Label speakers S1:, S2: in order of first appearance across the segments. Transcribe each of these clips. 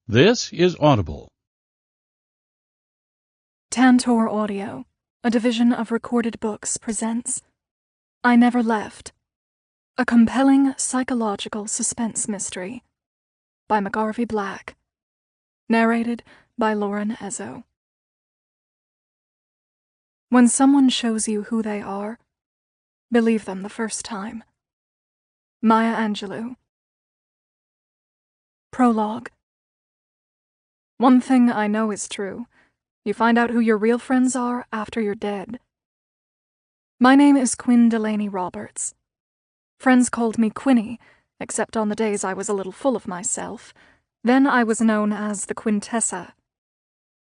S1: This is Audible.
S2: Tantor Audio, a division of Recorded Books, presents I Never Left, a compelling psychological suspense mystery by McGarvey Black, narrated by Lauren Ezzo. When someone shows you who they are, believe them the first time. Maya Angelou. Prologue. One thing I know is true. You find out who your real friends are after you're dead. My name is Quinn Roberts. Friends called me Quinny, except on the days I was a little full of myself. Then I was known as the Quintessa.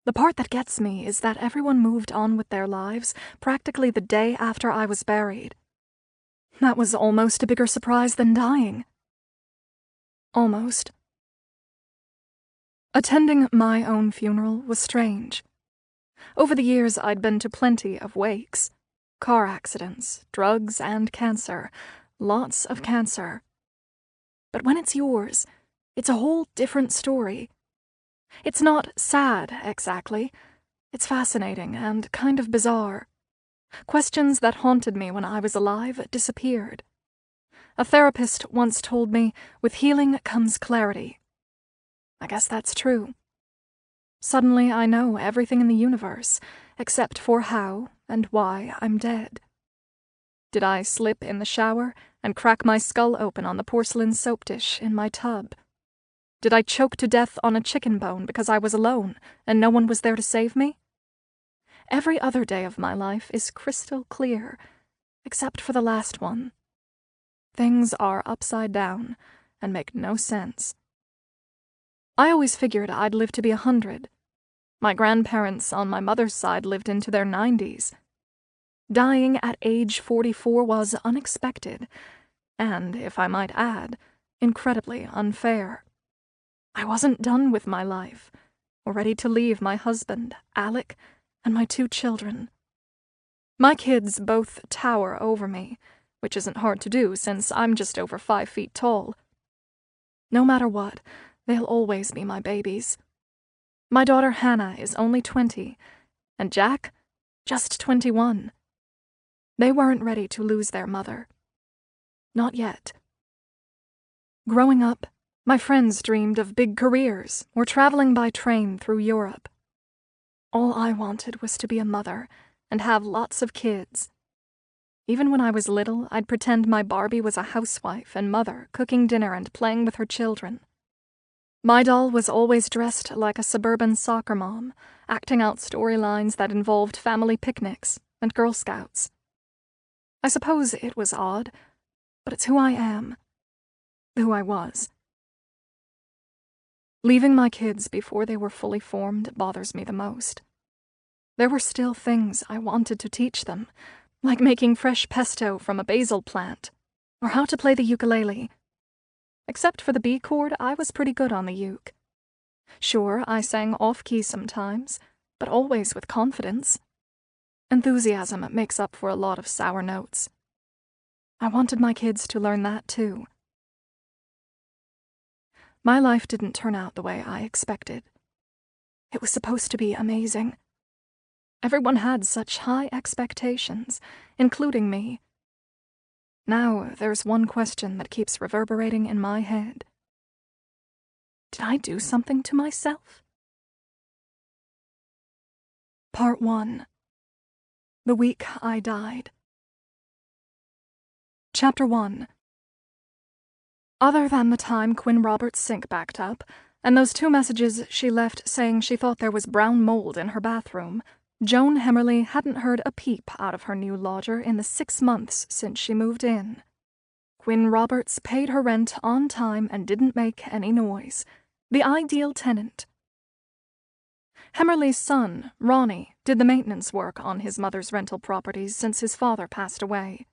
S2: The part that gets me is that everyone moved on with their lives practically the day after I was buried. That was almost a bigger surprise than dying. Almost. Attending my own funeral was strange. Over the years, I'd been to plenty of wakes. Car accidents, drugs, and cancer. Lots of cancer. But when it's yours, it's a whole different story. It's not sad, exactly. It's fascinating and kind of bizarre. Questions that haunted me when I was alive disappeared. A therapist once told me, with healing comes clarity. I guess that's true. Suddenly I know everything in the universe, except for how and why I'm dead. Did I slip in the shower and crack my skull open on the porcelain soap dish in my tub? Did I choke to death on a chicken bone because I was alone and no one was there to save me? Every other day of my life is crystal clear, except for the last one. Things are upside down and make no sense. I always figured I'd live to be 100. My grandparents on my mother's side lived into their 90s. Dying at age 44 was unexpected, and, if I might add, incredibly unfair. I wasn't done with my life, or ready to leave my husband, Alec, and my 2 children. My kids both tower over me, which isn't hard to do since I'm just over 5 feet tall. No matter what, they'll always be my babies. My daughter Hannah is only 20, and Jack, just 21. They weren't ready to lose their mother. Not yet. Growing up, my friends dreamed of big careers or traveling by train through Europe. All I wanted was to be a mother and have lots of kids. Even when I was little, I'd pretend my Barbie was a housewife and mother, cooking dinner and playing with her children. My doll was always dressed like a suburban soccer mom, acting out storylines that involved family picnics and Girl Scouts. I suppose it was odd, but it's who I am. Who I was. Leaving my kids before they were fully formed bothers me the most. There were still things I wanted to teach them, like making fresh pesto from a basil plant, or how to play the ukulele. Except for the B chord, I was pretty good on the uke. Sure, I sang off-key sometimes, but always with confidence. Enthusiasm makes up for a lot of sour notes. I wanted my kids to learn that too. My life didn't turn out the way I expected. It was supposed to be amazing. Everyone had such high expectations, including me. Now there's one question that keeps reverberating in my head. Did I do something to myself? Part 1. The Week I Died. Chapter 1. Other than the time Quinn Roberts' sink backed up, and those 2 messages she left saying she thought there was brown mold in her bathroom, Joan Hemmerly hadn't heard a peep out of her new lodger in the 6 months since she moved in. Quinn Roberts paid her rent on time and didn't make any noise. The ideal tenant. Hemmerly's son, Ronnie, did the maintenance work on his mother's rental properties since his father passed away.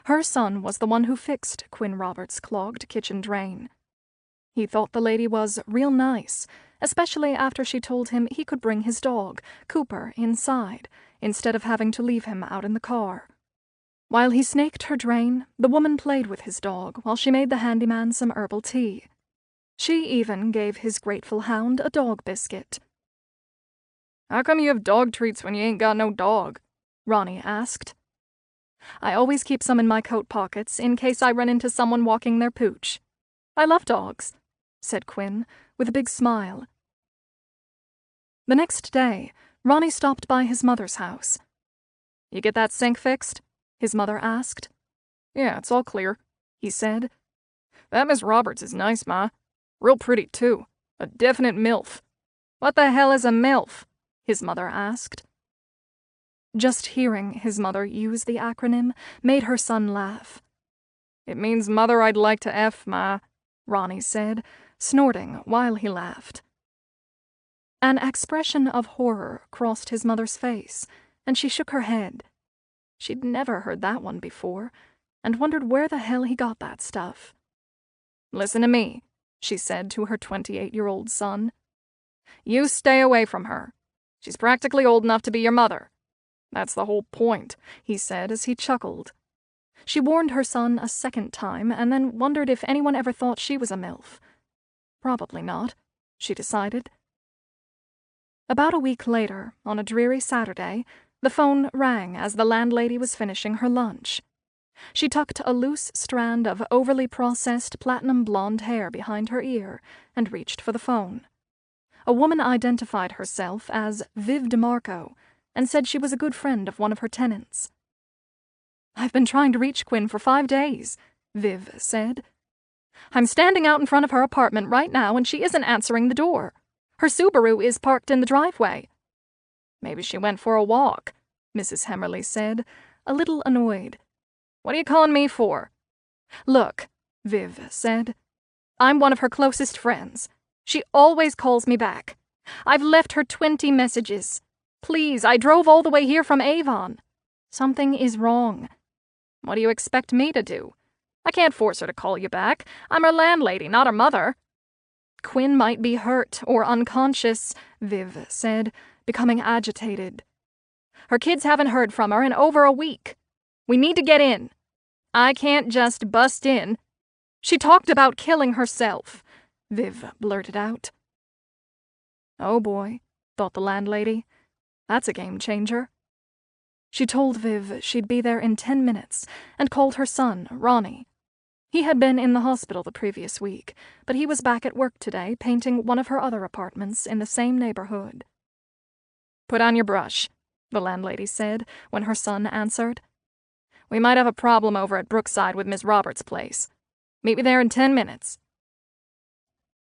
S2: Her son was the one who fixed Quinn Roberts' clogged kitchen drain. He thought the lady was real nice, especially after she told him he could bring his dog, Cooper, inside, instead of having to leave him out in the car. While he snaked her drain, the woman played with his dog while she made the handyman some herbal tea. She even gave his grateful hound a dog biscuit. "How come you have dog treats when you ain't got no dog?" Ronnie asked. "I always keep some in my coat pockets in case I run into someone walking their pooch. I love dogs," said Quinn, with a big smile. The next day, Ronnie stopped by his mother's house. "You get that sink fixed?" his mother asked. "Yeah, it's all clear," he said. "That Miss Roberts is nice, Ma. Real pretty, too. A definite MILF." "What the hell is a MILF?" his mother asked. Just hearing his mother use the acronym made her son laugh. "It means mother I'd like to F, Ma," Ronnie said, snorting while he laughed. An expression of horror crossed his mother's face, and she shook her head. She'd never heard that one before, and wondered where the hell he got that stuff. "Listen to me," she said to her 28-year-old son. "You stay away from her. She's practically old enough to be your mother. That's the whole point," he said as he chuckled. She warned her son a second time and then wondered if anyone ever thought she was a MILF. Probably not, she decided. About a week later, on a dreary Saturday, the phone rang as the landlady was finishing her lunch. She tucked a loose strand of overly processed platinum blonde hair behind her ear and reached for the phone. A woman identified herself as Viv DeMarco and said she was a good friend of one of her tenants. "I've been trying to reach Quinn for 5 days, Viv said. "I'm standing out in front of her apartment right now and she isn't answering the door. Her Subaru is parked in the driveway." "Maybe she went for a walk," Mrs. Hemmerly said, a little annoyed. "What are you calling me for?" "Look," Viv said. "I'm one of her closest friends. She always calls me back. I've left her 20 messages. Please, I drove all the way here from Avon. Something is wrong." "What do you expect me to do? I can't force her to call you back. I'm her landlady, not her mother." "Quinn might be hurt or unconscious," Viv said, becoming agitated. "Her kids haven't heard from her in over a week. We need to get in. I can't just bust in. She talked about killing herself," Viv blurted out. "Oh boy," thought the landlady. "That's a game changer." She told Viv she'd be there in 10 minutes and called her son, Ronnie. He had been in the hospital the previous week, but he was back at work today painting one of her other apartments in the same neighborhood. "Put on your brush," the landlady said when her son answered. "We might have a problem over at Brookside with Miss Roberts' place. Meet me there in 10 minutes.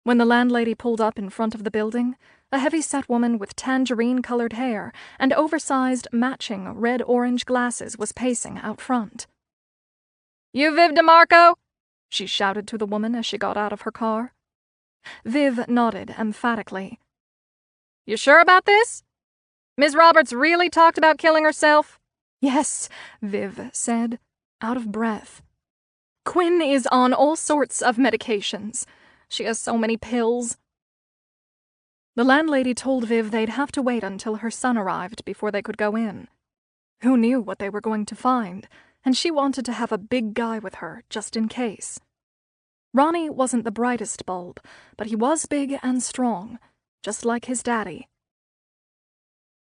S2: When the landlady pulled up in front of the building, a heavy-set woman with tangerine-colored hair and oversized matching red-orange glasses was pacing out front. "You Viv DeMarco?" she shouted to the woman as she got out of her car. Viv nodded emphatically. "You sure about this? Miss Roberts really talked about killing herself?" "Yes," Viv said, out of breath. "Quinn is on all sorts of medications. She has so many pills." The landlady told Viv they'd have to wait until her son arrived before they could go in. Who knew what they were going to find, and she wanted to have a big guy with her, just in case. Ronnie wasn't the brightest bulb, but he was big and strong, just like his daddy.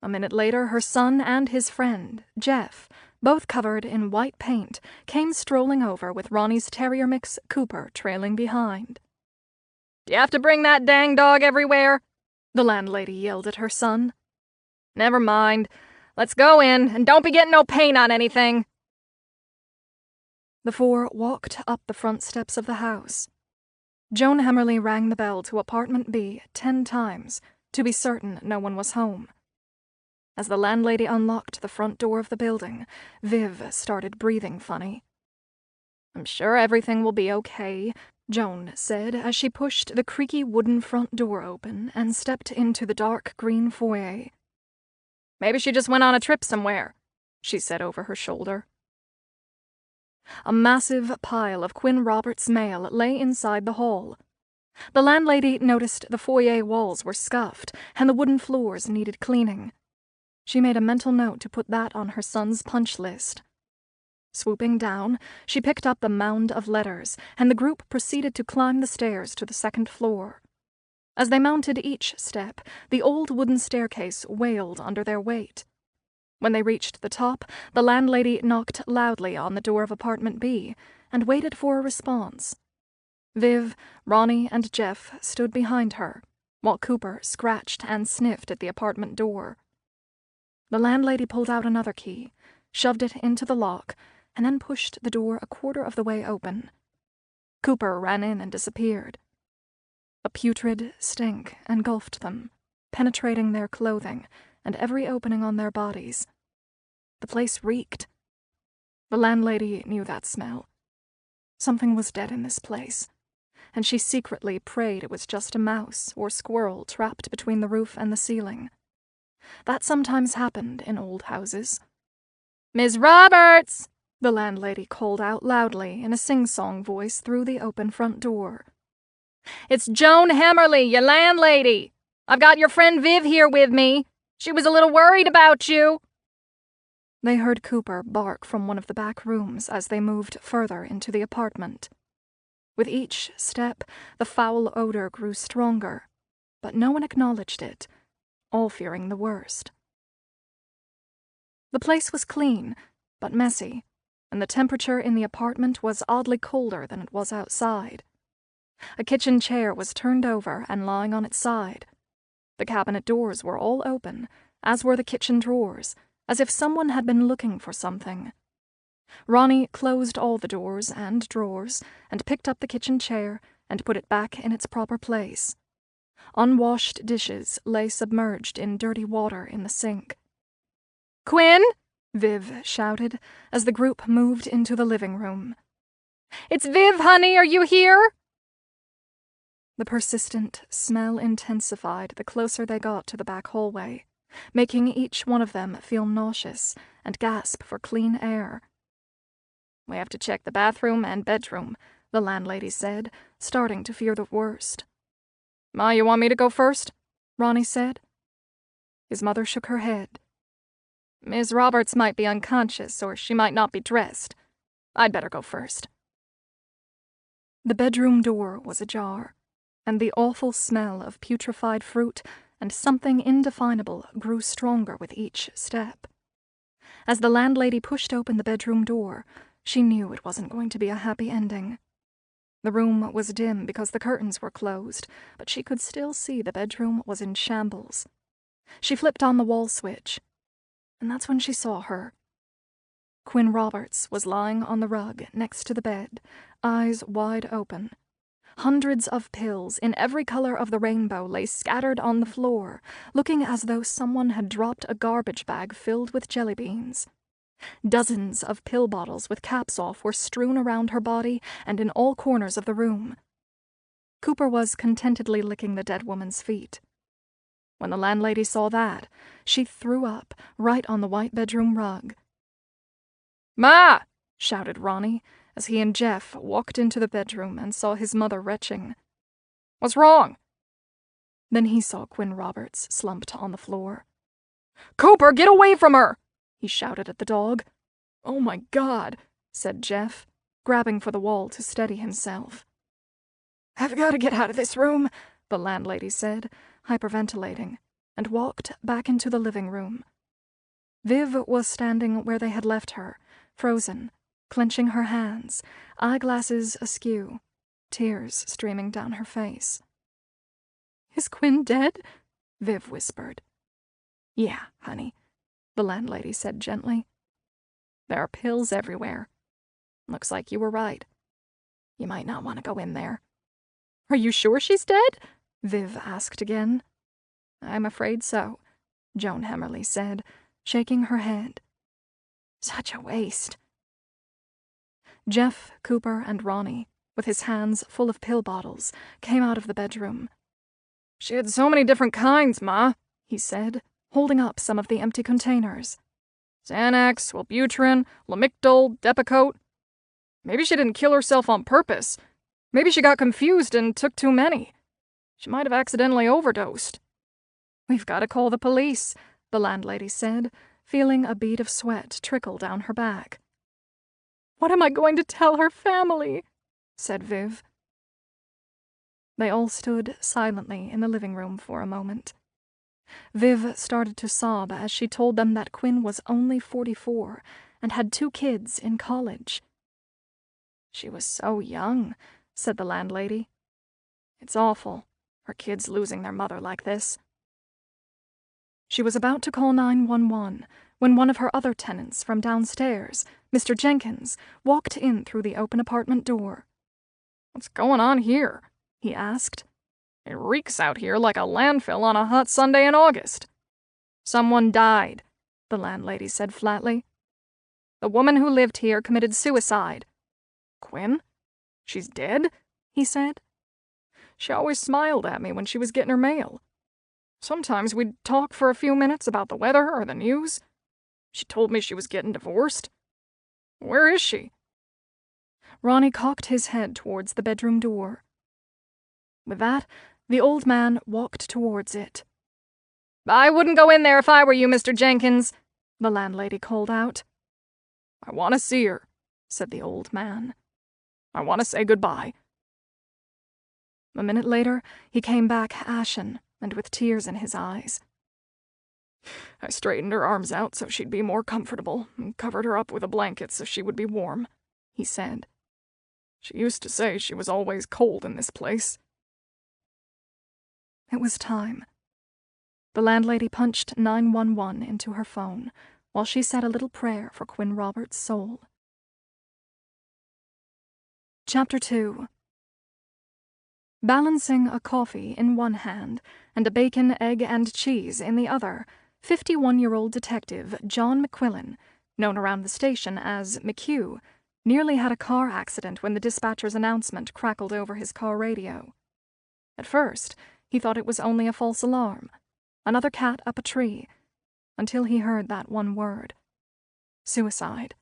S2: A minute later, her son and his friend, Jeff, both covered in white paint, came strolling over with Ronnie's terrier mix Cooper trailing behind. "Do you have to bring that dang dog everywhere?" the landlady yelled at her son. "Never mind. Let's go in, and don't be getting no paint on anything." The four walked up the front steps of the house. Joan Hemmerly rang the bell to apartment B 10 times to be certain no one was home. As the landlady unlocked the front door of the building, Viv started breathing funny. "I'm sure everything will be okay," Joan said as she pushed the creaky wooden front door open and stepped into the dark green foyer. "Maybe she just went on a trip somewhere," she said over her shoulder. A massive pile of Quinn Roberts' mail lay inside the hall. The landlady noticed the foyer walls were scuffed and the wooden floors needed cleaning. She made a mental note to put that on her son's punch list. Swooping down, she picked up the mound of letters, and the group proceeded to climb the stairs to the second floor. As they mounted each step, the old wooden staircase wailed under their weight. When they reached the top, the landlady knocked loudly on the door of apartment B and waited for a response. Viv, Ronnie, and Jeff stood behind her, while Cooper scratched and sniffed at the apartment door. The landlady pulled out another key, shoved it into the lock, and then pushed the door a quarter of the way open. Cooper ran in and disappeared. A putrid stink engulfed them, penetrating their clothing and every opening on their bodies. The place reeked. The landlady knew that smell. Something was dead in this place, and she secretly prayed it was just a mouse or squirrel trapped between the roof and the ceiling. That sometimes happened in old houses. "Ms. Roberts!" the landlady called out loudly in a sing-song voice through the open front door. "It's Joan Hammerly, your landlady. I've got your friend Viv here with me. She was a little worried about you." They heard Cooper bark from one of the back rooms as they moved further into the apartment. With each step, the foul odor grew stronger, but no one acknowledged it, all fearing the worst. The place was clean, but messy, and the temperature in the apartment was oddly colder than it was outside. A kitchen chair was turned over and lying on its side. The cabinet doors were all open, as were the kitchen drawers, as if someone had been looking for something. Ronnie closed all the doors and drawers and picked up the kitchen chair and put it back in its proper place. Unwashed dishes lay submerged in dirty water in the sink. "Quinn!" Viv shouted as the group moved into the living room. "It's Viv, honey, are you here?" The persistent smell intensified the closer they got to the back hallway, making each one of them feel nauseous and gasp for clean air. "We have to check the bathroom and bedroom," the landlady said, starting to fear the worst. "Ma, you want me to go first?" Ronnie said. His mother shook her head. "Miss Roberts might be unconscious, or she might not be dressed. I'd better go first." The bedroom door was ajar, and the awful smell of putrefied fruit and something indefinable grew stronger with each step. As the landlady pushed open the bedroom door, she knew it wasn't going to be a happy ending. The room was dim because the curtains were closed, but she could still see the bedroom was in shambles. She flipped on the wall switch, and that's when she saw her. Quinn Roberts was lying on the rug next to the bed, eyes wide open. Hundreds of pills in every color of the rainbow lay scattered on the floor, looking as though someone had dropped a garbage bag filled with jelly beans. Dozens of pill bottles with caps off were strewn around her body and in all corners of the room. Cooper was contentedly licking the dead woman's feet. When the landlady saw that, she threw up right on the white bedroom rug. "Ma!" shouted Ronnie, as he and Jeff walked into the bedroom and saw his mother retching. "What's wrong?" Then he saw Quinn Roberts slumped on the floor. "Cooper, get away from her!" he shouted at the dog. "Oh my God," said Jeff, grabbing for the wall to steady himself. "I've got to get out of this room," the landlady said, hyperventilating, and walked back into the living room. Viv was standing where they had left her, frozen, clenching her hands, eyeglasses askew, tears streaming down her face. "Is Quinn dead?" Viv whispered. "Yeah, honey," the landlady said gently. "There are pills everywhere. Looks like you were right. You might not want to go in there." "Are you sure she's dead?" Viv asked again. "I'm afraid so," Joan Hammerly said, shaking her head. "Such a waste." Jeff, Cooper, and Ronnie, with his hands full of pill bottles, came out of the bedroom. "She had so many different kinds, Ma," he said, holding up some of the empty containers. "Xanax, Wellbutrin, Lamictal, Depakote. Maybe she didn't kill herself on purpose. Maybe she got confused and took too many. She might have accidentally overdosed." "We've got to call the police," the landlady said, feeling a bead of sweat trickle down her back. What am I going to tell her family?" said Viv. They all stood silently in the living room for a moment. Viv started to sob as she told them that Quinn was only 44 and had 2 kids in college. "She was so young," said the landlady. "It's awful, her kids losing their mother like this." She was about to call 911 when one of her other tenants from downstairs, Mr. Jenkins, walked in through the open apartment door. "What's going on here?" he asked. "It reeks out here like a landfill on a hot Sunday in August." "Someone died," the landlady said flatly. "The woman who lived here committed suicide." "Quinn? She's dead?" he said. "She always smiled at me when she was getting her mail. Sometimes we'd talk for a few minutes about the weather or the news. She told me she was getting divorced. Where is she?" Ronnie cocked his head towards the bedroom door. With that, the old man walked towards it. "I wouldn't go in there if I were you, Mr. Jenkins," the landlady called out. "I want to see her," said the old man. "I want to say goodbye." A minute later, he came back ashen and with tears in his eyes. "I straightened her arms out so she'd be more comfortable and covered her up with a blanket so she would be warm," he said. "She used to say she was always cold in this place." It was time. The landlady punched 911 into her phone while she said a little prayer for Quinn Roberts' soul. Chapter 2. Balancing a coffee in one hand and a bacon, egg, and cheese in the other, 51-year-old detective John McQuillan, known around the station as McHugh, nearly had a car accident when the dispatcher's announcement crackled over his car radio. At first, he thought it was only a false alarm, another cat up a tree, until he heard that one word: suicide.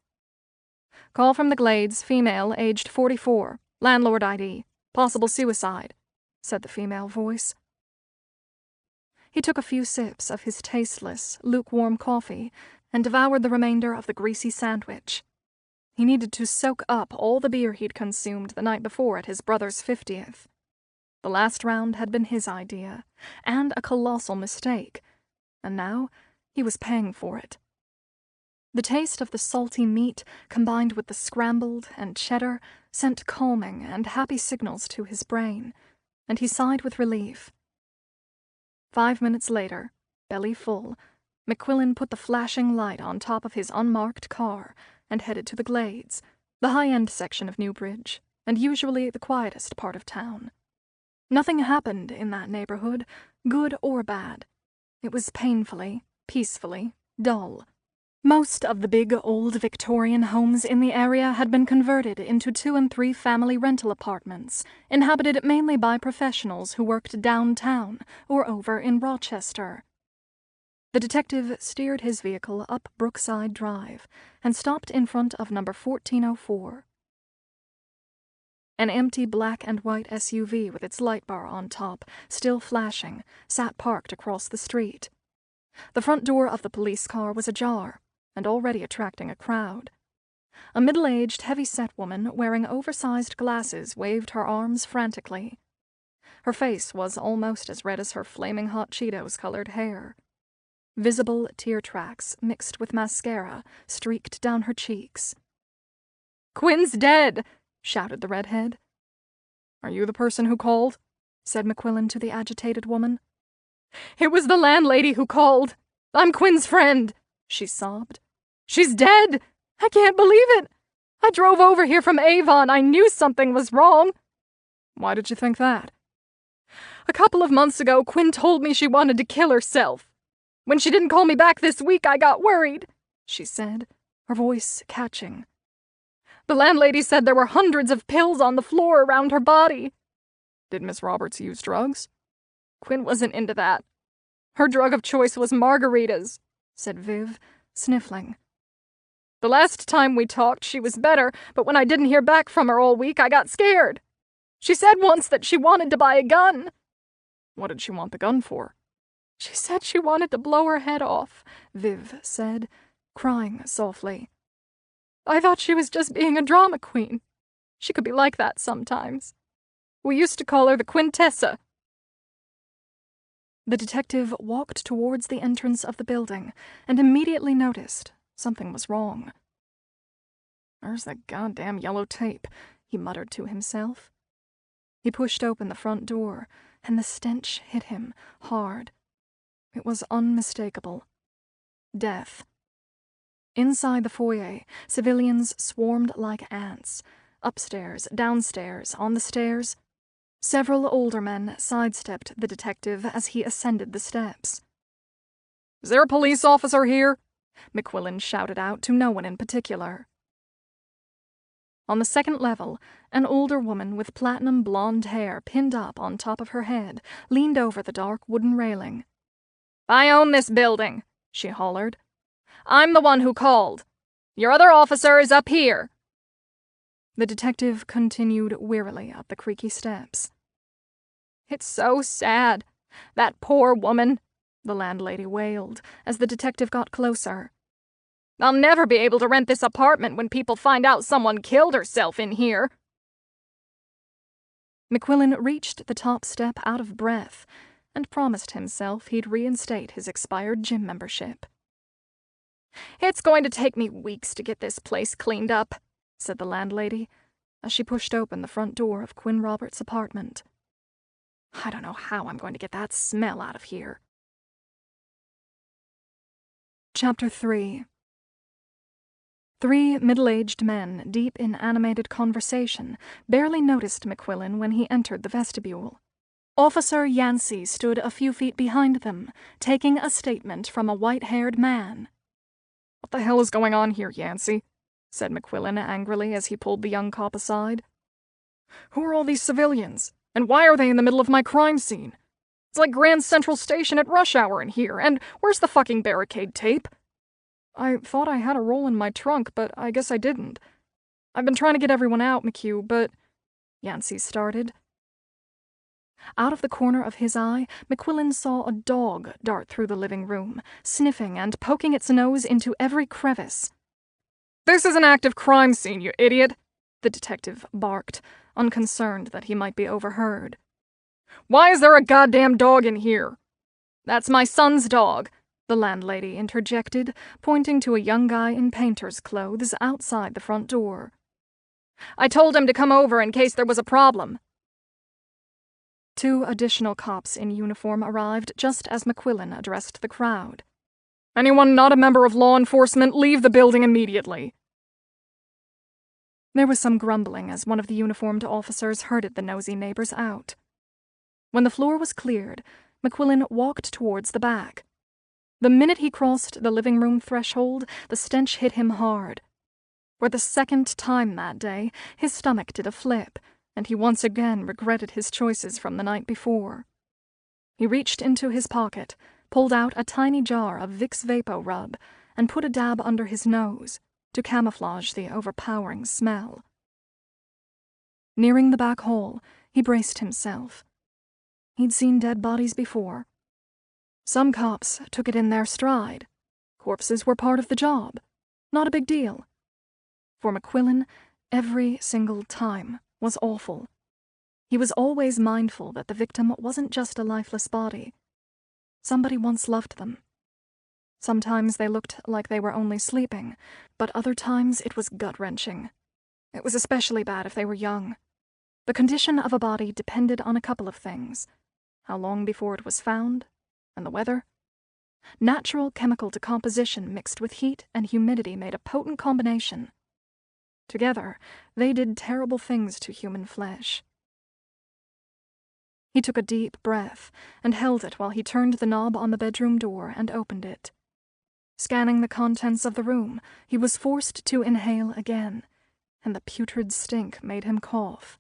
S2: "Call from the Glades, female, aged 44, landlord ID, possible suicide," said the female voice. He took a few sips of his tasteless, lukewarm coffee and devoured the remainder of the greasy sandwich. He needed to soak up all the beer he'd consumed the night before at his brother's 50th. The last round had been his idea, and a colossal mistake, and now he was paying for it. The taste of the salty meat, combined with the scrambled and cheddar, sent calming and happy signals to his brain, and he sighed with relief. 5 minutes later, belly full, McQuillan put the flashing light on top of his unmarked car and headed to the Glades, the high-end section of Newbridge, and usually the quietest part of town. Nothing happened in that neighborhood, good or bad. It was painfully, peacefully dull. Most of the big old Victorian homes in the area had been converted into 2- and 3-family rental apartments, inhabited mainly by professionals who worked downtown or over in Rochester. The detective steered his vehicle up Brookside Drive and stopped in front of number 1404. An empty black and white SUV with its light bar on top, still flashing, sat parked across the street. The front door of the police car was ajar, and already attracting a crowd. A middle-aged, heavy-set woman wearing oversized glasses waved her arms frantically. Her face was almost as red as her flaming hot Cheetos-colored hair. Visible tear tracks mixed with mascara streaked down her cheeks. "Quinn's dead!" shouted the redhead. "Are you the person who called?" said McQuillan to the agitated woman. "It was the landlady who called. I'm Quinn's friend," she sobbed. "She's dead! I can't believe it! I drove over here from Avon. I knew something was wrong." "Why did you think that?" "A couple of months ago, Quinn told me she wanted to kill herself. When she didn't call me back this week, I got worried," she said, her voice catching. "The landlady said there were hundreds of pills on the floor around her body." "Did Miss Roberts use drugs?" "Quinn wasn't into that. Her drug of choice was margaritas," said Viv, sniffling. "The last time we talked, she was better, but when I didn't hear back from her all week, I got scared. She said once that she wanted to buy a gun." "What did she want the gun for?" "She said she wanted to blow her head off," Viv said, crying softly. I thought she was just being a drama queen. She could be like that sometimes. We used to call her the Quintessa." The detective walked towards the entrance of the building and immediately noticed something was wrong. "There's the goddamn yellow tape," he muttered to himself. He pushed open the front door, and the stench hit him hard. It was unmistakable. Death. Inside the foyer, civilians swarmed like ants. Upstairs, downstairs, on the stairs. Several older men sidestepped the detective as he ascended the steps. "Is there a police officer here?" McQuillan shouted out to no one in particular. On the second level, an older woman with platinum blonde hair pinned up on top of her head leaned over the dark wooden railing. "I own this building," she hollered. "I'm the one who called. Your other officer is up here." The detective continued wearily up the creaky steps. "It's so sad. That poor woman," the landlady wailed as the detective got closer. "I'll never be able to rent this apartment when people find out someone killed herself in here." McQuillan reached the top step out of breath and promised himself he'd reinstate his expired gym membership. "It's going to take me weeks to get this place cleaned up," said the landlady, as she pushed open the front door of Quinn Roberts' apartment. "I don't know how I'm going to get that smell out of here." Chapter 3. Three middle-aged men, deep in animated conversation, barely noticed McQuillan when he entered the vestibule. Officer Yancey stood a few feet behind them, taking a statement from a white-haired man. "What the hell is going on here, Yancey?" said McQuillan angrily as he pulled the young cop aside. "Who are all these civilians, and why are they in the middle of my crime scene? It's like Grand Central Station at rush hour in here, and where's the fucking barricade tape? I thought I had a roll in my trunk, but I guess I didn't. I've been trying to get everyone out, McHugh, but—" Yancey started. Out of the corner of his eye, McQuillan saw a dog dart through the living room, sniffing and poking its nose into every crevice. "This is an active crime scene, you idiot!" the detective barked, unconcerned that he might be overheard. "Why is there a goddamn dog in here?" "That's my son's dog," the landlady interjected, pointing to a young guy in painter's clothes outside the front door. "I told him to come over in case there was a problem." Two additional cops in uniform arrived just as McQuillan addressed the crowd. "Anyone not a member of law enforcement, leave the building immediately." There was some grumbling as one of the uniformed officers herded the nosy neighbors out. When the floor was cleared, McQuillan walked towards the back. The minute he crossed the living room threshold, the stench hit him hard. For the second time that day, his stomach did a flip, and he once again regretted his choices from the night before. He reached into his pocket, pulled out a tiny jar of Vicks Vapo Rub, and put a dab under his nose to camouflage the overpowering smell. Nearing the back hall, he braced himself. He'd seen dead bodies before. Some cops took it in their stride. Corpses were part of the job. Not a big deal. For McQuillan, every single time was awful. He was always mindful that the victim wasn't just a lifeless body. Somebody once loved them. Sometimes they looked like they were only sleeping, but other times it was gut-wrenching. It was especially bad if they were young. The condition of a body depended on a couple of things: how long before it was found, and the weather. Natural chemical decomposition mixed with heat and humidity made a potent combination. Together, they did terrible things to human flesh. He took a deep breath and held it while he turned the knob on the bedroom door and opened it. Scanning the contents of the room, he was forced to inhale again, and the putrid stink made him cough.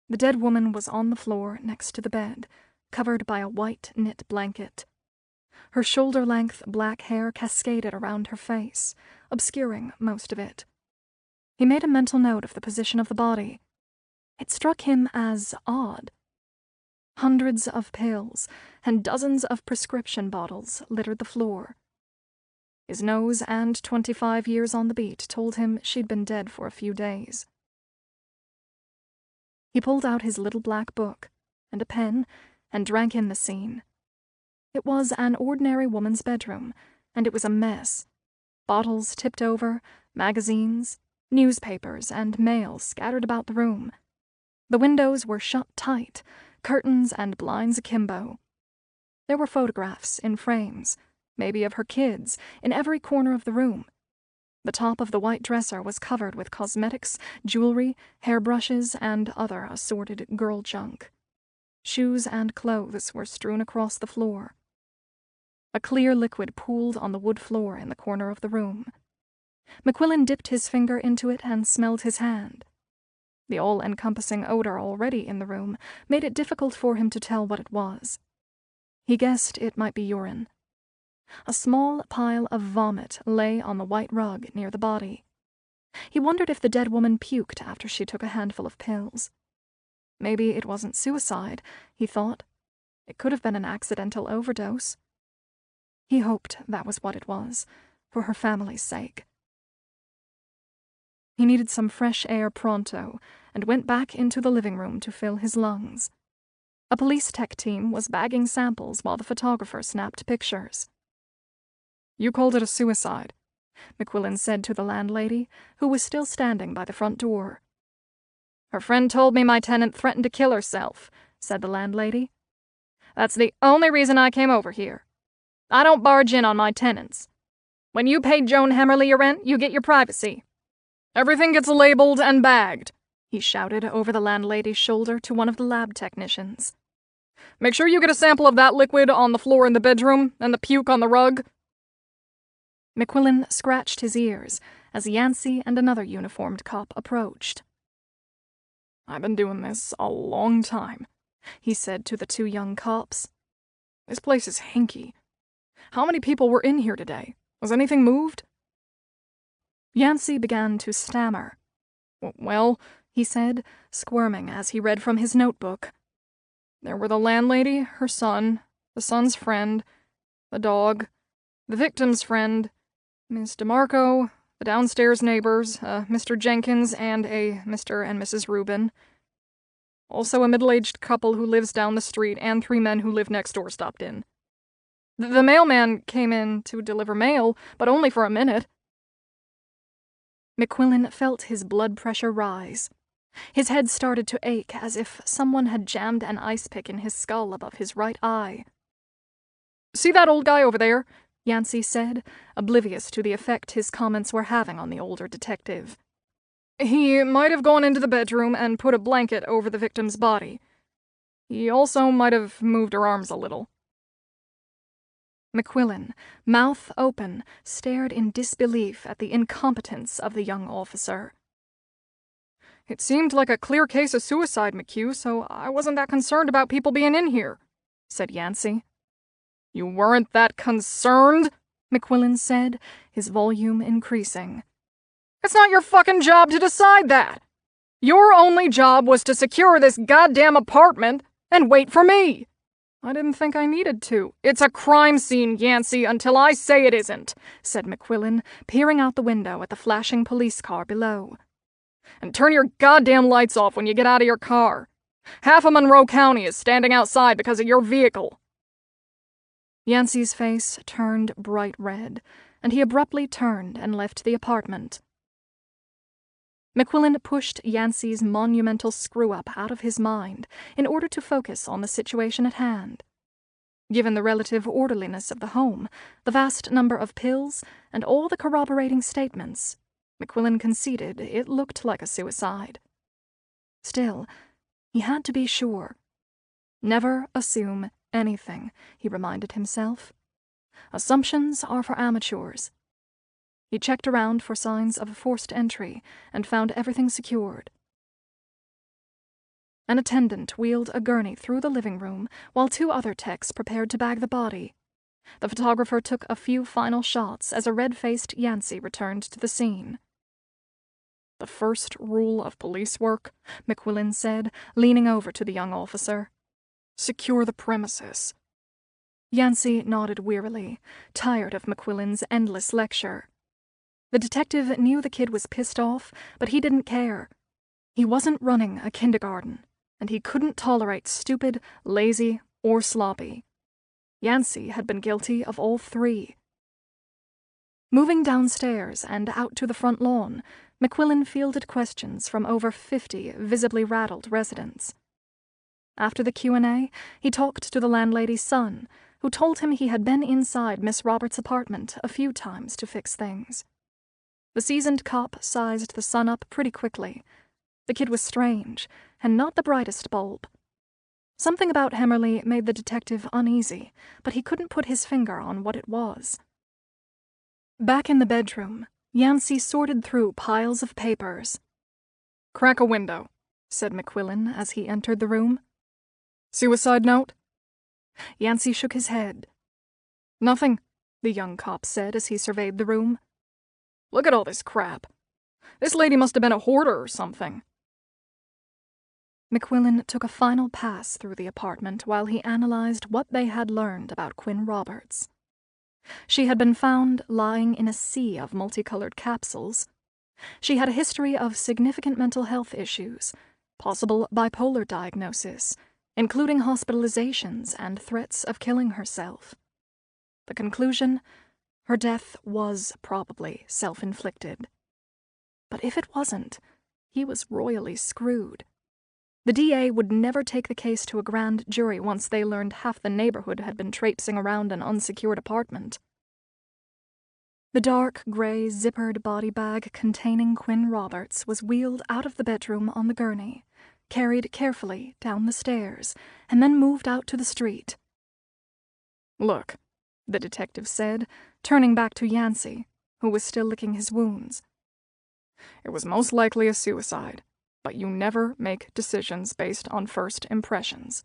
S2: The dead woman was on the floor next to the bed, covered by a white knit blanket. Her shoulder-length black hair cascaded around her face, obscuring most of it. He made a mental note of the position of the body. It struck him as odd. Hundreds of pills and dozens of prescription bottles littered the floor. His nose and 25 years on the beat told him she'd been dead for a few days. He pulled out his little black book and a pen and drank in the scene. It was an ordinary woman's bedroom, and it was a mess. Bottles tipped over, magazines, newspapers, and mail scattered about the room. The windows were shut tight, curtains and blinds akimbo. There were photographs in frames, maybe of her kids, in every corner of the room. The top of the white dresser was covered with cosmetics, jewelry, hairbrushes, and other assorted girl junk. Shoes and clothes were strewn across the floor. A clear liquid pooled on the wood floor in the corner of the room. McQuillan dipped his finger into it and smelled his hand. The all-encompassing odor already in the room made it difficult for him to tell what it was. He guessed it might be urine. A small pile of vomit lay on the white rug near the body. He wondered if the dead woman puked after she took a handful of pills. Maybe it wasn't suicide, he thought. It could have been an accidental overdose. He hoped that was what it was, for her family's sake. He needed some fresh air pronto, and went back into the living room to fill his lungs. A police tech team was bagging samples while the photographer snapped pictures. "You called it a suicide," McQuillan said to the landlady, who was still standing by the front door. "Her friend told me my tenant threatened to kill herself," said the landlady. "That's the only reason I came over here. I don't barge in on my tenants. When you pay Joan Hemmerly your rent, you get your privacy. Everything gets labeled and bagged," he shouted over the landlady's shoulder to one of the lab technicians. "Make sure you get a sample of that liquid on the floor in the bedroom and the puke on the rug." McQuillan scratched his ears as Yancey and another uniformed cop approached. "I've been doing this a long time," he said to the two young cops. "This place is hinky. How many people were in here today? Was anything moved?" Yancey began to stammer. "Well," he said, squirming as he read from his notebook. "There were the landlady, her son, the son's friend, the dog, the victim's friend, Miss DeMarco, the downstairs neighbors, Mr. Jenkins, and a Mr. and Mrs. Rubin. Also a middle-aged couple who lives down the street, and 3 men who live next door stopped in. The mailman came in to deliver mail, but only for a minute." McQuillan felt his blood pressure rise. His head started to ache as if someone had jammed an ice pick in his skull above his right eye. "See that old guy over there?" Yancey said, oblivious to the effect his comments were having on the older detective. "He might have gone into the bedroom and put a blanket over the victim's body. He also might have moved her arms a little." McQuillan, mouth open, stared in disbelief at the incompetence of the young officer. "It seemed like a clear case of suicide, McHugh, so I wasn't that concerned about people being in here," said Yancey. "You weren't that concerned?" McQuillan said, his volume increasing. "It's not your fucking job to decide that. Your only job was to secure this goddamn apartment and wait for me. I didn't think I needed to. It's a crime scene, Yancey, until I say it isn't," said McQuillan, peering out the window at the flashing police car below. "And turn your goddamn lights off when you get out of your car. Half of Monroe County is standing outside because of your vehicle." Yancey's face turned bright red, and he abruptly turned and left the apartment. McQuillan pushed Yancey's monumental screw-up out of his mind in order to focus on the situation at hand. Given the relative orderliness of the home, the vast number of pills, and all the corroborating statements, McQuillan conceded it looked like a suicide. Still, he had to be sure. Never assume anything, he reminded himself. Assumptions are for amateurs. He checked around for signs of a forced entry and found everything secured. An attendant wheeled a gurney through the living room while 2 other techs prepared to bag the body. The photographer took a few final shots as a red-faced Yancey returned to the scene. "The first rule of police work," McQuillan said, leaning over to the young officer. "Secure the premises." Yancey nodded wearily, tired of McQuillan's endless lecture. The detective knew the kid was pissed off, but he didn't care. He wasn't running a kindergarten, and he couldn't tolerate stupid, lazy, or sloppy. Yancey had been guilty of all three. Moving downstairs and out to the front lawn, McQuillan fielded questions from over 50 visibly rattled residents. After the Q&A, he talked to the landlady's son, who told him he had been inside Miss Roberts' apartment a few times to fix things. The seasoned cop sized the son up pretty quickly. The kid was strange, and not the brightest bulb. Something about Hemmerly made the detective uneasy, but he couldn't put his finger on what it was. Back in the bedroom, Yancey sorted through piles of papers. "Crack a window," said McQuillan as he entered the room. "Suicide note?" Yancey shook his head. "Nothing," the young cop said as he surveyed the room. "Look at all this crap. This lady must have been a hoarder or something." McQuillan took a final pass through the apartment while he analyzed what they had learned about Quinn Roberts. She had been found lying in a sea of multicolored capsules. She had a history of significant mental health issues, possible bipolar diagnosis, including hospitalizations and threats of killing herself. The conclusion? Her death was probably self-inflicted. But if it wasn't, he was royally screwed. The DA would never take the case to a grand jury once they learned half the neighborhood had been traipsing around an unsecured apartment. The dark, gray, zippered body bag containing Quinn Roberts was wheeled out of the bedroom on the gurney, carried carefully down the stairs, and then moved out to the street. "Look," the detective said, turning back to Yancey, who was still licking his wounds. "It was most likely a suicide, but you never make decisions based on first impressions.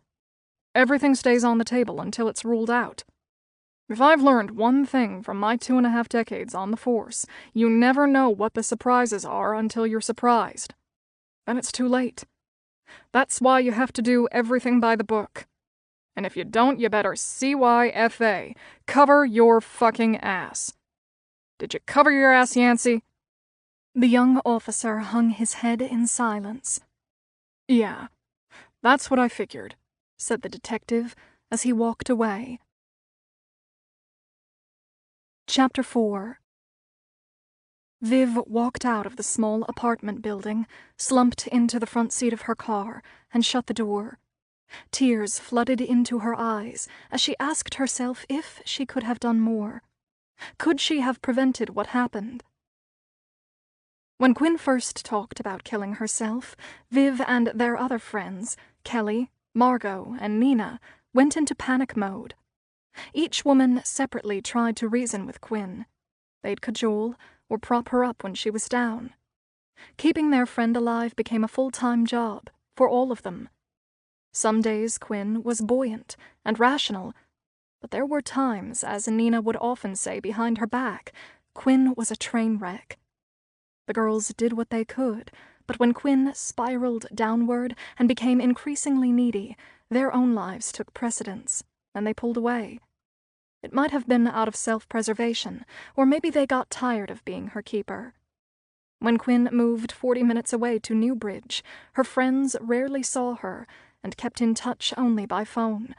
S2: Everything stays on the table until it's ruled out. If I've learned one thing from my 2.5 decades on the force, you never know what the surprises are until you're surprised. Then it's too late. That's why you have to do everything by the book. And if you don't, you better CYFA. Cover your fucking ass. Did you cover your ass, Yancey?" The young officer hung his head in silence. "Yeah, that's what I figured," said the detective as he walked away. Chapter 4. Viv walked out of the small apartment building, slumped into the front seat of her car, and shut the door. Tears flooded into her eyes as she asked herself if she could have done more. Could she have prevented what happened? When Quinn first talked about killing herself, Viv and their other friends, Kelly, Margot, and Nina, went into panic mode. Each woman separately tried to reason with Quinn. They'd cajole or prop her up when she was down. Keeping their friend alive became a full-time job for all of them. Some days Quinn was buoyant and rational, but there were times, as Nina would often say behind her back, Quinn was a train wreck. The girls did what they could, but when Quinn spiraled downward and became increasingly needy, their own lives took precedence, and they pulled away. It might have been out of self-preservation, or maybe they got tired of being her keeper. When Quinn moved 40 minutes away to Newbridge, her friends rarely saw her and kept in touch only by phone.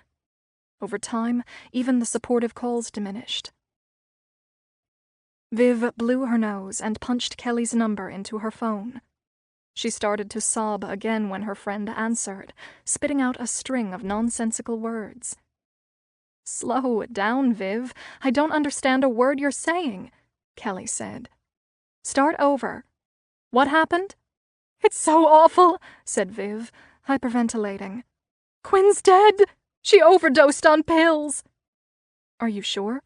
S2: Over time, even the supportive calls diminished. Viv blew her nose and punched Kelly's number into her phone. She started to sob again when her friend answered, spitting out a string of nonsensical words. "Slow down, Viv. I don't understand a word you're saying," Kelly said. "Start over. What happened?" "It's so awful," said Viv, hyperventilating. "Quinn's dead. She overdosed on pills." "Are you sure?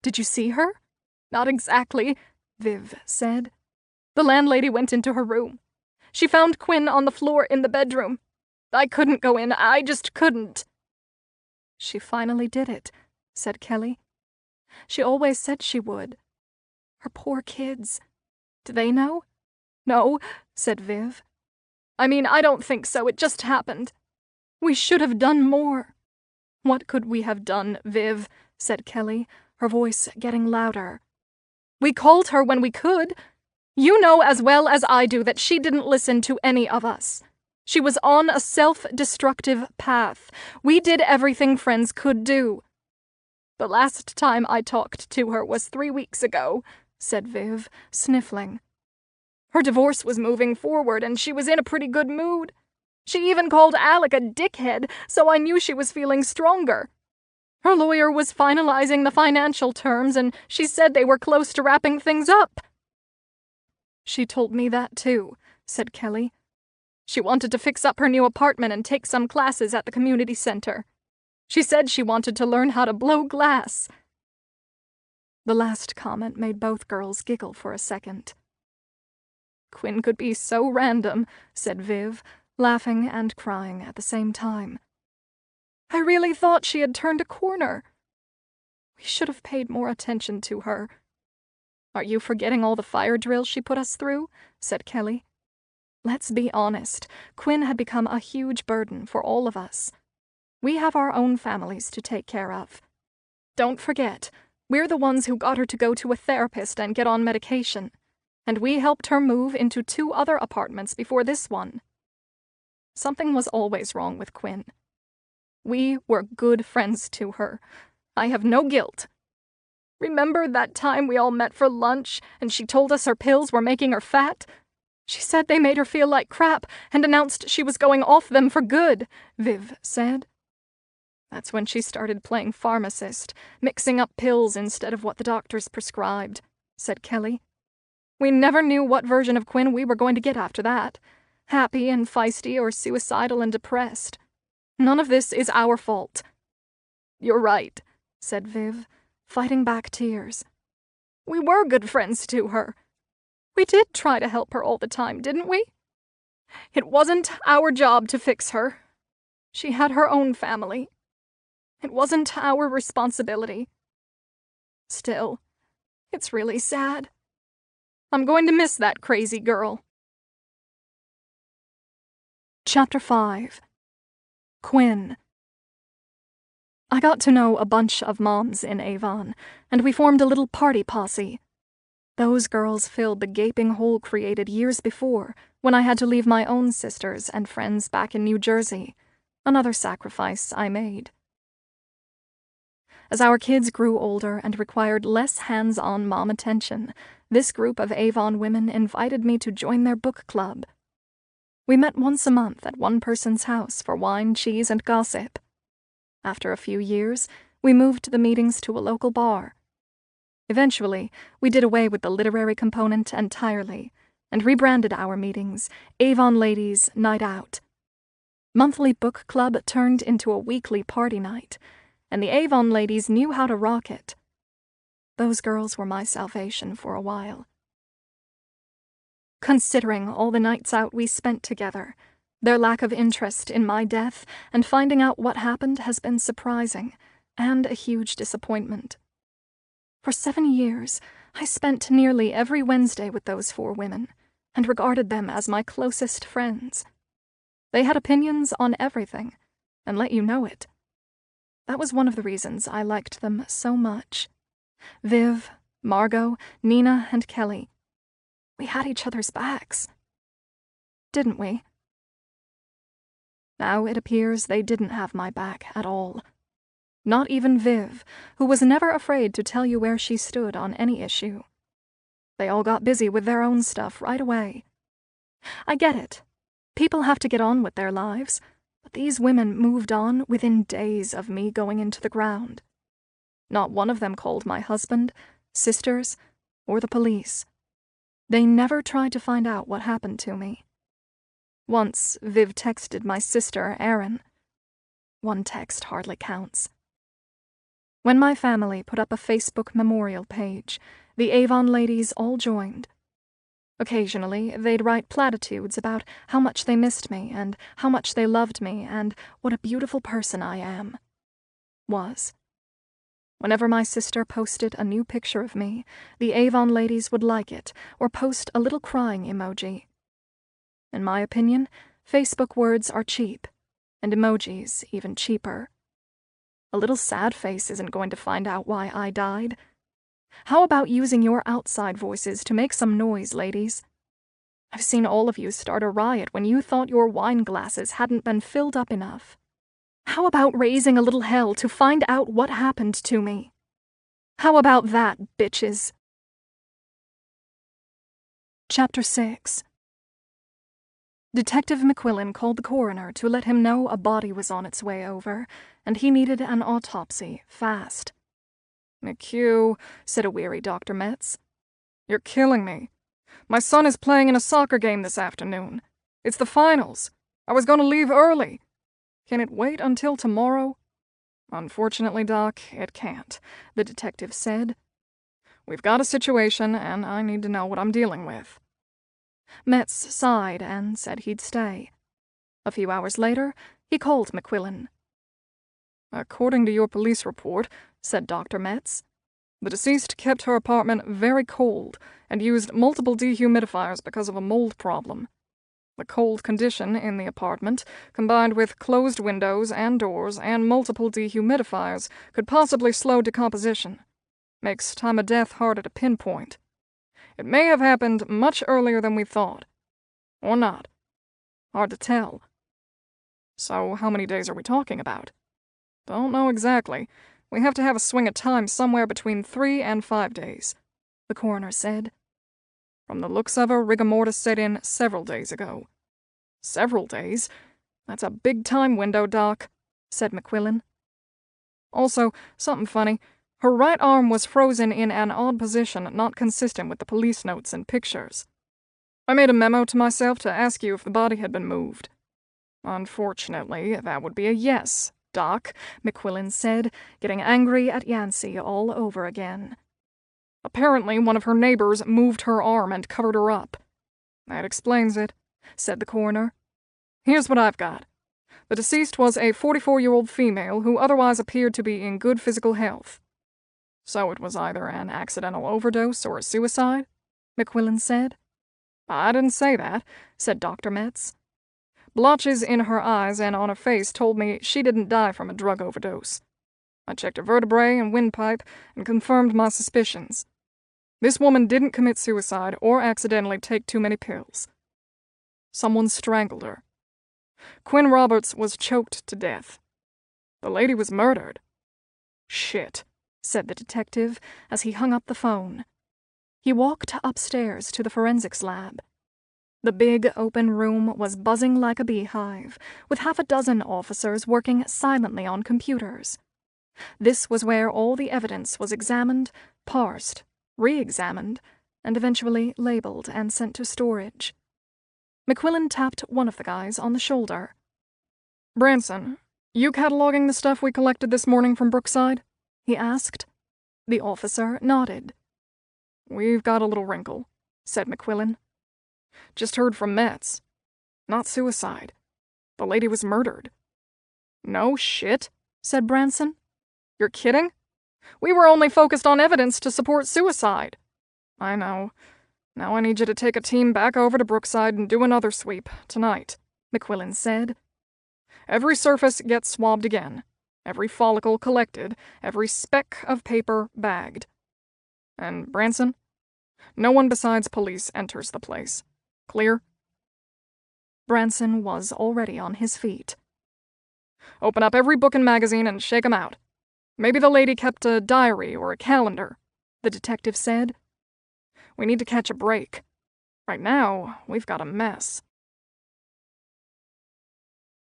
S2: Did you see her?" "Not exactly," Viv said. "The landlady went into her room. She found Quinn on the floor in the bedroom. I couldn't go in. I just couldn't." "She finally did it," said Kelly. "She always said she would. Her poor kids. Do they know?" "No," said Viv. "I mean, I don't think so. It just happened. We should have done more." "What could we have done, Viv?" said Kelly, her voice getting louder. "We called her when we could. You know as well as I do that she didn't listen to any of us. She was on a self-destructive path. We did everything friends could do." "The last time I talked to her was 3 weeks ago," said Viv, sniffling. "Her divorce was moving forward, and she was in a pretty good mood. She even called Alec a dickhead, so I knew she was feeling stronger. Her lawyer was finalizing the financial terms, and she said they were close to wrapping things up." "She told me that too," said Kelly. "She wanted to fix up her new apartment and take some classes at the community center. She said she wanted to learn how to blow glass." The last comment made both girls giggle for a second. "Quinn could be so random," said Viv, laughing and crying at the same time. "I really thought she had turned a corner. We should have paid more attention to her." "Are you forgetting all the fire drills she put us through?" said Kelly. "Let's be honest, Quinn had become a huge burden for all of us. We have our own families to take care of. Don't forget, we're the ones who got her to go to a therapist and get on medication, and we helped her move into 2 other apartments before this one. Something was always wrong with Quinn. We were good friends to her. I have no guilt. Remember that time we all met for lunch and she told us her pills were making her fat? She said they made her feel like crap and announced she was going off them for good," Viv said. "That's when she started playing pharmacist, mixing up pills instead of what the doctors prescribed," said Kelly. "We never knew what version of Quinn we were going to get after that. Happy and feisty or suicidal and depressed. None of this is our fault." "You're right," said Viv, fighting back tears. "We were good friends to her. We did try to help her all the time, didn't we? It wasn't our job to fix her. She had her own family. It wasn't our responsibility. Still, it's really sad. I'm going to miss that crazy girl." Chapter 5. Quinn. I got to know a bunch of moms in Avon, and we formed a little party posse. Those girls filled the gaping hole created years before, when I had to leave my own sisters and friends back in New Jersey, another sacrifice I made. As our kids grew older and required less hands-on mom attention, this group of Avon women invited me to join their book club. We met once a month at one person's house for wine, cheese, and gossip. After a few years, we moved the meetings to a local bar. Eventually, we did away with the literary component entirely and rebranded our meetings Avon Ladies Night Out. Monthly book club turned into a weekly party night, and the Avon ladies knew how to rock it. Those girls were my salvation for a while. Considering all the nights out we spent together, their lack of interest in my death and finding out what happened has been surprising and a huge disappointment. For 7 years, I spent nearly every Wednesday with those 4 women and regarded them as my closest friends. They had opinions on everything and let you know it. That was one of the reasons I liked them so much. Viv, Margot, Nina, and Kelly. We had each other's backs. Didn't we? Now it appears they didn't have my back at all. Not even Viv, who was never afraid to tell you where she stood on any issue. They all got busy with their own stuff right away. I get it. People have to get on with their lives, but these women moved on within days of me going into the ground. Not one of them called my husband, sisters, or the police. They never tried to find out what happened to me. Once, Viv texted my sister, Erin. One text hardly counts. When my family put up a Facebook memorial page, the Avon ladies all joined. Occasionally, they'd write platitudes about how much they missed me and how much they loved me and what a beautiful person I am. Was. Whenever my sister posted a new picture of me, the Avon ladies would like it or post a little crying emoji. In my opinion, Facebook words are cheap, and emojis even cheaper. A little sad face isn't going to find out why I died. How about using your outside voices to make some noise, ladies? I've seen all of you start a riot when you thought your wine glasses hadn't been filled up enough. How about raising a little hell to find out what happened to me? How about that, bitches? Chapter 6. Detective McQuillan called the coroner to let him know a body was on its way over, and he needed an autopsy, fast.
S1: "McHugh," said a weary Dr. Metz. "You're killing me. My son is playing in a soccer game this afternoon. It's the finals. I was going to leave early. Can it wait until tomorrow?"
S2: "Unfortunately, Doc, it can't," the detective said.
S1: "We've got a situation, and I need to know what I'm dealing with."
S2: Metz sighed and said he'd stay. A few hours later, he called McQuillan.
S1: "According to your police report," said Dr. Metz, "the deceased kept her apartment very cold and used multiple dehumidifiers because of a mold problem. The cold condition in the apartment, combined with closed windows and doors and multiple dehumidifiers, could possibly slow decomposition. Makes time of death harder to pinpoint. It may have happened much earlier than we thought. Or not. Hard to tell."
S2: "So how many days are we talking about?"
S1: "Don't know exactly. We have to have a swing of time somewhere between 3 and 5 days," the coroner said. "From the looks of her, rigor mortis set in several days ago."
S2: "Several days? That's a big time window, Doc," said McQuillan.
S1: "Also, something funny. Her right arm was frozen in an odd position not consistent with the police notes and pictures. I made a memo to myself to ask you if the body had been moved."
S2: "Unfortunately, that would be a yes, Doc," McQuillan said, getting angry at Yancey all over again.
S1: "Apparently one of her neighbors moved her arm and covered her up."
S2: "That explains it," said the coroner.
S1: "Here's what I've got. The deceased was a 44-year-old female who otherwise appeared to be in good physical health."
S2: "So it was either an accidental overdose or a suicide?" McQuillan said.
S1: "I didn't say that," said Dr. Metz. "Blotches in her eyes and on her face told me she didn't die from a drug overdose. I checked her vertebrae and windpipe and confirmed my suspicions. This woman didn't commit suicide or accidentally take too many pills. Someone strangled her. Quinn Roberts was choked to death. The lady was murdered."
S2: "Shit," said the detective as he hung up the phone. He walked upstairs to the forensics lab. The big open room was buzzing like a beehive, with half a dozen officers working silently on computers. This was where all the evidence was examined, parsed, re-examined, and eventually labeled and sent to storage. McQuillan tapped one of the guys on the shoulder.
S1: "Branson, you cataloging the stuff we collected this morning from Brookside?"
S2: he asked. The officer nodded.
S1: "We've got a little wrinkle," said McQuillan. "Just heard from Metz. Not suicide. The lady was murdered."
S2: "No shit," said Branson.
S1: "You're kidding? We were only focused on evidence to support suicide." "I know. Now I need you to take a team back over to Brookside and do another sweep, tonight," McQuillan said. "Every surface gets swabbed again. Every follicle collected. Every speck of paper bagged. And Branson, no one besides police enters the place. Clear?"
S2: Branson was already on his feet.
S1: "Open up every book and magazine and shake 'em out. Maybe the lady kept a diary or a calendar," the detective said. "We need to catch a break. Right now, we've got a mess."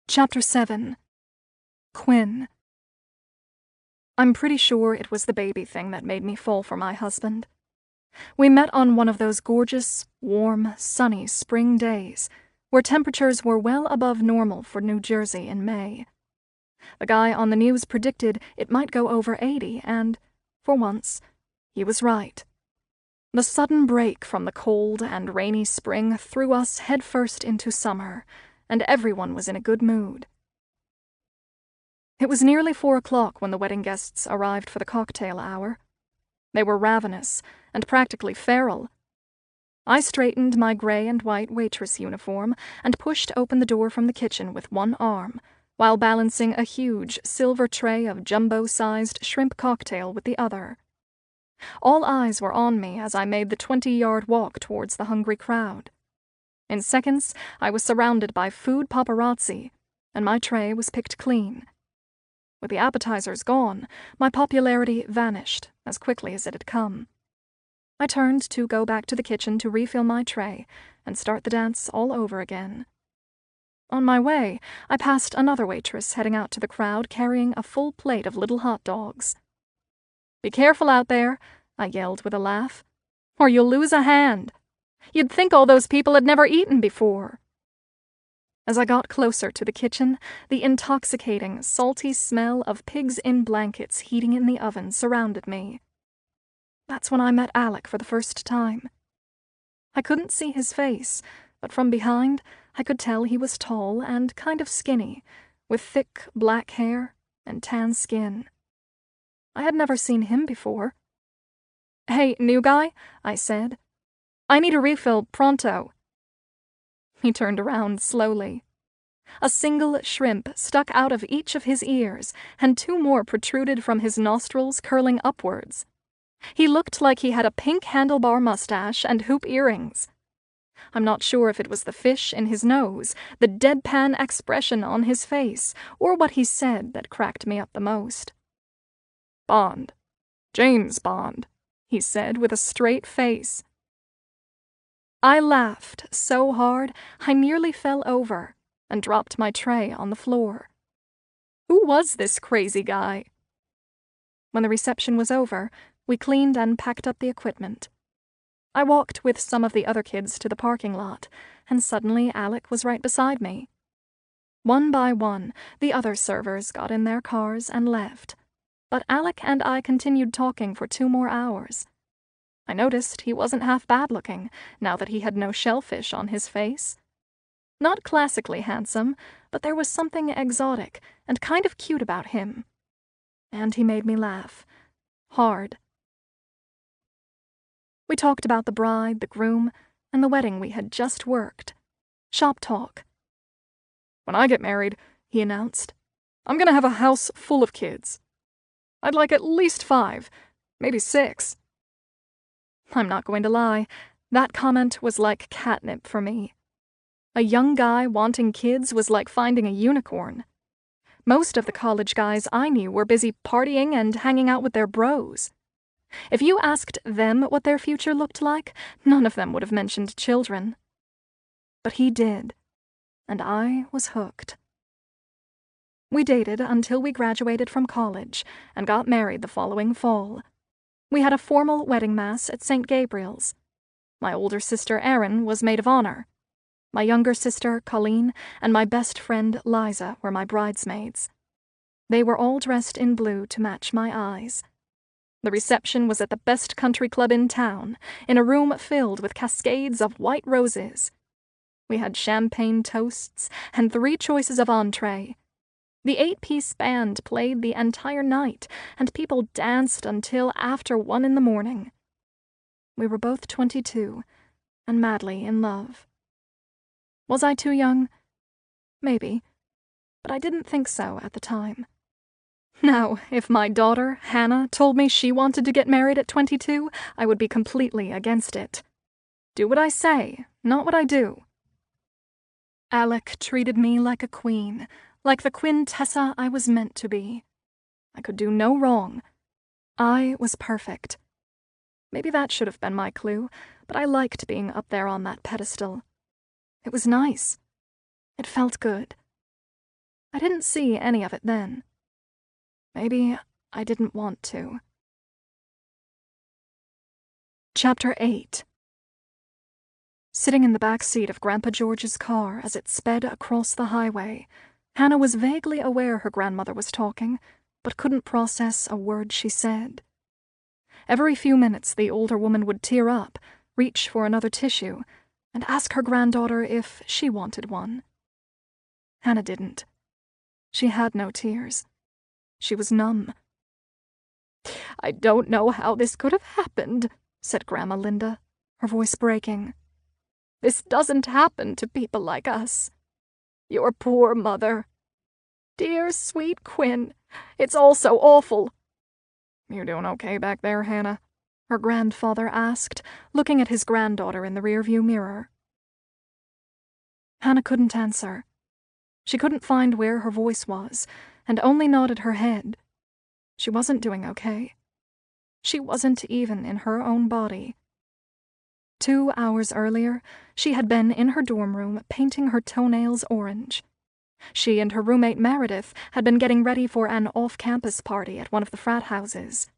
S2: Chapter 7. Quinn. I'm pretty sure it was the baby thing that made me fall for my husband. We met on one of those gorgeous, warm, sunny spring days where temperatures were well above normal for New Jersey in May. The guy on the news predicted it might go over 80, and, for once, he was right. The sudden break from the cold and rainy spring threw us headfirst into summer, and everyone was in a good mood. It was nearly 4 o'clock when the wedding guests arrived for the cocktail hour. They were ravenous and practically feral. I straightened my gray and white waitress uniform and pushed open the door from the kitchen with one arm, while balancing a huge silver tray of jumbo-sized shrimp cocktail with the other. All eyes were on me as I made the 20-yard walk towards the hungry crowd. In seconds, I was surrounded by food paparazzi, and my tray was picked clean. With the appetizers gone, my popularity vanished as quickly as it had come. I turned to go back to the kitchen to refill my tray and start the dance all over again. On my way, I passed another waitress heading out to the crowd carrying a full plate of little hot dogs. "Be careful out there," I yelled with a laugh, "or you'll lose a hand. You'd think all those people had never eaten before." As I got closer to the kitchen, the intoxicating, salty smell of pigs in blankets heating in the oven surrounded me. That's when I met Alec for the first time. I couldn't see his face, but from behind, I could tell he was tall and kind of skinny, with thick black hair and tan skin. I had never seen him before. "Hey, new guy," I said. "I need a refill pronto." He turned around slowly. A single shrimp stuck out of each of his ears, and 2 more protruded from his nostrils, curling upwards. He looked like he had a pink handlebar mustache and hoop earrings. I'm not sure if it was the fish in his nose, the deadpan expression on his face, or what he said that cracked me up the most. "Bond. James Bond," he said with a straight face. I laughed so hard I nearly fell over and dropped my tray on the floor. Who was this crazy guy? When the reception was over, we cleaned and packed up the equipment. I walked with some of the other kids to the parking lot, and suddenly Alec was right beside me. One by one, the other servers got in their cars and left, but Alec and I continued talking for 2 more hours. I noticed he wasn't half bad-looking, now that he had no shellfish on his face. Not classically handsome, but there was something exotic and kind of cute about him. And he made me laugh. Hard. We talked about the bride, the groom, and the wedding we had just worked. Shop talk. "When I get married," he announced, "I'm gonna have a house full of kids. I'd like at least 5, maybe 6. I'm not going to lie, that comment was like catnip for me. A young guy wanting kids was like finding a unicorn. Most of the college guys I knew were busy partying and hanging out with their bros. If you asked them what their future looked like, none of them would have mentioned children. But he did, and I was hooked. We dated until we graduated from college and got married the following fall. We had a formal wedding mass at St. Gabriel's. My older sister Erin was maid of honor. My younger sister Colleen and my best friend Liza were my bridesmaids. They were all dressed in blue to match my eyes. The reception was at the best country club in town, in a room filled with cascades of white roses. We had champagne toasts and 3 choices of entree. The 8-piece band played the entire night, and people danced until after 1 in the morning. We were both 22, and madly in love. Was I too young? Maybe, but I didn't think so at the time. Now, if my daughter, Hannah, told me she wanted to get married at 22, I would be completely against it. Do what I say, not what I do. Alec treated me like a queen, like the Quintessa I was meant to be. I could do no wrong. I was perfect. Maybe that should have been my clue, but I liked being up there on that pedestal. It was nice. It felt good. I didn't see any of it then. Maybe I didn't want to. Chapter 8. Sitting in the back seat of Grandpa George's car as it sped across the highway, Hannah was vaguely aware her grandmother was talking, but couldn't process a word she said. Every few minutes the older woman would tear up, reach for another tissue, and ask her granddaughter if she wanted one. Hannah didn't. She had no tears. She was numb. "I don't know how this could have happened," said Grandma Linda, her voice breaking. "This doesn't happen to people like us. Your poor mother. Dear sweet Quinn, it's all so awful.
S1: You doing okay back there, Hannah?
S2: Her grandfather asked, looking at his granddaughter in the rearview mirror. Hannah couldn't answer. She couldn't find where her voice was, and only nodded her head. She wasn't doing okay. She wasn't even in her own body. 2 hours earlier, she had been in her dorm room painting her toenails orange. She and her roommate Meredith had been getting ready for an off-campus party at one of the frat houses.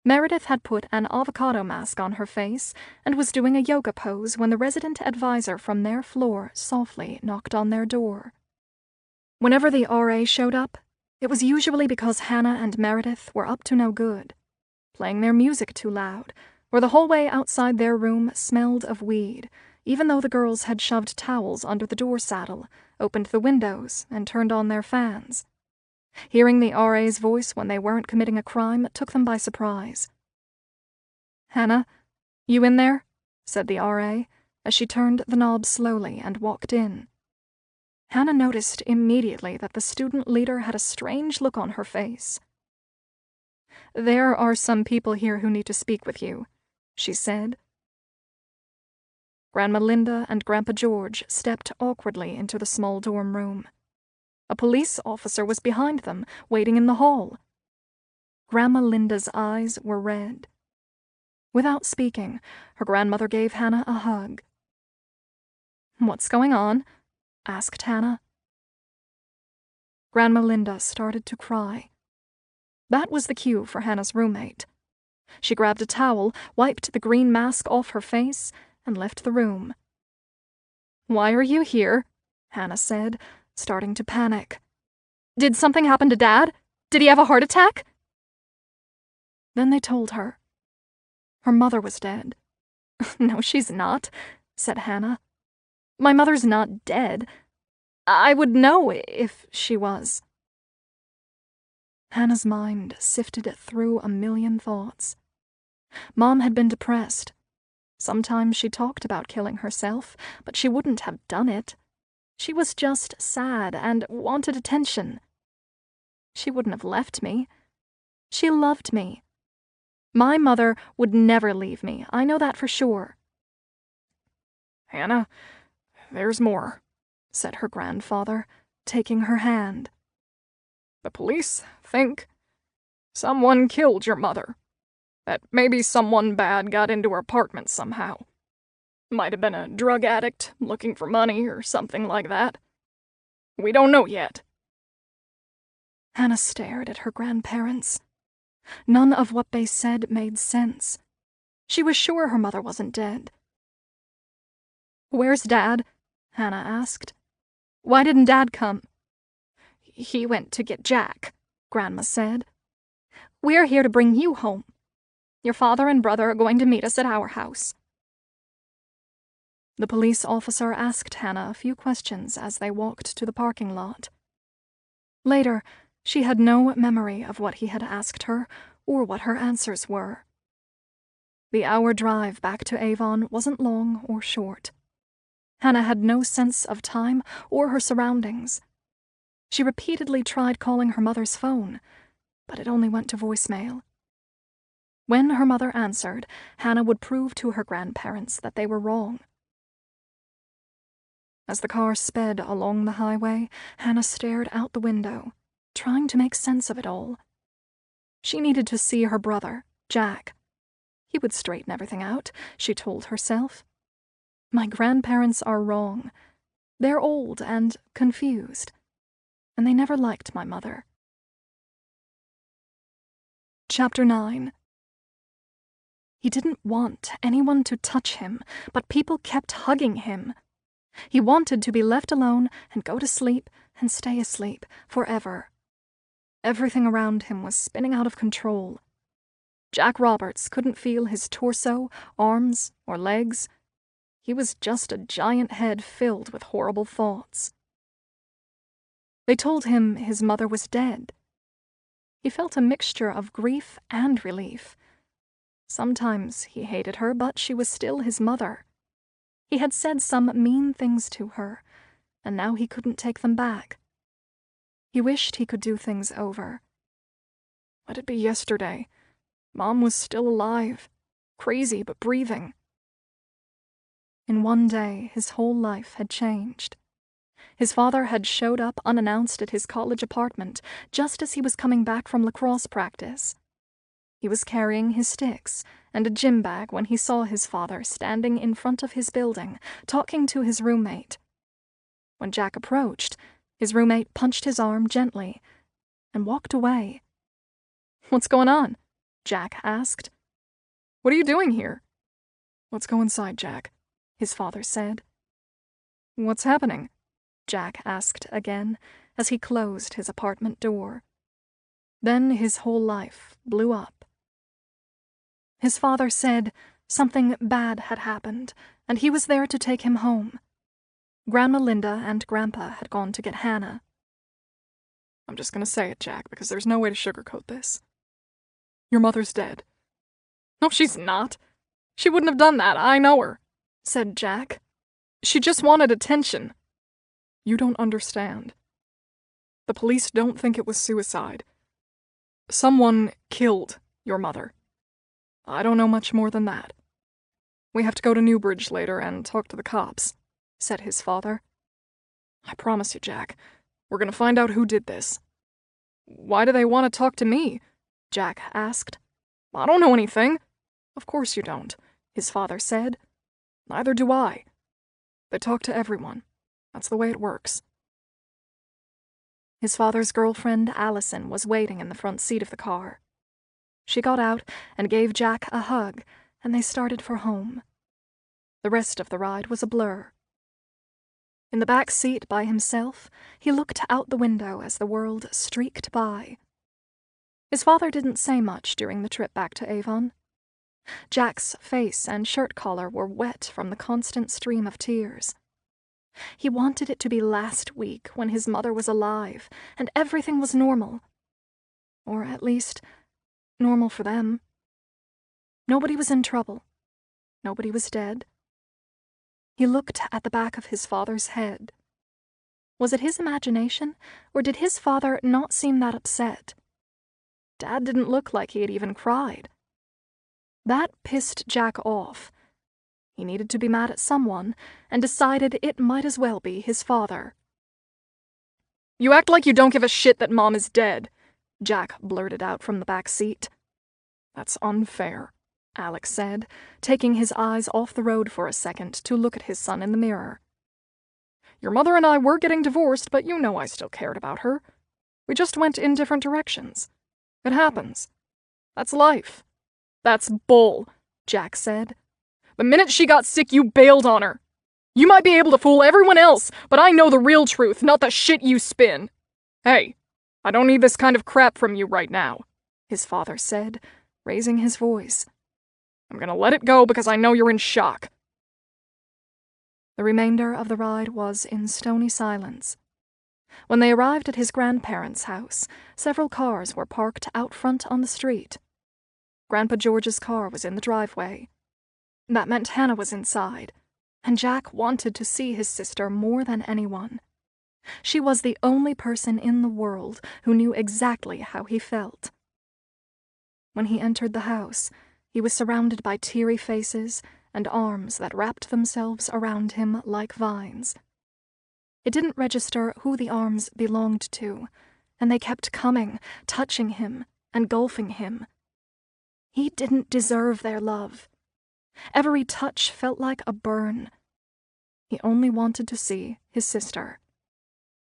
S2: Meredith had put an avocado mask on her face and was doing a yoga pose when the resident advisor from their floor softly knocked on their door. Whenever the RA showed up, it was usually because Hannah and Meredith were up to no good, playing their music too loud, or the hallway outside their room smelled of weed, even though the girls had shoved towels under the door saddle, opened the windows, and turned on their fans. Hearing the RA's voice when they weren't committing a crime took them by surprise. "Hannah, you in there?" said the RA, as she turned the knob slowly and walked in. Hannah noticed immediately that the student leader had a strange look on her face. "There are some people here who need to speak with you," she said. Grandma Linda and Grandpa George stepped awkwardly into the small dorm room. A police officer was behind them, waiting in the hall. Grandma Linda's eyes were red. Without speaking, her grandmother gave Hannah a hug. "What's going on?" asked Hannah. Grandma Linda started to cry. That was the cue for Hannah's roommate. She grabbed a towel, wiped the green mask off her face, and left the room. "Why are you here?" Hannah said, starting to panic. "Did something happen to Dad? Did he have a heart attack?" Then they told her. Her mother was dead. "No, she's not," said Hannah. "My mother's not dead. I would know if she was." Hannah's mind sifted through a million thoughts. Mom had been depressed. Sometimes she talked about killing herself, but she wouldn't have done it. She was just sad and wanted attention. She wouldn't have left me. She loved me. My mother would never leave me, I know that for sure.
S1: "Hannah, there's more,"
S2: said her grandfather, taking her hand.
S1: "The police think someone killed your mother. That maybe someone bad got into her apartment somehow. Might have been a drug addict looking for money or something like that. We don't know yet."
S2: Hannah stared at her grandparents. None of what they said made sense. She was sure her mother wasn't dead. "Where's Dad?" Hannah asked. "Why didn't Dad come?" "He went to get Jack," Grandma said. "We're here to bring you home. Your father and brother are going to meet us at our house." The police officer asked Hannah a few questions as they walked to the parking lot. Later, she had no memory of what he had asked her or what her answers were. The hour drive back to Avon wasn't long or short. Hannah had no sense of time or her surroundings. She repeatedly tried calling her mother's phone, but it only went to voicemail. When her mother answered, Hannah would prove to her grandparents that they were wrong. As the car sped along the highway, Hannah stared out the window, trying to make sense of it all. She needed to see her brother, Jack. He would straighten everything out, she told herself. My grandparents are wrong. They're old and confused, and they never liked my mother. Chapter 9. He didn't want anyone to touch him, but people kept hugging him. He wanted to be left alone and go to sleep and stay asleep forever. Everything around him was spinning out of control. Jack Roberts couldn't feel his torso, arms, or legs. He was just a giant head filled with horrible thoughts. They told him his mother was dead. He felt a mixture of grief and relief. Sometimes he hated her, but she was still his mother. He had said some mean things to her, and now he couldn't take them back. He wished he could do things over.
S1: Let it be yesterday. Mom was still alive. Crazy, but breathing.
S2: In one day, his whole life had changed. His father had showed up unannounced at his college apartment just as he was coming back from lacrosse practice. He was carrying his sticks and a gym bag when he saw his father standing in front of his building, talking to his roommate. When Jack approached, his roommate punched his arm gently and walked away.
S1: "What's going on?"
S2: Jack asked.
S1: "What are you doing here?"
S2: "Let's go inside, Jack," his father said.
S1: "What's happening?"
S2: Jack asked again as he closed his apartment door. Then his whole life blew up. His father said something bad had happened, and he was there to take him home. Grandma Linda and Grandpa had gone to get Hannah.
S1: "I'm just gonna say it, Jack, because there's no way to sugarcoat this. Your mother's dead." "No, she's not. She wouldn't have done that. I know her," said Jack. "She just wanted attention." "You don't understand. The police don't think it was suicide. Someone killed your mother. I don't know much more than that. We have to go to Newbridge later and talk to the cops," said his father. "I promise you, Jack, we're gonna find out who did this." "Why do they want to talk to me?" Jack asked. "I don't know anything." "Of course you don't," his father said. "Neither do I. They talk to everyone. That's the way it works."
S2: His father's girlfriend, Allison, was waiting in the front seat of the car. She got out and gave Jack a hug, and they started for home. The rest of the ride was a blur. In the back seat by himself, he looked out the window as the world streaked by. His father didn't say much during the trip back to Avon. Jack's face and shirt collar were wet from the constant stream of tears. He wanted it to be last week when his mother was alive and everything was normal. Or at least, normal for them. Nobody was in trouble. Nobody was dead. He looked at the back of his father's head. Was it his imagination, or did his father not seem that upset? Dad didn't look like he had even cried. That pissed Jack off. He needed to be mad at someone, and decided it might as well be his father.
S1: "You act like you don't give a shit that Mom is dead," Jack blurted out from the back seat.
S2: "That's unfair," Alex said, taking his eyes off the road for a second to look at his son in the mirror.
S1: "Your mother and I were getting divorced, but you know I still cared about her. We just went in different directions. It happens. That's life." "That's bull," Jack said. "The minute she got sick, you bailed on her. You might be able to fool everyone else, but I know the real truth, not the shit you spin. Hey, I don't need this kind of crap from you right now," his father said, raising his voice. "I'm gonna let it go because I know you're in shock."
S2: The remainder of the ride was in stony silence. When they arrived at his grandparents' house, several cars were parked out front on the street. Grandpa George's car was in the driveway. That meant Hannah was inside, and Jack wanted to see his sister more than anyone. She was the only person in the world who knew exactly how he felt. When he entered the house, he was surrounded by teary faces and arms that wrapped themselves around him like vines. It didn't register who the arms belonged to, and they kept coming, touching him, engulfing him. He didn't deserve their love. Every touch felt like a burn. He only wanted to see his sister.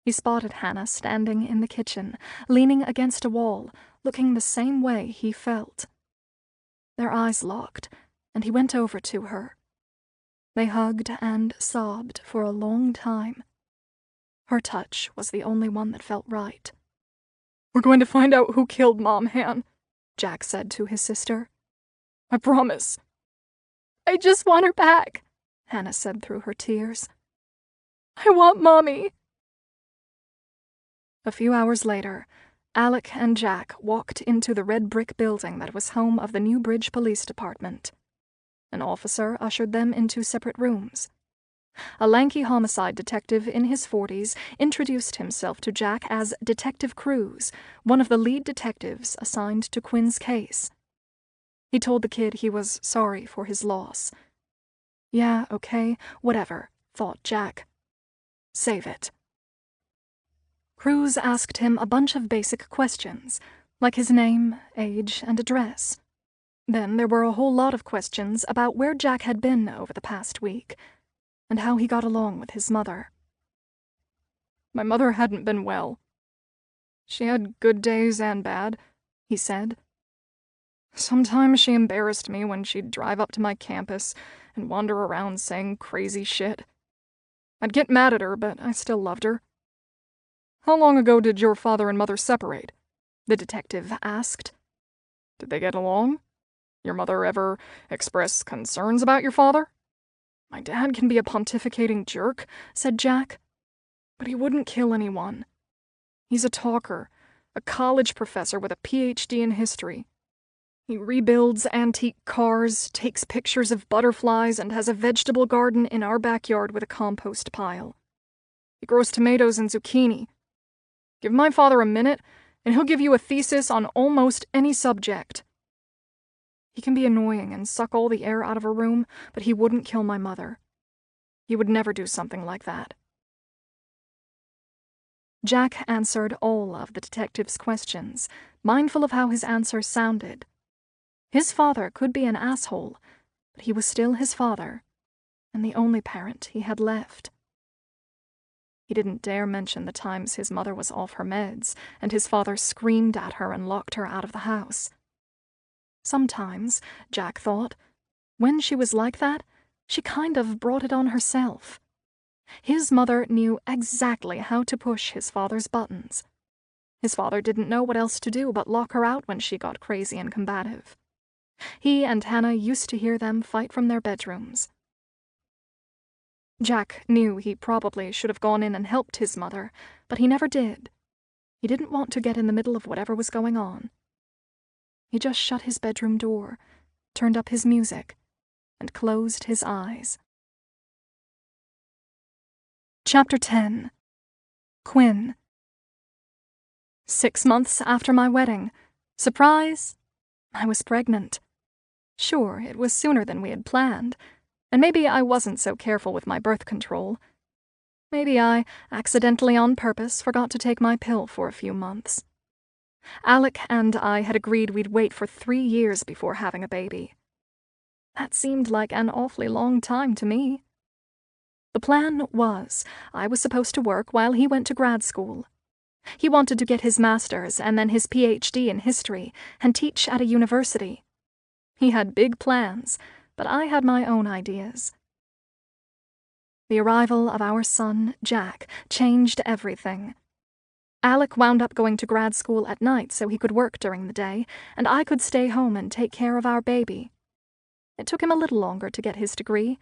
S2: He spotted Hannah standing in the kitchen, leaning against a wall, looking the same way he felt. Their eyes locked, and he went over to her. They hugged and sobbed for a long time. Her touch was the only one that felt right.
S1: "We're going to find out who killed Mom, Han," Jack said to his sister. "I promise."
S2: "I just want her back," Hannah said through her tears. "I want Mommy." A few hours later, Alec and Jack walked into the red brick building that was home of the Newbridge Police Department. An officer ushered them into separate rooms. A lanky homicide detective in his 40s introduced himself to Jack as Detective Cruz, one of the lead detectives assigned to Quinn's case. He told the kid he was sorry for his loss. Yeah, okay, whatever, thought Jack. Save it. Cruz asked him a bunch of basic questions, like his name, age, and address. Then there were a whole lot of questions about where Jack had been over the past week, and how he got along with his mother.
S1: My mother hadn't been well. She had good days and bad, he said. Sometimes she embarrassed me when she'd drive up to my campus and wander around saying crazy shit. I'd get mad at her, but I still loved her. How long ago did your father and mother separate? The detective asked. Did they get along? Your mother ever express concerns about your father? My dad can be a pontificating jerk, said Jack, but he wouldn't kill anyone. He's a talker, a college professor with a PhD in history. He rebuilds antique cars, takes pictures of butterflies, and has a vegetable garden in our backyard with a compost pile. He grows tomatoes and zucchini. Give my father a minute, and he'll give you a thesis on almost any subject. He can be annoying and suck all the air out of a room, but he wouldn't kill my mother. He would never do something like that. Jack answered all of the detective's questions, mindful of how his answers sounded. His father could be an asshole, but he was still his father, and the only parent he had left. He didn't dare mention the times his mother was off her meds, and his father screamed at her and locked her out of the house. Sometimes, Jack thought, when she was like that, she kind of brought it on herself. His mother knew exactly how to push his father's buttons. His father didn't know what else to do but lock her out when she got crazy and combative. He and Hannah used to hear them fight from their bedrooms. Jack knew he probably should have gone in and helped his mother, but he never did. He didn't want to get in the middle of whatever was going on. He just shut his bedroom door, turned up his music, and closed his eyes. Chapter 10. Quinn. 6 months after my wedding. Surprise! I was pregnant. Sure, it was sooner than we had planned, and maybe I wasn't so careful with my birth control. Maybe I, accidentally on purpose, forgot to take my pill for a few months. Alec and I had agreed we'd wait for 3 years before having a baby. That seemed like an awfully long time to me. The plan was, I was supposed to work while he went to grad school. He wanted to get his master's and then his PhD in history and teach at a university. He had big plans, but I had my own ideas. The arrival of our son, Jack, changed everything. Alec wound up going to grad school at night so he could work during the day, and I could stay home and take care of our baby. It took him a little longer to get his degree,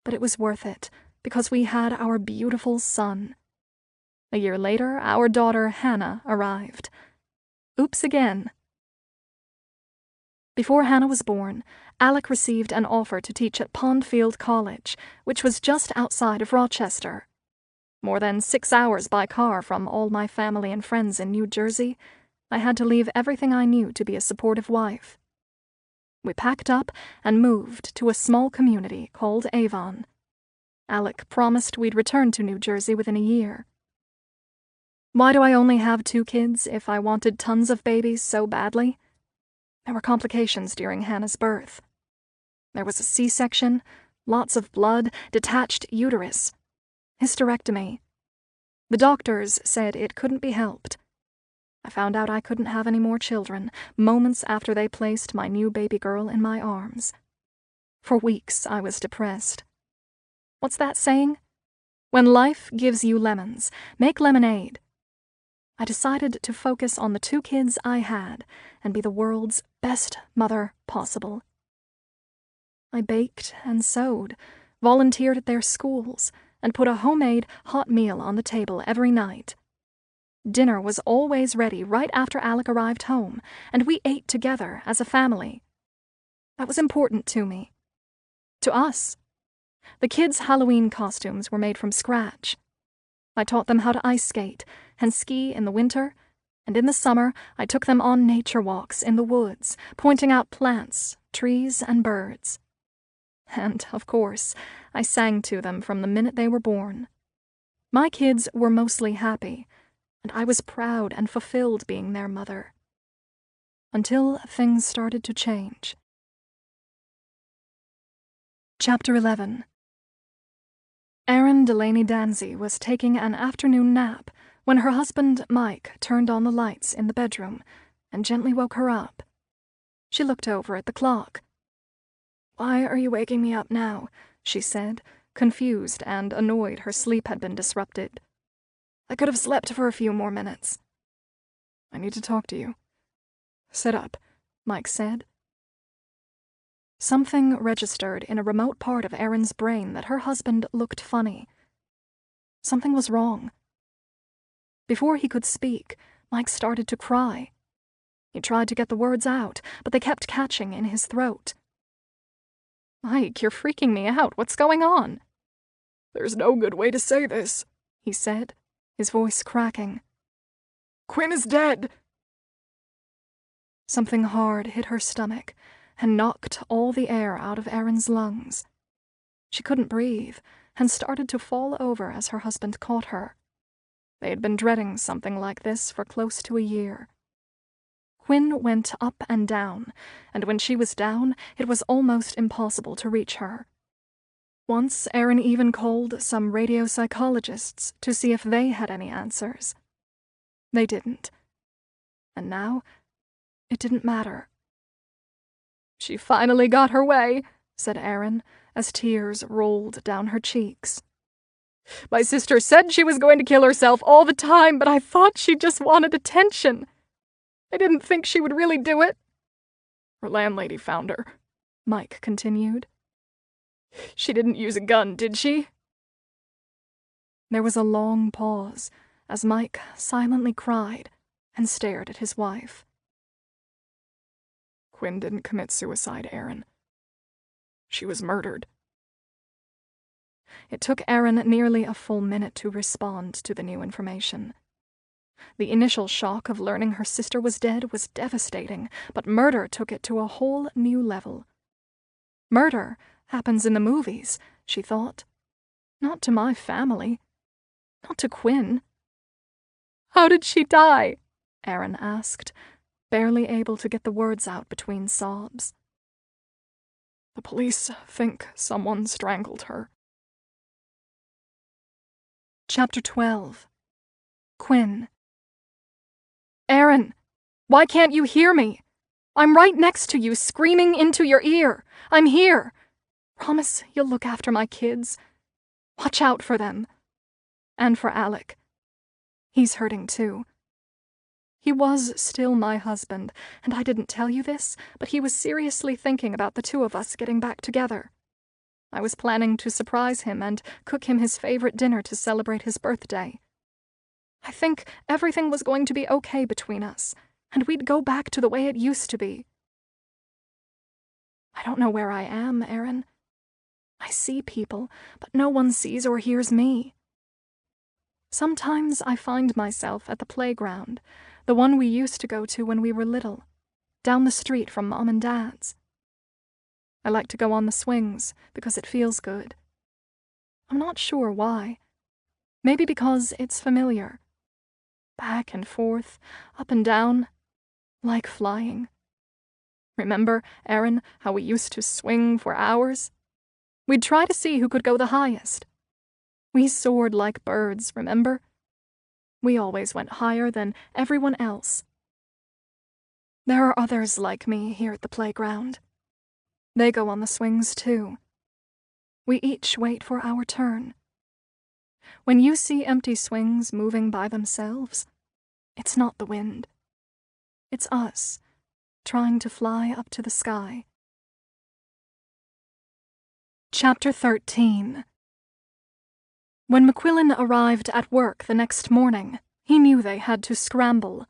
S1: but it was worth it, because we had our beautiful son. A year later, our daughter, Hannah, arrived. Oops again. Before Hannah was born, Alec received an offer to teach at Pondfield College, which was just outside of Rochester. More than 6 hours by car from all my family and friends in New Jersey, I had to leave everything I knew to be a supportive wife. We packed up and moved to a small community called Avon. Alec promised we'd return to New Jersey within a year. Why do I only have 2 kids if I wanted tons of babies so badly? There were complications during Hannah's birth. There was a C-section, lots of blood, detached uterus, hysterectomy. The doctors said it couldn't be helped. I found out I couldn't have any more children moments after they placed my new baby girl in my arms. For weeks I was depressed. What's that saying? When life gives you lemons, make lemonade. I decided to focus on the 2 kids I had and be the world's best mother possible. I baked and sewed, volunteered at their schools, and put a homemade hot meal on the table every night. Dinner was always ready right after Alec arrived home, and we ate together as a family. That was important to me. To us.
S2: The kids' Halloween costumes were made from scratch. I taught them how to ice skate and ski in the winter, and in the summer I took them on nature walks in the woods, pointing out plants, trees, and birds. And, of course, I sang to them from the minute they were born. My kids were mostly happy, and I was proud and fulfilled being their mother. Until things started to change. Chapter 11. Erin Delaney Danzy was taking an afternoon nap when her husband, Mike, turned on the lights in the bedroom and gently woke her up. She looked over at the clock. "Why are you waking me up now?" she said, confused and annoyed her sleep had been disrupted. "I could have slept for a few more minutes." "I need to talk to you." "Sit up," Mike said. Something registered in a remote part of Erin's brain that her husband looked funny. Something was wrong. Before he could speak, Mike started to cry. He tried to get the words out, but they kept catching in his throat. "Mike, you're freaking me out. What's going on?" "There's no good way to say this," he said, his voice cracking. "Quinn is dead." Something hard hit her stomach and knocked all the air out of Erin's lungs. She couldn't breathe and started to fall over as her husband caught her. They had been dreading something like this for close to a year. Quinn went up and down, and when she was down, it was almost impossible to reach her. Once, Erin even called some radio psychologists to see if they had any answers. They didn't. And now, it didn't matter. "She finally got her way," said Erin, as tears rolled down her cheeks. "My sister said she was going to kill herself all the time, but I thought she just wanted attention. I didn't think she would really do it." "Her landlady found her," Mike continued. "She didn't use a gun, did she?" There was a long pause as Mike silently cried and stared at his wife. "Quinn didn't commit suicide, Erin. She was murdered." It took Erin nearly a full minute to respond to the new information. The initial shock of learning her sister was dead was devastating, but murder took it to a whole new level. Murder happens in the movies, she thought. Not to my family. Not to Quinn. "How did she die?" Erin asked, barely able to get the words out between sobs. "The police think someone strangled her." Chapter 12. Quinn. "Erin, why can't you hear me? I'm right next to you, screaming into your ear. I'm here. Promise you'll look after my kids. Watch out for them. And for Alec. He's hurting too. He was still my husband, and I didn't tell you this, but he was seriously thinking about the two of us getting back together. I was planning to surprise him and cook him his favorite dinner to celebrate his birthday. I think everything was going to be okay between us, and we'd go back to the way it used to be. I don't know where I am, Erin. I see people, but no one sees or hears me. Sometimes I find myself at the playground, the one we used to go to when we were little, down the street from Mom and Dad's. I like to go on the swings because it feels good. I'm not sure why. Maybe because it's familiar. Back and forth, up and down, like flying. Remember, Erin, how we used to swing for hours? We'd try to see who could go the highest. We soared like birds, remember? We always went higher than everyone else. There are others like me here at the playground. They go on the swings too. We each wait for our turn. When you see empty swings moving by themselves, it's not the wind. It's us, trying to fly up to the sky. Chapter 13. When McQuillan arrived at work the next morning, he knew they had to scramble.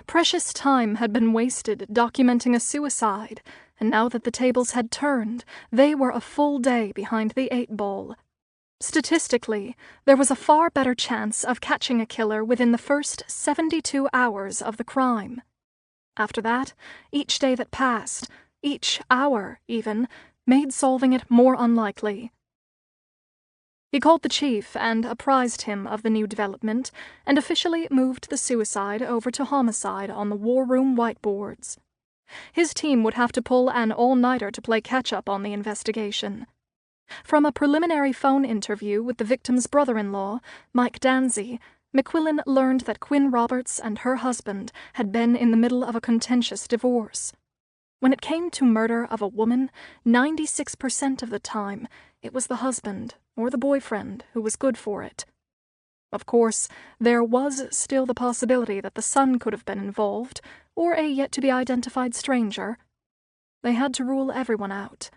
S2: Precious time had been wasted documenting a suicide, and now that the tables had turned, they were a full day behind the 8 ball. Statistically, there was a far better chance of catching a killer within the first 72 hours of the crime. After that, each day that passed, each hour even, made solving it more unlikely. He called the chief and apprised him of the new development and officially moved the suicide over to homicide on the war room whiteboards. His team would have to pull an all-nighter to play catch-up on the investigation. From a preliminary phone interview with the victim's brother-in-law, Mike Danzy, McQuillan learned that Quinn Roberts and her husband had been in the middle of a contentious divorce. When it came to murder of a woman, 96% of the time, it was the husband or the boyfriend who was good for it. Of course, there was still the possibility that the son could have been involved, or a yet-to-be-identified stranger. They had to rule everyone out.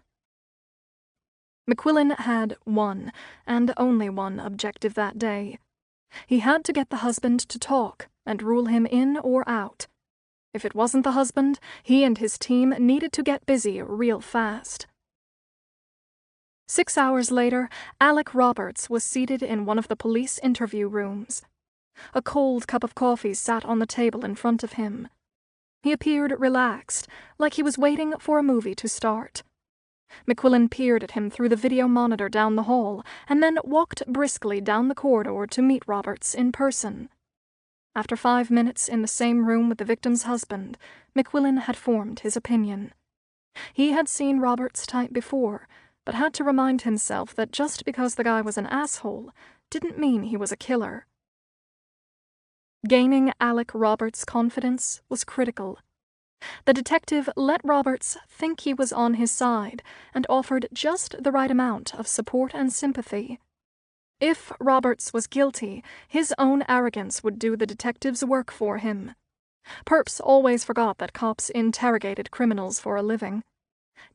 S2: McQuillan had one, and only one, objective that day. He had to get the husband to talk and rule him in or out. If it wasn't the husband, he and his team needed to get busy real fast. 6 hours later, Alec Roberts was seated in one of the police interview rooms. A cold cup of coffee sat on the table in front of him. He appeared relaxed, like he was waiting for a movie to start. McQuillan peered at him through the video monitor down the hall, and then walked briskly down the corridor to meet Roberts in person. After 5 minutes in the same room with the victim's husband, McQuillan had formed his opinion. He had seen Roberts' type before, but had to remind himself that just because the guy was an asshole didn't mean he was a killer. Gaining Alec Roberts' confidence was critical. The detective let Roberts think he was on his side and offered just the right amount of support and sympathy. If Roberts was guilty, his own arrogance would do the detective's work for him. Perps always forgot that cops interrogated criminals for a living.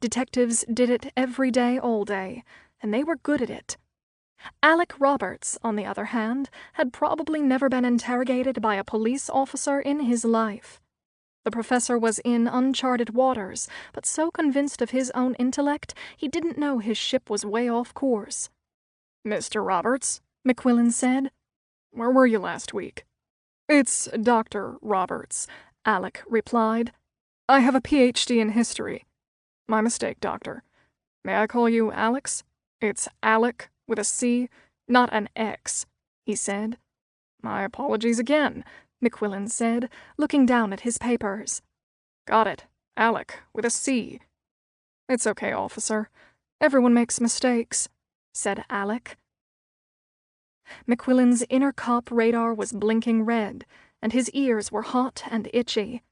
S2: Detectives did it every day, all day, and they were good at it. Alec Roberts, on the other hand, had probably never been interrogated by a police officer in his life. The professor was in uncharted waters, but so convinced of his own intellect, he didn't know his ship was way off course.
S1: "Mr. Roberts,"
S2: McQuillan said.
S1: "where were you last week?"
S2: "It's Dr. Roberts," Alec replied.
S1: "I have a Ph.D. in history." "My mistake, Doctor. May I call you Alex? It's Alec with a C, not an X," he said. "My apologies again," McQuillan said, looking down at his papers. "Got it. Alec, with a C." "It's okay, officer. Everyone makes mistakes," said Alec. McQuillan's inner cop radar was blinking red, and his ears were hot and itchy.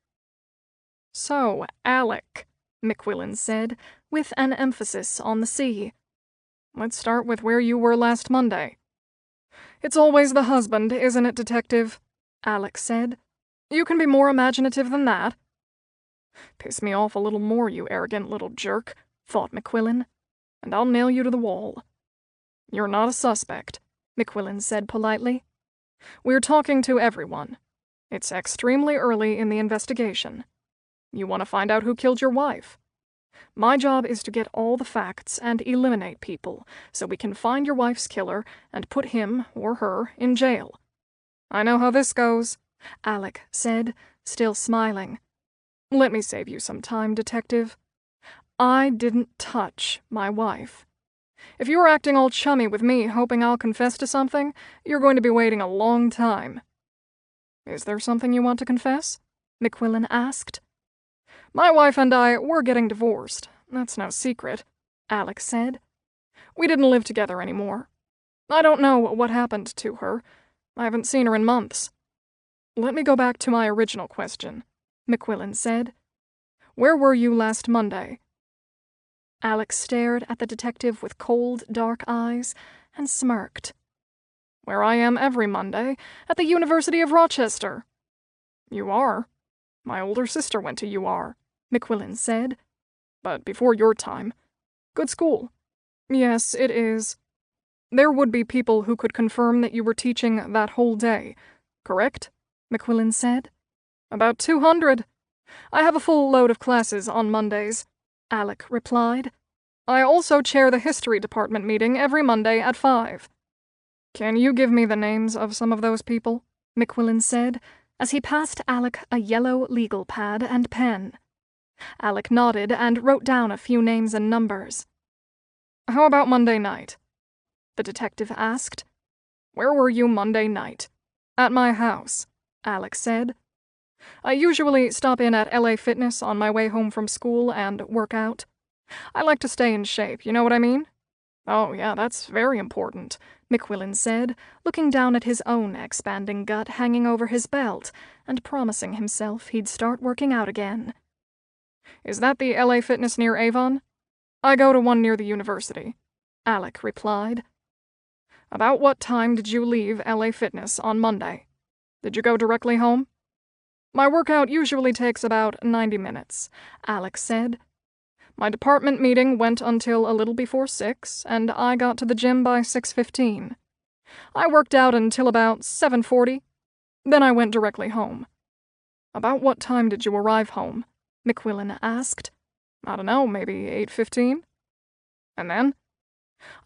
S1: "So, Alec," McQuillan said, with an emphasis on the C. "Let's start with where you were last Monday." "It's always the husband, isn't it, Detective?" Alec said. "You can be more imaginative than that." "Piss me off a little more, you arrogant little jerk," thought McQuillan, "and I'll nail you to the wall." "You're not a suspect," McQuillan said politely. "We're talking to everyone. It's extremely early in the investigation. You want to find out who killed your wife. My job is to get all the facts and eliminate people so we can find your wife's killer and put him or her in jail. I know how this goes," Alec said, still smiling. "Let me save you some time, Detective. I didn't touch my wife. If you're acting all chummy with me hoping I'll confess to something, you're going to be waiting a long time." "Is there something you want to confess?" McQuillan asked. "My wife and I were getting divorced. That's no secret," Alec said. "We didn't live together anymore. I don't know what happened to her. I haven't seen her in months. Let me go back to my original question," McQuillan said. "Where were you last Monday?" Alec stared at the detective with cold, dark eyes and smirked. "Where I am every Monday, at the University of Rochester." "You are? My older sister went to UR," McQuillan said. "But before your time. Good school." "Yes, it is. There would be people who could confirm that you were teaching that whole day, correct?" McQuillan said. About 200. I have a full load of classes on Mondays, Alec replied. I also chair the history department meeting every Monday at 5. Can you give me the names of some of those people? McQuillan said, as he passed Alec a yellow legal pad and pen. Alec nodded and wrote down a few names and numbers. How about Monday night? The detective asked. Where were you Monday night? At my house, Alec said. I usually stop in at LA Fitness on my way home from school and work out. I like to stay in shape, you know what I mean? Oh, yeah, that's very important, McQuillan said, looking down at his own expanding gut hanging over his belt and promising himself he'd start working out again. Is that the LA Fitness near Avon? I go to one near the university, Alec replied. About what time did you leave LA Fitness on Monday? Did you go directly home? My workout usually takes about 90 minutes, Alec said. My department meeting went until a little before 6, and I got to the gym by 6:15. I worked out until about 7:40. Then I went directly home. About what time did you arrive home? McQuillan asked. I don't know, maybe 8:15? And then?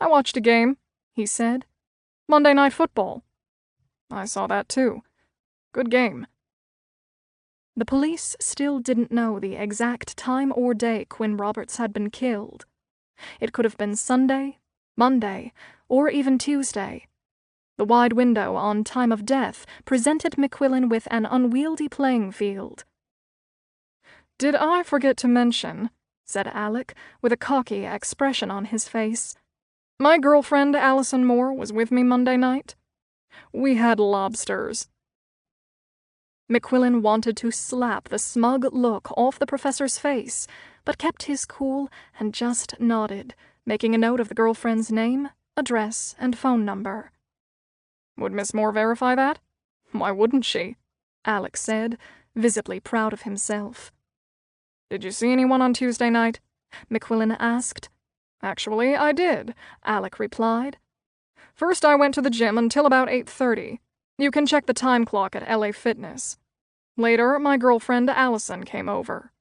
S1: I watched a game, he said. Monday Night Football. I saw that too. Good game. The police still didn't know the exact time or day Quinn Roberts had been killed. It could have been Sunday, Monday, or even Tuesday. The wide window on time of death presented McQuillan with an unwieldy playing field. Did I forget to mention, said Alec, with a cocky expression on his face, my girlfriend Allison Moore was with me Monday night? We had lobsters. McQuillan wanted to slap the smug look off the professor's face, but kept his cool and just nodded, making a note of the girlfriend's name, address, and phone number. Would Miss Moore verify that? Why wouldn't she? Alec said, visibly proud of himself. Did you see anyone on Tuesday night? McQuillan asked. Actually, I did, Alec replied. First I went to the gym until about 8:30. You can check the time clock at LA Fitness. Later, my girlfriend Allison came over.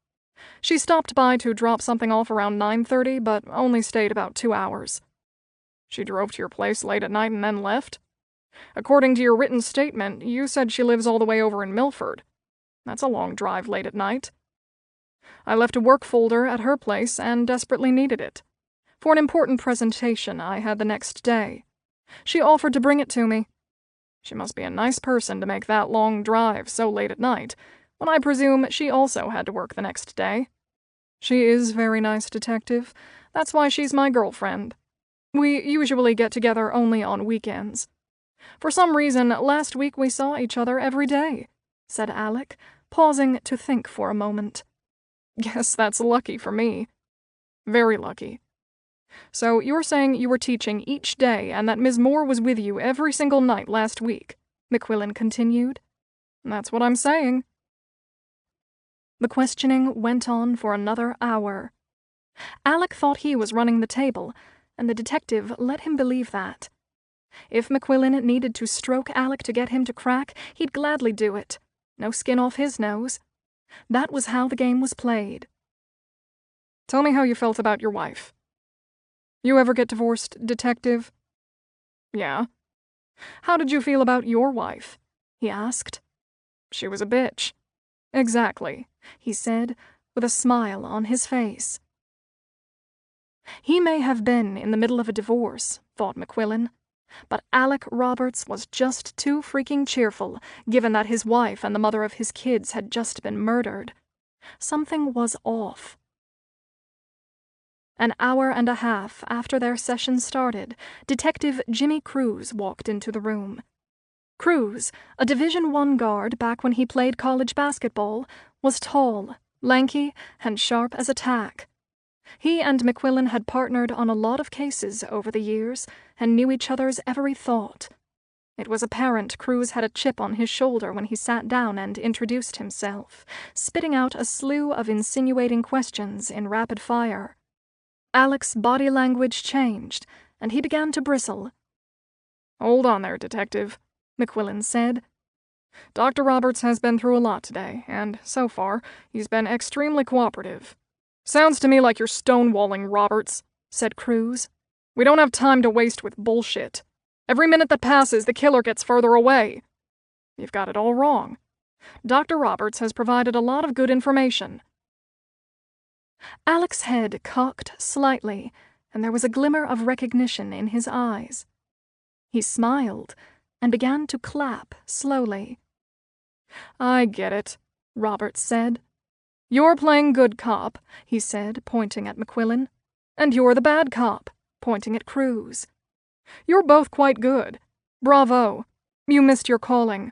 S1: She stopped by to drop something off around 9:30, but only stayed about 2 hours. She drove to your place late at night and then left? According to your written statement, you said she lives all the way over in Milford. That's a long drive late at night. I left a work folder at her place and desperately needed it. For an important presentation I had the next day. She offered to bring it to me. She must be a nice person to make that long drive so late at night, when I presume she also had to work the next day. She is very nice, Detective. That's why she's my girlfriend. We usually get together only on weekends. For some reason, last week we saw each other every day, said Alec, pausing to think for a moment. Guess that's lucky for me. Very lucky. So you're saying you were teaching each day and that Ms. Moore was with you every single night last week, McQuillan continued. That's what I'm saying. The questioning went on for another hour. Alec thought he was running the table, and the detective let him believe that. If McQuillan needed to stroke Alec to get him to crack, he'd gladly do it. No skin off his nose. That was how the game was played. Tell me how you felt about your wife. You ever get divorced, Detective? Yeah. How did you feel about your wife? He asked. She was a bitch. Exactly, he said, with a smile on his face. He may have been in the middle of a divorce, thought McQuillan, but Alec Roberts was just too freaking cheerful, given that his wife and the mother of his kids had just been murdered. Something was off. An hour and a half after their session started, Detective Jimmy Cruz walked into the room. Cruz, a Division I guard back when he played college basketball, was tall, lanky, and sharp as a tack. He and McQuillan had partnered on a lot of cases over the years and knew each other's every thought. It was apparent Cruz had a chip on his shoulder when he sat down and introduced himself, spitting out a slew of insinuating questions in rapid fire. Alec's body language changed, and he began to bristle. Hold on there, Detective, McQuillan said. Dr. Roberts has been through a lot today, and so far, he's been extremely cooperative. Sounds to me like you're stonewalling Roberts, said Cruz. We don't have time to waste with bullshit. Every minute that passes, the killer gets further away. You've got it all wrong. Dr. Roberts has provided a lot of good information.
S2: Alec's head cocked slightly, and there was a glimmer of recognition in his eyes. He smiled and began to clap slowly.
S1: I get it, Roberts said. You're playing good cop, he said, pointing at McQuillan. And you're the bad cop, pointing at Cruz. You're both quite good. Bravo. You missed your calling.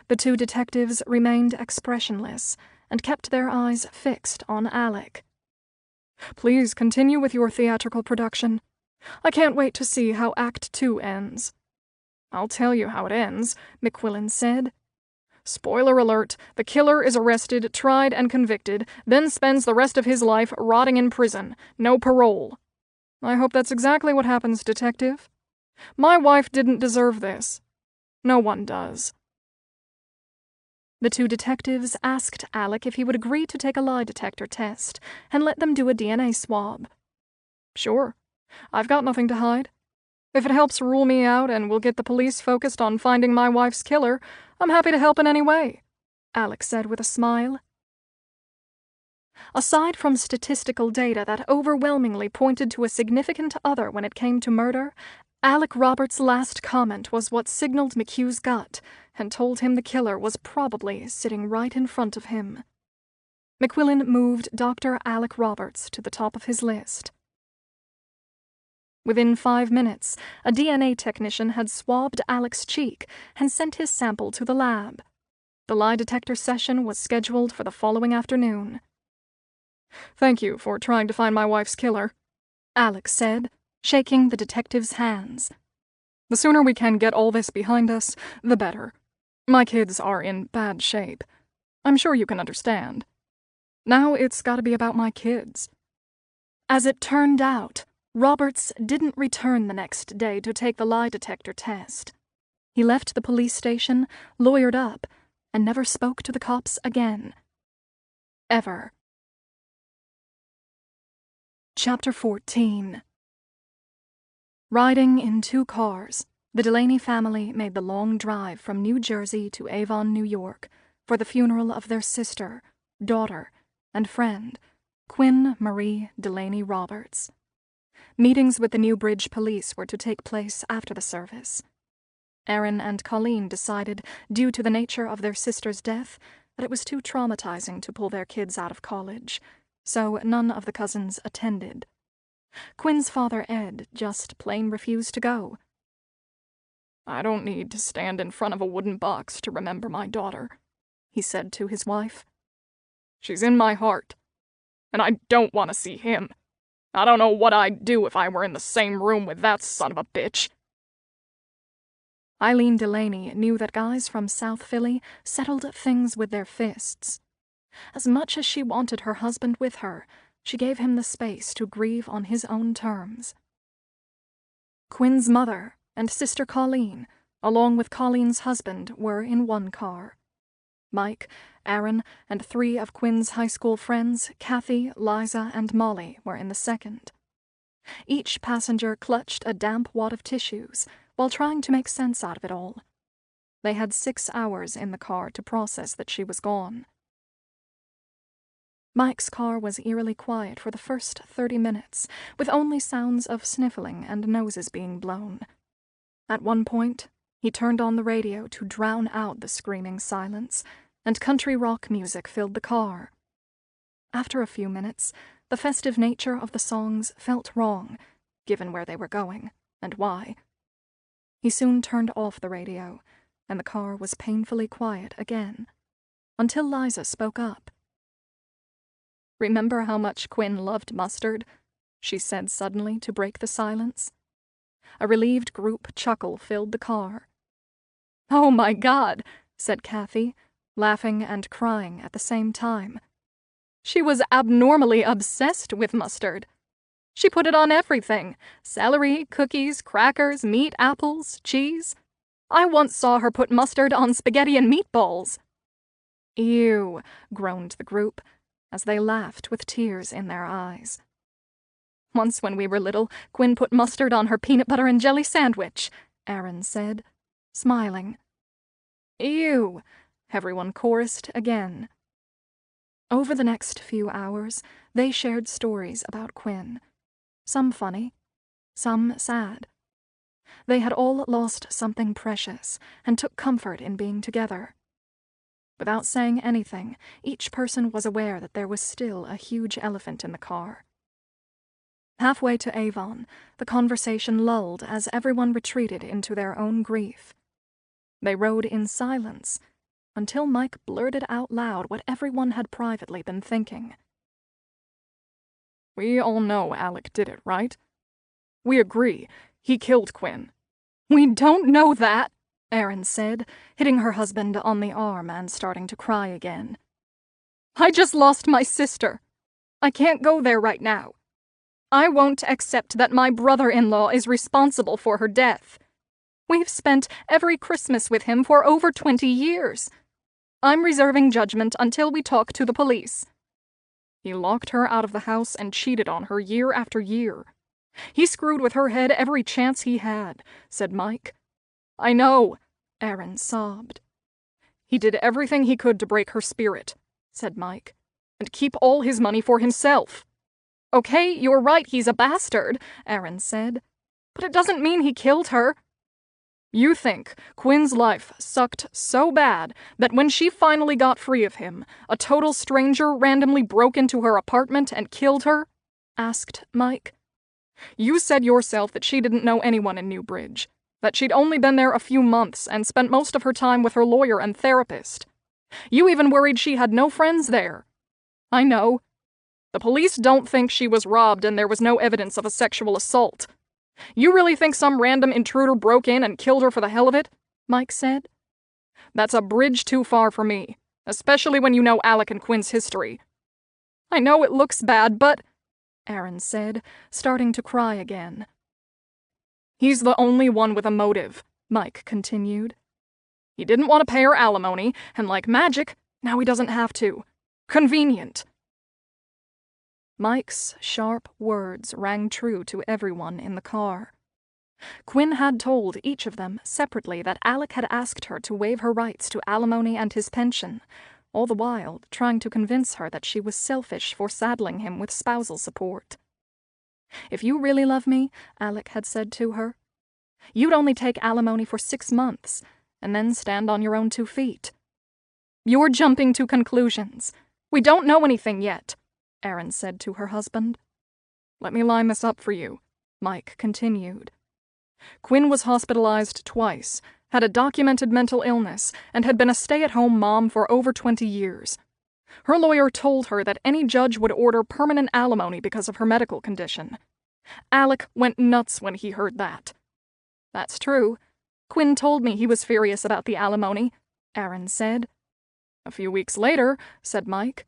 S2: The two detectives remained expressionless and kept their eyes fixed on Alec.
S1: Please continue with your theatrical production. I can't wait to see how Act 2 ends. I'll tell you how it ends, McQuillan said. Spoiler alert, the killer is arrested, tried, and convicted, then spends the rest of his life rotting in prison. No parole. I hope that's exactly what happens, Detective. My wife didn't deserve this. No one does.
S2: The two detectives asked Alec if he would agree to take a lie detector test and let them do a DNA swab.
S1: Sure. I've got nothing to hide. If it helps rule me out and will get the police focused on finding my wife's killer, I'm happy to help in any way, Alec said with a smile.
S2: Aside from statistical data that overwhelmingly pointed to a significant other when it came to murder, Alec Roberts' last comment was what signaled McHugh's gut and told him the killer was probably sitting right in front of him. McQuillan moved Dr. Alec Roberts to the top of his list. Within 5 minutes, a DNA technician had swabbed Alec's cheek and sent his sample to the lab. The lie detector session was scheduled for the following afternoon.
S1: Thank you for trying to find my wife's killer,
S2: Alec said, shaking the detective's hands.
S1: The sooner we can get all this behind us, the better. My kids are in bad shape. I'm sure you can understand. Now it's gotta be about my kids.
S2: As it turned out, Roberts didn't return the next day to take the lie detector test. He left the police station, lawyered up, and never spoke to the cops again. Ever. Chapter 14. Riding in 2 cars, the Delaney family made the long drive from New Jersey to Avon, New York, for the funeral of their sister, daughter, and friend, Quinn Marie Delaney Roberts. Meetings with the Newbridge police were to take place after the service. Erin and Colleen decided, due to the nature of their sister's death, that it was too traumatizing to pull their kids out of college, so none of the cousins attended. Quinn's father, Ed, just plain refused to go.
S1: I don't need to stand in front of a wooden box to remember my daughter, he said to his wife. She's in my heart, and I don't want to see him. I don't know what I'd do if I were in the same room with that son of a bitch.
S2: Eileen Delaney knew that guys from South Philly settled things with their fists. As much as she wanted her husband with her, she gave him the space to grieve on his own terms. Quinn's mother and sister Colleen, along with Colleen's husband, were in one car. Mike, Erin, and 3 of Quinn's high school friends, Kathy, Liza, and Molly, were in the second. Each passenger clutched a damp wad of tissues while trying to make sense out of it all. They had 6 hours in the car to process that she was gone. Mike's car was eerily quiet for the first 30 minutes, with only sounds of sniffling and noses being blown. At one point, he turned on the radio to drown out the screaming silence, and country rock music filled the car. After a few minutes, the festive nature of the songs felt wrong, given where they were going, and why. He soon turned off the radio, and the car was painfully quiet again, until Liza spoke up. "Remember how much Quinn loved mustard?" she said suddenly to break the silence. A relieved group chuckle filled the car. "Oh my God," said Kathy, laughing and crying at the same time. "She was abnormally obsessed with mustard. She put it on everything: celery, cookies, crackers, meat, apples, cheese. I once saw her put mustard on spaghetti and meatballs."
S1: "Ew," groaned the group, as they laughed with tears in their eyes.
S2: "Once when we were little, Quinn put mustard on her peanut butter and jelly sandwich," Erin said, smiling.
S1: "Ew," everyone chorused again. Over the next few hours, they shared stories about Quinn. Some funny, some sad. They had all lost something precious and took comfort in being together. Without saying anything, each person was aware that there was still a huge elephant in the car. Halfway to Avon, the conversation lulled as everyone retreated into their own grief. They rode in silence until Mike blurted out loud what everyone had privately been thinking.
S3: "We all know Alec did it, right? We agree. He killed Quinn."
S2: "We don't know that,"
S1: Erin said, hitting her husband on the arm and starting to cry again.
S2: "I just lost my sister. I can't go there right now. I won't accept that my brother-in-law is responsible for her death. We've spent every Christmas with him for over 20 years. I'm reserving judgment until we talk to the police."
S3: "He locked her out of the house and cheated on her year after year. He screwed with her head every chance he had," said Mike.
S2: "I know,"
S1: Erin sobbed.
S3: "He did everything he could to break her spirit," said Mike, "and keep all his money for himself."
S2: "Okay, you're right, he's a bastard," Erin said. "But it doesn't mean he killed her."
S3: "You think Quinn's life sucked so bad that when she finally got free of him, a total stranger randomly broke into her apartment and killed her?" asked Mike. "You said yourself that she didn't know anyone in Newbridge, that she'd only been there a few months and spent most of her time with her lawyer and therapist. You even worried she had no friends there. I know. The police don't think she was robbed and there was no evidence of a sexual assault. You really think some random intruder broke in and killed her for the hell of it?" Mike said. "That's a bridge too far for me, especially when you know Alec and Quinn's history."
S2: "I know it looks bad, but,"
S1: Erin said, starting to cry again.
S3: "He's the only one with a motive," Mike continued. "He didn't want to pay her alimony, and like magic, now he doesn't have to. Convenient."
S1: Mike's sharp words rang true to everyone in the car. Quinn had told each of them separately that Alec had asked her to waive her rights to alimony and his pension, all the while trying to convince her that she was selfish for saddling him with spousal support. "If you really love me," Alec had said to her, "you'd only take alimony for 6 months, and then stand on your own 2 feet.
S2: "You're jumping to conclusions. We don't know anything yet,"
S1: Erin said to her husband.
S3: "Let me line this up for you," Mike continued. "Quinn was hospitalized twice, had a documented mental illness, and had been a stay-at-home mom for over 20 years. Her lawyer told her that any judge would order permanent alimony because of her medical condition. Alec went nuts when he heard that."
S2: "That's true. Quinn told me he was furious about the alimony," Erin said.
S3: "A few weeks later," said Mike,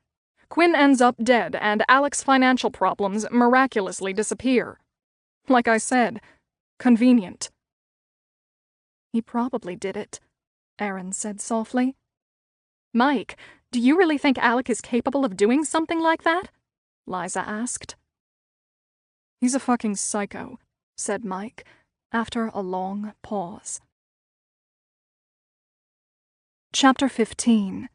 S3: "Quinn ends up dead and Alec's financial problems miraculously disappear. Like I said, convenient."
S1: "He probably did it," Erin said softly.
S2: "Mike, do you really think Alec is capable of doing something like that?"
S1: Liza asked.
S3: "He's a fucking psycho,"
S1: said Mike, after a long pause. Chapter 15.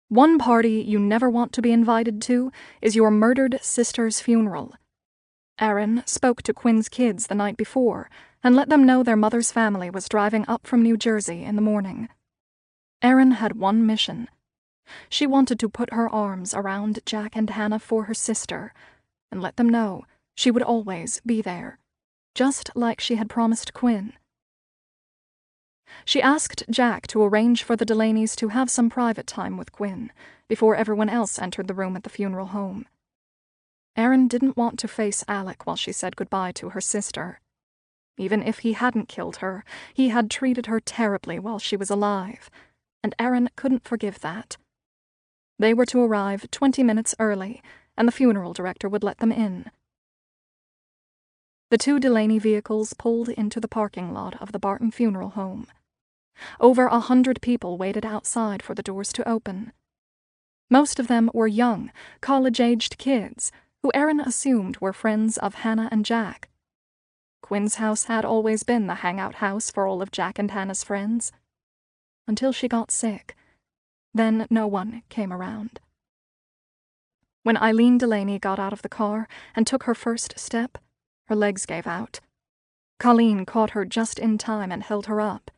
S1: One party you never want to be invited to is your murdered sister's funeral. Erin spoke to Quinn's kids the night before and let them know their mother's family was driving up from New Jersey in the morning. Erin had one mission. She wanted to put her arms around Jack and Hannah for her sister and let them know she would always be there, just like she had promised Quinn. She asked Jack to arrange for the Delaney's to have some private time with Quinn before everyone else entered the room at the funeral home. Erin didn't want to face Alec while she said goodbye to her sister. Even if he hadn't killed her, he had treated her terribly while she was alive, and Erin couldn't forgive that. They were to arrive 20 minutes early, and the funeral director would let them in.
S2: The 2 Delaney vehicles pulled into the parking lot of the Barton funeral home. Over 100 people waited outside for the doors to open. Most of them were young, college-aged kids who Erin assumed were friends of Hannah and Jack. Quinn's house had always been the hangout house for all of Jack and Hannah's friends. Until she got sick. Then no one came around. When Eileen Delaney got out of the car and took her first step, her legs gave out. Colleen caught her just in time and held her up.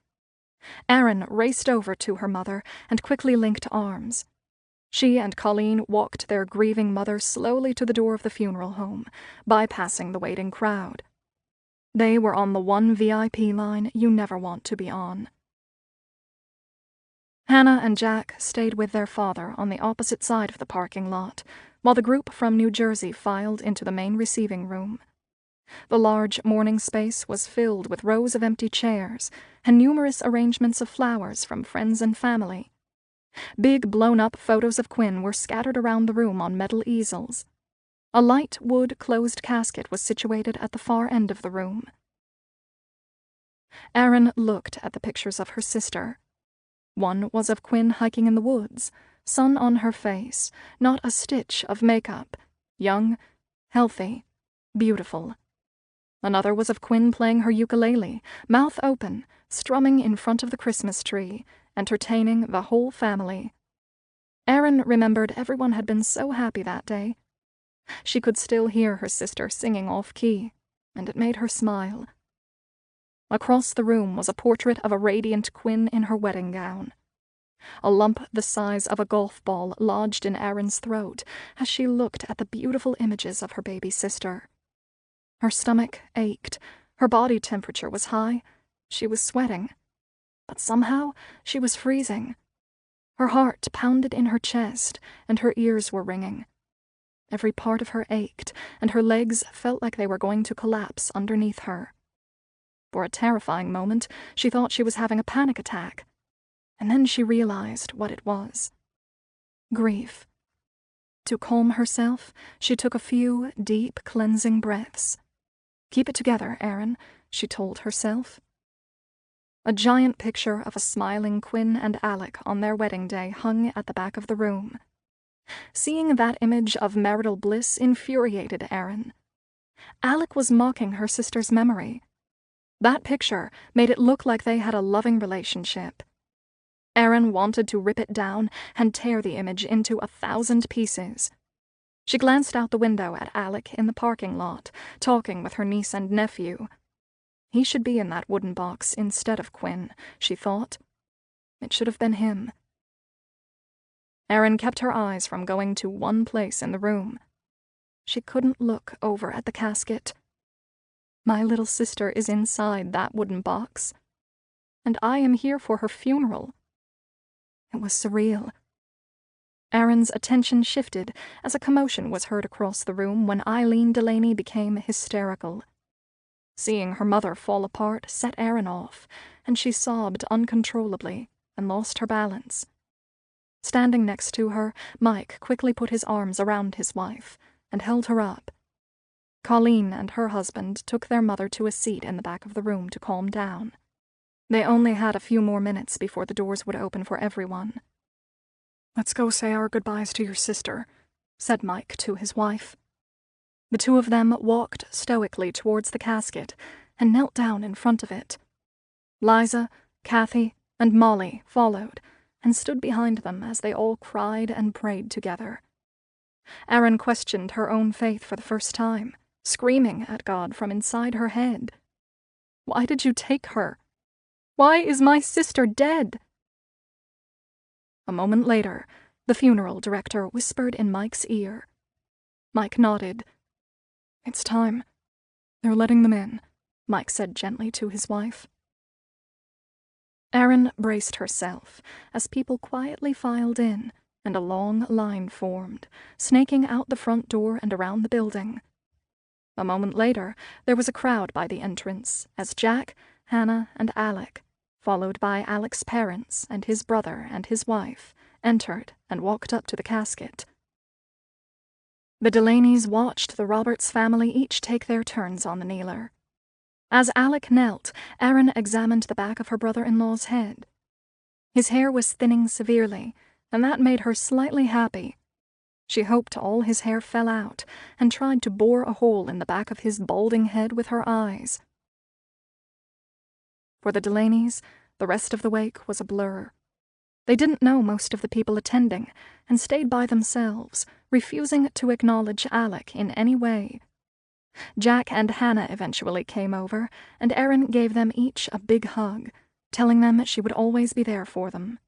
S2: Erin raced over to her mother and quickly linked arms. She and Colleen walked their grieving mother slowly to the door of the funeral home, bypassing the waiting crowd. They were on the one VIP line you never want to be on. Hannah and Jack stayed with their father on the opposite side of the parking lot, while the group from New Jersey filed into the main receiving room. The large mourning space was filled with rows of empty chairs and numerous arrangements of flowers from friends and family. Big blown-up photos of Quinn were scattered around the room on metal easels. A light wood closed casket was situated at the far end of the room. Erin looked at the pictures of her sister. One was of Quinn hiking in the woods, sun on her face, not a stitch of makeup, young, healthy, beautiful. Another was of Quinn playing her ukulele, mouth open, strumming in front of the Christmas tree, entertaining the whole family. Erin remembered everyone had been so happy that day. She could still hear her sister singing off-key, and it made her smile. Across the room was a portrait of a radiant Quinn in her wedding gown. A lump the size of a golf ball lodged in Erin's throat as she looked at the beautiful images of her baby sister. Her stomach ached, her body temperature was high, she was sweating. But somehow she was freezing. Her heart pounded in her chest, and her ears were ringing. Every part of her ached, and her legs felt like they were going to collapse underneath her. For a terrifying moment, she thought she was having a panic attack. And then she realized what it was. Grief. To calm herself, she took a few deep, cleansing breaths. "Keep it together, Erin," she told herself. A giant picture of a smiling Quinn and Alec on their wedding day hung at the back of the room. Seeing that image of marital bliss infuriated Erin. Alec was mocking her sister's memory. That picture made it look like they had a loving relationship. Erin wanted to rip it down and tear the image into 1,000 pieces. She glanced out the window at Alec in the parking lot, talking with her niece and nephew. He should be in that wooden box instead of Quinn, she thought. It should have been him. Erin kept her eyes from going to one place in the room. She couldn't look over at the casket. My little sister is inside that wooden box, and I am here for her funeral. It was surreal. Erin's attention shifted as a commotion was heard across the room when Eileen Delaney became hysterical. Seeing her mother fall apart set Erin off, and she sobbed uncontrollably and lost her balance. Standing next to her, Mike quickly put his arms around his wife and held her up. Colleen and her husband took their mother to a seat in the back of the room to calm down. They only had a few more minutes before the doors would open for everyone. "Let's go say our goodbyes to your sister," said Mike to his wife. The two of them walked stoically towards the casket and knelt down in front of it. Liza, Kathy, and Molly followed and stood behind them as they all cried and prayed together. Erin questioned her own faith for the first time, screaming at God from inside her head. "Why did you take her? Why is my sister dead?" A moment later, the funeral director whispered in Mike's ear. Mike nodded. "It's time. They're letting them in," Mike said gently to his wife. Erin braced herself as people quietly filed in, and a long line formed, snaking out the front door and around the building. A moment later, there was a crowd by the entrance as Jack, Hannah, and Alec, followed by Alec's parents and his brother and his wife, entered and walked up to the casket. The Delaney's watched the Roberts family each take their turns on the kneeler. As Alec knelt, Erin examined the back of her brother-in-law's head. His hair was thinning severely, and that made her slightly happy. She hoped all his hair fell out, and tried to bore a hole in the back of his balding head with her eyes. For the Delaneys, the rest of the wake was a blur. They didn't know most of the people attending, and stayed by themselves, refusing to acknowledge Alec in any way. Jack and Hannah eventually came over, and Erin gave them each a big hug, telling them she would always be there for them.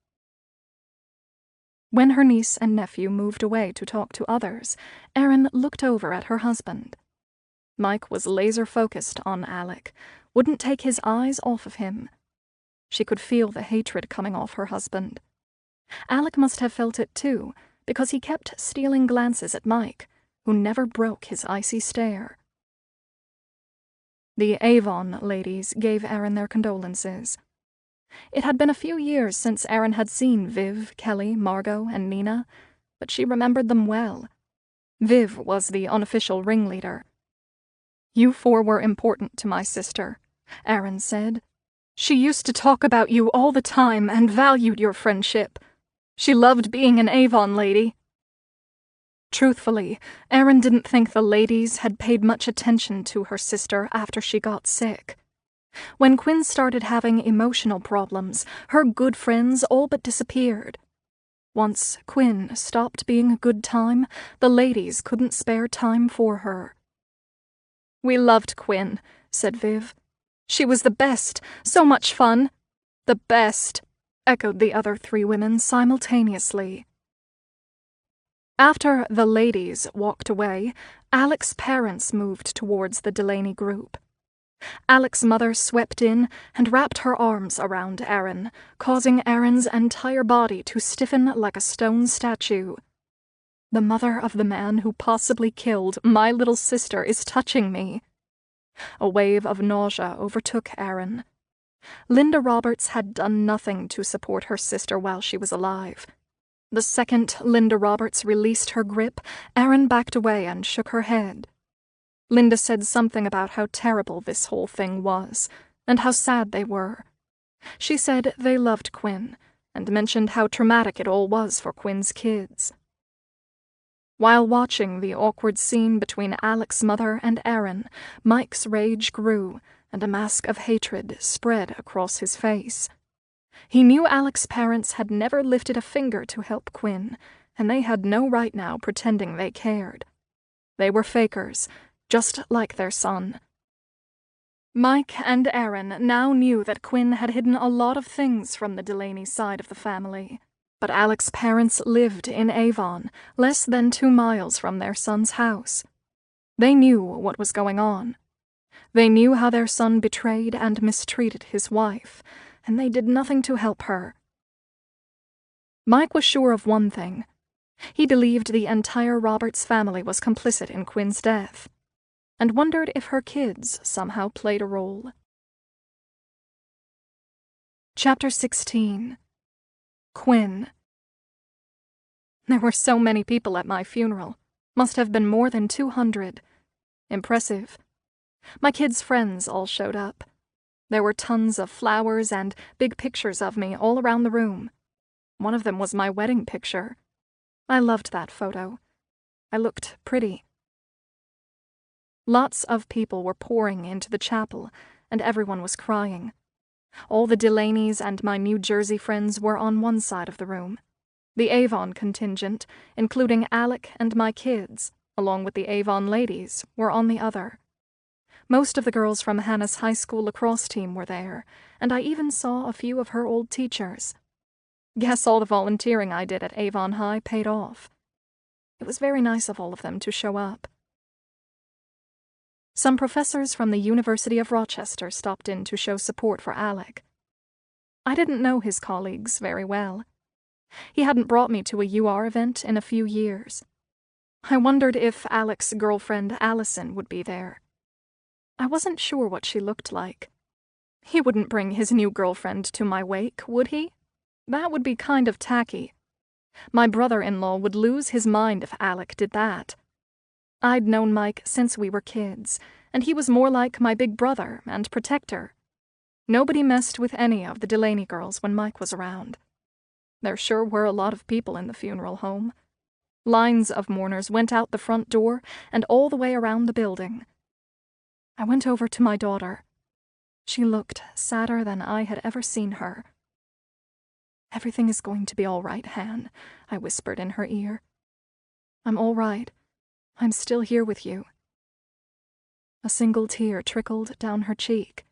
S2: When her niece and nephew moved away to talk to others, Erin looked over at her husband. Mike was laser-focused on Alec, wouldn't take his eyes off of him. She could feel the hatred coming off her husband. Alec must have felt it too, because he kept stealing glances at Mike, who never broke his icy stare. The Avon ladies gave Erin their condolences. It had been a few years since Erin had seen Viv, Kelly, Margot, and Nina, but she remembered them well. Viv was the unofficial ringleader. "You four were important to my sister," Erin said. "She used to talk about you all the time and valued your friendship. She loved being an Avon lady." Truthfully, Erin didn't think the ladies had paid much attention to her sister after she got sick. When Quinn started having emotional problems, her good friends all but disappeared. Once Quinn stopped being a good time, the ladies couldn't spare time for her. "We loved Quinn," said Viv. "She was the best, so much fun." "The best," echoed the other three women simultaneously. After the ladies walked away, Alec's parents moved towards the Delaney group. Alec's mother swept in and wrapped her arms around Erin, causing Erin's entire body to stiffen like a stone statue. "The mother of the man who possibly killed my little sister is touching me." A wave of nausea overtook Erin. Linda Roberts had done nothing to support her sister while she was alive. The second Linda Roberts released her grip, Erin backed away and shook her head. Linda said something about how terrible this whole thing was, and how sad they were. She said they loved Quinn, and mentioned how traumatic it all was for Quinn's kids. While watching the awkward scene between Alec's mother and Erin, Mike's rage grew, and a mask of hatred spread across his face. He knew Alec's parents had never lifted a finger to help Quinn, and they had no right now pretending they cared. They were fakers, just like their son. Mike and Erin now knew that Quinn had hidden a lot of things from the Delaney side of the family. But Alec's parents lived in Avon, less than 2 miles from their son's house. They knew what was going on. They knew how their son betrayed and mistreated his wife, and they did nothing to help her. Mike was sure of one thing. He believed the entire Roberts family was complicit in Quinn's death, and wondered if her kids somehow played a role. Chapter 16. Quinn. There were so many people at my funeral. Must have been more than 200. Impressive. My kids' friends all showed up. There were tons of flowers and big pictures of me all around the room. One of them was my wedding picture. I loved that photo. I looked pretty. Lots of people were pouring into the chapel, and everyone was crying. All the Delaneys and my New Jersey friends were on one side of the room. The Avon contingent, including Alec and my kids, along with the Avon ladies, were on the other. Most of the girls from Hannah's high school lacrosse team were there, and I even saw a few of her old teachers. Guess all the volunteering I did at Avon High paid off. It was very nice of all of them to show up. Some professors from the University of Rochester stopped in to show support for Alec. I didn't know his colleagues very well. He hadn't brought me to a UR event in a few years. I wondered if Alec's girlfriend Allison would be there. I wasn't sure what she looked like. He wouldn't bring his new girlfriend to my wake, would he? That would be kind of tacky. My brother-in-law would lose his mind if Alec did that. I'd known Mike since we were kids, and he was more like my big brother and protector. Nobody messed with any of the Delaney girls when Mike was around. There sure were a lot of people in the funeral home. Lines of mourners went out the front door and all the way around the building. I went over to my daughter. She looked sadder than I had ever seen her. "Everything is going to be all right, Han," I whispered in her ear. "I'm all right. I'm still here with you." A single tear trickled down her cheek.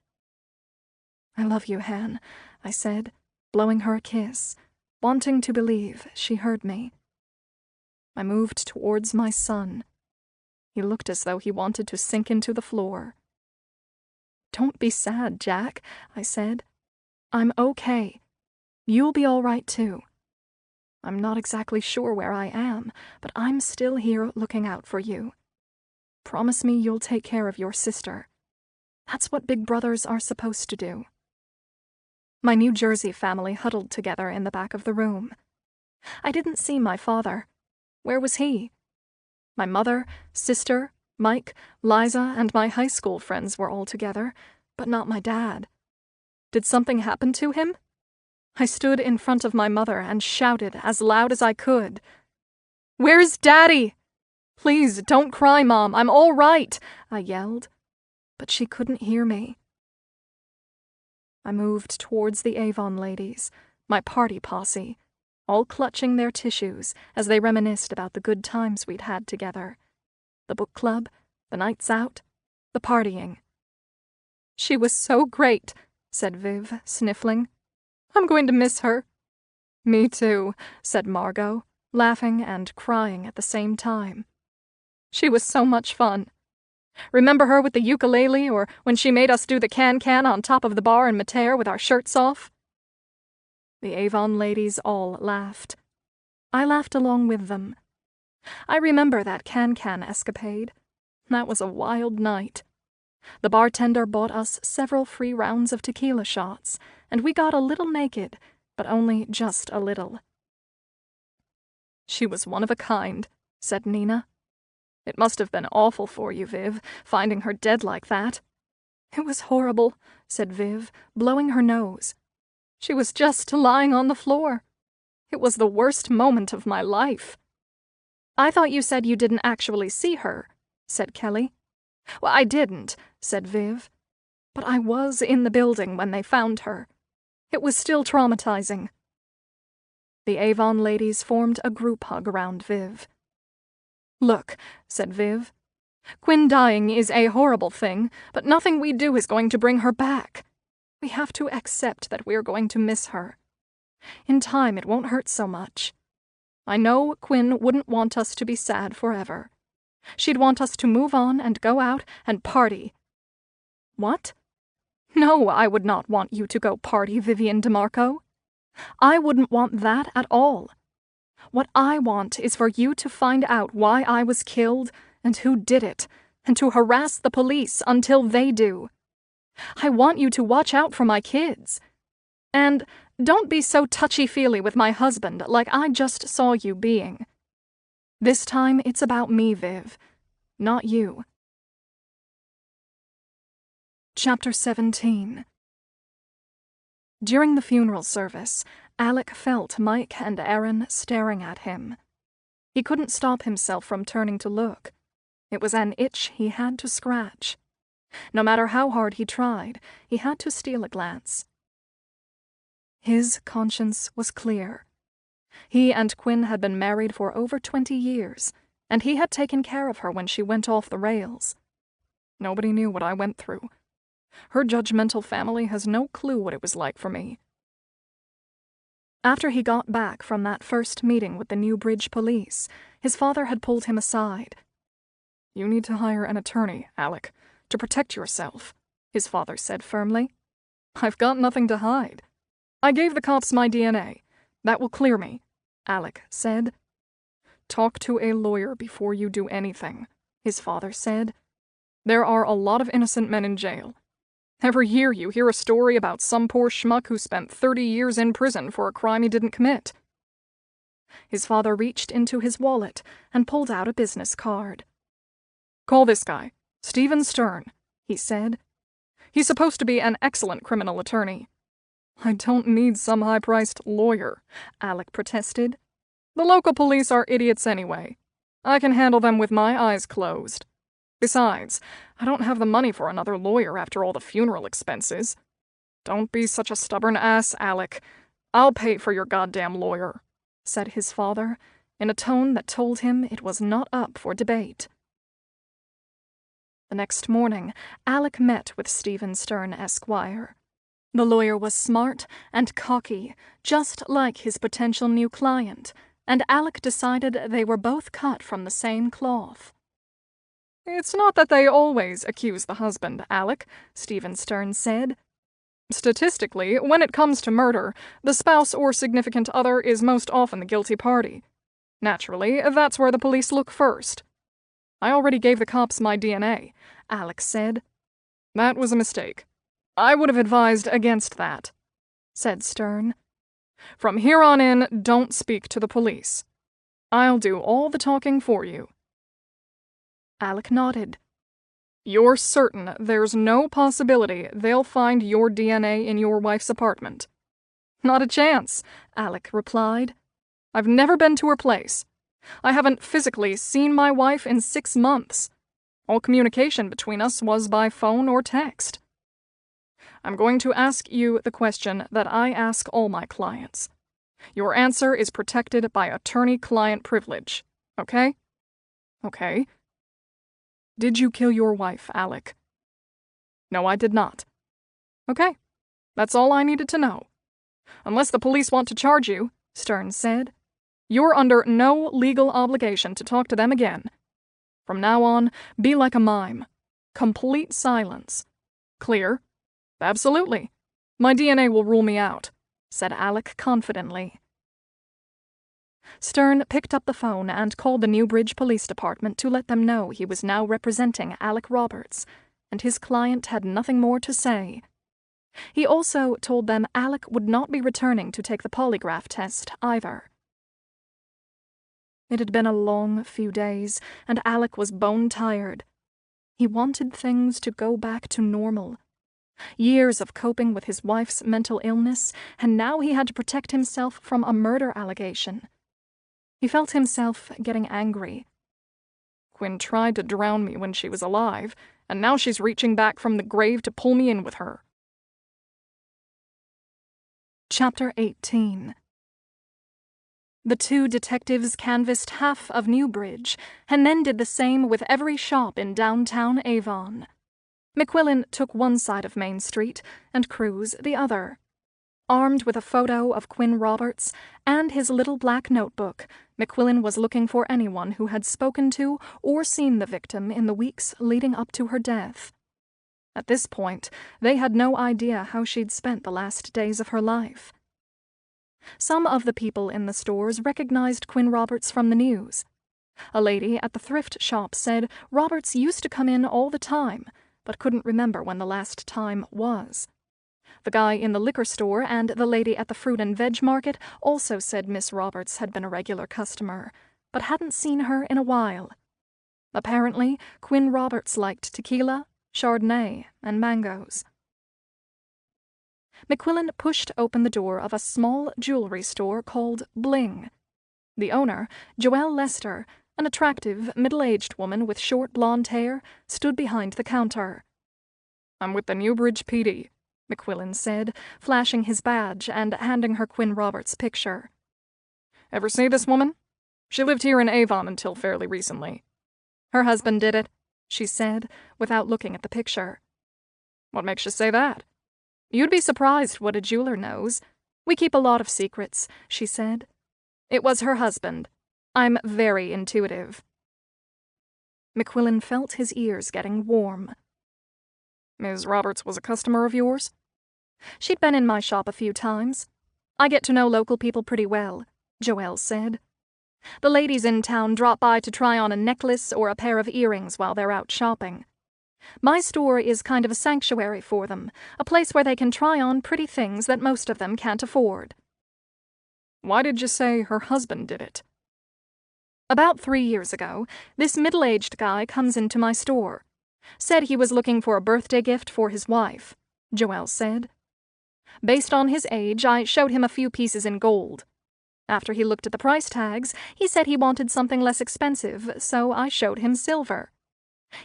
S2: "I love you, Han," I said, blowing her a kiss, wanting to believe she heard me. I moved towards my son. He looked as though he wanted to sink into the floor. "Don't be sad, Jack," I said. "I'm okay. You'll be all right, too. I'm not exactly sure where I am, but I'm still here looking out for you. Promise me you'll take care of your sister. That's what big brothers are supposed to do." My New Jersey family huddled together in the back of the room. I didn't see my father. Where was he? My mother, sister, Mike, Liza, and my high school friends were all together, but not my dad. Did something happen to him? I stood in front of my mother and shouted as loud as I could. "Where's Daddy? Please, don't cry, Mom. I'm all right," I yelled. But she couldn't hear me. I moved towards the Avon ladies, my party posse, all clutching their tissues as they reminisced about the good times we'd had together. The book club, the nights out, the partying. "She was so great," said Viv, sniffling. "I'm going to miss her." "Me too," said Margot, laughing and crying at the same time. "She was so much fun. Remember her with the ukulele, or when she made us do the can-can on top of the bar in Mater with our shirts off?" The Avon ladies all laughed. I laughed along with them. I remember that can-can escapade. That was a wild night. The bartender bought us several free rounds of tequila shots, and we got a little naked, but only just a little. "She was one of a kind," said Nina. "It must have been awful for you, Viv, finding her dead like that." "It was horrible," said Viv, blowing her nose. "She was just lying on the floor. It was the worst moment of my life." "I thought you said you didn't actually see her," said Kelly. "Well, I didn't," said Viv. "But I was in the building when they found her. It was still traumatizing." The Avon ladies formed a group hug around Viv. "Look," said Viv. "Quinn dying is a horrible thing, but nothing we do is going to bring her back. We have to accept that we're going to miss her. In time, it won't hurt so much. I know Quinn wouldn't want us to be sad forever. She'd want us to move on and go out and party." "What?" "No, I would not want you to go party, Vivian DeMarco. I wouldn't want that at all. What I want is for you to find out why I was killed and who did it, and to harass the police until they do. I want you to watch out for my kids. And don't be so touchy-feely with my husband like I just saw you being. This time it's about me, Viv, not you." Chapter 17. During the funeral service, Alec felt Mike and Erin staring at him. He couldn't stop himself from turning to look. It was an itch he had to scratch. No matter how hard he tried, he had to steal a glance. His conscience was clear. He and Quinn had been married for over 20 years, and he had taken care of her when she went off the rails. Nobody knew what I went through. Her judgmental family has no clue what it was like for me. After he got back from that first meeting with the New Bridge police, his father had pulled him aside. "You need to hire an attorney, Alec, to protect yourself," his father said firmly. "I've got nothing to hide. I gave the cops my DNA. That will clear me," Alec said. "Talk to a lawyer before you do anything," his father said. "There are a lot of innocent men in jail. Every year you hear a story about some poor schmuck who spent 30 years in prison for a crime he didn't commit." His father reached into his wallet and pulled out a business card.
S1: Call this guy, Stephen Stern, he said. He's supposed to be an excellent criminal attorney. I don't need some high-priced lawyer, Alec protested. The local police are idiots anyway. I can handle them with my eyes closed. Besides, I don't have the money for another lawyer after all the funeral expenses. Don't be such a stubborn ass, Alec. I'll pay for your goddamn lawyer, said his father, in a tone that told him it was not up for debate. The next morning, Alec met with Stephen Stern, Esquire. The lawyer was smart and cocky, just like his potential new client, and Alec decided they were both cut from the same cloth. It's not that they always accuse the husband, Alec, Stephen Stern said. Statistically, when it comes to murder, the spouse or significant other is most often the guilty party. Naturally, that's where the police look first. I already gave the cops my DNA, Alec said. That was a mistake. I would have advised against that, said Stern. From here on in, don't speak to the police. I'll do all the talking for you. Alec nodded. You're certain there's no possibility they'll find your DNA in your wife's apartment? Not a chance, Alec replied. I've never been to her place. I haven't physically seen my wife in 6 months. All communication between us was by phone or text. I'm going to ask you the question that I ask all my clients. Your answer is protected by attorney-client privilege, okay? Okay. Did you kill your wife, Alec? No, I did not. Okay. That's all I needed to know. Unless the police want to charge you, Stern said, you're under no legal obligation to talk to them again. From now on, be like a mime. Complete silence. Clear? Absolutely. My DNA will rule me out, said Alec confidently. Stern picked up the phone and called the Newbridge Police Department to let them know he was now representing Alec Roberts, and his client had nothing more to say. He also told them Alec would not be returning to take the polygraph test either. It had been a long few days, and Alec was bone-tired. He wanted things to go back to normal. Years of coping with his wife's mental illness, and now he had to protect himself from a murder allegation. He felt himself getting angry. Quinn tried to drown me when she was alive, and now she's reaching back from the grave to pull me in with her. Chapter 18. The two detectives canvassed half of Newbridge, and then did the same with every shop in downtown Avon. McQuillan took one side of Main Street, and Cruz the other. Armed with a photo of Quinn Roberts and his little black notebook, McQuillan was looking for anyone who had spoken to or seen the victim in the weeks leading up to her death. At this point, they had no idea how she'd spent the last days of her life. Some of the people in the stores recognized Quinn Roberts from the news. A lady at the thrift shop said Roberts used to come in all the time, but couldn't remember when the last time was. The guy in the liquor store and the lady at the fruit and veg market also said Miss Roberts had been a regular customer, but hadn't seen her in a while. Apparently, Quinn Roberts liked tequila, Chardonnay, and mangoes. McQuillan pushed open the door of a small jewelry store called Bling. The owner, Joelle Lester, an attractive, middle-aged woman with short blonde hair, stood behind the counter. I'm with the Newbridge PD, McQuillan said, flashing his badge and handing her Quinn Roberts' picture. Ever see this woman? She lived here in Avon until fairly recently. Her husband did it, she said, without looking at the picture. What makes you say that? You'd be surprised what a jeweler knows. We keep a lot of secrets, she said. It was her husband. I'm very intuitive. McQuillan felt his ears getting warm. Ms. Roberts was a customer of yours? She'd been in my shop a few times. I get to know local people pretty well, Joelle said. The ladies in town drop by to try on a necklace or a pair of earrings while they're out shopping. My store is kind of a sanctuary for them, a place where they can try on pretty things that most of them can't afford. Why did you say her husband did it?
S2: About 3 years ago, this middle-aged guy comes into my store. Said he was looking for a birthday gift for his wife, Joelle said. Based on his age, I showed him a few pieces in gold. After he looked at the price tags, he said he wanted something less expensive, so I showed him silver.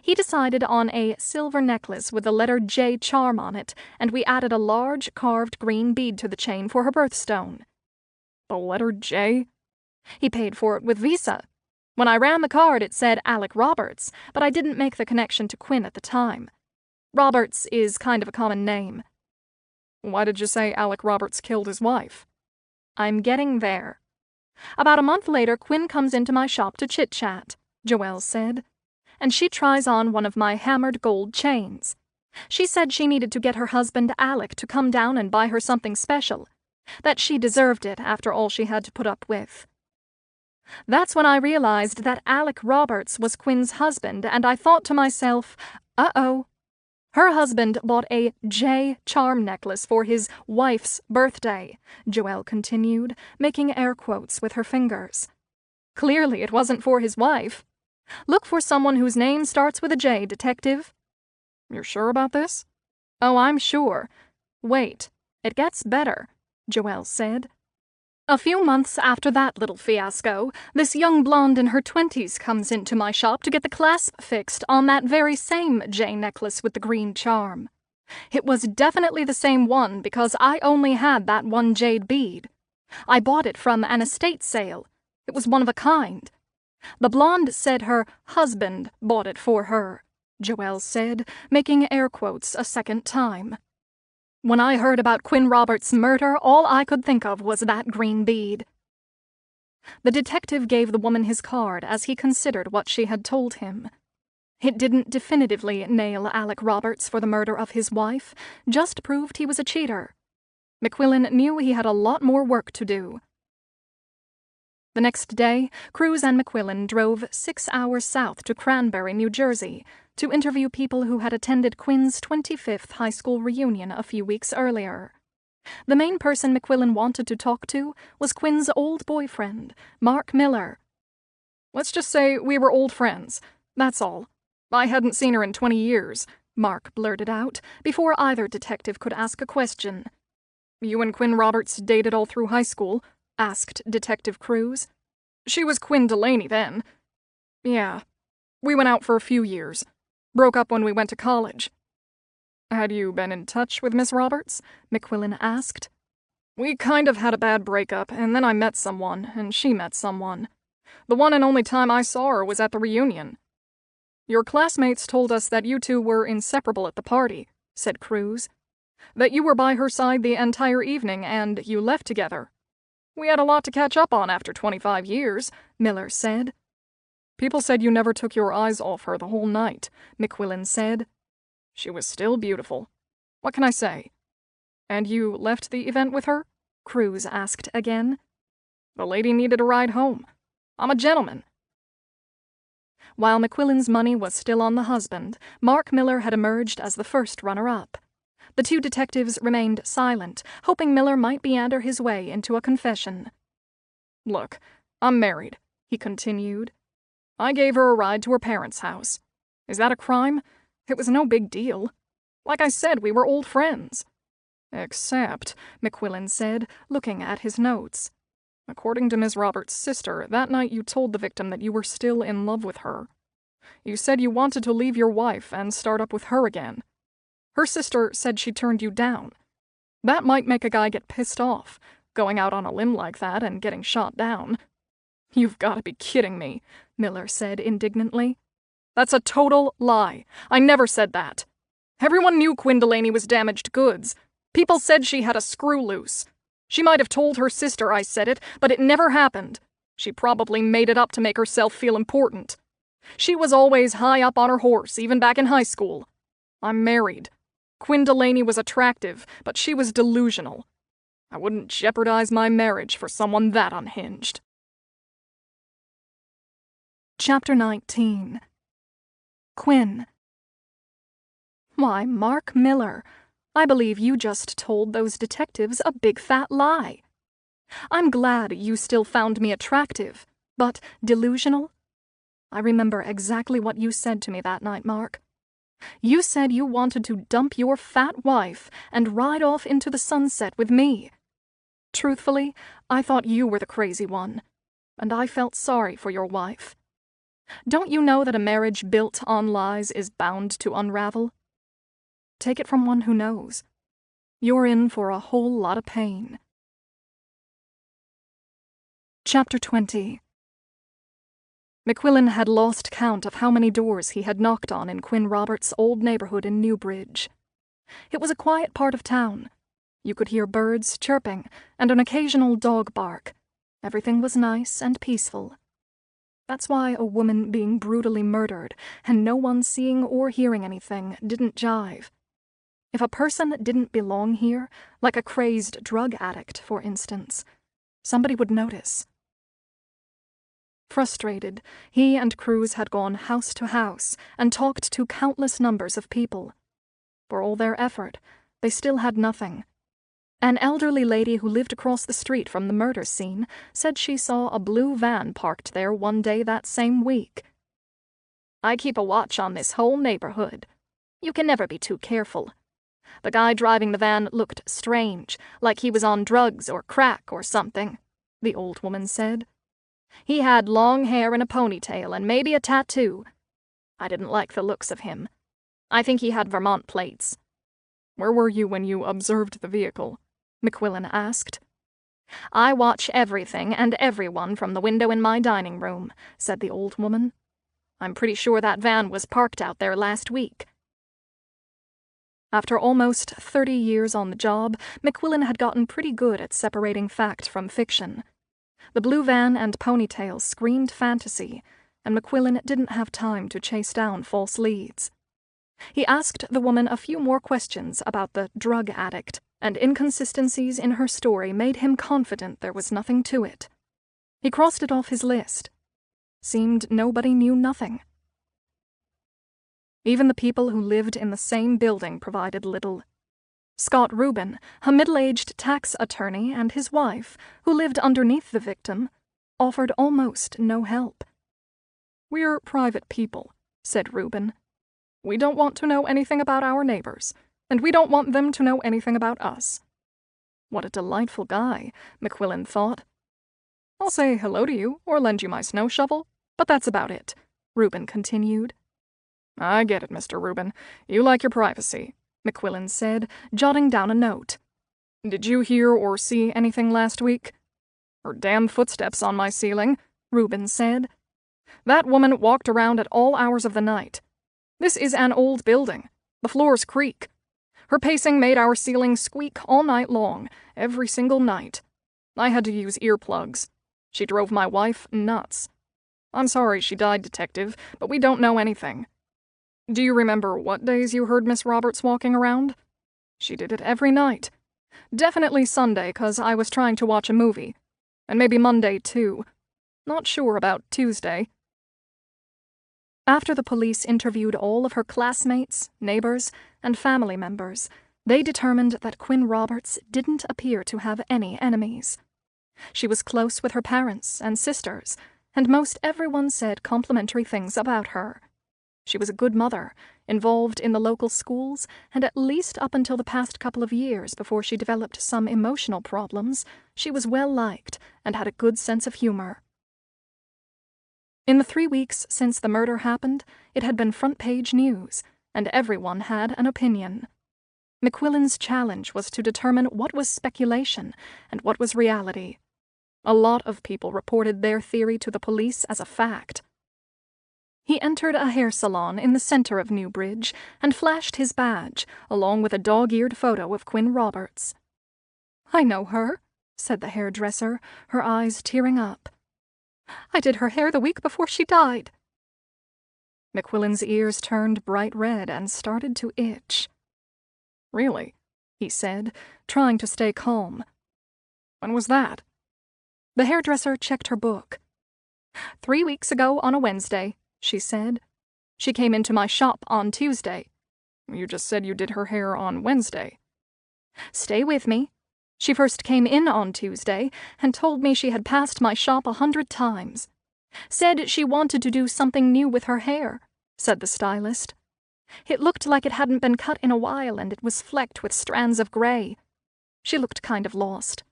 S2: He decided on a silver necklace with the letter J charm on it, and we added a large carved green bead to the chain for her birthstone.
S1: The letter J?
S2: He paid for it with Visa. When I ran the card, it said Alec Roberts, but I didn't make the connection to Quinn at the time. Roberts is kind of a common name.
S1: Why did you say Alec Roberts killed his wife?
S2: I'm getting there. About a month later, Quinn comes into my shop to chit-chat, Joelle said, and she tries on one of my hammered gold chains. She said she needed to get her husband Alec to come down and buy her something special, that she deserved it after all she had to put up with. That's when I realized that Alec Roberts was Quinn's husband, and I thought to myself, uh-oh. Her husband bought a J charm necklace for his wife's birthday, Joelle continued, making air quotes with her fingers. Clearly it wasn't for his wife. Look for someone whose name starts with a J, detective.
S1: You're sure about this?
S2: Oh, I'm sure. Wait, it gets better, Joelle said. A few months after that little fiasco, this young blonde in her 20s comes into my shop to get the clasp fixed on that very same J necklace with the green charm. It was definitely the same one because I only had that one jade bead. I bought it from an estate sale. It was one of a kind. The blonde said her husband bought it for her, Joelle said, making air quotes a second time. When I heard about Quinn Roberts' murder, all I could think of was that green bead. The detective gave the woman his card as he considered what she had told him. It didn't definitively nail Alec Roberts for the murder of his wife, just proved he was a cheater. McQuillan knew he had a lot more work to do. The next day, Cruz and McQuillan drove 6 hours south to Cranberry, New Jersey, to interview people who had attended Quinn's 25th high school reunion a few weeks earlier. The main person McQuillan wanted to talk to was Quinn's old boyfriend, Mark Miller.
S1: Let's just say we were old friends, that's all. I hadn't seen her in 20 years,
S2: Mark blurted out, before either detective could ask a question.
S1: You and Quinn Roberts dated all through high school? Asked Detective Cruz. She was Quinn Delaney then. Yeah. We went out for a few years. Broke up when we went to college. Had you been in touch with Miss Roberts? McQuillan asked. We kind of had a bad breakup, and then I met someone, and she met someone. The one and only time I saw her was at the reunion. Your classmates told us that you two were inseparable at the party, said Cruz. That you were by her side the entire evening, and you left together. We had a lot to catch up on after 25 years, Miller said. People said you never took your eyes off her the whole night, McQuillan said. She was still beautiful. What can I say? And you left the event with her? Cruz asked again. The lady needed a ride home. I'm a gentleman.
S2: While McQuillan's money was still on the husband, Mark Miller had emerged as the first runner-up. The two detectives remained silent, hoping Miller might meander his way into a confession.
S1: Look, I'm married, he continued. I gave her a ride to her parents' house. Is that a crime? It was no big deal. Like I said, we were old friends. Except, McQuillan said, looking at his notes. According to Miss Roberts' sister, that night you told the victim that you were still in love with her. You said you wanted to leave your wife and start up with her again. Her sister said she turned you down. That might make a guy get pissed off, going out on a limb like that and getting shot down. You've got to be kidding me, Miller said indignantly. That's a total lie. I never said that. Everyone knew Quinn Delaney was damaged goods. People said she had a screw loose. She might have told her sister I said it, but it never happened. She probably made it up to make herself feel important. She was always high up on her horse, even back in high school. I'm married. Quinn Delaney was attractive, but she was delusional. I wouldn't jeopardize my marriage for someone that unhinged.
S2: Chapter 19. Quinn. Why, Mark Miller, I believe you just told those detectives a big fat lie. I'm glad you still found me attractive, But delusional? I remember exactly what you said to me that night, Mark. You said you wanted to dump your fat wife and ride off into the sunset with me. Truthfully, I thought you were the crazy one, and I felt sorry for your wife. Don't you know that a marriage built on lies is bound to unravel? Take it from one who knows. You're in for a whole lot of pain. Chapter 20. McQuillan had lost count of how many doors he had knocked on in Quinn Roberts' old neighborhood in Newbridge. It was a quiet part of town. You could hear birds chirping and an occasional dog bark. Everything was nice and peaceful. That's why a woman being brutally murdered and no one seeing or hearing anything didn't jive. If a person didn't belong here, like a crazed drug addict, for instance, somebody would notice. Frustrated, he and Cruz had gone house to house and talked to countless numbers of people. For all their effort, they still had nothing. An elderly lady who lived across the street from the murder scene said she saw a blue van parked there one day that same week. "I keep a watch on this whole neighborhood. You can never be too careful. The guy driving the van looked strange, like he was on drugs or crack or something," the old woman said. "He had long hair and a ponytail and maybe a tattoo. I didn't like the looks of him. I think he had Vermont plates."
S1: "Where were you when you observed the vehicle?" McQuillan asked.
S3: "I watch everything and everyone from the window in my dining room," said the old woman. "I'm pretty sure that van was parked out there last week." After almost 30 years on the job, McQuillan had gotten pretty good at separating fact from fiction. The blue van and ponytail screamed fantasy, and McQuillan didn't have time to chase down false leads. He asked the woman a few more questions about the drug addict, and inconsistencies in her story made him confident there was nothing to it. He crossed it off his list. Seemed nobody knew nothing. Even the people who lived in the same building provided little. Scott Rubin, a middle-aged tax attorney, and his wife, who lived underneath the victim, offered almost no help.
S1: "We're private people," said Rubin. "We don't want to know anything about our neighbors, and we don't want them to know anything about us."
S3: What a delightful guy, McQuillan thought.
S1: "I'll say hello to you or lend you my snow shovel, but that's about it," Rubin continued. "I get it, Mr. Rubin. You like your privacy," McQuillan said, jotting down a note. "Did you hear or see anything last week?" "Her damn footsteps on my ceiling," Rubin said. "That woman walked around at all hours of the night. This is an old building. The floors creak. Her pacing made our ceiling squeak all night long, every single night. I had to use earplugs. She drove my wife nuts. I'm sorry she died, Detective, but we don't know anything. Do you remember what days you heard Miss Roberts walking around? She did it every night. Definitely Sunday, 'cause I was trying to watch a movie. And maybe Monday, too. Not sure about Tuesday." After the police interviewed all of her classmates, neighbors, and family members, they determined that Quinn Roberts didn't appear to have any enemies. She was close with her parents and sisters, and most everyone said complimentary things about her. She was a good mother, involved in the local schools, and at least up until the past couple of years before she developed some emotional problems, she was well liked and had a good sense of humor. In the 3 weeks since the murder happened, it had been front-page news, and everyone had an opinion. McQuillan's challenge was to determine what was speculation and what was reality. A lot of people reported their theory to the police as a fact. He entered a hair salon in the center of Newbridge and flashed his badge, along with a dog-eared photo of Quinn Roberts. "I know her," said the hairdresser, her eyes tearing up. "I did her hair the week before she died." McQuillan's ears turned bright red and started to itch. "Really?" he said, trying to stay calm. "When was that?" The hairdresser checked her book. 3 weeks ago on a Wednesday," she said. "She came into my shop on Tuesday." "You just said you did her hair on Wednesday." "Stay with me. She first came in on Tuesday and told me she had passed my shop 100 times.
S2: Said she wanted to do something new with her hair, said the stylist. It looked like it hadn't been cut in a while and it was flecked with strands of gray. She looked kind of lost.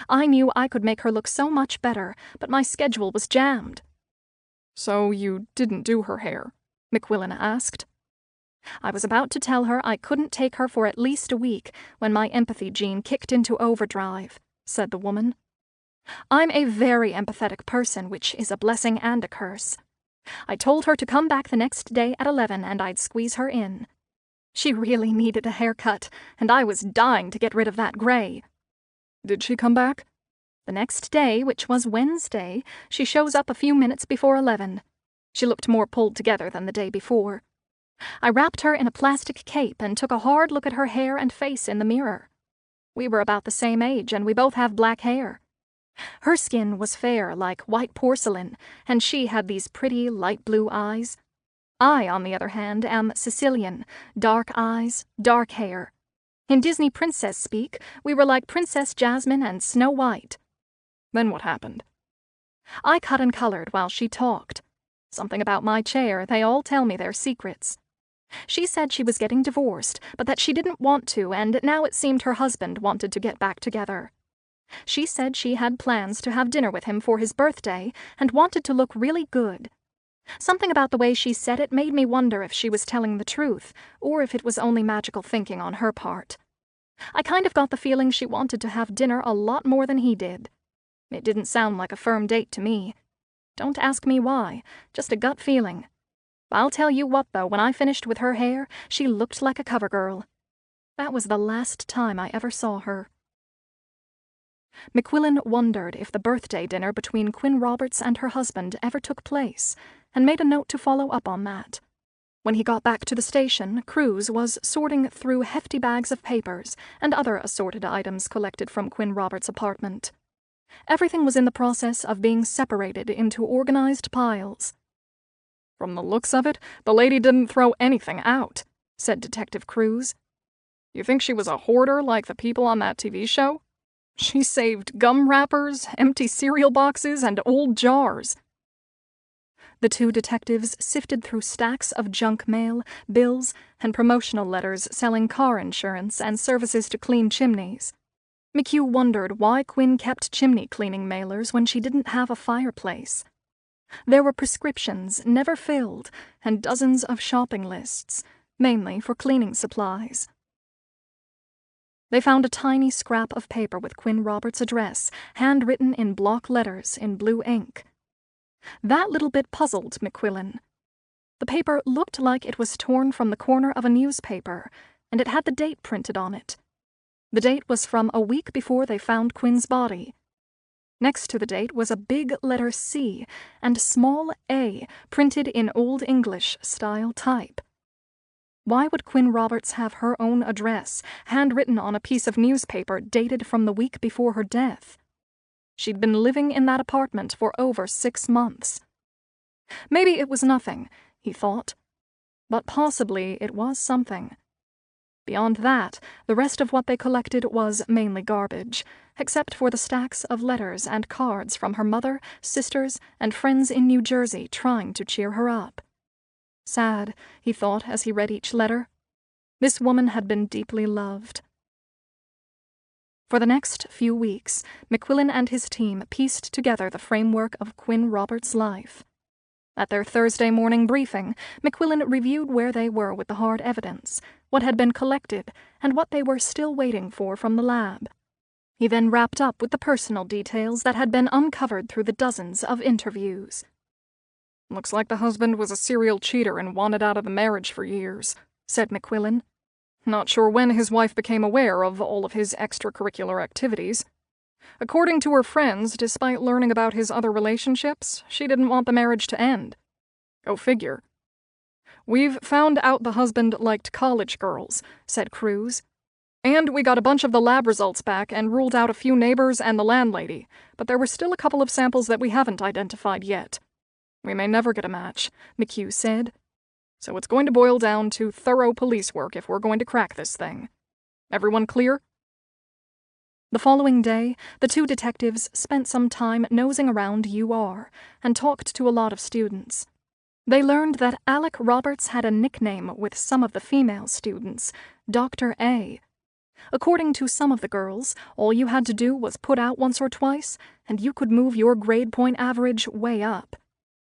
S2: I knew I could make her look so much better, but my schedule was jammed.
S1: So you didn't do her hair? McQuillan asked.
S2: I was about to tell her I couldn't take her for at least a week when my empathy gene kicked into overdrive, said the woman. I'm a very empathetic person, which is a blessing and a curse. I told her to come back the next day at 11 and I'd squeeze her in. She really needed a haircut, and I was dying to get rid of that gray.
S1: Did she come back?
S2: The next day, which was Wednesday, she shows up a few minutes before 11. She looked more pulled together than the day before. I wrapped her in a plastic cape and took a hard look at her hair and face in the mirror. We were about the same age, and we both have black hair. Her skin was fair, like white porcelain, and she had these pretty light blue eyes. I, on the other hand, am Sicilian, dark eyes, dark hair. In Disney princess speak, we were like Princess Jasmine and Snow White.
S1: Then what happened?
S2: I cut and colored while she talked. Something about my chair, they all tell me their secrets. She said she was getting divorced, but that she didn't want to, and now it seemed her husband wanted to get back together. She said she had plans to have dinner with him for his birthday and wanted to look really good. Something about the way she said it made me wonder if she was telling the truth, or if it was only magical thinking on her part. I kind of got the feeling she wanted to have dinner a lot more than he did. It didn't sound like a firm date to me. Don't ask me why, just a gut feeling. I'll tell you what, though, when I finished with her hair, she looked like a cover girl. That was the last time I ever saw her.
S3: McQuillan wondered if the birthday dinner between Quinn Roberts and her husband ever took place, and made a note to follow up on that. When he got back to the station, Cruz was sorting through hefty bags of papers and other assorted items collected from Quinn Roberts' apartment. Everything was in the process of being separated into organized piles.
S1: "From the looks of it, the lady didn't throw anything out," said Detective Cruz. "You think she was a hoarder like the people on that TV show? She saved gum wrappers, empty cereal boxes, and old jars."
S3: The two detectives sifted through stacks of junk mail, bills, and promotional letters selling car insurance and services to clean chimneys. McHugh wondered why Quinn kept chimney cleaning mailers when she didn't have a fireplace. There were prescriptions never filled and dozens of shopping lists, mainly for cleaning supplies. They found a tiny scrap of paper with Quinn Roberts' address, handwritten in block letters in blue ink. That little bit puzzled McQuillan. The paper looked like it was torn from the corner of a newspaper, and it had the date printed on it. The date was from a week before they found Quinn's body. Next to the date was a big letter C and small A printed in Old English-style type. Why would Quinn Roberts have her own address, handwritten on a piece of newspaper dated from the week before her death? She'd been living in that apartment for over 6 months. Maybe it was nothing, he thought, but possibly it was something. Beyond that, the rest of what they collected was mainly garbage, except for the stacks of letters and cards from her mother, sisters, and friends in New Jersey trying to cheer her up. Sad, he thought as he read each letter. This woman had been deeply loved. For the next few weeks, McQuillan and his team pieced together the framework of Quinn Roberts' life. At their Thursday morning briefing, McQuillan reviewed where they were with the hard evidence, what had been collected, and what they were still waiting for from the lab. He then wrapped up with the personal details that had been uncovered through the dozens of interviews.
S1: "Looks like the husband was a serial cheater and wanted out of the marriage for years," said McQuillan. "Not sure when his wife became aware of all of his extracurricular activities. According to her friends, despite learning about his other relationships, she didn't want the marriage to end. Go figure. We've found out the husband liked college girls," said Cruz. "And we got a bunch of the lab results back and ruled out a few neighbors and the landlady, but there were still a couple of samples that we haven't identified yet. We may never get a match," McHugh said. "So it's going to boil down to thorough police work if we're going to crack this thing. Everyone clear?"
S2: The following day, the two detectives spent some time nosing around UR and talked to a lot of students. They learned that Alec Roberts had a nickname with some of the female students, Dr. A. According to some of the girls, all you had to do was put out once or twice, and you could move your grade point average way up.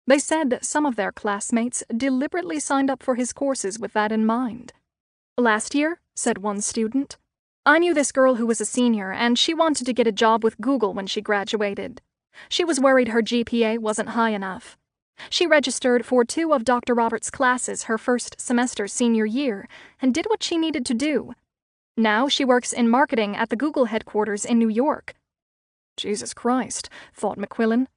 S2: They said some of their classmates deliberately signed up for his courses with that in mind. "Last year," said one student, "I knew this girl who was a senior, and she wanted to get a job with Google when she graduated. She was worried her GPA wasn't high enough. She registered for 2 of Dr. Roberts' classes her first semester senior year and did what she needed to do. Now she works in marketing at the Google headquarters in New York."
S1: Jesus Christ, thought McQuillan.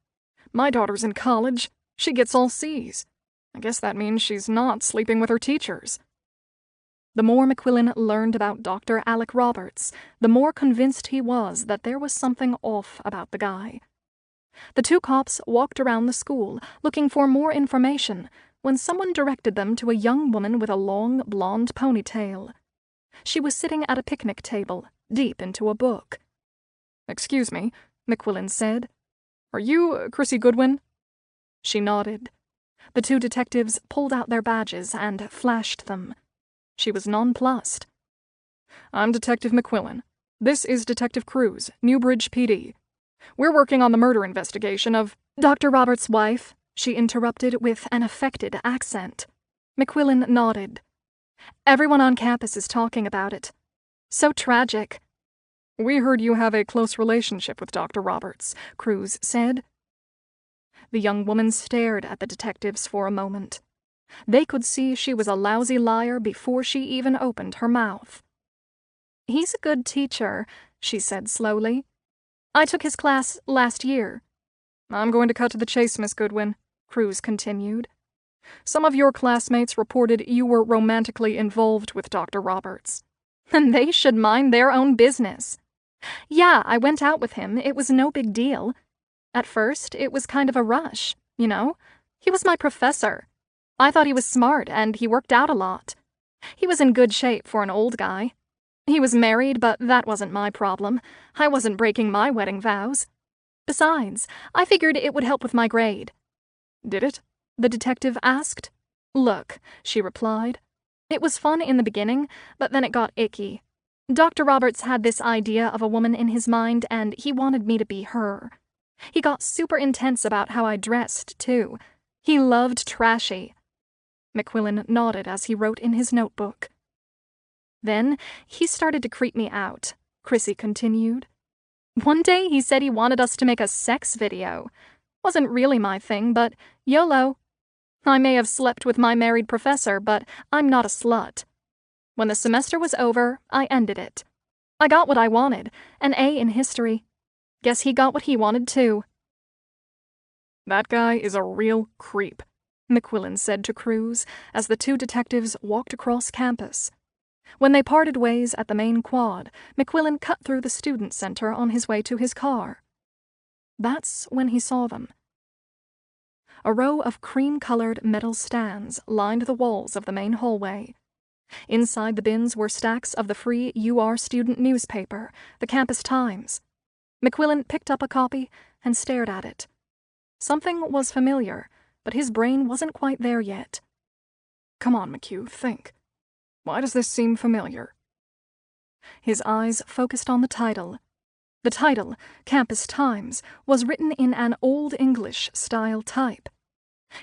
S1: My daughter's in college. She gets all C's. I guess that means she's not sleeping with her teachers.
S2: The more McQuillan learned about Dr. Alec Roberts, the more convinced he was that there was something off about the guy. The two cops walked around the school, looking for more information, when someone directed them to a young woman with a long, blonde ponytail. She was sitting at a picnic table, deep into a book.
S1: "Excuse me," McQuillan said. "Are you Chrissy Goodwin?"
S2: She nodded. The two detectives pulled out their badges and flashed them. She was nonplussed.
S1: "I'm Detective McQuillan. This is Detective Cruz, Newbridge PD. We're working on the murder investigation of—"
S2: "Dr. Roberts' wife," she interrupted with an affected accent. McQuillan nodded. "Everyone on campus is talking about it. So tragic."
S1: "We heard you have a close relationship with Dr. Roberts," Cruz said.
S2: The young woman stared at the detectives for a moment. They could see she was a lousy liar before she even opened her mouth. "He's a good teacher," she said slowly. "I took his class last year."
S1: "I'm going to cut to the chase, Miss Goodwin," Cruz continued. "Some of your classmates reported you were romantically involved with Dr. Roberts."
S2: "And they should mind their own business. Yeah, I went out with him. It was no big deal. At first, it was kind of a rush, you know? He was my professor. I thought he was smart, and he worked out a lot. He was in good shape for an old guy. He was married, but that wasn't my problem. I wasn't breaking my wedding vows. Besides, I figured it would help with my grade."
S1: "Did it?"
S2: the detective asked. "Look," she replied. "It was fun in the beginning, but then it got icky. Dr. Roberts had this idea of a woman in his mind, and he wanted me to be her. He got super intense about how I dressed, too. He loved trashy." McQuillan nodded as he wrote in his notebook. "Then he started to creep me out," Chrissy continued. "One day he said he wanted us to make a sex video. Wasn't really my thing, but YOLO. I may have slept with my married professor, but I'm not a slut. When the semester was over, I ended it. I got what I wanted, an A in history. Guess he got what he wanted, too."
S1: "That guy is a real creep," McQuillan said to Cruz as the two detectives walked across campus. When they parted ways at the main quad, McQuillan cut through the student center on his way to his car. That's when he saw them. A row of cream-colored metal stands lined the walls of the main hallway. Inside the bins were stacks of the free UR student newspaper, the Campus Times. McQuillan picked up a copy and stared at it. Something was familiar, but his brain wasn't quite there yet. "Come on, McHugh, think. Why does this seem familiar?" His eyes focused on the title. The title, Campus Times, was written in an Old English-style type.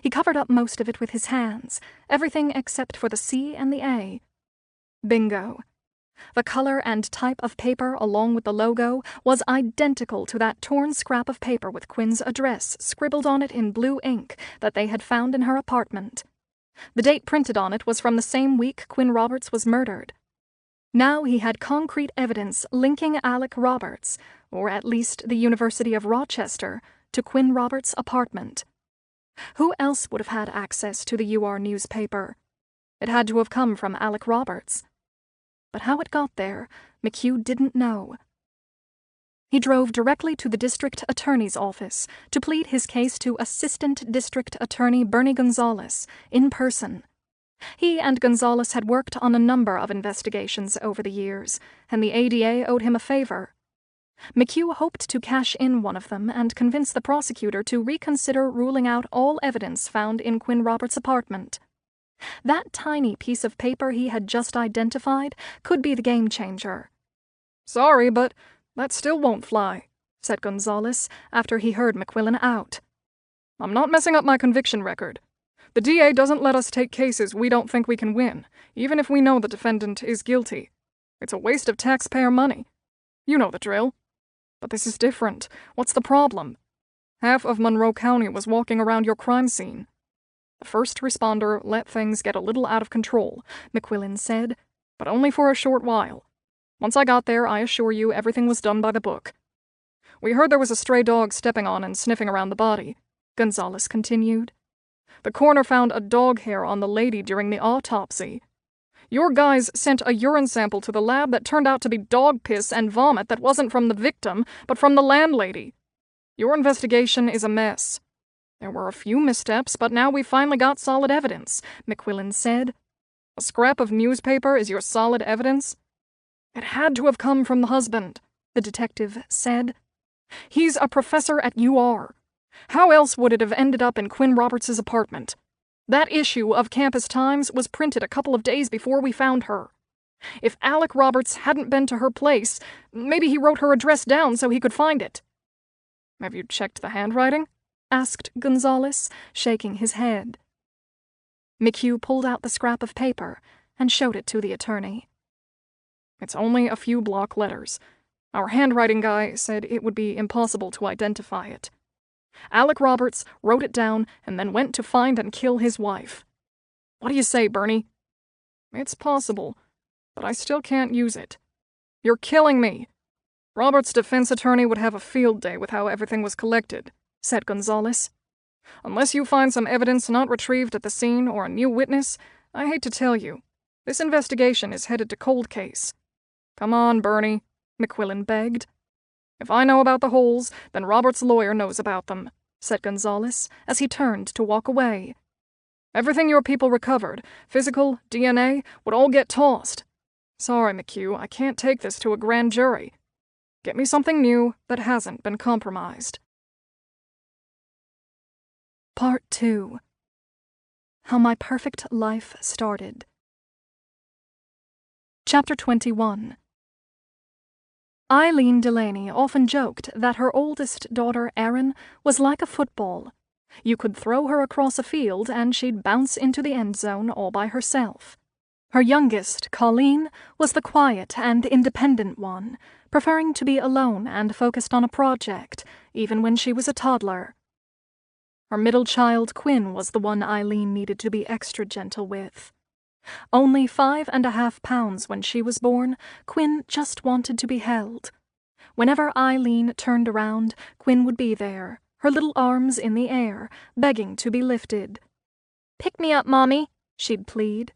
S1: He covered up most of it with his hands, everything except for the C and the A. Bingo. The color and type of paper along with the logo was identical to that torn scrap of paper with Quinn's address scribbled on it in blue ink that they had found in her apartment. The date printed on it was from the same week Quinn Roberts was murdered. Now he had concrete evidence linking Alec Roberts, or at least the University of Rochester, to Quinn Roberts' apartment. Who else would have had access to the UR newspaper? It had to have come from Alec Roberts. But how it got there, McHugh didn't know. He drove directly to the district attorney's office to plead his case to Assistant District Attorney Bernie Gonzalez in person. He and Gonzalez had worked on a number of investigations over the years, and the ADA owed him a favor.
S2: McHugh hoped to cash in one of them and convince the prosecutor to reconsider ruling out all evidence found in Quinn Roberts' apartment. That tiny piece of paper he had just identified could be the game changer.
S1: "Sorry, but that still won't fly," said Gonzalez after he heard McQuillan out. "I'm not messing up my conviction record. The DA doesn't let us take cases we don't think we can win, even if we know the defendant is guilty. It's a waste of taxpayer money. You know the drill. But this is different. What's the problem? Half of Monroe County was walking around your crime scene. The first responder let things get a little out of control," McQuillan said, "but only for a short while. Once I got there, I assure you everything was done by the book. We heard there was a stray dog stepping on and sniffing around the body," Gonzalez continued. "The coroner found a dog hair on the lady during the autopsy. Your guys sent a urine sample to the lab that turned out to be dog piss and vomit that wasn't from the victim, but from the landlady. Your investigation is a mess. There were a few missteps, but now we've finally got solid evidence," McQuillan said. "A scrap of newspaper is your solid evidence?" "It had to have come from the husband," the detective said. "He's a professor at UR. How else would it have ended up in Quinn Roberts' apartment? That issue of Campus Times was printed a couple of days before we found her. If Alec Roberts hadn't been to her place, maybe he wrote her address down so he could find it." "Have you checked the handwriting?" asked Gonzalez, shaking his head. McHugh pulled out the scrap of paper and showed it to the attorney. "It's only a few block letters. Our handwriting guy said it would be impossible to identify it. Alec Roberts wrote it down and then went to find and kill his wife. What do you say, Bernie?" "It's possible, but I still can't use it." "You're killing me. Roberts' defense attorney would have a field day with how everything was collected," said Gonzalez. "Unless you find some evidence not retrieved at the scene or a new witness, I hate to tell you, this investigation is headed to cold case." "Come on, Bernie," McQuillan begged. "If I know about the holes, then Roberts' lawyer knows about them," said Gonzalez as he turned to walk away. "Everything your people recovered, physical, DNA, would all get tossed. Sorry, McHugh, I can't take this to a grand jury. Get me something new that hasn't been compromised."
S2: Part 2. How My Perfect Life Started. Chapter 21. Eileen Delaney often joked that her oldest daughter, Erin, was like a football. You could throw her across a field and she'd bounce into the end zone all by herself. Her youngest, Colleen, was the quiet and independent one, preferring to be alone and focused on a project, even when she was a toddler. Her middle child, Quinn, was the one Eileen needed to be extra gentle with. Only 5.5 pounds when she was born, Quinn just wanted to be held. Whenever Eileen turned around, Quinn would be there, her little arms in the air, begging to be lifted. "Pick me up, Mommy," she'd plead.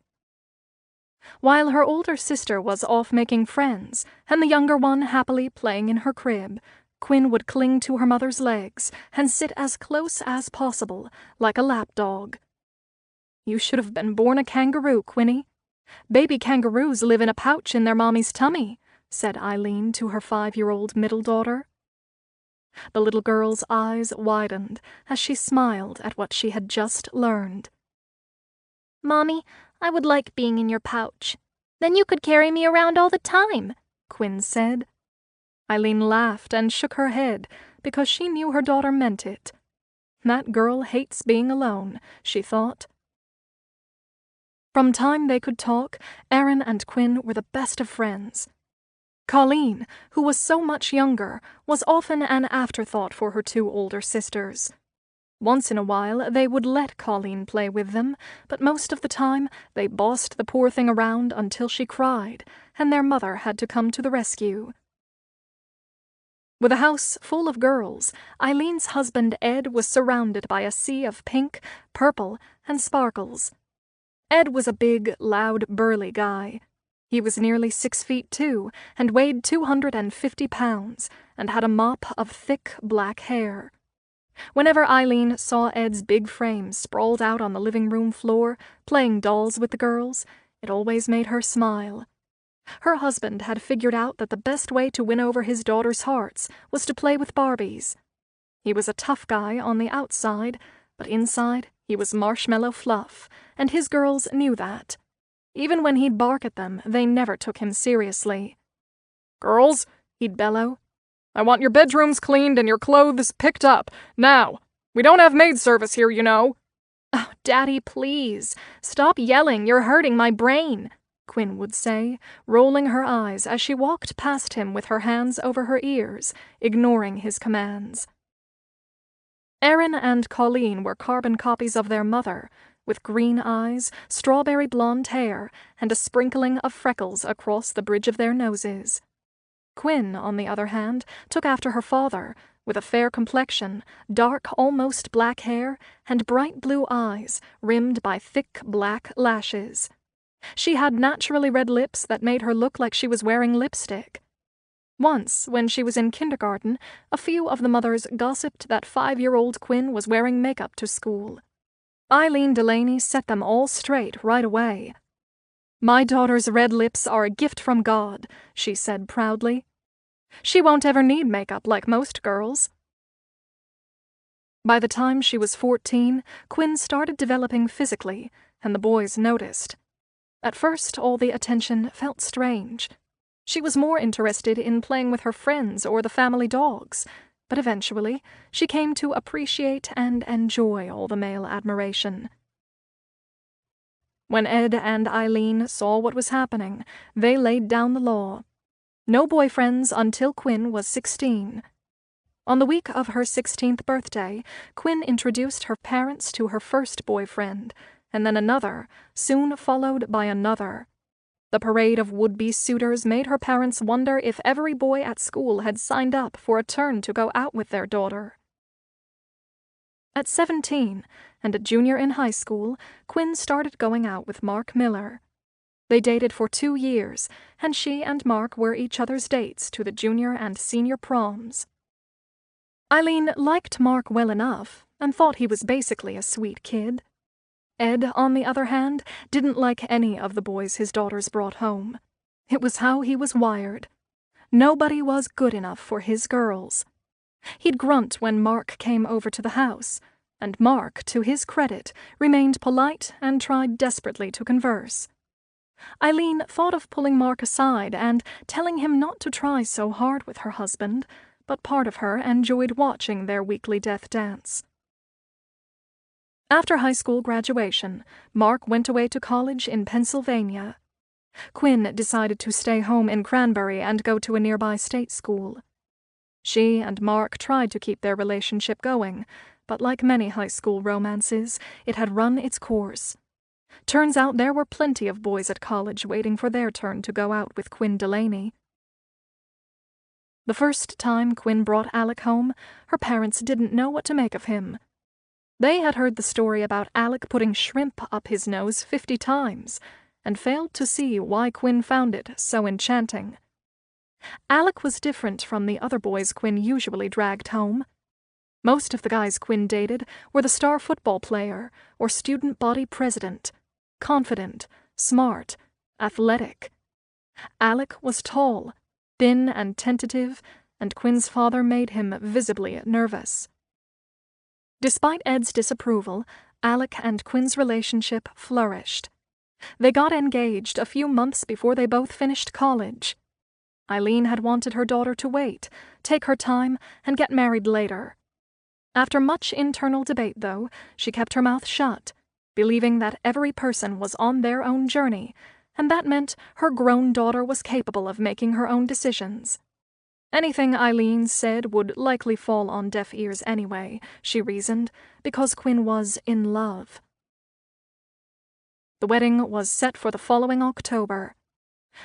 S2: While her older sister was off making friends, and the younger one happily playing in her crib, Quinn would cling to her mother's legs and sit as close as possible, like a lapdog. "You should have been born a kangaroo, Quinny. Baby kangaroos live in a pouch in their mommy's tummy," said Eileen to her 5-year-old middle daughter. The little girl's eyes widened as she smiled at what she had just learned. "Mommy, I would like being in your pouch. Then you could carry me around all the time," Quinn said. Eileen laughed and shook her head because she knew her daughter meant it. That girl hates being alone, she thought. From time they could talk, Erin and Quinn were the best of friends. Colleen, who was so much younger, was often an afterthought for her 2 older sisters. Once in a while they would let Colleen play with them, but most of the time they bossed the poor thing around until she cried, and their mother had to come to the rescue. With a house full of girls, Eileen's husband Ed was surrounded by a sea of pink, purple, and sparkles. Ed was a big, loud, burly guy. He was nearly 6 feet 2 and weighed 250 pounds and had a mop of thick black hair. Whenever Eileen saw Ed's big frame sprawled out on the living room floor, playing dolls with the girls, it always made her smile. Her husband had figured out that the best way to win over his daughter's hearts was to play with Barbies. He was a tough guy on the outside, but inside he was marshmallow fluff, and his girls knew that. Even when he'd bark at them, they never took him seriously.
S3: "Girls," he'd bellow, "I want your bedrooms cleaned and your clothes picked up, now. We don't have maid service here, you know."
S2: "Oh, Daddy, please. Stop yelling, you're hurting my brain," Quinn would say, rolling her eyes as she walked past him with her hands over her ears, ignoring his commands. Erin and Colleen were carbon copies of their mother, with green eyes, strawberry blonde hair, and a sprinkling of freckles across the bridge of their noses. Quinn, on the other hand, took after her father, with a fair complexion, dark, almost black hair, and bright blue eyes rimmed by thick black lashes. She had naturally red lips that made her look like she was wearing lipstick. Once, when she was in kindergarten, a few of the mothers gossiped that 5-year-old Quinn was wearing makeup to school. Eileen Delaney set them all straight right away. "My daughter's red lips are a gift from God," she said proudly. "She won't ever need makeup like most girls." By the time she was 14, Quinn started developing physically, and the boys noticed. At first, all the attention felt strange. She was more interested in playing with her friends or the family dogs, but eventually she came to appreciate and enjoy all the male admiration. When Ed and Eileen saw what was happening, they laid down the law. No boyfriends until Quinn was 16. On the week of her 16th birthday, Quinn introduced her parents to her first boyfriend, and then another, soon followed by another. The parade of would-be suitors made her parents wonder if every boy at school had signed up for a turn to go out with their daughter. At 17, and a junior in high school, Quinn started going out with Mark Miller. They dated for 2 years, and she and Mark were each other's dates to the junior and senior proms. Eileen liked Mark well enough, and thought he was basically a sweet kid. Ed, on the other hand, didn't like any of the boys his daughters brought home. It was how he was wired. Nobody was good enough for his girls. He'd grunt when Mark came over to the house, and Mark, to his credit, remained polite and tried desperately to converse. Eileen thought of pulling Mark aside and telling him not to try so hard with her husband, but part of her enjoyed watching their weekly death dance. After high school graduation, Mark went away to college in Pennsylvania. Quinn decided to stay home in Cranbury and go to a nearby state school. She and Mark tried to keep their relationship going, but like many high school romances, it had run its course. Turns out there were plenty of boys at college waiting for their turn to go out with Quinn Delaney. The first time Quinn brought Alec home, her parents didn't know what to make of him. They had heard the story about Alec putting shrimp up his nose 50 times, and failed to see why Quinn found it so enchanting. Alec was different from the other boys Quinn usually dragged home. Most of the guys Quinn dated were the star football player or student body president, confident, smart, athletic. Alec was tall, thin and tentative, and Quinn's father made him visibly nervous. Despite Ed's disapproval, Alec and Quinn's relationship flourished. They got engaged a few months before they both finished college. Eileen had wanted her daughter to wait, take her time, and get married later. After much internal debate, though, she kept her mouth shut, believing that every person was on their own journey, and that meant her grown daughter was capable of making her own decisions. Anything Eileen said would likely fall on deaf ears anyway, she reasoned, because Quinn was in love. The wedding was set for the following October.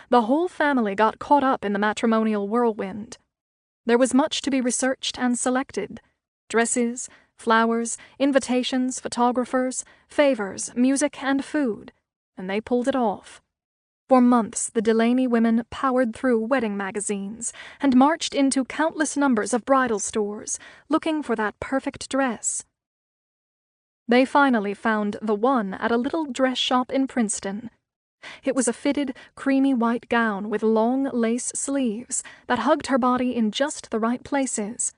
S2: The whole family got caught up in the matrimonial whirlwind. There was much to be researched and selected: dresses, flowers, invitations, photographers, favors, music, and food, and they pulled it off. For months, the Delaney women powered through wedding magazines and marched into countless numbers of bridal stores, looking for that perfect dress. They finally found the one at a little dress shop in Princeton. It was a fitted, creamy white gown with long lace sleeves that hugged her body in just the right places.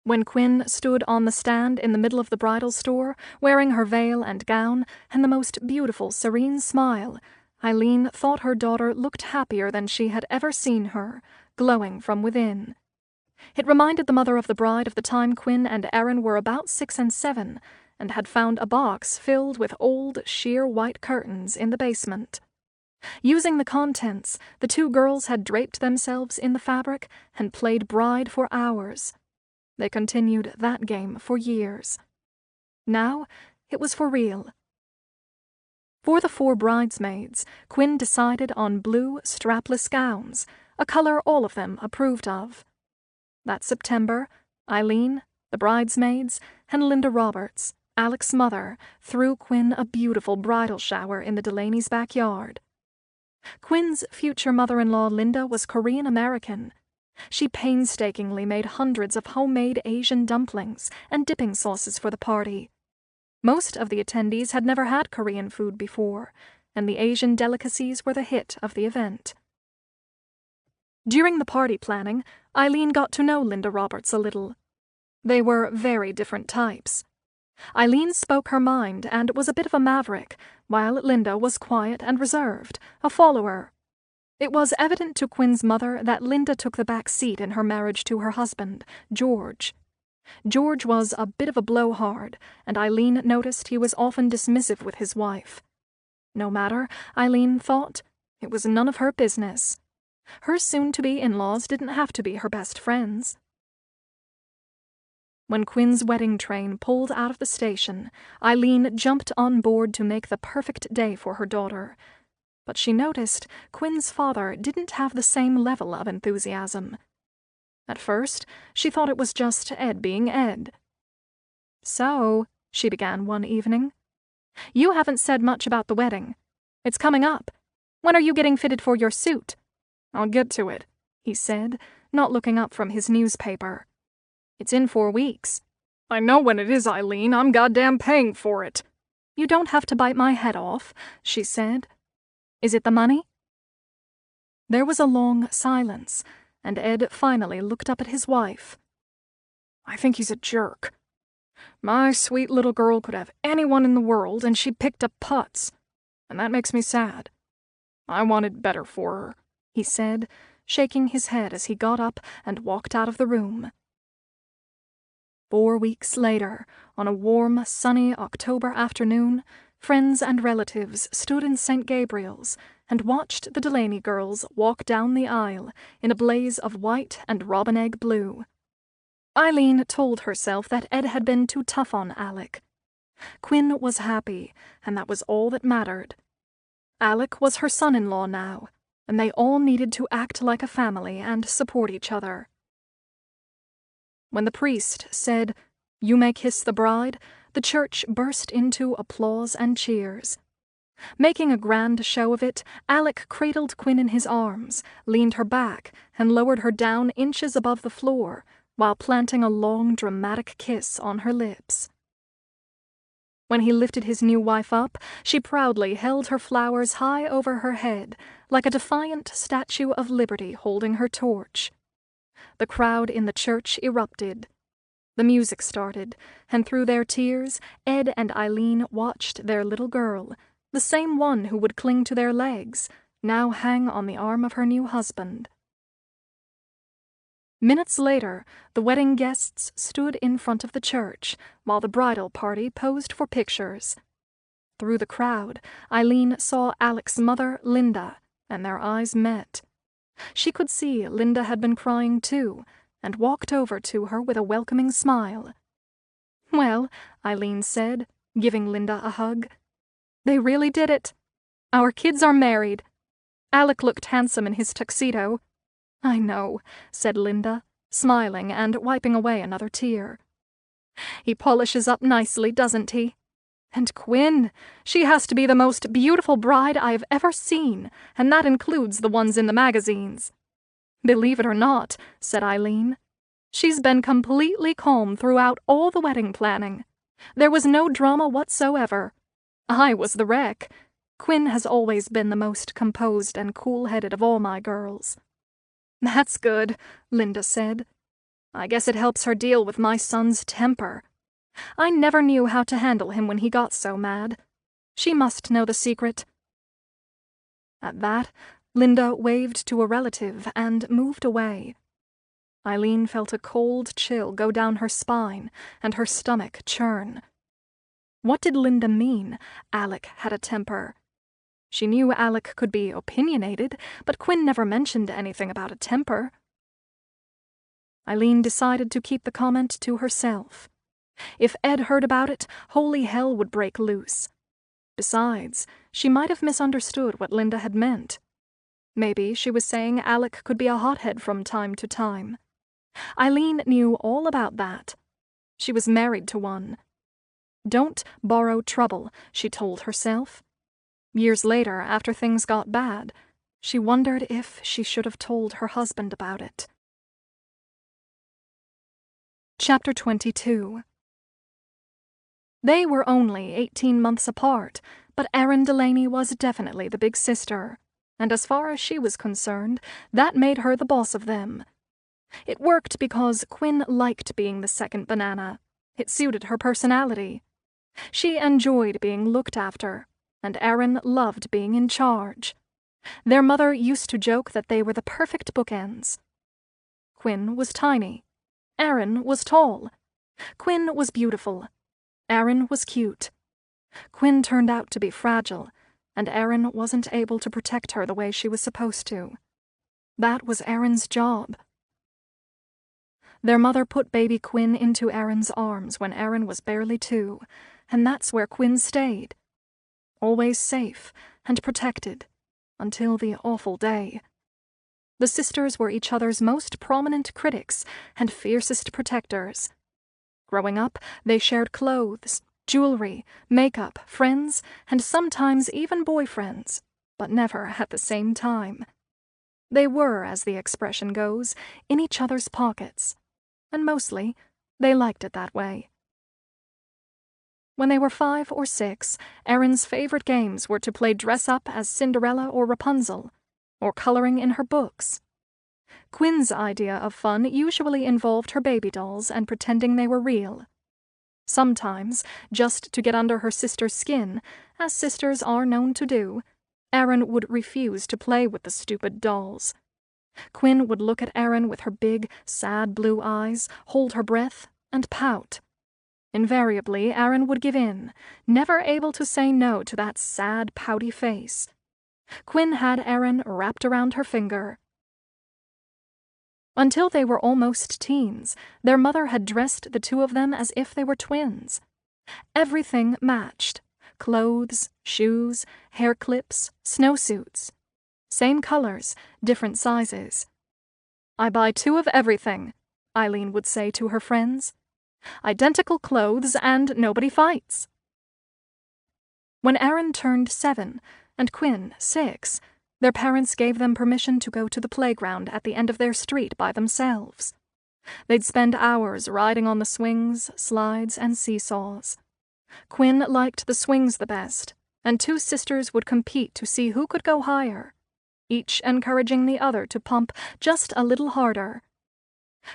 S2: When Quinn stood on the stand in the middle of the bridal store, wearing her veil and gown and the most beautiful, serene smile, Eileen thought her daughter looked happier than she had ever seen her, glowing from within. It reminded the mother of the bride of the time Quinn and Erin were about 6 and 7, and had found a box filled with old, sheer white curtains in the basement. Using the contents, the two girls had draped themselves in the fabric and played bride for hours. They continued that game for years. Now, it was for real. For the 4 bridesmaids, Quinn decided on blue, strapless gowns, a color all of them approved of. That September, Eileen, the bridesmaids, and Linda Roberts, Alec's mother, threw Quinn a beautiful bridal shower in the Delaney's backyard. Quinn's future mother-in-law, Linda, was Korean-American. She painstakingly made hundreds of homemade Asian dumplings and dipping sauces for the party. Most of the attendees had never had Korean food before, and the Asian delicacies were the hit of the event. During the party planning, Eileen got to know Linda Roberts a little. They were very different types. Eileen spoke her mind and was a bit of a maverick, while Linda was quiet and reserved, a follower. It was evident to Quinn's mother that Linda took the back seat in her marriage to her husband, George. George was a bit of a blowhard, and Eileen noticed he was often dismissive with his wife. No matter, Eileen thought, it was none of her business. Her soon-to-be in-laws didn't have to be her best friends. When Quinn's wedding train pulled out of the station, Eileen jumped on board to make the perfect day for her daughter. But she noticed Quinn's father didn't have the same level of enthusiasm. At first, she thought it was just Ed being Ed. "So," she began one evening, "you haven't said much about the wedding. It's coming up. When are you getting fitted for your suit?" "I'll get to it," he said, not looking up from his newspaper. "It's in 4 weeks." "I know when it is, Eileen. I'm goddamn paying for it." "You don't have to bite my head off," she said. "Is it the money?" There was a long silence, and Ed finally looked up at his wife. "I think he's a jerk. My sweet little girl could have anyone in the world, and she picked up putz. And that makes me sad. I wanted better for her," he said, shaking his head as he got up and walked out of the room. 4 weeks later, on a warm, sunny October afternoon, friends and relatives stood in St. Gabriel's and watched the Delaney girls walk down the aisle in a blaze of white and robin-egg blue. Eileen told herself that Ed had been too tough on Alec. Quinn was happy, and that was all that mattered. Alec was her son-in-law now, and they all needed to act like a family and support each other. When the priest said, "You may kiss the bride," the church burst into applause and cheers. Making a grand show of it, Alec cradled Quinn in his arms, leaned her back, and lowered her down inches above the floor, while planting a long, dramatic kiss on her lips. When he lifted his new wife up, she proudly held her flowers high over her head, like a defiant Statue of Liberty holding her torch. The crowd in the church erupted. The music started, and through their tears, Ed and Eileen watched their little girl, the same one who would cling to their legs, now hang on the arm of her new husband. Minutes later, the wedding guests stood in front of the church, while the bridal party posed for pictures. Through the crowd, Eileen saw Alec's mother, Linda, and their eyes met. She could see Linda had been crying too, and walked over to her with a welcoming smile. "Well," Eileen said, giving Linda a hug, "they really did it. Our kids are married. Alec looked handsome in his tuxedo." "I know," said Linda, smiling and wiping away another tear. "He polishes up nicely, doesn't he? And Quinn, she has to be the most beautiful bride I've ever seen, and that includes the ones in the magazines." "Believe it or not," said Eileen, "she's been completely calm throughout all the wedding planning. There was no drama whatsoever. I was the wreck. Quinn has always been the most composed and cool-headed of all my girls." "That's good," Linda said. "I guess it helps her deal with my son's temper. I never knew how to handle him when he got so mad. She must know the secret." At that, Linda waved to a relative and moved away. Eileen felt a cold chill go down her spine and her stomach churn. What did Linda mean, Alec had a temper? She knew Alec could be opinionated, but Quinn never mentioned anything about a temper. Eileen decided to keep the comment to herself. If Ed heard about it, holy hell would break loose. Besides, she might have misunderstood what Linda had meant. Maybe she was saying Alec could be a hothead from time to time. Eileen knew all about that. She was married to one. Don't borrow trouble, she told herself. Years later, after things got bad, she wondered if she should have told her husband about it. Chapter 22. They were only 18 months apart, but Erin Delaney was definitely the big sister, and as far as she was concerned, that made her the boss of them. It worked because Quinn liked being the second banana. It suited her personality. She enjoyed being looked after, and Erin loved being in charge. Their mother used to joke that they were the perfect bookends. Quinn was tiny. Erin was tall. Quinn was beautiful. Erin was cute. Quinn turned out to be fragile, and Erin wasn't able to protect her the way she was supposed to. That was Erin's job. Their mother put baby Quinn into Erin's arms when Erin was barely 2, and that's where Quinn stayed. Always safe and protected, until the awful day. The sisters were each other's most prominent critics and fiercest protectors. Growing up, they shared clothes, jewelry, makeup, friends, and sometimes even boyfriends, but never at the same time. They were, as the expression goes, in each other's pockets, and mostly they liked it that way. When they were 5 or 6, Erin's favorite games were to play dress-up as Cinderella or Rapunzel, or coloring in her books. Quinn's idea of fun usually involved her baby dolls and pretending they were real. Sometimes, just to get under her sister's skin, as sisters are known to do, Erin would refuse to play with the stupid dolls. Quinn would look at Erin with her big, sad blue eyes, hold her breath, and pout. Invariably, Erin would give in, never able to say no to that sad, pouty face. Quinn had Erin wrapped around her finger. Until they were almost teens, their mother had dressed the two of them as if they were twins. Everything matched. Clothes, shoes, hair clips, snowsuits. Same colors, different sizes. "I buy 2 of everything," Eileen would say to her friends. "Identical clothes and nobody fights." When Erin turned 7 and Quinn 6, their parents gave them permission to go to the playground at the end of their street by themselves. They'd spend hours riding on the swings, slides, and seesaws. Quinn liked the swings the best, and 2 sisters would compete to see who could go higher, each encouraging the other to pump just a little harder.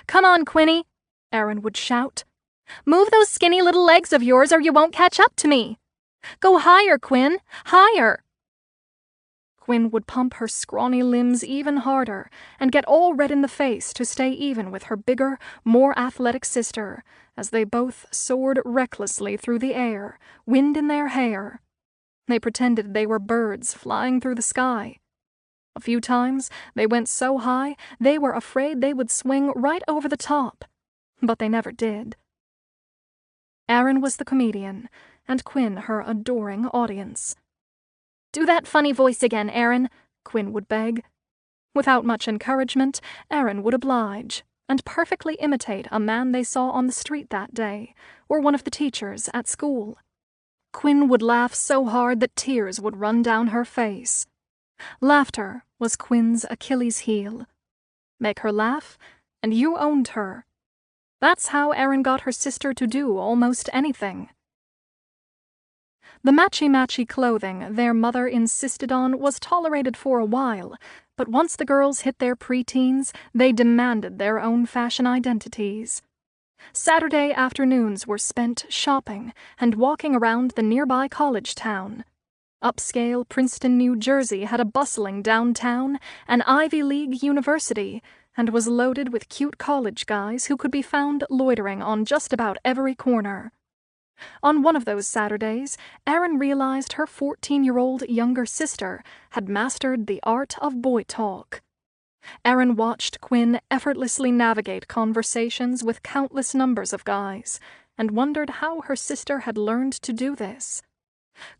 S2: "Come on, Quinny," Erin would shout. "Move those skinny little legs of yours or you won't catch up to me. Go higher, Quinn, higher." Quinn would pump her scrawny limbs even harder and get all red in the face to stay even with her bigger, more athletic sister, as they both soared recklessly through the air, wind in their hair. They pretended they were birds flying through the sky. A few times, they went so high they were afraid they would swing right over the top, but they never did. Erin was the comedian, and Quinn her adoring audience. "Do that funny voice again, Erin," Quinn would beg. Without much encouragement, Erin would oblige, and perfectly imitate a man they saw on the street that day, or one of the teachers at school. Quinn would laugh so hard that tears would run down her face. Laughter was Quinn's Achilles heel. Make her laugh, and you owned her. That's how Erin got her sister to do almost anything. The matchy-matchy clothing their mother insisted on was tolerated for a while, but once the girls hit their preteens, they demanded their own fashion identities. Saturday afternoons were spent shopping and walking around the nearby college town. Upscale Princeton, New Jersey had a bustling downtown, an Ivy League university, and was loaded with cute college guys who could be found loitering on just about every corner. On one of those Saturdays, Erin realized her 14-year-old younger sister had mastered the art of boy talk. Erin watched Quinn effortlessly navigate conversations with countless numbers of guys, and wondered how her sister had learned to do this.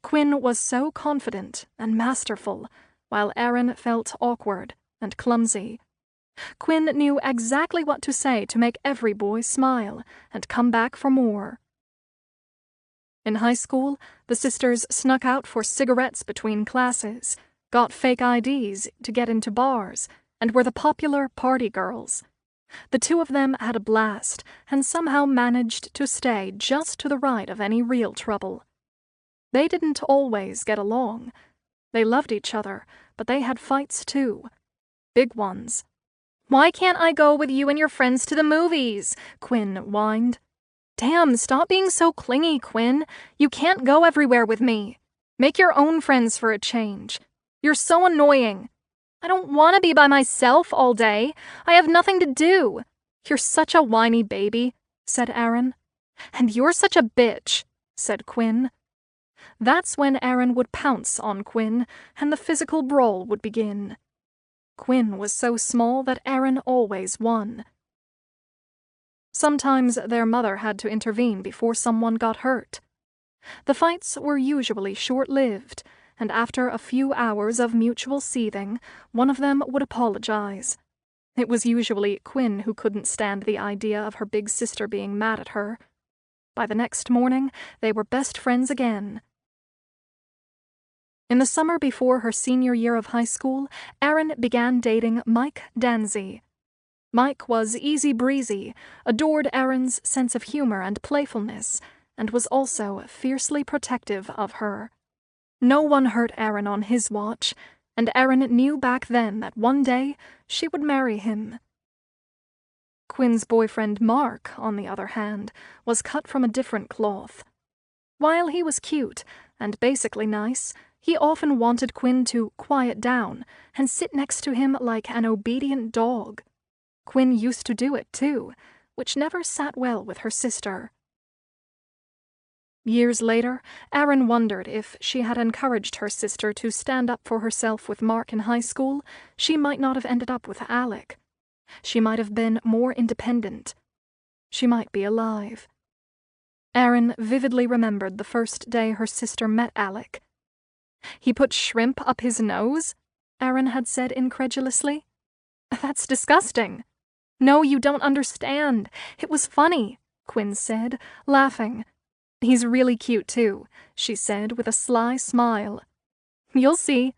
S2: Quinn was so confident and masterful, while Erin felt awkward and clumsy. Quinn knew exactly what to say to make every boy smile and come back for more. In high school, the sisters snuck out for cigarettes between classes, got fake IDs to get into bars, and were the popular party girls. The two of them had a blast, and somehow managed to stay just to the right of any real trouble. They didn't always get along. They loved each other, but they had fights too. Big ones. "Why can't I go with you and your friends to the movies?" Quinn whined. "Damn, stop being so clingy, Quinn. You can't go everywhere with me. Make your own friends for a change. You're so annoying. I don't want to be by myself all day. I have nothing to do." "You're such a whiny baby," said Erin. "And you're such a bitch," said Quinn. That's when Erin would pounce on Quinn, and the physical brawl would begin. Quinn was so small that Erin always won. Sometimes their mother had to intervene before someone got hurt. The fights were usually short-lived, and after a few hours of mutual seething, one of them would apologize. It was usually Quinn who couldn't stand the idea of her big sister being mad at her. By the next morning, they were best friends again. In the summer before her senior year of high school, Erin began dating Mike Danzy. Mike was easy-breezy, adored Erin's sense of humor and playfulness, and was also fiercely protective of her. No one hurt Erin on his watch, and Erin knew back then that one day she would marry him. Quinn's boyfriend Mark, on the other hand, was cut from a different cloth. While he was cute and basically nice, he often wanted Quinn to quiet down and sit next to him like an obedient dog. Quinn used to do it too, which never sat well with her sister. Years later, Erin wondered if she had encouraged her sister to stand up for herself with Mark in high school, she might not have ended up with Alec. She might have been more independent. She might be alive. Erin vividly remembered the first day her sister met Alec. "He put shrimp up his nose?" Erin had said incredulously. "That's disgusting." "No, you don't understand. It was funny," Quinn said, laughing. "He's really cute, too," she said with a sly smile. "You'll see."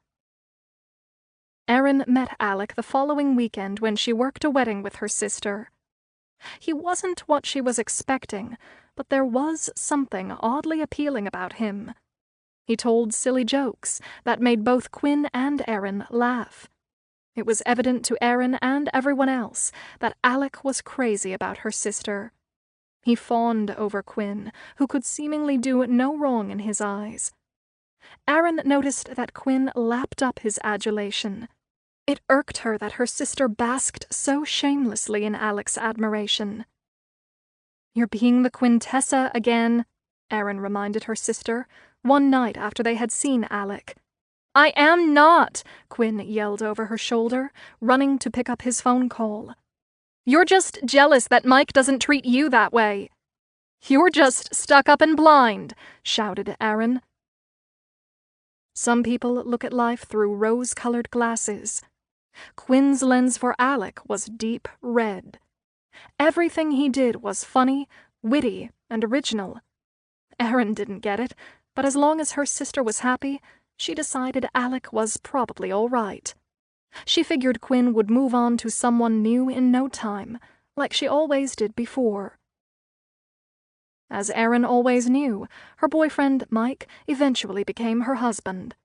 S2: Erin met Alec the following weekend when she worked a wedding with her sister. He wasn't what she was expecting, but there was something oddly appealing about him. He told silly jokes that made both Quinn and Erin laugh. It was evident to Erin and everyone else that Alec was crazy about her sister. He fawned over Quinn, who could seemingly do no wrong in his eyes. Erin noticed that Quinn lapped up his adulation. It irked her that her sister basked so shamelessly in Alec's admiration. "You're being the Quintessa again," Erin reminded her sister, one night after they had seen Alec. "I am not," Quinn yelled over her shoulder, running to pick up his phone call. "You're just jealous that Mike doesn't treat you that way." "You're just stuck up and blind," shouted Erin. Some people look at life through rose-colored glasses. Quinn's lens for Alec was deep red. Everything he did was funny, witty, and original. Erin didn't get it, but as long as her sister was happy, she decided Alec was probably all right. She figured Quinn would move on to someone new in no time, like she always did before. As Erin always knew, her boyfriend, Mike, eventually became her husband.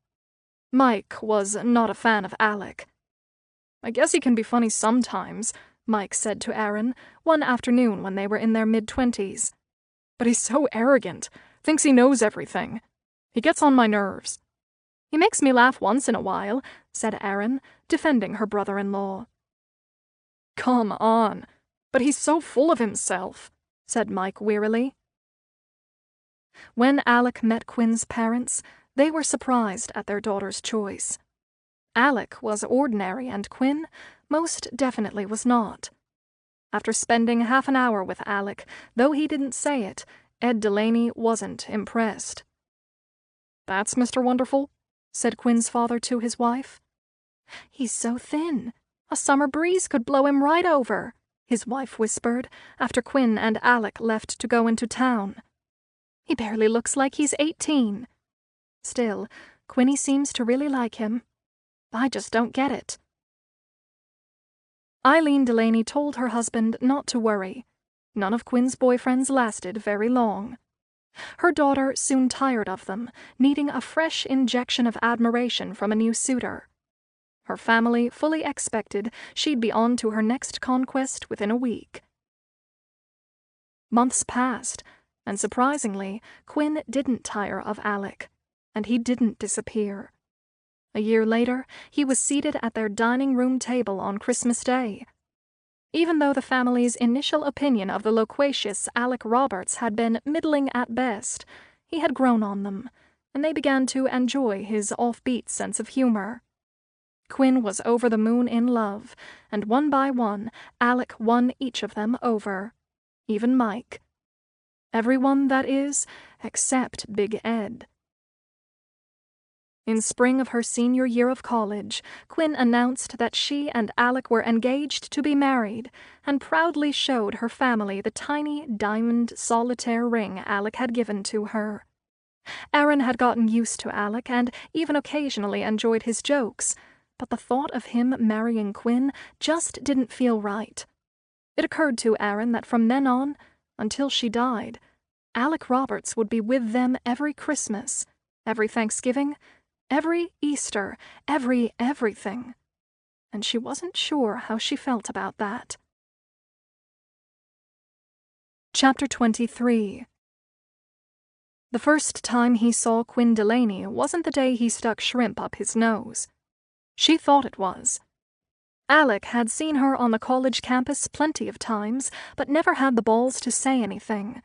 S2: Mike was not a fan of Alec.
S1: "I guess he can be funny sometimes,"
S2: Mike said to Erin one afternoon when they were in their mid-20s.
S1: "But he's so arrogant, thinks he knows everything. He gets on my nerves."
S2: "He makes me laugh once in a while," said Erin, defending her brother-in-law.
S1: "Come on, but he's so full of himself," said Mike wearily.
S2: When Alec met Quinn's parents, they were surprised at their daughter's choice. Alec was ordinary and Quinn most definitely was not. After spending half an hour with Alec, though he didn't say it, Ed Delaney wasn't impressed.
S1: "That's Mr. Wonderful?"
S2: said Quinn's father to his wife. "He's so thin. A summer breeze could blow him right over," his wife whispered after Quinn and Alec left to go into town. "He barely looks like he's 18. Still, Quinny seems to really like him. I just don't get it." Eileen Delaney told her husband not to worry. None of Quinn's boyfriends lasted very long. Her daughter soon tired of them, needing a fresh injection of admiration from a new suitor. Her family fully expected she'd be on to her next conquest within a week. Months passed, and surprisingly, Quinn didn't tire of Alec, and he didn't disappear. A year later, he was seated at their dining room table on Christmas Day. Even though the family's initial opinion of the loquacious Alec Roberts had been middling at best, he had grown on them, and they began to enjoy his offbeat sense of humor. Quinn was over the moon in love, and one by one, Alec won each of them over. Even Mike. Everyone, that is, except Big Ed. In spring of her senior year of college, Quinn announced that she and Alec were engaged to be married, and proudly showed her family the tiny diamond solitaire ring Alec had given to her. Erin had gotten used to Alec and even occasionally enjoyed his jokes, but the thought of him marrying Quinn just didn't feel right. It occurred to Erin that from then on, until she died, Alec Roberts would be with them every Christmas, every Thanksgiving, every Easter, everything. And she wasn't sure how she felt about that. Chapter 23. The first time he saw Quinn Delaney wasn't the day he stuck shrimp up his nose. She thought it was. Alec had seen her on the college campus plenty of times, but never had the balls to say anything.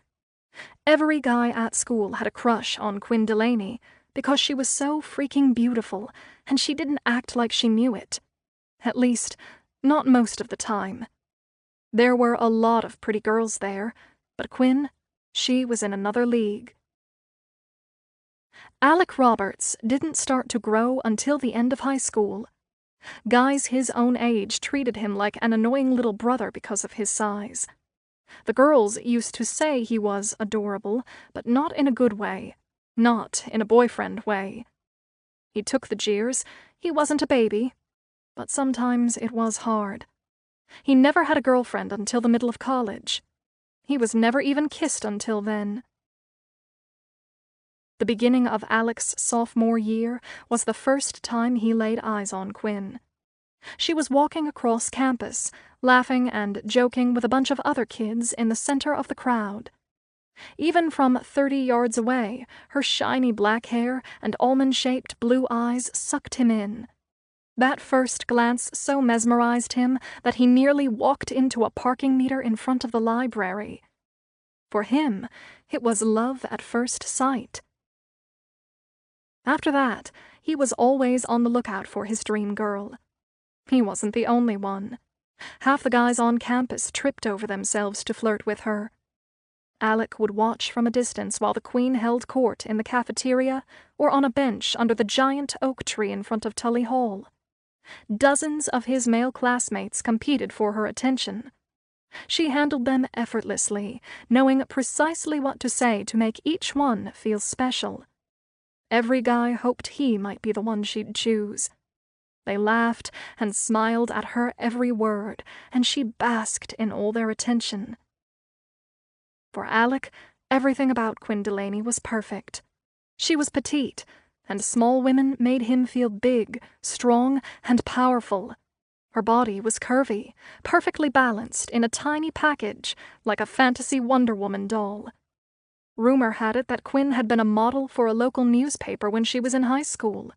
S2: Every guy at school had a crush on Quinn Delaney, because she was so freaking beautiful, and she didn't act like she knew it. At least, not most of the time. There were a lot of pretty girls there, but Quinn, she was in another league. Alec Roberts didn't start to grow until the end of high school. Guys his own age treated him like an annoying little brother because of his size. The girls used to say he was adorable, but not in a good way. Not in a boyfriend way. He took the jeers. He wasn't a baby. But sometimes it was hard. He never had a girlfriend until the middle of college. He was never even kissed until then. The beginning of Alec's sophomore year was the first time he laid eyes on Quinn. She was walking across campus, laughing and joking with a bunch of other kids in the center of the crowd. Even from 30 yards away, her shiny black hair and almond-shaped blue eyes sucked him in. That first glance so mesmerized him that he nearly walked into a parking meter in front of the library. For him, it was love at first sight. After that, he was always on the lookout for his dream girl. He wasn't the only one. Half the guys on campus tripped over themselves to flirt with her. Alec would watch from a distance while the Queen held court in the cafeteria or on a bench under the giant oak tree in front of Tully Hall. Dozens of his male classmates competed for her attention. She handled them effortlessly, knowing precisely what to say to make each one feel special. Every guy hoped he might be the one she'd choose. They laughed and smiled at her every word, and she basked in all their attention. For Alec, Everything about Quinn Delaney was perfect. She was petite, and small women made him feel big, strong, and powerful. Her body was curvy, perfectly balanced in a tiny package, like a fantasy Wonder Woman doll. Rumor had it that Quinn had been a model for a local newspaper when she was in high school.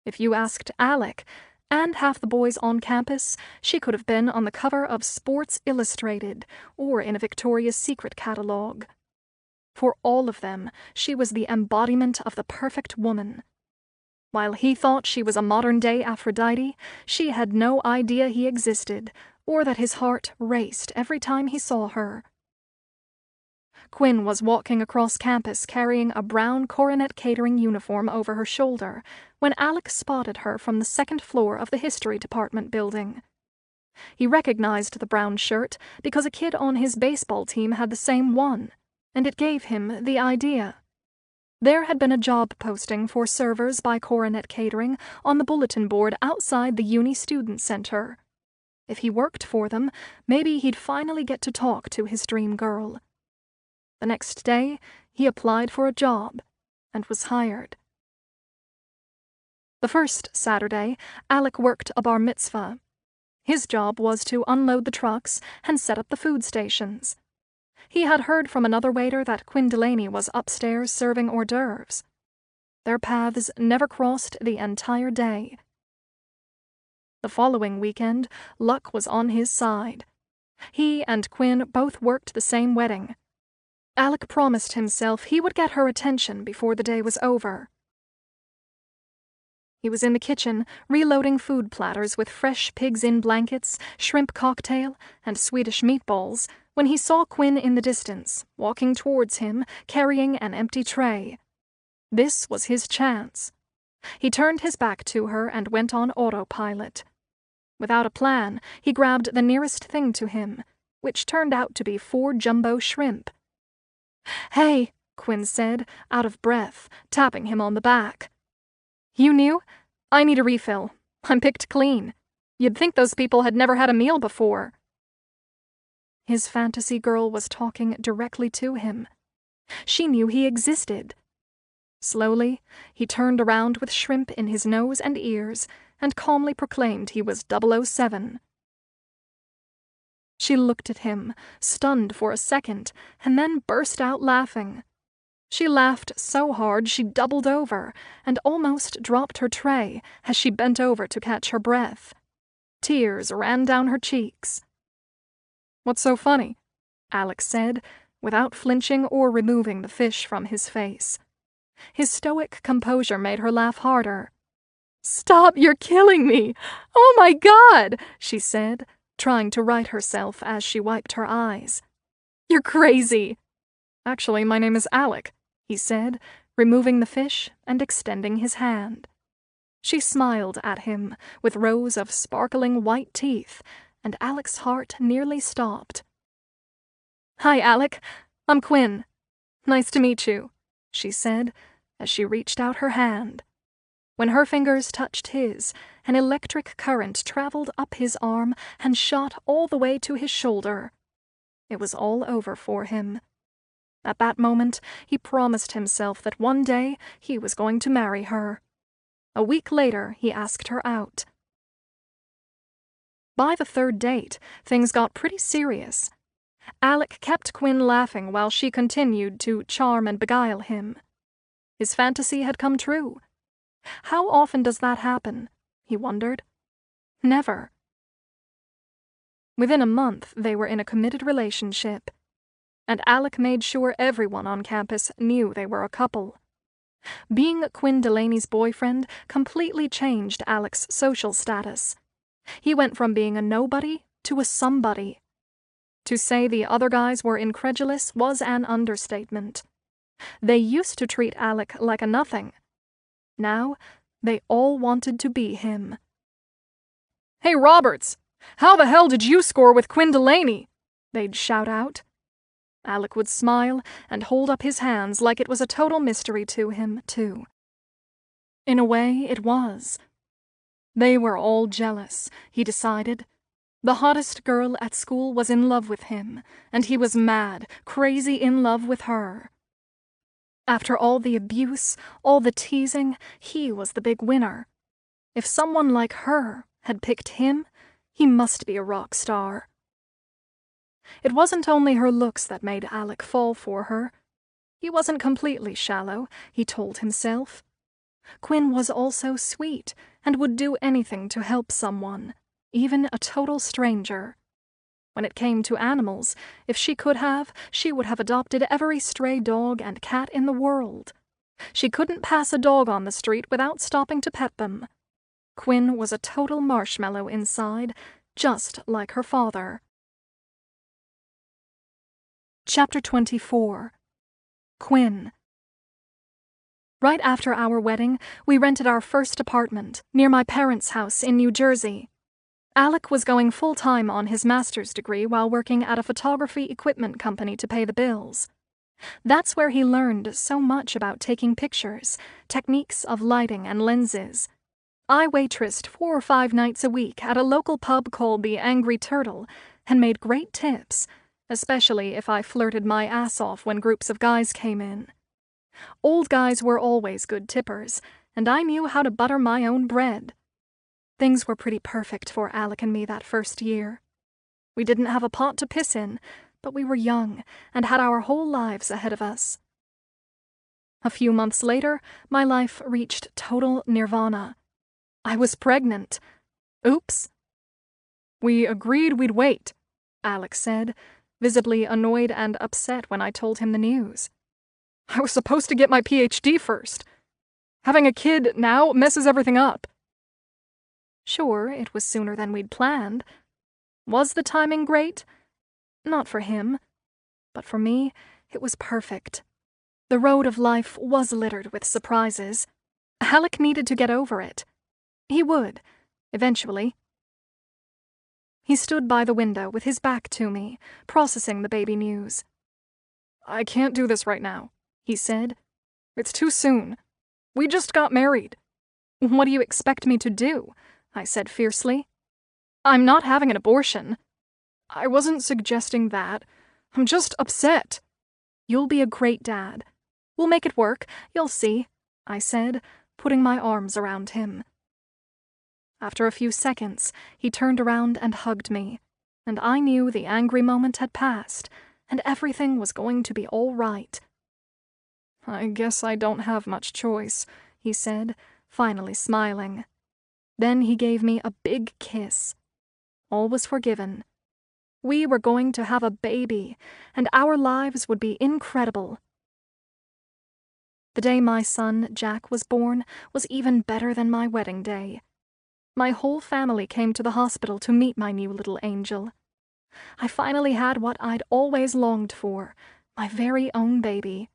S2: If you asked Alec, and half the boys on campus, she could have been on the cover of Sports Illustrated or in a Victoria's Secret catalog. For all of them, she was the embodiment of the perfect woman. While he thought she was a modern-day Aphrodite, she had no idea he existed, or that his heart raced every time he saw her. Quinn was walking across campus carrying a brown Coronet Catering uniform over her shoulder when Alec spotted her from the second floor of the History Department building. He recognized the brown shirt because a kid on his baseball team had the same one, and it gave him the idea. There had been a job posting for servers by Coronet Catering on the bulletin board outside the Uni Student Center. If he worked for them, maybe he'd finally get to talk to his dream girl. The next day, he applied for a job and was hired. The first Saturday, Alec worked a bar mitzvah. His job was to unload the trucks and set up the food stations. He had heard from another waiter that Quinn Delaney was upstairs serving hors d'oeuvres. Their paths never crossed the entire day. The following weekend, luck was on his side. He and Quinn both worked the same wedding. Alec promised himself he would get her attention before the day was over. He was in the kitchen, reloading food platters with fresh pigs in blankets, shrimp cocktail, and Swedish meatballs, when he saw Quinn in the distance, walking towards him, carrying an empty tray. This was his chance. He turned his back to her and went on autopilot. Without a plan, he grabbed the nearest thing to him, which turned out to be 4 jumbo shrimp. "Hey," Quinn said, out of breath, tapping him on the back. "You knew? I need a refill. I'm picked clean. You'd think those people had never had a meal before." His fantasy girl was talking directly to him. She knew he existed. Slowly, he turned around with shrimp in his nose and ears and calmly proclaimed he was 007. She looked at him, stunned for a second, and then burst out laughing. She laughed so hard she doubled over and almost dropped her tray as she bent over to catch her breath. Tears ran down her cheeks. "What's so funny?" Alec said, without flinching or removing the fish from his face. His stoic composure made her laugh harder. "Stop, you're killing me! Oh my God!" she said, trying to right herself as she wiped her eyes. "You're crazy!" "Actually, my name is Alec," he said, removing the fish and extending his hand. She smiled at him with rows of sparkling white teeth, and Alec's heart nearly stopped. "Hi, Alec. I'm Quinn. Nice to meet you," she said as she reached out her hand. When her fingers touched his, an electric current traveled up his arm and shot all the way to his shoulder. It was all over for him. At that moment, he promised himself that one day he was going to marry her. A week later, he asked her out. By the third date, things got pretty serious. Alec kept Quinn laughing while she continued to charm and beguile him. His fantasy had come true. How often does that happen? He wondered. Never. Within a month, they were in a committed relationship, and Alec made sure everyone on campus knew they were a couple. Being Quinn Delaney's boyfriend completely changed Alec's social status. He went from being a nobody to a somebody. To say the other guys were incredulous was an understatement. They used to treat Alec like a nothing. Now, they all wanted to be him. "Hey, Roberts! How the hell did you score with Quinn Delaney?" they'd shout out. Alec would smile and hold up his hands like it was a total mystery to him, too. In a way, it was. They were all jealous, he decided. The hottest girl at school was in love with him, and he was mad, crazy in love with her. After all the abuse, all the teasing, he was the big winner. If someone like her had picked him, he must be a rock star. It wasn't only her looks that made Alec fall for her. He wasn't completely shallow, he told himself. Quinn was also sweet and would do anything to help someone, even a total stranger. When it came to animals, if she could have, she would have adopted every stray dog and cat in the world. She couldn't pass a dog on the street without stopping to pet them. Quinn was a total marshmallow inside, just like her father. Chapter 24. Quinn. Right after our wedding, we rented our first apartment near my parents' house in New Jersey. Alec was going full-time on his master's degree while working at a photography equipment company to pay the bills. That's where he learned so much about taking pictures, techniques of lighting and lenses. I waitressed 4 or 5 nights a week at a local pub called the Angry Turtle and made great tips, especially if I flirted my ass off when groups of guys came in. Old guys were always good tippers, and I knew how to butter my own bread. Things were pretty perfect for Alec and me that first year. We didn't have a pot to piss in, but we were young and had our whole lives ahead of us. A few months later, my life reached total nirvana. I was pregnant. Oops.
S1: We agreed we'd wait,
S2: Alec said, visibly annoyed and upset when I told him the news.
S1: I was supposed to get my PhD first. Having a kid now messes everything up.
S2: Sure, it was sooner than we'd planned. Was the timing great? Not for him. But for me, it was perfect. The road of life was littered with surprises. Alec needed to get over it. He would, eventually. He stood by the window with his back to me, processing the baby news.
S1: I can't do this right now, he said. It's too soon. We just got married.
S2: What do you expect me to do? I said fiercely.
S1: I'm not having an abortion. I wasn't suggesting that. I'm just upset.
S2: You'll be a great dad. We'll make it work, you'll see, I said, putting my arms around him. After a few seconds, he turned around and hugged me, and I knew the angry moment had passed, and everything was going to be all right.
S1: I guess I don't have much choice, he said, finally smiling.
S2: Then he gave me a big kiss. All was forgiven. We were going to have a baby, and our lives would be incredible. The day my son, Jack, was born was even better than my wedding day. My whole family came to the hospital to meet my new little angel. I finally had what I'd always longed for, my very own baby.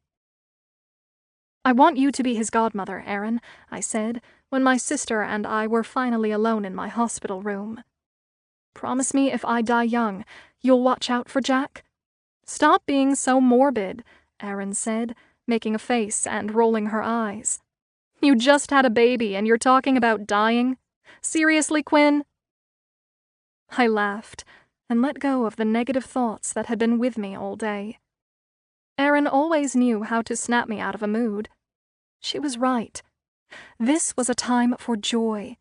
S2: I want you to be his godmother, Erin, I said, when my sister and I were finally alone in my hospital room. Promise me if I die young, you'll watch out for Jack? Stop being so morbid, Erin said, making a face and rolling her eyes. You just had a baby and you're talking about dying? Seriously, Quinn? I laughed and let go of the negative thoughts that had been with me all day. Erin always knew how to snap me out of a mood. She was right. This was a time for joy.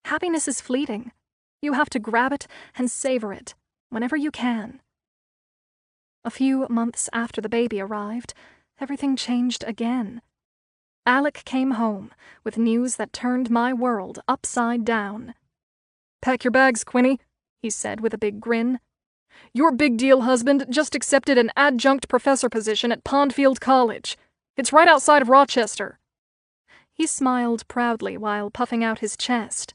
S2: Happiness is fleeting. You have to grab it and savor it whenever you can. A few months after the baby arrived, everything changed again. Alec came home with news that turned my world upside down.
S1: "Pack your bags, Quinny," he said with a big grin. "Your big deal husband just accepted an adjunct professor position at Pondfield College. It's right outside of Rochester."
S2: He smiled proudly while puffing out his chest.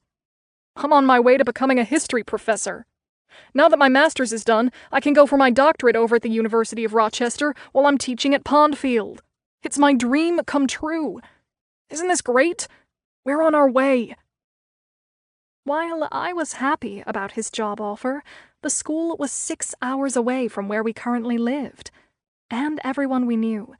S1: "I'm on my way to becoming a history professor. Now that my master's is done, I can go for my doctorate over at the University of Rochester while I'm teaching at Pondfield. It's my dream come true. Isn't this great? We're on our way."
S2: While I was happy about his job offer, the school was 6 hours away from where we currently lived, and everyone we knew.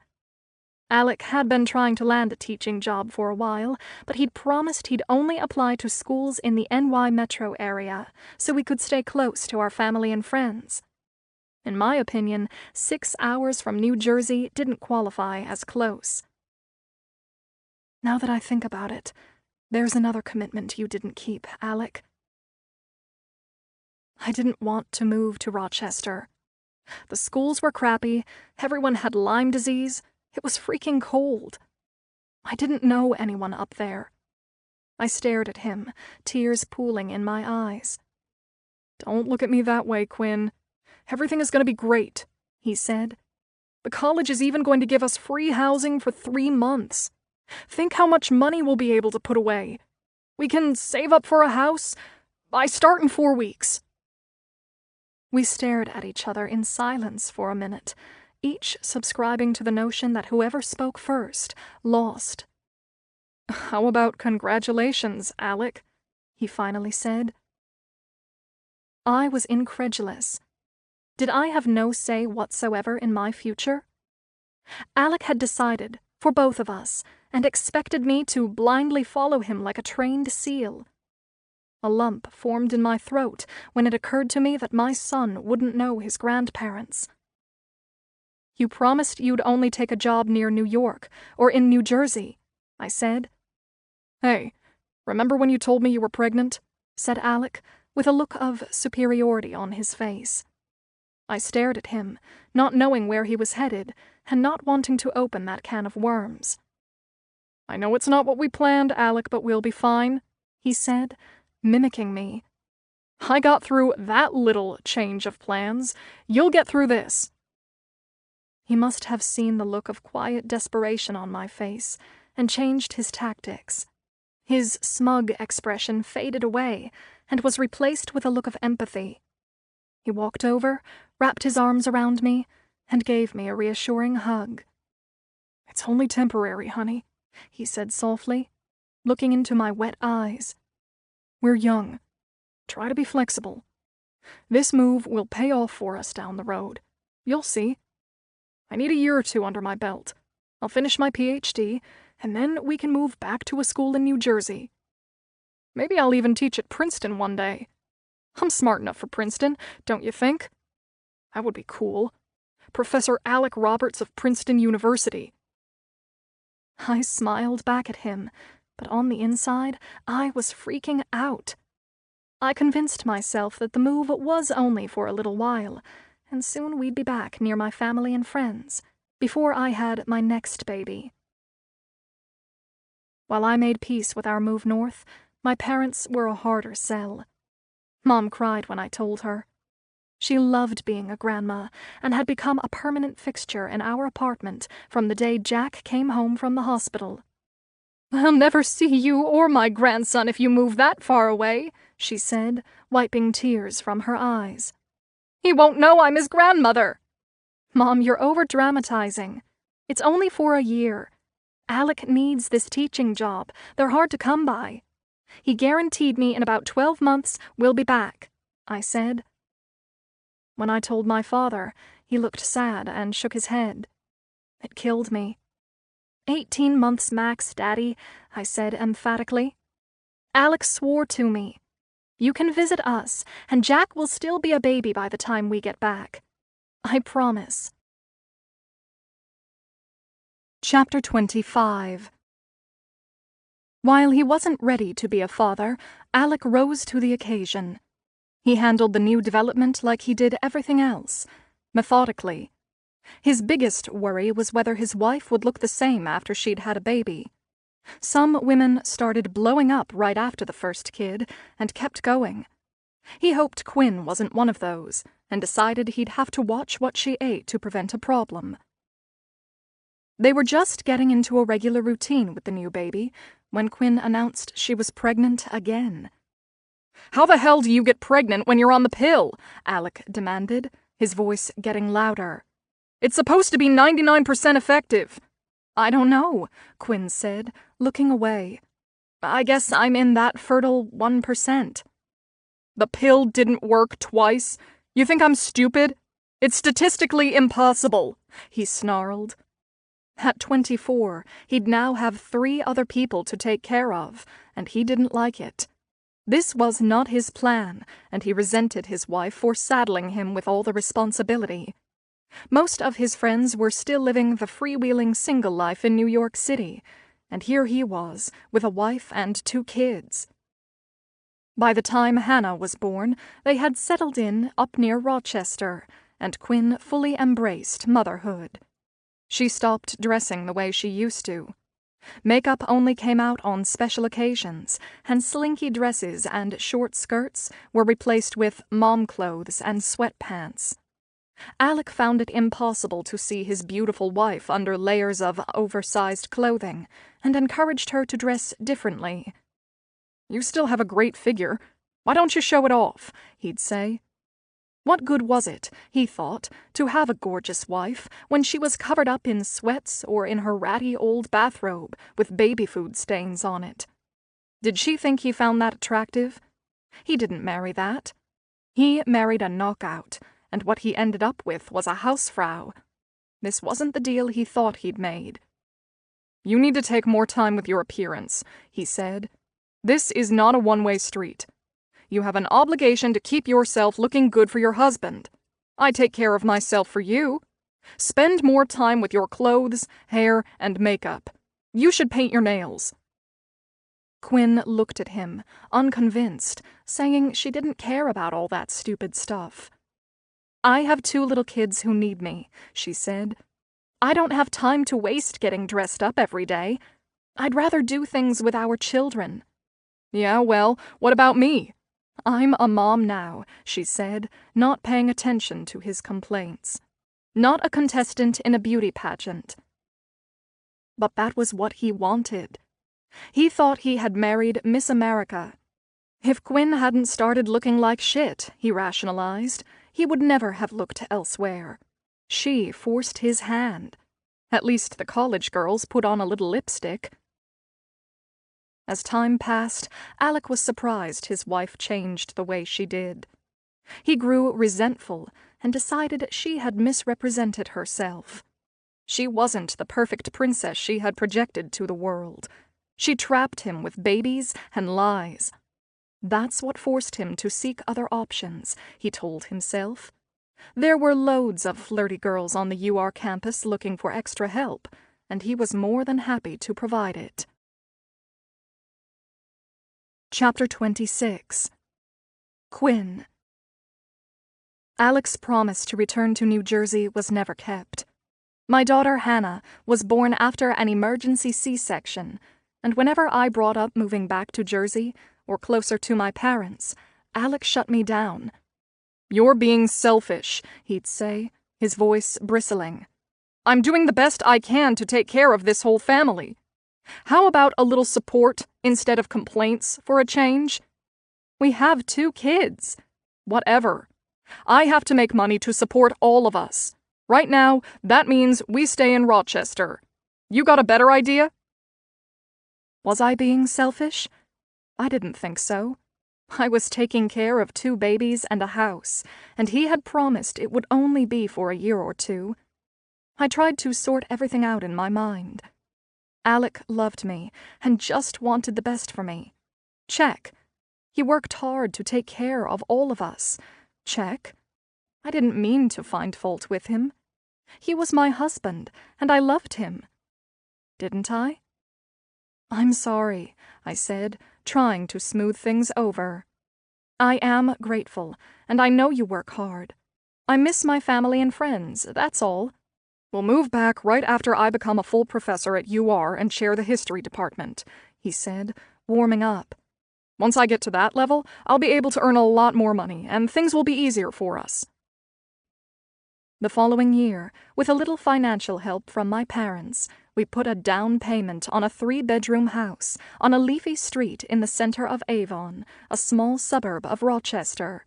S2: Alec had been trying to land a teaching job for a while, but he'd promised he'd only apply to schools in the NY metro area so we could stay close to our family and friends. In my opinion, 6 hours from New Jersey didn't qualify as close. Now that I think about it, there's another commitment you didn't keep, Alec. I didn't want to move to Rochester. The schools were crappy, everyone had Lyme disease, it was freaking cold. I didn't know anyone up there. I stared at him, tears pooling in my eyes.
S1: "Don't look at me that way, Quinn. Everything is going to be great," he said. "The college is even going to give us free housing for 3 months. Think how much money we'll be able to put away. We can save up for a house. I start in 4 weeks."
S2: We stared at each other in silence for a minute, each subscribing to the notion that whoever spoke first lost.
S1: "How about congratulations, Alec?" he finally said.
S2: I was incredulous. Did I have no say whatsoever in my future? Alec had decided, for both of us, and expected me to blindly follow him like a trained seal. A lump formed in my throat when it occurred to me that my son wouldn't know his grandparents.
S1: "You promised you'd only take a job near New York, or in New Jersey," I said. "Hey, remember when you told me you were pregnant?" said Alec, with a look of superiority on his face. I stared at him, not knowing where he was headed, and not wanting to open that can of worms. "I know it's not what we planned, Alec, but we'll be fine," he said, mimicking me. "I got through that little change of plans. You'll get through this."
S2: He must have seen the look of quiet desperation on my face and changed his tactics. His smug expression faded away and was replaced with a look of empathy. He walked over, wrapped his arms around me, and gave me a reassuring hug.
S1: "It's only temporary, honey," he said softly, looking into my wet eyes. "We're young. Try to be flexible. This move will pay off for us down the road. You'll see. I need a year or 2 under my belt. I'll finish my PhD, and then we can move back to a school in New Jersey. Maybe I'll even teach at Princeton one day. I'm smart enough for Princeton, don't you think? That would be cool. Professor Alec Roberts of Princeton University."
S2: I smiled back at him, but on the inside, I was freaking out. I convinced myself that the move was only for a little while, and soon we'd be back near my family and friends, before I had my next baby. While I made peace with our move north, my parents were a harder sell. Mom cried when I told her. She loved being a grandma and had become a permanent fixture in our apartment from the day Jack came home from the hospital.
S1: "I'll never see you or my grandson if you move that far away," she said, wiping tears from her eyes. "He won't know I'm his grandmother."
S2: "Mom, you're over-dramatizing. It's only for a year. Alec needs this teaching job. They're hard to come by. He guaranteed me in about 12 months we'll be back," I said. When I told my father, he looked sad and shook his head. It killed me. 18 months max, Daddy, I said emphatically. Alec swore to me. You can visit us, and Jack will still be a baby by the time we get back. I promise.
S3: Chapter 25. While he wasn't ready to be a father, Alec rose to the occasion. He handled the new development like he did everything else, methodically. His biggest worry was whether his wife would look the same after she'd had a baby. Some women started blowing up right after the first kid and kept going. He hoped Quinn wasn't one of those, and decided he'd have to watch what she ate to prevent a problem. They were just getting into a regular routine with the new baby when Quinn announced she was pregnant again.
S1: "How the hell do you get pregnant when you're on the pill?" Alec demanded, his voice getting louder. "It's supposed to be 99% effective."
S2: "I don't know," Quinn said, looking away. "I guess I'm in that fertile 1%.
S1: "The pill didn't work twice? You think I'm stupid? It's statistically impossible," he snarled.
S2: At 24, he'd now have 3 other people to take care of, and he didn't like it. This was not his plan, and he resented his wife for saddling him with all the responsibility. Most of his friends were still living the freewheeling single life in New York City, and here he was, with a wife and 2 kids. By the time Hannah was born, they had settled in up near Rochester, and Quinn fully embraced motherhood. She stopped dressing the way she used to. Makeup only came out on special occasions, and slinky dresses and short skirts were replaced with mom clothes and sweatpants. Alec found it impossible to see his beautiful wife under layers of oversized clothing, and encouraged her to dress differently.
S3: "You still have a great figure. Why don't you show it off?" he'd say. What good was it, he thought, to have a gorgeous wife when she was covered up in sweats or in her ratty old bathrobe with baby food stains on it? Did she think he found that attractive? He didn't marry that. He married a knockout, and what he ended up with was a housefrau. This wasn't the deal he thought he'd made. "You need to take more time with your appearance," he said. "This is not a one-way street. You have an obligation to keep yourself looking good for your husband. I take care of myself for you. Spend more time with your clothes, hair, and makeup. You should paint your nails."
S2: Quinn looked at him, unconvinced, saying she didn't care about all that stupid stuff. "I have 2 little kids who need me," she said. "I don't have time to waste getting dressed up every day. I'd rather do things with our children."
S3: "Yeah, well, what about me?"
S2: "I'm a mom now," she said, not paying attention to his complaints. "Not a contestant in a beauty pageant." But that was what he wanted. He thought he had married Miss America. If Quinn hadn't started looking like shit, he rationalized, he would never have looked elsewhere. She forced his hand. At least the college girls put on a little lipstick. As time passed, Alec was surprised his wife changed the way she did. He grew resentful and decided she had misrepresented herself. She wasn't the perfect princess she had projected to the world. She trapped him with babies and lies. That's what forced him to seek other options, he told himself. There were loads of flirty girls on the UR campus looking for extra help, and he was more than happy to provide it. Chapter 26. Quinn. Alec's promise to return to New Jersey was never kept. My daughter Hannah was born after an emergency C-section, and whenever I brought up moving back to Jersey, or closer to my parents, Alec shut me down.
S3: "You're being selfish," he'd say, his voice bristling. "I'm doing the best I can to take care of this whole family. How about a little support instead of complaints for a change? We have 2 kids. Whatever. I have to make money to support all of us. Right now, that means we stay in Rochester. You got a better idea?"
S2: Was I being selfish? I didn't think so. I was taking care of 2 babies and a house, and he had promised it would only be for a year or 2. I tried to sort everything out in my mind. Alec loved me and just wanted the best for me. Check. He worked hard to take care of all of us. Check. I didn't mean to find fault with him. He was my husband, and I loved him. Didn't I? "I'm sorry," I said, trying to smooth things over. "I am grateful, and I know you work hard. I miss my family and friends, that's all.
S3: We'll move back right after I become a full professor at UR and chair the history department," he said, warming up. "Once I get to that level, I'll be able to earn a lot more money, and things will be easier for us."
S2: The following year, with a little financial help from my parents, we put a down payment on a 3-bedroom house on a leafy street in the center of Avon, a small suburb of Rochester.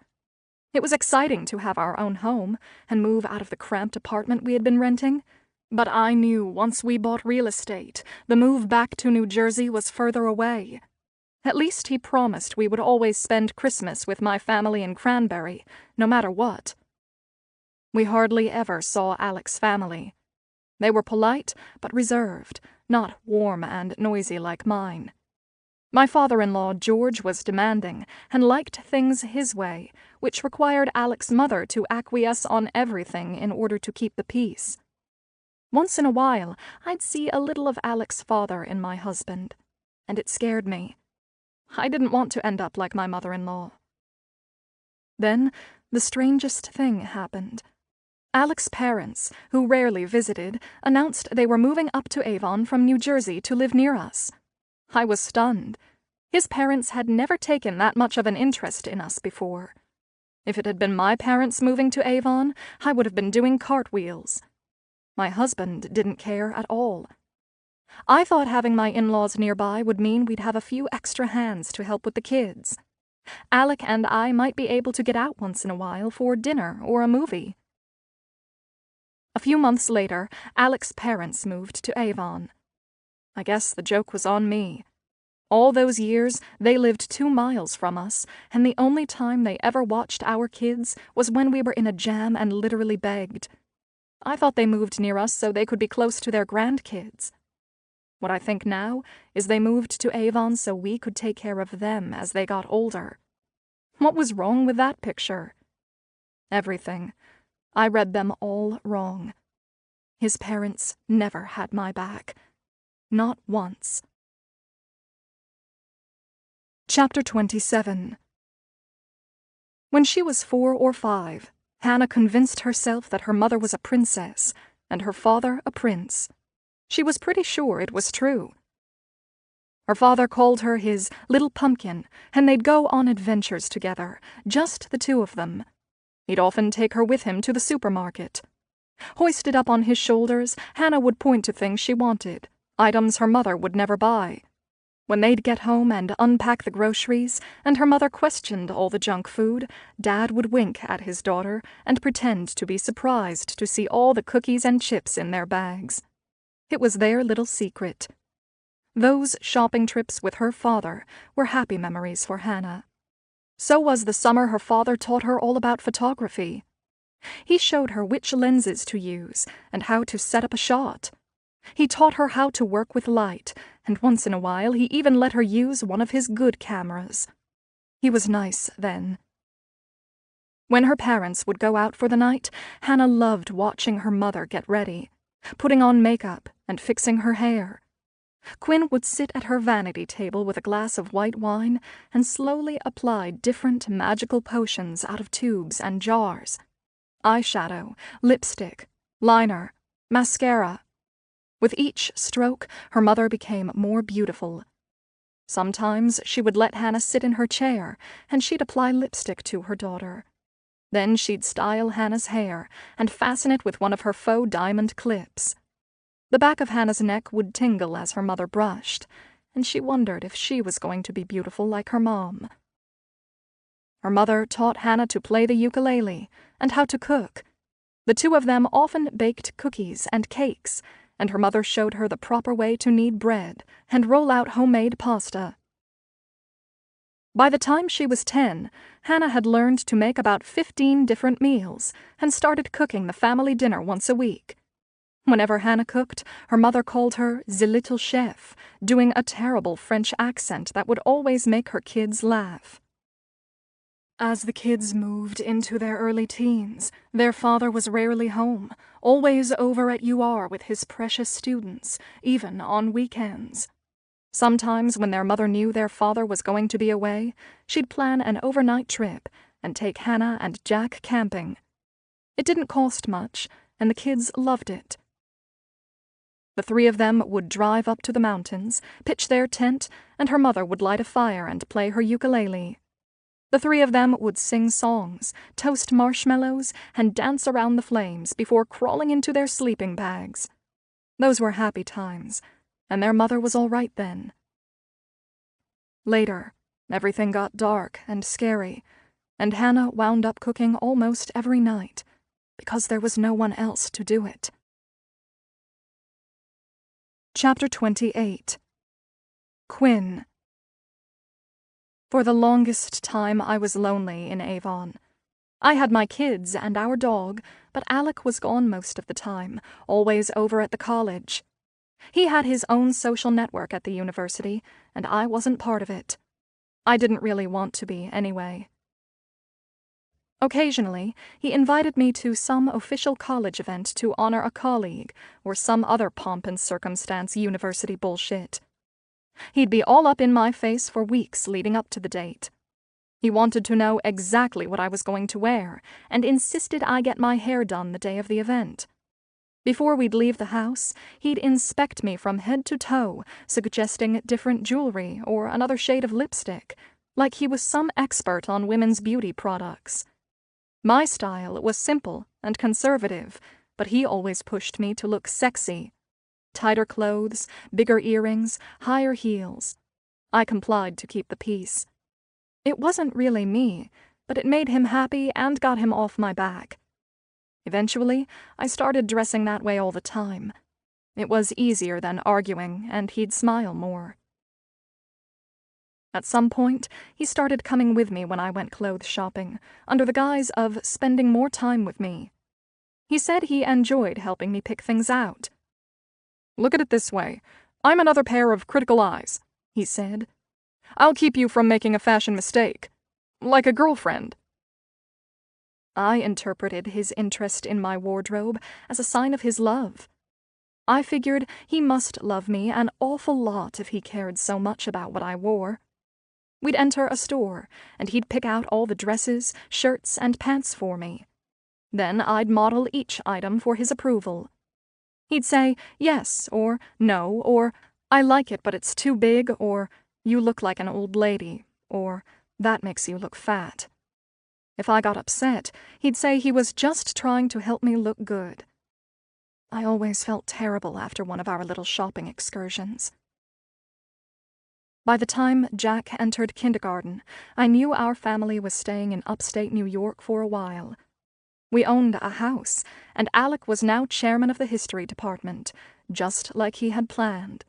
S2: It was exciting to have our own home and move out of the cramped apartment we had been renting, but I knew once we bought real estate, the move back to New Jersey was further away. At least he promised we would always spend Christmas with my family in Cranberry, no matter what. We hardly ever saw Alec's family. They were polite, but reserved, not warm and noisy like mine. My father-in-law, George, was demanding and liked things his way, which required Alec's mother to acquiesce on everything in order to keep the peace. Once in a while, I'd see a little of Alec's father in my husband, and it scared me. I didn't want to end up like my mother-in-law. Then, the strangest thing happened. Alec's parents, who rarely visited, announced they were moving up to Avon from New Jersey to live near us. I was stunned. His parents had never taken that much of an interest in us before. If it had been my parents moving to Avon, I would have been doing cartwheels. My husband didn't care at all. I thought having my in-laws nearby would mean we'd have a few extra hands to help with the kids. Alec and I might be able to get out once in a while for dinner or a movie. A few months later, Alec's parents moved to Avon. I guess the joke was on me. All those years, they lived 2 miles from us, and the only time they ever watched our kids was when we were in a jam and literally begged. I thought they moved near us so they could be close to their grandkids. What I think now is they moved to Avon so we could take care of them as they got older. What was wrong with that picture? Everything. I read them all wrong. His parents never had my back. Not once. Chapter 27. When she was 4 or 5, Hannah convinced herself that her mother was a princess and her father a prince. She was pretty sure it was true. Her father called her his little pumpkin, and they'd go on adventures together, just the 2 of them. He'd often take her with him to the supermarket. Hoisted up on his shoulders, Hannah would point to things she wanted, items her mother would never buy. When they'd get home and unpack the groceries, and her mother questioned all the junk food, Dad would wink at his daughter and pretend to be surprised to see all the cookies and chips in their bags. It was their little secret. Those shopping trips with her father were happy memories for Hannah. So was the summer her father taught her all about photography. He showed her which lenses to use and how to set up a shot. He taught her how to work with light, and once in a while he even let her use one of his good cameras. He was nice then. When her parents would go out for the night, Hannah loved watching her mother get ready, putting on makeup and fixing her hair. Quinn would sit at her vanity table with a glass of white wine and slowly apply different magical potions out of tubes and jars. Eyeshadow, lipstick, liner, mascara. With each stroke, her mother became more beautiful. Sometimes she would let Hannah sit in her chair, and she'd apply lipstick to her daughter. Then she'd style Hannah's hair and fasten it with one of her faux diamond clips. The back of Hannah's neck would tingle as her mother brushed, and she wondered if she was going to be beautiful like her mom. Her mother taught Hannah to play the ukulele and how to cook. The 2 of them often baked cookies and cakes, and her mother showed her the proper way to knead bread and roll out homemade pasta. By the time she was 10, Hannah had learned to make about 15 different meals and started cooking the family dinner once a week. Whenever Hannah cooked, her mother called her the little chef, doing a terrible French accent that would always make her kids laugh. As the kids moved into their early teens, their father was rarely home, always over at UR with his precious students, even on weekends. Sometimes when their mother knew their father was going to be away, she'd plan an overnight trip and take Hannah and Jack camping. It didn't cost much, and the kids loved it. The 3 of them would drive up to the mountains, pitch their tent, and her mother would light a fire and play her ukulele. The 3 of them would sing songs, toast marshmallows, and dance around the flames before crawling into their sleeping bags. Those were happy times, and their mother was all right then. Later, everything got dark and scary, and Hannah wound up cooking almost every night, because there was no one else to do it. Chapter 28. Quinn. For the longest time I was lonely in Avon. I had my kids and our dog, but Alec was gone most of the time, always over at the college. He had his own social network at the university, and I wasn't part of it. I didn't really want to be, anyway. Occasionally, he invited me to some official college event to honor a colleague, or some other pomp and circumstance university bullshit. He'd be all up in my face for weeks leading up to the date. He wanted to know exactly what I was going to wear, and insisted I get my hair done the day of the event. Before we'd leave the house, he'd inspect me from head to toe, suggesting different jewelry or another shade of lipstick, like he was some expert on women's beauty products. My style was simple and conservative, but he always pushed me to look sexy. Tighter clothes, bigger earrings, higher heels. I complied to keep the peace. It wasn't really me, but it made him happy and got him off my back. Eventually, I started dressing that way all the time. It was easier than arguing, and he'd smile more. At some point, he started coming with me when I went clothes shopping, under the guise of spending more time with me. He said he enjoyed helping me pick things out.
S1: "Look at it this way. I'm another pair of critical eyes," he said. "I'll keep you from making a fashion mistake. Like a girlfriend."
S2: I interpreted his interest in my wardrobe as a sign of his love. I figured he must love me an awful lot if he cared so much about what I wore. We'd enter a store, and he'd pick out all the dresses, shirts, and pants for me. Then I'd model each item for his approval. He'd say yes, or no, or I like it but it's too big, or you look like an old lady, or that makes you look fat. If I got upset, he'd say he was just trying to help me look good. I always felt terrible after one of our little shopping excursions. By the time Jack entered kindergarten, I knew our family was staying in upstate New York for a while. We owned a house, and Alec was now chairman of the history department, just like he had planned.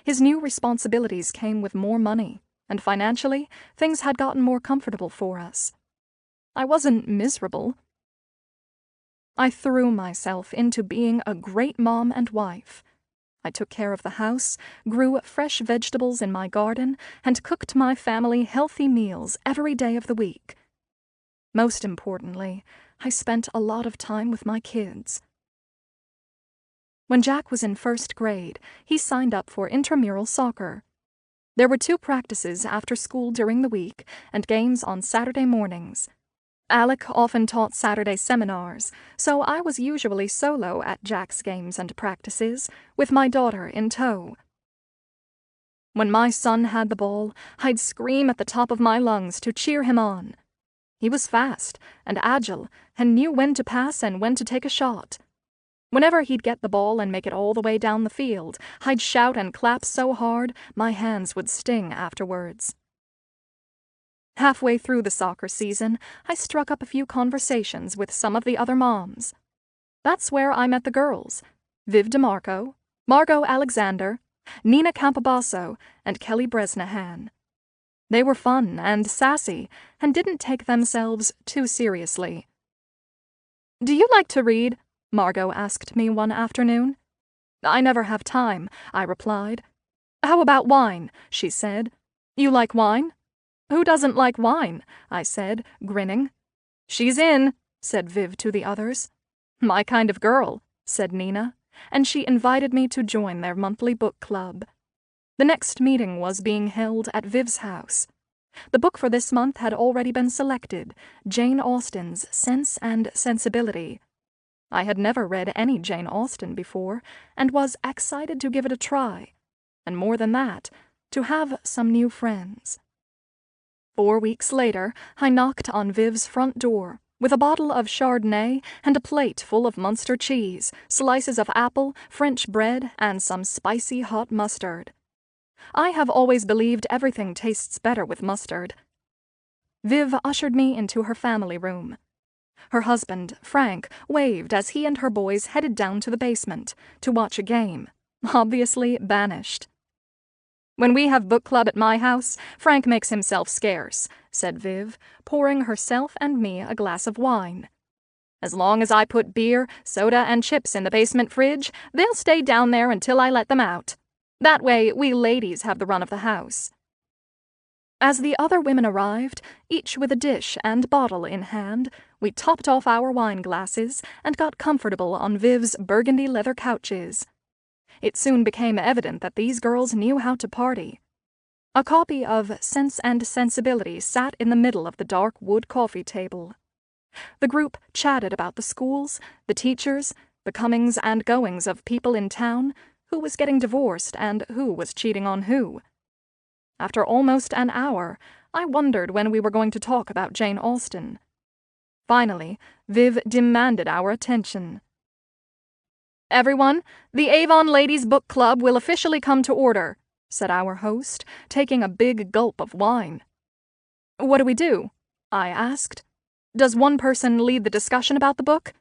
S2: His new responsibilities came with more money, and financially, things had gotten more comfortable for us. I wasn't miserable. I threw myself into being a great mom and wife. I took care of the house, grew fresh vegetables in my garden, and cooked my family healthy meals every day of the week. Most importantly, I spent a lot of time with my kids. When Jack was in first grade, he signed up for intramural soccer. There were 2 practices after school during the week and games on Saturday mornings. Alec often taught Saturday seminars, so I was usually solo at Jack's games and practices, with my daughter in tow. When my son had the ball, I'd scream at the top of my lungs to cheer him on. He was fast and agile and knew when to pass and when to take a shot. Whenever he'd get the ball and make it all the way down the field, I'd shout and clap so hard my hands would sting afterwards. Halfway through the soccer season, I struck up a few conversations with some of the other moms. That's where I met the girls, Viv DeMarco, Margot Alexander, Nina Campobasso, and Kelly Bresnahan. They were fun and sassy, and didn't take themselves too seriously. "Do you like to read?" Margot asked me one afternoon. "I never have time," I replied. "How about wine?" she said. "You like wine?" "Who doesn't like wine?" I said, grinning. "She's in," said Viv to the others. "My kind of girl," said Nina, and she invited me to join their monthly book club. The next meeting was being held at Viv's house. The book for this month had already been selected, Jane Austen's Sense and Sensibility. I had never read any Jane Austen before, and was excited to give it a try, and more than that, to have some new friends. 4 weeks later, I knocked on Viv's front door with a bottle of Chardonnay and a plate full of Munster cheese, slices of apple, French bread, and some spicy hot mustard. I have always believed everything tastes better with mustard. Viv ushered me into her family room. Her husband, Frank, waved as he and her boys headed down to the basement to watch a game, obviously banished.
S3: "When we have book club at my house, Frank makes himself scarce," said Viv, pouring herself and me a glass of wine. "As long as I put beer, soda, and chips in the basement fridge, they'll stay down there until I let them out. That way, we ladies have the run of the house." As the other women arrived, each with a dish and bottle in hand, we topped off our wine glasses and got comfortable on Viv's burgundy leather couches. It soon became evident that these girls knew how to party. A copy of Sense and Sensibility sat in the middle of the dark wood coffee table. The group chatted about the schools, the teachers, the comings and goings of people in town, who was getting divorced and who was cheating on who. After almost an hour, I wondered when we were going to talk about Jane Austen. Finally, Viv demanded our attention. "Everyone, the Avon Ladies' Book Club will officially come to order," said our host, taking a big gulp of wine. "What do we do?" I asked. "Does one person lead the discussion about the book?"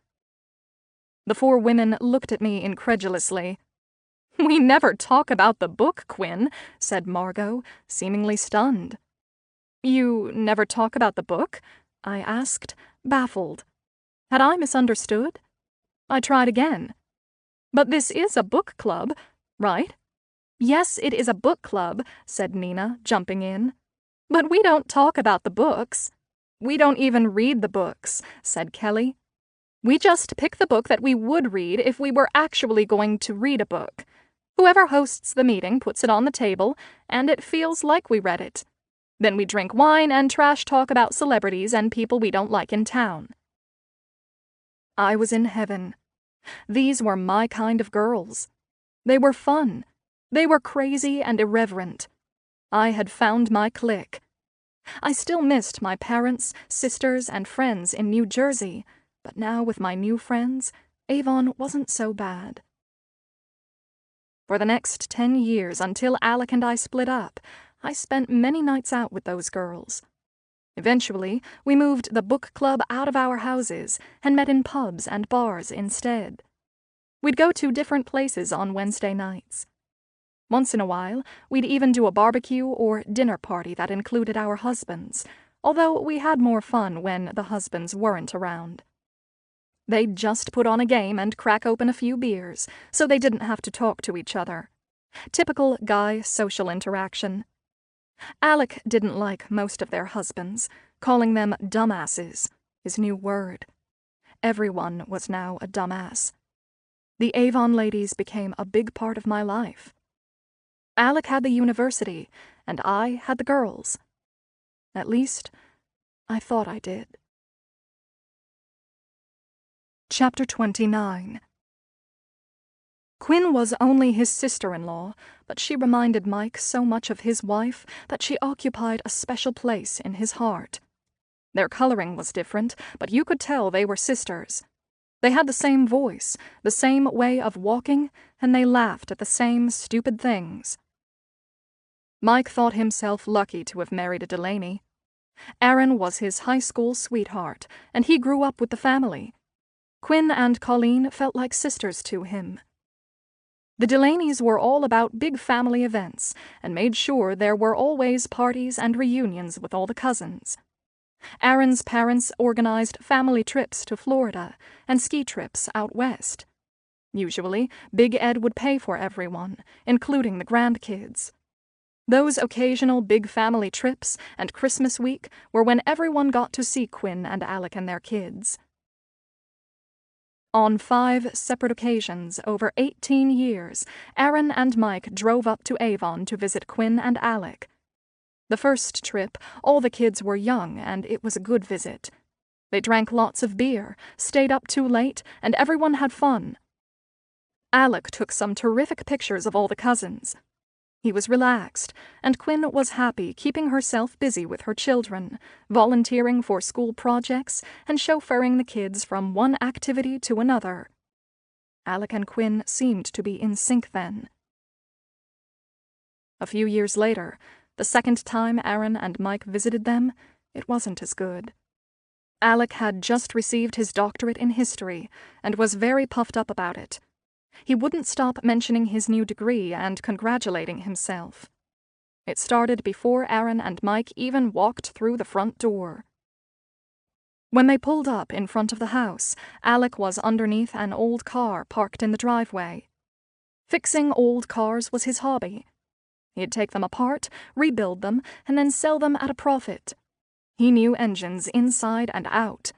S3: The four women looked at me incredulously. "We never talk about the book, Quinn," said Margot, seemingly stunned. "You never talk about the book?" I asked, baffled. Had I misunderstood? I tried again. "But this is a book club, right?" "Yes, it is a book club," said Nina, jumping in. "But we don't talk about the books." "We don't even read the books," said Kelly. "We just pick the book that we would read if we were actually going to read a book. Whoever hosts the meeting puts it on the table, and it feels like we read it. Then we drink wine and trash talk about celebrities and people we don't like in town." I was in heaven. These were my kind of girls. They were fun. They were crazy and irreverent. I had found my clique. I still missed my parents, sisters, and friends in New Jersey, but now with my new friends, Avon wasn't so bad. For the next 10 years, until Alec and I split up, I spent many nights out with those girls. Eventually, we moved the book club out of our houses and met in pubs and bars instead. We'd go to different places on Wednesday nights. Once in a while, we'd even do a barbecue or dinner party that included our husbands, although we had more fun when the husbands weren't around. They'd just put on a game and crack open a few beers, so they didn't have to talk to each other. Typical guy social interaction. Alec didn't like most of their husbands, calling them dumbasses, his new word. Everyone was now a dumbass. The Avon ladies became a big part of my life. Alec had the university, and I had the girls. At least, I thought I did. Chapter 29. Quinn was only his sister-in-law, but she reminded Mike so much of his wife that she occupied a special place in his heart. Their coloring was different, but you could tell they were sisters. They had the same voice, the same way of walking, and they laughed at the same stupid things. Mike thought himself lucky to have married a Delaney. Erin was his high school sweetheart, and he grew up with the family. Quinn and Colleen felt like sisters to him. The Delaneys were all about big family events and made sure there were always parties and reunions with all the cousins. Erin's parents organized family trips to Florida and ski trips out west. Usually, Big Ed would pay for everyone, including the grandkids. Those occasional big family trips and Christmas week were when everyone got to see Quinn and Alec and their kids. On 5 separate occasions over 18 years, Erin and Mike drove up to Avon to visit Quinn and Alec. The first trip, all the kids were young, and it was a good visit. They drank lots of beer, stayed up too late, and everyone had fun. Alec took some terrific pictures of all the cousins. He was relaxed, and Quinn was happy keeping herself busy with her children, volunteering for school projects, and chauffeuring the kids from one activity to another. Alec and Quinn seemed to be in sync then. A few years later, the second time Erin and Mike visited them, it wasn't as good. Alec had just received his doctorate in history and was very puffed up about it. He wouldn't stop mentioning his new degree and congratulating himself.
S2: It started before Erin and Mike even walked through the front door. When they pulled up in front of the house, Alec was underneath an old car parked in the driveway. Fixing old cars was his hobby. He'd take them apart, rebuild them, and then sell them at a profit. He knew engines inside and out.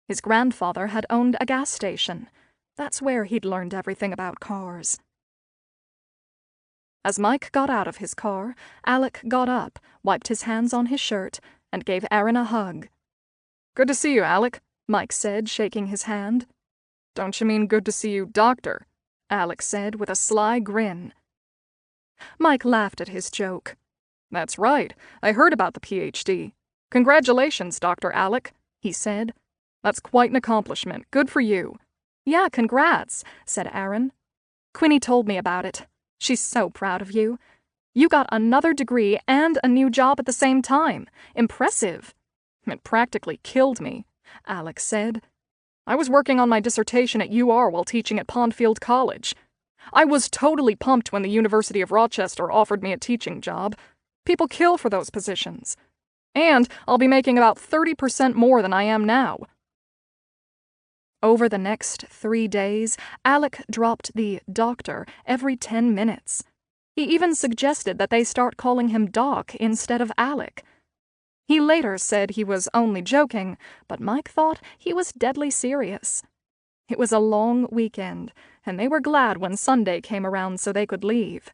S2: His grandfather had owned a gas station. That's where he'd learned everything about cars. As Mike got out of his car, Alec got up, wiped his hands on his shirt, and gave Erin a hug.
S1: "Good to see you, Alec," Mike said, shaking his hand. "Don't you mean good to see you, Doctor?" Alec said with a sly grin.
S2: Mike laughed at his joke.
S1: "That's right. I heard about the PhD. Congratulations, Dr. Alec," he said. "That's quite an accomplishment. Good for you."
S2: "Yeah, congrats," said Erin. "Quinny told me about it. She's so proud of you. You got another degree and a new job at the same time. Impressive."
S1: "It practically killed me," Alec said. "I was working on my dissertation at UR while teaching at Pondfield College. I was totally pumped when the University of Rochester offered me a teaching job. People kill for those positions. And I'll be making about 30% more than I am now."
S2: Over the next 3 days, Alec dropped the doctor every 10 minutes. He even suggested that they start calling him Doc instead of Alec. He later said he was only joking, but Mike thought he was deadly serious. It was a long weekend, and they were glad when Sunday came around so they could leave.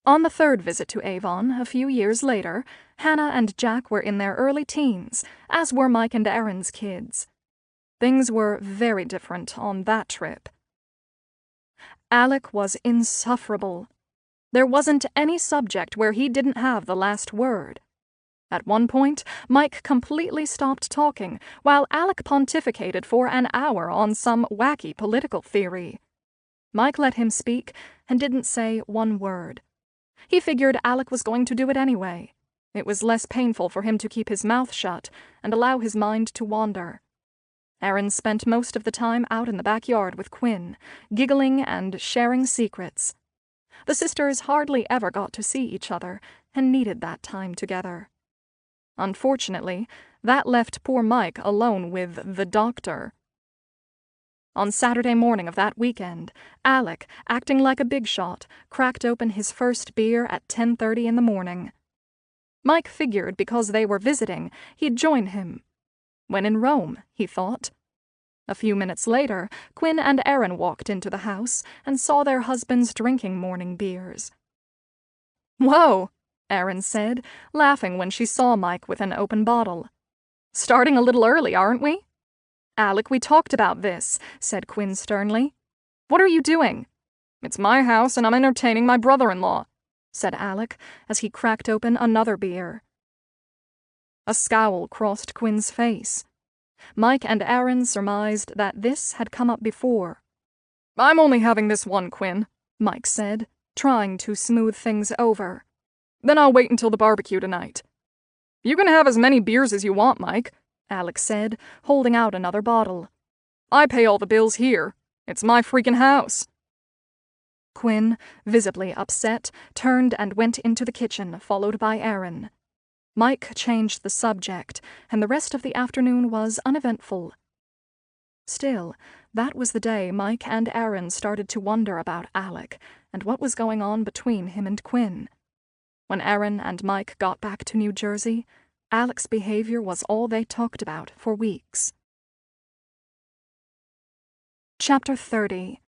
S2: On the third visit to Avon, a few years later, Hannah and Jack were in their early teens, as were Mike and Erin's kids. Things were very different on that trip. Alec was insufferable. There wasn't any subject where he didn't have the last word. At one point, Mike completely stopped talking, while Alec pontificated for an hour on some wacky political theory. Mike let him speak and didn't say one word. He figured Alec was going to do it anyway. It was less painful for him to keep his mouth shut and allow his mind to wander. Erin spent most of the time out in the backyard with Quinn, giggling and sharing secrets. The sisters hardly ever got to see each other and needed that time together. Unfortunately, that left poor Mike alone with the doctor. On Saturday morning of that weekend, Alec, acting like a big shot, cracked open his first beer at 10:30 in the morning. Mike figured because they were visiting, he'd join him. When in Rome, he thought. A few minutes later, Quinn and Erin walked into the house and saw their husbands drinking morning beers. "Whoa," Erin said, laughing when she saw Mike with an open bottle. "Starting a little early, aren't we?" "Alec, we talked about this," said Quinn sternly. "What are you doing?" "It's my house and I'm entertaining my brother-in-law," said Alec as he cracked open another beer. A scowl crossed Quinn's face. Mike and Erin surmised that this had come up before. "I'm only having this one, Quinn," Mike said, trying to smooth things over. "Then I'll wait until the barbecue tonight." "You can have as many beers as you want, Mike," Alec said, holding out another bottle. "I pay all the bills here. It's my freaking house." Quinn, visibly upset, turned and went into the kitchen, followed by Erin. Mike changed the subject, and the rest of the afternoon was uneventful. Still, that was the day Mike and Erin started to wonder about Alec and what was going on between him and Quinn. When Erin and Mike got back to New Jersey, Alec's behavior was all they talked about for weeks. Chapter 30.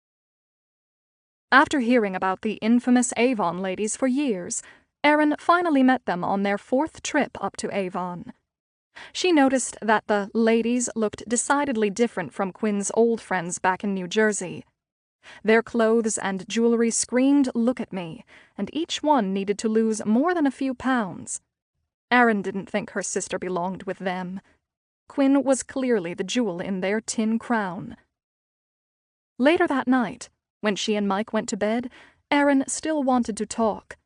S2: After hearing about the infamous Avon ladies for years, Erin finally met them on their 4th trip up to Avon. She noticed that the ladies looked decidedly different from Quinn's old friends back in New Jersey. Their clothes and jewelry screamed, "Look at me," and each one needed to lose more than a few pounds. Erin didn't think her sister belonged with them. Quinn was clearly the jewel in their tin crown. Later that night, when she and Mike went to bed, Erin still wanted to talk.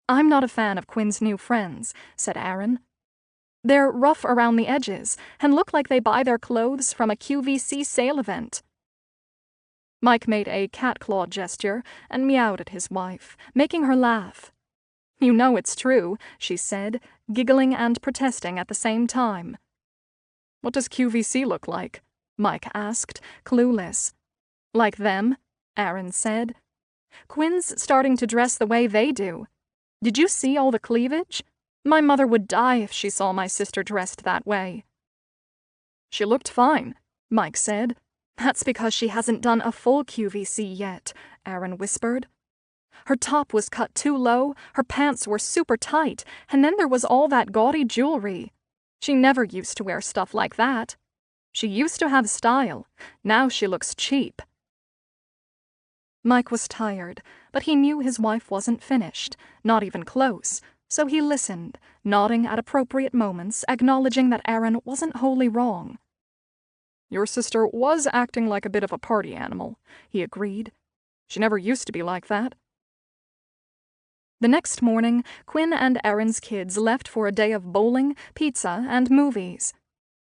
S2: "I'm not a fan of Quinn's new friends," said Erin. "They're rough around the edges and look like they buy their clothes from a QVC sale event." Mike made a cat-claw gesture and meowed at his wife, making her laugh. "You know it's true," she said, giggling and protesting at the same time.
S1: "What does QVC look like?"
S2: Mike asked, clueless. "Like them," Erin said. "Quinn's starting to dress the way they do. Did you see all the cleavage? My mother would die if she saw my sister dressed that way."
S1: "She looked fine,"
S2: Mike said. "That's because she hasn't done a full QVC yet," Erin whispered. "Her top was cut too low, her pants were super tight, and then there was all that gaudy jewelry. She never used to wear stuff like that. She used to have style. Now she looks cheap." Mike was tired, but he knew his wife wasn't finished, not even close, so he listened, nodding at appropriate moments, acknowledging that Erin wasn't wholly wrong.
S1: "Your sister was acting like a bit of a party animal," he agreed. "She never used to be like that."
S2: The next morning, Quinn and Erin's kids left for a day of bowling, pizza, and movies.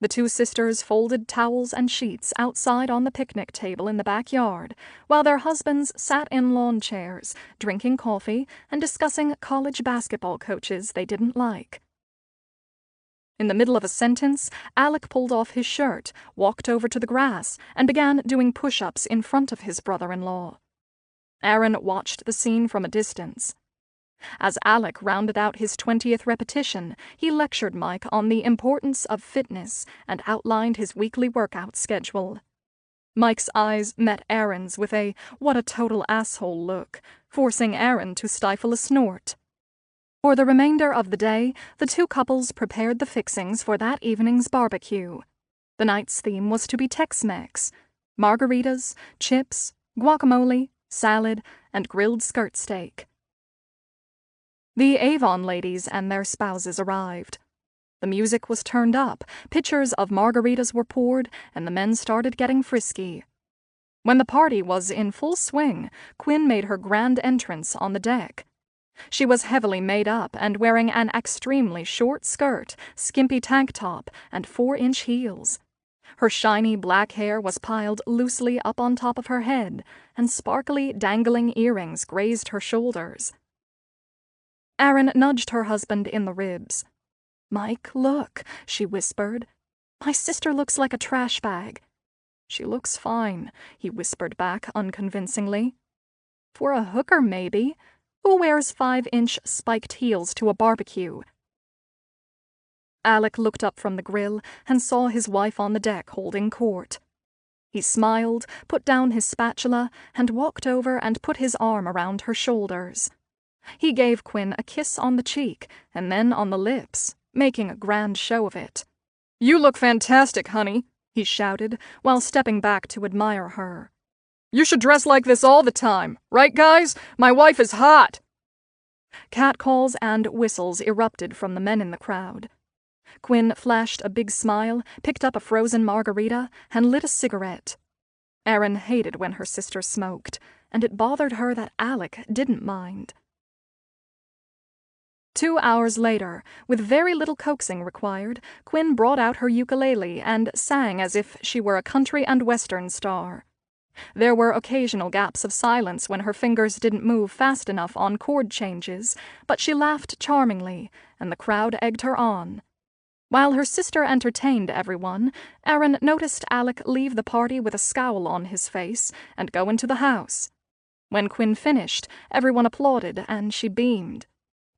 S2: The two sisters folded towels and sheets outside on the picnic table in the backyard, while their husbands sat in lawn chairs, drinking coffee and discussing college basketball coaches they didn't like. In the middle of a sentence, Alec pulled off his shirt, walked over to the grass, and began doing push-ups in front of his brother-in-law. Erin watched the scene from a distance. As Alec rounded out his 20th repetition, he lectured Mike on the importance of fitness and outlined his weekly workout schedule. Mike's eyes met Erin's with a "what a total asshole" look, forcing Erin to stifle a snort. For the remainder of the day, the two couples prepared the fixings for that evening's barbecue. The night's theme was to be Tex-Mex: margaritas, chips, guacamole, salad, and grilled skirt steak. The Avon ladies and their spouses arrived. The music was turned up, pitchers of margaritas were poured, and the men started getting frisky. When the party was in full swing, Quinn made her grand entrance on the deck. She was heavily made up and wearing an extremely short skirt, skimpy tank top, and 4-inch heels. Her shiny black hair was piled loosely up on top of her head, and sparkly, dangling earrings grazed her shoulders. Erin nudged her husband in the ribs. "Mike, look," she whispered. "My sister looks like a trash bag."
S1: "She looks fine," he whispered back unconvincingly.
S2: "For a hooker, maybe. Who wears 5-inch spiked heels to a barbecue?" Alec looked up from the grill and saw his wife on the deck holding court. He smiled, put down his spatula, and walked over and put his arm around her shoulders. He gave Quinn a kiss on the cheek and then on the lips, making a grand show of it.
S1: "You look fantastic, honey,"
S2: he shouted, while stepping back to admire her.
S1: "You should dress like this all the time, right, guys? My wife is hot."
S2: Catcalls and whistles erupted from the men in the crowd. Quinn flashed a big smile, picked up a frozen margarita, and lit a cigarette. Erin hated when her sister smoked, and it bothered her that Alec didn't mind. 2 hours later, with very little coaxing required, Quinn brought out her ukulele and sang as if she were a country and western star. There were occasional gaps of silence when her fingers didn't move fast enough on chord changes, but she laughed charmingly, and the crowd egged her on. While her sister entertained everyone, Erin noticed Alec leave the party with a scowl on his face and go into the house. When Quinn finished, everyone applauded and she beamed.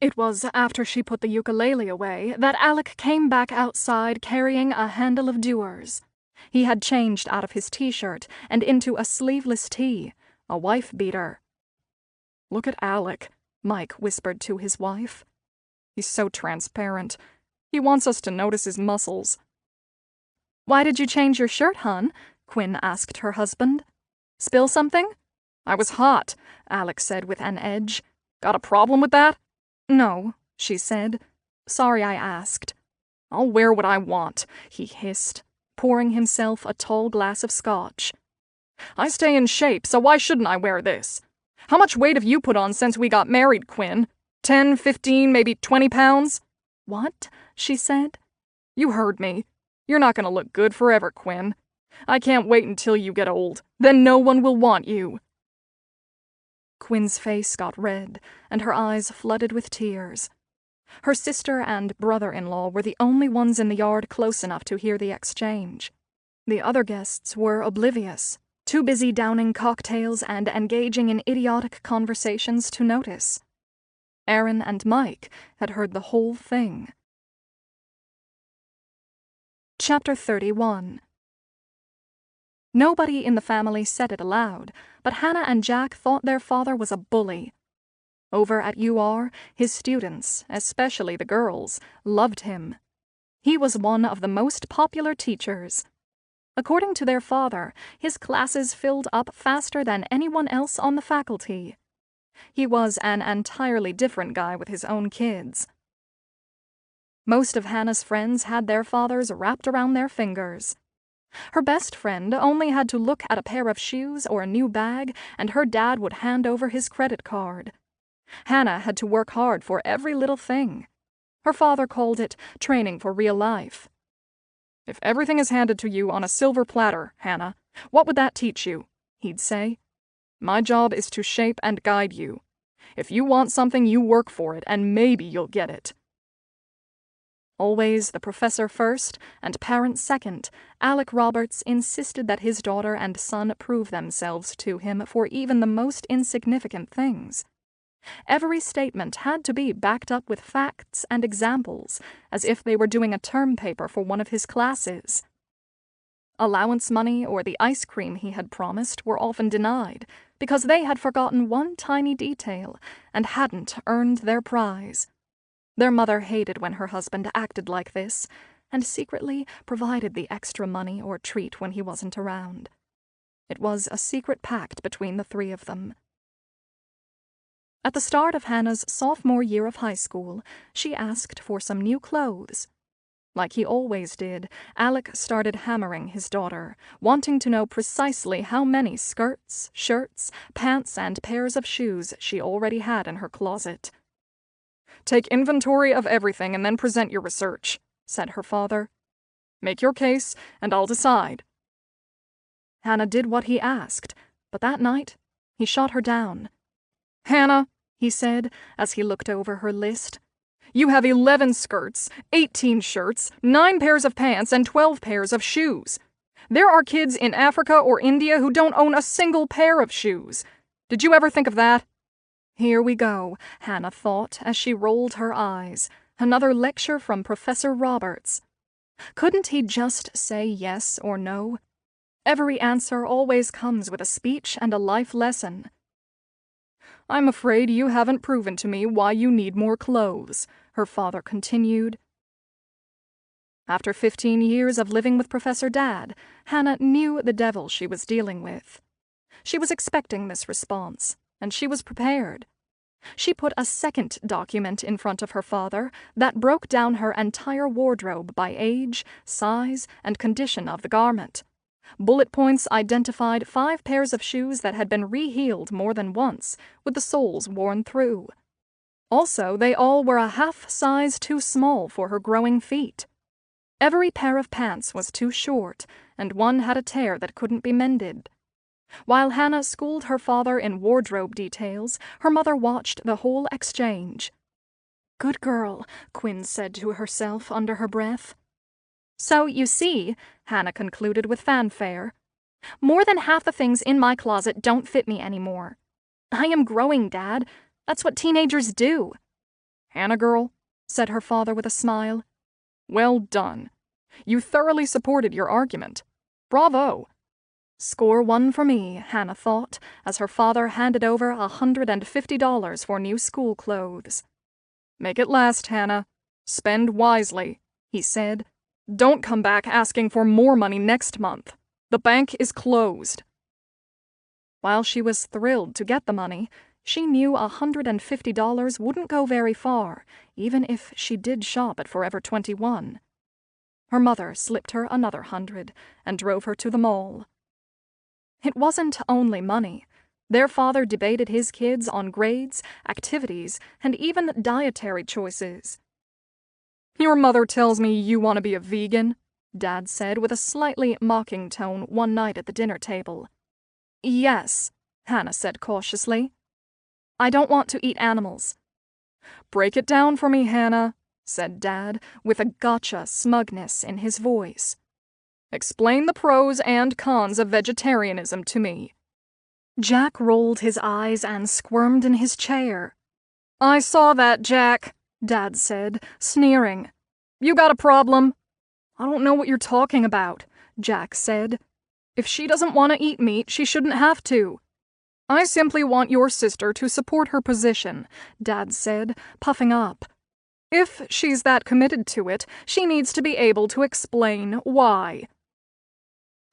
S2: It was after she put the ukulele away that Alec came back outside carrying a handle of Dewar's. He had changed out of his t-shirt and into a sleeveless tee, a wife-beater.
S1: "Look at Alec," Mike whispered to his wife. "He's so transparent. He wants us to notice his muscles."
S2: "Why did you change your shirt, hon?" Quinn asked her husband. "Spill something?"
S1: "I was hot," Alec said with an edge. "Got a problem with that?"
S2: "No," she said. "Sorry I asked."
S1: "I'll wear what I want," he hissed,
S2: pouring himself a tall glass of scotch.
S1: "I stay in shape, so why shouldn't I wear this? How much weight have you put on since we got married, Quinn? 10, 15, maybe 20 pounds?
S2: "What?" she said.
S1: "You heard me. You're not going to look good forever, Quinn.
S3: I can't wait until you get old. Then no one will want you."
S2: Quinn's face got red, and her eyes flooded with tears. Her sister and brother-in-law were the only ones in the yard close enough to hear the exchange. The other guests were oblivious, too busy downing cocktails and engaging in idiotic conversations to notice. Erin and Mike had heard the whole thing. Chapter 31. Nobody in the family said it aloud, but Hannah and Jack thought their father was a bully. Over at UR, his students, especially the girls, loved him. He was one of the most popular teachers. According to their father, his classes filled up faster than anyone else on the faculty. He was an entirely different guy with his own kids. Most of Hannah's friends had their fathers wrapped around their fingers. Her best friend only had to look at a pair of shoes or a new bag, and her dad would hand over his credit card. Hannah had to work hard for every little thing. Her father called it training for real life.
S3: "If everything is handed to you on a silver platter, Hannah, what would that teach you?" he'd say. "My job is to shape and guide you. If you want something, you work for it, and maybe you'll get it."
S2: Always the professor first and parents second, Alec Roberts insisted that his daughter and son prove themselves to him for even the most insignificant things. Every statement had to be backed up with facts and examples, as if they were doing a term paper for one of his classes. Allowance money or the ice cream he had promised were often denied, because they had forgotten one tiny detail and hadn't earned their prize. Their mother hated when her husband acted like this, and secretly provided the extra money or treat when he wasn't around. It was a secret pact between the three of them. At the start of Hannah's sophomore year of high school, she asked for some new clothes. Like he always did, Alec started hammering his daughter, wanting to know precisely how many skirts, shirts, pants, and pairs of shoes she already had in her closet.
S3: "Take inventory of everything and then present your research," said her father. "Make your case, and I'll decide."
S2: Hannah did what he asked, but that night he shot her down.
S3: "Hannah,"
S2: he said as he looked over her list,
S3: "you have 11 skirts, 18 shirts, 9 pairs of pants, and 12 pairs of shoes. There are kids in Africa or India who don't own a single pair of shoes. Did you ever think of that?"
S2: Here we go, Hannah thought as she rolled her eyes. Another lecture from Professor Roberts. Couldn't he just say yes or no? Every answer always comes with a speech and a life lesson.
S3: "I'm afraid you haven't proven to me why you need more clothes," her father continued.
S2: After 15 years of living with Professor Dad, Hannah knew the devil she was dealing with. She was expecting this response, and she was prepared. She put a second document in front of her father that broke down her entire wardrobe by age, size, and condition of the garment. Bullet points identified 5 pairs of shoes that had been re-heeled more than once, with the soles worn through. Also, they all were a half size too small for her growing feet. Every pair of pants was too short, and one had a tear that couldn't be mended. While Hannah schooled her father in wardrobe details, her mother watched the whole exchange. "Good girl," Quinn said to herself under her breath. "So, you see," Hannah concluded with fanfare, "more than half the things in my closet don't fit me anymore. I am growing, Dad. That's what teenagers do."
S3: "Hannah girl," said her father with a smile, "well done. You thoroughly supported your argument. Bravo."
S2: Score 1 for me, Hannah thought, as her father handed over $150 for new school clothes.
S3: "Make it last, Hannah. Spend wisely," he said. "Don't come back asking for more money next month. The bank is closed."
S2: While she was thrilled to get the money, she knew $150 wouldn't go very far, even if she did shop at Forever 21. Her mother slipped her another $100 and drove her to the mall. It wasn't only money. Their father debated his kids on grades, activities, and even dietary choices.
S3: "Your mother tells me you want to be a vegan,"
S2: Dad said with a slightly mocking tone one night at the dinner table. Yes, Hannah said cautiously. I don't want to eat animals.
S1: Break it down for me, Hannah, said Dad, with a gotcha smugness in his voice. Explain the pros and cons of vegetarianism to me.
S2: Jack rolled his eyes and squirmed in his chair.
S1: I saw that, Jack, Dad said, sneering. You got a problem?
S2: I don't know what you're talking about, Jack said.
S1: If she doesn't want to eat meat, she shouldn't have to. I simply want your sister to support her position, Dad said, puffing up. If she's that committed to it, she needs to be able to explain why.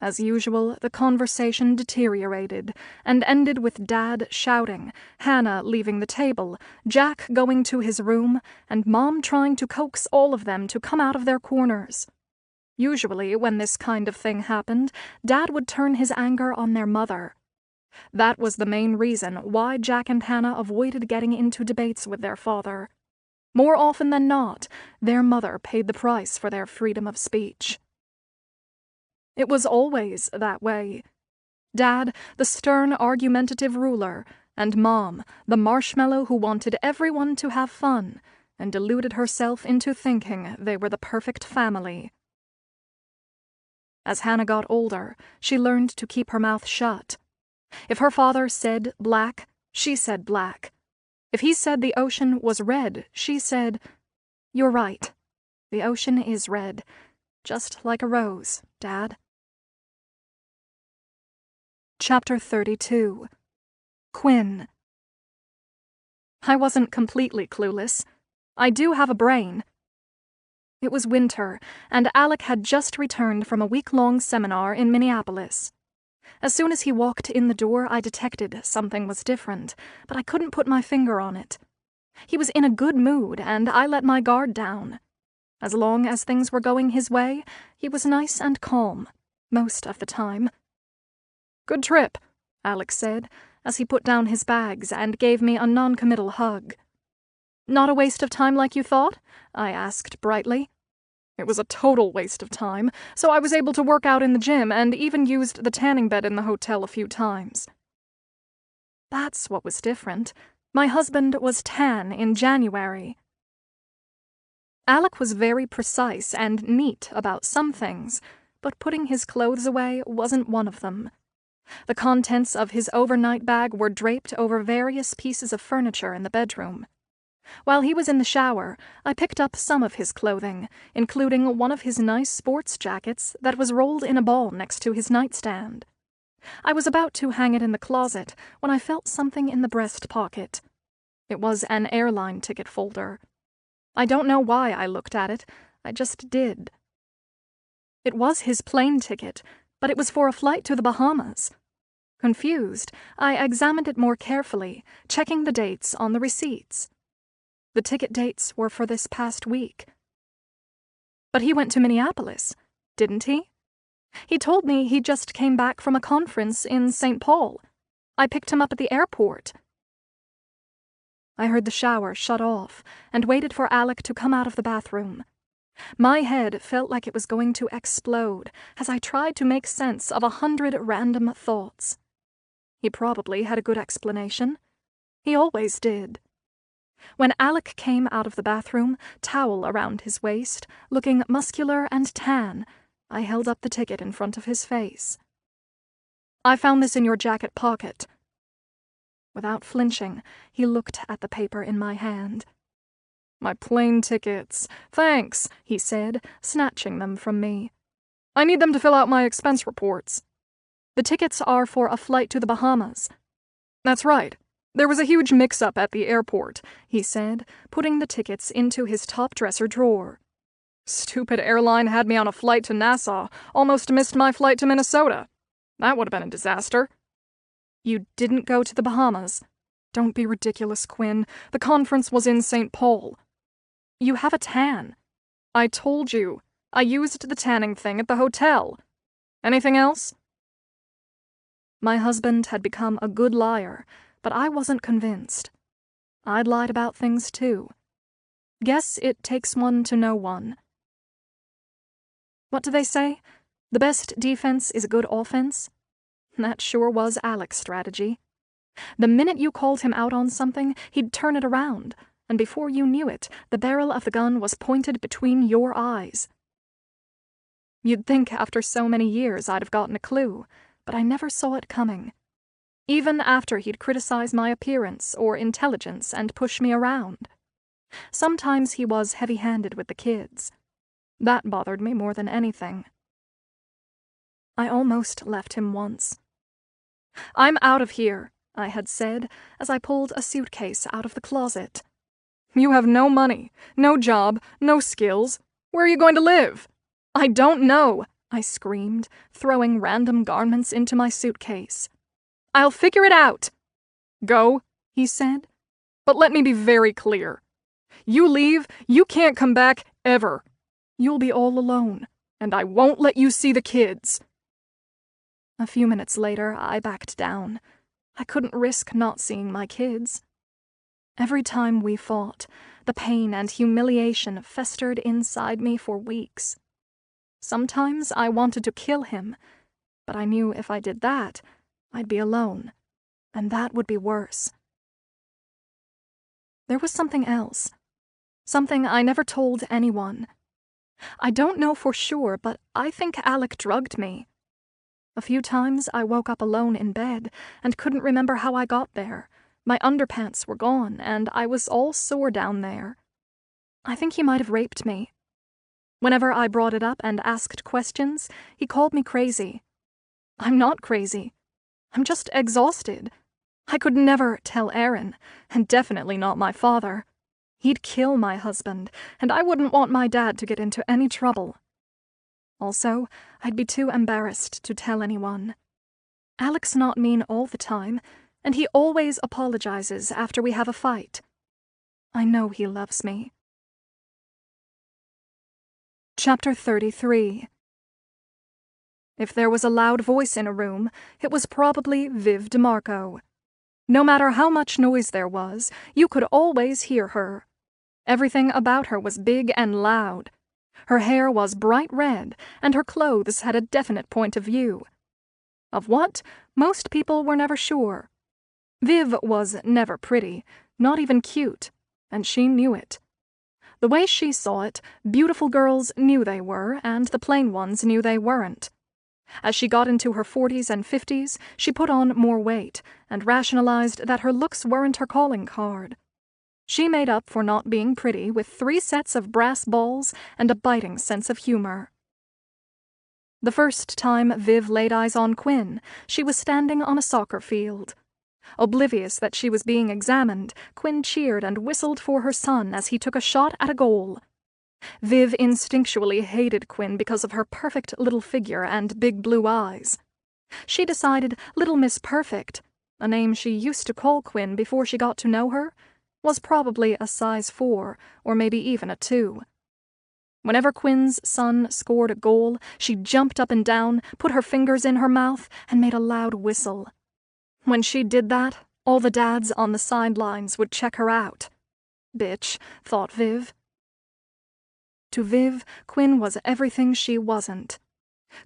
S2: As usual, the conversation deteriorated and ended with Dad shouting, Hannah leaving the table, Jack going to his room, and Mom trying to coax all of them to come out of their corners. Usually, when this kind of thing happened, Dad would turn his anger on their mother. That was the main reason why Jack and Hannah avoided getting into debates with their father. More often than not, their mother paid the price for their freedom of speech. It was always that way. Dad, the stern, argumentative ruler, and Mom, the marshmallow who wanted everyone to have fun and deluded herself into thinking they were the perfect family. As Hannah got older, she learned to keep her mouth shut. If her father said black, she said black. If he said the ocean was red, she said, "You're right. The ocean is red, just like a rose, Dad." Chapter 32. Quinn. I wasn't completely clueless. I do have a brain. It was winter, and Alec had just returned from a week-long seminar in Minneapolis. As soon as he walked in the door, I detected something was different, but I couldn't put my finger on it. He was in a good mood, and I let my guard down. As long as things were going his way, he was nice and calm, most of the time.
S1: Good trip,
S2: Alec said, as he put down his bags and gave me a non-committal hug. Not a waste of time like you thought? I asked brightly.
S1: It was a total waste of time, so I was able to work out in the gym and even used the tanning bed in the hotel a few times.
S2: That's what was different. My husband was tan in January. Alec was very precise and neat about some things, but putting his clothes away wasn't one of them. The contents of his overnight bag were draped over various pieces of furniture in the bedroom. While he was in the shower, I picked up some of his clothing, including one of his nice sports jackets that was rolled in a ball next to his nightstand. I was about to hang it in the closet when I felt something in the breast pocket. It was an airline ticket folder. I don't know why I looked at it, I just did. It was his plane ticket, but it was for a flight to the Bahamas. Confused, I examined it more carefully, checking the dates on the receipts. The ticket dates were for this past week. But he went to Minneapolis, didn't he? He told me he just came back from a conference in St. Paul. I picked him up at the airport. I heard the shower shut off and waited for Alec to come out of the bathroom. My head felt like it was going to explode as I tried to make sense of 100 random thoughts. He probably had a good explanation. He always did. When Alec came out of the bathroom, towel around his waist, looking muscular and tan, I held up the ticket in front of his face. "I found this in your jacket pocket." Without flinching, he looked at the paper in my hand.
S1: "My plane tickets. Thanks," he said, snatching them from me. "I need them to fill out my expense reports."
S2: "The tickets are for a flight to the Bahamas."
S1: "That's right. There was a huge mix-up at the airport," he said, putting the tickets into his top dresser drawer. "Stupid airline had me on a flight to Nassau, almost missed my flight to Minnesota. That would have been a disaster."
S2: "You didn't go to the Bahamas?"
S1: "Don't be ridiculous, Quinn. The conference was in St. Paul."
S2: "You have a tan."
S1: "I told you. I used the tanning thing at the hotel. Anything else?"
S2: My husband had become a good liar, but I wasn't convinced. I'd lied about things too. Guess it takes one to know one. What do they say? The best defense is a good offense? That sure was Alec's strategy. The minute you called him out on something, he'd turn it around, and before you knew it, the barrel of the gun was pointed between your eyes. You'd think after so many years I'd have gotten a clue, but I never saw it coming. Even after he'd criticize my appearance or intelligence and push me around. Sometimes he was heavy-handed with the kids. That bothered me more than anything. I almost left him once. "I'm out of here," I had said as I pulled a suitcase out of the closet. "You have no money, no job, no skills. Where are you going to live?" "I don't know," I screamed, throwing random garments into my suitcase. "I'll figure it out." "Go," he said. "But let me be very clear. You leave, you can't come back ever. You'll be all alone, and I won't let you see the kids." A few minutes later, I backed down. I couldn't risk not seeing my kids. Every time we fought, the pain and humiliation festered inside me for weeks. Sometimes I wanted to kill him, but I knew if I did that, I'd be alone, and that would be worse. There was something else. Something I never told anyone. I don't know for sure, but I think Alec drugged me. A few times I woke up alone in bed and couldn't remember how I got there. My underpants were gone, and I was all sore down there. I think he might have raped me. Whenever I brought it up and asked questions, he called me crazy. I'm not crazy. I'm just exhausted. I could never tell Erin, and definitely not my father. He'd kill my husband, and I wouldn't want my dad to get into any trouble. Also, I'd be too embarrassed to tell anyone. Alec's not mean all the time, and he always apologizes after we have a fight. I know he loves me. Chapter 33. If there was a loud voice in a room, it was probably Viv DeMarco. No matter how much noise there was, you could always hear her. Everything about her was big and loud. Her hair was bright red, and her clothes had a definite point of view. Of what? Most people were never sure. Viv was never pretty, not even cute, and she knew it. The way she saw it, beautiful girls knew they were, and the plain ones knew they weren't. As she got into her 40s and 50s, she put on more weight, and rationalized that her looks weren't her calling card. She made up for not being pretty with 3 sets of brass balls and a biting sense of humor. The first time Viv laid eyes on Quinn, she was standing on a soccer field. Oblivious that she was being examined, Quinn cheered and whistled for her son as he took a shot at a goal. Viv instinctually hated Quinn because of her perfect little figure and big blue eyes. She decided Little Miss Perfect, a name she used to call Quinn before she got to know her, was probably a size 4, or maybe even a 2. Whenever Quinn's son scored a goal, she jumped up and down, put her fingers in her mouth, and made a loud whistle. When she did that, all the dads on the sidelines would check her out. Bitch, thought Viv. To Viv, Quinn was everything she wasn't.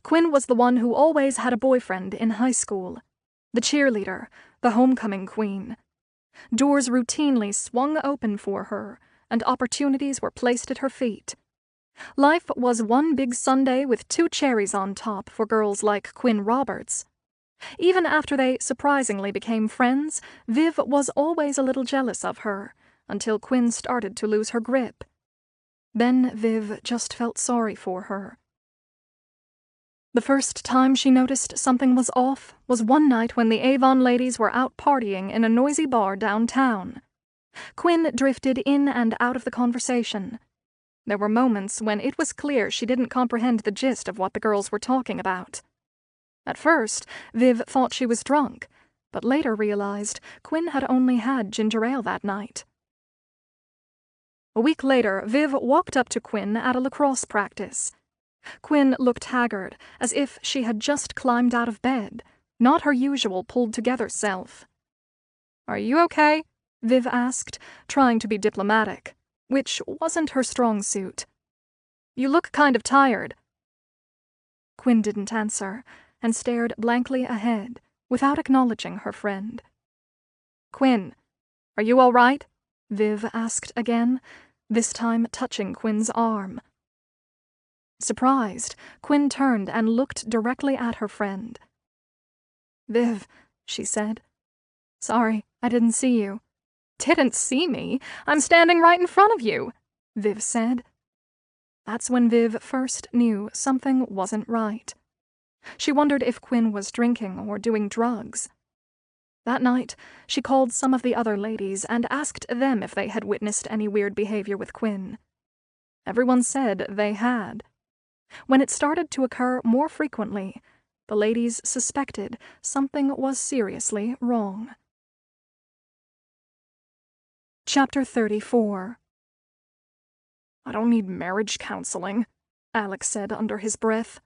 S2: Quinn was the one who always had a boyfriend in high school. The cheerleader, the homecoming queen. Doors routinely swung open for her, and opportunities were placed at her feet. Life was one big sundae with 2 cherries on top for girls like Quinn Roberts. Even after they surprisingly became friends, Viv was always a little jealous of her, until Quinn started to lose her grip. Then Viv just felt sorry for her. The first time she noticed something was off was one night when the Avon ladies were out partying in a noisy bar downtown. Quinn drifted in and out of the conversation. There were moments when it was clear she didn't comprehend the gist of what the girls were talking about. At first, Viv thought she was drunk, but later realized Quinn had only had ginger ale that night. A week later, Viv walked up to Quinn at a lacrosse practice. Quinn looked haggard, as if she had just climbed out of bed, not her usual pulled-together self. "Are you okay?" Viv asked, trying to be diplomatic, which wasn't her strong suit. "You look kind of tired." Quinn didn't answer, and stared blankly ahead, without acknowledging her friend.
S3: "Quinn, are you all right?"
S2: Viv asked again, this time touching Quinn's arm. Surprised, Quinn turned and looked directly at her friend.
S3: "Viv," she said.
S2: "Sorry, I didn't see you."
S3: "Didn't see me? I'm standing right in front of you," Viv said.
S2: That's when Viv first knew something wasn't right. She wondered if Quinn was drinking or doing drugs. That night, she called some of the other ladies and asked them if they had witnessed any weird behavior with Quinn. Everyone said they had. When it started to occur more frequently, the ladies suspected something was seriously wrong. Chapter 34.
S3: "I don't need marriage counseling," Alex said under his breath.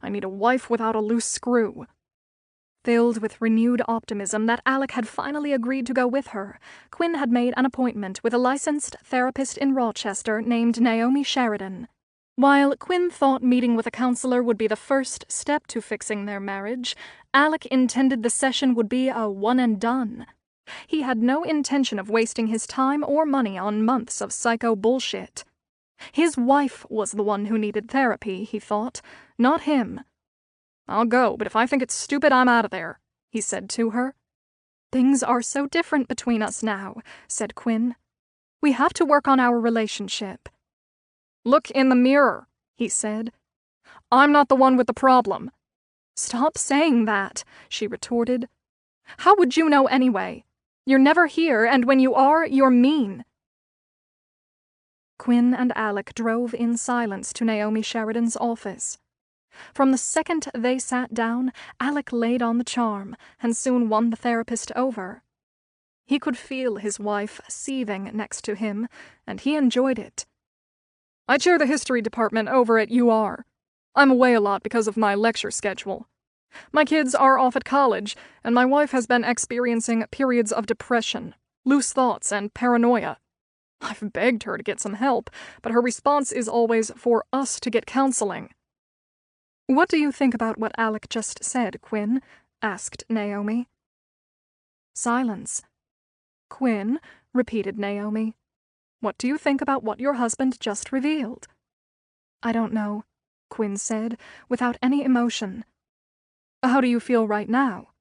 S3: "I need a wife without a loose screw."
S2: Filled with renewed optimism that Alec had finally agreed to go with her, Quinn had made an appointment with a licensed therapist in Rochester named Naomi Sheridan. While Quinn thought meeting with a counselor would be the first step to fixing their marriage, Alec intended the session would be a one and done. He had no intention of wasting his time or money on months of psycho bullshit. His wife was the one who needed therapy, he thought, not him.
S3: "I'll go, but if I think it's stupid, I'm out of there," he said to her.
S2: "Things are so different between us now," said Quinn. "We have to work on our relationship."
S3: "Look in the mirror," he said. "I'm not the one with the problem."
S2: "Stop saying that," she retorted.
S3: "How would you know anyway? You're never here, and when you are, you're mean."
S2: Quinn and Alec drove in silence to Naomi Sheridan's office. From the second they sat down, Alec laid on the charm and soon won the therapist over. He could feel his wife seething next to him, and he enjoyed it.
S3: "I chair the history department over at UR. I'm away a lot because of my lecture schedule. My kids are off at college, and my wife has been experiencing periods of depression, loose thoughts, and paranoia. I've begged her to get some help, but her response is always for us to get counseling."
S2: "What do you think about what Alec just said, Quinn?" asked Naomi. Silence. "Quinn," repeated Naomi, "what do you think about what your husband just revealed?" "I don't know," Quinn said, without any emotion. "How do you feel right now?"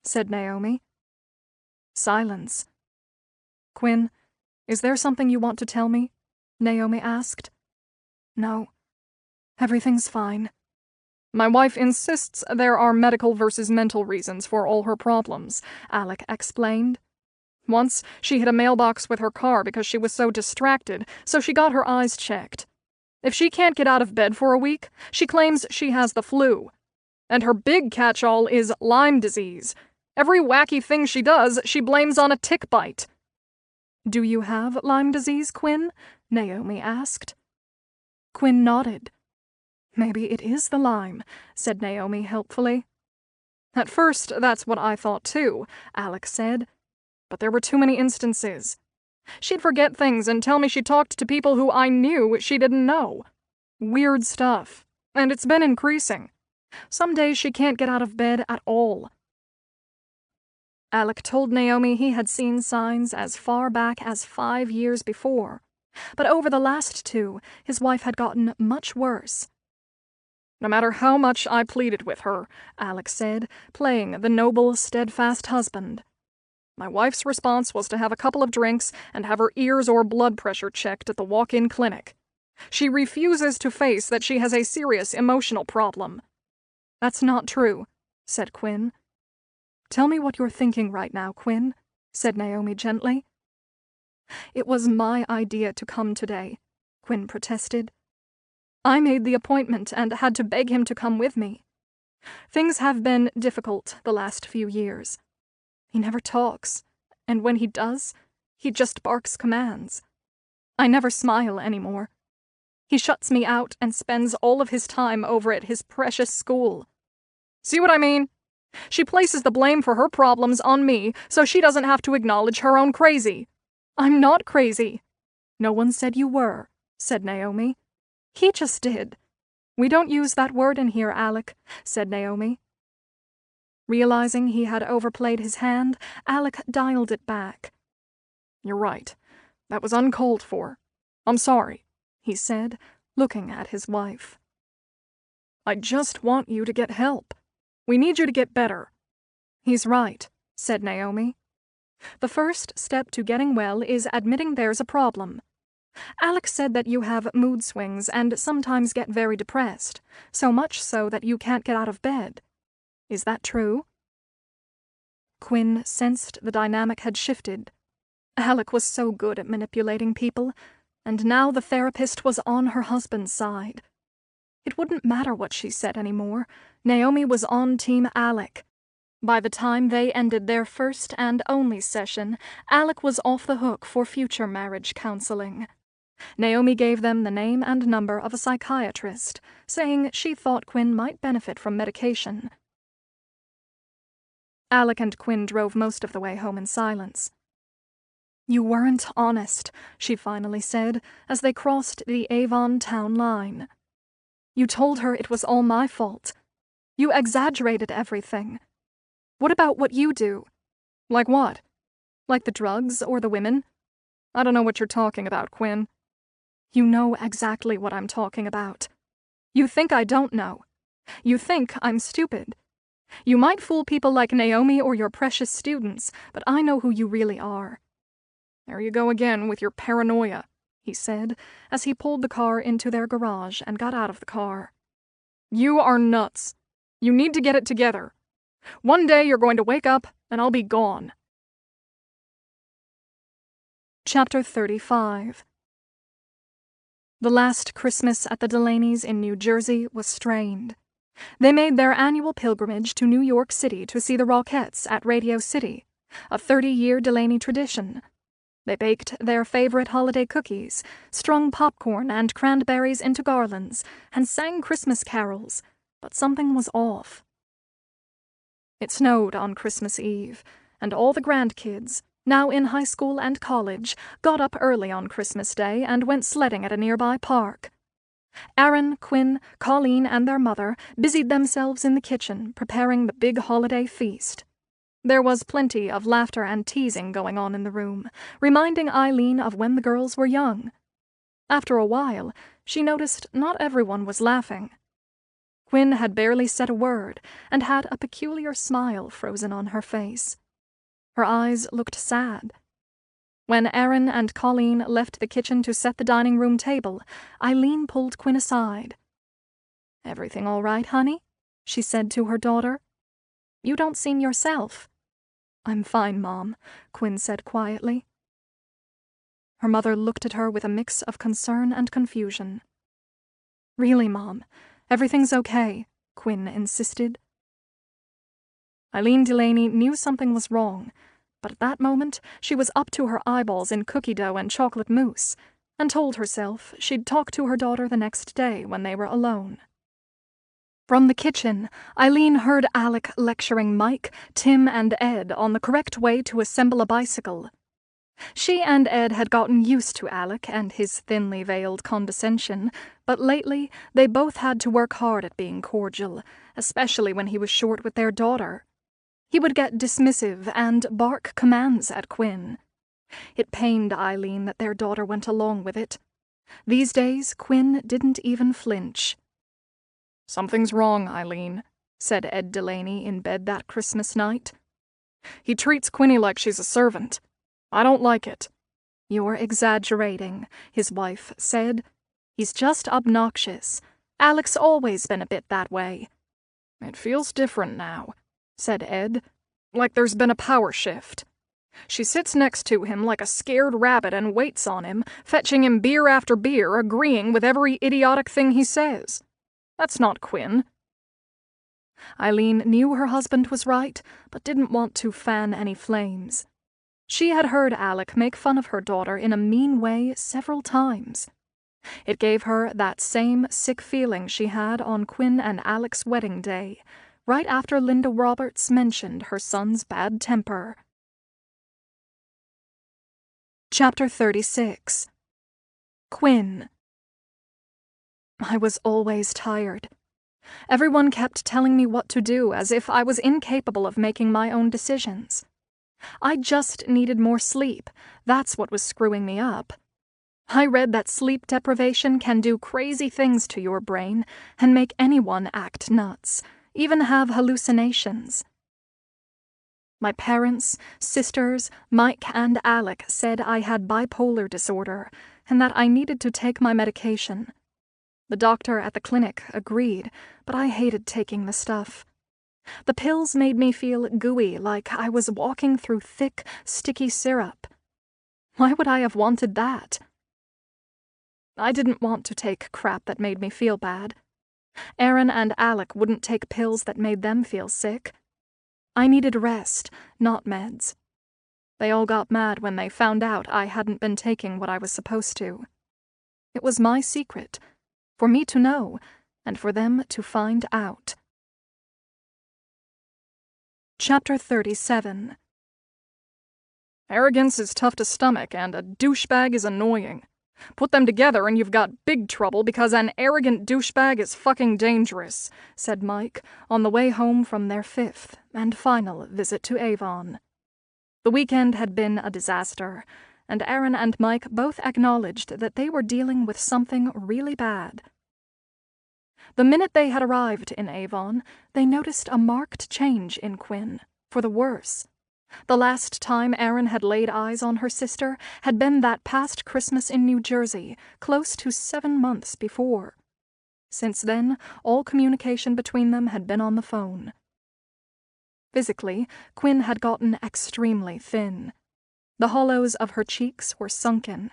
S2: said Naomi. Silence. "Quinn, is there something you want to tell me?" Naomi asked. "No. Everything's fine."
S3: "My wife insists there are medical versus mental reasons for all her problems," Alec explained. "Once, she hit a mailbox with her car because she was so distracted, so she got her eyes checked. If she can't get out of bed for a week, she claims she has the flu. And her big catch-all is Lyme disease. Every wacky thing she does, she blames on a tick bite."
S2: "Do you have Lyme disease, Quinn?" Naomi asked. Quinn nodded. "Maybe it is the Lyme," said Naomi helpfully.
S3: "At first, that's what I thought too," Alec said. "But there were too many instances. She'd forget things and tell me she talked to people who I knew she didn't know. Weird stuff. And it's been increasing. Some days she can't get out of bed at all."
S2: Alec told Naomi he had seen signs as far back as 5 years before, but over the last 2, his wife had gotten much worse.
S3: "No matter how much I pleaded with her," Alec said, playing the noble, steadfast husband. "My wife's response was to have a couple of drinks and have her ears or blood pressure checked at the walk-in clinic. She refuses to face that she has a serious emotional problem."
S2: "That's not true," said Quinn. "Tell me what you're thinking right now, Quinn," said Naomi gently. "It was my idea to come today," Quinn protested. "I made the appointment and had to beg him to come with me. Things have been difficult the last few years. He never talks, and when he does, he just barks commands. I never smile anymore. He shuts me out and spends all of his time over at his precious school.
S3: See what I mean? She places the blame for her problems on me so she doesn't have to acknowledge her own crazy."
S2: "I'm not crazy." "No one said you were," said Naomi. "He just did." We don't use that word in here, Alec, said Naomi. Realizing he had overplayed his hand, Alec dialed it back.
S1: You're right. That was uncalled for. I'm sorry, he said, looking at his wife. I just want you to get help. We need you to get better.
S2: He's right, said Naomi. The first step to getting well is admitting there's a problem. Alex said that you have mood swings and sometimes get very depressed, so much so that you can't get out of bed. Is that true? Quinn sensed the dynamic had shifted. Alec was so good at manipulating people, and now the therapist was on her husband's side. It wouldn't matter what she said anymore. Naomi was on Team Alec. By the time they ended their first and only session, Alec was off the hook for future marriage counseling. Naomi gave them the name and number of a psychiatrist, saying she thought Quinn might benefit from medication. Alec and Quinn drove most of the way home in silence. You weren't honest, she finally said, as they crossed the Avon town line. You told her it was all my fault. You exaggerated everything. What about what you do?
S1: Like what?
S2: Like the drugs or the women?
S1: I don't know what you're talking about, Quinn.
S2: You know exactly what I'm talking about. You think I don't know. You think I'm stupid. You might fool people like Naomi or your precious students, but I know who you really are.
S1: There you go again with your paranoia,
S2: he said, as he pulled the car into their garage and got out of the car.
S1: You are nuts. You need to get it together. One day you're going to wake up and I'll be gone.
S2: Chapter 35. The last Christmas at the Delaney's in New Jersey was strained. They made their annual pilgrimage to New York City to see the Rockettes at Radio City, a 30-year Delaney tradition. They baked their favorite holiday cookies, strung popcorn and cranberries into garlands, and sang Christmas carols, but something was off. It snowed on Christmas Eve, and all the grandkids, now in high school and college, got up early on Christmas Day and went sledding at a nearby park. Erin, Quinn, Colleen, and their mother busied themselves in the kitchen, preparing the big holiday feast. There was plenty of laughter and teasing going on in the room, reminding Eileen of when the girls were young. After a while, she noticed not everyone was laughing. Quinn had barely said a word, and had a peculiar smile frozen on her face. Her eyes looked sad. When Erin and Colleen left the kitchen to set the dining room table, Eileen pulled Quinn aside. "Everything all right, honey?" she said to her daughter. "You don't seem yourself." "I'm fine, Mom," Quinn said quietly. Her mother looked at her with a mix of concern and confusion. "Really, Mom, everything's okay," Quinn insisted. Eileen Delaney knew something was wrong, but at that moment she was up to her eyeballs in cookie dough and chocolate mousse, and told herself she'd talk to her daughter the next day when they were alone. From the kitchen, Eileen heard Alec lecturing Mike, Tim, and Ed on the correct way to assemble a bicycle. She and Ed had gotten used to Alec and his thinly veiled condescension, but lately they both had to work hard at being cordial, especially when he was short with their daughter. He would get dismissive and bark commands at Quinn. It pained Eileen that their daughter went along with it. These days, Quinn didn't even flinch.
S1: "Something's wrong, Eileen," said Ed Delaney in bed that Christmas night. "He treats Quinny like she's a servant. I don't like it."
S2: "You're exaggerating," his wife said. "He's just obnoxious. Alec's always been a bit that way."
S1: "It feels different now," said Ed. "Like there's been a power shift. She sits next to him like a scared rabbit and waits on him, fetching him beer after beer, agreeing with every idiotic thing he says. That's not Quinn."
S2: Eileen knew her husband was right, but didn't want to fan any flames. She had heard Alec make fun of her daughter in a mean way several times. It gave her that same sick feeling she had on Quinn and Alec's wedding day, right after Linda Roberts mentioned her son's bad temper. Chapter 36. Quinn. I was always tired. Everyone kept telling me what to do as if I was incapable of making my own decisions. I just needed more sleep. That's what was screwing me up. I read that sleep deprivation can do crazy things to your brain and make anyone act nuts, even have hallucinations. My parents, sisters, Mike, and Alec said I had bipolar disorder and that I needed to take my medication. The doctor at the clinic agreed, but I hated taking the stuff. The pills made me feel gooey, like I was walking through thick, sticky syrup. Why would I have wanted that? I didn't want to take crap that made me feel bad. Erin and Alec wouldn't take pills that made them feel sick. I needed rest, not meds. They all got mad when they found out I hadn't been taking what I was supposed to. It was my secret, for me to know, and for them to find out. Chapter 37.
S3: Arrogance is tough to stomach, and a douchebag is annoying. Put them together and you've got big trouble because an arrogant douchebag is fucking dangerous, said Mike on the way home from their 5th and final visit to Avon. The weekend had been a disaster, and Erin and Mike both acknowledged that they were dealing with something really bad. The minute they had arrived in Avon, they noticed a marked change in Quinn, for the worse. The last time Erin had laid eyes on her sister had been that past Christmas in New Jersey, close to 7 months before. Since then, all communication between them had been on the phone. Physically, Quinn had gotten extremely thin. The hollows of her cheeks were sunken.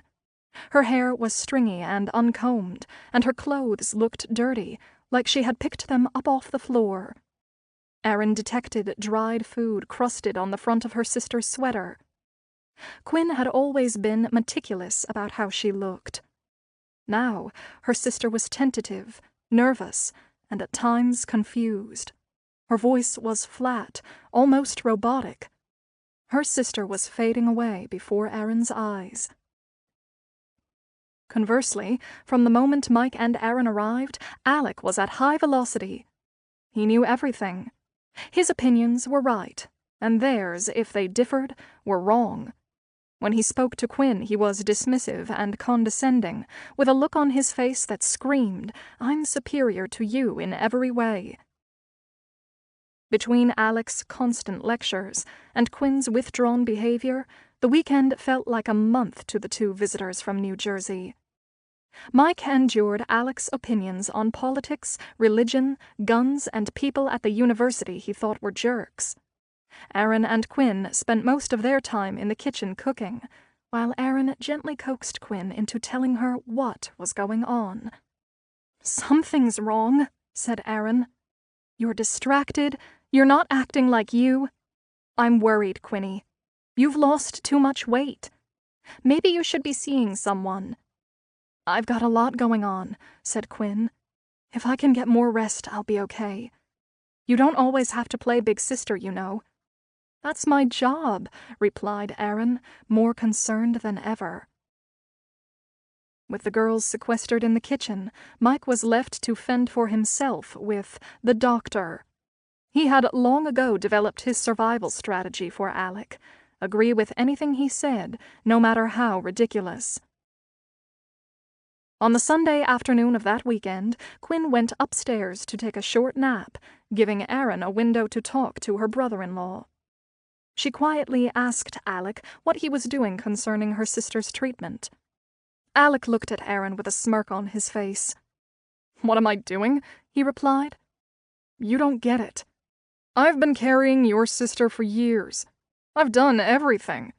S3: Her hair was stringy and uncombed, and her clothes looked dirty, like she had picked them up off the floor. Erin detected dried food crusted on the front of her sister's sweater. Quinn had always been meticulous about how she looked. Now, her sister was tentative, nervous, and at times confused. Her voice was flat, almost robotic. Her sister was fading away before Erin's eyes. Conversely, from the moment Mike and Erin arrived, Alec was at high velocity. He knew everything. His opinions were right, and theirs, if they differed, were wrong. When he spoke to Quinn, he was dismissive and condescending, with a look on his face that screamed, "I'm superior to you in every way." Between Alec's constant lectures and Quinn's withdrawn behavior, the weekend felt like a month to the two visitors from New Jersey. Mike endured Alec's opinions on politics, religion, guns, and people at the university he thought were jerks. Erin and Quinn spent most of their time in the kitchen cooking, while Erin gently coaxed Quinn into telling her what was going on. "Something's wrong," said Erin. "You're distracted. You're not acting like you. I'm worried, Quinny. You've lost too much weight. Maybe you should be seeing someone." "I've got a lot going on," said Quinn. "If I can get more rest, I'll be okay. You don't always have to play big sister, you know." "That's my job," replied Erin, more concerned than ever. With the girls sequestered in the kitchen, Mike was left to fend for himself with the doctor. He had long ago developed his survival strategy for Alec: agree with anything he said, no matter how ridiculous. On the Sunday afternoon of that weekend, Quinn went upstairs to take a short nap, giving Erin a window to talk to her brother-in-law. She quietly asked Alec what he was doing concerning her sister's treatment. Alec looked at Erin with a smirk on his face. "What am I doing?" he replied. "You don't get it. I've been carrying your sister for years. I've done everything.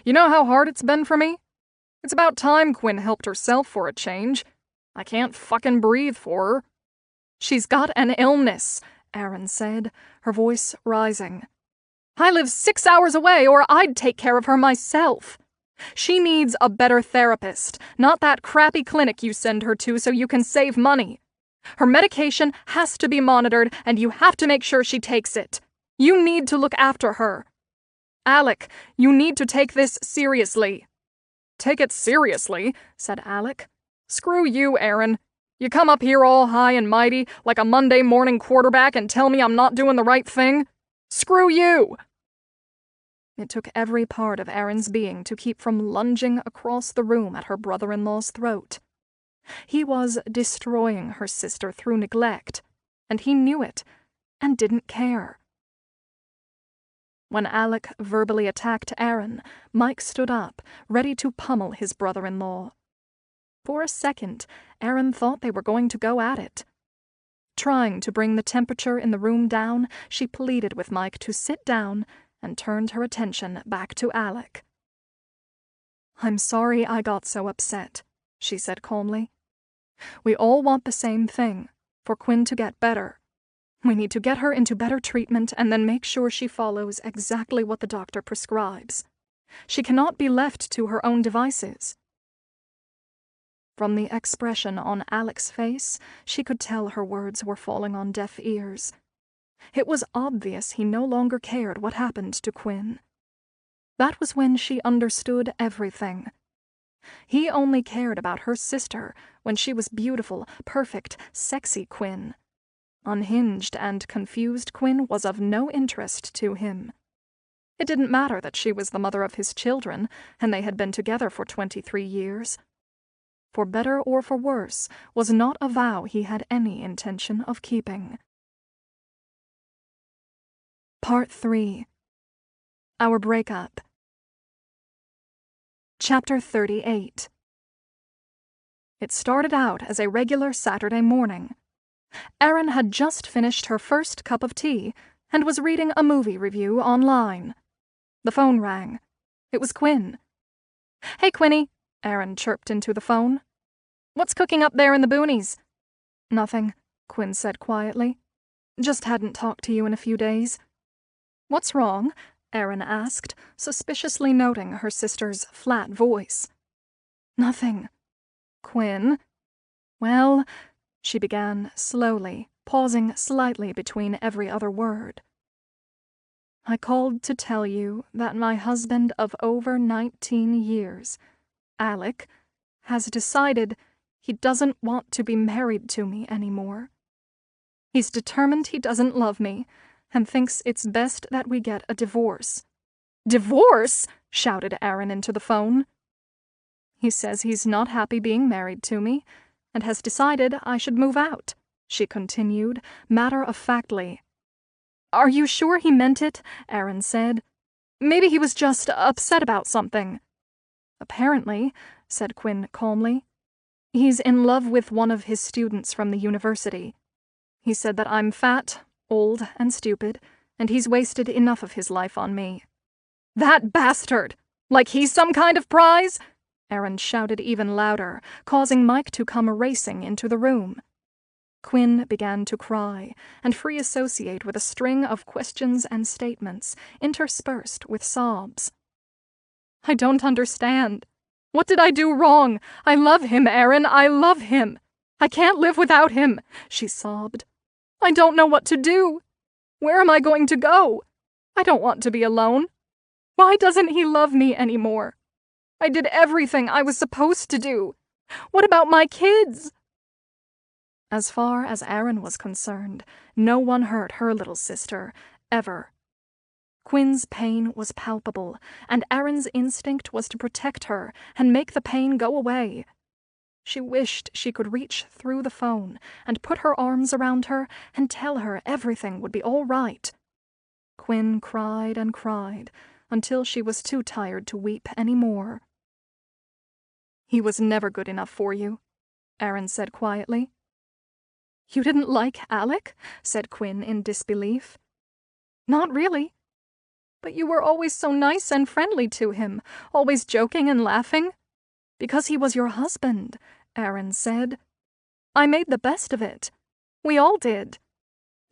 S3: You know how hard it's been for me? It's about time Quinn helped herself for a change. I can't fucking breathe for her." "She's got an illness," Erin said, her voice rising. "I live 6 hours away, or I'd take care of her myself. She needs a better therapist, not that crappy clinic you send her to so you can save money. Her medication has to be monitored, and you have to make sure she takes it. You need to look after her. Alec, you need to take this seriously." "Take it seriously," said Alec. "Screw you, Erin. You come up here all high and mighty, like a Monday morning quarterback, and tell me I'm not doing the right thing? Screw you!
S2: It took every part of Erin's being to keep from lunging across the room at her brother-in-law's throat. He was destroying her sister through neglect, and he knew it, and didn't care. When Alec verbally attacked Erin, Mike stood up, ready to pummel his brother-in-law. For a second, Erin thought they were going to go at it. Trying to bring the temperature in the room down, she pleaded with Mike to sit down and turned her attention back to Alec. "I'm sorry I got so upset," she said calmly. "We all want the same thing, for Quinn to get better. We need to get her into better treatment and then make sure she follows exactly what the doctor prescribes. She cannot be left to her own devices." From the expression on Alec's face, she could tell her words were falling on deaf ears. It was obvious he no longer cared what happened to Quinn. That was when she understood everything. He only cared about her sister when she was beautiful, perfect, sexy Quinn. Unhinged and confused Quinn was of no interest to him. It didn't matter that she was the mother of his children, and they had been together for 23 years. For better or for worse was not a vow he had any intention of keeping. Part 3. Our Breakup. Chapter 38. It started out as a regular Saturday morning. Erin had just finished her first cup of tea and was reading a movie review online. The phone rang. It was Quinn. "Hey, Quinny," Erin chirped into the phone. "What's cooking up there in the boonies?" "Nothing," Quinn said quietly. "Just hadn't talked to you in a few days." "What's wrong?" Erin asked, suspiciously noting her sister's flat voice. "Nothing." "Quinn?" "Well," she began slowly, pausing slightly between every other word. "I called to tell you that my husband of over 19 years, Alec, has decided he doesn't want to be married to me anymore. He's determined he doesn't love me and thinks it's best that we get a divorce." "Divorce?" shouted Erin into the phone. "He says he's not happy being married to me and has decided I should move out," she continued, matter-of-factly. "Are you sure he meant it?" Erin said. "Maybe he was just upset about something." "Apparently," said Quinn calmly. "He's in love with one of his students from the university. He said that I'm fat, old, and stupid, and he's wasted enough of his life on me." "That bastard! Like he's some kind of prize?" Erin shouted even louder, causing Mike to come racing into the room. Quinn began to cry and free associate with a string of questions and statements, interspersed with sobs. "I don't understand. What did I do wrong? I love him, Erin, I love him. I can't live without him," she sobbed. "I don't know what to do. Where am I going to go? I don't want to be alone. Why doesn't he love me anymore? I did everything I was supposed to do. What about my kids?" As far as Erin was concerned, no one hurt her little sister, ever. Quinn's pain was palpable, and Erin's instinct was to protect her and make the pain go away. She wished she could reach through the phone and put her arms around her and tell her everything would be all right. Quinn cried and cried until she was too tired to weep any more. "He was never good enough for you," Erin said quietly. "You didn't like Alec?" said Quinn in disbelief. "Not really. But you were always so nice and friendly to him, always joking and laughing." "Because he was your husband," Erin said. "I made the best of it. We all did."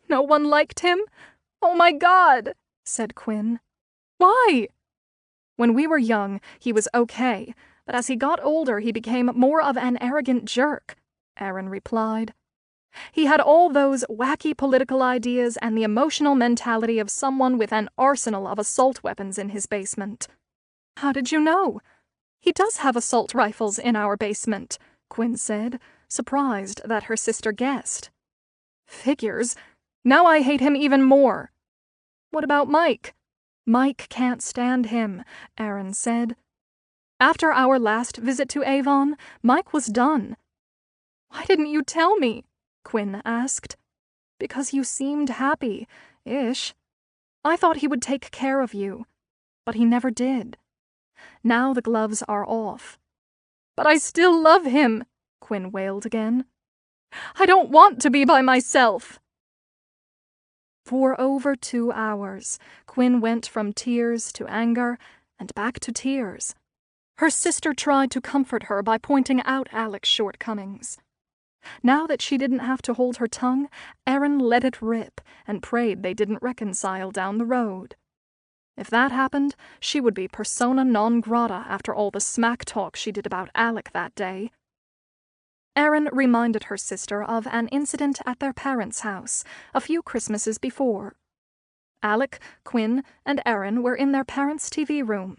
S2: "No one liked him? Oh my God," said Quinn. "Why?" "When we were young, he was okay, but as he got older he became more of an arrogant jerk," Erin replied. "He had all those wacky political ideas and the emotional mentality of someone with an arsenal of assault weapons in his basement." "How did you know?" "He does have assault rifles in our basement," Quinn said, surprised that her sister guessed. Figures? Now I hate him even more. What about Mike? Mike can't stand him, Erin said. After our last visit to Avon, Mike was done. Why didn't you tell me? Quinn asked. Because you seemed happy-ish. I thought he would take care of you, but he never did. Now the gloves are off. But I still love him, Quinn wailed again. I don't want to be by myself. For over 2 hours, Quinn went from tears to anger and back to tears. Her sister tried to comfort her by pointing out Alec's shortcomings. Now that she didn't have to hold her tongue, Erin let it rip and prayed they didn't reconcile down the road. If that happened, she would be persona non grata after all the smack talk she did about Alec that day. Erin reminded her sister of an incident at their parents' house a few Christmases before. Alec, Quinn, and Erin were in their parents' TV room.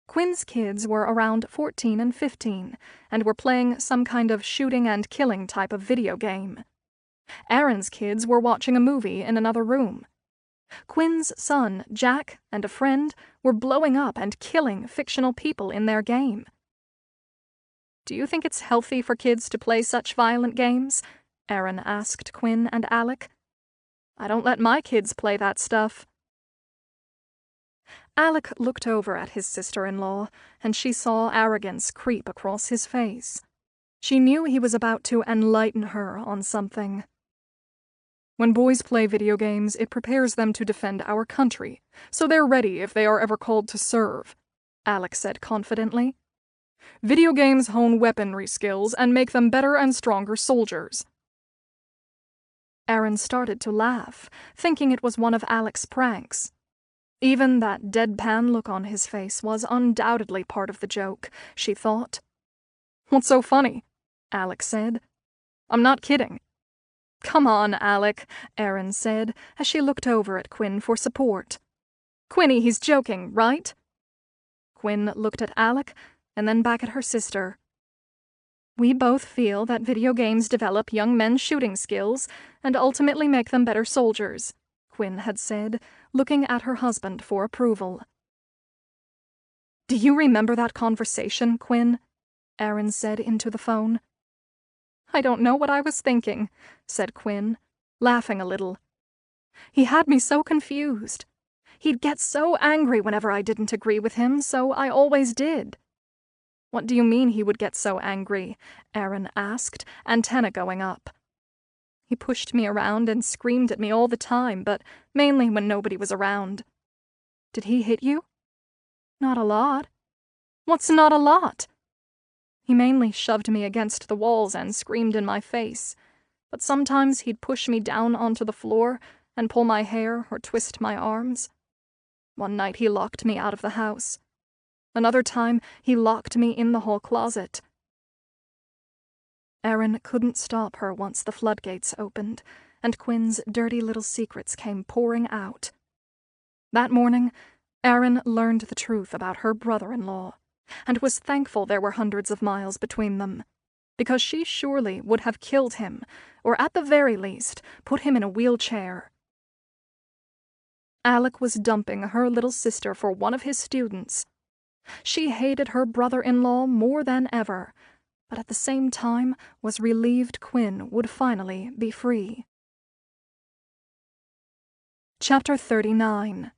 S2: Quinn's kids were around 14 and 15 and were playing some kind of shooting and killing type of video game. Erin's kids were watching a movie in another room. Quinn's son, Jack, and a friend were blowing up and killing fictional people in their game. Do you think it's healthy for kids to play such violent games? Erin asked Quinn and Alec. I don't let my kids play that stuff. Alec looked over at his sister-in-law, and she saw arrogance creep across his face. She knew he was about to enlighten her on something. When boys play video games, it prepares them to defend our country, so they're ready if they are ever called to serve, Alec said confidently. Video games hone weaponry skills and make them better and stronger soldiers. Erin started to laugh, thinking it was one of Alec's pranks. Even that deadpan look on his face was undoubtedly part of the joke, she thought. What's so funny? Alec said. I'm not kidding. Come on, Alec, Erin said, as she looked over at Quinn for support. Quinny, he's joking, right? Quinn looked at Alec, and then back at her sister. We both feel that video games develop young men's shooting skills and ultimately make them better soldiers, Quinn had said, looking at her husband for approval. Do you remember that conversation, Quinn? Erin said into the phone. I don't know what I was thinking, said Quinn, laughing a little. He had me so confused. He'd get so angry whenever I didn't agree with him, so I always did. What do you mean he would get so angry? Erin asked, antenna going up. He pushed me around and screamed at me all the time, but mainly when nobody was around. Did he hit you? Not a lot. What's not a lot? He mainly shoved me against the walls and screamed in my face, but sometimes he'd push me down onto the floor and pull my hair or twist my arms. One night he locked me out of the house. Another time he locked me in the hall closet. Erin couldn't stop her once the floodgates opened, and Quinn's dirty little secrets came pouring out. That morning, Erin learned the truth about her brother-in-law, and was thankful there were hundreds of miles between them, because she surely would have killed him, or at the very least, put him in a wheelchair. Alec was dumping her little sister for one of his students. She hated her brother-in-law more than ever, but at the same time was relieved Quinn would finally be free. Chapter 39.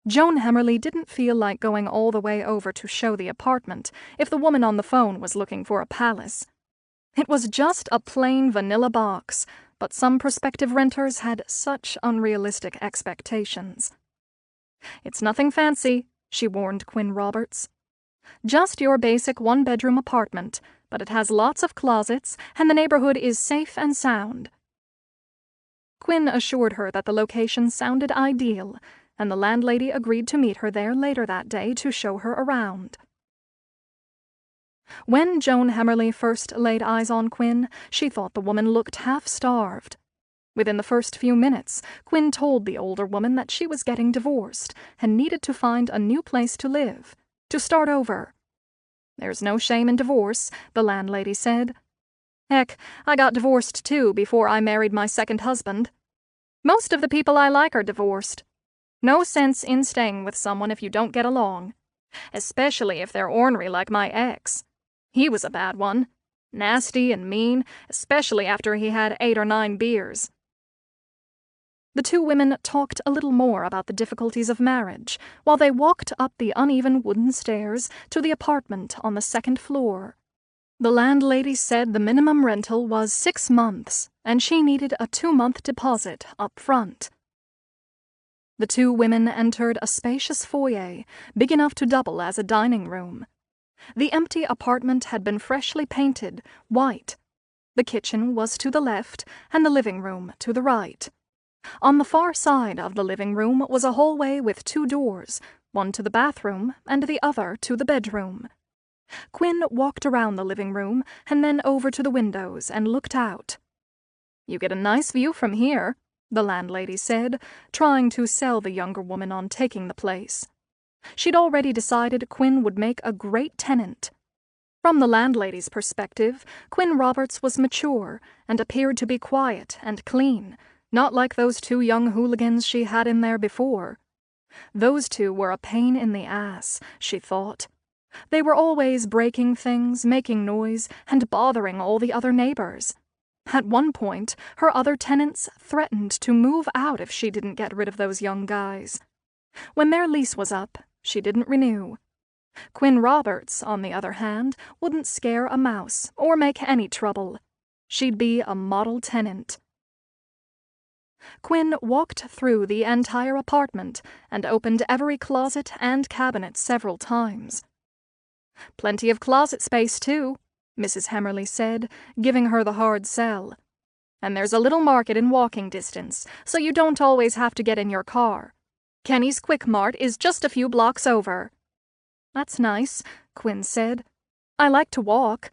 S2: Joan Hemmerly didn't feel like going all the way over to show the apartment if the woman on the phone was looking for a palace. It was just a plain vanilla box, but some prospective renters had such unrealistic expectations. It's nothing fancy, she warned Quinn Roberts. Just your basic one-bedroom apartment, but it has lots of closets, and the neighborhood is safe and sound. Quinn assured her that the location sounded ideal, and the landlady agreed to meet her there later that day to show her around. When Joan Hemmerly first laid eyes on Quinn, she thought the woman looked half-starved. Within the first few minutes, Quinn told the older woman that she was getting divorced and needed to find a new place to live, to start over. There's no shame in divorce, the landlady said. Heck, I got divorced too before I married my second husband. Most of the people I like are divorced. No sense in staying with someone if you don't get along. Especially if they're ornery like my ex. He was a bad one. Nasty and mean, especially after he had 8 or 9 beers. The two women talked a little more about the difficulties of marriage while they walked up the uneven wooden stairs to the apartment on the 2nd floor. The landlady said the minimum rental was 6 months, and she needed a 2-month deposit up front. The two women entered a spacious foyer, big enough to double as a dining room. The empty apartment had been freshly painted white. The kitchen was to the left, and the living room to the right. On the far side of the living room was a hallway with 2 doors, one to the bathroom and the other to the bedroom. Quinn walked around the living room and then over to the windows and looked out. "You get a nice view from here," the landlady said, trying to sell the younger woman on taking the place. She'd already decided Quinn would make a great tenant. From the landlady's perspective, Quinn Roberts was mature and appeared to be quiet and clean, not like those 2 young hooligans she had in there before. Those 2 were a pain in the ass, she thought. They were always breaking things, making noise, and bothering all the other neighbors. At one point, her other tenants threatened to move out if she didn't get rid of those young guys. When their lease was up, she didn't renew. Quinn Roberts, on the other hand, wouldn't scare a mouse or make any trouble. She'd be a model tenant. Quinn walked through the entire apartment and opened every closet and cabinet several times. "Plenty of closet space, too," Mrs. Hemmerly said, giving her the hard sell. "And there's a little market in walking distance, so you don't always have to get in your car. Kenny's Quick Mart is just a few blocks over." "That's nice," Quinn said. "I like to walk."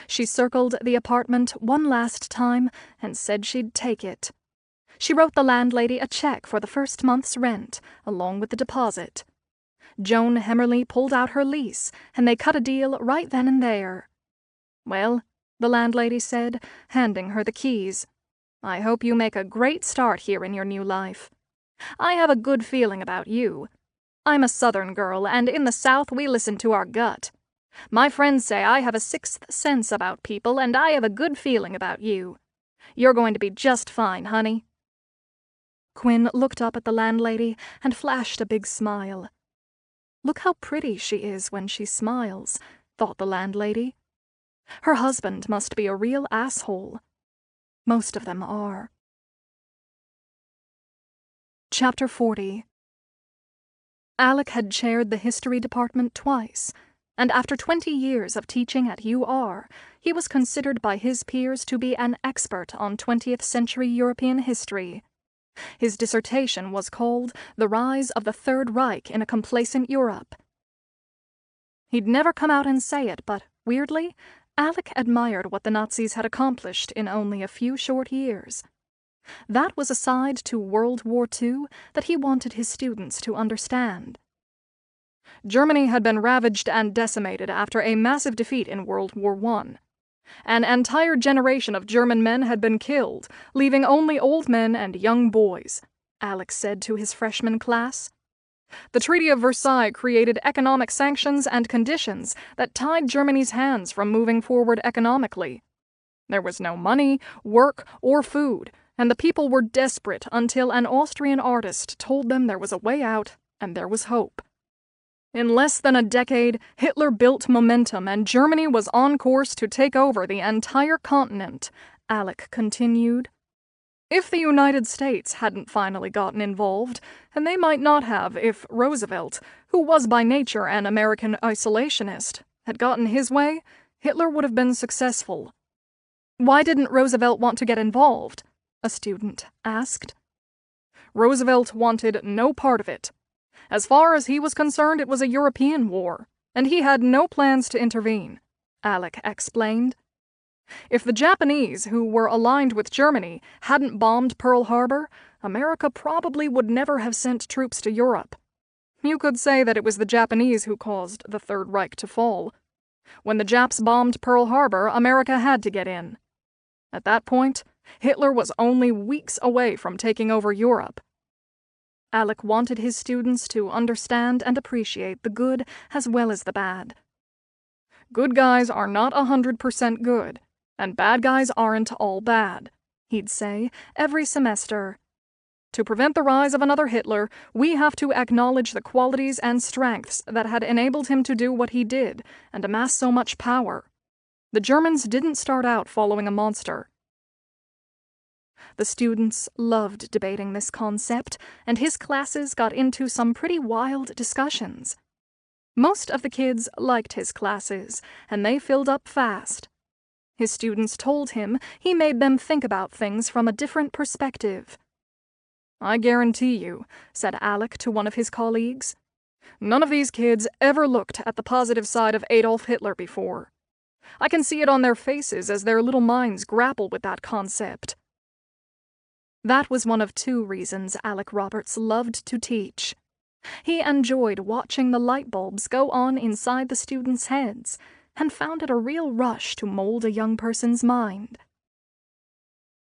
S2: She circled the apartment one last time and said she'd take it. She wrote the landlady a check for the first month's rent, along with the deposit. Joan Hemmerly pulled out her lease, and they cut a deal right then and there. "Well," the landlady said, handing her the keys, "I hope you make a great start here in your new life. I have a good feeling about you. I'm a Southern girl, and in the South we listen to our gut. My friends say I have a 6th sense about people, and I have a good feeling about you. You're going to be just fine, honey." Quinn looked up at the landlady and flashed a big smile. "Look how pretty she is when she smiles," thought the landlady. Her husband must be a real asshole. Most of them are. Chapter 40. Alec had chaired the history department twice, and after 20 years of teaching at UR, he was considered by his peers to be an expert on 20th century European history. His dissertation was called "The Rise of the Third Reich in a Complacent Europe." He'd never come out and say it, but, weirdly, Alec admired what the Nazis had accomplished in only a few short years. That was a side to World War II that he wanted his students to understand. Germany had been ravaged and decimated after a massive defeat in World War I. An entire generation of German men had been killed, leaving only old men and young boys, Alec said to his freshman class. The Treaty of Versailles created economic sanctions and conditions that tied Germany's hands from moving forward economically. There was no money, work, or food, and the people were desperate until an Austrian artist told them there was a way out and there was hope. In less than a decade, Hitler built momentum and Germany was on course to take over the entire continent, Alec continued. If the United States hadn't finally gotten involved, and they might not have if Roosevelt, who was by nature an American isolationist, had gotten his way, Hitler would have been successful. "Why didn't Roosevelt want to get involved?" a student asked. "Roosevelt wanted no part of it. As far as he was concerned, it was a European war, and he had no plans to intervene," Alec explained. "If the Japanese, who were aligned with Germany, hadn't bombed Pearl Harbor, America probably would never have sent troops to Europe. You could say that it was the Japanese who caused the Third Reich to fall.
S3: When the Japs bombed Pearl Harbor, America had to get in. At that point, Hitler was only weeks away from taking over Europe.
S2: Alec wanted his students to understand and appreciate the good as well as the bad.
S3: Good guys are not 100% good, and bad guys aren't all bad, he'd say every semester. To prevent the rise of another Hitler, we have to acknowledge the qualities and strengths that had enabled him to do what he did and amass so much power. The Germans didn't start out following a monster.
S2: The students loved debating this concept, and his classes got into some pretty wild discussions. Most of the kids liked his classes, and they filled up fast. His students told him he made them think about things from a different perspective.
S3: I guarantee you, said Alec to one of his colleagues, none of these kids ever looked at the positive side of Adolf Hitler before. I can see it on their faces as their little minds grapple with that concept.
S2: That was one of 2 reasons Alec Roberts loved to teach. He enjoyed watching the light bulbs go on inside the students' heads, and found it a real rush to mold a young person's mind.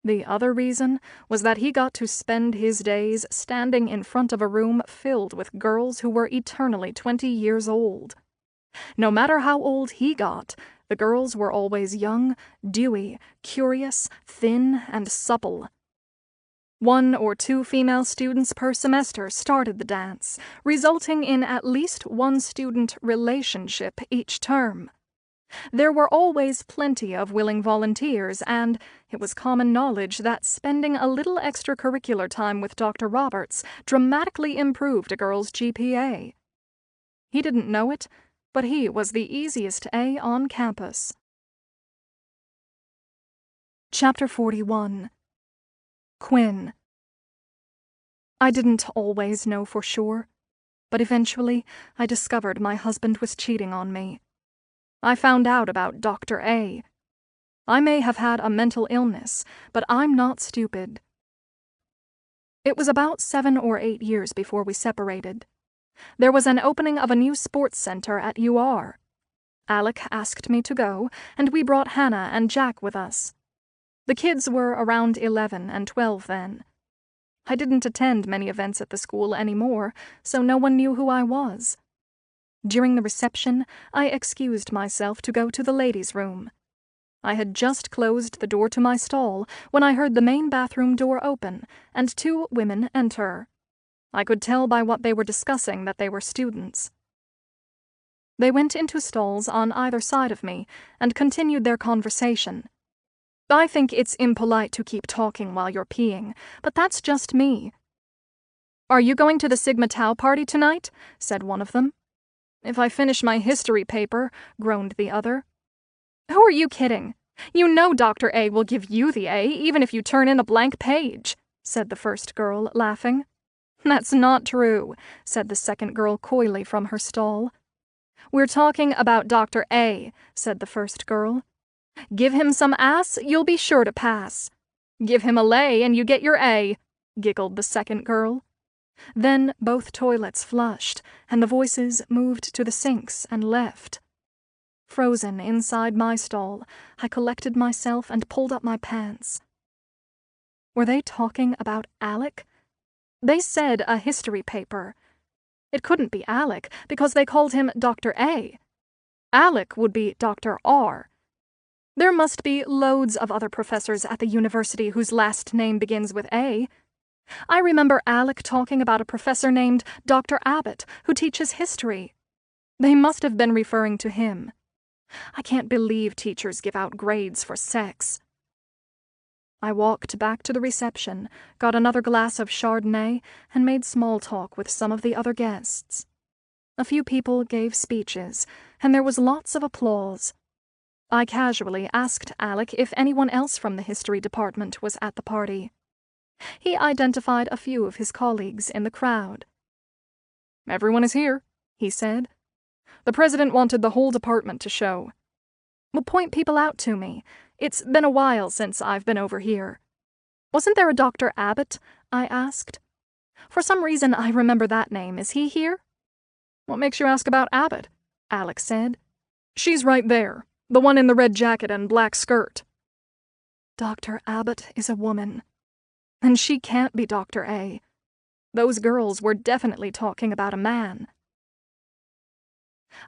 S3: The other reason was that he got to spend his days standing in front of a room filled with girls who were eternally 20 years old. No matter how old he got, the girls were always young, dewy, curious, thin, and supple. 1 or 2 female students per semester started the dance, resulting in at least 1 student relationship each term. There were always plenty of willing volunteers, and it was common knowledge that spending a little extracurricular time with Dr. Roberts dramatically improved a girl's GPA. He didn't know it, but he was the easiest A on campus.
S2: Chapter 41. Quinn. I didn't always know for sure, but eventually I discovered my husband was cheating on me. I found out about Dr. A. I may have had a mental illness, but I'm not stupid. It was about 7 or 8 years before we separated. There was an opening of a new sports center at UR. Alec asked me to go, and we brought Hannah and Jack with us. The kids were around 11 and 12 then. I didn't attend many events at the school anymore, so no one knew who I was. During the reception, I excused myself to go to the ladies' room. I had just closed the door to my stall when I heard the main bathroom door open and 2 women enter. I could tell by what they were discussing that they were students. They went into stalls on either side of me and continued their conversation. I think it's impolite to keep talking while you're peeing, but that's just me.
S3: "Are you going to the Sigma Tau party tonight?" said one of them.
S1: "If I finish my history paper," groaned the other.
S3: "Who are you kidding? You know Dr. A will give you the A even if you turn in a blank page," said the first girl, laughing.
S1: "That's not true," said the second girl coyly from her stall.
S3: "We're talking about Dr. A," said the first girl. "Give him some ass, you'll be sure to pass. Give him a lay and you get your A," giggled the second girl.
S2: Then both toilets flushed, and the voices moved to the sinks and left. Frozen inside my stall, I collected myself and pulled up my pants. Were they talking about Alec? They said a history paper. It couldn't be Alec, because they called him Dr. A. Alec would be Dr. R. There must be loads of other professors at the university whose last name begins with A. I remember Alec talking about a professor named Dr. Abbott, who teaches history. They must have been referring to him. I can't believe teachers give out grades for sex. I walked back to the reception, got another glass of Chardonnay, and made small talk with some of the other guests. A few people gave speeches, and there was lots of applause. I casually asked Alec if anyone else from the history department was at the party. He identified a few of his colleagues in the crowd.
S1: "Everyone is here," he said. "The president wanted the whole department to show."
S2: "Well, point people out to me. It's been a while since I've been over here." "Wasn't there a Dr. Abbott?" I asked. "For some reason I remember that name. Is he here?"
S1: "What makes you ask about Abbott?" Alec said. She's right there, the one in the red jacket and black skirt.
S2: Dr. Abbott is a woman. And she can't be Dr. A. Those girls were definitely talking about a man.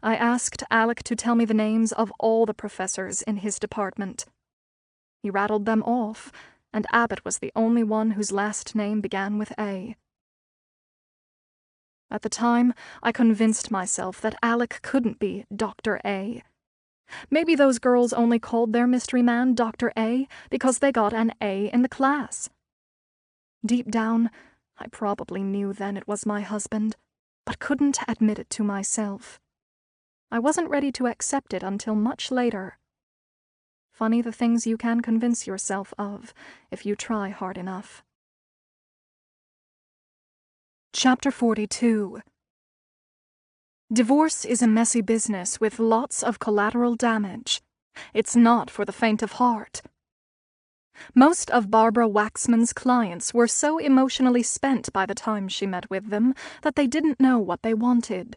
S2: I asked Alec to tell me the names of all the professors in his department. He rattled them off, and Abbott was the only one whose last name began with A. At the time, I convinced myself that Alec couldn't be Dr. A. Maybe those girls only called their mystery man Dr. A because they got an A in the class. Deep down, I probably knew then it was my husband, but couldn't admit it to myself. I wasn't ready to accept it until much later. Funny the things you can convince yourself of if you try hard enough. Chapter 42. Divorce is a messy business with lots of collateral damage. It's not for the faint of heart. Most of Barbara Waxman's clients were so emotionally spent by the time she met with them that they didn't know what they wanted.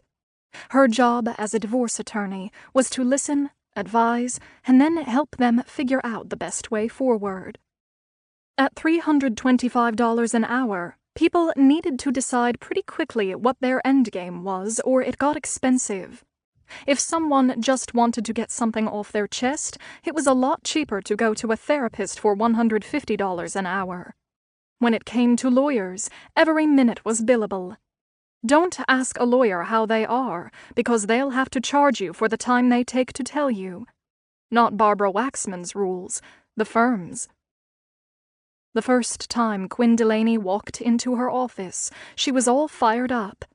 S2: Her job as a divorce attorney was to listen, advise, and then help them figure out the best way forward. At $325 an hour, people needed to decide pretty quickly what their endgame was, or it got expensive. If someone just wanted to get something off their chest, it was a lot cheaper to go to a therapist for $150 an hour. When it came to lawyers, every minute was billable. Don't ask a lawyer how they are, because they'll have to charge you for the time they take to tell you. Not Barbara Waxman's rules, the firm's. The first time Quinn Delaney walked into her office, she was all fired up.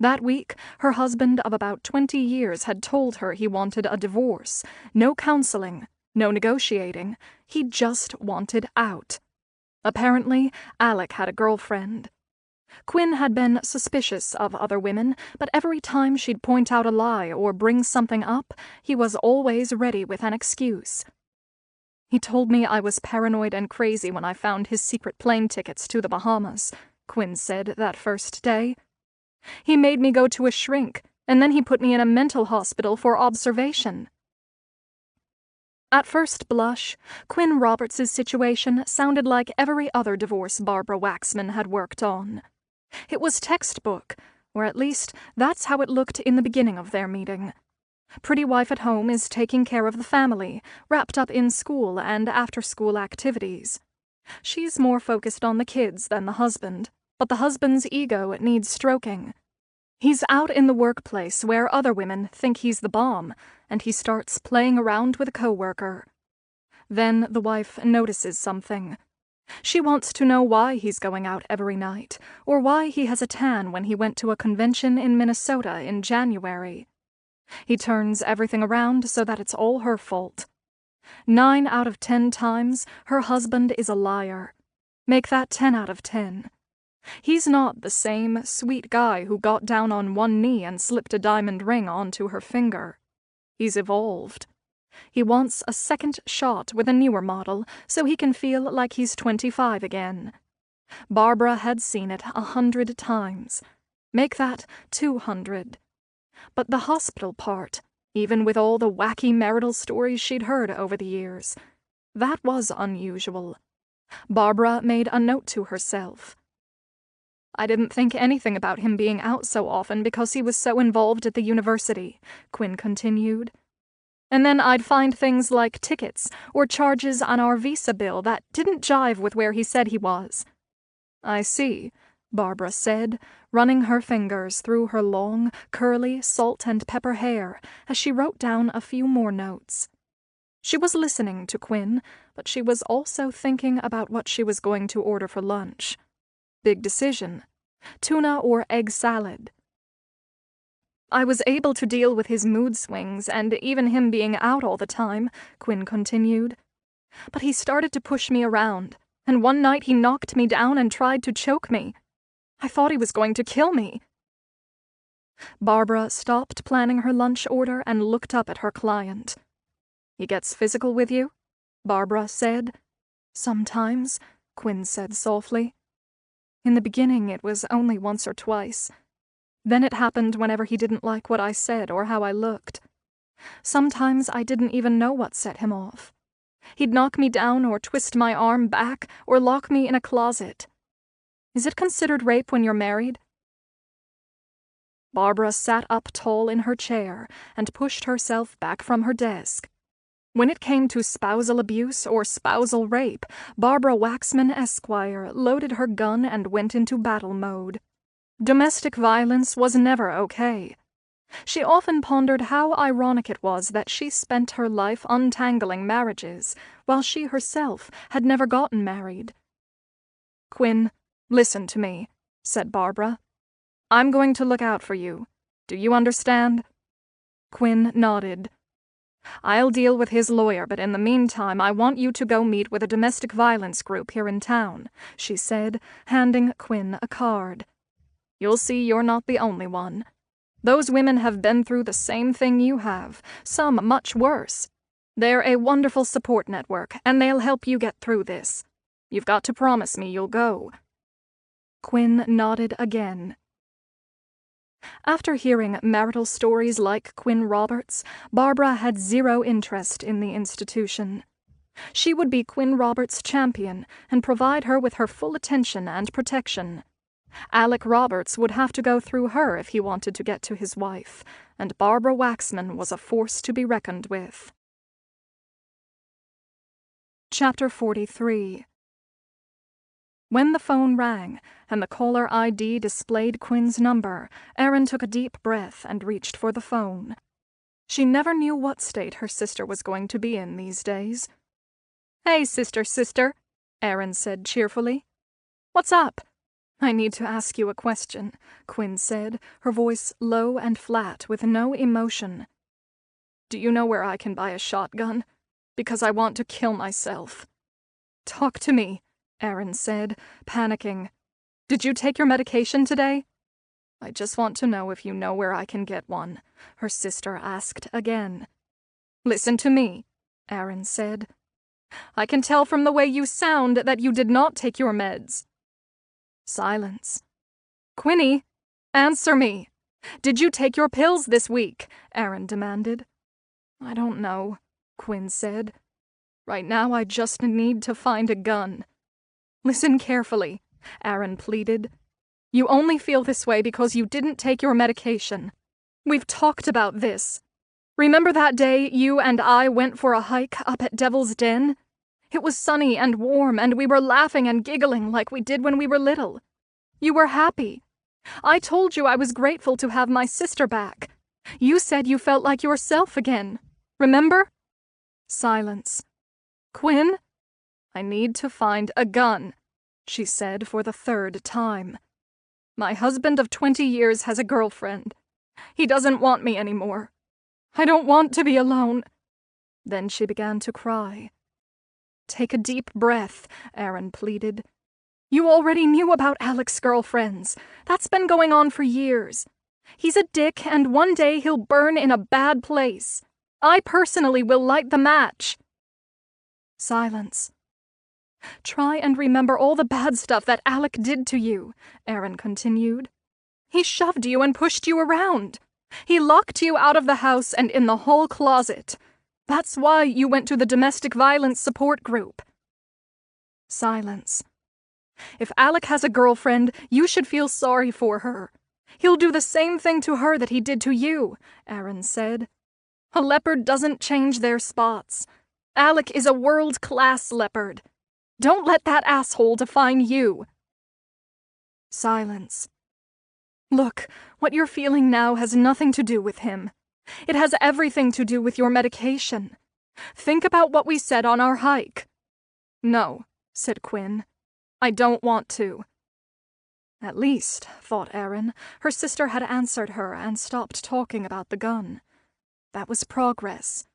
S2: That week, her husband of about 20 years had told her he wanted a divorce. No counseling, no negotiating. He just wanted out. Apparently, Alec had a girlfriend. Quinn had been suspicious of other women, but every time she'd point out a lie or bring something up, he was always ready with an excuse. He told me I was paranoid and crazy when I found his secret plane tickets to the Bahamas, Quinn said that first day. He made me go to a shrink, and then he put me in a mental hospital for observation. At first blush, Quinn Roberts' situation sounded like every other divorce Barbara Waxman had worked on. It was textbook, or at least that's how it looked in the beginning of their meeting. Pretty wife at home is taking care of the family, wrapped up in school and after-school activities. She's more focused on the kids than the husband, but the husband's ego needs stroking. He's out in the workplace where other women think he's the bomb, and he starts playing around with a coworker. Then the wife notices something. She wants to know why he's going out every night, or why he has a tan when he went to a convention in Minnesota in January. He turns everything around so that it's all her fault. 9 out of 10 times, her husband is a liar. Make that 10 out of 10. He's not the same sweet guy who got down on one knee and slipped a diamond ring onto her finger. He's evolved. He wants a second shot with a newer model so he can feel like he's 25 again. Barbara had seen it 100 times. Make that 200. But the hospital part, even with all the wacky marital stories she'd heard over the years, that was unusual. Barbara made a note to herself. I didn't think anything about him being out so often because he was so involved at the university, Quinn continued. And then I'd find things like tickets or charges on our visa bill that didn't jive with where he said he was. I see, Barbara said, running her fingers through her long, curly, salt and pepper hair as she wrote down a few more notes. She was listening to Quinn, but she was also thinking about what she was going to order for lunch. Big decision. Tuna or egg salad. I was able to deal with his mood swings and even him being out all the time, Quinn continued. But he started to push me around, and one night he knocked me down and tried to choke me. I thought he was going to kill me. Barbara stopped planning her lunch order and looked up at her client. He gets physical with you? Barbara said. Sometimes, Quinn said softly. In the beginning, it was only once or twice. Then it happened whenever he didn't like what I said or how I looked. Sometimes I didn't even know what set him off. He'd knock me down or twist my arm back or lock me in a closet. Is it considered rape when you're married? Barbara sat up tall in her chair and pushed herself back from her desk. When it came to spousal abuse or spousal rape, Barbara Waxman Esquire loaded her gun and went into battle mode. Domestic violence was never okay. She often pondered how ironic it was that she spent her life untangling marriages, while she herself had never gotten married. "Quinn, listen to me," said Barbara. "I'm going to look out for you. Do you understand?" Quinn nodded. "I'll deal with his lawyer, but in the meantime I want you to go meet with a domestic violence group here in town," she said, handing Quinn a card. "You'll see you're not the only one. Those women have been through the same thing you have, some much worse. They're a wonderful support network, and they'll help you get through this. You've got to promise me you'll go." Quinn nodded again. After hearing marital stories like Quinn Roberts, Barbara had zero interest in the institution. She would be Quinn Roberts' champion and provide her with her full attention and protection. Alec Roberts would have to go through her if he wanted to get to his wife, and Barbara Waxman was a force to be reckoned with. Chapter 43. When the phone rang and the caller ID displayed Quinn's number, Erin took a deep breath and reached for the phone. She never knew what state her sister was going to be in these days. "Hey, sister," Erin said cheerfully. "What's up?" "I need to ask you a question," Quinn said, her voice low and flat with no emotion. "Do you know where I can buy a shotgun? Because I want to kill myself." "Talk to me," Erin said, panicking. "Did you take your medication today?" "I just want to know if you know where I can get one," her sister asked again. "Listen to me," Erin said. "I can tell from the way you sound that you did not take your meds." Silence. "Quinny, answer me. Did you take your pills this week?" Erin demanded. "I don't know," Quinn said. "Right now I just need to find a gun." "Listen carefully," Erin pleaded. "You only feel this way because you didn't take your medication. We've talked about this. Remember that day you and I went for a hike up at Devil's Den? It was sunny and warm, and we were laughing and giggling like we did when we were little. You were happy. I told you I was grateful to have my sister back. You said you felt like yourself again. Remember?" Silence. "Quinn, I need to find a gun," she said for the third time. "My husband of 20 years has a girlfriend. He doesn't want me anymore. I don't want to be alone." Then she began to cry. "Take a deep breath," Erin pleaded. "You already knew about Alec's girlfriends. That's been going on for years. He's a dick, and one day he'll burn in a bad place. I personally will light the match." Silence. "Try and remember all the bad stuff that Alec did to you," Erin continued. "He shoved you and pushed you around. He locked you out of the house and in the hall closet. That's why you went to the domestic violence support group." Silence. "If Alec has a girlfriend, you should feel sorry for her. He'll do the same thing to her that he did to you," Erin said. "A leopard doesn't change their spots. Alec is a world-class leopard. Don't let that asshole define you." Silence. "Look, what you're feeling now has nothing to do with him. It has everything to do with your medication. Think about what we said on our hike." "No," said Quinn. "I don't want to." At least, thought Erin, her sister had answered her and stopped talking about the gun. That was progress.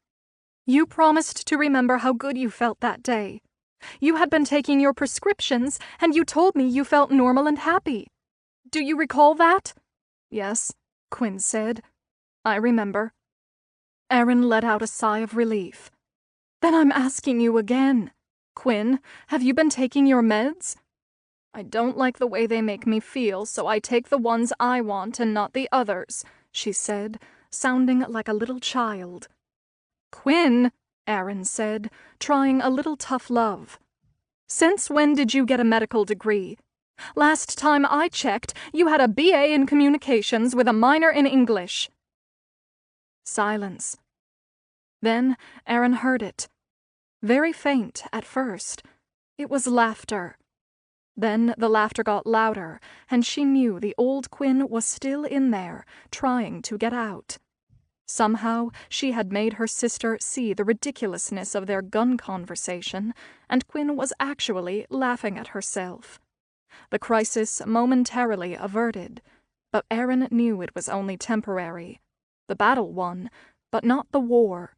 S2: "You promised to remember how good you felt that day. You had been taking your prescriptions, and you told me you felt normal and happy. Do you recall that?" "Yes," Quinn said. "I remember." Erin let out a sigh of relief. "Then I'm asking you again. Quinn, have you been taking your meds?" "I don't like the way they make me feel, so I take the ones I want and not the others," she said, sounding like a little child. "Quinn," Erin said, trying a little tough love. "Since when did you get a medical degree? Last time I checked, you had a BA in communications with a minor in English." Silence. Then Erin heard it. Very faint at first. It was laughter. Then the laughter got louder, and she knew the old Quinn was still in there, trying to get out. Somehow she had made her sister see the ridiculousness of their gun conversation, and Quinn was actually laughing at herself. The crisis momentarily averted, but Erin knew it was only temporary. The battle won, but not the war.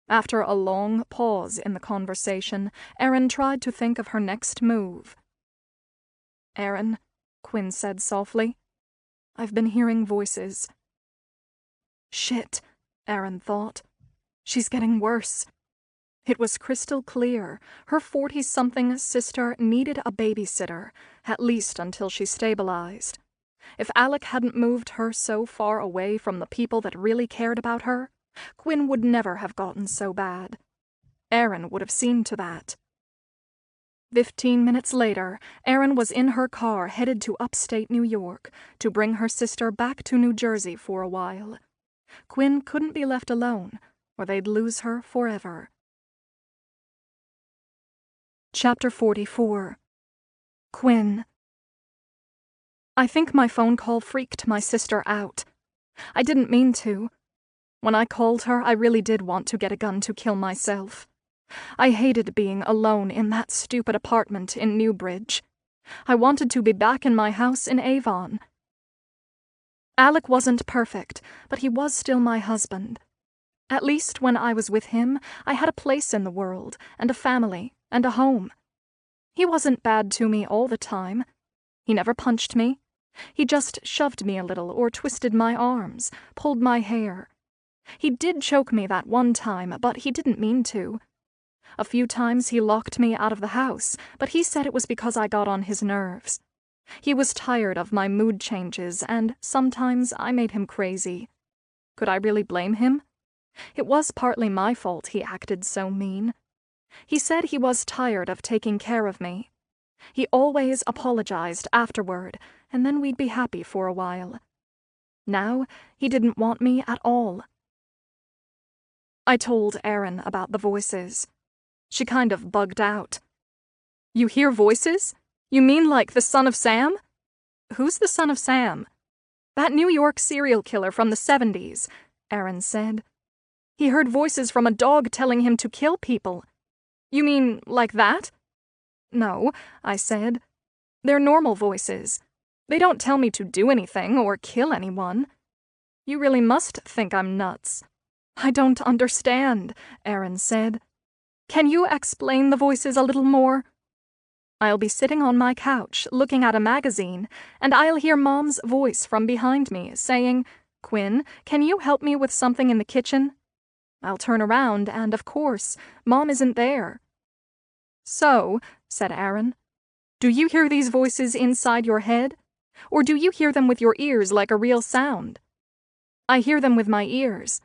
S2: After a long pause in the conversation, Erin tried to think of her next move. "Erin," Quinn said softly, "I've been hearing voices." Shit, Erin thought. She's getting worse. It was crystal clear. Her 40-something sister needed a babysitter, at least until she stabilized. If Alec hadn't moved her so far away from the people that really cared about her, Quinn would never have gotten so bad. Erin would have seen to that. 15 minutes later, Erin was in her car headed to upstate New York to bring her sister back to New Jersey for a while. Quinn couldn't be left alone, or they'd lose her forever. Chapter 44. Quinn. I think my phone call freaked my sister out. I didn't mean to. When I called her, I really did want to get a gun to kill myself. I hated being alone in that stupid apartment in Newbridge. I wanted to be back in my house in Avon. Alec wasn't perfect, but he was still my husband. At least when I was with him, I had a place in the world, and a family, and a home. He wasn't bad to me all the time. He never punched me. He just shoved me a little or twisted my arms, pulled my hair. He did choke me that one time, but he didn't mean to. A few times he locked me out of the house, but he said it was because I got on his nerves. He was tired of my mood changes, and sometimes I made him crazy. Could I really blame him? It was partly my fault he acted so mean. He said he was tired of taking care of me. He always apologized afterward, and then we'd be happy for a while. Now he didn't want me at all. I told Erin about the voices. She kind of bugged out. "You hear voices? You mean like the son of Sam?" "Who's the son of Sam?" "That New York serial killer from the 70s, Erin said. "He heard voices from a dog telling him to kill people." "You mean like that?" "No," I said. "They're normal voices. They don't tell me to do anything or kill anyone." "You really must think I'm nuts." "I don't understand," Erin said. "Can you explain the voices a little more?" "I'll be sitting on my couch looking at a magazine, and I'll hear Mom's voice from behind me saying, 'Quinn, can you help me with something in the kitchen?' I'll turn around, and of course, Mom isn't there." "So," said Erin, "do you hear these voices inside your head? Or do you hear them with your ears like a real sound?" "I hear them with my ears.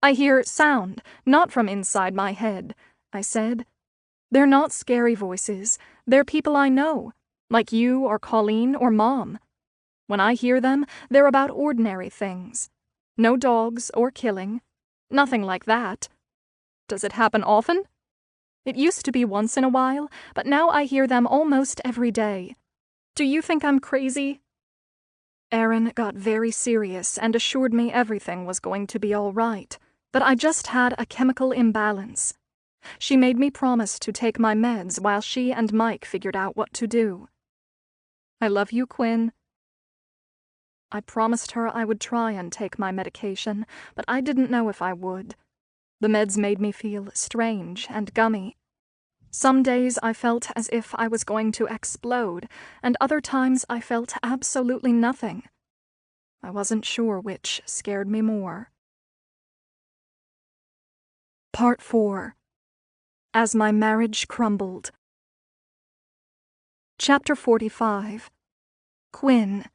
S2: I hear sound, not from inside my head," I said. "They're not scary voices. They're people I know, like you or Colleen or Mom. When I hear them, they're about ordinary things. No dogs or killing. Nothing like that. Does it happen often? It used to be once in a while, but now I hear them almost every day. Do you think I'm crazy?" Erin got very serious and assured me everything was going to be all right, but I just had a chemical imbalance. She made me promise to take my meds while she and Mike figured out what to do. "I love you, Quinn." I promised her I would try and take my medication, but I didn't know if I would. The meds made me feel strange and gummy. Some days I felt as if I was going to explode, and other times I felt absolutely nothing. I wasn't sure which scared me more. Part 4. As My Marriage Crumbled. Chapter 45. Quinn.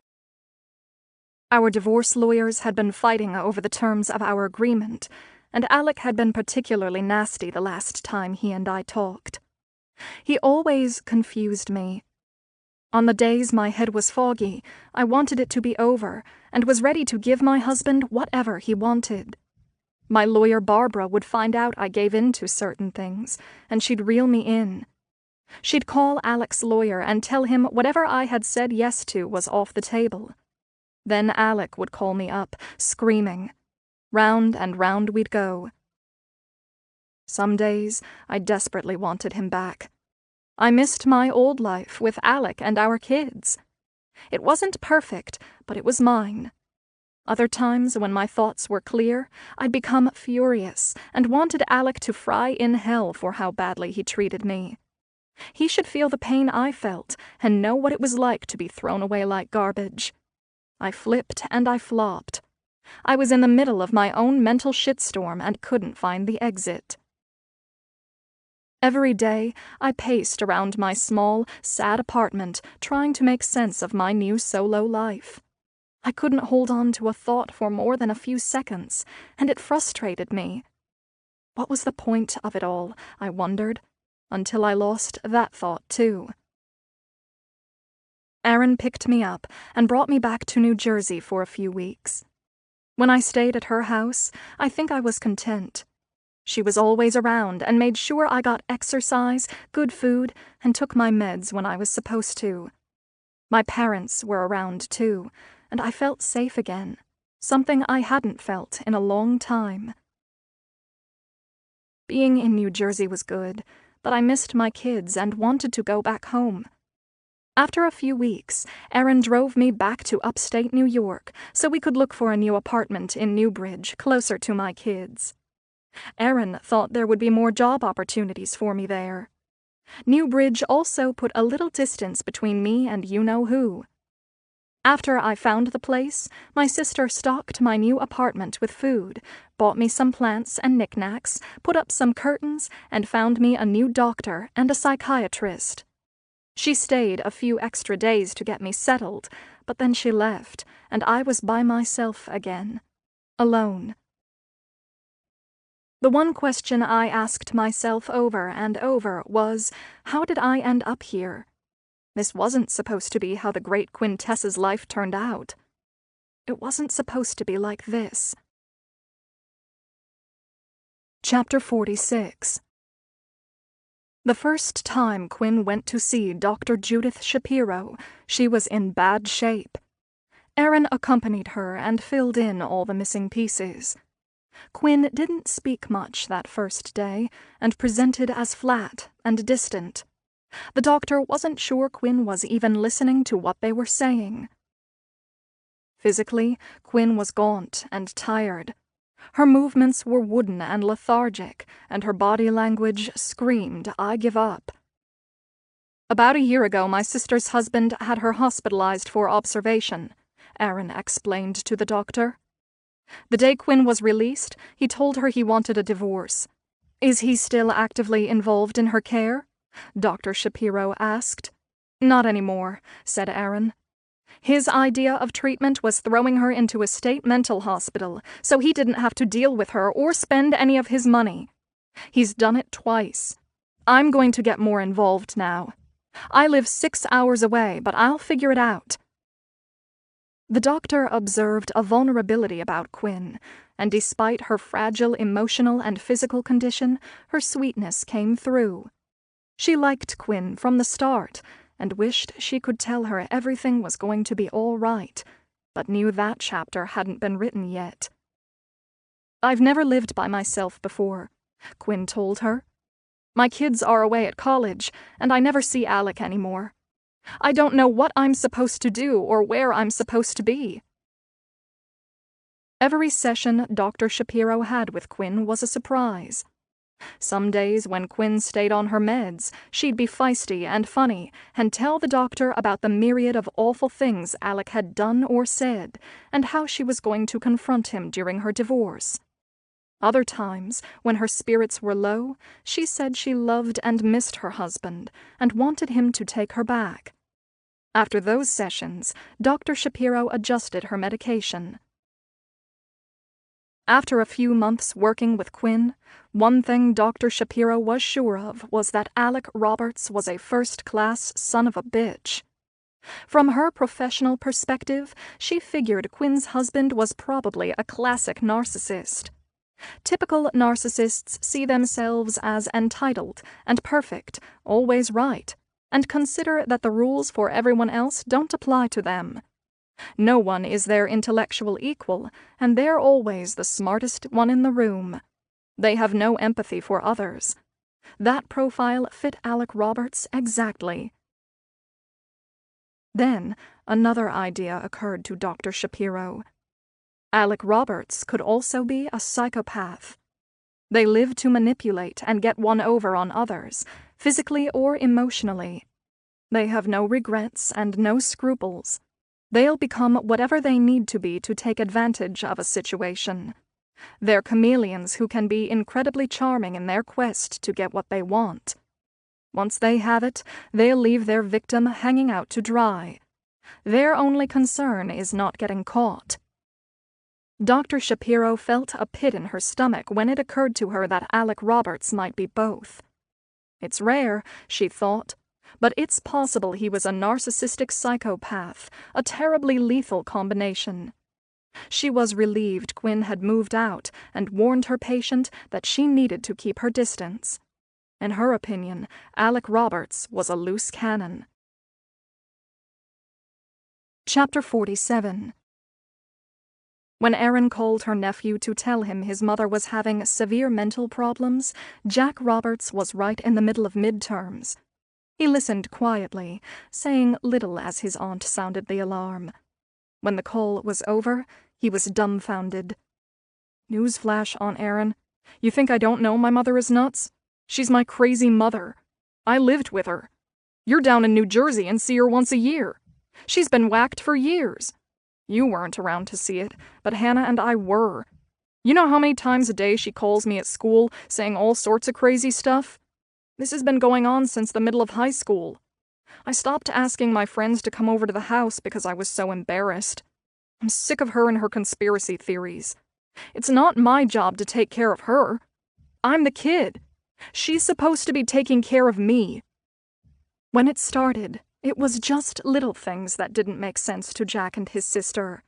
S2: Our divorce lawyers had been fighting over the terms of our agreement, and Alec had been particularly nasty the last time he and I talked. He always confused me. On the days my head was foggy, I wanted it to be over, and was ready to give my husband whatever he wanted. My lawyer Barbara would find out I gave in to certain things, and she'd reel me in. She'd call Alec's lawyer and tell him whatever I had said yes to was off the table. Then Alec would call me up, screaming. Round and round we'd go. Some days, I desperately wanted him back. I missed my old life with Alec and our kids. It wasn't perfect, but it was mine. Other times, when my thoughts were clear, I'd become furious and wanted Alec to fry in hell for how badly he treated me. He should feel the pain I felt and know what it was like to be thrown away like garbage. I flipped and I flopped. I was in the middle of my own mental shitstorm and couldn't find the exit. Every day, I paced around my small, sad apartment, trying to make sense of my new solo life. I couldn't hold on to a thought for more than a few seconds, and it frustrated me. What was the point of it all, I wondered, until I lost that thought too. Erin picked me up and brought me back to New Jersey for a few weeks. When I stayed at her house, I think I was content. She was always around and made sure I got exercise, good food, and took my meds when I was supposed to. My parents were around too, and I felt safe again, something I hadn't felt in a long time. Being in New Jersey was good, but I missed my kids and wanted to go back home. After a few weeks, Erin drove me back to upstate New York so we could look for a new apartment in Newbridge, closer to my kids. Erin thought there would be more job opportunities for me there. Newbridge also put a little distance between me and you-know-who. After I found the place, my sister stocked my new apartment with food, bought me some plants and knickknacks, put up some curtains, and found me a new doctor and a psychiatrist. She stayed a few extra days to get me settled, but then she left, and I was by myself again, alone. The one question I asked myself over and over was, how did I end up here? This wasn't supposed to be how the great Quintessa's life turned out. It wasn't supposed to be like this. Chapter 46. The first time Quinn went to see Dr. Judith Shapiro, she was in bad shape. Erin accompanied her and filled in all the missing pieces. Quinn didn't speak much that first day, and presented as flat and distant. The doctor wasn't sure Quinn was even listening to what they were saying. Physically, Quinn was gaunt and tired. Her movements were wooden and lethargic, and her body language screamed, "I give up." "About a year ago, my sister's husband had her hospitalized for observation," Erin explained to the doctor. "The day Quinn was released, he told her he wanted a divorce. Is he still actively involved in her care?" Dr. Shapiro asked. "Not anymore," said Erin. "His idea of treatment was throwing her into a state mental hospital, so he didn't have to deal with her or spend any of his money. He's done it twice. I'm going to get more involved now. I live 6 hours away, but I'll figure it out." The doctor observed a vulnerability about Quinn, and despite her fragile emotional and physical condition, her sweetness came through. She liked Quinn from the start, and wished she could tell her everything was going to be all right, but knew that chapter hadn't been written yet. "I've never lived by myself before," Quinn told her. "My kids are away at college, and I never see Alec anymore. I don't know what I'm supposed to do or where I'm supposed to be." Every session Dr. Shapiro had with Quinn was a surprise. Some days when Quinn stayed on her meds, she'd be feisty and funny and tell the doctor about the myriad of awful things Alec had done or said, and how she was going to confront him during her divorce. Other times, when her spirits were low, she said she loved and missed her husband and wanted him to take her back. After those sessions, Dr. Shapiro adjusted her medication. After a few months working with Quinn, one thing Dr. Shapiro was sure of was that Alec Roberts was a first-class son of a bitch. From her professional perspective, she figured Quinn's husband was probably a classic narcissist. Typical narcissists see themselves as entitled and perfect, always right, and consider that the rules for everyone else don't apply to them. No one is their intellectual equal, and they're always the smartest one in the room. They have no empathy for others. That profile fit Alec Roberts exactly. Then, another idea occurred to Dr. Shapiro. Alec Roberts could also be a psychopath. They live to manipulate and get one over on others, physically or emotionally. They have no regrets and no scruples. They'll become whatever they need to be to take advantage of a situation. They're chameleons who can be incredibly charming in their quest to get what they want. Once they have it, they'll leave their victim hanging out to dry. Their only concern is not getting caught. Dr. Shapiro felt a pit in her stomach when it occurred to her that Alec Roberts might be both. It's rare, she thought, but it's possible he was a narcissistic psychopath, a terribly lethal combination. She was relieved Quinn had moved out and warned her patient that she needed to keep her distance. In her opinion, Alec Roberts was a loose cannon. Chapter 47. When Erin called her nephew to tell him his mother was having severe mental problems, Jack Roberts was right in the middle of midterms. He listened quietly, saying little as his aunt sounded the alarm. When the call was over, he was dumbfounded. "Newsflash, Aunt Erin. You think I don't know my mother is nuts? She's my crazy mother. I lived with her. You're down in New Jersey and see her once a year. She's been whacked for years. You weren't around to see it, but Hannah and I were. You know how many times a day she calls me at school, saying all sorts of crazy stuff? This has been going on since the middle of high school. I stopped asking my friends to come over to the house because I was so embarrassed. I'm sick of her and her conspiracy theories. It's not my job to take care of her. I'm the kid. She's supposed to be taking care of me." When it started, it was just little things that didn't make sense to Jack and his sister.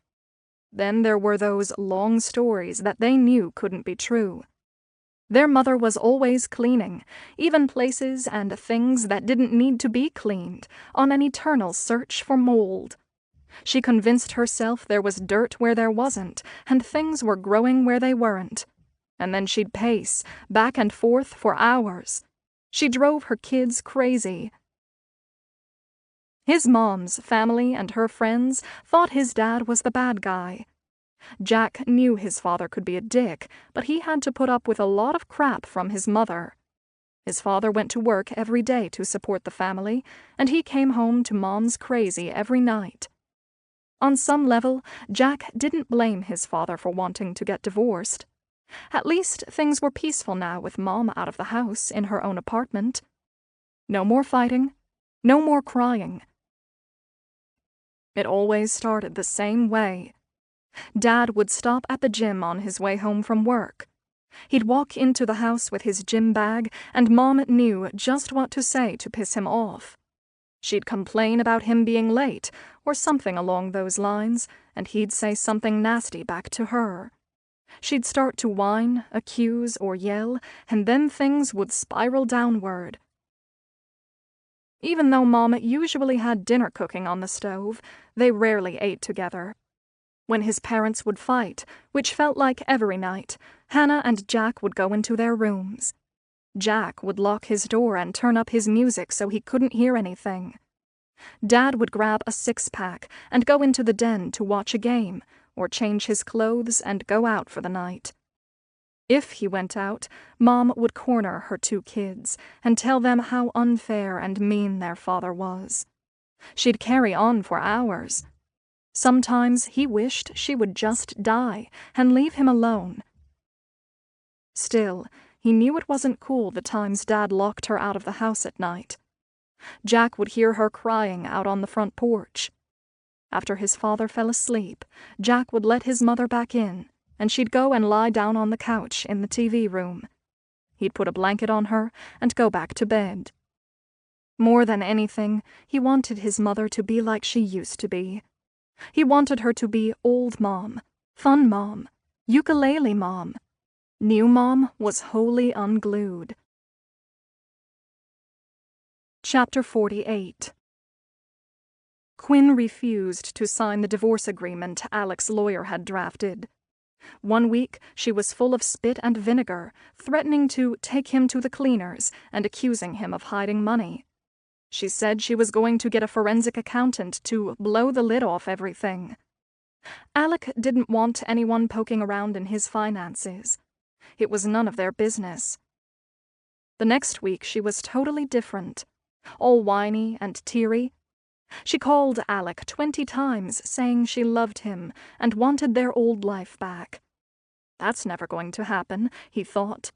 S2: Then there were those long stories that they knew couldn't be true. Their mother was always cleaning, even places and things that didn't need to be cleaned, on an eternal search for mold. She convinced herself there was dirt where there wasn't, and things were growing where they weren't. And then she'd pace, back and forth for hours. She drove her kids crazy. His mom's family and her friends thought his dad was the bad guy. Jack knew his father could be a dick, but he had to put up with a lot of crap from his mother. His father went to work every day to support the family, and he came home to Mom's crazy every night. On some level, Jack didn't blame his father for wanting to get divorced. At least things were peaceful now with Mom out of the house in her own apartment. No more fighting, no more crying. It always started the same way. Dad would stop at the gym on his way home from work. He'd walk into the house with his gym bag, and Mom knew just what to say to piss him off. She'd complain about him being late, or something along those lines, and he'd say something nasty back to her. She'd start to whine, accuse, or yell, and then things would spiral downward. Even though Mom usually had dinner cooking on the stove, they rarely ate together. When his parents would fight, which felt like every night, Hannah and Jack would go into their rooms. Jack would lock his door and turn up his music so he couldn't hear anything. Dad would grab a six-pack and go into the den to watch a game, or change his clothes and go out for the night. If he went out, Mom would corner her two kids and tell them how unfair and mean their father was. She'd carry on for hours. Sometimes he wished she would just die and leave him alone. Still, he knew it wasn't cool the times Dad locked her out of the house at night. Jack would hear her crying out on the front porch. After his father fell asleep, Jack would let his mother back in, and she'd go and lie down on the couch in the TV room. He'd put a blanket on her and go back to bed. More than anything, he wanted his mother to be like she used to be. He wanted her to be old mom, fun mom, ukulele mom. New mom was wholly unglued. Chapter 48. Quinn refused to sign the divorce agreement Alec's lawyer had drafted. One week, she was full of spit and vinegar, threatening to take him to the cleaners and accusing him of hiding money. She said she was going to get a forensic accountant to blow the lid off everything. Alec didn't want anyone poking around in his finances. It was none of their business. The next week, she was totally different. All whiny and teary. She called Alec 20 times, saying she loved him and wanted their old life back. That's never going to happen, he thought.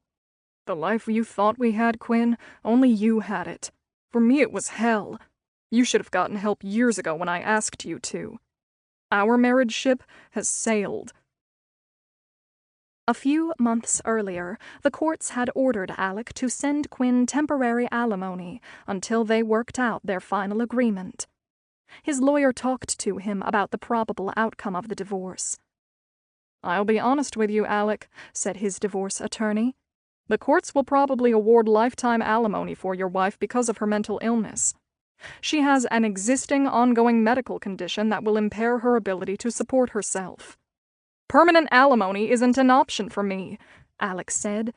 S1: The life you thought we had, Quinn, only you had it. For me it was hell. You should have gotten help years ago when I asked you to. Our marriage ship has sailed.
S2: A few months earlier, the courts had ordered Alec to send Quinn temporary alimony until they worked out their final agreement. His lawyer talked to him about the probable outcome of the divorce.
S1: "I'll be honest with you, Alec," said his divorce attorney. "The courts will probably award lifetime alimony for your wife because of her mental illness. She has an existing ongoing medical condition that will impair her ability to support herself. Permanent alimony isn't an option for me," Alec said.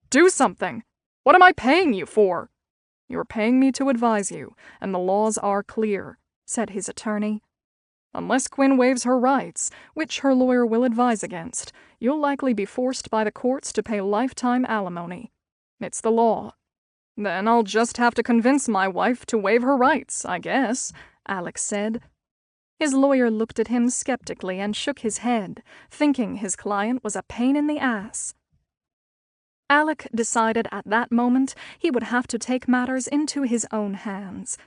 S1: "Do something! What am I paying you for?" "You're paying me to advise you, and the laws are clear," said his attorney. "Unless Quinn waives her rights, which her lawyer will advise against, you'll likely be forced by the courts to pay lifetime alimony. It's the law. Then I'll just have to convince my wife to waive her rights, I guess," Alec said.
S2: His lawyer looked at him skeptically and shook his head, thinking his client was a pain in the ass. Alec decided at that moment he would have to take matters into his own hands.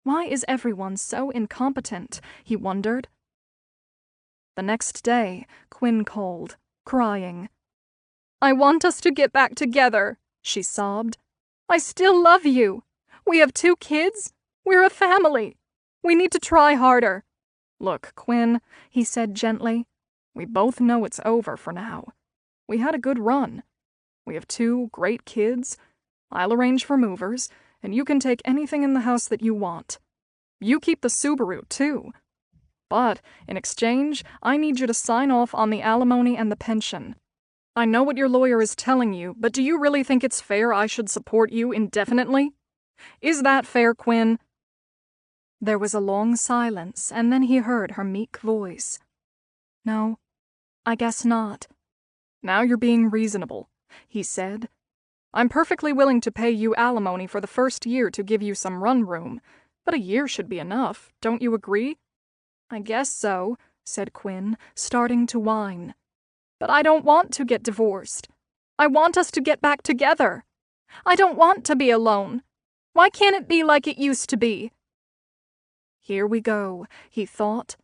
S2: Why is everyone so incompetent, he wondered. The next day, Quinn called, crying. "I want us to get back together," she sobbed. "I still love you. We have 2 kids. We're a family. We need to try harder."
S1: "Look, Quinn," he said gently, "we both know it's over for now. We had a good run. We have 2 great kids. I'll arrange for movers, and you can take anything in the house that you want. You keep the Subaru, too. But, in exchange, I need you to sign off on the alimony and the pension. I know what your lawyer is telling you, but do you really think it's fair I should support you indefinitely? Is that fair, Quinn?"
S2: There was a long silence, and then he heard her meek voice. "No, I guess not."
S1: "Now you're being reasonable," he said. "I'm perfectly willing to pay you alimony for the first year to give you some run room, but a year should be enough, don't you agree?"
S2: "I guess so," said Quinn, starting to whine. "But I don't want to get divorced. I want us to get back together. I don't want to be alone. Why can't it be like it used to be?"
S1: Here we go, he thought.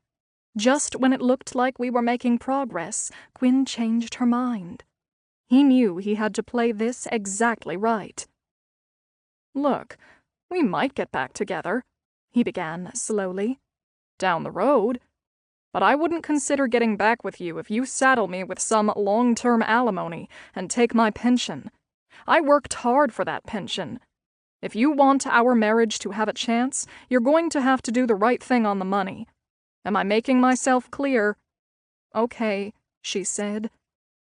S1: Just when it looked like we were making progress, Quinn changed her mind. He knew he had to play this exactly right. "Look, we might get back together," he began slowly. "Down the road. But I wouldn't consider getting back with you if you saddle me with some long-term alimony and take my pension. I worked hard for that pension. If you want our marriage to have a chance, you're going to have to do the right thing on the money. Am I making myself clear?" "Okay," she said.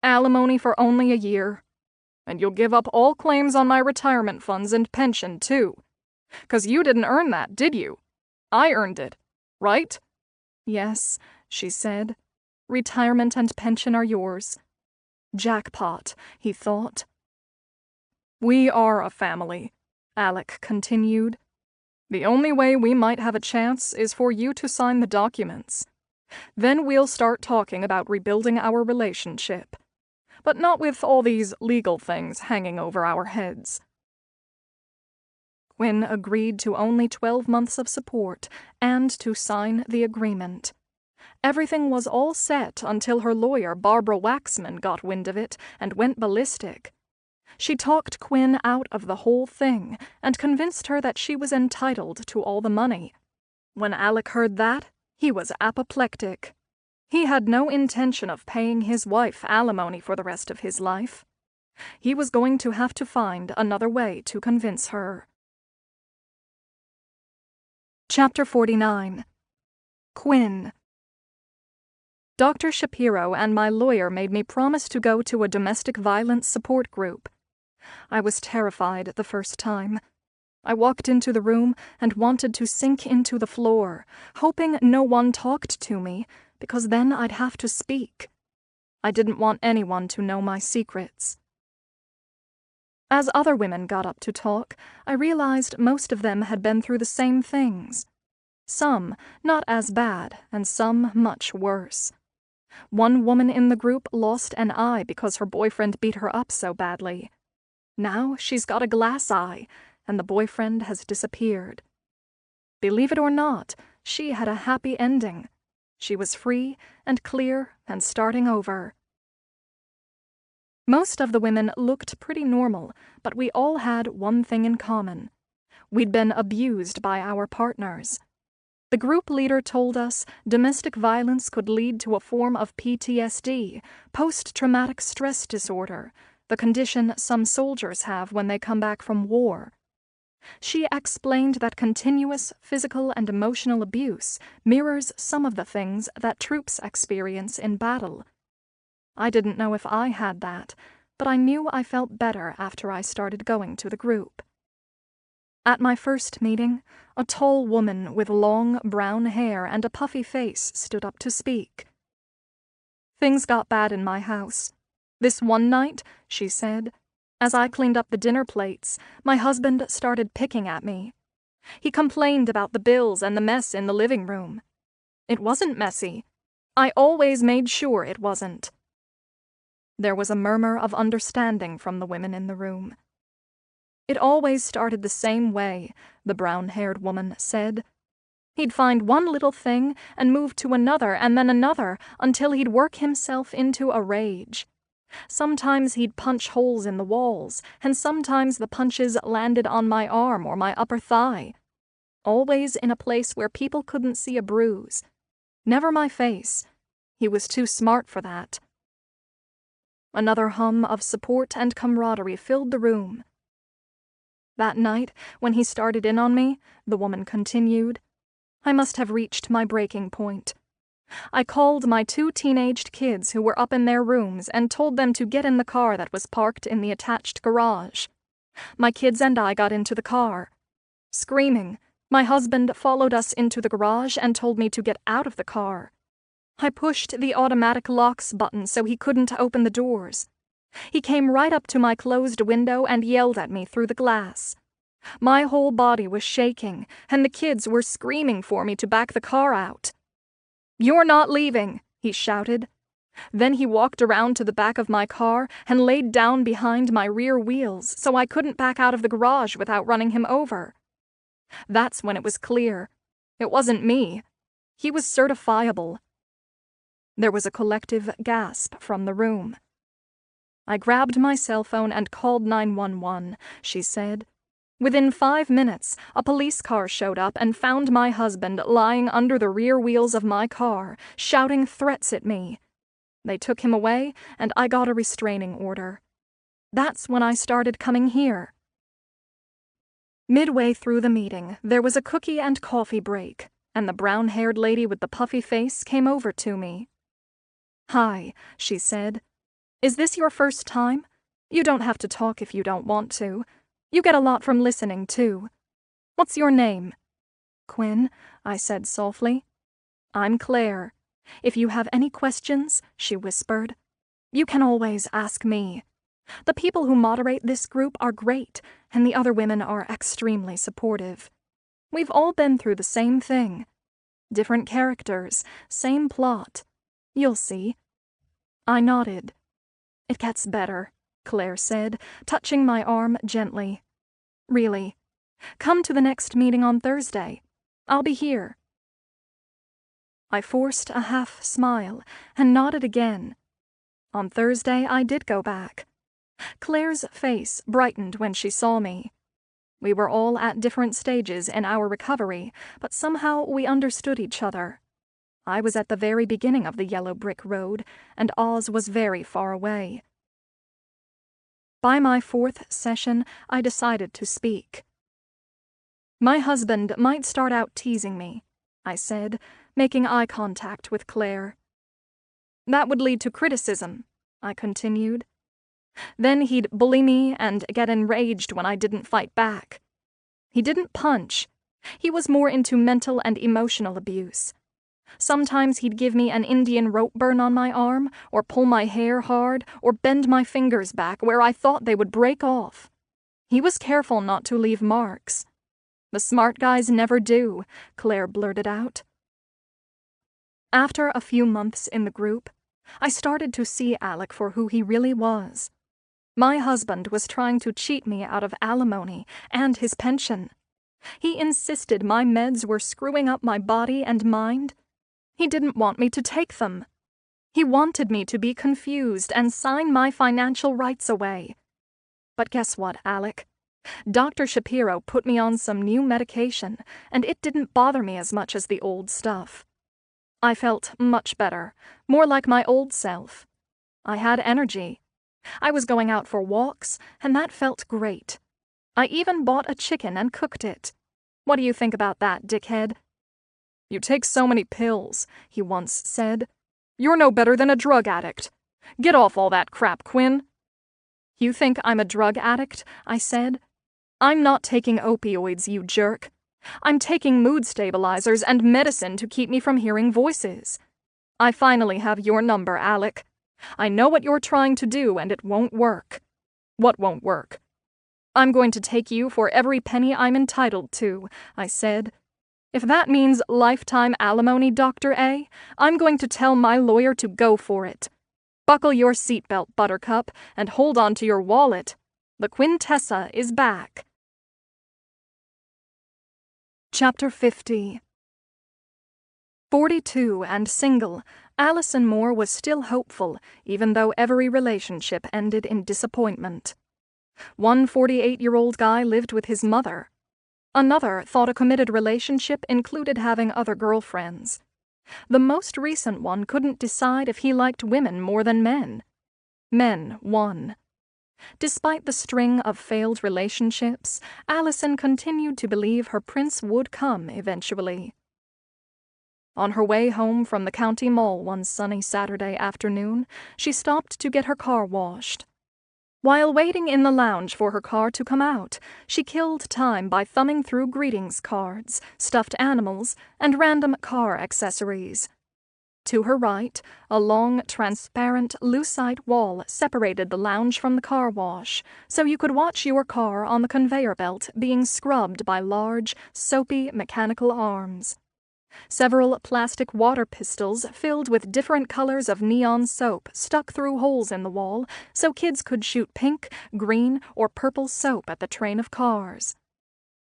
S1: "Alimony for only a year. And you'll give up all claims on my retirement funds and pension, too. 'Cause you didn't earn that, did you? I earned it, right?"
S2: "Yes," she said. "Retirement and pension are yours."
S1: Jackpot, he thought. "We are a family," Alec continued. "The only way we might have a chance is for you to sign the documents. Then we'll start talking about rebuilding our relationship. But not with all these legal things hanging over our heads." Quinn agreed to only 12 months of support and to sign the agreement.
S3: Everything was all set until her lawyer, Barbara Waxman, got wind of it and went ballistic. She talked Quinn out of the whole thing and convinced her that she was entitled to all the money. When Alec heard that, he was apoplectic. He had no intention of paying his wife alimony for the rest of his life. He was going to have to find another way to convince her. Chapter 49. Quinn. Dr. Shapiro and my lawyer made me promise to go to a domestic violence support group. I was terrified the first time. I walked into the room and wanted to sink into the floor, hoping no one talked to me, because then I'd have to speak. I didn't want anyone to know my secrets. As other women got up to talk, I realized most of them had been through the same things. Some not as bad, and some much worse. One woman in the group lost an eye because her boyfriend beat her up so badly. Now she's got a glass eye, and the boyfriend has disappeared. Believe it or not, she had a happy ending. She was free and clear and starting over. Most of the women looked pretty normal, but we all had one thing in common. We'd been abused by our partners. The group leader told us domestic violence could lead to a form of PTSD, post-traumatic stress disorder, the condition some soldiers have when they come back from war. She explained that continuous physical and emotional abuse mirrors some of the things that troops experience in battle. I didn't know if I had that, but I knew I felt better after I started going to the group. At my first meeting, a tall woman with long brown hair and a puffy face stood up to speak. Things got bad in my house. This one night, she said, as I cleaned up the dinner plates, my husband started picking at me. He complained about the bills and the mess in the living room. It wasn't messy. I always made sure it wasn't. There was a murmur of understanding from the women in the room. It always started the same way, the brown-haired woman said. He'd find one little thing and move to another and then another until he'd work himself into a rage. Sometimes he'd punch holes in the walls, and sometimes the punches landed on my arm or my upper thigh. Always in a place where people couldn't see a bruise. Never my face. He was too smart for that. Another hum of support and camaraderie filled the room. That night, when he started in on me, the woman continued, I must have reached my breaking point. I called my 2 teenaged kids who were up in their rooms and told them to get in the car that was parked in the attached garage. My kids and I got into the car. Screaming, my husband followed us into the garage and told me to get out of the car. I pushed the automatic locks button so he couldn't open the doors. He came right up to my closed window and yelled at me through the glass. My whole body was shaking, and the kids were screaming for me to back the car out. You're not leaving, he shouted. Then he walked around to the back of my car and laid down behind my rear wheels so I couldn't back out of the garage without running him over. That's when it was clear. It wasn't me. He was certifiable. There was a collective gasp from the room. I grabbed my cell phone and called 911, she said. Within 5 minutes, a police car showed up and found my husband lying under the rear wheels of my car, shouting threats at me. They took him away, and I got a restraining order. That's when I started coming here. Midway through the meeting, there was a cookie and coffee break, and the brown-haired lady with the puffy face came over to me. Hi, she said. Is this your first time? You don't have to talk if you don't want to. You get a lot from listening, too. What's your name? Quinn, I said softly. I'm Claire. If you have any questions, she whispered, you can always ask me. The people who moderate this group are great, and the other women are extremely supportive. We've all been through the same thing. Different characters, same plot. You'll see. I nodded. It gets better, Claire said, touching my arm gently. Really. Come to the next meeting on Thursday. I'll be here.
S2: I forced a half-smile and nodded again. On Thursday, I did go back. Claire's face brightened when she saw me. We were all at different stages in our recovery, but somehow we understood each other. I was at the very beginning of the yellow brick road, and Oz was very far away. By my 4th session, I decided to speak. My husband might start out teasing me, I said, making eye contact with Claire. That would lead to criticism, I continued. Then he'd bully me and get enraged when I didn't fight back. He didn't punch. He was more into mental and emotional abuse. Sometimes he'd give me an Indian rope burn on my arm, or pull my hair hard, or bend my fingers back where I thought they would break off. He was careful not to leave marks. The smart guys never do, Claire blurted out. After a few months in the group, I started to see Alec for who he really was. My husband was trying to cheat me out of alimony and his pension. He insisted my meds were screwing up my body and mind. He didn't want me to take them. He wanted me to be confused and sign my financial rights away. But guess what, Alec? Dr. Shapiro put me on some new medication, and it didn't bother me as much as the old stuff. I felt much better, more like my old self. I had energy. I was going out for walks, and that felt great. I even bought a chicken and cooked it. What do you think about that, dickhead?
S1: You take so many pills, he once said. You're no better than a drug addict. Get off all that crap, Quinn.
S2: You think I'm a drug addict? I said. I'm not taking opioids, you jerk. I'm taking mood stabilizers and medicine to keep me from hearing voices. I finally have your number, Alec. I know what you're trying to do, and it won't work.
S1: What won't work?
S2: I'm going to take you for every penny I'm entitled to, I said. If that means lifetime alimony, Dr. A, I'm going to tell my lawyer to go for it. Buckle your seatbelt, Buttercup, and hold on to your wallet. The Quintessa is back. Chapter 50. 42 and single, Allison Moore was still hopeful, even though every relationship ended in disappointment. One 48-year-old guy lived with his mother. Another thought a committed relationship included having other girlfriends. The most recent one couldn't decide if he liked women more than men. Men won. Despite the string of failed relationships, Allison continued to believe her prince would come eventually. On her way home from the county mall one sunny Saturday afternoon, she stopped to get her car washed. While waiting in the lounge for her car to come out, she killed time by thumbing through greetings cards, stuffed animals, and random car accessories. To her right, a long, transparent, lucite wall separated the lounge from the car wash, so you could watch your car on the conveyor belt being scrubbed by large, soapy, mechanical arms. Several plastic water pistols filled with different colors of neon soap stuck through holes in the wall so kids could shoot pink, green, or purple soap at the train of cars.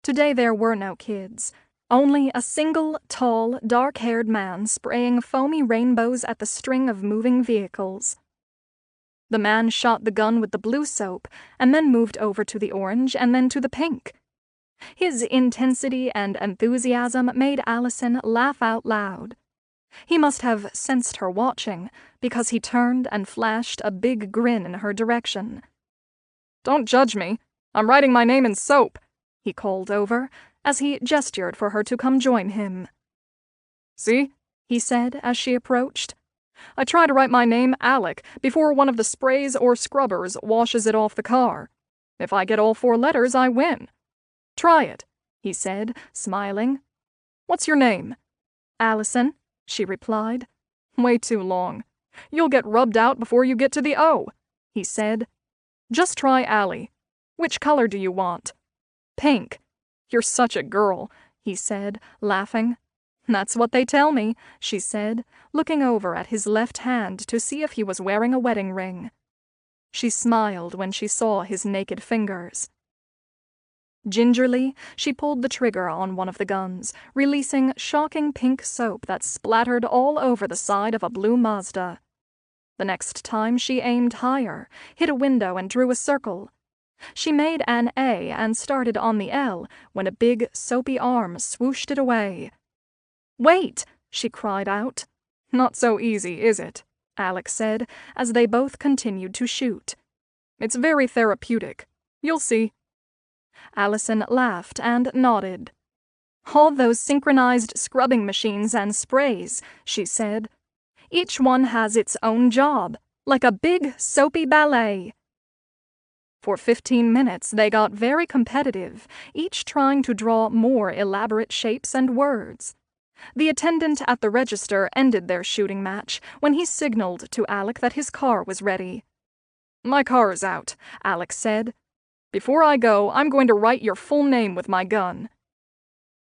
S2: Today there were no kids. Only a single, tall, dark-haired man spraying foamy rainbows at the string of moving vehicles. The man shot the gun with the blue soap, and then moved over to the orange and then to the pink. His intensity and enthusiasm made Allison laugh out loud. He must have sensed her watching, because he turned and flashed a big grin in her direction.
S1: "Don't judge me. I'm writing my name in soap,"
S2: he called over, as he gestured for her to come join him.
S1: "See?"
S2: he said as she approached.
S1: "I try to write my name Alec before one of the sprays or scrubbers washes it off the car. If I get all 4 letters, I win. Try it," he said, smiling. "What's your name?"
S2: "Allison," she replied.
S1: "Way too long. You'll get rubbed out before you get to the O," he said. "Just try Allie. Which color do you want?"
S2: "Pink."
S1: "You're such a girl," he said, laughing.
S2: "That's what they tell me," she said, looking over at his left hand to see if he was wearing a wedding ring. She smiled when she saw his naked fingers. Gingerly, she pulled the trigger on one of the guns, releasing shocking pink soap that splattered all over the side of a blue Mazda. The next time she aimed higher, hit a window and drew a circle. She made an A and started on the L when a big, soapy arm swooshed it away. "Wait!" she cried out.
S1: "Not so easy, is it?" Alec said, as they both continued to shoot. "It's very therapeutic. You'll see."
S2: Allison laughed and nodded. "All those synchronized scrubbing machines and sprays," she said. "Each one has its own job, like a big, soapy ballet." For 15 minutes they got very competitive, each trying to draw more elaborate shapes and words. The attendant at the register ended their shooting match when he signaled to Alec that his car was ready.
S1: "My car is out," Alec said. "Before I go, I'm going to write your full name with my gun."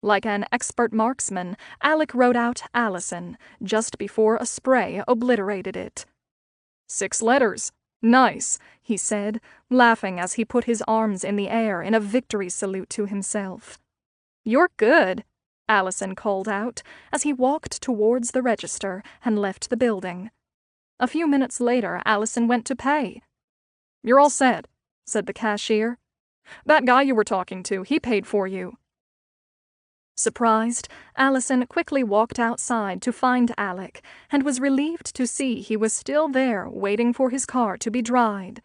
S2: Like an expert marksman, Alec wrote out Allison just before a spray obliterated it.
S1: 6 letters. Nice,
S2: he said, laughing as he put his arms in the air in a victory salute to himself. "You're good," Allison called out as he walked towards the register and left the building. A few minutes later, Allison went to pay.
S1: "You're all set," said the cashier. "That guy you were talking to, he paid for you."
S2: Surprised, Allison quickly walked outside to find Alec and was relieved to see he was still there waiting for his car to be dried.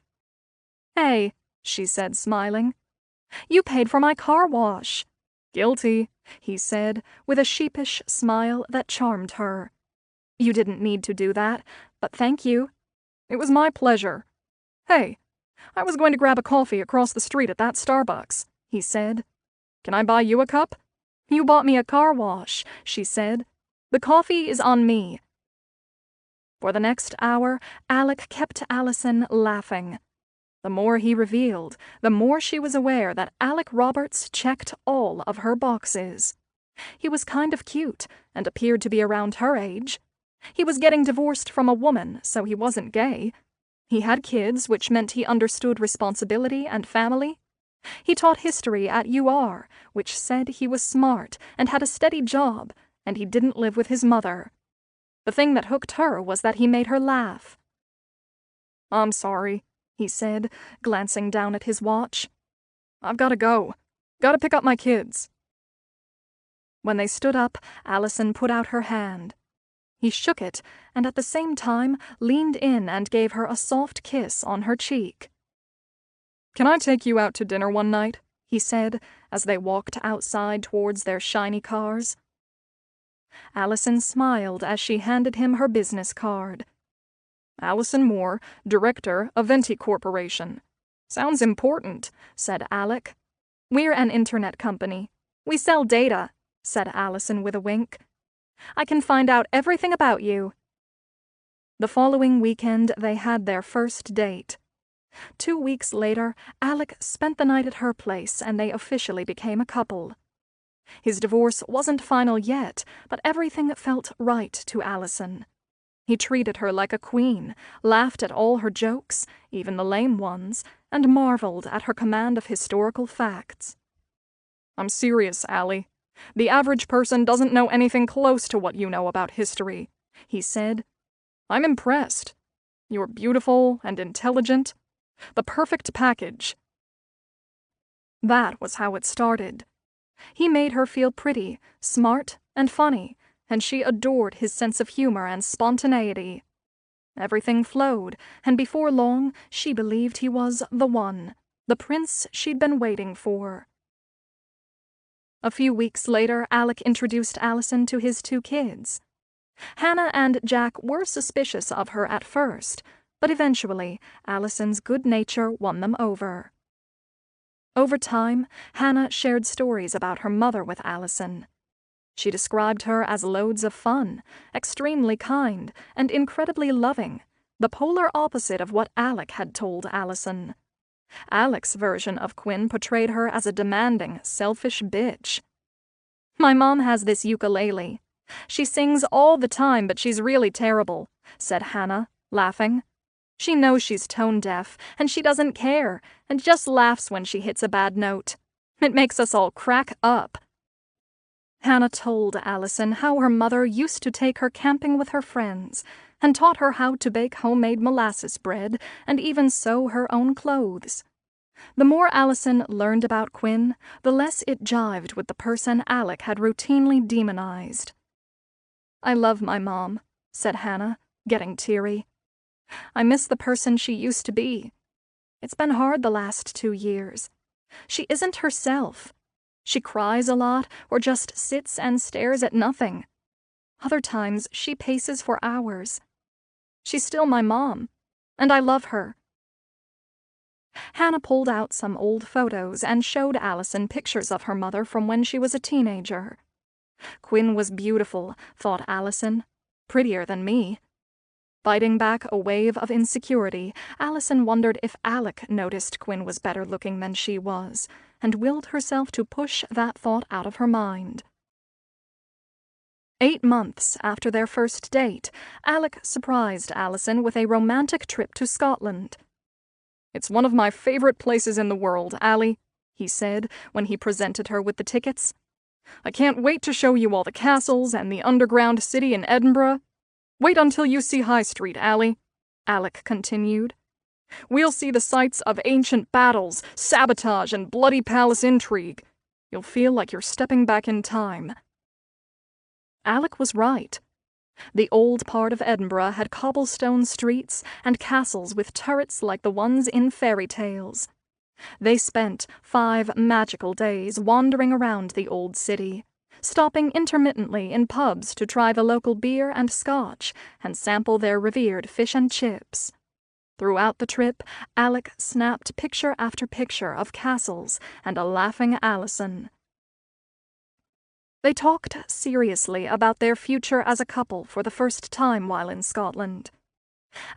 S2: "Hey," she said, smiling. "You paid for my car wash."
S1: "Guilty,"
S2: he said, with a sheepish smile that charmed her. "You didn't need to do that, but thank you."
S1: "It was my pleasure. Hey, I was going to grab a coffee across the street at that Starbucks," he said. "Can I buy you a cup?"
S2: "You bought me a car wash," she said. "The coffee is on me." For the next hour, Alec kept Allison laughing. The more he revealed, the more she was aware that Alec Roberts checked all of her boxes. He was kind of cute and appeared to be around her age. He was getting divorced from a woman, so he wasn't gay. He had kids, which meant he understood responsibility and family. He taught history at UR, which said he was smart and had a steady job, and he didn't live with his mother. The thing that hooked her was that he made her laugh.
S1: "I'm sorry," he said, glancing down at his watch. "I've got to go. Got to pick up my kids."
S2: When they stood up, Allison put out her hand. He shook it, and at the same time leaned in and gave her a soft kiss on her cheek.
S1: "Can I take you out to dinner one night?" he said, as they walked outside towards their shiny cars.
S2: Allison smiled as she handed him her business card.
S1: "Allison Moore, Director, Aventi Corporation."
S2: "Sounds important," said Alec. "We're an internet company. We sell data," said Allison with a wink. "I can find out everything about you." The following weekend, they had their first date. 2 weeks later, Alec spent the night at her place and they officially became a couple. His divorce wasn't final yet, but everything felt right to Allison. He treated her like a queen, laughed at all her jokes, even the lame ones, and marveled at her command of historical facts.
S1: "I'm serious, Allie. The average person doesn't know anything close to what you know about history," he said. "I'm impressed. You're beautiful and intelligent. The perfect package."
S2: That was how it started. He made her feel pretty, smart, and funny, and she adored his sense of humor and spontaneity. Everything flowed, and before long, she believed he was the one, the prince she'd been waiting for. A few weeks later, Alec introduced Allison to his 2 kids. Hannah and Jack were suspicious of her at first, but eventually, Allison's good nature won them over. Over time, Hannah shared stories about her mother with Allison. She described her as loads of fun, extremely kind, and incredibly loving, the polar opposite of what Alec had told Allison. Alec's version of Quinn portrayed her as a demanding, selfish bitch. "My mom has this ukulele. She sings all the time, but she's really terrible," said Hannah, laughing. "She knows she's tone deaf, and she doesn't care, and just laughs when she hits a bad note. It makes us all crack up." Hannah told Allison how her mother used to take her camping with her friends and taught her how to bake homemade molasses bread and even sew her own clothes. The more Allison learned about Quinn, the less it jived with the person Alec had routinely demonized. "I love my mom," said Hannah, getting teary. "I miss the person she used to be. It's been hard the last 2 years. She isn't herself. She cries a lot or just sits and stares at nothing. Other times she paces for hours. She's still my mom, and I love her." Hannah pulled out some old photos and showed Allison pictures of her mother from when she was a teenager. Quinn was beautiful, thought Allison, prettier than me. Fighting back a wave of insecurity, Allison wondered if Alec noticed Quinn was better looking than she was, and willed herself to push that thought out of her mind. 8 months after their first date, Alec surprised Allison with a romantic trip to Scotland. "It's one of my favorite places in the world, Allie," he said when he presented her with the tickets. "I can't wait to show you all the castles and the underground city in Edinburgh. Wait until you see High Street, Allie," Alec continued. "We'll see the sights of ancient battles, sabotage, and bloody palace intrigue. You'll feel like you're stepping back in time." Alec was right. The old part of Edinburgh had cobblestone streets and castles with turrets like the ones in fairy tales. They spent 5 magical days wandering around the old city, stopping intermittently in pubs to try the local beer and scotch and sample their revered fish and chips. Throughout the trip, Alec snapped picture after picture of castles and a laughing Allison. They talked seriously about their future as a couple for the first time while in Scotland.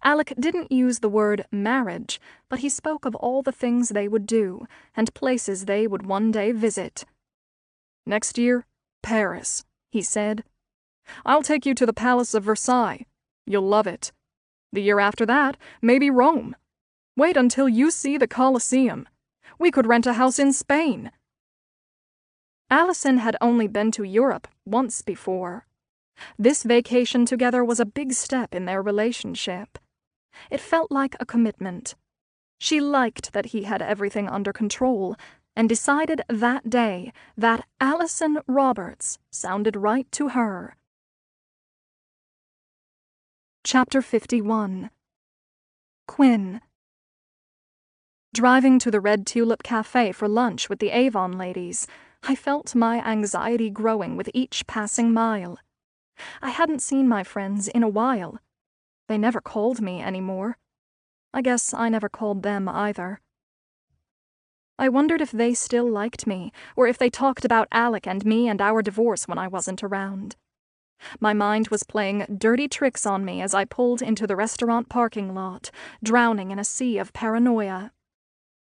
S2: Alec didn't use the word marriage, but he spoke of all the things they would do and places they would one day visit. "Next year, Paris," he said. "I'll take you to the Palace of Versailles. You'll love it. The year after that, maybe Rome. Wait until you see the Colosseum. We could rent a house in Spain." Allison had only been to Europe once before. This vacation together was a big step in their relationship. It felt like a commitment. She liked that he had everything under control, and decided that day that Allison Roberts sounded right to her. Chapter 51. Quinn. Driving to the Red Tulip Cafe for lunch with the Avon ladies, I felt my anxiety growing with each passing mile. I hadn't seen my friends in a while. They never called me anymore. I guess I never called them either. I wondered if they still liked me, or if they talked about Alec and me and our divorce when I wasn't around. My mind was playing dirty tricks on me as I pulled into the restaurant parking lot, drowning in a sea of paranoia.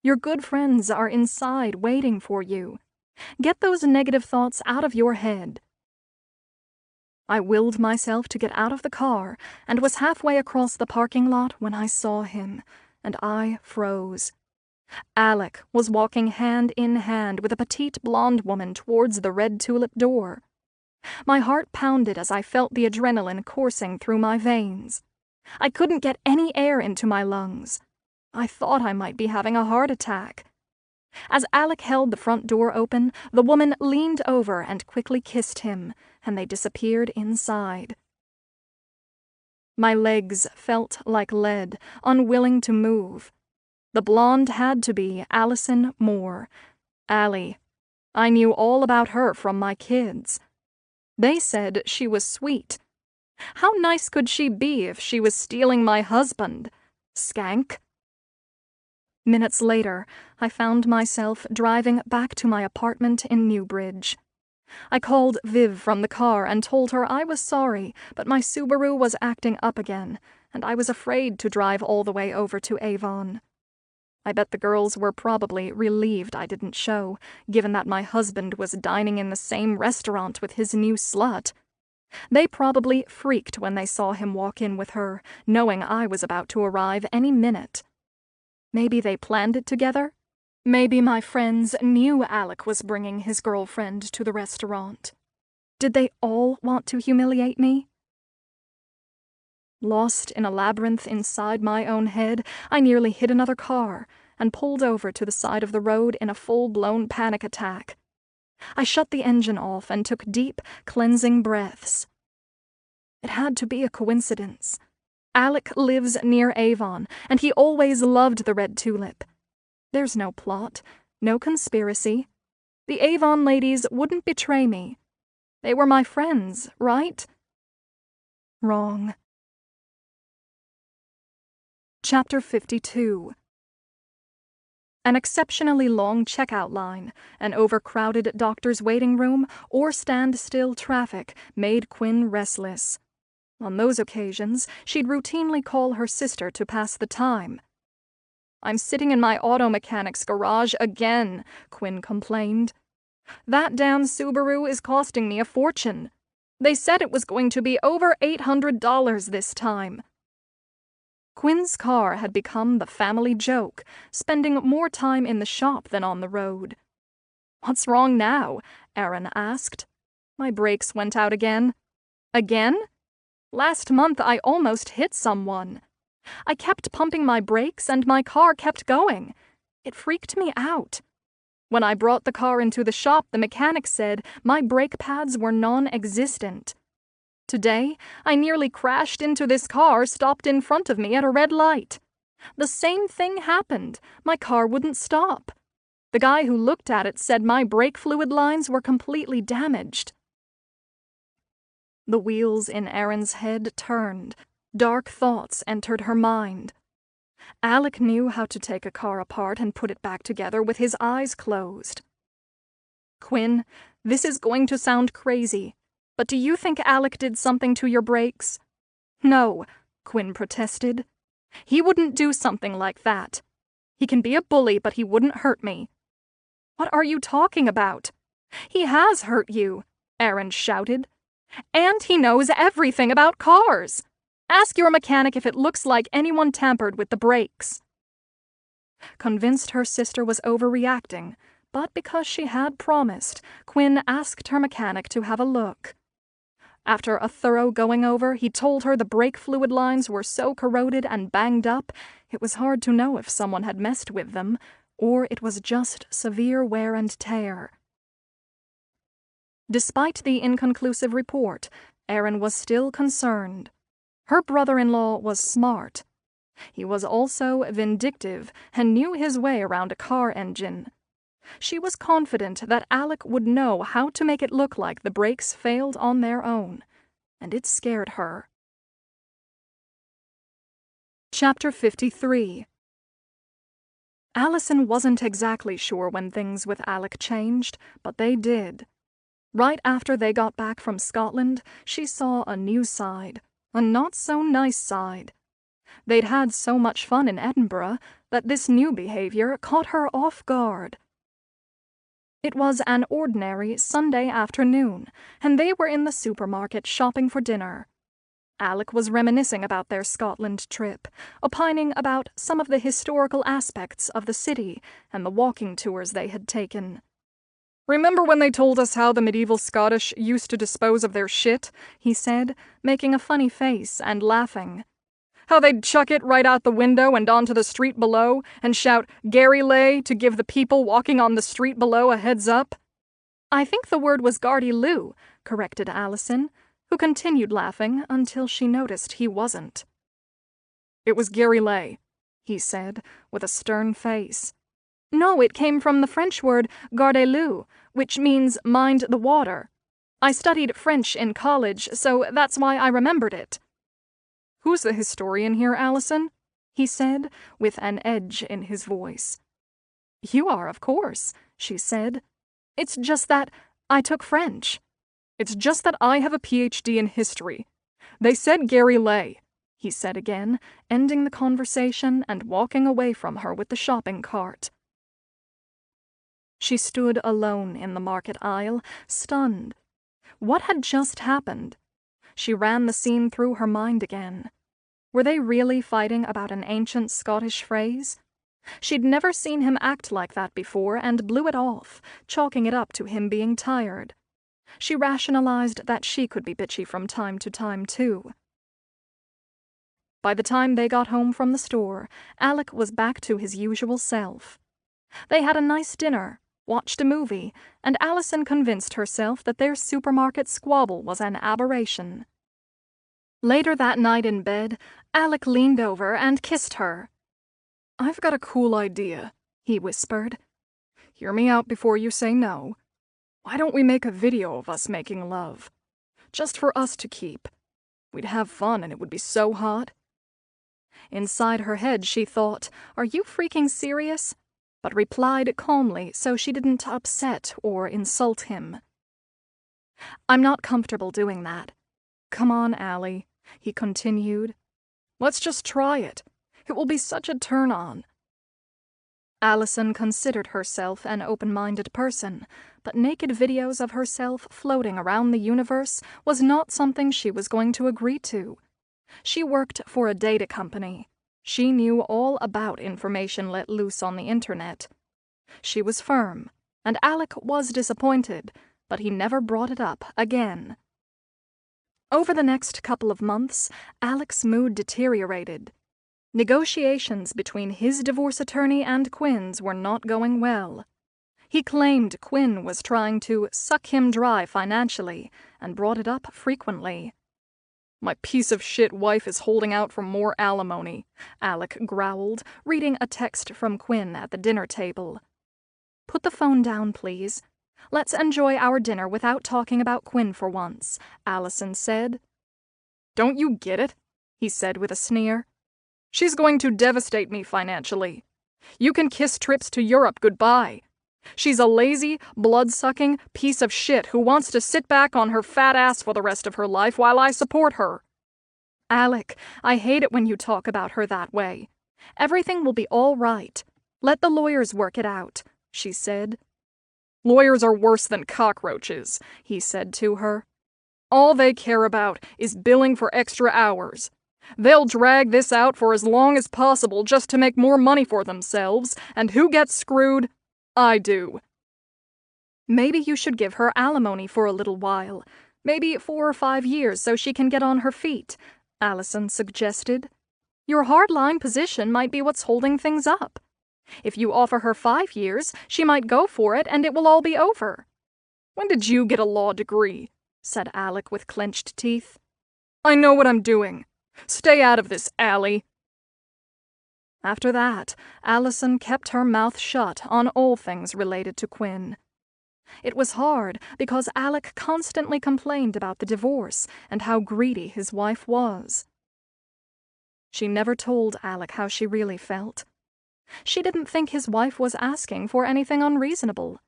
S2: Your good friends are inside waiting for you. Get those negative thoughts out of your head. I willed myself to get out of the car and was halfway across the parking lot when I saw him, and I froze. Alec was walking hand in hand with a petite blonde woman towards the Red Tulip door. My heart pounded as I felt the adrenaline coursing through my veins. I couldn't get any air into my lungs. I thought I might be having a heart attack. As Alec held the front door open, the woman leaned over and quickly kissed him, and they disappeared inside. My legs felt like lead, unwilling to move. The blonde had to be Allison Moore. Allie. I knew all about her from my kids. They said she was sweet. How nice could she be if she was stealing my husband? Skank. Minutes later, I found myself driving back to my apartment in Newbridge. I called Viv from the car and told her I was sorry, but my Subaru was acting up again, and I was afraid to drive all the way over to Avon. I bet the girls were probably relieved I didn't show, given that my husband was dining in the same restaurant with his new slut. They probably freaked when they saw him walk in with her, knowing I was about to arrive any minute. Maybe they planned it together? Maybe my friends knew Alec was bringing his girlfriend to the restaurant. Did they all want to humiliate me? Lost in a labyrinth inside my own head, I nearly hit another car and pulled over to the side of the road in a full-blown panic attack. I shut the engine off and took deep, cleansing breaths. It had to be a coincidence. Alec lives near Avon, and he always loved the red tulip. There's no plot, no conspiracy. The Avon ladies wouldn't betray me. They were my friends, right? Wrong. Chapter 52. An exceptionally long checkout line, an overcrowded doctor's waiting room, or standstill traffic made Quinn restless. On those occasions, she'd routinely call her sister to pass the time. "I'm sitting in my auto mechanic's garage again," Quinn complained. "That damn Subaru is costing me a fortune. They said it was going to be over $800 this time." Quinn's car had become the family joke, spending more time in the shop than on the road. "What's wrong now?" Erin asked. "My brakes went out again." "Again? Last month I almost hit someone. I kept pumping my brakes and my car kept going. It freaked me out. When I brought the car into the shop, the mechanic said my brake pads were non-existent. Today, I nearly crashed into this car stopped in front of me at a red light. The same thing happened. My car wouldn't stop. The guy who looked at it said my brake fluid lines were completely damaged." The wheels in Erin's head turned. Dark thoughts entered her mind. Alec knew how to take a car apart and put it back together with his eyes closed. "Quinn, this is going to sound crazy, but do you think Alec did something to your brakes?" "No," Quinn protested. "He wouldn't do something like that. He can be a bully, but he wouldn't hurt me." "What are you talking about?" "He has hurt you," Erin shouted. "And he knows everything about cars. Ask your mechanic if it looks like anyone tampered with the brakes." Convinced her sister was overreacting, but because she had promised, Quinn asked her mechanic to have a look. After a thorough going-over, he told her the brake fluid lines were so corroded and banged up, it was hard to know if someone had messed with them, or it was just severe wear and tear. Despite the inconclusive report, Erin was still concerned. Her brother-in-law was smart. He was also vindictive and knew his way around a car engine. She was confident that Alec would know how to make it look like the brakes failed on their own, and it scared her. Chapter 53. Allison wasn't exactly sure when things with Alec changed, but they did. Right after they got back from Scotland, she saw a new side, a not-so-nice side. They'd had so much fun in Edinburgh that this new behavior caught her off guard. It was an ordinary Sunday afternoon, and they were in the supermarket shopping for dinner. Alec was reminiscing about their Scotland trip, opining about some of the historical aspects of the city and the walking tours they had taken. "Remember when they told us how the medieval Scottish used to dispose of their shit?" he said, making a funny face and laughing. "How they'd chuck it right out the window and onto the street below, and shout 'Gary lay' to give the people walking on the street below a heads up?" "I think the word was Gardy Lou," corrected Allison, who continued laughing until she noticed he wasn't. "It was Gary lay," he said, with a stern face. "No, it came from the French word garder l'eau, which means mind the water. I studied French in college, so that's why I remembered it." "Who's the historian here, Allison?" he said, with an edge in his voice. "You are, of course," she said. "It's just that I took French." "It's just that I have a PhD in history. They said Gary lay," he said again, ending the conversation and walking away from her with the shopping cart. She stood alone in the market aisle, stunned. What had just happened? She ran the scene through her mind again. Were they really fighting about an ancient Scottish phrase? She'd never seen him act like that before and blew it off, chalking it up to him being tired. She rationalized that she could be bitchy from time to time, too. By the time they got home from the store, Alec was back to his usual self. They had a nice dinner, watched a movie, and Allison convinced herself that their supermarket squabble was an aberration. Later that night in bed, Alec leaned over and kissed her.
S1: "I've got a cool idea," he whispered. "Hear me out before you say no. Why don't we make a video of us making love? Just for us to keep. We'd have fun and it would be so hot."
S2: Inside her head she thought, "Are you freaking serious?" but replied calmly so she didn't upset or insult him. "I'm not comfortable doing that."
S1: "Come on, Allie," he continued. "Let's just try it. It will be such a turn-on."
S2: Allison considered herself an open-minded person, but naked videos of herself floating around the universe was not something she was going to agree to. She worked for a data company. She knew all about information let loose on the internet. She was firm, and Alec was disappointed, but he never brought it up again. Over the next couple of months, Alec's mood deteriorated. Negotiations between his divorce attorney and Quinn's were not going well. He claimed Quinn was trying to suck him dry financially, and brought it up frequently.
S1: "My piece of shit wife is holding out for more alimony,"
S2: Alec growled, reading a text from Quinn at the dinner table. "Put the phone down, please. Let's enjoy our dinner without talking about Quinn for once," Allison said.
S1: "Don't you get it?" he said with a sneer. "She's going to devastate me financially. You can kiss trips to Europe goodbye. She's a lazy, blood-sucking piece of shit who wants to sit back on her fat ass for the rest of her life while I support her."
S2: "Alec, I hate it when you talk about her that way. Everything will be all right. Let the lawyers work it out," she said.
S1: "Lawyers are worse than cockroaches," he said to her. "All they care about is billing for extra hours. They'll drag this out for as long as possible just to make more money for themselves, and who gets screwed? I do."
S2: "Maybe you should give her alimony for a little while. Maybe 4 or 5 years so she can get on her feet," Allison suggested. "Your hardline position might be what's holding things up. If you offer her 5 years, she might go for it and it will all be over."
S1: "When did you get a law degree?"
S2: said Alec with clenched teeth.
S1: "I know what I'm doing. Stay out of this, Allie."
S2: After that, Allison kept her mouth shut on all things related to Quinn. It was hard because Alec constantly complained about the divorce and how greedy his wife was. She never told Alec how she really felt. She didn't think his wife was asking for anything unreasonable.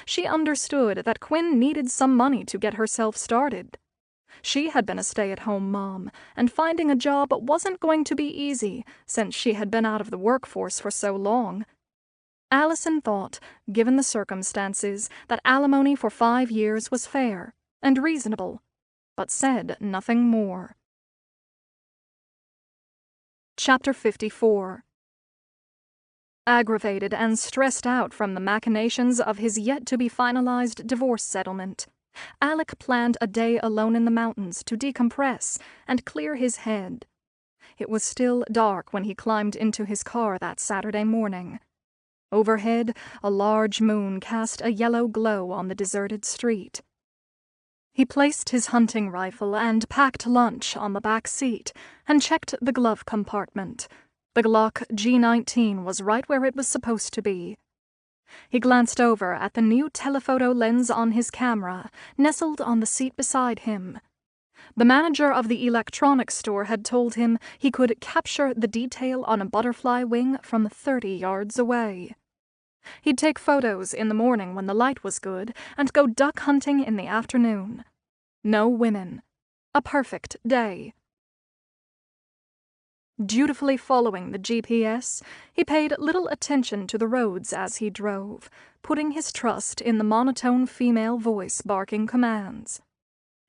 S2: She understood that Quinn needed some money to get herself started. She had been a stay-at-home mom, and finding a job wasn't going to be easy since she had been out of the workforce for so long. Allison thought, given the circumstances, that alimony for 5 years was fair and reasonable, but said nothing more. Chapter 54. Aggravated and stressed out from the machinations of his yet-to-be-finalized divorce settlement, Alec planned a day alone in the mountains to decompress and clear his head. It was still dark when he climbed into his car that Saturday morning. Overhead, a large moon cast a yellow glow on the deserted street. He placed his hunting rifle and packed lunch on the back seat and checked the glove compartment. The Glock G19 was right where it was supposed to be. He glanced over at the new telephoto lens on his camera, nestled on the seat beside him. The manager of the electronics store had told him he could capture the detail on a butterfly wing from 30 yards away. He'd take photos in the morning when the light was good and go duck hunting in the afternoon. No women. A perfect day. Dutifully following the GPS, he paid little attention to the roads as he drove, putting his trust in the monotone female voice barking commands.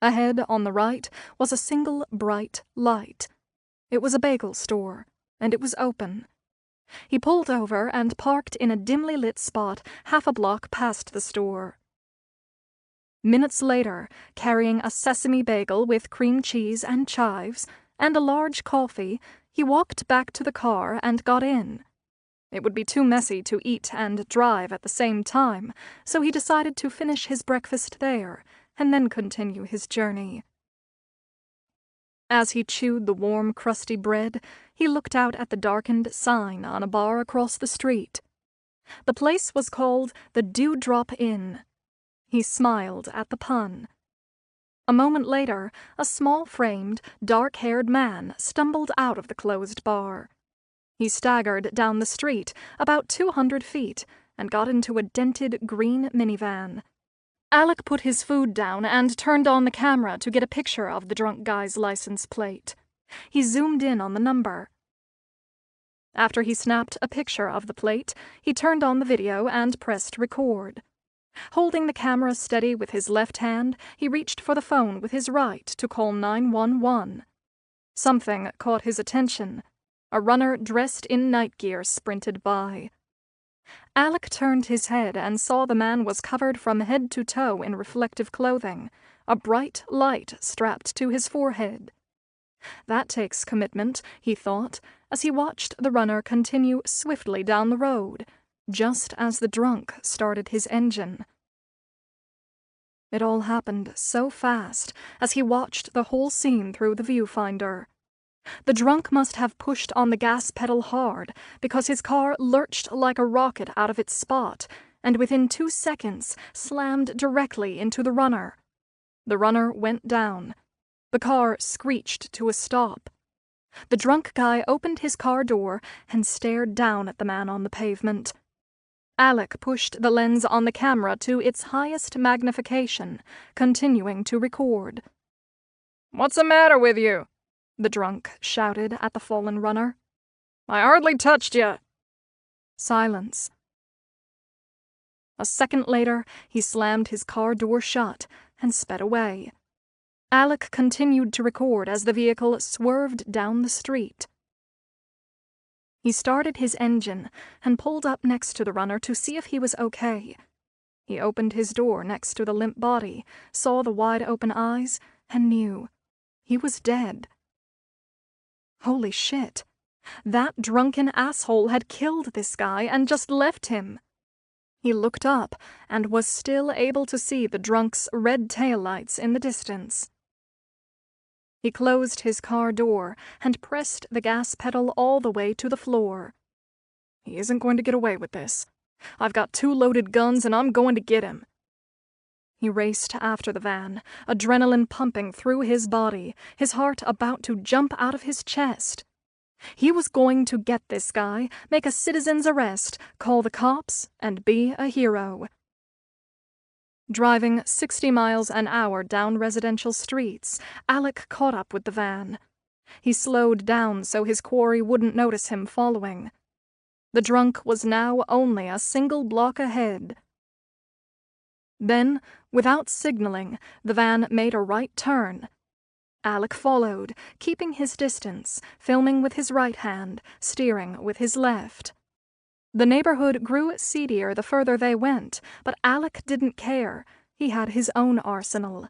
S2: Ahead, on the right, was a single bright light. It was a bagel store, and it was open. He pulled over and parked in a dimly lit spot half a block past the store. Minutes later, carrying a sesame bagel with cream cheese and chives and a large coffee, he walked back to the car and got in. It would be too messy to eat and drive at the same time, so he decided to finish his breakfast there and then continue his journey. As he chewed the warm, crusty bread, he looked out at the darkened sign on a bar across the street. The place was called the Dewdrop Inn. He smiled at the pun. A moment later, a small-framed, dark-haired man stumbled out of the closed bar. He staggered down the street about 200 feet and got into a dented green minivan. Alec put his food down and turned on the camera to get a picture of the drunk guy's license plate. He zoomed in on the number. After he snapped a picture of the plate, he turned on the video and pressed record. Holding the camera steady with his left hand, he reached for the phone with his right to call 911. Something caught his attention. A runner dressed in night gear sprinted by. Alec turned his head and saw the man was covered from head to toe in reflective clothing, a bright light strapped to his forehead. That takes commitment, he thought, as he watched the runner continue swiftly down the road, just as the drunk started his engine. It all happened so fast as he watched the whole scene through the viewfinder. The drunk must have pushed on the gas pedal hard because his car lurched like a rocket out of its spot and within 2 seconds slammed directly into the runner. The runner went down. The car screeched to a stop. The drunk guy opened his car door and stared down at the man on the pavement. Alec pushed the lens on the camera to its highest magnification, continuing to record.
S3: "What's the matter with you?"
S2: the drunk shouted at the fallen runner.
S3: "I hardly touched you."
S2: Silence. A second later, he slammed his car door shut and sped away. Alec continued to record as the vehicle swerved down the street. He started his engine and pulled up next to the runner to see if he was okay. He opened his door next to the limp body, saw the wide-open eyes, and knew. He was dead. Holy shit. That drunken asshole had killed this guy and just left him. He looked up and was still able to see the drunk's red taillights in the distance. He closed his car door and pressed the gas pedal all the way to the floor.
S3: He isn't going to get away with this. I've got 2 loaded guns and I'm going to get him.
S2: He raced after the van, adrenaline pumping through his body, his heart about to jump out of his chest. He was going to get this guy, make a citizen's arrest, call the cops, and be a hero. Driving 60 miles an hour down residential streets, Alec caught up with the van. He slowed down so his quarry wouldn't notice him following. The drunk was now only a single block ahead. Then, without signaling, the van made a right turn. Alec followed, keeping his distance, filming with his right hand, steering with his left. The neighborhood grew seedier the further they went, but Alec didn't care. He had his own arsenal.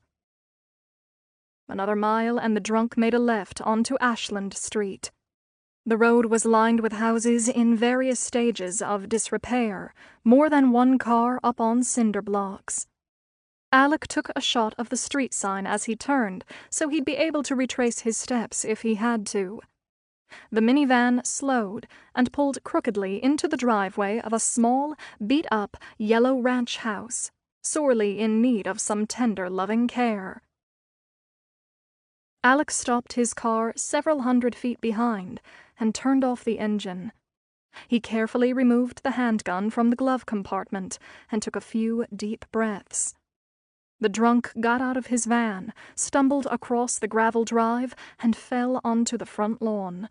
S2: Another mile and the drunk made a left onto Ashland Street. The road was lined with houses in various stages of disrepair, more than one car up on cinder blocks. Alec took a shot of the street sign as he turned, so he'd be able to retrace his steps if he had to. The minivan slowed and pulled crookedly into the driveway of a small, beat-up, yellow ranch house, sorely in need of some tender, loving care. Alec stopped his car several hundred feet behind and turned off the engine. He carefully removed the handgun from the glove compartment and took a few deep breaths. The drunk got out of his van, stumbled across the gravel drive, and fell onto the front lawn.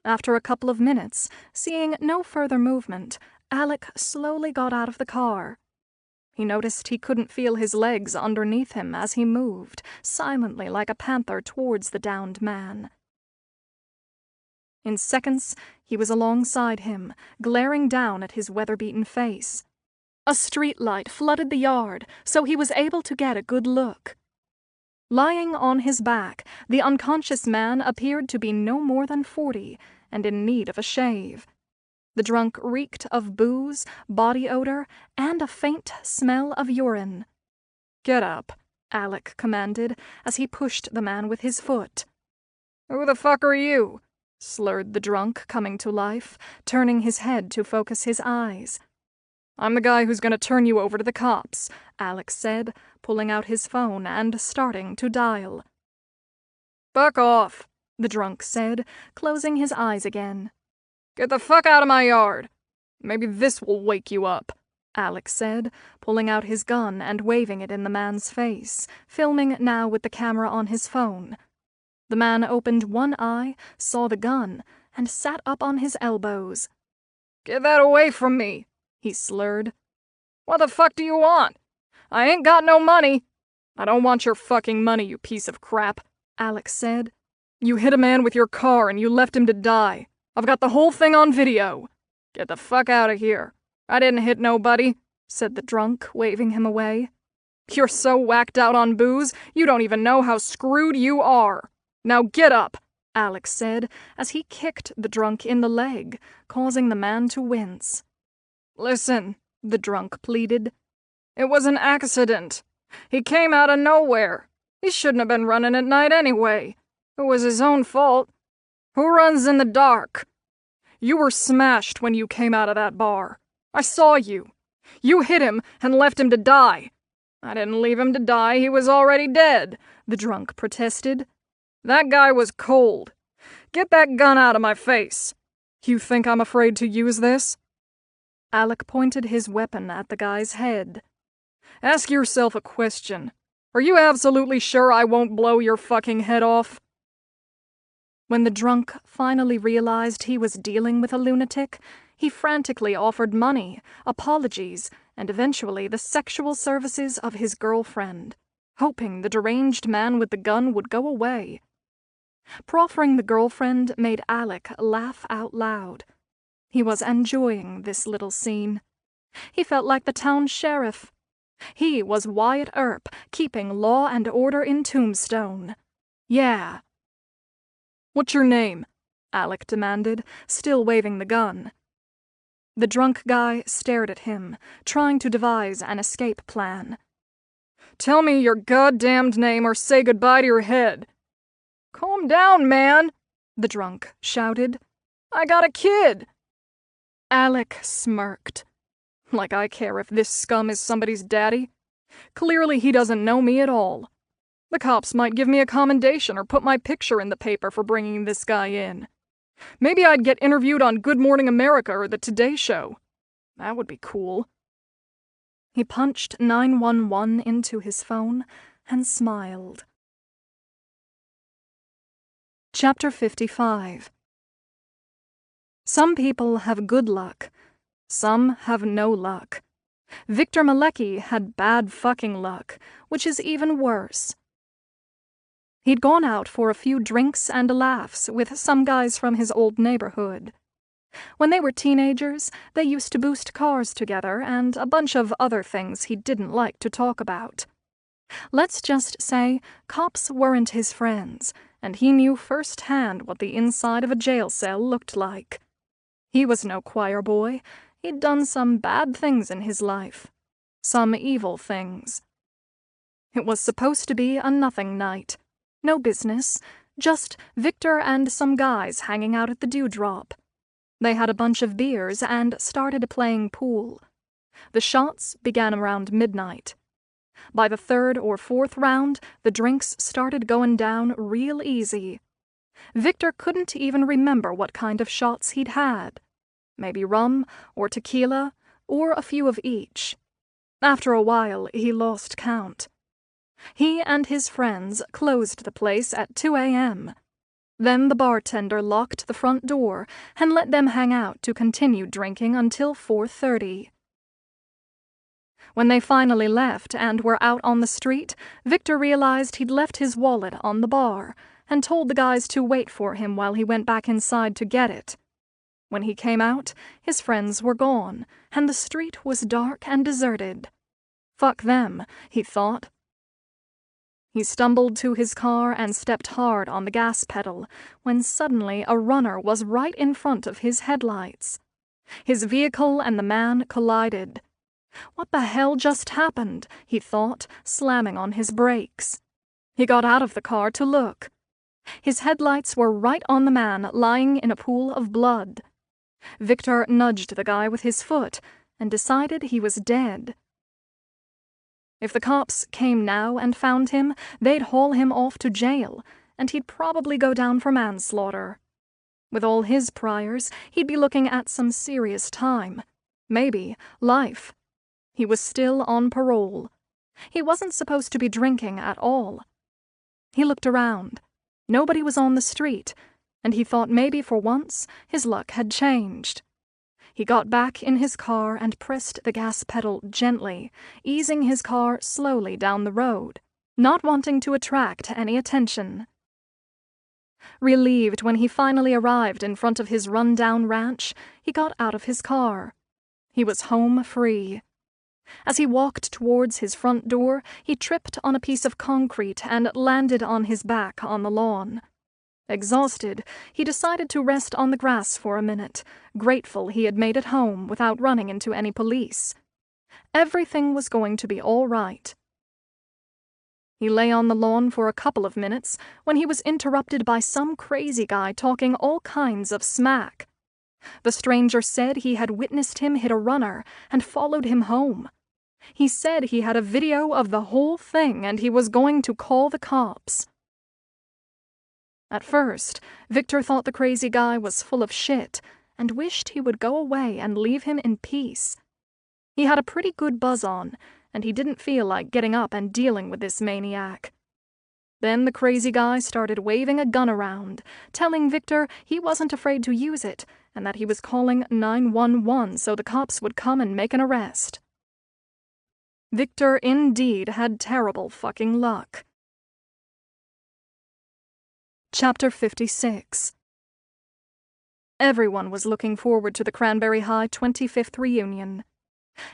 S2: After a couple of minutes, seeing no further movement, Alec slowly got out of the car. He noticed he couldn't feel his legs underneath him as he moved, silently like a panther towards the downed man. In seconds, he was alongside him, glaring down at his weather-beaten face. A street light flooded the yard, so he was able to get a good look. Lying on his back, the unconscious man appeared to be no more than 40 and in need of a shave. The drunk reeked of booze, body odor, and a faint smell of urine.
S1: "Get up,"
S2: Alec commanded as he pushed the man with his foot.
S1: "Who the fuck are you?"
S2: slurred the drunk, coming to life, turning his head to focus his eyes.
S1: "I'm the guy who's gonna turn you over to the cops,"
S2: Alec said, pulling out his phone and starting to dial.
S1: "Fuck off,"
S2: the drunk said, closing his eyes again.
S1: "Get the fuck out of my yard. Maybe this will wake you up,"
S2: Alec said, pulling out his gun and waving it in the man's face, filming now with the camera on his phone. The man opened one eye, saw the gun, and sat up on his elbows.
S1: "Get that away from me," he slurred. "What the fuck do you want? I ain't got no money." "I don't want your fucking money, you piece of crap,"
S2: Alec said.
S1: "You hit a man with your car and you left him to die. I've got the whole thing on video. Get the fuck out of here. I didn't hit nobody,"
S2: said the drunk, waving him away.
S1: "You're so whacked out on booze, you don't even know how screwed you are. Now get up,"
S2: Alec said as he kicked the drunk in the leg, causing the man to wince.
S1: "Listen," the drunk pleaded. "It was an accident. He came out of nowhere. He shouldn't have been running at night anyway. It was his own fault. Who runs in the dark? You were smashed when you came out of that bar. I saw you. You hit him and left him to die." "I didn't leave him to die. He was already dead," the drunk protested. "That guy was cold. Get that gun out of my face. You think I'm afraid to use this?"
S2: Alec pointed his weapon at the guy's head.
S1: "Ask yourself a question. Are you absolutely sure I won't blow your fucking head off?"
S2: When the drunk finally realized he was dealing with a lunatic, he frantically offered money, apologies, and eventually the sexual services of his girlfriend, hoping the deranged man with the gun would go away. Proffering the girlfriend made Alec laugh out loud. He was enjoying this little scene. He felt like the town sheriff. He was Wyatt Earp, keeping law and order in Tombstone. Yeah.
S1: "What's your name?" Alec demanded, still waving the gun.
S2: The drunk guy stared at him, trying to devise an escape plan.
S1: "Tell me your goddamned name or say goodbye to your head." "Calm down, man," the drunk shouted. "I got a kid."
S2: Alec smirked.
S1: "Like I care if this scum is somebody's daddy. Clearly he doesn't know me at all. The cops might give me a commendation or put my picture in the paper for bringing this guy in. Maybe I'd get interviewed on Good Morning America or the Today Show. That would be cool."
S2: He punched 911 into his phone and smiled. Chapter 55. Some people have good luck. Some have no luck. Victor Malecki had bad fucking luck, which is even worse. He'd gone out for a few drinks and laughs with some guys from his old neighborhood. When they were teenagers, they used to boost cars together and a bunch of other things he didn't like to talk about. Let's just say cops weren't his friends, and he knew firsthand what the inside of a jail cell looked like. He was no choir boy. He'd done some bad things in his life. Some evil things. It was supposed to be a nothing night. No business, just Victor and some guys hanging out at the Dewdrop. They had a bunch of beers and started playing pool. The shots began around midnight. By the third or fourth round, the drinks started going down real easy. Victor couldn't even remember what kind of shots he'd had. Maybe rum, or tequila, or a few of each. After a while, he lost count. He and his friends closed the place at 2 a.m. Then the bartender locked the front door and let them hang out to continue drinking until 4:30. When they finally left and were out on the street, Victor realized he'd left his wallet on the bar, and told the guys to wait for him while he went back inside to get it. When he came out, his friends were gone, and the street was dark and deserted. Fuck them, he thought. He stumbled to his car and stepped hard on the gas pedal when suddenly a runner was right in front of his headlights. His vehicle and the man collided. What the hell just happened, he thought, slamming on his brakes. He got out of the car to look. His headlights were right on the man lying in a pool of blood. Victor nudged the guy with his foot and decided he was dead. If the cops came now and found him, they'd haul him off to jail, and he'd probably go down for manslaughter. With all his priors, he'd be looking at some serious time. Maybe life. He was still on parole. He wasn't supposed to be drinking at all. He looked around. Nobody was on the street, and he thought maybe for once his luck had changed. He got back in his car and pressed the gas pedal gently, easing his car slowly down the road, not wanting to attract any attention. Relieved when he finally arrived in front of his run-down ranch, he got out of his car. He was home free. As he walked towards his front door, he tripped on a piece of concrete and landed on his back on the lawn. Exhausted, he decided to rest on the grass for a minute, grateful he had made it home without running into any police. Everything was going to be all right. He lay on the lawn for a couple of minutes when he was interrupted by some crazy guy talking all kinds of smack. The stranger said he had witnessed him hit a runner and followed him home. He said he had a video of the whole thing and he was going to call the cops. At first, Victor thought the crazy guy was full of shit and wished he would go away and leave him in peace. He had a pretty good buzz on, and he didn't feel like getting up and dealing with this maniac. Then the crazy guy started waving a gun around, telling Victor he wasn't afraid to use it and that he was calling 911 so the cops would come and make an arrest. Victor indeed had terrible fucking luck. Chapter 56. Everyone was looking forward to the Cranberry High 25th reunion.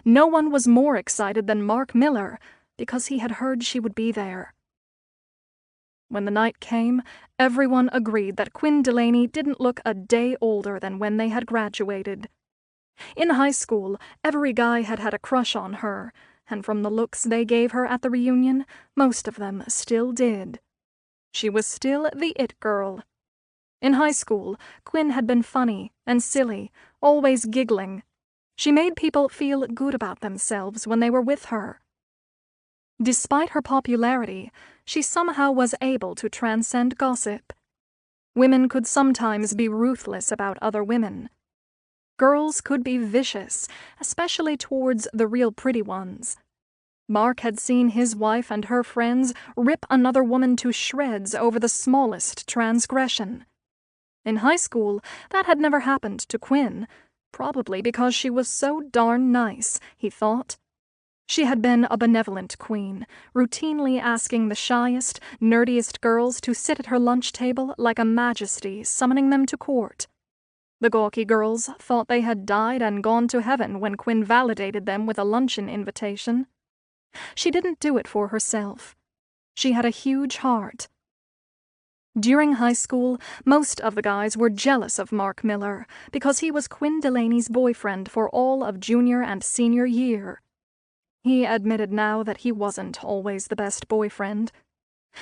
S2: No one was more excited than Mark Miller, because he had heard she would be there. When the night came, everyone agreed that Quinn Delaney didn't look a day older than when they had graduated. In high school, every guy had had a crush on her, and from the looks they gave her at the reunion, most of them still did. She was still the it girl. In high school, Quinn had been funny and silly, always giggling. She made people feel good about themselves when they were with her. Despite her popularity, she somehow was able to transcend gossip. Women could sometimes be ruthless about other women. Girls could be vicious, especially towards the real pretty ones. Mark had seen his wife and her friends rip another woman to shreds over the smallest transgression. In high school, that had never happened to Quinn, probably because she was so darn nice, he thought. She had been a benevolent queen, routinely asking the shyest, nerdiest girls to sit at her lunch table like a majesty summoning them to court. The gawky girls thought they had died and gone to heaven when Quinn validated them with a luncheon invitation. She didn't do it for herself. She had a huge heart. During high school, most of the guys were jealous of Mark Miller because he was Quinn Delaney's boyfriend for all of junior and senior year. He admitted now that he wasn't always the best boyfriend.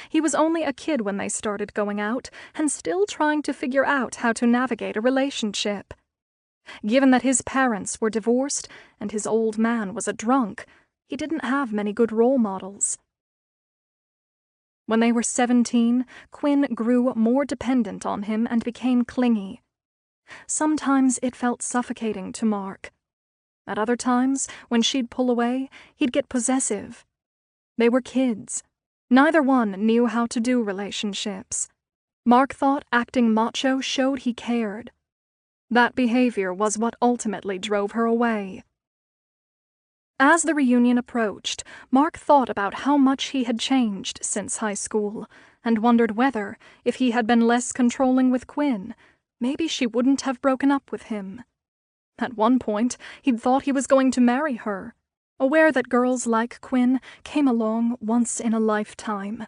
S2: He was only a kid when they started going out and still trying to figure out how to navigate a relationship. Given that his parents were divorced and his old man was a drunk, he didn't have many good role models. When they were 17, Quinn grew more dependent on him and became clingy. Sometimes it felt suffocating to Mark. At other times, when she'd pull away, he'd get possessive. They were kids. Neither one knew how to do relationships. Mark thought acting macho showed he cared. That behavior was what ultimately drove her away. As the reunion approached, Mark thought about how much he had changed since high school, and wondered whether, if he had been less controlling with Quinn, maybe she wouldn't have broken up with him. At one point, he'd thought he was going to marry her, aware that girls like Quinn came along once in a lifetime.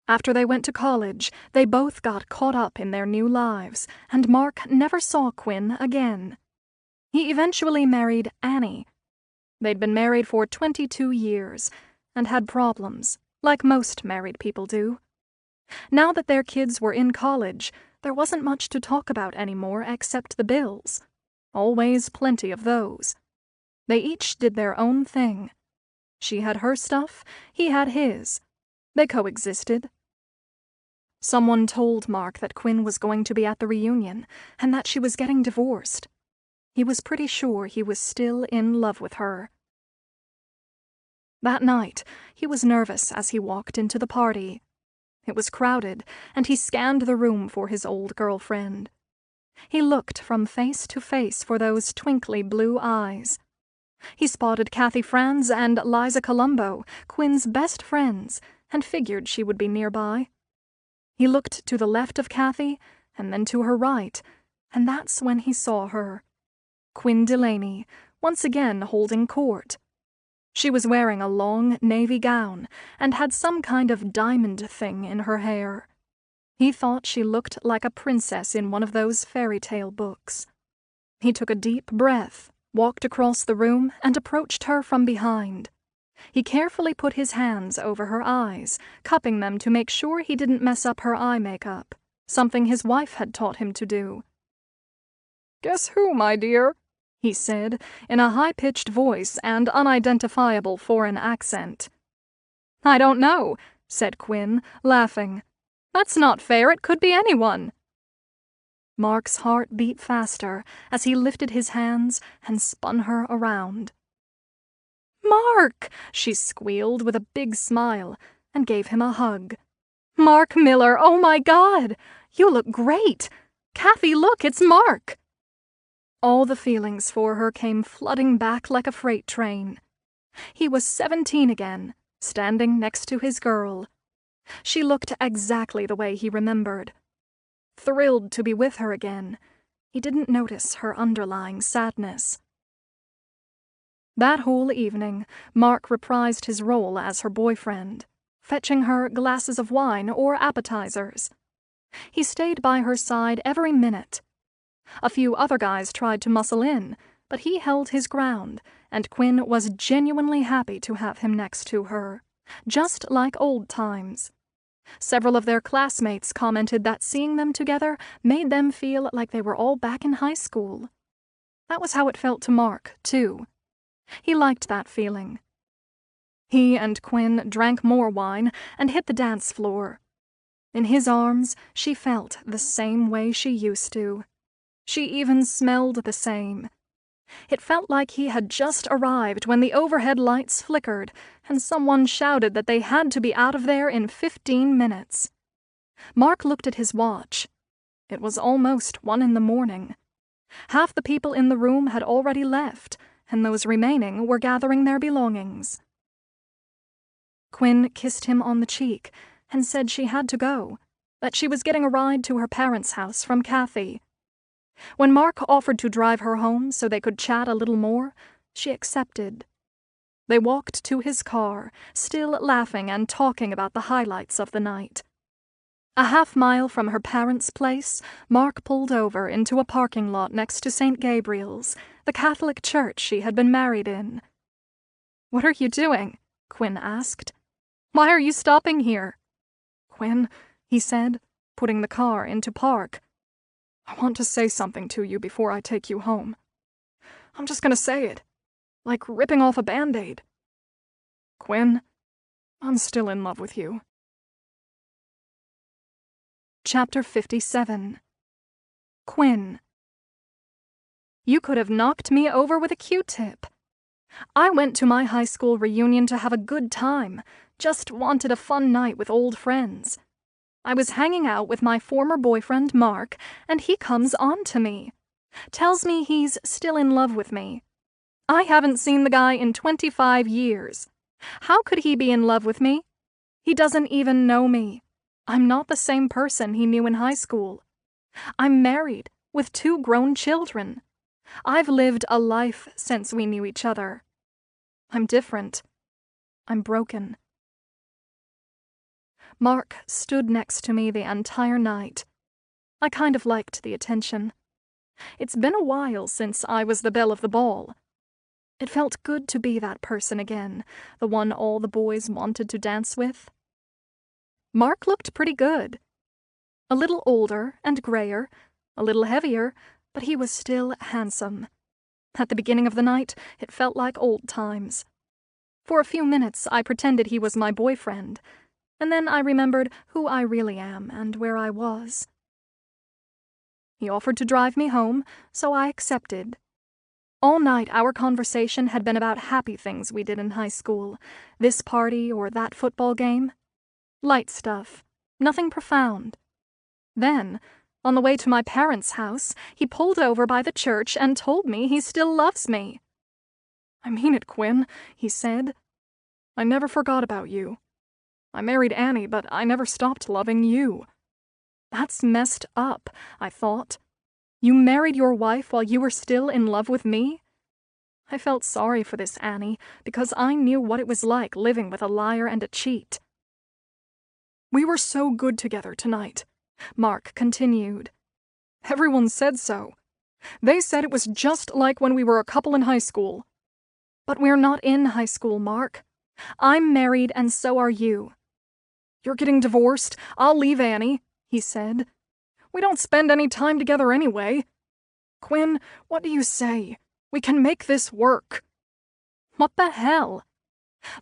S2: After they went to college, they both got caught up in their new lives, and Mark never saw Quinn again. He eventually married Annie. They'd been married for 22 years, and had problems, like most married people do. Now that their kids were in college, there wasn't much to talk about anymore except the bills. Always plenty of those. They each did their own thing. She had her stuff, he had his. They coexisted. Someone told Mark that Quinn was going to be at the reunion, and that she was getting divorced. He was pretty sure he was still in love with her. That night, he was nervous as he walked into the party. It was crowded, and he scanned the room for his old girlfriend. He looked from face to face for those twinkly blue eyes. He spotted Kathy Franz and Liza Colombo, Quinn's best friends, and figured she would be nearby. He looked to the left of Kathy, and then to her right, and that's when he saw her. Quinn Delaney, once again holding court. She was wearing a long navy gown, and had some kind of diamond thing in her hair. He thought she looked like a princess in one of those fairy tale books. He took a deep breath, walked across the room, and approached her from behind. He carefully put his hands over her eyes, cupping them to make sure he didn't mess up her eye makeup, something his wife had taught him to do.
S1: "Guess who, my dear?"
S2: he said, in a high-pitched voice and unidentifiable foreign accent.
S3: "I don't know," said Quinn, laughing. "That's not fair. It could be anyone."
S2: Mark's heart beat faster as he lifted his hands and spun her around.
S3: "Mark!" she squealed with a big smile, and gave him a hug. "Mark Miller, oh my God! You look great! Kathy, look, it's Mark!"
S2: All the feelings for her came flooding back like a freight train. He was 17 again, standing next to his girl. She looked exactly the way he remembered. Thrilled to be with her again, he didn't notice her underlying sadness. That whole evening, Mark reprised his role as her boyfriend, fetching her glasses of wine or appetizers. He stayed by her side every minute. A few other guys tried to muscle in, but he held his ground, and Quinn was genuinely happy to have him next to her, just like old times. Several of their classmates commented that seeing them together made them feel like they were all back in high school. That was how it felt to Mark, too. He liked that feeling. He and Quinn drank more wine and hit the dance floor. In his arms, she felt the same way she used to. She even smelled the same. It felt like he had just arrived when the overhead lights flickered and someone shouted that they had to be out of there in 15 minutes. Mark looked at his watch. It was almost 1 a.m. Half the people in the room had already left, and those remaining were gathering their belongings. Quinn kissed him on the cheek and said she had to go, that she was getting a ride to her parents' house from Kathy. When Mark offered to drive her home so they could chat a little more, she accepted. They walked to his car, still laughing and talking about the highlights of the night. A half-mile from her parents' place, Mark pulled over into a parking lot next to St. Gabriel's, the Catholic church she had been married in.
S3: "What are you doing?" Quinn asked. "Why are you stopping here?"
S1: "Quinn," he said, putting the car into park, "I want to say something to you before I take you home. I'm just going to say it, like ripping off a Band-Aid. Quinn, I'm still in love with you."
S2: Chapter 57. Quinn.
S3: You could have knocked me over with a Q-tip. I went to my high school reunion to have a good time, just wanted a fun night with old friends. I was hanging out with my former boyfriend, Mark, and he comes on to me. Tells me he's still in love with me. I haven't seen the guy in 25 years. How could he be in love with me?
S2: He doesn't even know me. I'm not the same person he knew in high school. I'm married with 2 grown children. I've lived a life since we knew each other. I'm different. I'm broken. Mark stood next to me the entire night. I kind of liked the attention. It's been a while since I was the belle of the ball. It felt good to be that person again, the one all the boys wanted to dance with. Mark looked pretty good. A little older and grayer, a little heavier, but he was still handsome. At the beginning of the night, it felt like old times. For a few minutes, I pretended he was my boyfriend, and then I remembered who I really am and where I was. He offered to drive me home, so I accepted. All night, our conversation had been about happy things we did in high school, this party or that football game. Light stuff, nothing profound. Then, on the way to my parents' house, he pulled over by the church and told me he still loves me.
S1: "I mean it, Quinn," he said. "I never forgot about you. I married Annie, but I never stopped loving you."
S2: That's messed up, I thought. You married your wife while you were still in love with me? I felt sorry for this Annie, because I knew what it was like living with a liar and a cheat.
S1: "We were so good together tonight," Mark continued. "Everyone said so. They said it was just like when we were a couple in high school."
S2: "But we're not in high school, Mark. I'm married and so are you."
S1: "You're getting divorced. I'll leave Annie," he said. "We don't spend any time together anyway. Quinn, what do you say? We can make this work."
S2: What the hell?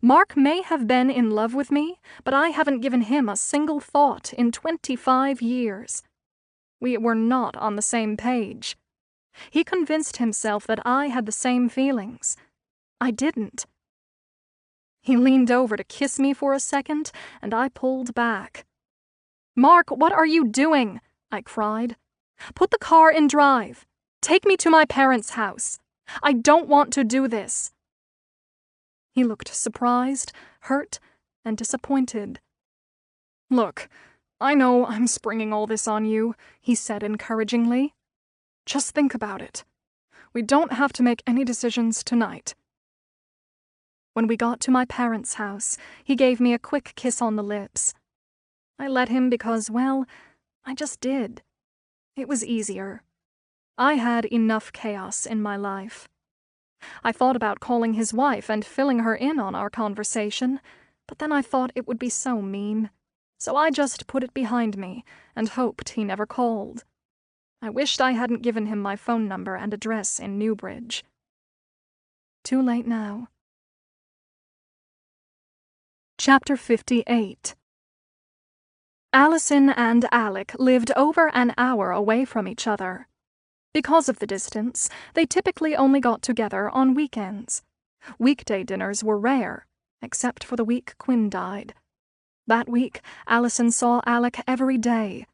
S2: Mark may have been in love with me, but I haven't given him a single thought in 25 years. We were not on the same page. He convinced himself that I had the same feelings. I didn't. He leaned over to kiss me for a second, and I pulled back. "Mark, what are you doing?" I cried. "Put the car in drive. Take me to my parents' house. I don't want to do this." He looked surprised, hurt, and disappointed.
S1: "Look, I know I'm springing all this on you," he said encouragingly. "Just think about it. We don't have to make any decisions tonight."
S2: When we got to my parents' house, he gave me a quick kiss on the lips. I let him because, well, I just did. It was easier. I had enough chaos in my life. I thought about calling his wife and filling her in on our conversation, but then I thought it would be so mean, so I just put it behind me and hoped he never called. I wished I hadn't given him my phone number and address in Newbridge. Too late now. Chapter 58. Allison and Alec lived over an hour away from each other. Because of the distance, they typically only got together on weekends. Weekday dinners were rare, except for the week Quinn died. That week, Allison saw Alec every day.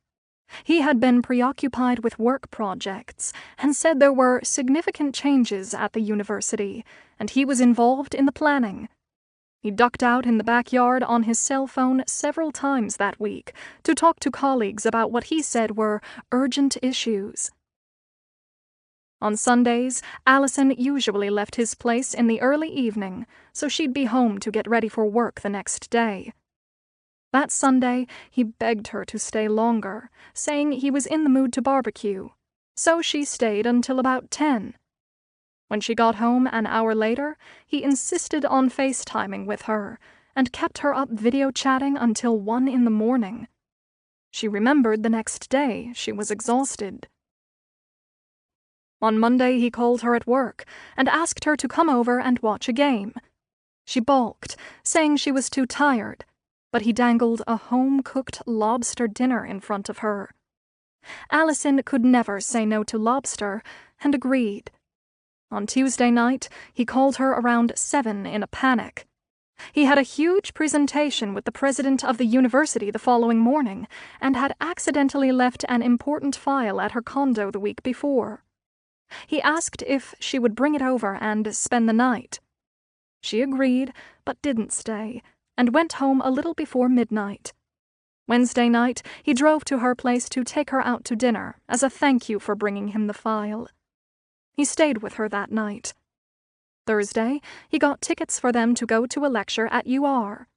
S2: He had been preoccupied with work projects and said there were significant changes at the university, and he was involved in the planning. He ducked out in the backyard on his cell phone several times that week to talk to colleagues about what he said were urgent issues. On Sundays, Allison usually left his place in the early evening, so she'd be home to get ready for work the next day. That Sunday, he begged her to stay longer, saying he was in the mood to barbecue, so she stayed until about 10. When she got home an hour later, he insisted on FaceTiming with her and kept her up video chatting until 1 in the morning. She remembered the next day she was exhausted. On Monday, he called her at work and asked her to come over and watch a game. She balked, saying she was too tired, but he dangled a home-cooked lobster dinner in front of her. Allison could never say no to lobster, and agreed. On Tuesday night, he called her around 7 in a panic. He had a huge presentation with the president of the university the following morning and had accidentally left an important file at her condo the week before. He asked if she would bring it over and spend the night. She agreed, but didn't stay, and went home a little before midnight. Wednesday night, he drove to her place to take her out to dinner as a thank you for bringing him the file. He stayed with her that night. Thursday, he got tickets for them to go to a lecture at UR.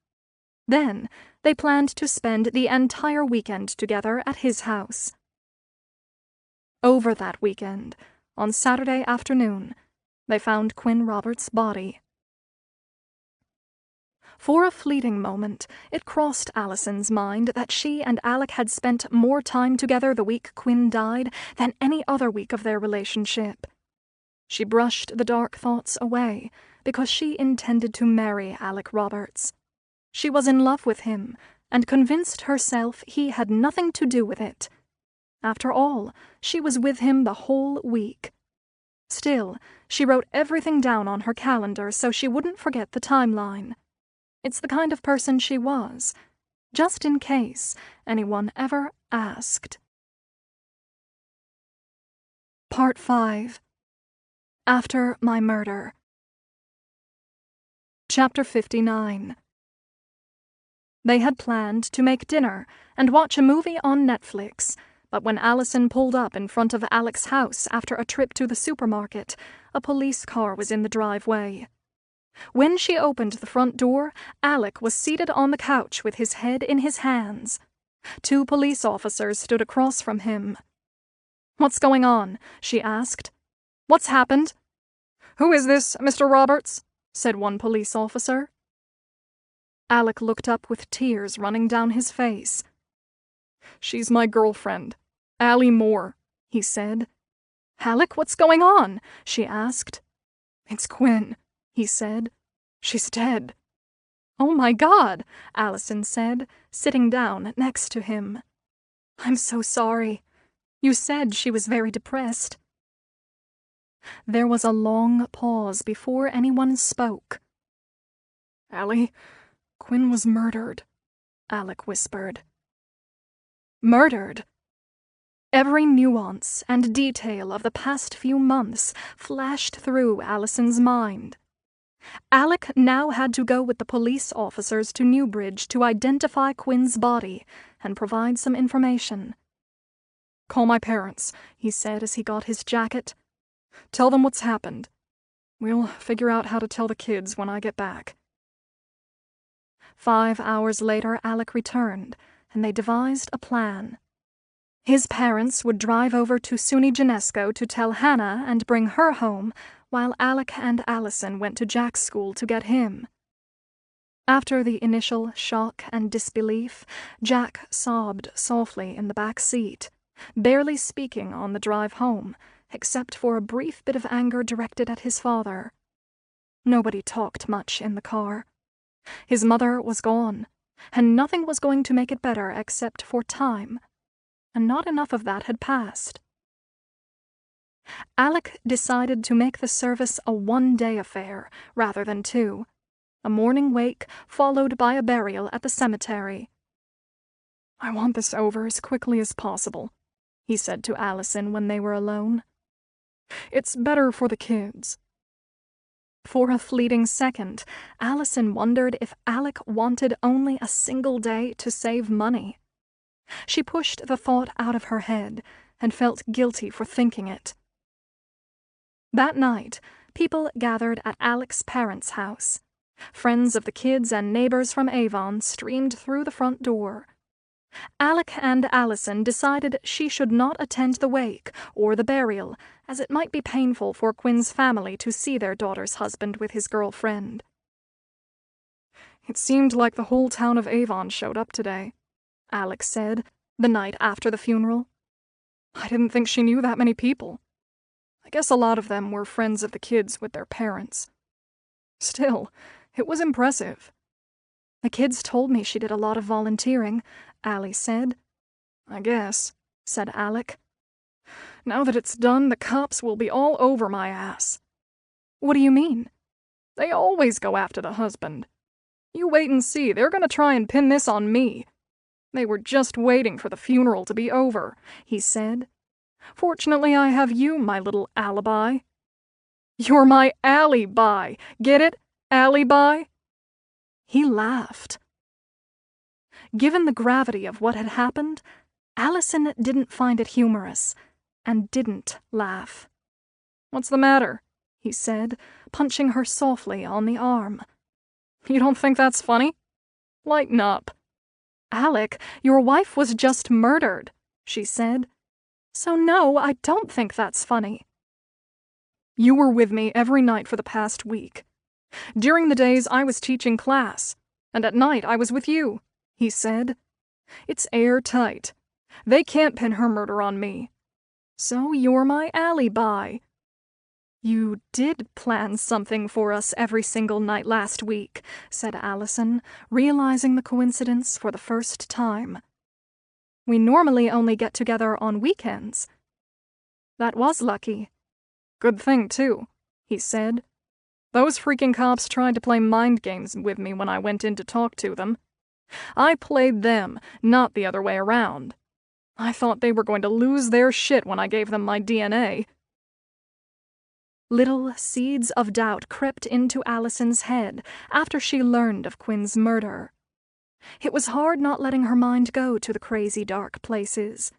S2: Then, they planned to spend the entire weekend together at his house. Over that weekend, on Saturday afternoon, they found Quinn Roberts' body. For a fleeting moment, it crossed Allison's mind that she and Alec had spent more time together the week Quinn died than any other week of their relationship. She brushed the dark thoughts away because she intended to marry Alec Roberts. She was in love with him and convinced herself he had nothing to do with it. After all, she was with him the whole week. Still, she wrote everything down on her calendar so she wouldn't forget the timeline. It's the kind of person she was, just in case anyone ever asked. Part 5. After My Murder. Chapter 59. They had planned to make dinner and watch a movie on Netflix, but when Allison pulled up in front of Alec's house after a trip to the supermarket, a police car was in the driveway. When she opened the front door, Alec was seated on the couch with his head in his hands. 2 police officers stood across from him. "What's going on?" she asked. "What's happened?"
S1: "Who is this, Mr. Roberts?"
S2: said one police officer. Alec looked up with tears running down his face.
S1: "She's my girlfriend, Allie Moore," he said.
S2: "Alec, what's going on?" she asked.
S1: "It's Quinn," he said. "She's dead."
S2: "Oh my God," Allison said, sitting down next to him. "I'm so sorry. You said she was very depressed." There was a long pause before anyone spoke.
S1: "Allie, Quinn was murdered," Alec whispered.
S2: Murdered? Every nuance and detail of the past few months flashed through Allison's mind. Alec now had to go with the police officers to Newbridge to identify Quinn's body and provide some information.
S1: "Call my parents," he said as he got his jacket. "Tell them what's happened. We'll figure out how to tell the kids when I get back."
S2: 5 hours later, Alec returned, and they devised a plan. His parents would drive over to SUNY Genesco to tell Hannah and bring her home, while Alec and Allison went to Jack's school to get him. After the initial shock and disbelief, Jack sobbed softly in the back seat, barely speaking on the drive home, except for a brief bit of anger directed at his father. Nobody talked much in the car. His mother was gone, and nothing was going to make it better except for time, and not enough of that had passed. Alec decided to make the service a one-day affair rather than 2, a morning wake followed by a burial at the cemetery.
S1: "I want this over as quickly as possible," he said to Allison when they were alone. "It's better for the kids."
S2: For a fleeting second, Allison wondered if Alec wanted only a single day to save money. She pushed the thought out of her head and felt guilty for thinking it. That night, people gathered at Alec's parents' house. Friends of the kids and neighbors from Avon streamed through the front door. Alec and Allison decided she should not attend the wake or the burial, as it might be painful for Quinn's family to see their daughter's husband with his girlfriend.
S1: "It seemed like the whole town of Avon showed up today," Alec said, the night after the funeral. "I didn't think she knew that many people. I guess a lot of them were friends of the kids with their parents. Still, it was impressive."
S2: "The kids told me she did a lot of volunteering," Allie said.
S1: "I guess," said Alec. "Now that it's done, the cops will be all over my ass."
S2: "What do you mean?"
S1: "They always go after the husband. You wait and see, they're going to try and pin this on me. They were just waiting for the funeral to be over," he said. "Fortunately, I have you, my little alibi." "You're my alibi. Get it? Alibi?"
S2: He laughed. Given the gravity of what had happened, Allison didn't find it humorous and didn't laugh.
S1: "What's the matter?"
S2: he said, punching her softly on the arm.
S1: "You don't think that's funny? Lighten up."
S2: "Alec, your wife was just murdered," she said. "So no, I don't think that's funny."
S1: "You were with me every night for the past week. During the days I was teaching class, and at night I was with you," he said. "It's airtight. They can't pin her murder on me. So you're my alibi."
S2: "You did plan something for us every single night last week," said Allison, realizing the coincidence for the first time. "We normally only get together on weekends." "That was lucky."
S1: "Good thing, too," he said. "Those freaking cops tried to play mind games with me when I went in to talk to them. I played them, not the other way around. I thought they were going to lose their shit when I gave them my DNA."
S2: Little seeds of doubt crept into Allison's head after she learned of Quinn's murder. It was hard not letting her mind go to the crazy dark places.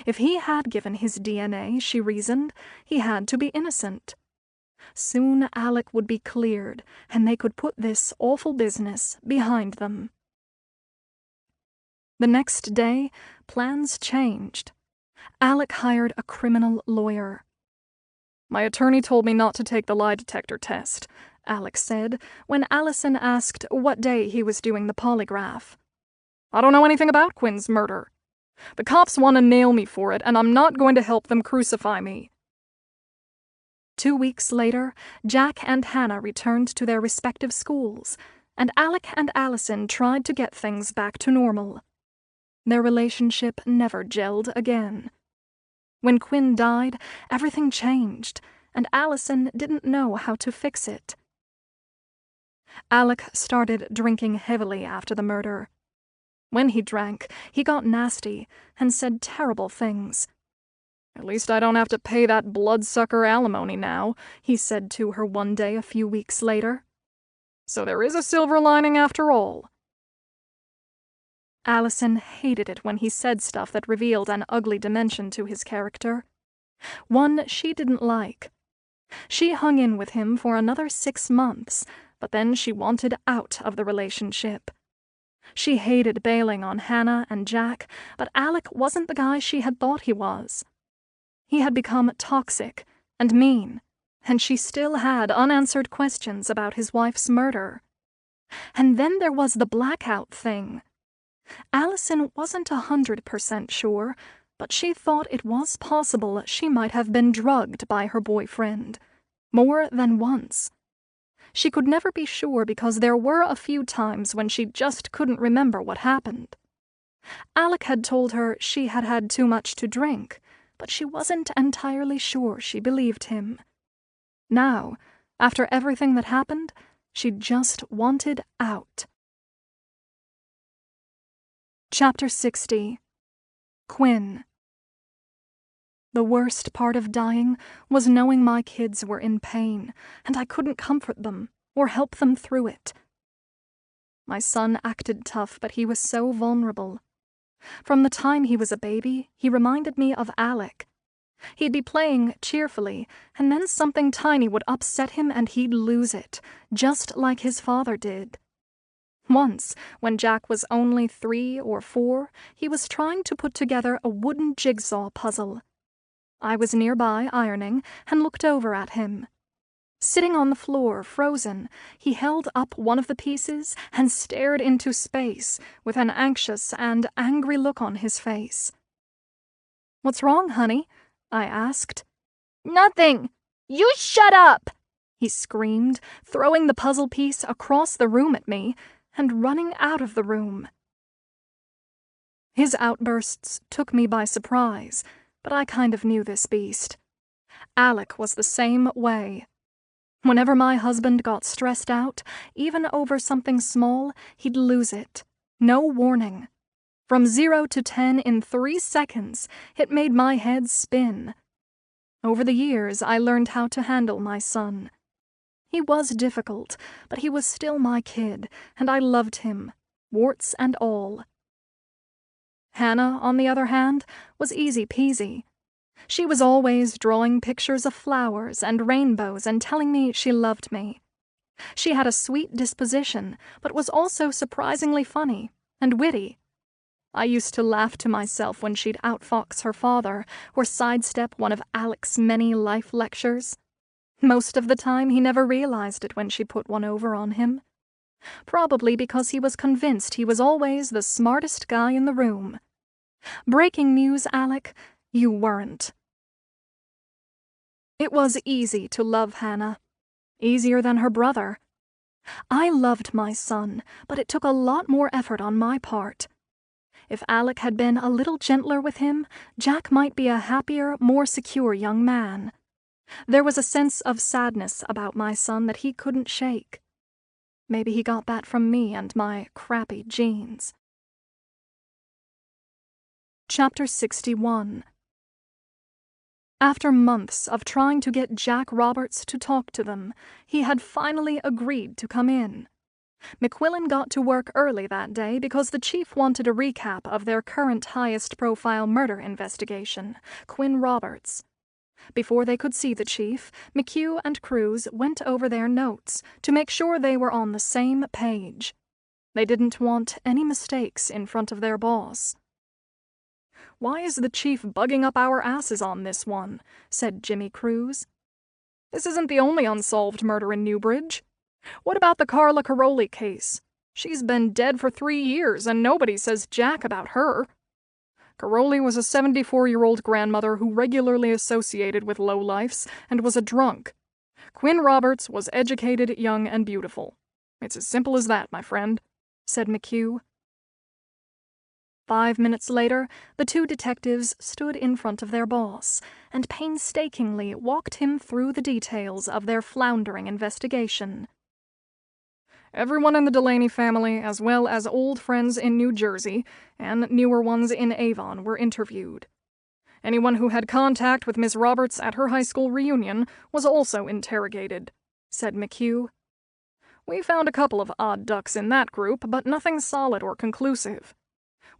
S2: If he had given his DNA, she reasoned, he had to be innocent. Soon Alec would be cleared, and they could put this awful business behind them. The next day, plans changed. Alec hired a criminal lawyer.
S1: "My attorney told me not to take the lie detector test," Alec said, when Allison asked what day he was doing the polygraph. "I don't know anything about Quinn's murder. The cops want to nail me for it, and I'm not going to help them crucify me."
S2: 2 weeks later, Jack and Hannah returned to their respective schools, and Alec and Allison tried to get things back to normal. Their relationship never gelled again. When Quinn died, everything changed, and Allison didn't know how to fix it. Alec started drinking heavily after the murder. When he drank, he got nasty and said terrible things.
S1: "At least I don't have to pay that bloodsucker alimony now," he said to her one day a few weeks later. "So there is a silver lining after all."
S2: Allison hated it when he said stuff that revealed an ugly dimension to his character. One she didn't like. She hung in with him for another 6 months, but then she wanted out of the relationship. She hated bailing on Hannah and Jack, but Alec wasn't the guy she had thought he was. He had become toxic and mean, and she still had unanswered questions about his wife's murder. And then there was the blackout thing. Allison wasn't 100% sure, but she thought it was possible she might have been drugged by her boyfriend, more than once. She could never be sure because there were a few times when she just couldn't remember what happened. Alec had told her she had had too much to drink, but she wasn't entirely sure she believed him. Now, after everything that happened, she just wanted out. Chapter 60. Quinn. The worst part of dying was knowing my kids were in pain, and I couldn't comfort them or help them through it. My son acted tough, but he was so vulnerable. From the time he was a baby, he reminded me of Alec. He'd be playing cheerfully, and then something tiny would upset him and he'd lose it, just like his father did. Once, when Jack was only 3 or 4, he was trying to put together a wooden jigsaw puzzle. I was nearby ironing and looked over at him. Sitting on the floor, frozen, he held up one of the pieces and stared into space with an anxious and angry look on his face. "What's wrong, honey?" I asked.
S3: "Nothing! You shut up!"
S2: he screamed, throwing the puzzle piece across the room at me and running out of the room. His outbursts took me by surprise, but I kind of knew this beast. Alec was the same way. Whenever my husband got stressed out, even over something small, he'd lose it. No warning. From 0 to 10 in 3 seconds, it made my head spin. Over the years, I learned how to handle my son. He was difficult, but he was still my kid, and I loved him, warts and all. Hannah, on the other hand, was easy peasy. She was always drawing pictures of flowers and rainbows and telling me she loved me. She had a sweet disposition, but was also surprisingly funny and witty. I used to laugh to myself when she'd outfox her father or sidestep one of Alec's many life lectures. Most of the time, he never realized it when she put one over on him. Probably because he was convinced he was always the smartest guy in the room. Breaking news, Alec, you weren't. It was easy to love Hannah. Easier than her brother. I loved my son, but it took a lot more effort on my part. If Alec had been a little gentler with him, Jack might be a happier, more secure young man. There was a sense of sadness about my son that he couldn't shake. Maybe he got that from me and my crappy genes. Chapter 61. After months of trying to get Jack Roberts to talk to them, he had finally agreed to come in. McQuillan got to work early that day because the chief wanted a recap of their current highest-profile murder investigation, Quinn Roberts. Before they could see the chief, McHugh and Cruz went over their notes to make sure they were on the same page. They didn't want any mistakes in front of their boss.
S1: "Why is the chief bugging up our asses on this one?" said Jimmy Cruz. "This isn't the only unsolved murder in Newbridge. What about the Carla Caroli case? She's been dead for 3 years, and nobody says jack about her. Caroli was a 74-year-old grandmother who regularly associated with lowlifes and was a drunk. Quinn Roberts was educated, young, and beautiful. It's as simple as that, my friend," said McHugh.
S2: 5 minutes later, the two detectives stood in front of their boss and painstakingly walked him through the details of their floundering investigation.
S1: "Everyone in the Delaney family, as well as old friends in New Jersey and newer ones in Avon, were interviewed. Anyone who had contact with Miss Roberts at her high school reunion was also interrogated," said McHugh. "We found a couple of odd ducks in that group, but nothing solid or conclusive.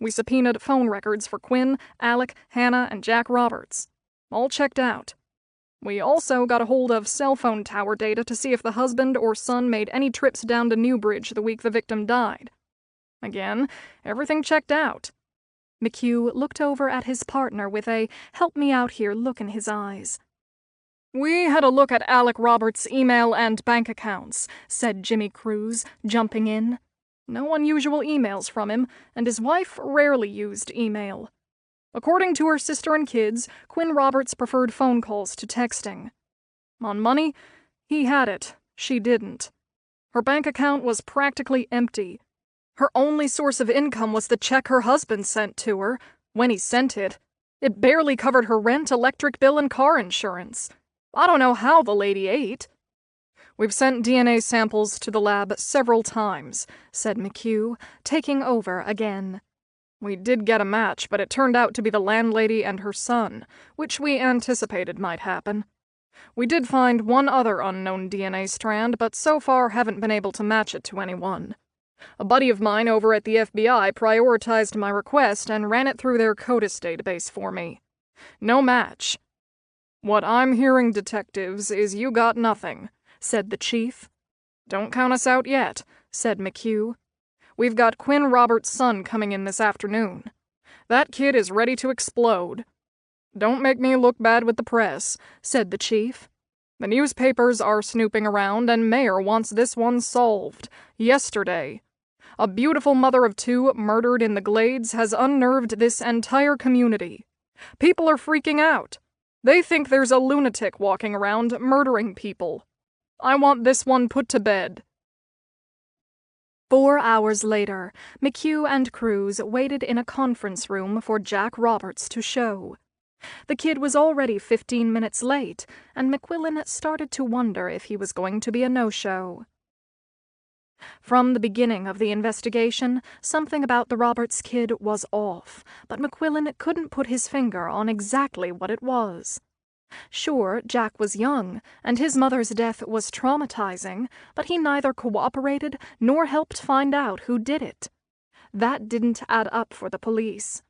S1: We subpoenaed phone records for Quinn, Alec, Hannah, and Jack Roberts. All checked out. We also got a hold of cell phone tower data to see if the husband or son made any trips down to Newbridge the week the victim died. Again, everything checked out."
S2: McHugh looked over at his partner with a help-me-out-here look in his eyes.
S1: "We had a look at Alec Roberts' email and bank accounts," said Jimmy Cruz, jumping in. "No unusual emails from him, and his wife rarely used email. According to her sister and kids, Quinn Roberts preferred phone calls to texting. On money, he had it, she didn't. Her bank account was practically empty. Her only source of income was the check her husband sent to her, when he sent it. It barely covered her rent, electric bill, and car insurance. I don't know how the lady ate." "We've sent DNA samples to the lab several times," said McHugh, taking over again. "We did get a match, but it turned out to be the landlady and her son, which we anticipated might happen. We did find one other unknown DNA strand, but so far haven't been able to match it to anyone. A buddy of mine over at the FBI prioritized my request and ran it through their CODIS database for me. No match." "What I'm hearing, detectives, is you got nothing," said the chief. "Don't count us out yet," said McHugh. "We've got Quinn Roberts' son coming in this afternoon. That kid is ready to explode. Don't make me look bad with the press," said the chief. "The newspapers are snooping around, and Mayor wants this one solved. Yesterday. A beautiful mother of 2 murdered in the Glades has unnerved this entire community. People are freaking out. They think there's a lunatic walking around murdering people. I want this one put to bed."
S2: 4 hours later, McHugh and Cruz waited in a conference room for Jack Roberts to show. The kid was already 15 minutes late, and McQuillan started to wonder if he was going to be a no-show. From the beginning of the investigation, something about the Roberts kid was off, but McQuillan couldn't put his finger on exactly what it was. Sure, Jack was young, and his mother's death was traumatizing, but he neither cooperated nor helped find out who did it. That didn't add up for the police.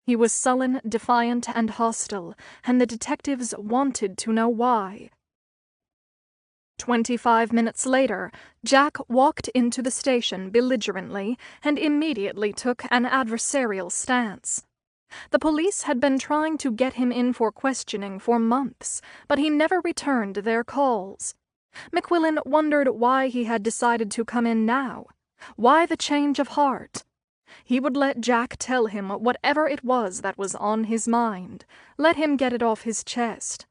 S2: He was sullen, defiant, and hostile, and the detectives wanted to know why. 25 minutes later, Jack walked into the station belligerently and immediately took an adversarial stance. The police had been trying to get him in for questioning for months, but he never returned their calls. McQuillan wondered why he had decided to come in now. Why the change of heart? He would let Jack tell him whatever it was that was on his mind. Let him get it off his chest.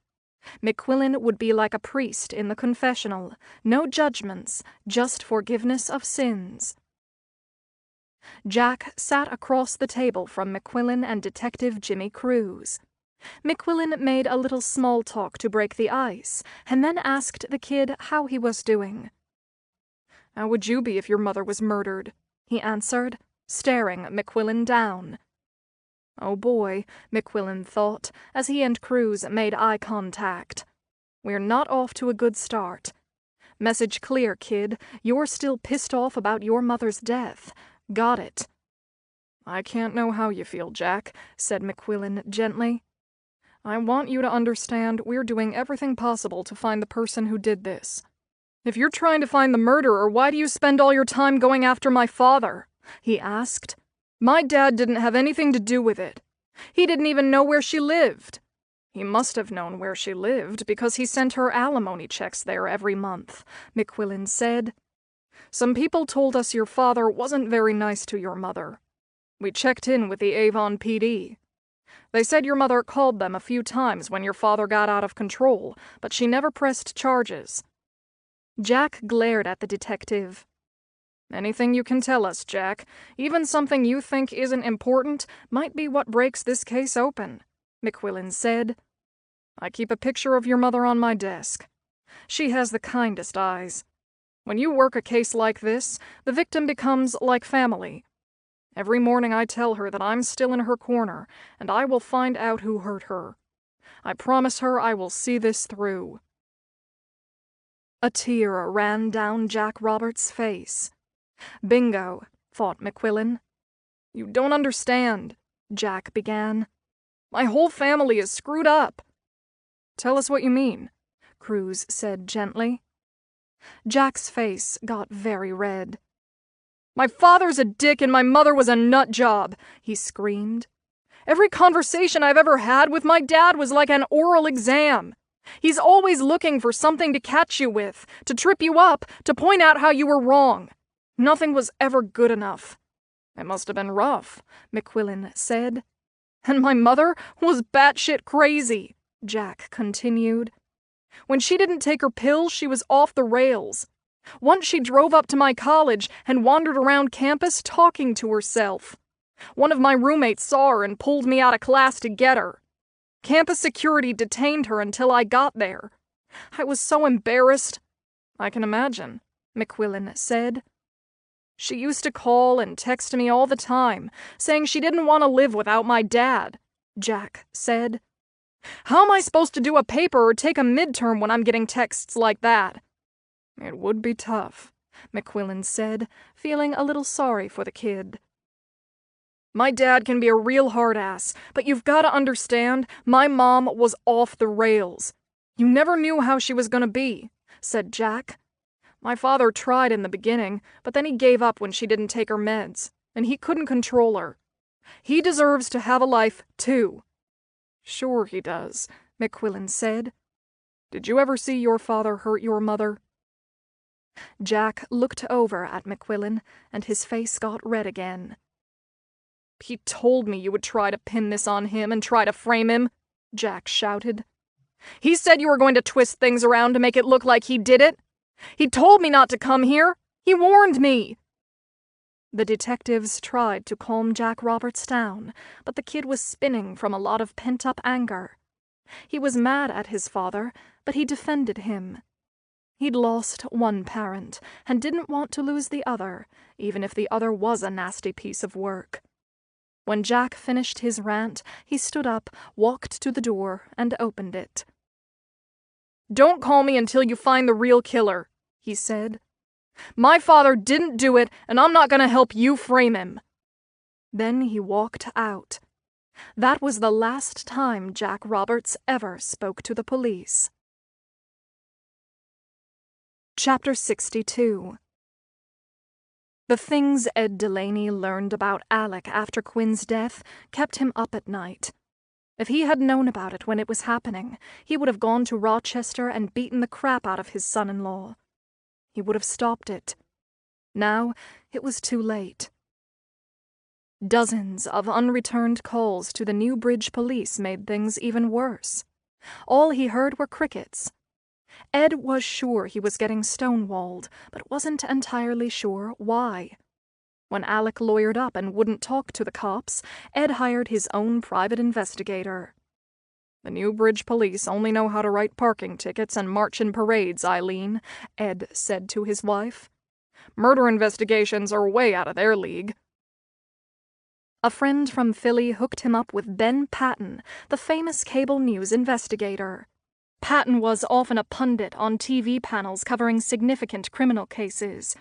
S2: McQuillan would be like a priest in the confessional. No judgments, just forgiveness of sins. Jack sat across the table from McQuillan and Detective Jimmy Cruz. McQuillan made a little small talk to break the ice, and then asked the kid how he was doing.
S3: "How would you be if your mother was murdered?" he answered, staring McQuillan down. Oh boy, McQuillan thought, as he and Cruz made eye contact. We're not off to a good start. Message clear, kid. You're still pissed off about your mother's death. Got it. "I can't know how you feel, Jack," said McQuillan gently. "I want you to understand we're doing everything possible to find the person who did this. If you're trying to find the murderer, why do you spend all your time going after my father?" he asked. "My dad didn't have anything to do with it. He didn't even know where she lived. He must have known where she lived because he sent her alimony checks there every month," McQuillan said. "Some people told us your father wasn't very nice to your mother. We checked in with the Avon PD. They said your mother called them a few times when your father got out of control, but she never pressed charges." Jack glared at the detective. "Anything you can tell us, Jack, even something you think isn't important, might be what breaks this case open," McQuillan said. "I keep a picture of your mother on my desk. She has the kindest eyes. When you work a case like this, the victim becomes like family. Every morning I tell her that I'm still in her corner, and I will find out who hurt her. I promise her I will see this through." A tear ran down Jack Roberts' face. "Bingo," thought McQuillan. "You don't understand," Jack began. "My whole family is screwed up." "Tell us what you mean," Cruz said gently. Jack's face got very red. "My father's a dick and my mother was a nut job," he screamed. "Every conversation I've ever had with my dad was like an oral exam. He's always looking for something to catch you with, to trip you up, to point out how you were wrong. Nothing was ever good enough." "It must have been rough," McQuillan said. "And my mother was batshit crazy," Jack continued. "When she didn't take her pills, she was off the rails. Once she drove up to my college and wandered around campus talking to herself. One of my roommates saw her and pulled me out of class to get her. Campus security detained her until I got there. I was so embarrassed." "I can imagine," McQuillan said. "She used to call and text me all the time, saying she didn't want to live without my dad," Jack said. "How am I supposed to do a paper or take a midterm when I'm getting texts like that?" "It would be tough," McQuillan said, feeling a little sorry for the kid. "My dad can be a real hard ass, but you've got to understand, my mom was off the rails. You never knew how she was going to be," said Jack. "My father tried in the beginning, but then he gave up when she didn't take her meds, and he couldn't control her. He deserves to have a life, too." "Sure he does," McQuillan said. "Did you ever see your father hurt your mother?" Jack looked over at McQuillan, and his face got red again. "He told me you would try to pin this on him and try to frame him," Jack shouted. "He said you were going to twist things around to make it look like he did it. He told me not to come here. He warned me." The detectives tried to calm Jack Roberts down, but the kid was spinning from a lot of pent-up anger. He was mad at his father, but he defended him. He'd lost one parent, and didn't want to lose the other, even if the other was a nasty piece of work. When Jack finished his rant, he stood up, walked to the door, and opened it. "Don't call me until you find the real killer," he said. "My father didn't do it, and I'm not going to help you frame him."
S2: Then he walked out. That was the last time Jack Roberts ever spoke to the police. Chapter 62. The things Ed Delaney learned about Alec after Quinn's death kept him up at night. If he had known about it when it was happening, he would have gone to Rochester and beaten the crap out of his son-in-law. He would have stopped it. Now it was too late. Dozens of unreturned calls to the Newbridge police made things even worse. All he heard were crickets. Ed was sure he was getting stonewalled, but wasn't entirely sure why. When Alec lawyered up and wouldn't talk to the cops, Ed hired his own private investigator.
S3: "The Newbridge police only know how to write parking tickets and march in parades, Eileen," Ed said to his wife. "Murder investigations are way out of their league."
S2: A friend from Philly hooked him up with Ben Patton, the famous cable news investigator. Patton was often a pundit on TV panels covering significant criminal cases.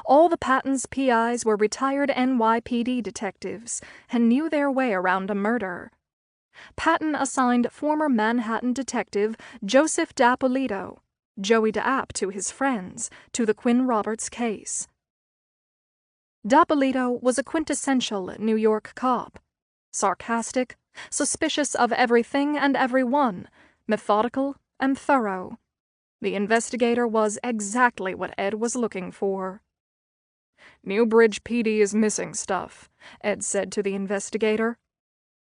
S2: All the Patton's PIs were retired NYPD detectives and knew their way around a murder. Patton assigned former Manhattan detective Joseph D'Appolito, Joey DeApp to his friends, to the Quinn Roberts case. D'Appolito was a quintessential New York cop. Sarcastic, suspicious of everything and everyone, methodical and thorough. The investigator was exactly what Ed was looking for.
S3: "Newbridge PD is missing stuff," Ed said to the investigator.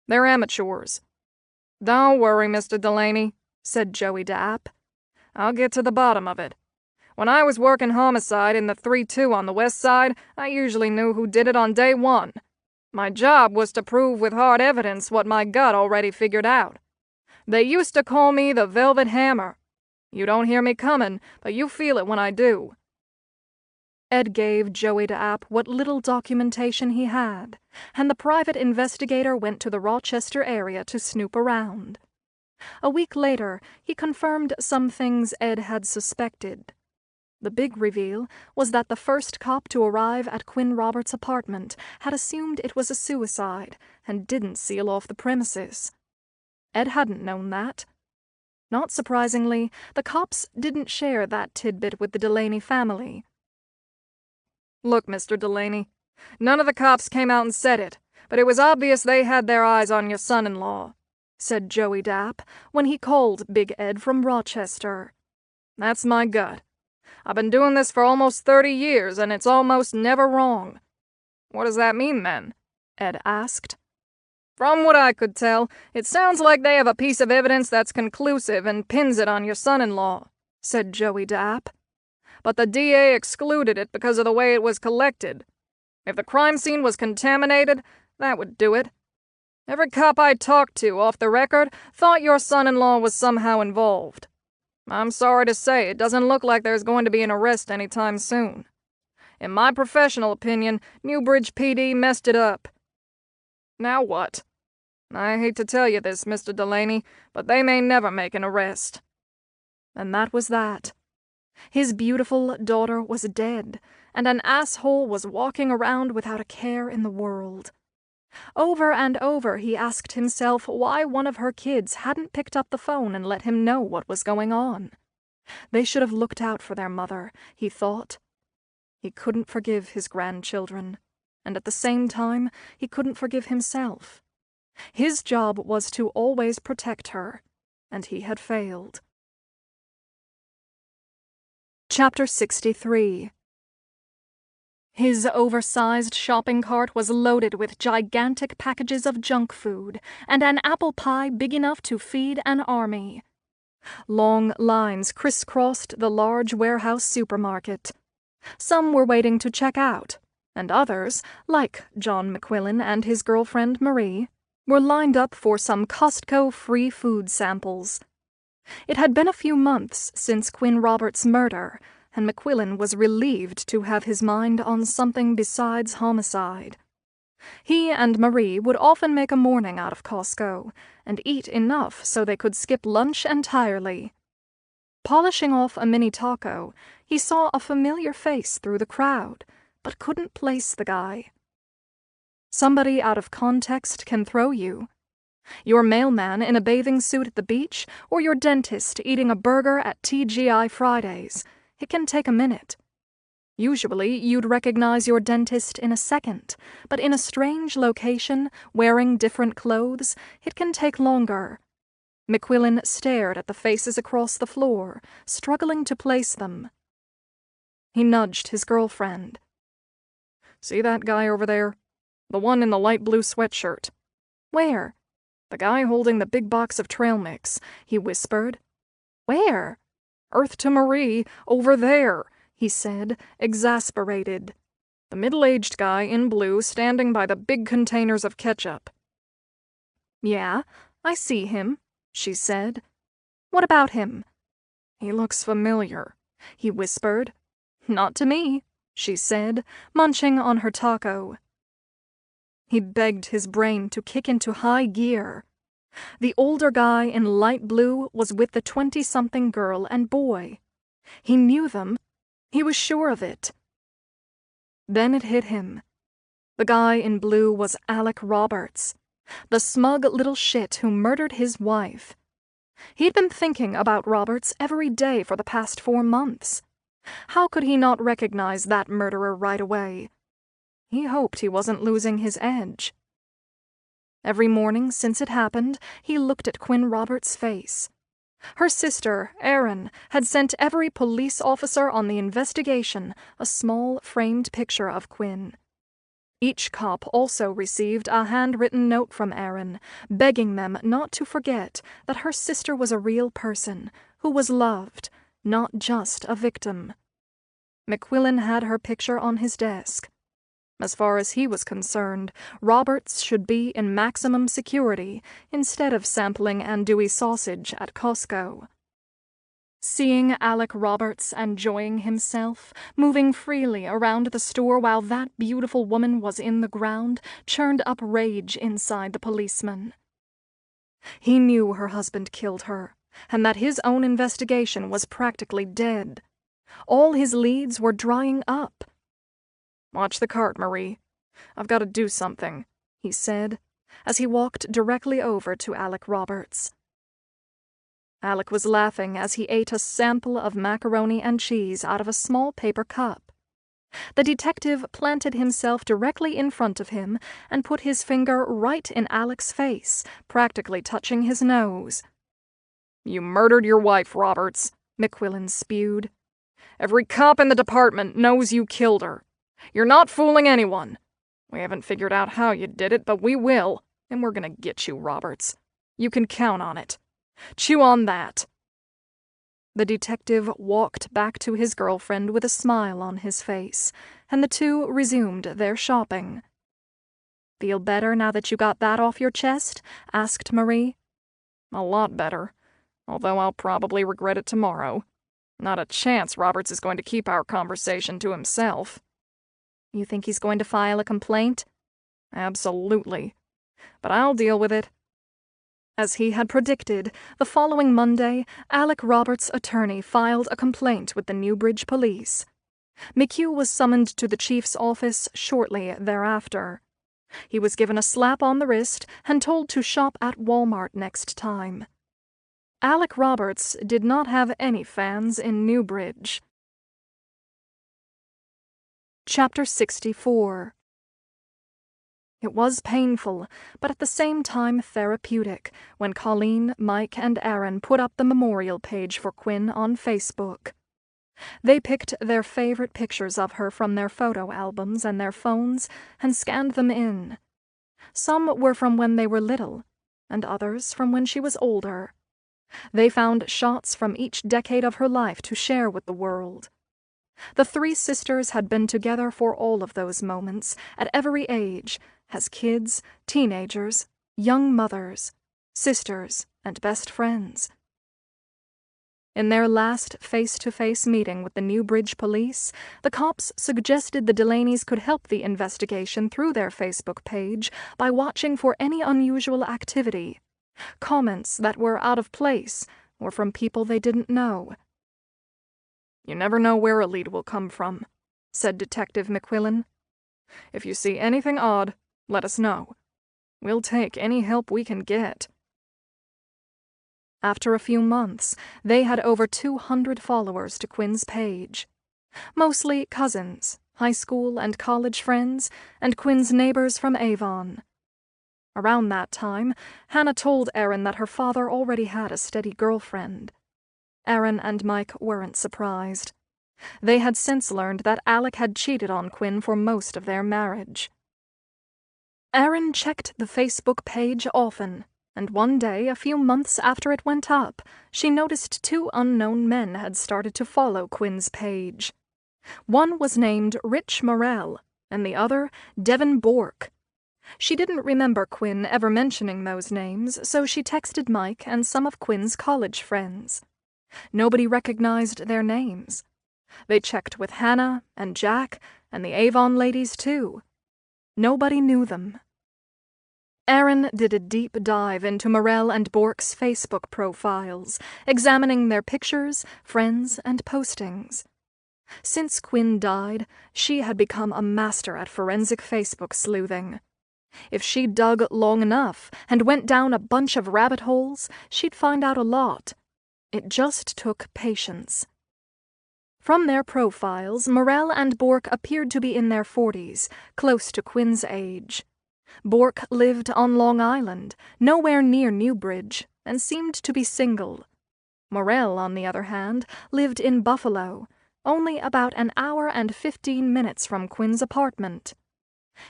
S3: "They're amateurs." "Don't worry, Mr. Delaney," said Joey DeApp. "I'll get to the bottom of it. When I was working homicide in the 3-2 on the west side, I usually knew who did it on day one. My job was to prove with hard evidence what my gut already figured out. They used to call me the Velvet Hammer. You don't hear me coming, but you feel it when I do."
S2: Ed gave Joey DeApp what little documentation he had, and the private investigator went to the Rochester area to snoop around. A week later, he confirmed some things Ed had suspected. The big reveal was that the first cop to arrive at Quinn Roberts' apartment had assumed it was a suicide and didn't seal off the premises. Ed hadn't known that. Not surprisingly, the cops didn't share that tidbit with the Delaney family.
S3: "Look, Mr. Delaney, none of the cops came out and said it, but it was obvious they had their eyes on your son-in-law,"
S2: said Joey DeApp when he called Big Ed from Rochester.
S3: "That's my gut. I've been doing this for almost 30 years, and it's almost never wrong." "What does that mean, then?" Ed asked. "From what I could tell, it sounds like they have a piece of evidence that's conclusive and pins it on your son-in-law," said Joey DeApp. "But the DA excluded it because of the way it was collected. If the crime scene was contaminated, that would do it. Every cop I talked to, off the record, thought your son-in-law was somehow involved. I'm sorry to say it doesn't look like there's going to be an arrest anytime soon. In my professional opinion, Newbridge PD messed it up." "Now what?" "I hate to tell you this, Mr. Delaney, but they may never make an arrest."
S2: And that was that. His beautiful daughter was dead, and an asshole was walking around without a care in the world. Over and over he asked himself why one of her kids hadn't picked up the phone and let him know what was going on. They should have looked out for their mother, he thought. He couldn't forgive his grandchildren, and at the same time he couldn't forgive himself. His job was to always protect her, and he had failed. Chapter 63. His oversized shopping cart was loaded with gigantic packages of junk food and an apple pie big enough to feed an army. Long lines crisscrossed the large warehouse supermarket. Some were waiting to check out, and others, like John McQuillan and his girlfriend Marie, were lined up for some Costco free food samples. It had been a few months since Quinn Roberts' murder, and McQuillan was relieved to have his mind on something besides homicide. He and Marie would often make a morning out of Costco, and eat enough so they could skip lunch entirely. Polishing off a mini taco, he saw a familiar face through the crowd, but couldn't place the guy. Somebody out of context can throw you. Your mailman in a bathing suit at the beach, or your dentist eating a burger at TGI Fridays. It can take a minute. Usually, you'd recognize your dentist in a second, but in a strange location, wearing different clothes, it can take longer. McQuillan stared at the faces across the floor, struggling to place them. He nudged his girlfriend.
S1: See that guy over there? The one in the light blue sweatshirt.
S2: Where?
S1: The guy holding the big box of trail mix, he whispered.
S2: Where?
S1: Earth to Marie, over there, he said,
S2: exasperated.
S1: The middle-aged guy in blue standing by the big containers of ketchup.
S2: Yeah, I see him, she said. What about him?
S1: He looks familiar, he whispered.
S2: Not to me, she said, munching on her taco. He begged his brain to kick into high gear. The older guy in light blue was with the 20-something girl and boy. He knew them. He was sure of it. Then it hit him. The guy in blue was Alec Roberts, the smug little shit who murdered his wife. He'd been thinking about Roberts every day for the past 4 months. How could he not recognize that murderer right away? He hoped he wasn't losing his edge. Every morning since it happened, he looked at Quinn Roberts' face. Her sister, Erin, had sent every police officer on the investigation a small framed picture of Quinn. Each cop also received a handwritten note from Erin, begging them not to forget that her sister was a real person who was loved, not just a victim. McQuillan had her picture on his desk. As far as he was concerned, Roberts should be in maximum security instead of sampling andouille sausage at Costco. Seeing Alec Roberts enjoying himself, moving freely around the store while that beautiful woman was in the ground, churned up rage inside the policeman. He knew her husband killed her, and that his own investigation was practically dead. All his leads were drying up.
S1: "Watch the cart, Marie. I've got to do something,"
S2: he said, as he walked directly over to Alec Roberts. Alec was laughing as he ate a sample of macaroni and cheese out of a small paper cup. The detective planted himself directly in front of him and put his finger right in Alec's face, practically touching his nose.
S1: "You murdered your wife, Roberts," McQuillan spewed. "Every cop in the department knows you killed her. You're not fooling anyone. We haven't figured out how you did it, but we will, and we're gonna get you, Roberts. You can count on it. Chew on that."
S2: The detective walked back to his girlfriend with a smile on his face, and the two resumed their shopping. "Feel better now that you got that off your chest?" asked Marie.
S1: "A lot better, although I'll probably regret it tomorrow. Not a chance Roberts is going to keep our conversation to himself."
S2: "You think he's going to file a complaint?"
S1: "Absolutely. But I'll deal with it."
S2: As he had predicted, the following Monday, Alec Roberts' attorney filed a complaint with the Newbridge police. McHugh was summoned to the chief's office shortly thereafter. He was given a slap on the wrist and told to shop at Walmart next time. Alec Roberts did not have any fans in Newbridge. Chapter 64. It was painful, but at the same time therapeutic, when Colleen, Mike, and Erin put up the memorial page for Quinn on Facebook. They picked their favorite pictures of her from their photo albums and their phones and scanned them in. Some were from when they were little, and others from when she was older. They found shots from each decade of her life to share with the world. The three sisters had been together for all of those moments, at every age, as kids, teenagers, young mothers, sisters, and best friends. In their last face-to-face meeting with the Newbridge police, the cops suggested the Delaney's could help the investigation through their Facebook page by watching for any unusual activity, comments that were out of place or from people they didn't know,
S1: You never know where a lead will come from," said Detective McQuillan. "If you see anything odd, let us know. We'll take any help we can get."
S2: After a few months, they had over 200 followers to Quinn's page. Mostly cousins, high school and college friends, and Quinn's neighbors from Avon. Around that time, Hannah told Erin that her father already had a steady girlfriend. Erin and Mike weren't surprised. They had since learned that Alec had cheated on Quinn for most of their marriage. Erin checked the Facebook page often, and one day, a few months after it went up, she noticed 2 unknown men had started to follow Quinn's page. One was named Rich Morell, and the other Devin Bork. She didn't remember Quinn ever mentioning those names, so she texted Mike and some of Quinn's college friends. Nobody recognized their names. They checked with Hannah and Jack and the Avon ladies, too. Nobody knew them. Erin did a deep dive into Morell and Bork's Facebook profiles, examining their pictures, friends, and postings. Since Quinn died, she had become a master at forensic Facebook sleuthing. If she dug long enough and went down a bunch of rabbit holes, she'd find out a lot. It just took patience. From their profiles, Morell and Bork appeared to be in their 40s, close to Quinn's age. Bork lived on Long Island, nowhere near Newbridge, and seemed to be single. Morell, on the other hand, lived in Buffalo, only about an hour and 15 minutes from Quinn's apartment.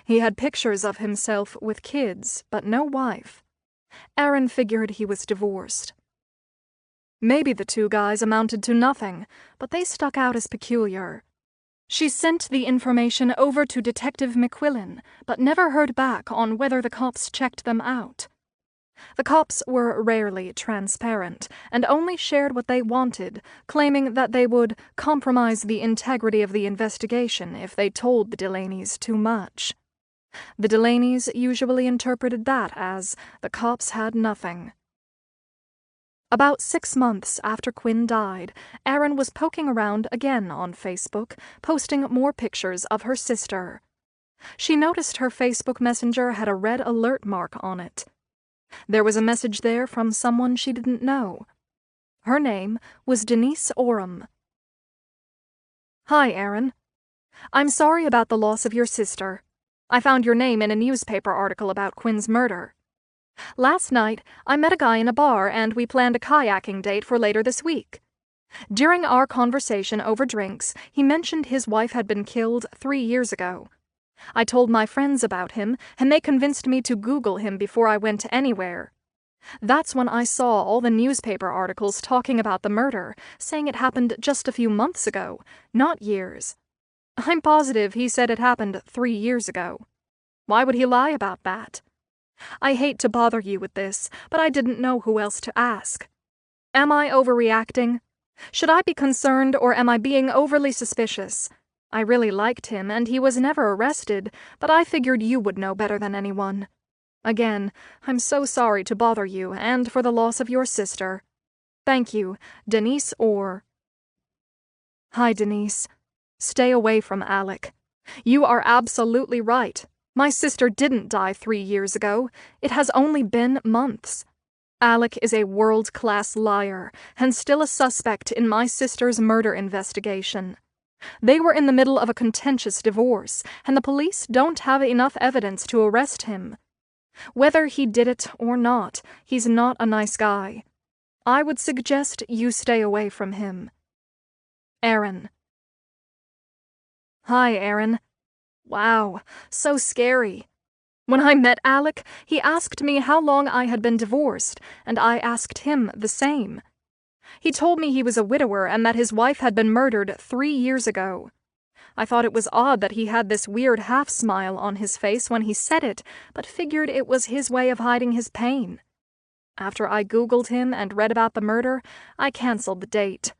S2: He had pictures of himself with kids, but no wife. Erin figured he was divorced. Maybe the 2 guys amounted to nothing, but they stuck out as peculiar. She sent the information over to Detective McQuillan, but never heard back on whether the cops checked them out. The cops were rarely transparent, and only shared what they wanted, claiming that they would compromise the integrity of the investigation if they told the Delaney's too much. The Delaney's usually interpreted that as the cops had nothing. About 6 months after Quinn died, Erin was poking around again on Facebook, posting more pictures of her sister. She noticed her Facebook Messenger had a red alert mark on it. There was a message there from someone she didn't know. Her name was Denise Oram. "Hi, Erin. I'm sorry about the loss of your sister. I found your name in a newspaper article about Quinn's murder. Last night, I met a guy in a bar and we planned a kayaking date for later this week. During our conversation over drinks, he mentioned his wife had been killed 3 years ago. I told my friends about him, and they convinced me to Google him before I went anywhere. That's when I saw all the newspaper articles talking about the murder, saying it happened just a few months ago, not years. I'm positive he said it happened 3 years ago. Why would he lie about that? I hate to bother you with this, but I didn't know who else to ask. Am I overreacting? Should I be concerned, or am I being overly suspicious? I really liked him, and he was never arrested, but I figured you would know better than anyone. Again, I'm so sorry to bother you, and for the loss of your sister. Thank you, Denise Orr." "Hi, Denise. Stay away from Alec. You are absolutely right. My sister didn't die 3 years ago. It has only been months. Alec is a world-class liar, and still a suspect in my sister's murder investigation. They were in the middle of a contentious divorce, and the police don't have enough evidence to arrest him. Whether he did it or not, he's not a nice guy. I would suggest you stay away from him. Erin." "Hi, Erin. Wow, so scary. When I met Alec, he asked me how long I had been divorced, and I asked him the same. He told me he was a widower and that his wife had been murdered 3 years ago. I thought it was odd that he had this weird half-smile on his face when he said it, but figured it was his way of hiding his pain. After I Googled him and read about the murder, I canceled the date.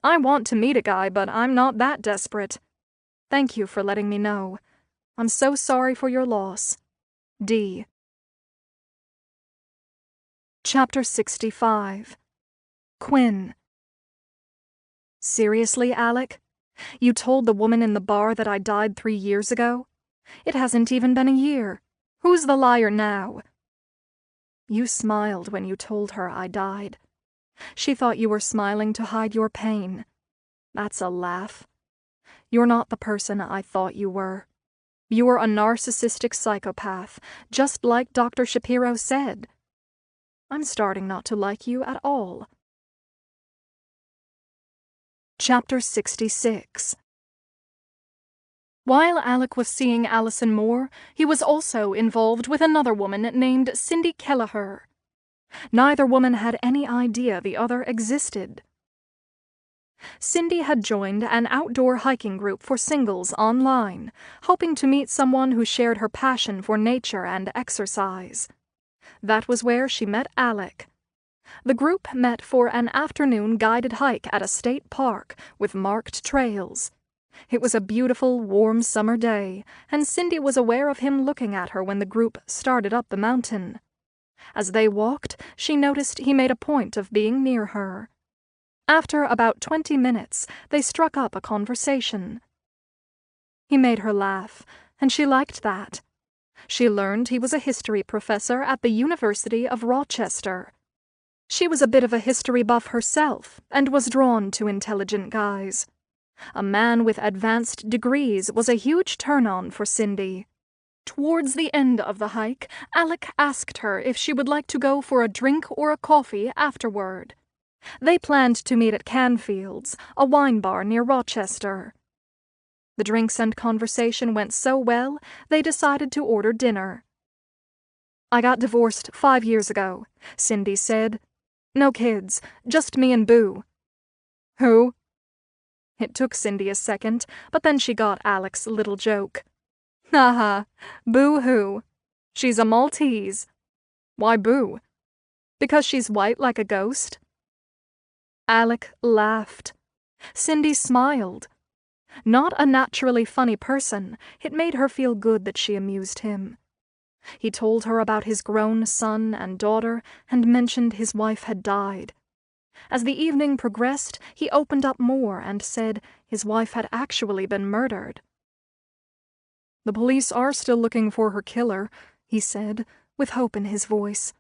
S2: I want to meet a guy, but I'm not that desperate. Thank you for letting me know. I'm so sorry for your loss. D." Chapter 65. Quinn. Seriously, Alec? You told the woman in the bar that I died 3 years ago? It hasn't even been a year. Who's the liar now? You smiled when you told her I died. She thought you were smiling to hide your pain. That's a laugh. You're not the person I thought you were. You're a narcissistic psychopath, just like Dr. Shapiro said. I'm starting not to like you at all. Chapter 66. While Alec was seeing Allison Moore, he was also involved with another woman named Cindy Kelleher. Neither woman had any idea the other existed. Cindy had joined an outdoor hiking group for singles online, hoping to meet someone who shared her passion for nature and exercise. That was where she met Alec. The group met for an afternoon guided hike at a state park with marked trails. It was a beautiful, warm summer day, and Cindy was aware of him looking at her when the group started up the mountain. As they walked, she noticed he made a point of being near her. After about 20 minutes, they struck up a conversation. He made her laugh, and she liked that. She learned he was a history professor at the University of Rochester. She was a bit of a history buff herself, and was drawn to intelligent guys. A man with advanced degrees was a huge turn-on for Cindy. Towards the end of the hike, Alec asked her if she would like to go for a drink or a coffee afterward. They planned to meet at Canfield's, a wine bar near Rochester. The drinks and conversation went so well, they decided to order dinner. "I got divorced 5 years ago," Cindy said. "No kids, just me and Boo." "Who?" It took Cindy a second, but then she got Alec's little joke. "Haha, Boo-hoo. She's a Maltese." "Why Boo?" "Because she's white like a ghost." Alec laughed. Cindy smiled. Not a naturally funny person, it made her feel good that she amused him. He told her about his grown son and daughter and mentioned his wife had died. As the evening progressed, he opened up more and said his wife had actually been murdered. "The police are still looking for her killer," he said, with hope in his voice.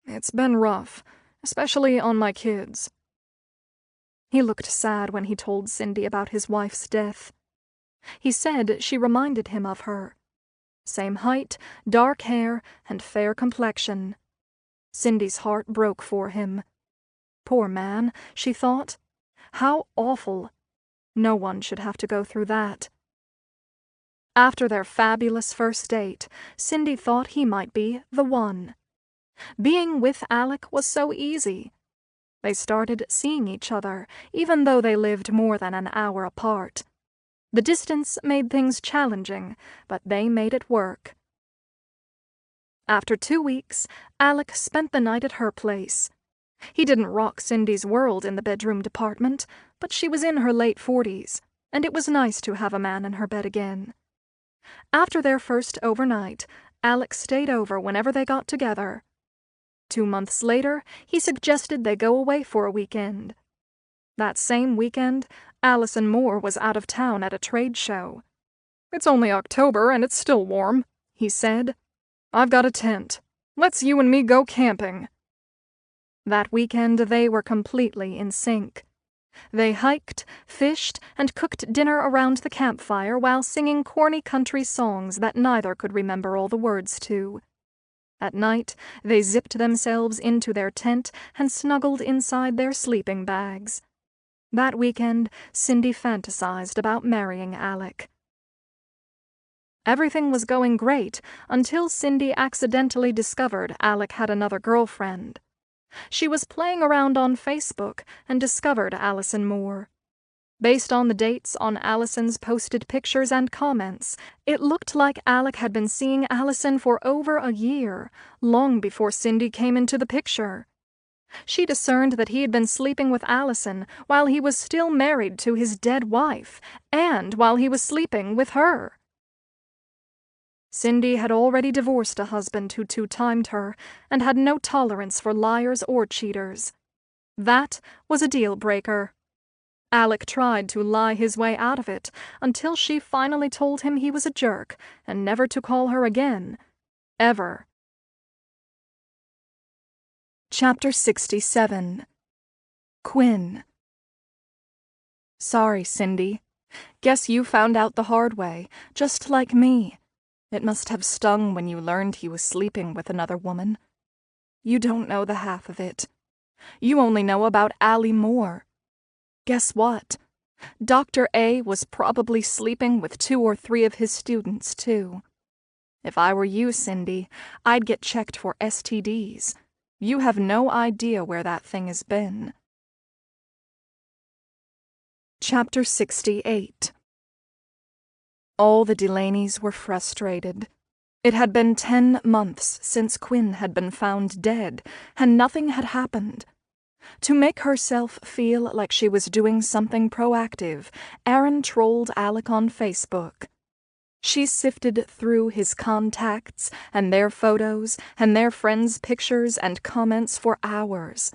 S2: "It's been rough, especially on my kids." He looked sad when he told Cindy about his wife's death. He said she reminded him of her. Same height, dark hair, and fair complexion. Cindy's heart broke for him. Poor man, she thought. How awful. No one should have to go through that. After their fabulous first date, Cindy thought he might be the one. Being with Alec was so easy. They started seeing each other, even though they lived more than an hour apart. The distance made things challenging, but they made it work. After 2 weeks, Alec spent the night at her place. He didn't rock Cindy's world in the bedroom department, but she was in her late 40s, and it was nice to have a man in her bed again. After their first overnight, Alec stayed over whenever they got together. 2 months later, he suggested they go away for a weekend. That same weekend, Allison Moore was out of town at a trade show. "It's only October and it's still warm," he said. "I've got a tent. Let's you and me go camping." That weekend they were completely in sync. They hiked, fished, and cooked dinner around the campfire while singing corny country songs that neither could remember all the words to. At night, they zipped themselves into their tent and snuggled inside their sleeping bags. That weekend, Cindy fantasized about marrying Alec. Everything was going great until Cindy accidentally discovered Alec had another girlfriend. She was playing around on Facebook and discovered Allison Moore. Based on the dates on Allison's posted pictures and comments, it looked like Alec had been seeing Allison for over a year, long before Cindy came into the picture. She discerned that he had been sleeping with Allison while he was still married to his dead wife, and while he was sleeping with her. Cindy had already divorced a husband who two-timed her, and had no tolerance for liars or cheaters. That was a deal-breaker. Alec tried to lie his way out of it until she finally told him he was a jerk and never to call her again. Ever. Chapter 67. Quinn. Sorry, Cindy. Guess you found out the hard way, just like me. It must have stung when you learned he was sleeping with another woman. You don't know the half of it. You only know about Allie Moore. Guess what? Dr. A was probably sleeping with 2 or 3 of his students, too. If I were you, Cindy, I'd get checked for STDs. You have no idea where that thing has been. Chapter 68. All the Delaneys were frustrated. It had been 10 months since Quinn had been found dead, and nothing had happened. To make herself feel like she was doing something proactive, Erin trolled Alec on Facebook. She sifted through his contacts and their photos and their friends' pictures and comments for hours.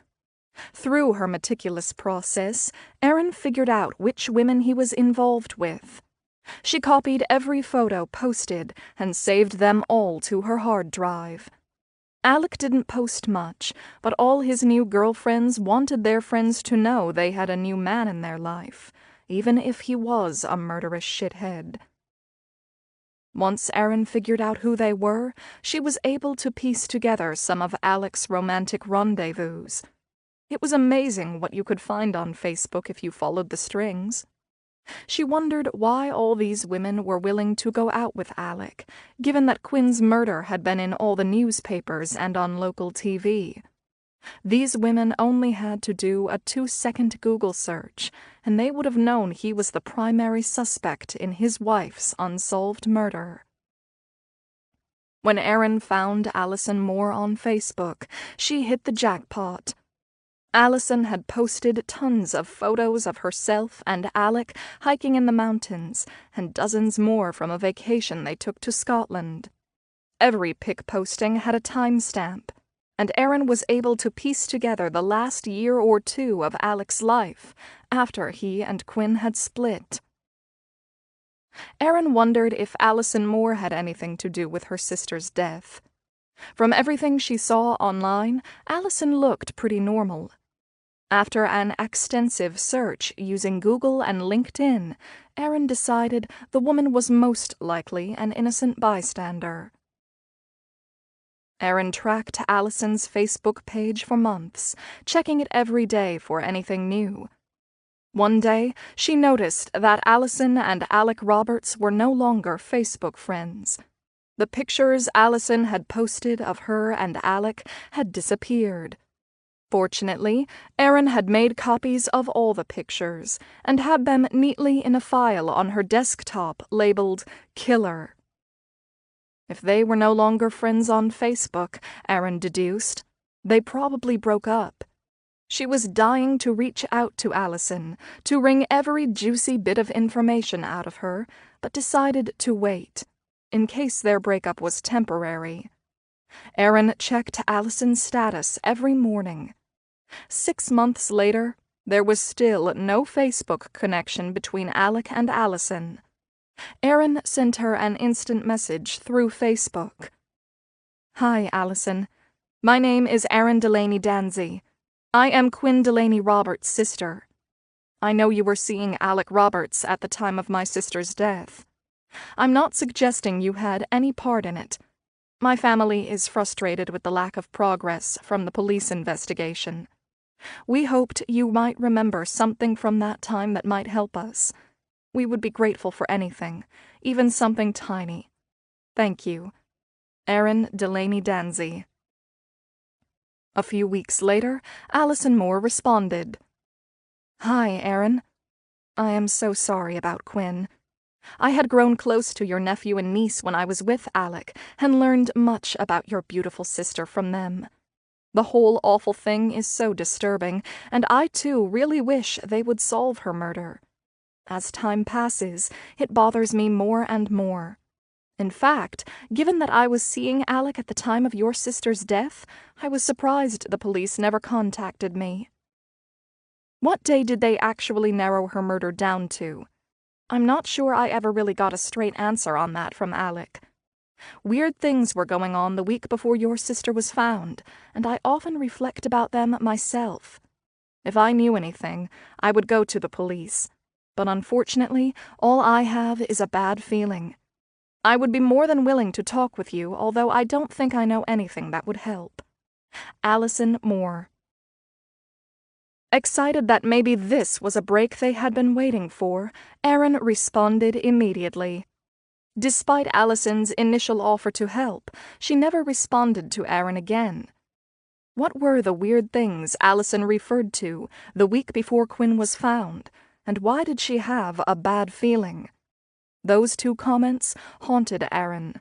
S2: Through her meticulous process, Erin figured out which women he was involved with. She copied every photo posted and saved them all to her hard drive. Alec didn't post much, but all his new girlfriends wanted their friends to know they had a new man in their life, even if he was a murderous shithead. Once Erin figured out who they were, she was able to piece together some of Alec's romantic rendezvous. It was amazing what you could find on Facebook if you followed the strings. She wondered why all these women were willing to go out with Alec, given that Quinn's murder had been in all the newspapers and on local TV. These women only had to do a 2-second Google search, and they would have known he was the primary suspect in his wife's unsolved murder. When Erin found Allison Moore on Facebook, she hit the jackpot. Allison had posted tons of photos of herself and Alec hiking in the mountains, and dozens more from a vacation they took to Scotland. Every pic posting had a timestamp, and Erin was able to piece together the last year or 2 of Alec's life, after he and Quinn had split. Erin wondered if Allison Moore had anything to do with her sister's death. From everything she saw online, Allison looked pretty normal. After an extensive search using Google and LinkedIn, Erin decided the woman was most likely an innocent bystander. Erin tracked Allison's Facebook page for months, checking it every day for anything new. One day, she noticed that Allison and Alec Roberts were no longer Facebook friends. The pictures Allison had posted of her and Alec had disappeared. Fortunately, Erin had made copies of all the pictures and had them neatly in a file on her desktop labeled Killer. If they were no longer friends on Facebook, Erin deduced, they probably broke up. She was dying to reach out to Allison, to wring every juicy bit of information out of her, but decided to wait, in case their breakup was temporary. Erin checked Allison's status every morning. 6 months later, there was still no Facebook connection between Alec and Allison. Erin sent her an instant message through Facebook. Hi, Allison. My name is Erin Delaney Danzy. I am Quinn Delaney Roberts' sister. I know you were seeing Alec Roberts at the time of my sister's death. I'm not suggesting you had any part in it. My family is frustrated with the lack of progress from the police investigation. We hoped you might remember something from that time that might help us. We would be grateful for anything, even something tiny. Thank you. Erin Delaney Danzy. A few weeks later, Allison Moore responded. Hi, Erin. I am so sorry about Quinn. I had grown close to your nephew and niece when I was with Alec, and learned much about your beautiful sister from them. The whole awful thing is so disturbing, and I too really wish they would solve her murder. As time passes, it bothers me more and more. In fact, given that I was seeing Alec at the time of your sister's death, I was surprised the police never contacted me. What day did they actually narrow her murder down to? I'm not sure I ever really got a straight answer on that from Alec. Weird things were going on the week before your sister was found, and I often reflect about them myself. If I knew anything, I would go to the police. But unfortunately, all I have is a bad feeling. I would be more than willing to talk with you, although I don't think I know anything that would help. Allison Moore. Excited that maybe this was a break they had been waiting for, Erin responded immediately. Despite Allison's initial offer to help, she never responded to Erin again. What were the weird things Allison referred to the week before Quinn was found, and why did she have a bad feeling? Those two comments haunted Erin.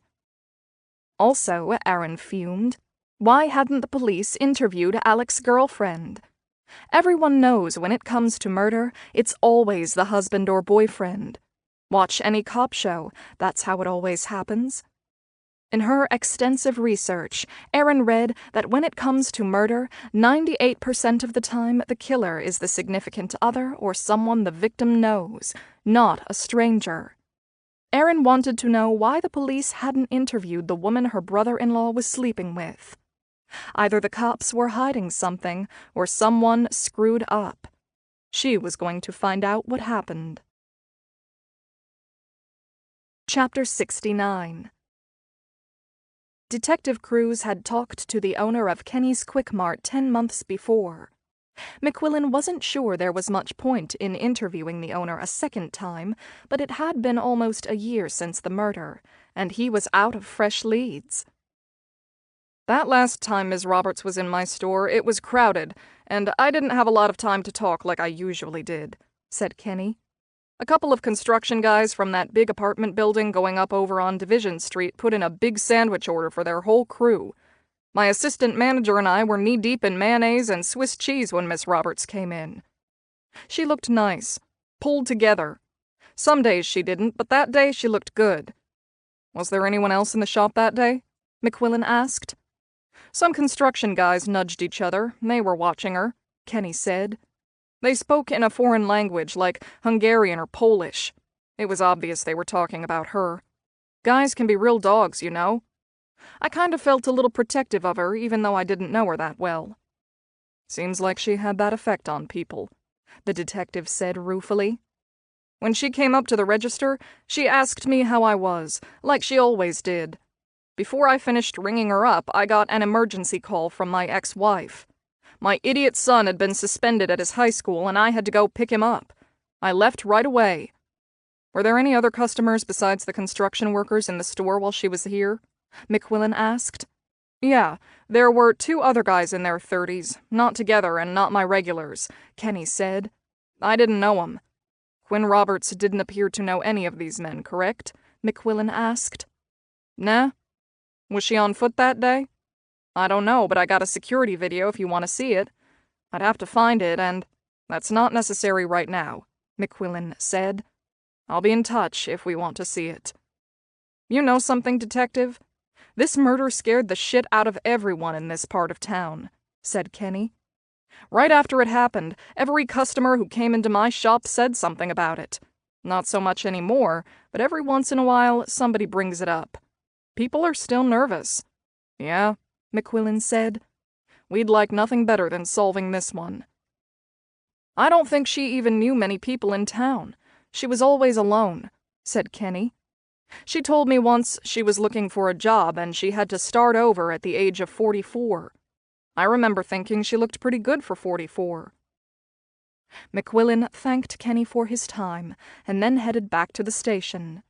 S2: Also, Erin fumed. Why hadn't the police interviewed Alec's girlfriend? Everyone knows when it comes to murder, it's always the husband or boyfriend. Watch any cop show, that's how it always happens. In her extensive research, Erin read that when it comes to murder, 98% of the time the killer is the significant other or someone the victim knows, not a stranger. Erin wanted to know why the police hadn't interviewed the woman her brother-in-law was sleeping with. Either the cops were hiding something, or someone screwed up. She was going to find out what happened. Chapter 69. Detective Cruz had talked to the owner of Kenny's Quick Mart 10 months before. McQuillan wasn't sure there was much point in interviewing the owner a second time, but it had been almost a year since the murder, and he was out of fresh leads.
S3: That last time Ms. Roberts was in my store, it was crowded, and I didn't have a lot of time to talk like I usually did, said Kenny. A couple of construction guys from that big apartment building going up over on Division Street put in a big sandwich order for their whole crew. My assistant manager and I were knee-deep in mayonnaise and Swiss cheese when Miss Roberts came in. She looked nice, pulled together. Some days she didn't, but that day she looked good. Was there anyone else in the shop that day? McQuillan asked. Some construction guys nudged each other. They were watching her, Kenny said. They spoke in a foreign language like Hungarian or Polish. It was obvious they were talking about her. Guys can be real dogs, you know. I kind of felt a little protective of her, even though I didn't know her that well. Seems like she had that effect on people, the detective said ruefully. When she came up to the register, she asked me how I was, like she always did. Before I finished ringing her up, I got an emergency call from my ex-wife. My idiot son had been suspended at his high school, and I had to go pick him up. I left right away. Were there any other customers besides the construction workers in the store while she was here? McQuillan asked. Yeah, there were 2 other guys in their 30s, not together and not my regulars, Kenny said. I didn't know 'em. Quinn Roberts didn't appear to know any of these men, correct? McQuillan asked. Nah. Was she on foot that day? I don't know, but I got a security video if you want to see it. I'd have to find it, and that's not necessary right now, McQuillan said. I'll be in touch if we want to see it. You know something, Detective? This murder scared the shit out of everyone in this part of town, said Kenny. Right after it happened, every customer who came into my shop said something about it. Not so much anymore, but every once in a while somebody brings it up. People are still nervous. Yeah, McQuillan said. We'd like nothing better than solving this one. I don't think she even knew many people in town. She was always alone, said Kenny. She told me once she was looking for a job and she had to start over at the age of 44. I remember thinking she looked pretty good for 44. McQuillan thanked Kenny for his time and then headed back to the station.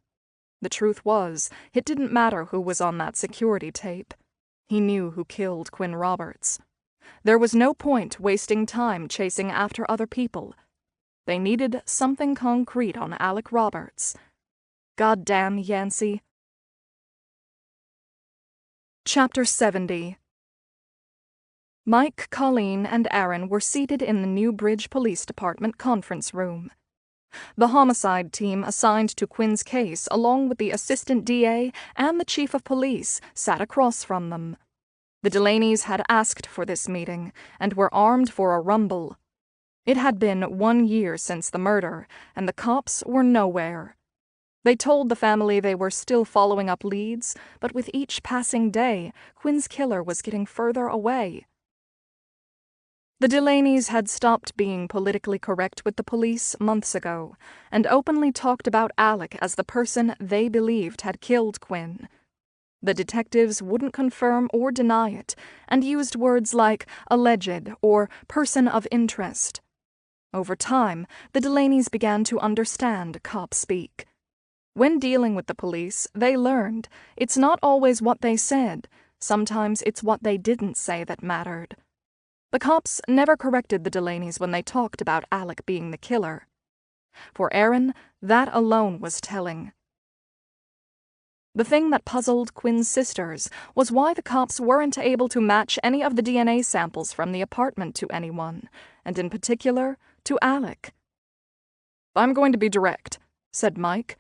S3: The truth was, it didn't matter who was on that security tape. He knew who killed Quinn Roberts. There was no point wasting time chasing after other people. They needed something concrete on Alec Roberts. Goddamn Yancey. Chapter 70. Mike, Colleen, and Erin were seated in the New Bridge Police Department conference room. The homicide team assigned to Quinn's case, along with the assistant DA and the chief of police, sat across from them. The Delaney's had asked for this meeting, and were armed for a rumble. It had been 1 year since the murder, and the cops were nowhere. They told the family they were still following up leads, but with each passing day, Quinn's killer was getting further away. The Delaney's had stopped being politically correct with the police months ago, and openly talked about Alec as the person they believed had killed Quinn. The detectives wouldn't confirm or deny it, and used words like alleged or person of interest. Over time, the Delaney's began to understand cop speak. When dealing with the police, they learned it's not always what they said, sometimes it's what they didn't say that mattered. The cops never corrected the Delaney's when they talked about Alec being the killer. For Erin, that alone was telling. The thing that puzzled Quinn's sisters was why the cops weren't able to match any of the DNA samples from the apartment to anyone, and in particular, to Alec.
S1: "I'm going to be direct," said Mike.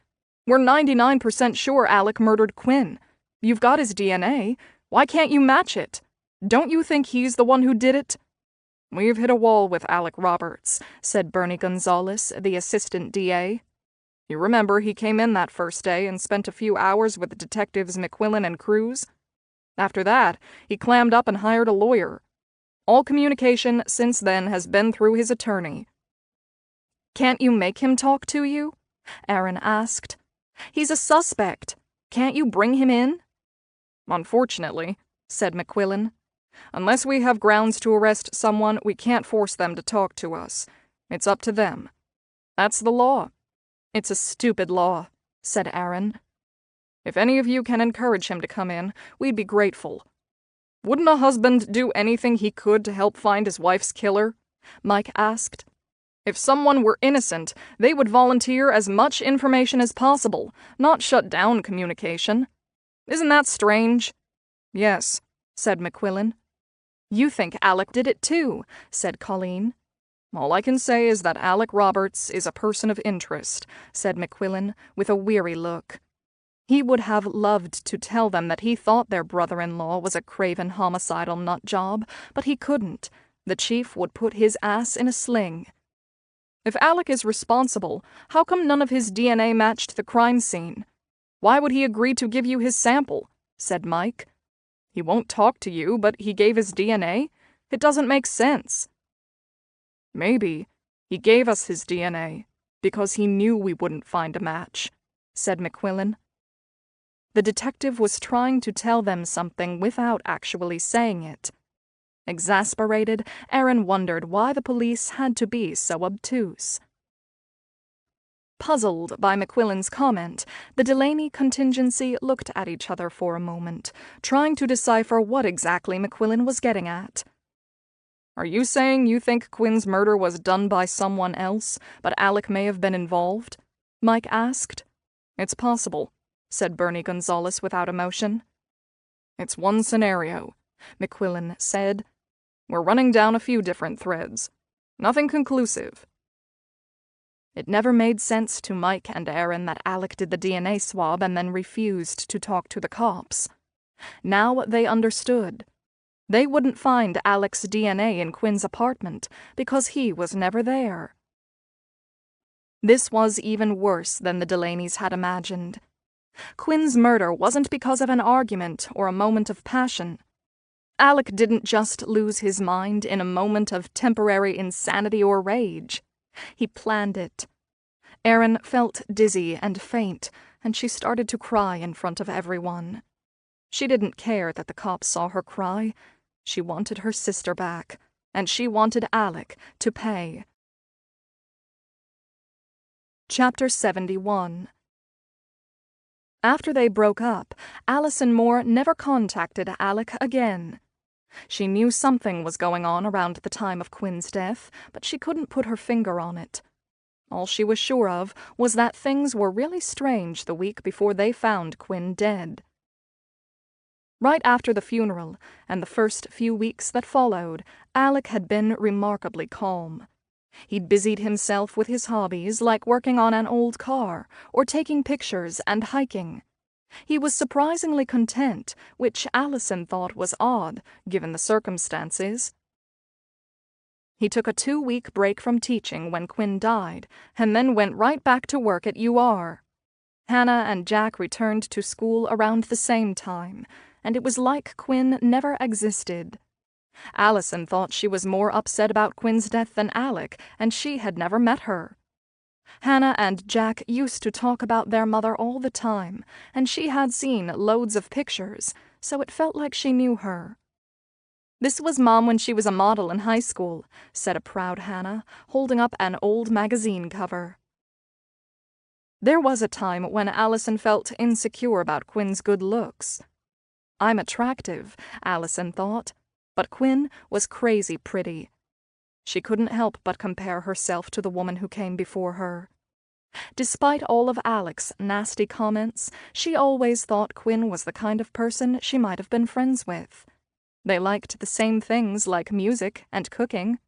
S1: "We're 99% sure Alec murdered Quinn. You've got his DNA. Why can't you match it? Don't you think he's the one who did it?"
S3: "We've hit a wall with Alec Roberts," said Bernie Gonzalez, the assistant DA. "You remember he came in that first day and spent a few hours with Detectives McQuillan and Cruz? After that, he clammed up and hired a lawyer. All communication since then has been through his attorney."
S2: "Can't you make him talk to you?" Erin asked. "He's a suspect. Can't you bring him in?"
S1: "Unfortunately," said McQuillan. "Unless we have grounds to arrest someone, we can't force them to talk to us. It's up to them. That's the law."
S2: "It's a stupid law," said Erin.
S1: "If any of you can encourage him to come in, we'd be grateful." "Wouldn't a husband do anything he could to help find his wife's killer?" Mike asked. "If someone were innocent, they would volunteer as much information as possible, not shut down communication. Isn't that strange?"
S3: "Yes," said McQuillan.
S2: "You think Alec did it too," said Colleen.
S1: "All I can say is that Alec Roberts is a person of interest," said McQuillan, with a weary look. He would have loved to tell them that he thought their brother-in-law was a craven homicidal nut job, but he couldn't. The chief would put his ass in a sling. "If Alec is responsible, how come none of his DNA matched the crime scene? Why would he agree to give you his sample?" said Mike. "He won't talk to you, but he gave his DNA? It doesn't make sense." "Maybe he gave us his DNA because he knew we wouldn't find a match," said McQuillan.
S2: The detective was trying to tell them something without actually saying it. Exasperated, Erin wondered why the police had to be so obtuse. Puzzled by McQuillan's comment, the Delaney contingency looked at each other for a moment, trying to decipher what exactly McQuillan was getting at.
S1: "Are you saying you think Quinn's murder was done by someone else, but Alec may have been involved?"
S2: Mike asked.
S1: "It's possible," said Bernie Gonzalez without emotion. "It's one scenario," McQuillan said. "We're running down a few different threads. Nothing conclusive."
S2: It never made sense to Mike and Erin that Alec did the DNA swab and then refused to talk to the cops. Now they understood. They wouldn't find Alec's DNA in Quinn's apartment because he was never there. This was even worse than the Delaney's had imagined. Quinn's murder wasn't because of an argument or a moment of passion. Alec didn't just lose his mind in a moment of temporary insanity or rage. He planned it. Erin felt dizzy and faint, and she started to cry in front of everyone. She didn't care that the cops saw her cry. She wanted her sister back, and she wanted Alec to pay. Chapter 71. After they broke up, Allison Moore never contacted Alec again. She knew something was going on around the time of Quinn's death, but she couldn't put her finger on it. All she was sure of was that things were really strange the week before they found Quinn dead. Right after the funeral, and the first few weeks that followed, Alec had been remarkably calm. He'd busied himself with his hobbies like working on an old car, or taking pictures and hiking. He was surprisingly content, which Allison thought was odd, given the circumstances. He took a 2-week break from teaching when Quinn died, and then went right back to work at UR. Hannah and Jack returned to school around the same time, and it was like Quinn never existed. Allison thought she was more upset about Quinn's death than Alec, and she had never met her. Hannah and Jack used to talk about their mother all the time, and she had seen loads of pictures, so it felt like she knew her. "This was Mom when she was a model in high school," said a proud Hannah, holding up an old magazine cover. There was a time when Allison felt insecure about Quinn's good looks. "I'm attractive," Allison thought, but Quinn was crazy pretty. She couldn't help but compare herself to the woman who came before her. Despite all of Alec's nasty comments, she always thought Quinn was the kind of person she might have been friends with. They liked the same things like music and cooking.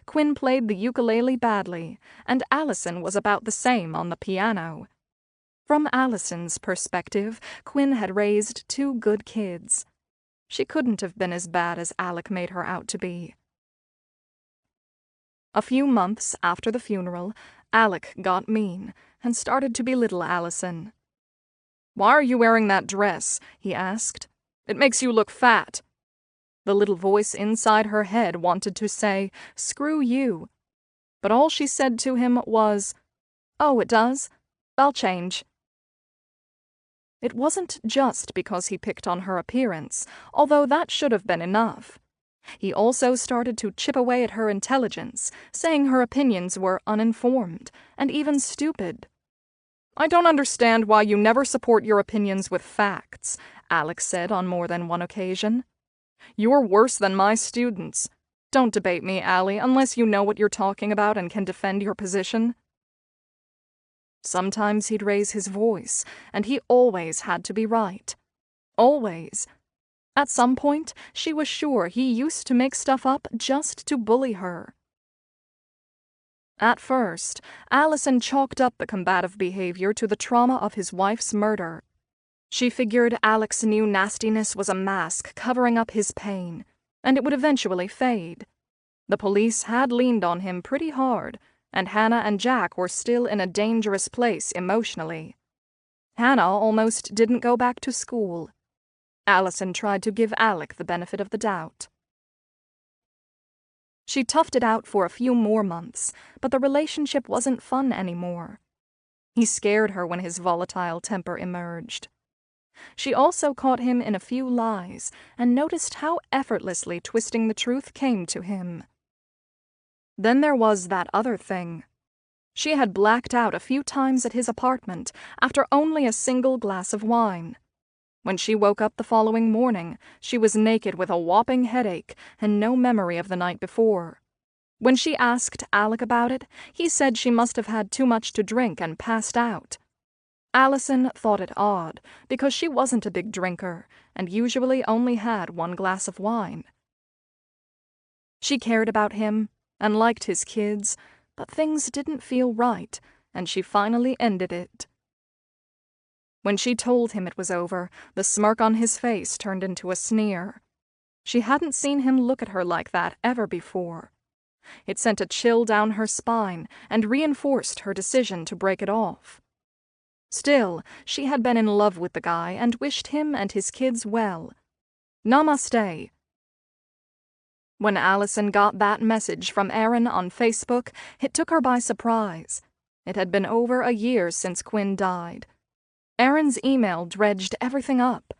S2: Quinn played the ukulele badly, and Allison was about the same on the piano. From Allison's perspective, Quinn had raised 2 good kids. She couldn't have been as bad as Alec made her out to be. A few months after the funeral, Alec got mean and started to belittle Allison. "Why are you wearing that dress?" he asked. "It makes you look fat." The little voice inside her head wanted to say, "Screw you." But all she said to him was, "Oh, it does? I'll change." It wasn't just because he picked on her appearance, although that should have been enough. He also started to chip away at her intelligence, saying her opinions were uninformed and even stupid. "I don't understand why you never support your opinions with facts," Alex said on more than one occasion. "You're worse than my students. Don't debate me, Allie, unless you know what you're talking about and can defend your position." Sometimes he'd raise his voice, and he always had to be right. Always. At some point, she was sure he used to make stuff up just to bully her. At first, Allison chalked up the combative behavior to the trauma of his wife's murder. She figured Alec's new nastiness was a mask covering up his pain, and it would eventually fade. The police had leaned on him pretty hard, and Hannah and Jack were still in a dangerous place emotionally. Hannah almost didn't go back to school. Allison tried to give Alec the benefit of the doubt. She toughed it out for a few more months, but the relationship wasn't fun anymore. He scared her when his volatile temper emerged. She also caught him in a few lies and noticed how effortlessly twisting the truth came to him. Then there was that other thing. She had blacked out a few times at his apartment after only a single glass of wine. When she woke up the following morning, she was naked with a whopping headache and no memory of the night before. When she asked Alec about it, he said she must have had too much to drink and passed out. Allison thought it odd, because she wasn't a big drinker and usually only had 1 glass of wine. She cared about him and liked his kids, but things didn't feel right, and she finally ended it. When she told him it was over, the smirk on his face turned into a sneer. She hadn't seen him look at her like that ever before. It sent a chill down her spine and reinforced her decision to break it off. Still, she had been in love with the guy and wished him and his kids well. Namaste. When Allison got that message from Erin on Facebook, it took her by surprise. It had been over a year since Quinn died. Erin's email dredged everything up.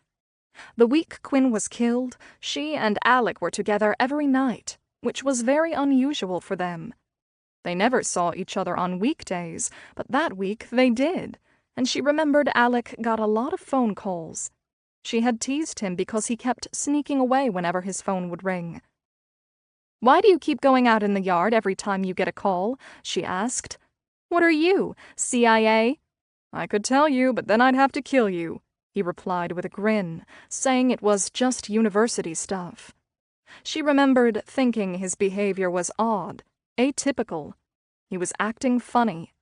S2: The week Quinn was killed, she and Alec were together every night, which was very unusual for them. They never saw each other on weekdays, but that week they did, and she remembered Alec got a lot of phone calls. She had teased him because he kept sneaking away whenever his phone would ring. "Why do you keep going out in the yard every time you get a call?" she asked. "What are you, CIA?" "I could tell you, but then I'd have to kill you," he replied with a grin, saying it was just university stuff. She remembered thinking his behavior was odd, atypical. He was acting funny.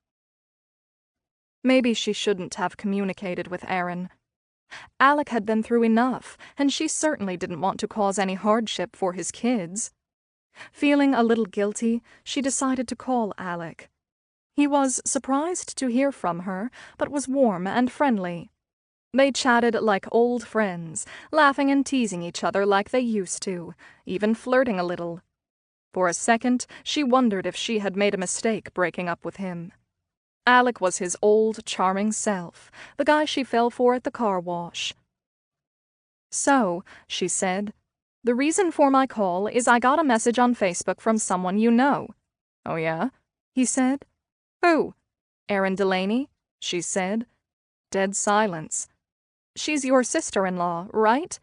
S2: Maybe she shouldn't have communicated with Erin. Alec had been through enough, and she certainly didn't want to cause any hardship for his kids. Feeling a little guilty, she decided to call Alec. He was surprised to hear from her, but was warm and friendly. They chatted like old friends, laughing and teasing each other like they used to, even flirting a little. For a second, she wondered if she had made a mistake breaking up with him. Alec was his old, charming self, the guy she fell for at the car wash. "So," she said, "the reason for my call is I got a message on Facebook from someone you know." "Oh, yeah?" he said. "Who?" "Erin Delaney," she said. Dead silence. "She's your sister-in-law, right?"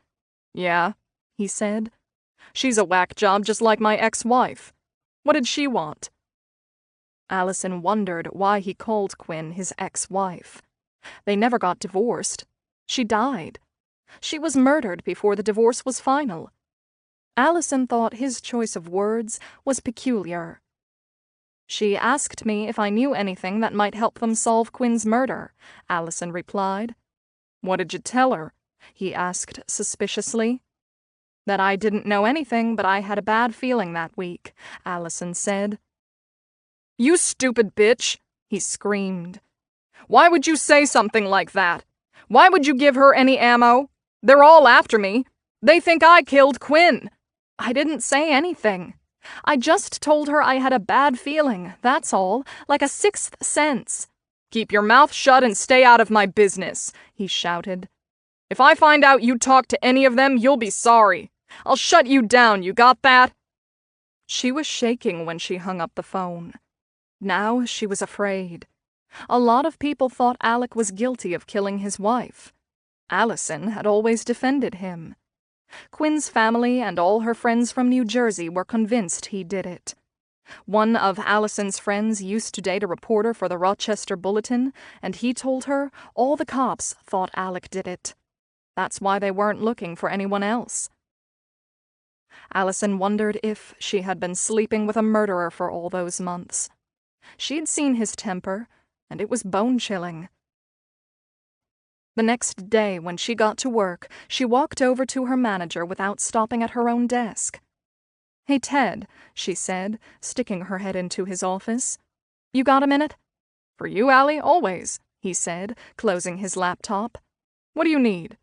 S2: "Yeah," he said. "She's a whack job just like my ex-wife. What did she want?" Allison wondered why he called Quinn his ex-wife. They never got divorced. She died. She was murdered before the divorce was final. Allison thought his choice of words was peculiar. "She asked me if I knew anything that might help them solve Quinn's murder," Allison replied. "What did you tell her?" he asked suspiciously. "That I didn't know anything, but I had a bad feeling that week," Allison said. "You stupid bitch!" he screamed. "Why would you say something like that? Why would you give her any ammo? They're all after me. They think I killed Quinn." "I didn't say anything. I just told her I had a bad feeling, that's all, like a sixth sense." "Keep your mouth shut and stay out of my business," he shouted. "If I find out you talked to any of them, you'll be sorry. I'll shut you down, you got that?" She was shaking when she hung up the phone. Now she was afraid. A lot of people thought Alec was guilty of killing his wife. Allison had always defended him. Quinn's family and all her friends from New Jersey were convinced he did it. One of Allison's friends used to date a reporter for the Rochester Bulletin, and he told her all the cops thought Alec did it. That's why they weren't looking for anyone else. Allison wondered if she had been sleeping with a murderer for all those months. She'd seen his temper, and it was bone-chilling. The next day, when she got to work, she walked over to her manager without stopping at her own desk. "Hey, Ted," she said, sticking her head into his office. "You got a minute?" "For you, Allie, always," he said, closing his laptop. "What do you need?"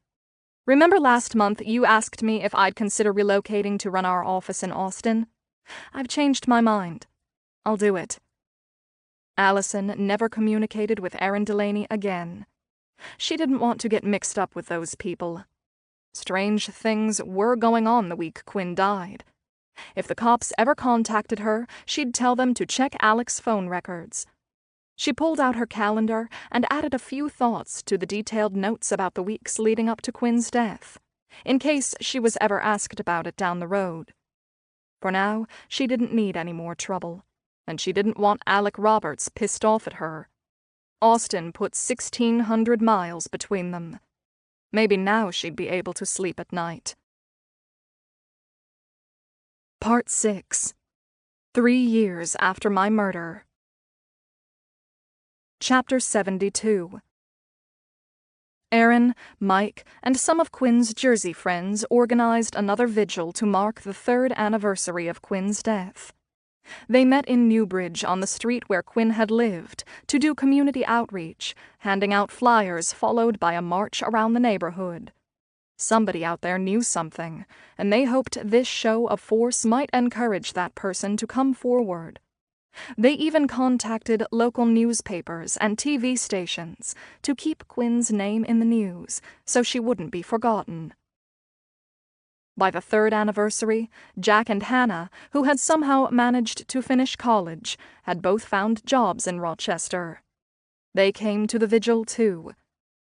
S2: "Remember last month you asked me if I'd consider relocating to run our office in Austin? I've changed my mind. I'll do it." Allison never communicated with Erin Delaney again. She didn't want to get mixed up with those people. Strange things were going on the week Quinn died. If the cops ever contacted her, she'd tell them to check Alec's phone records. She pulled out her calendar and added a few thoughts to the detailed notes about the weeks leading up to Quinn's death, in case she was ever asked about it down the road. For now, she didn't need any more trouble, and she didn't want Alec Roberts pissed off at her. Austin put 1,600 miles between them. Maybe now she'd be able to sleep at night. Part 6. 3 years after my murder. Chapter 72. Erin, Mike, and some of Quinn's Jersey friends organized another vigil to mark the 3rd anniversary of Quinn's death. They met in Newbridge on the street where Quinn had lived to do community outreach, handing out flyers followed by a march around the neighborhood. Somebody out there knew something, and they hoped this show of force might encourage that person to come forward. They even contacted local newspapers and TV stations to keep Quinn's name in the news so she wouldn't be forgotten. By the 3rd anniversary, Jack and Hannah, who had somehow managed to finish college, had both found jobs in Rochester. They came to the vigil, too.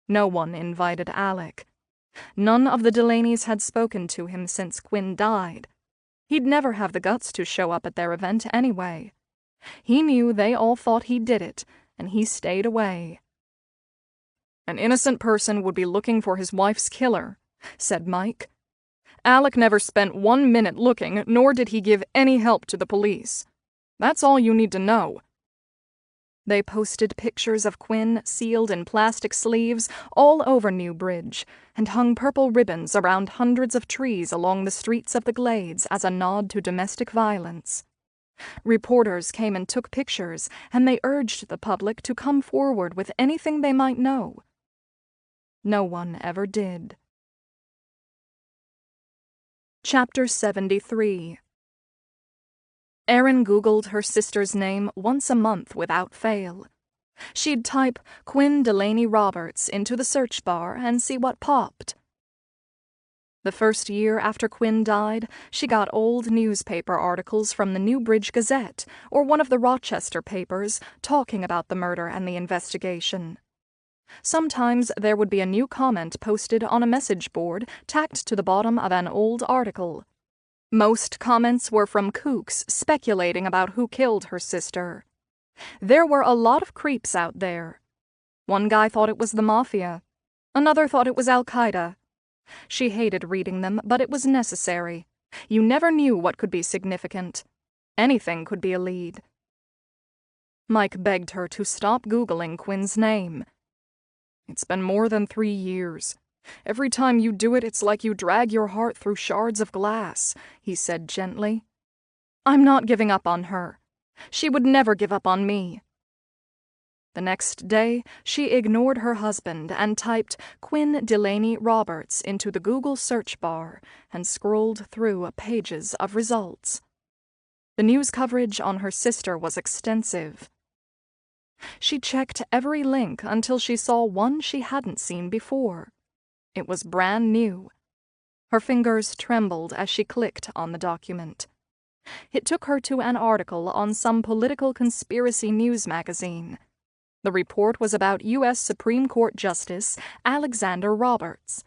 S2: No one invited Alec. None of the Delaneys had spoken to him since Quinn died. He'd never have the guts to show up at their event anyway. He knew they all thought he did it, and he stayed away. "An innocent person would be looking for his wife's killer," said Mike. "Alec never spent 1 minute looking, nor did he give any help to the police. That's all you need to know." They posted pictures of Quinn sealed in plastic sleeves all over Newbridge and hung purple ribbons around hundreds of trees along the streets of the Glades as a nod to domestic violence. Reporters came and took pictures, and they urged the public to come forward with anything they might know. No one ever did. Chapter 73. Erin Googled her sister's name once a month without fail. She'd type Quinn Delaney Roberts into the search bar and see what popped. The first year after Quinn died, she got old newspaper articles from the Newbridge Gazette or one of the Rochester papers talking about the murder and the investigation. Sometimes there would be a new comment posted on a message board tacked to the bottom of an old article. Most comments were from kooks speculating about who killed her sister. There were a lot of creeps out there. One guy thought it was the mafia. Another thought it was Al-Qaeda. She hated reading them, but it was necessary. You never knew what could be significant. Anything could be a lead. Mike begged her to stop Googling Quinn's name. "It's been more than 3 years. Every time you do it, it's like you drag your heart through shards of glass," he said gently. "I'm not giving up on her. She would never give up on me." The next day, she ignored her husband and typed Quinn Delaney Roberts into the Google search bar and scrolled through pages of results. The news coverage on her sister was extensive. She checked every link until she saw one she hadn't seen before. It was brand new. Her fingers trembled as she clicked on the document. It took her to an article on some political conspiracy news magazine. The report was about U.S. Supreme Court Justice Alexander Roberts.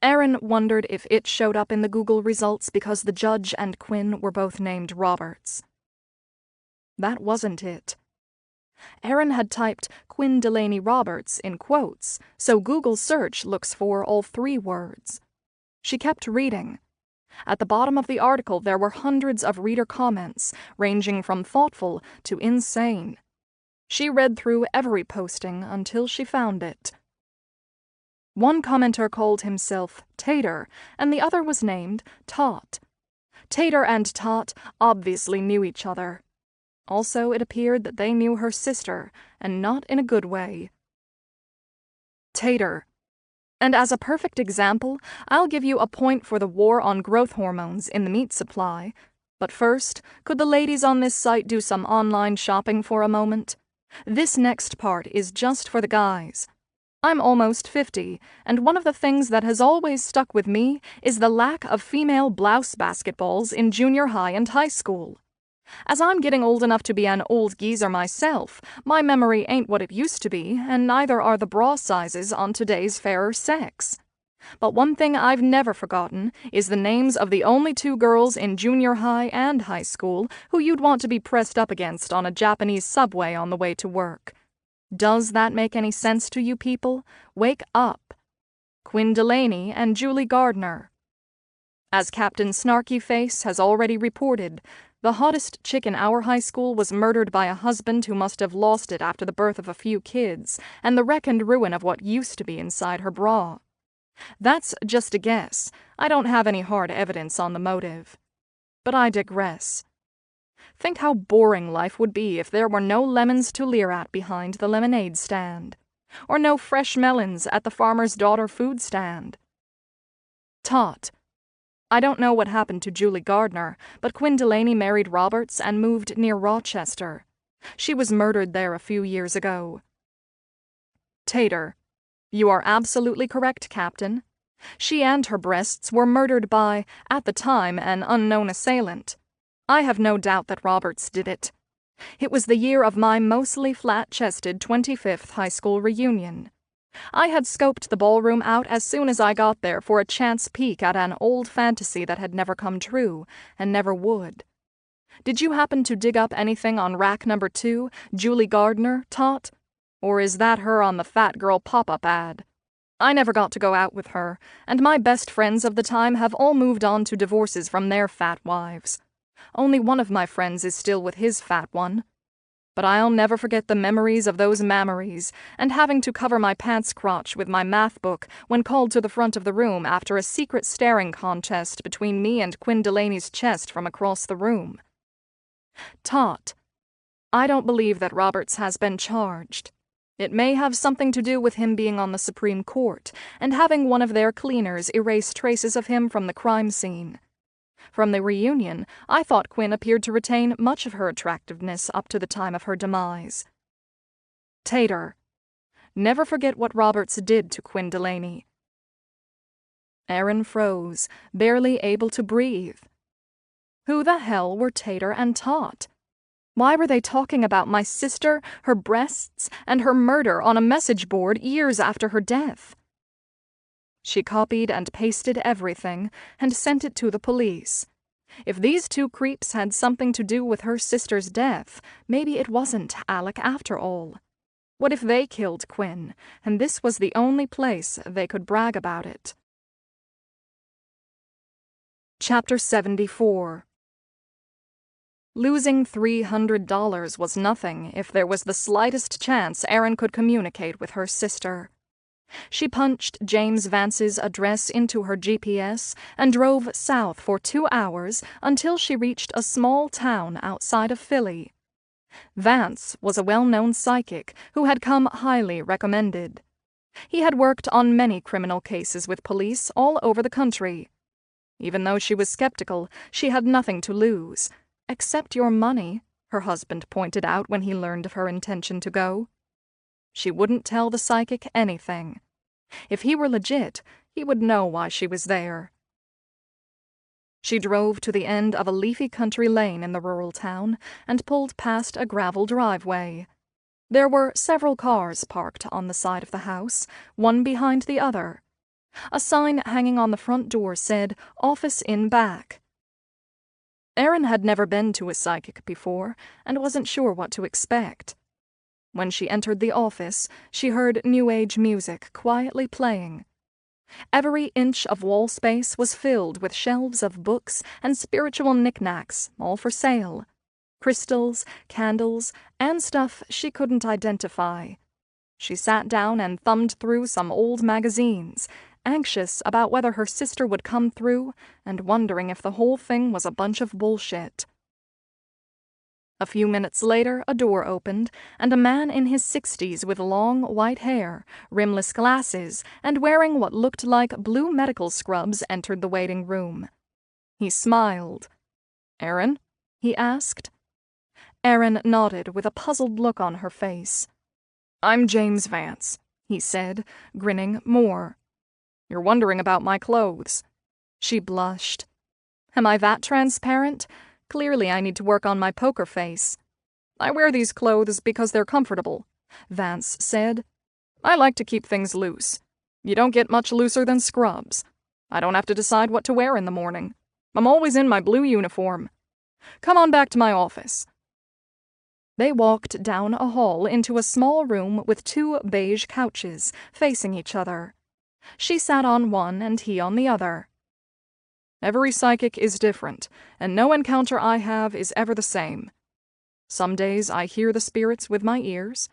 S2: Erin wondered if it showed up in the Google results because the judge and Quinn were both named Roberts. That wasn't it. Erin had typed Quinn Delaney Roberts in quotes, so Google search looks for all 3 words. She kept reading. At the bottom of the article there were hundreds of reader comments, ranging from thoughtful to insane. She read through every posting until she found it. One commenter called himself Tantor, and the other was named Tot. Tantor and Tot obviously knew each other. Also, it appeared that they knew her sister, and not in a good way. Tantor. And as a perfect example, I'll give you a point for the war on growth hormones in the meat supply. But first, could the ladies on this site do some online shopping for a moment? This next part is just for the guys. I'm almost 50, and one of the things that has always stuck with me is the lack of female blouse basketballs in junior high and high school. As I'm getting old enough to be an old geezer myself, my memory ain't what it used to be, and neither are the bra sizes on today's fairer sex. But one thing I've never forgotten is the names of the only 2 girls in junior high and high school who you'd want to be pressed up against on a Japanese subway on the way to work. Does that make any sense to you people? Wake up. Quinn Delaney and Julie Gardner. As Captain Snarky Face has already reported, the hottest chick in our high school was murdered by a husband who must have lost it after the birth of a few kids and the wreck and ruin of what used to be inside her bra. That's just a guess. I don't have any hard evidence on the motive. But I digress. Think how boring life would be if there were no lemons to leer at behind the lemonade stand, or no fresh melons at the farmer's daughter food stand. Tot. I don't know what happened to Julie Gardner, but Quinn Delaney married Roberts and moved near Rochester. She was murdered there a few years ago. Tantor. You are absolutely correct, Captain. She and her breasts were murdered by, at the time, an unknown assailant. I have no doubt that Roberts did it. It was the year of my mostly flat-chested 25th high school reunion. I had scoped the ballroom out as soon as I got there for a chance peek at an old fantasy that had never come true, and never would. Did you happen to dig up anything on rack number 2, Julie Gardner, Tot? Or is that her on the fat girl pop-up ad? I never got to go out with her, and my best friends of the time have all moved on to divorces from their fat wives. Only one of my friends is still with his fat one.
S3: But I'll never forget the memories of those mammaries, and having to cover my pants crotch with my math book when called to the front of the room after a secret staring contest between me and Quinn Delaney's chest from across the room. Tot. I don't believe that Roberts has been charged. It may have something to do with him being on the Supreme Court and having one of their cleaners erase traces of him from the crime scene. From the reunion, I thought Quinn appeared to retain much of her attractiveness up to the time of her demise. Tater. Never forget what Roberts did to Quinn Delaney. Erin froze, barely able to breathe. Who the hell were Tater and Tot? Why were they talking about my sister, her breasts, and her murder on a message board years after her death? She copied and pasted everything and sent it to the police. If these two creeps had something to do with her sister's death, maybe it wasn't Alec after all. What if they killed Quinn, and this was the only place they could brag about it? Chapter 74. Losing $300 was nothing if there was the slightest chance Erin could communicate with her sister. She punched James Vance's address into her GPS and drove south for 2 hours until she reached a small town outside of Philly. Vance was a well-known psychic who had come highly recommended. He had worked on many criminal cases with police all over the country. Even though she was skeptical, she had nothing to lose. Except your money, her husband pointed out when he learned of her intention to go. She wouldn't tell the psychic anything. If he were legit, he would know why she was there. She drove to the end of a leafy country lane in the rural town and pulled past a gravel driveway. There were several cars parked on the side of the house, one behind the other. A sign hanging on the front door said, "Office in back." Erin had never been to a psychic before and wasn't sure what to expect. When she entered the office, she heard New Age music quietly playing. Every inch of wall space was filled with shelves of books and spiritual knickknacks, all for sale. Crystals, candles, and stuff she couldn't identify. She sat down and thumbed through some old magazines, anxious about whether her sister would come through and wondering if the whole thing was a bunch of bullshit. A few minutes later, a door opened, and a man in his 60s with long white hair, rimless glasses, and wearing what looked like blue medical scrubs entered the waiting room. He smiled. "Erin?" he asked. Erin nodded with a puzzled look on her face. "I'm James Vance," he said, grinning more. "You're wondering about my clothes." She blushed. "Am I that transparent? Clearly I need to work on my poker face." "I wear these clothes because they're comfortable," Vance said. "I like to keep things loose. You don't get much looser than scrubs. I don't have to decide what to wear in the morning. I'm always in my blue uniform. Come on back to my office." They walked down a hall into a small room with 2 beige couches, facing each other. She sat on one and he on the other. "Every psychic is different, and no encounter I have is ever the same. Some days I hear the spirits with my ears.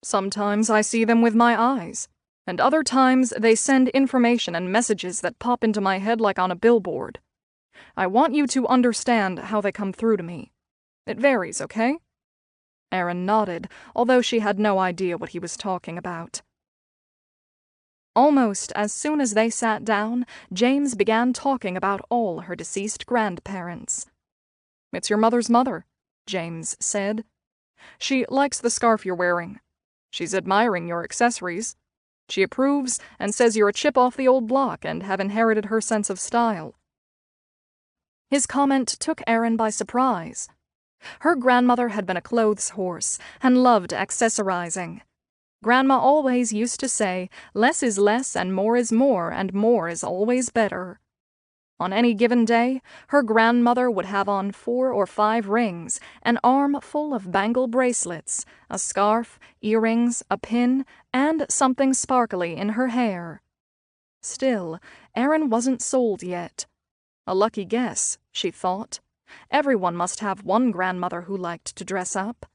S3: Sometimes I see them with my eyes. And other times they send information and messages that pop into my head like on a billboard. I want you to understand how they come through to me. It varies, okay?" Erin nodded, although she had no idea what he was talking about. Almost as soon as they sat down, James began talking about all her deceased grandparents. "It's your mother's mother," James said. "She likes the scarf you're wearing. She's admiring your accessories. She approves and says you're a chip off the old block and have inherited her sense of style." His comment took Erin by surprise. Her grandmother had been a clothes horse and loved accessorizing. Grandma always used to say, "Less is less and more is always better." On any given day, her grandmother would have on 4 or 5 rings, an arm full of bangle bracelets, a scarf, earrings, a pin, and something sparkly in her hair. Still, Erin wasn't sold yet. A lucky guess, she thought. Everyone must have one grandmother who liked to dress up.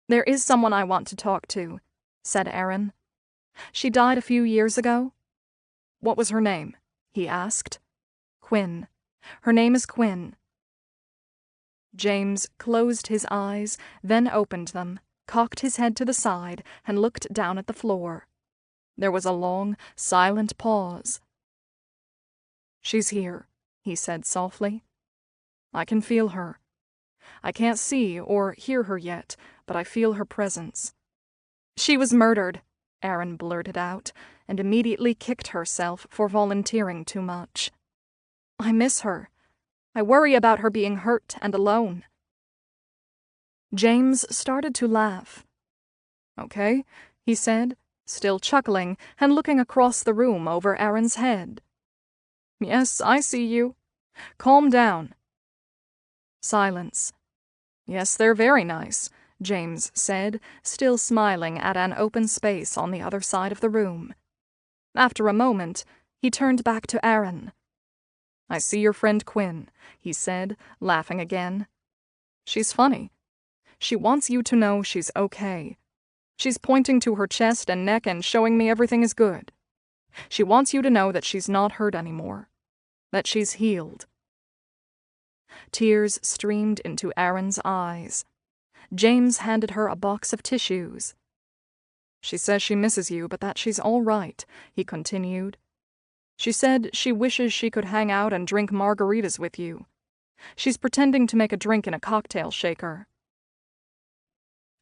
S3: There is someone I want to talk to, said Erin. She died a few years ago. What was her name? He asked. Quinn. Her name is Quinn. James closed his eyes, then opened them, cocked his head to the side, and looked down at the floor. There was a long, silent pause. She's here, he said softly. I can feel her. I can't see or hear her yet, but I feel her presence. She was murdered, Erin blurted out, and immediately kicked herself for volunteering too much. I miss her. I worry about her being hurt and alone. James started to laugh. Okay, he said, still chuckling and looking across the room over Erin's head. Yes, I see you. Calm down. Silence. Yes, they're very nice, James said, still smiling at an open space on the other side of the room. After a moment, he turned back to Erin. I see your friend Quinn, he said, laughing again. She's funny. She wants you to know she's okay. She's pointing to her chest and neck and showing me everything is good. She wants you to know that she's not hurt anymore, that she's healed. Tears streamed into Erin's eyes. James handed her a box of tissues. She says she misses you, but that she's all right, he continued. She said she wishes she could hang out and drink margaritas with you. She's pretending to make a drink in a cocktail shaker.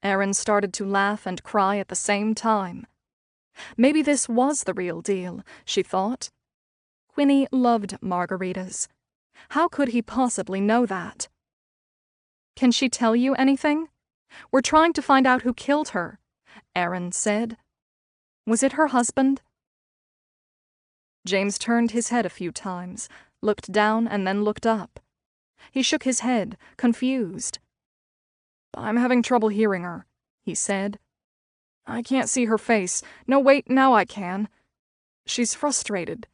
S3: Erin started to laugh and cry at the same time. Maybe this was the real deal, she thought. Quinny loved margaritas. How could he possibly know that? Can she tell you anything? We're trying to find out who killed her, Erin said. Was it her husband? James turned his head a few times, looked down and then looked up. He shook his head, confused. I'm having trouble hearing her, he said. I can't see her face. No, wait, now I can. She's frustrated.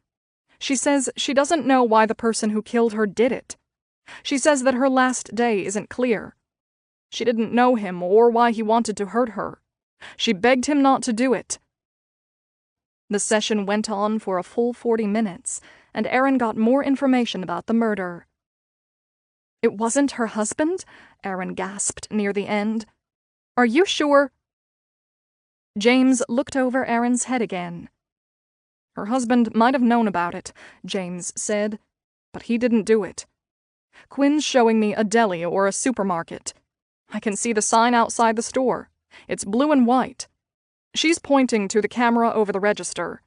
S3: She says she doesn't know why the person who killed her did it. She says that her last day isn't clear. She didn't know him or why he wanted to hurt her. She begged him not to do it. The session went on for a full 40 minutes, and Erin got more information about the murder. It wasn't her husband? Erin gasped near the end. Are you sure? James looked over Erin's head again. Her husband might have known about it, James said, but he didn't do it. Quinn's showing me a deli or a supermarket. I can see the sign outside the store. It's blue and white. She's pointing to the camera over the register.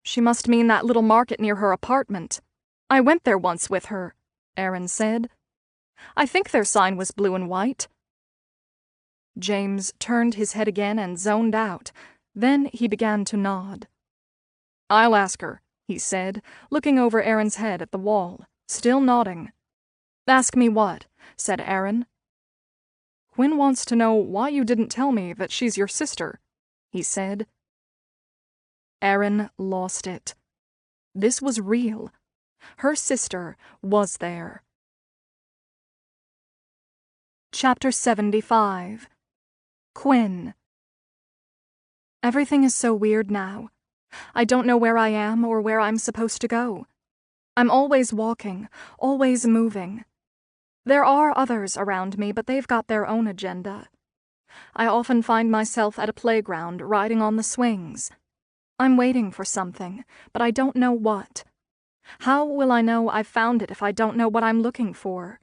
S3: She must mean that little market near her apartment. I went there once with her, Erin said. I think their sign was blue and white. James turned his head again and zoned out. Then he began to nod. I'll ask her, he said, looking over Erin's head at the wall, still nodding. Ask me what? Said Erin. Quinn wants to know why you didn't tell me that she's your sister, he said. Erin lost it. This was real. Her sister was there. Chapter 75. Quinn. Everything is so weird now. I don't know where I am or where I'm supposed to go. I'm always walking, always moving. There are others around me, but they've got their own agenda. I often find myself at a playground riding on the swings. I'm waiting for something, but I don't know what. How will I know I've found it if I don't know what I'm looking for?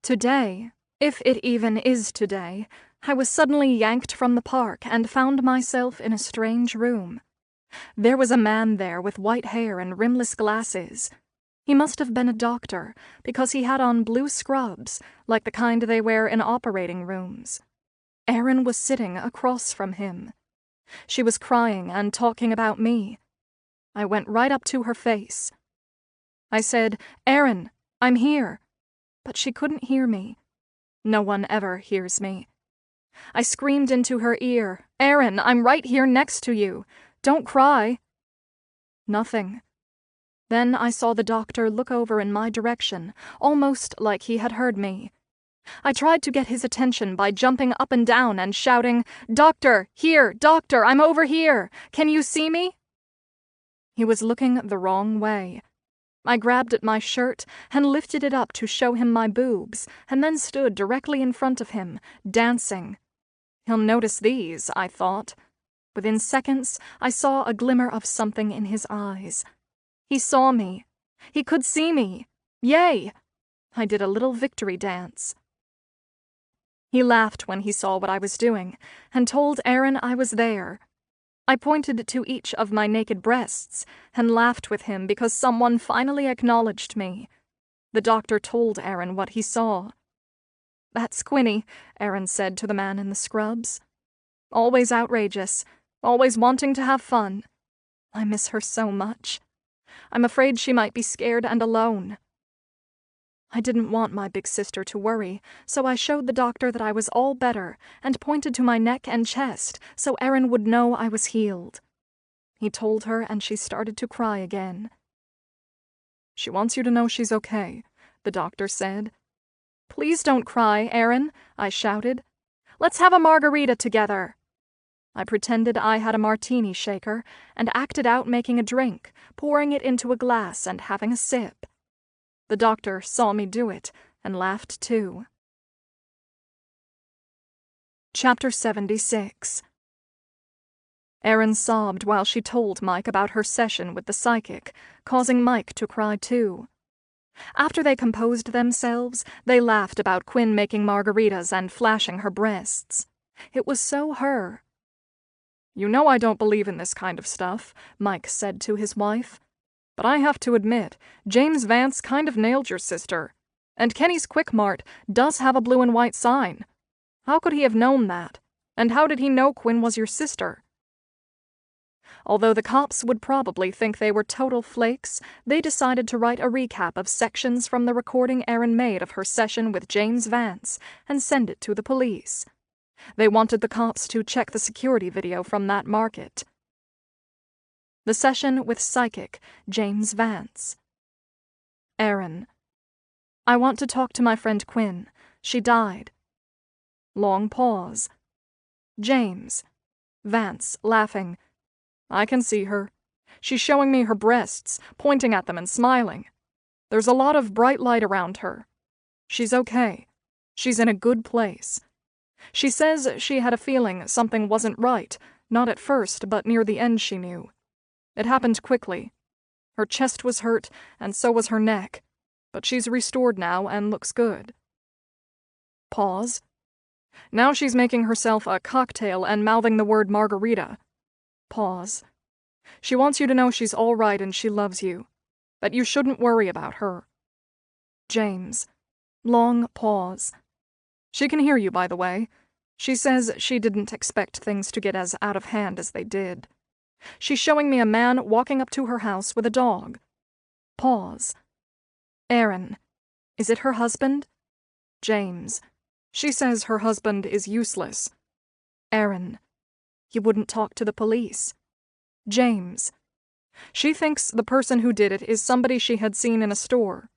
S3: Today, if it even is today, I was suddenly yanked from the park and found myself in a strange room. There was a man there with white hair and rimless glasses. He must have been a doctor, because he had on blue scrubs, like the kind they wear in operating rooms. Erin was sitting across from him. She was crying and talking about me. I went right up to her face. I said, Erin, I'm here. But she couldn't hear me. No one ever hears me. I screamed into her ear, Erin, I'm right here next to you. Don't cry. Nothing. Then I saw the doctor look over in my direction, almost like he had heard me.
S2: I tried to get his attention by jumping up and down and shouting, "Doctor, here, doctor, I'm over here. Can you see me?" He was looking the wrong way. I grabbed at my shirt and lifted it up to show him my boobs, and then stood directly in front of him, dancing. He'll notice these, I thought. Within seconds, I saw a glimmer of something in his eyes. He saw me. He could see me. Yay! I did a little victory dance. He laughed when he saw what I was doing, and told Erin I was there. I pointed to each of my naked breasts, and laughed with him because someone finally acknowledged me. The doctor told Erin what he saw. "That's Quinny," Erin said to the man in the scrubs. "Always outrageous, always wanting to have fun. I miss her so much. I'm afraid she might be scared and alone." I didn't want my big sister to worry, so I showed the doctor that I was all better and pointed to my neck and chest so Erin would know I was healed. He told her and she started to cry again.
S1: "She wants you to know she's okay," the doctor said.
S2: "Please don't cry, Erin," I shouted. "Let's have a margarita together." I pretended I had a martini shaker and acted out making a drink, pouring it into a glass and having a sip. The doctor saw me do it and laughed too. Chapter 76. Erin sobbed while she told Mike about her session with the psychic, causing Mike to cry too. After they composed themselves, they laughed about Quinn making margaritas and flashing her breasts. It was so her.
S1: "You know I don't believe in this kind of stuff," Mike said to his wife. "But I have to admit, James Vance kind of nailed your sister. And Kenny's Quick Mart does have a blue and white sign. How could he have known that? And how did he know Quinn was your sister?"
S2: Although the cops would probably think they were total flakes, they decided to write a recap of sections from the recording Erin made of her session with James Vance and send it to the police. They wanted the cops to check the security video from that market. The session with psychic James Vance. Erin: "I want to talk to my friend Quinn. She died." Long pause. James. Vance, laughing: "I can see her. She's showing me her breasts, pointing at them and smiling. There's a lot of bright light around her. She's okay. She's in a good place. She says she had a feeling something wasn't right, not at first, but near the end she knew. It happened quickly. Her chest was hurt, and so was her neck, but she's restored now and looks good." Pause. "Now she's making herself a cocktail and mouthing the word margarita." Pause. "She wants you to know she's all right and she loves you, that you shouldn't worry about her." James. Long pause. "She can hear you, by the way. She says she didn't expect things to get as out of hand as they did. She's showing me a man walking up to her house with a dog." Pause. Erin: "Is it her husband?" James. "She says her husband is useless." Erin: "You wouldn't talk to the police?" James: "She thinks the person who did it is somebody she had seen in a store.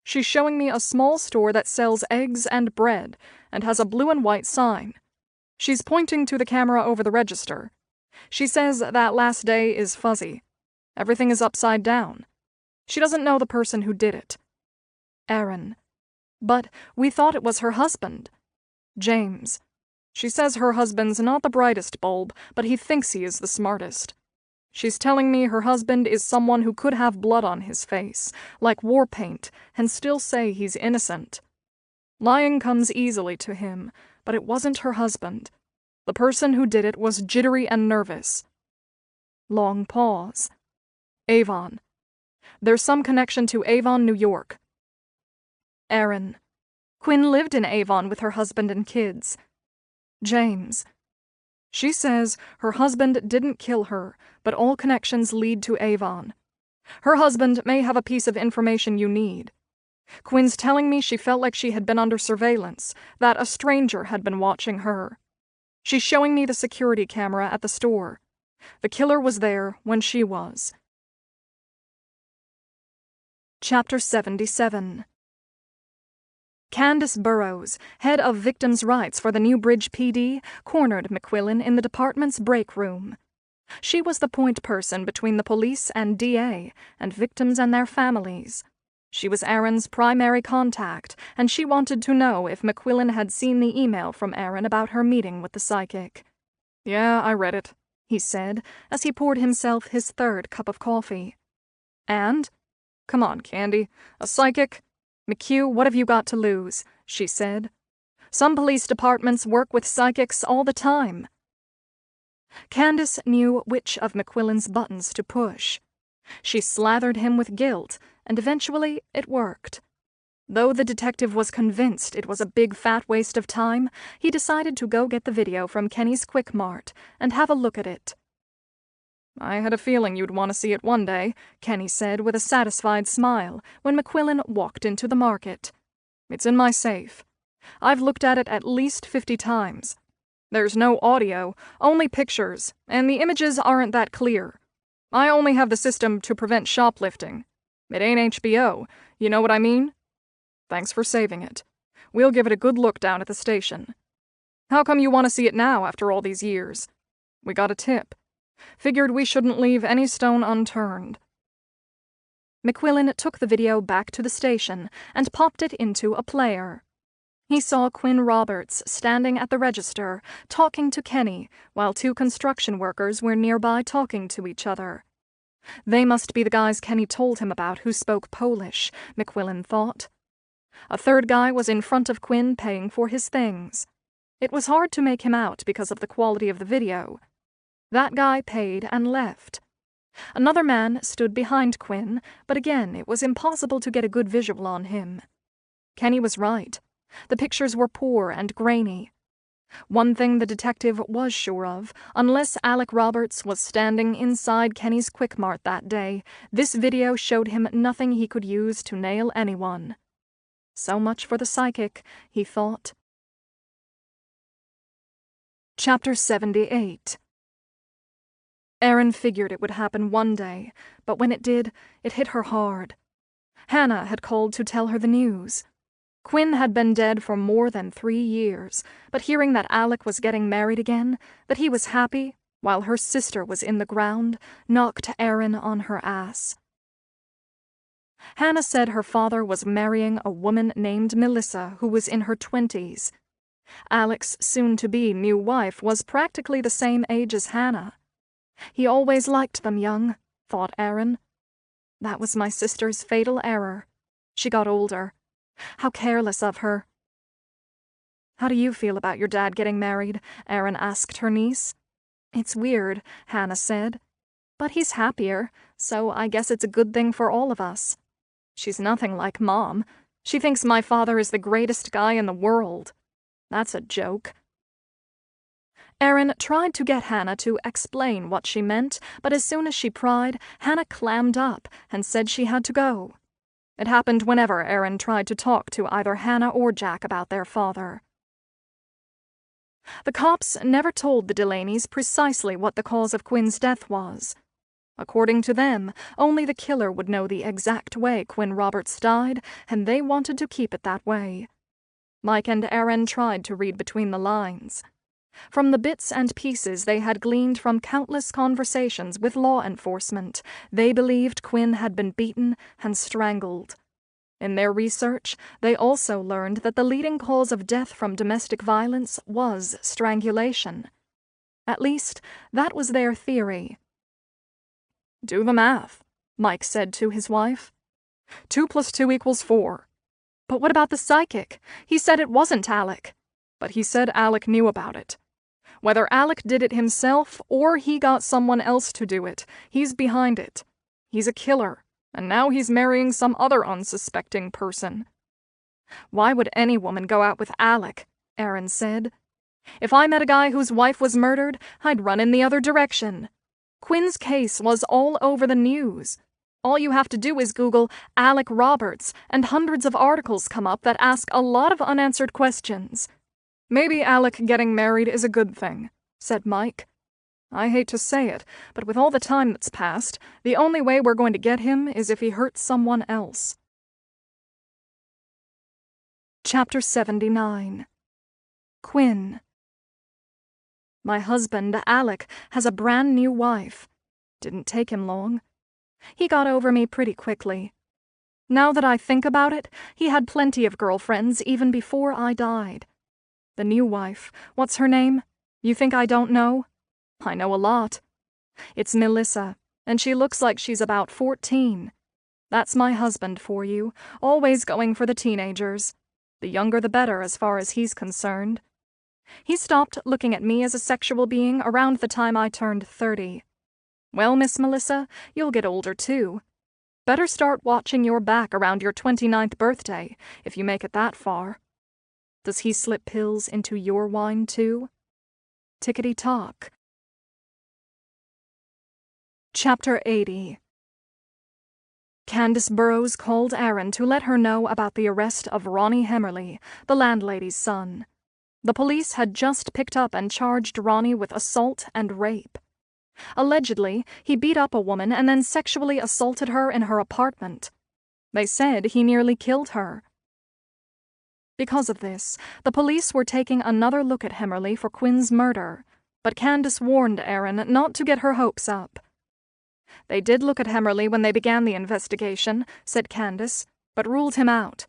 S2: She's showing me a small store that sells eggs and bread and has a blue and white sign. She's pointing to the camera over the register. She says that last day is fuzzy. Everything is upside down. She doesn't know the person who did it." Erin: "But we thought it was her husband." James: "She says her husband's not the brightest bulb, but he thinks he is the smartest. She's telling me her husband is someone who could have blood on his face, like war paint, and still say he's innocent. Lying comes easily to him, but it wasn't her husband. The person who did it was jittery and nervous." Long pause. Avon: "There's some connection to Avon, New York." Erin: "Quinn lived in Avon with her husband and kids." James: "She says her husband didn't kill her, but all connections lead to Avon. Her husband may have a piece of information you need. Quinn's telling me she felt like she had been under surveillance, that a stranger had been watching her. She's showing me the security camera at the store. The killer was there when she was." Chapter 77. Candace Burrows, head of victims' rights for the New Bridge PD, cornered McQuillan in the department's break room. She was the point person between the police and DA, and victims and their families. She was Erin's primary contact, and she wanted to know if McQuillan had seen the email from Erin about her meeting with the psychic.
S1: "Yeah, I read it,"
S2: he said, as he poured himself his third cup of coffee.
S1: "And? Come on, Candy. A psychic? McHugh, what have you got to lose?" she said. "Some police departments work with psychics all the time."
S2: Candace knew which of McQuillan's buttons to push. She slathered him with guilt, and eventually it worked. Though the detective was convinced it was a big fat waste of time, he decided to go get the video from Kenny's Quick Mart and have a look at it.
S1: "I had a feeling you'd want to see it one day," Kenny said with a satisfied smile when McQuillan walked into the market. "It's in my safe. I've looked at it at least 50 times. There's no audio, only pictures, and the images aren't that clear. I only have the system to prevent shoplifting. It ain't HBO, you know what I mean? Thanks for saving it. We'll give it a good look down at the station. How come you want to see it now after all these years? We got a tip. Figured we shouldn't leave any stone unturned."
S2: McQuillan took the video back to the station and popped it into a player. He saw Quinn Roberts standing at the register, talking to Kenny, while 2 construction workers were nearby talking to each other. They must be the guys Kenny told him about who spoke Polish, McQuillan thought. A third guy was in front of Quinn paying for his things. It was hard to make him out because of the quality of the video. That guy paid and left. Another man stood behind Quinn, but again it was impossible to get a good visual on him. Kenny was right. The pictures were poor and grainy. One thing the detective was sure of, unless Alec Roberts was standing inside Kenny's Quick Mart that day, this video showed him nothing he could use to nail anyone. So much for the psychic, he thought. Chapter 78. Erin figured it would happen one day, but when it did, it hit her hard. Hannah had called to tell her the news. Quinn had been dead for more than 3 years, but hearing that Alec was getting married again, that he was happy, while her sister was in the ground, knocked Erin on her ass. Hannah said her father was marrying a woman named Melissa who was in her 20s. Alec's soon-to-be new wife was practically the same age as Hannah. He always liked them young, thought Erin. That was my sister's fatal error. She got older. How careless of her. "How do you feel about your dad getting married?" Erin asked her niece. "It's weird," Hannah said. "But he's happier, so I guess it's a good thing for all of us. She's nothing like Mom. She thinks my father is the greatest guy in the world. That's a joke." Erin tried to get Hannah to explain what she meant, but as soon as she pried, Hannah clammed up and said she had to go. It happened whenever Erin tried to talk to either Hannah or Jack about their father. The cops never told the Delaney's precisely what the cause of Quinn's death was. According to them, only the killer would know the exact way Quinn Roberts died, and they wanted to keep it that way. Mike and Erin tried to read between the lines. From the bits and pieces they had gleaned from countless conversations with law enforcement, they believed Quinn had been beaten and strangled. In their research, they also learned that the leading cause of death from domestic violence was strangulation. At least, that was their theory. "Do the math," Mike said to his wife. 2 + 2 = 4. "But what about the psychic? He said it wasn't Alec." "But he said Alec knew about it. Whether Alec did it himself or he got someone else to do it, he's behind it. He's a killer, and now he's marrying some other unsuspecting person." "Why would any woman go out with Alec?" Erin said. "If I met a guy whose wife was murdered, I'd run in the other direction. Quinn's case was all over the news. All you have to do is Google Alec Roberts, and hundreds of articles come up that ask a lot of unanswered questions." "Maybe Alec getting married is a good thing," said Mike. "I hate to say it, but with all the time that's passed, the only way we're going to get him is if he hurts someone else." Chapter 79. Quinn. My husband, Alec, has a brand new wife. Didn't take him long. He got over me pretty quickly. Now that I think about it, he had plenty of girlfriends even before I died. The new wife, what's her name? You think I don't know? I know a lot. It's Melissa, and she looks like she's about 14. That's my husband for you, always going for the teenagers. The younger the better as far as he's concerned. He stopped looking at me as a sexual being around the time I turned 30. Well, Miss Melissa, you'll get older too. Better start watching your back around your 29th birthday, if you make it that far. Does he slip pills into your wine too? Tickety-tock. Chapter 80. Candace Burrows called Erin to let her know about the arrest of Ronnie Hemmerly, the landlady's son. The police had just picked up and charged Ronnie with assault and rape. Allegedly, he beat up a woman and then sexually assaulted her in her apartment. They said he nearly killed her. Because of this, the police were taking another look at Hemmerly for Quinn's murder, but Candace warned Erin not to get her hopes up. They did look at Hemmerly when they began the investigation, said Candace, but ruled him out.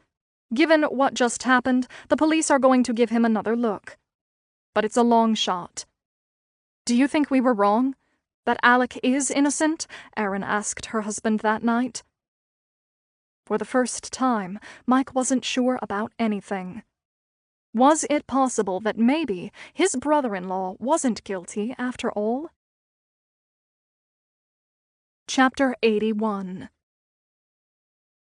S2: Given what just happened, the police are going to give him another look. But it's a long shot. Do you think we were wrong? That Alec is innocent? Erin asked her husband that night. For the first time, Mike wasn't sure about anything. Was it possible that maybe his brother-in-law wasn't guilty after all? Chapter 81.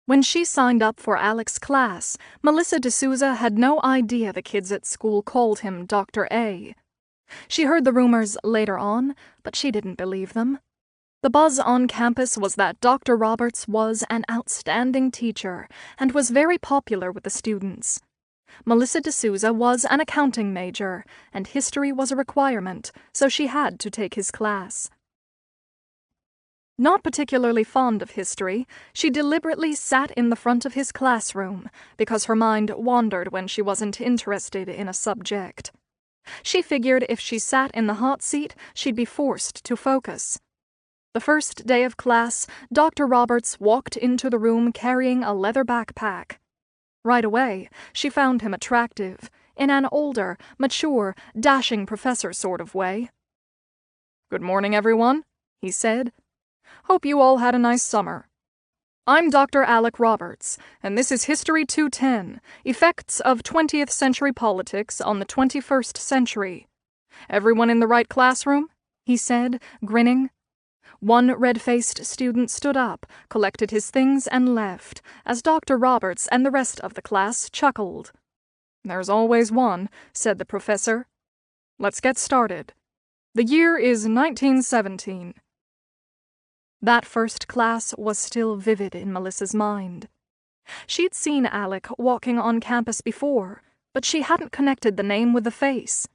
S2: When she signed up for Alec's class, Melissa D'Souza had no idea the kids at school called him Dr. A. She heard the rumors later on, but she didn't believe them. The buzz on campus was that Dr. Roberts was an outstanding teacher and was very popular with the students. Melissa D'Souza was an accounting major, and history was a requirement, so she had to take his class. Not particularly fond of history, she deliberately sat in the front of his classroom because her mind wandered when she wasn't interested in a subject. She figured if she sat in the hot seat, she'd be forced to focus. The first day of class, Dr. Roberts walked into the room carrying a leather backpack. Right away, she found him attractive, in an older, mature, dashing professor sort of way. "Good morning, everyone," he said. "Hope you all had a nice summer. I'm Dr. Alec Roberts, and this is History 210, Effects of 20th Century Politics on the 21st Century. Everyone in the right classroom?" he said, grinning. One red-faced student stood up, collected his things, and left, as Dr. Roberts and the rest of the class chuckled. "There's always one," said the professor. "Let's get started. The year is 1917. That first class was still vivid in Melissa's mind. She'd seen Alec walking on campus before, but she hadn't connected the name with the face.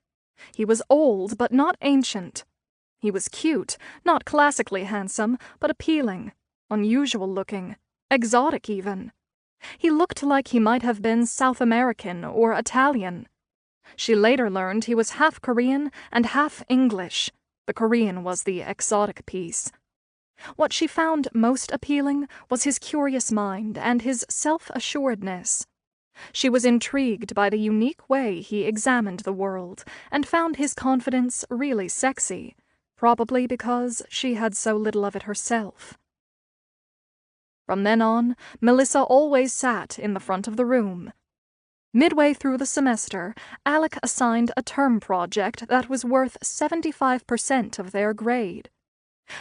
S2: He was old, but not ancient. He was cute, not classically handsome, but appealing, unusual-looking, exotic even. He looked like he might have been South American or Italian. She later learned he was half Korean and half English. The Korean was the exotic piece. What she found most appealing was his curious mind and his self-assuredness. She was intrigued by the unique way he examined the world and found his confidence really sexy, probably because she had so little of it herself. From then on, Melissa always sat in the front of the room. Midway through the semester, Alec assigned a term project that was worth 75% of their grade.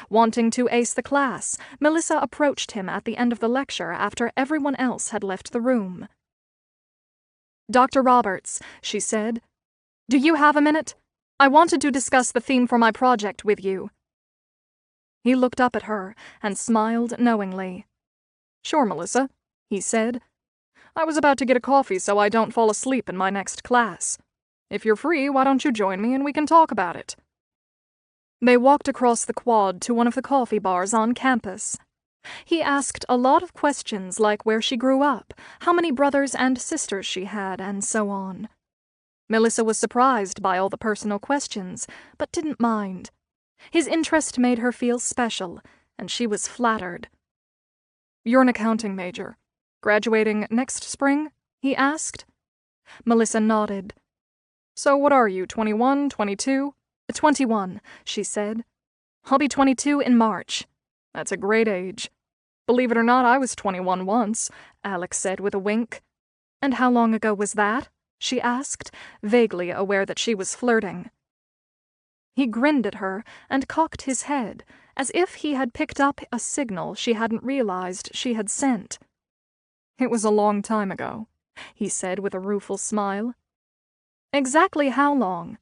S2: Wanting to ace the class, Melissa approached him at the end of the lecture after everyone else had left the room. "Dr. Roberts," she said, "do you have a minute? I wanted to discuss the theme for my project with you." He looked up at her and smiled knowingly. "Sure, Melissa," he said. "I was about to get a coffee so I don't fall asleep in my next class. If you're free, why don't you join me and we can talk about it?" They walked across the quad to one of the coffee bars on campus. He asked a lot of questions like where she grew up, how many brothers and sisters she had, and so on. Melissa was surprised by all the personal questions, but didn't mind. His interest made her feel special, and she was flattered.
S1: "You're an accounting major. Graduating next spring?" he asked.
S2: Melissa nodded.
S1: "So what are you, 21, 22?
S2: 21, she said. I'll be 22 in March.
S1: That's a great age. Believe it or not, I was 21 once," Alex said with a wink.
S2: And how long ago was that? She asked, vaguely aware that she was flirting. He grinned at her and cocked his head, as if he had picked up a signal she hadn't realized she had sent.
S1: "It was a long time ago," he said with a rueful smile.
S2: "Exactly how long?"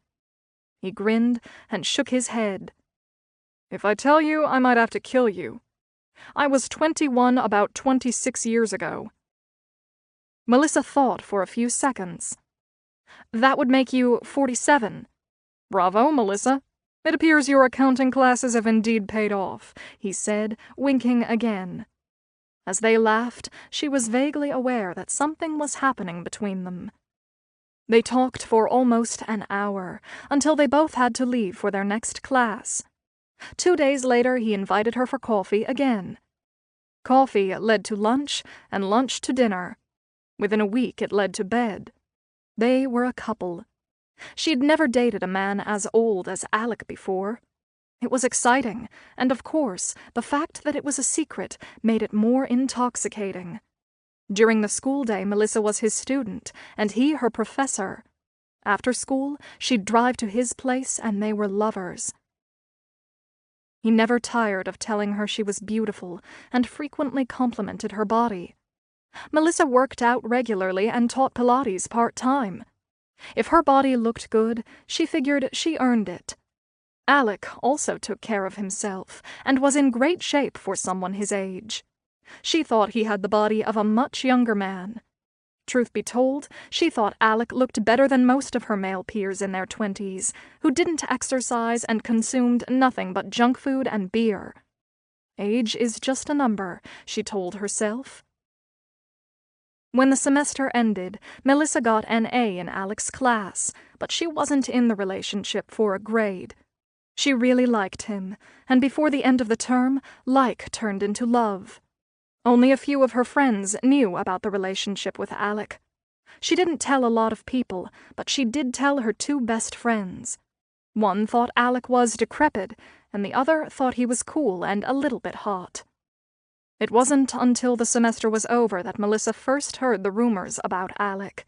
S2: He grinned and shook his head.
S1: "If I tell you, I might have to kill you. I was 21 about 26 years ago."
S2: Melissa thought for a few seconds. "That would make you 47.
S1: "Bravo, Melissa. It appears your accounting classes have indeed paid off," he said, winking again.
S2: As they laughed, she was vaguely aware that something was happening between them. They talked for almost an hour, until they both had to leave for their next class. 2 days later, he invited her for coffee again. Coffee led to lunch, and lunch to dinner. Within a week, it led to bed. They were a couple. She'd never dated a man as old as Alec before. It was exciting, and of course, the fact that it was a secret made it more intoxicating. During the school day, Melissa was his student, and he her professor. After school, she'd drive to his place, and they were lovers. He never tired of telling her she was beautiful, and frequently complimented her body. Melissa worked out regularly and taught Pilates part-time. If her body looked good, she figured she earned it. Alec also took care of himself, and was in great shape for someone his age. She thought he had the body of a much younger man. Truth be told, she thought Alec looked better than most of her male peers in their 20s, who didn't exercise and consumed nothing but junk food and beer. Age is just a number, she told herself. When the semester ended, Melissa got an A in Alec's class, but she wasn't in the relationship for a grade. She really liked him, and before the end of the term, like turned into love. Only a few of her friends knew about the relationship with Alec. She didn't tell a lot of people, but she did tell her 2 best friends. One thought Alec was decrepit, and the other thought he was cool and a little bit hot. It wasn't until the semester was over that Melissa first heard the rumors about Alec.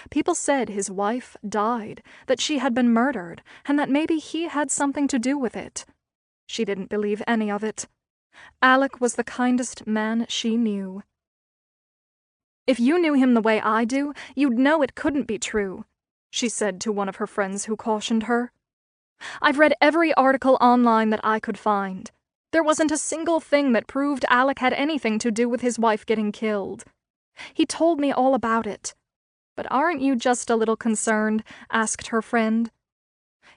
S2: People said his wife died, that she had been murdered, and that maybe he had something to do with it. She didn't believe any of it. Alec was the kindest man she knew. "If you knew him the way I do, you'd know it couldn't be true," she said to one of her friends who cautioned her. "I've read every article online that I could find. There wasn't a single thing that proved Alec had anything to do with his wife getting killed. He told me all about it. But aren't you just a little concerned?" asked her friend.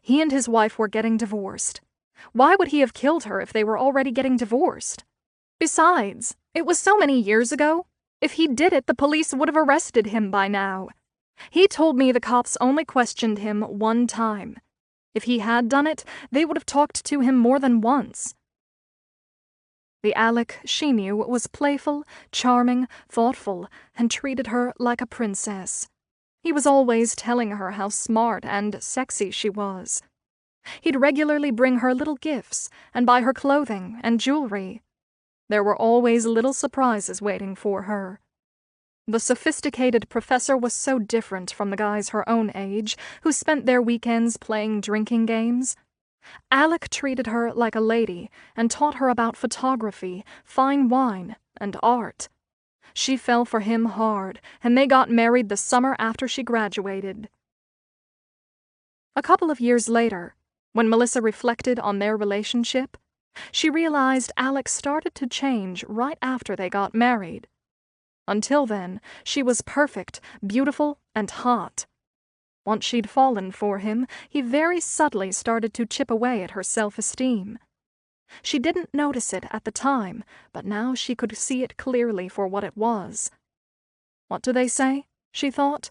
S2: "He and his wife were getting divorced. Why would he have killed her if they were already getting divorced? Besides, it was so many years ago. If he did it, the police would have arrested him by now. He told me the cops only questioned him 1 time. If he had done it, they would have talked to him more than once." The Alec she knew was playful, charming, thoughtful, and treated her like a princess. He was always telling her how smart and sexy she was. He'd regularly bring her little gifts and buy her clothing and jewelry. There were always little surprises waiting for her. The sophisticated professor was so different from the guys her own age who spent their weekends playing drinking games. Alec treated her like a lady and taught her about photography, fine wine, and art. She fell for him hard, and they got married the summer after she graduated. A couple of years later, when Melissa reflected on their relationship, she realized Alec started to change right after they got married. Until then, she was perfect, beautiful, and hot. Once she'd fallen for him, he very subtly started to chip away at her self-esteem. She didn't notice it at the time, but now she could see it clearly for what it was. What do they say? She thought.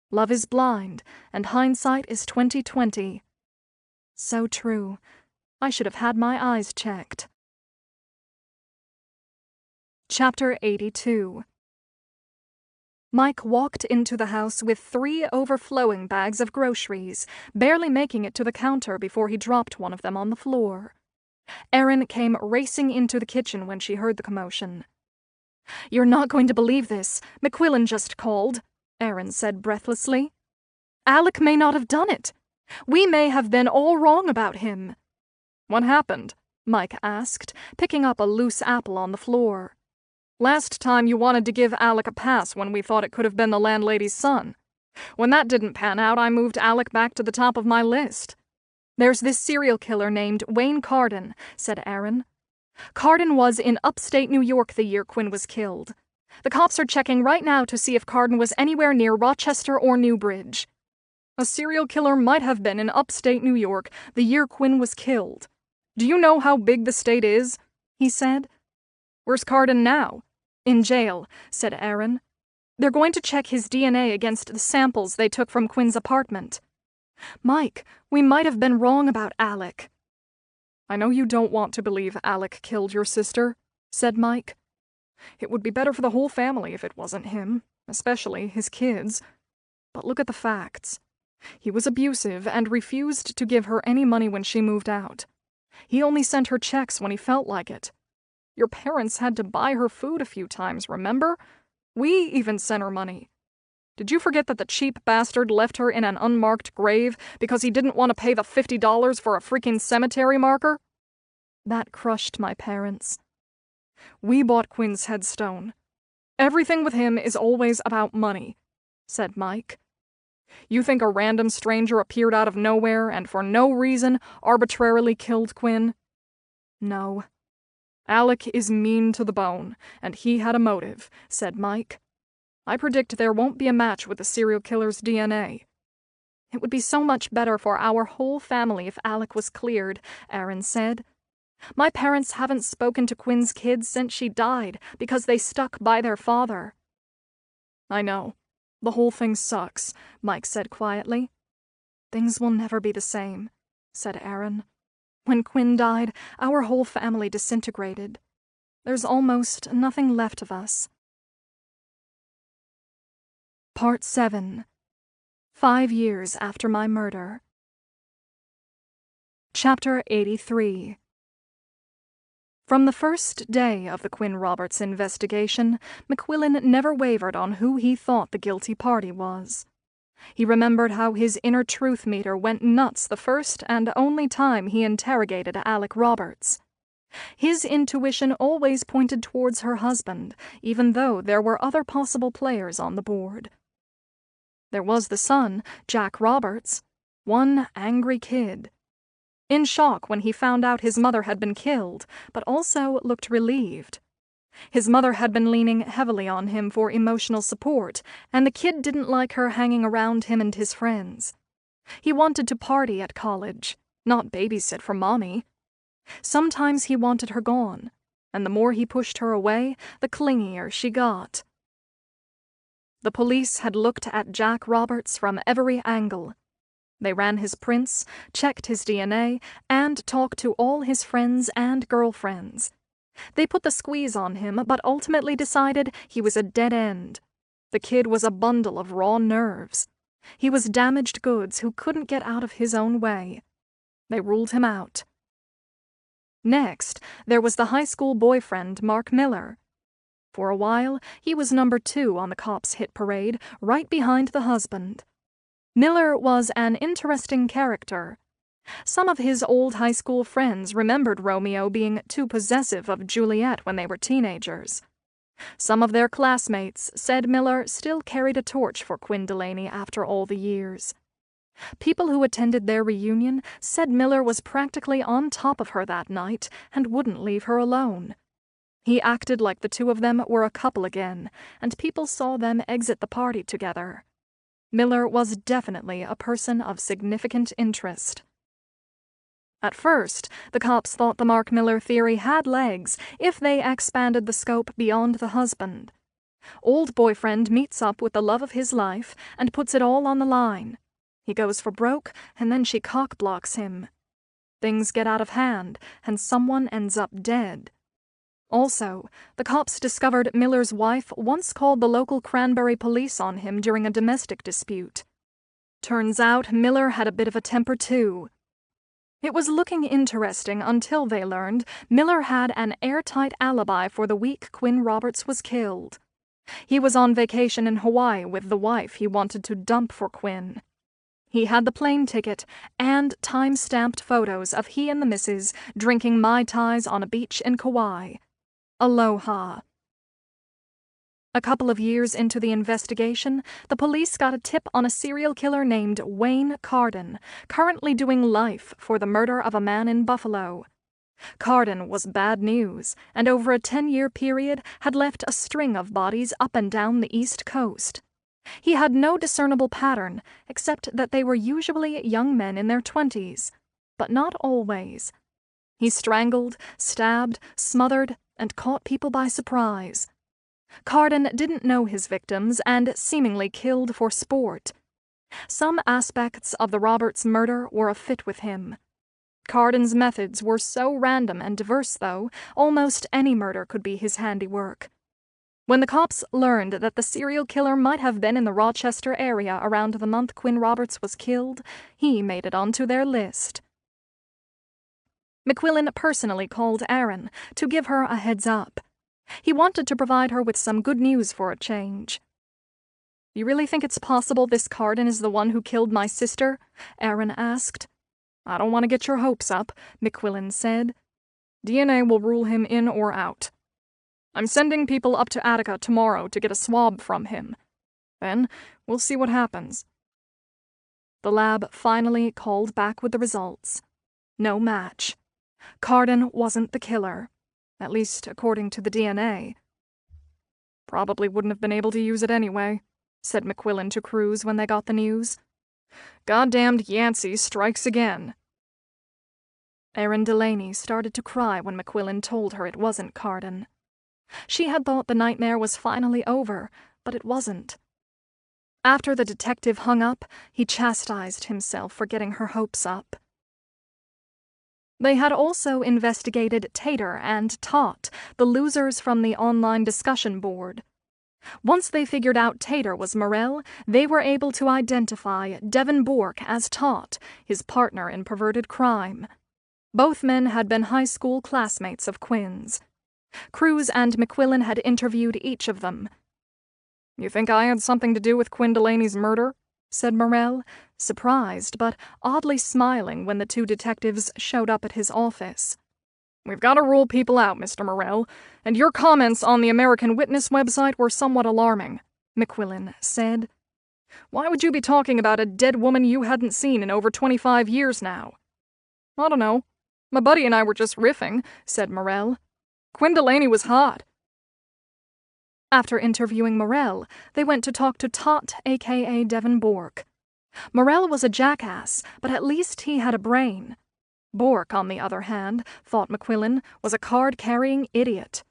S2: Love is blind, and hindsight is 20/20. So true. I should have had my eyes checked. Chapter 82. Mike walked into the house with 3 overflowing bags of groceries, barely making it to the counter before he dropped one of them on the floor. Erin came racing into the kitchen when she heard the commotion. "You're not going to believe this. McQuillan just called," Erin said breathlessly. "Alec may not have done it. We may have been all wrong about him."
S1: "What happened?"
S2: Mike asked, picking up a loose apple on the floor.
S1: "Last time you wanted to give Alec a pass when we thought it could have been the landlady's son. When that didn't pan out, I moved Alec back to the top of my list."
S2: "There's this serial killer named Wayne Carden," said Erin. "Carden was in upstate New York the year Quinn was killed. The cops are checking right now to see if Carden was anywhere near Rochester or Newbridge."
S1: "A serial killer might have been in upstate New York the year Quinn was killed. Do you know how big the state is?" he said. "Where's Carden now?"
S2: "In jail," said Erin. "They're going to check his DNA against the samples they took from Quinn's apartment." "Mike, we might have been wrong about Alec."
S1: "I know you don't want to believe Alec killed your sister," said Mike. "It would be better for the whole family if it wasn't him, especially his kids. But look at the facts. He was abusive and refused to give her any money when she moved out. He only sent her checks when he felt like it. Your parents had to buy her food a few times, remember? We even sent her money. Did you forget that the cheap bastard left her in an unmarked grave because he didn't want to pay the $50 for a freaking cemetery marker?"
S2: "That crushed my parents."
S1: "We bought Quinn's headstone. Everything with him is always about money," said Mike. "You think a random stranger appeared out of nowhere and for no reason arbitrarily killed Quinn?"
S2: "No."
S1: "Alec is mean to the bone, and he had a motive," said Mike. "I predict there won't be a match with the serial killer's DNA."
S2: "It would be so much better for our whole family if Alec was cleared," Erin said. "My parents haven't spoken to Quinn's kids since she died because they stuck by their father."
S1: "I know. The whole thing sucks," Mike said quietly.
S2: "Things will never be the same," said Erin. "When Quinn died, our whole family disintegrated. There's almost nothing left of us." Part 7. 5 years after my murder. Chapter 83. From the first day of the Quinn Roberts investigation, McQuillan never wavered on who he thought the guilty party was. He remembered how his inner truth meter went nuts the first and only time he interrogated Alec Roberts. His intuition always pointed towards her husband, even though there were other possible players on the board. There was the son, Jack Roberts, one angry kid. In shock when he found out his mother had been killed, but also looked relieved. His mother had been leaning heavily on him for emotional support, and the kid didn't like her hanging around him and his friends. He wanted to party at college, not babysit for Mommy. Sometimes he wanted her gone, and the more he pushed her away, the clingier she got. The police had looked at Jack Roberts from every angle. They ran his prints, checked his DNA, and talked to all his friends and girlfriends. They put the squeeze on him, but ultimately decided he was a dead end. The kid was a bundle of raw nerves. He was damaged goods who couldn't get out of his own way. They ruled him out. Next, there was the high school boyfriend, Mark Miller. For a while, he was number 2 on the cops' hit parade, right behind the husband. Miller was an interesting character. Some of his old high school friends remembered Romeo being too possessive of Juliet when they were teenagers. Some of their classmates said Miller still carried a torch for Quinn Delaney after all the years. People who attended their reunion said Miller was practically on top of her that night and wouldn't leave her alone. He acted like the two of them were a couple again, and people saw them exit the party together. Miller was definitely a person of significant interest. At first, the cops thought the Mark Miller theory had legs if they expanded the scope beyond the husband. Old boyfriend meets up with the love of his life and puts it all on the line. He goes for broke, and then she cock-blocks him. Things get out of hand, and someone ends up dead. Also, the cops discovered Miller's wife once called the local Cranberry police on him during a domestic dispute. Turns out Miller had a bit of a temper too. It was looking interesting until they learned Miller had an airtight alibi for the week Quinn Roberts was killed. He was on vacation in Hawaii with the wife he wanted to dump for Quinn. He had the plane ticket and time-stamped photos of he and the missus drinking Mai Tais on a beach in Kauai. Aloha. A couple of years into the investigation, the police got a tip on a serial killer named Wayne Carden, currently doing life for the murder of a man in Buffalo. Carden was bad news, and over a 10-year period had left a string of bodies up and down the East Coast. He had no discernible pattern, except that they were usually young men in their 20s, but not always. He strangled, stabbed, smothered, and caught people by surprise. Carden didn't know his victims and seemingly killed for sport. Some aspects of the Roberts murder were a fit with him. Carden's methods were so random and diverse, though, almost any murder could be his handiwork. When the cops learned that the serial killer might have been in the Rochester area around the month Quinn Roberts was killed, he made it onto their list. McQuillan personally called Erin to give her a heads up. He wanted to provide her with some good news for a change. "You really think it's possible this Carden is the one who killed my sister?" Erin asked. "I don't want to get your hopes up," McQuillan said. "DNA will rule him in or out. I'm sending people up to Attica tomorrow to get a swab from him. Then we'll see what happens." The lab finally called back with the results. No match. Carden wasn't the killer, at least according to the DNA. "Probably wouldn't have been able to use it anyway," said McQuillan to Cruz when they got the news. "Goddamned Yancey strikes again." Erin Delaney started to cry when McQuillan told her it wasn't Carden. She had thought the nightmare was finally over, but it wasn't. After the detective hung up, he chastised himself for getting her hopes up. They had also investigated Tantor and Tot, the losers from the online discussion board. Once they figured out Tantor was Morell, they were able to identify Devin Bork as Tot, his partner in perverted crime. Both men had been high school classmates of Quinn's. Cruz and McQuillan had interviewed each of them. "You think I had something to do with Quinn Delaney's murder?" said Morell, surprised but oddly smiling when the two detectives showed up at his office. "We've got to rule people out, Mr. Morell, and your comments on the American Witness website were somewhat alarming," McQuillan said. "Why would you be talking about a dead woman you hadn't seen in over 25 years now?" "I don't know. My buddy and I were just riffing," said Morell. "Quinn Delaney was hot." After interviewing Morell, they went to talk to Tot, a.k.a. Devin Bork. Morell was a jackass, but at least he had a brain. Bork, on the other hand, thought McQuillan, was a card-carrying idiot.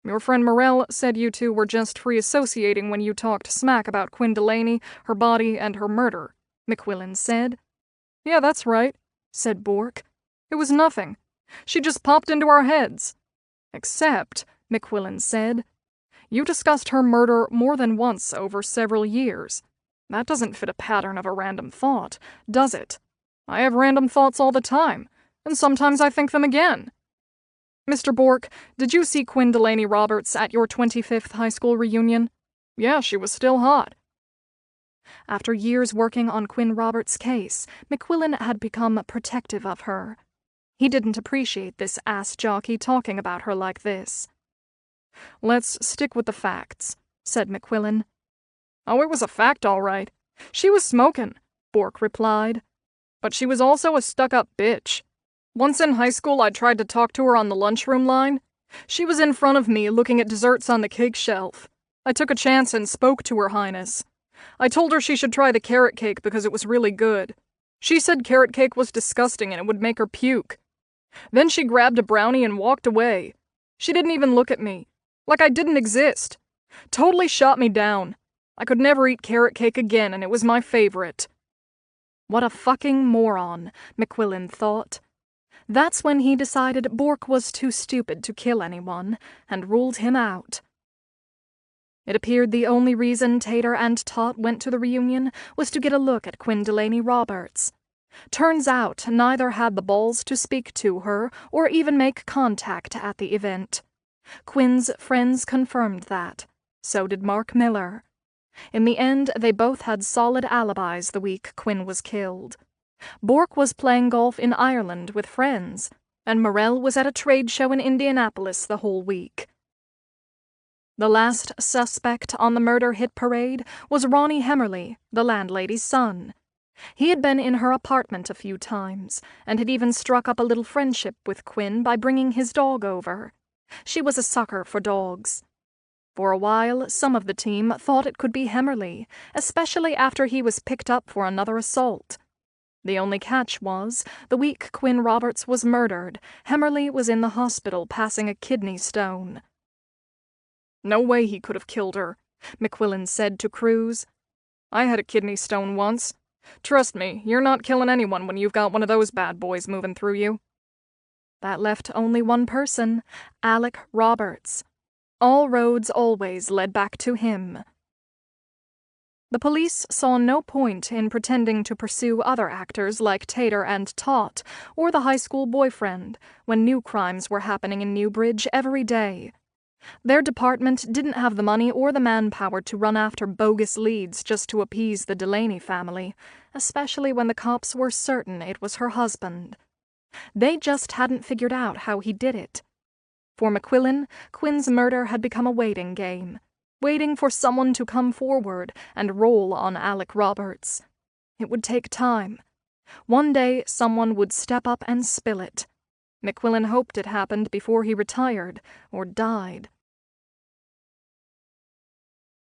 S2: "Your friend Morell said you two were just free associating when you talked smack about Quinn Delaney, her body, and her murder," McQuillan said. "Yeah, that's right," said Bork. "It was nothing. She just popped into our heads. Except," McQuillan said, "you discussed her murder more than once over several years. That doesn't fit a pattern of a random thought, does it? I have random thoughts all the time, and sometimes I think them again. Mr. Bork, did you see Quinn Delaney Roberts at your 25th high school reunion? Yeah, she was still hot." After years working on Quinn Roberts' case, McQuillan had become protective of her. He didn't appreciate this ass jockey talking about her like this. "Let's stick with the facts," said McQuillan. "Oh, it was a fact, all right. She was smoking," Bork replied. "But she was also a stuck-up bitch. Once in high school, I tried to talk to her on the lunchroom line. She was in front of me looking at desserts on the cake shelf. I took a chance and spoke to Her Highness. I told her she should try the carrot cake because it was really good.
S3: She said carrot cake was disgusting and it would make her puke. Then she grabbed a brownie and walked away. She didn't even look at me, like I didn't exist. Totally shot me down. I could never eat carrot cake again, and it was my favorite."
S2: What a fucking moron, McQuillan thought. That's when he decided Bork was too stupid to kill anyone, and ruled him out. It appeared the only reason Tantor and Tot went to the reunion was to get a look at Quinn Roberts. Turns out neither had the balls to speak to her or even make contact at the event. Quinn's friends confirmed that. So did Mark Miller. In the end, they both had solid alibis the week Quinn was killed. Bork was playing golf in Ireland with friends, and Morell was at a trade show in Indianapolis the whole week. The last suspect on the murder hit parade was Ronnie Hemmerly, the landlady's son. He had been in her apartment a few times, and had even struck up a little friendship with Quinn by bringing his dog over. She was a sucker for dogs. For a while, some of the team thought it could be Hemmerly, especially after he was picked up for another assault. The only catch was, the week Quinn Roberts was murdered, Hemmerly was in the hospital passing a kidney stone.
S3: "No way he could have killed her," McQuillan said to Cruz. "I had a kidney stone once. Trust me, you're not killing anyone when you've got one of those bad boys moving through you."
S2: That left only one person, Alec Roberts. All roads always led back to him. The police saw no point in pretending to pursue other actors like Tantor and Tot, or the high school boyfriend, when new crimes were happening in Newbridge every day. Their department didn't have the money or the manpower to run after bogus leads just to appease the Delaney family, especially when the cops were certain it was her husband. They just hadn't figured out how he did it. For McQuillan, Quinn's murder had become a waiting game, waiting for someone to come forward and roll on Alec Roberts. It would take time. One day, someone would step up and spill it. McQuillan hoped it happened before he retired or died.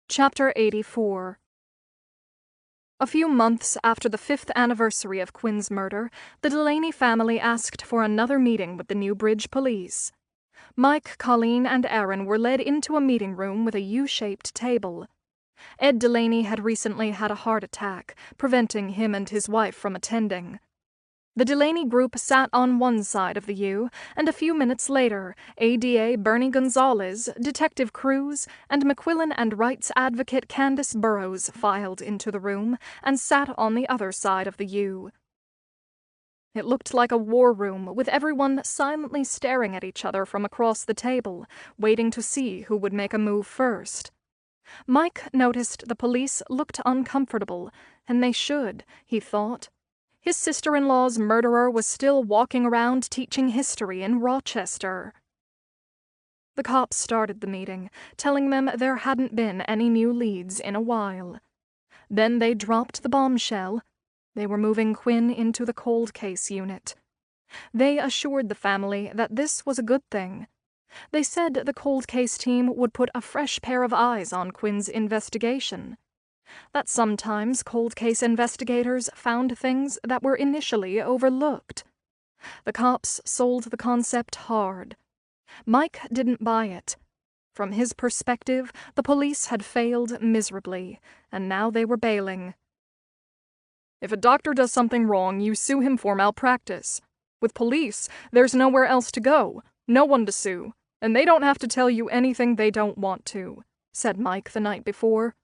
S2: Chapter 84. A few months after the 5th anniversary of Quinn's murder, the Delaney family asked for another meeting with the Newbridge police. Mike, Colleen, and Erin were led into a meeting room with a U-shaped table. Ed Delaney had recently had a heart attack, preventing him and his wife from attending. The Delaney group sat on one side of the U, and a few minutes later, ADA Bernie Gonzalez, Detective Cruz, and McQuillan and rights advocate Candace Burrows filed into the room and sat on the other side of the U. It looked like a war room, with everyone silently staring at each other from across the table, waiting to see who would make a move first. Mike noticed the police looked uncomfortable, and they should, he thought. His sister-in-law's murderer was still walking around teaching history in Rochester. The cops started the meeting, telling them there hadn't been any new leads in a while. Then they dropped the bombshell. They were moving Quinn into the cold case unit. They assured the family that this was a good thing. They said the cold case team would put a fresh pair of eyes on Quinn's investigation. That sometimes cold case investigators found things that were initially overlooked. The cops sold the concept hard. Mike didn't buy it. From his perspective, the police had failed miserably, and now they were bailing.
S3: "If a doctor does something wrong, you sue him for malpractice. With police, there's nowhere else to go, no one to sue, and they don't have to tell you anything they don't want to," said Mike the night before.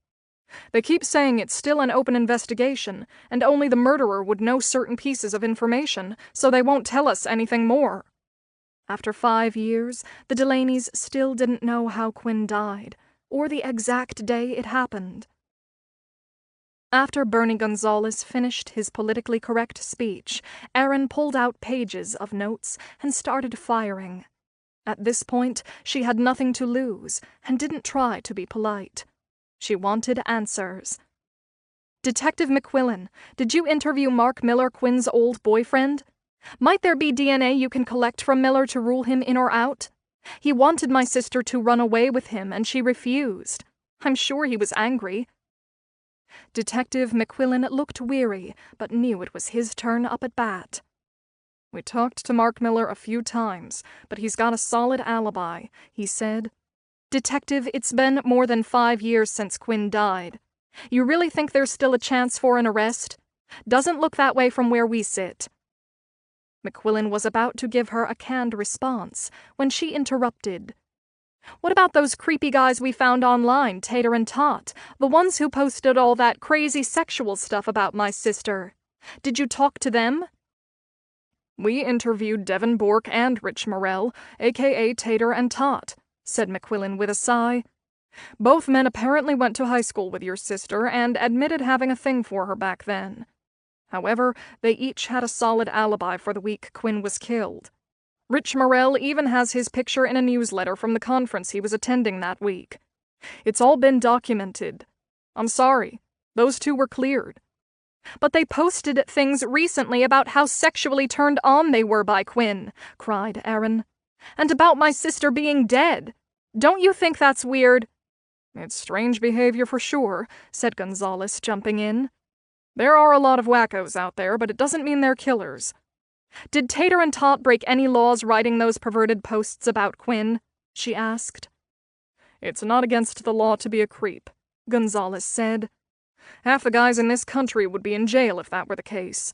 S3: "They keep saying it's still an open investigation, and only the murderer would know certain pieces of information, so they won't tell us anything more."
S2: After 5 years, the Delaneys still didn't know how Quinn died, or the exact day it happened. After Bernie Gonzalez finished his politically correct speech, Erin pulled out pages of notes and started firing. At this point, she had nothing to lose, and didn't try to be polite. She wanted answers. "Detective McQuillan, did you interview Mark Miller, Quinn's old boyfriend? Might there be DNA you can collect from Miller to rule him in or out? He wanted my sister to run away with him, and she refused. I'm sure he was angry." Detective McQuillan looked weary, but knew it was his turn up at bat.
S1: We talked to Mark Miller a few times, but he's got a solid alibi, he said.
S2: Detective, it's been more than 5 years since Quinn died. You really think there's still a chance for an arrest? Doesn't look that way from where we sit.
S3: McQuillan was about to give her a canned response when she interrupted. What about those creepy guys we found online, Tantor and Tot, the ones who posted all that crazy sexual stuff about my sister? Did you talk to them?
S1: We interviewed Devin Bork and Rich Morrell, a.k.a. Tantor and Tot, said McQuillan with a sigh. Both men apparently went to high school with your sister and admitted having a thing for her back then. However, they each had a solid alibi for the week Quinn was killed. Rich Morrell even has his picture in a newsletter from the conference he was attending that week. It's all been documented. I'm sorry, those two were cleared.
S3: But they posted things recently about how sexually turned on they were by Quinn, cried Erin. And about my sister being dead. Don't you think that's weird?
S1: It's strange behavior for sure, said Gonzalez, jumping in. There are a lot of wackos out there, but it doesn't mean they're killers.
S3: Did Tantor and Tot break any laws writing those perverted posts about Quinn? She asked.
S1: It's not against the law to be a creep, Gonzalez said. Half the guys in this country would be in jail if that were the case.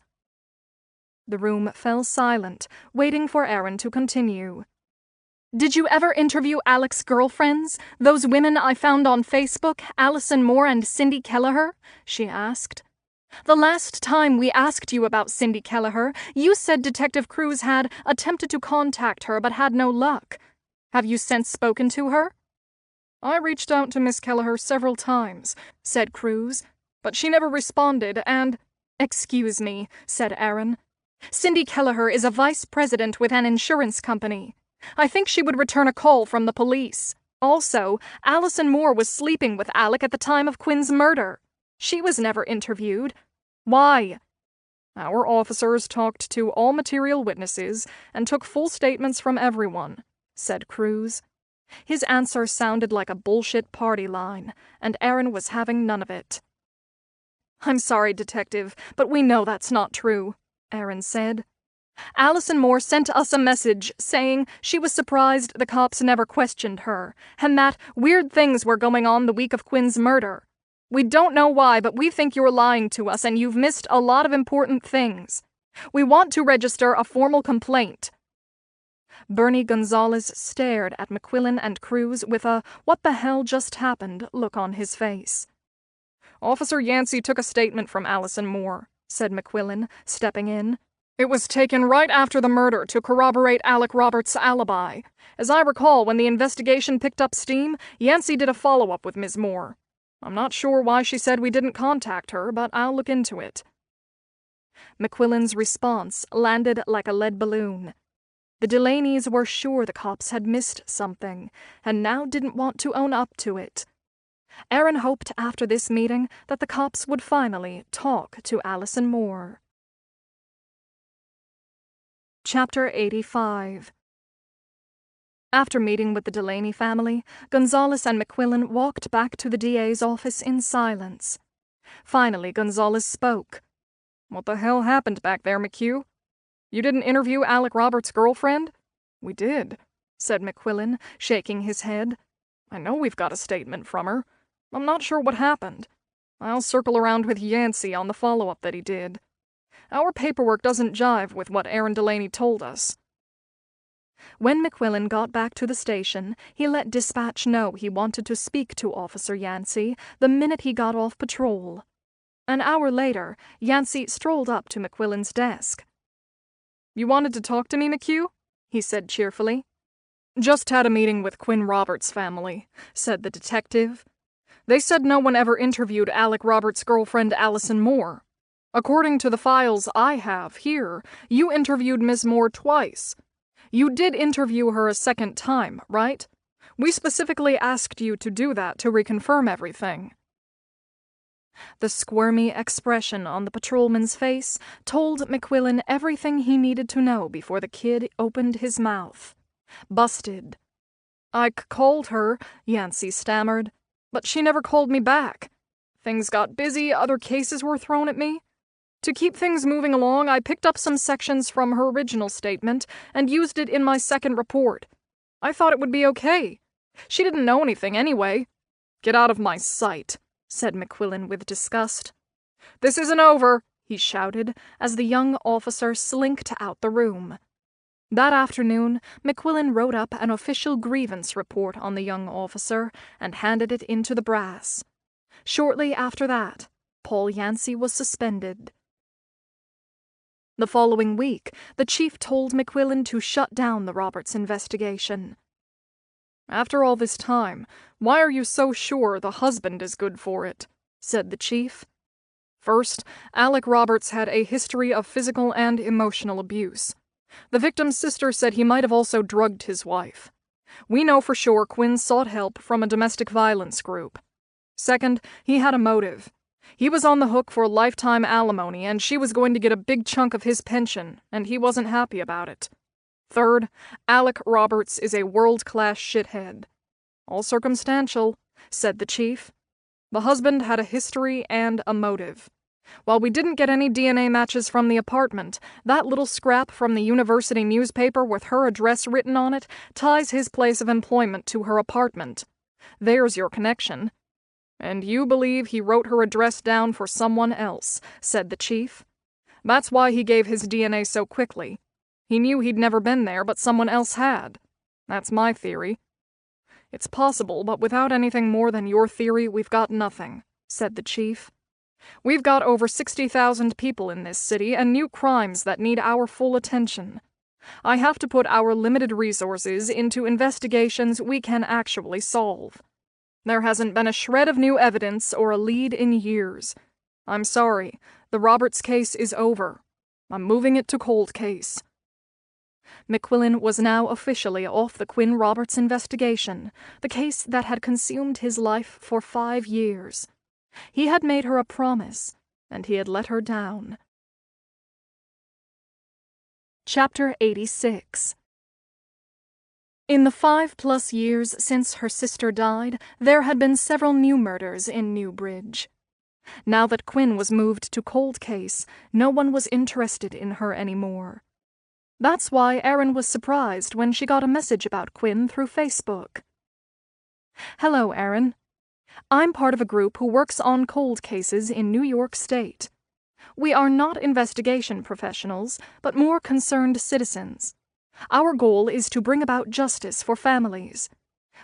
S3: The room fell silent, waiting for Erin to continue. Did you ever interview Alec's girlfriends, those women I found on Facebook, Allison Moore and Cindy Kelleher? She asked. The last time we asked you about Cindy Kelleher, you said Detective Cruz had attempted to contact her but had no luck. Have you since spoken to her?
S1: I reached out to Miss Kelleher several times, said Cruz, but she never responded and—
S3: Excuse me, said Erin. Cindy Kelleher is a vice president with an insurance company. I think she would return a call from the police. Also, Allison Moore was sleeping with Alec at the time of Quinn's murder. She was never interviewed. Why?
S1: Our officers talked to all material witnesses and took full statements from everyone, said Cruz.
S3: His answer sounded like a bullshit party line, and Erin was having none of it. I'm sorry, Detective, but we know that's not true, Erin said. Allison Moore sent us a message saying she was surprised the cops never questioned her, and that weird things were going on the week of Quinn's murder. We don't know why, but we think you're lying to us and you've missed a lot of important things. We want to register a formal complaint. Bernie Gonzalez stared at McQuillan and Cruz with a what the hell just happened look on his face.
S1: Officer Yancey took a statement from Allison Moore, said McQuillan, stepping in. It was taken right after the murder to corroborate Alec Roberts' alibi. As I recall, when the investigation picked up steam, Yancey did a follow-up with Ms. Moore. I'm not sure why she said we didn't contact her, but I'll look into it.
S3: McQuillan's response landed like a lead balloon. The Delaneys were sure the cops had missed something, and now didn't want to own up to it. Erin hoped after this meeting that the cops would finally talk to Allison Moore. Chapter 85. After meeting with the Delaney family, Gonzalez and McQuillan walked back to the DA's office in silence. Finally, Gonzalez spoke.
S1: What the hell happened back there, McHugh? You didn't interview Alec Roberts' girlfriend?
S3: We did, said McQuillan, shaking his head.
S1: I know we've got a statement from her. I'm not sure what happened. I'll circle around with Yancey on the follow-up that he did. Our paperwork doesn't jive with what Erin Delaney told us.
S3: When McQuillan got back to the station, he let dispatch know he wanted to speak to Officer Yancey the minute he got off patrol. An hour later, Yancey strolled up to McQuillan's desk.
S1: You wanted to talk to me, McHugh? He said cheerfully. Just had a meeting with Quinn Roberts' family, said the detective. They said no one ever interviewed Alec Roberts' girlfriend Allison Moore. According to the files I have here, you interviewed Ms. Moore twice. You did interview her a second time, right? We specifically asked you to do that to reconfirm everything.
S3: The squirmy expression on the patrolman's face told McQuillan everything he needed to know before the kid opened his mouth. Busted.
S1: I called her, Yancey stammered, but she never called me back.
S3: Things got busy, other cases were thrown at me. To keep things moving along, I picked up some sections from her original statement and used it in my second report. I thought it would be okay. She didn't know anything anyway. Get out of my sight, said McQuillan with disgust. This isn't over, he shouted as the young officer slinked out the room. That afternoon, McQuillan wrote up an official grievance report on the young officer and handed it into the brass. Shortly after that, Paul Yancey was suspended. The following week, the chief told McQuillan to shut down the Roberts investigation. After all this time, why are you so sure the husband is good for it? Said the chief. First, Alec Roberts had a history of physical and emotional abuse. The victim's sister said he might have also drugged his wife. We know for sure Quinn sought help from a domestic violence group. Second, he had a motive. He was on the hook for lifetime alimony, and she was going to get a big chunk of his pension, and he wasn't happy about it. Third, Alec Roberts is a world-class shithead. All circumstantial, said the chief. The husband had a history and a motive. While we didn't get any DNA matches from the apartment, that little scrap from the university newspaper with her address written on it ties his place of employment to her apartment. There's your connection. And you believe he wrote her address down for someone else, said the chief. That's why he gave his DNA so quickly. He knew he'd never been there, but someone else had. That's my theory. It's possible, but without anything more than your theory, we've got nothing, said the chief. We've got over 60,000 people in this city and new crimes that need our full attention. I have to put our limited resources into investigations we can actually solve. There hasn't been a shred of new evidence or a lead in years. I'm sorry, the Roberts case is over. I'm moving it to cold case. McQuillan was now officially off the Quinn Roberts investigation, the case that had consumed his life for 5 years. He had made her a promise, and he had let her down. Chapter 86. In the 5+ years since her sister died, there had been several new murders in Newbridge. Now that Quinn was moved to cold case, no one was interested in her anymore. That's why Erin was surprised when she got a message about Quinn through Facebook. Hello, Erin. I'm part of a group who works on cold cases in New York State. We are not investigation professionals, but more concerned citizens. Our goal is to bring about justice for families.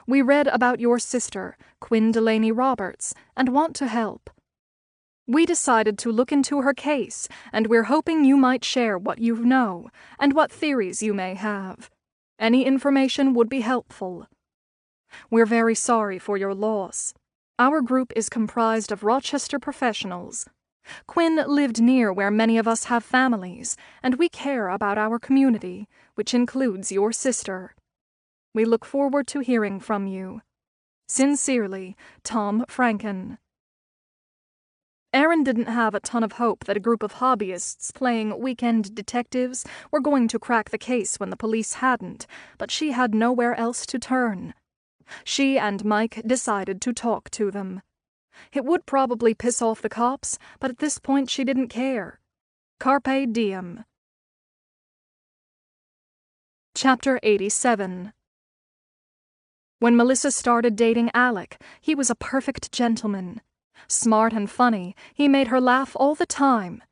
S3: We read about your sister, Quinn Delaney Roberts, and want to help. We decided to look into her case, and we're hoping you might share what you know and what theories you may have. Any information would be helpful. We're very sorry for your loss. Our group is comprised of Rochester professionals. Quinn lived near where many of us have families, and we care about our community, which includes your sister. We look forward to hearing from you. Sincerely, Tom Franken. Erin didn't have a ton of hope that a group of hobbyists playing weekend detectives were going to crack the case when the police hadn't, but she had nowhere else to turn. She and Mike decided to talk to them. It would probably piss off the cops, but at this point she didn't care. Carpe diem. Chapter 87. When Melissa started dating Alec, he was a perfect gentleman. Smart and funny, he made her laugh all the time.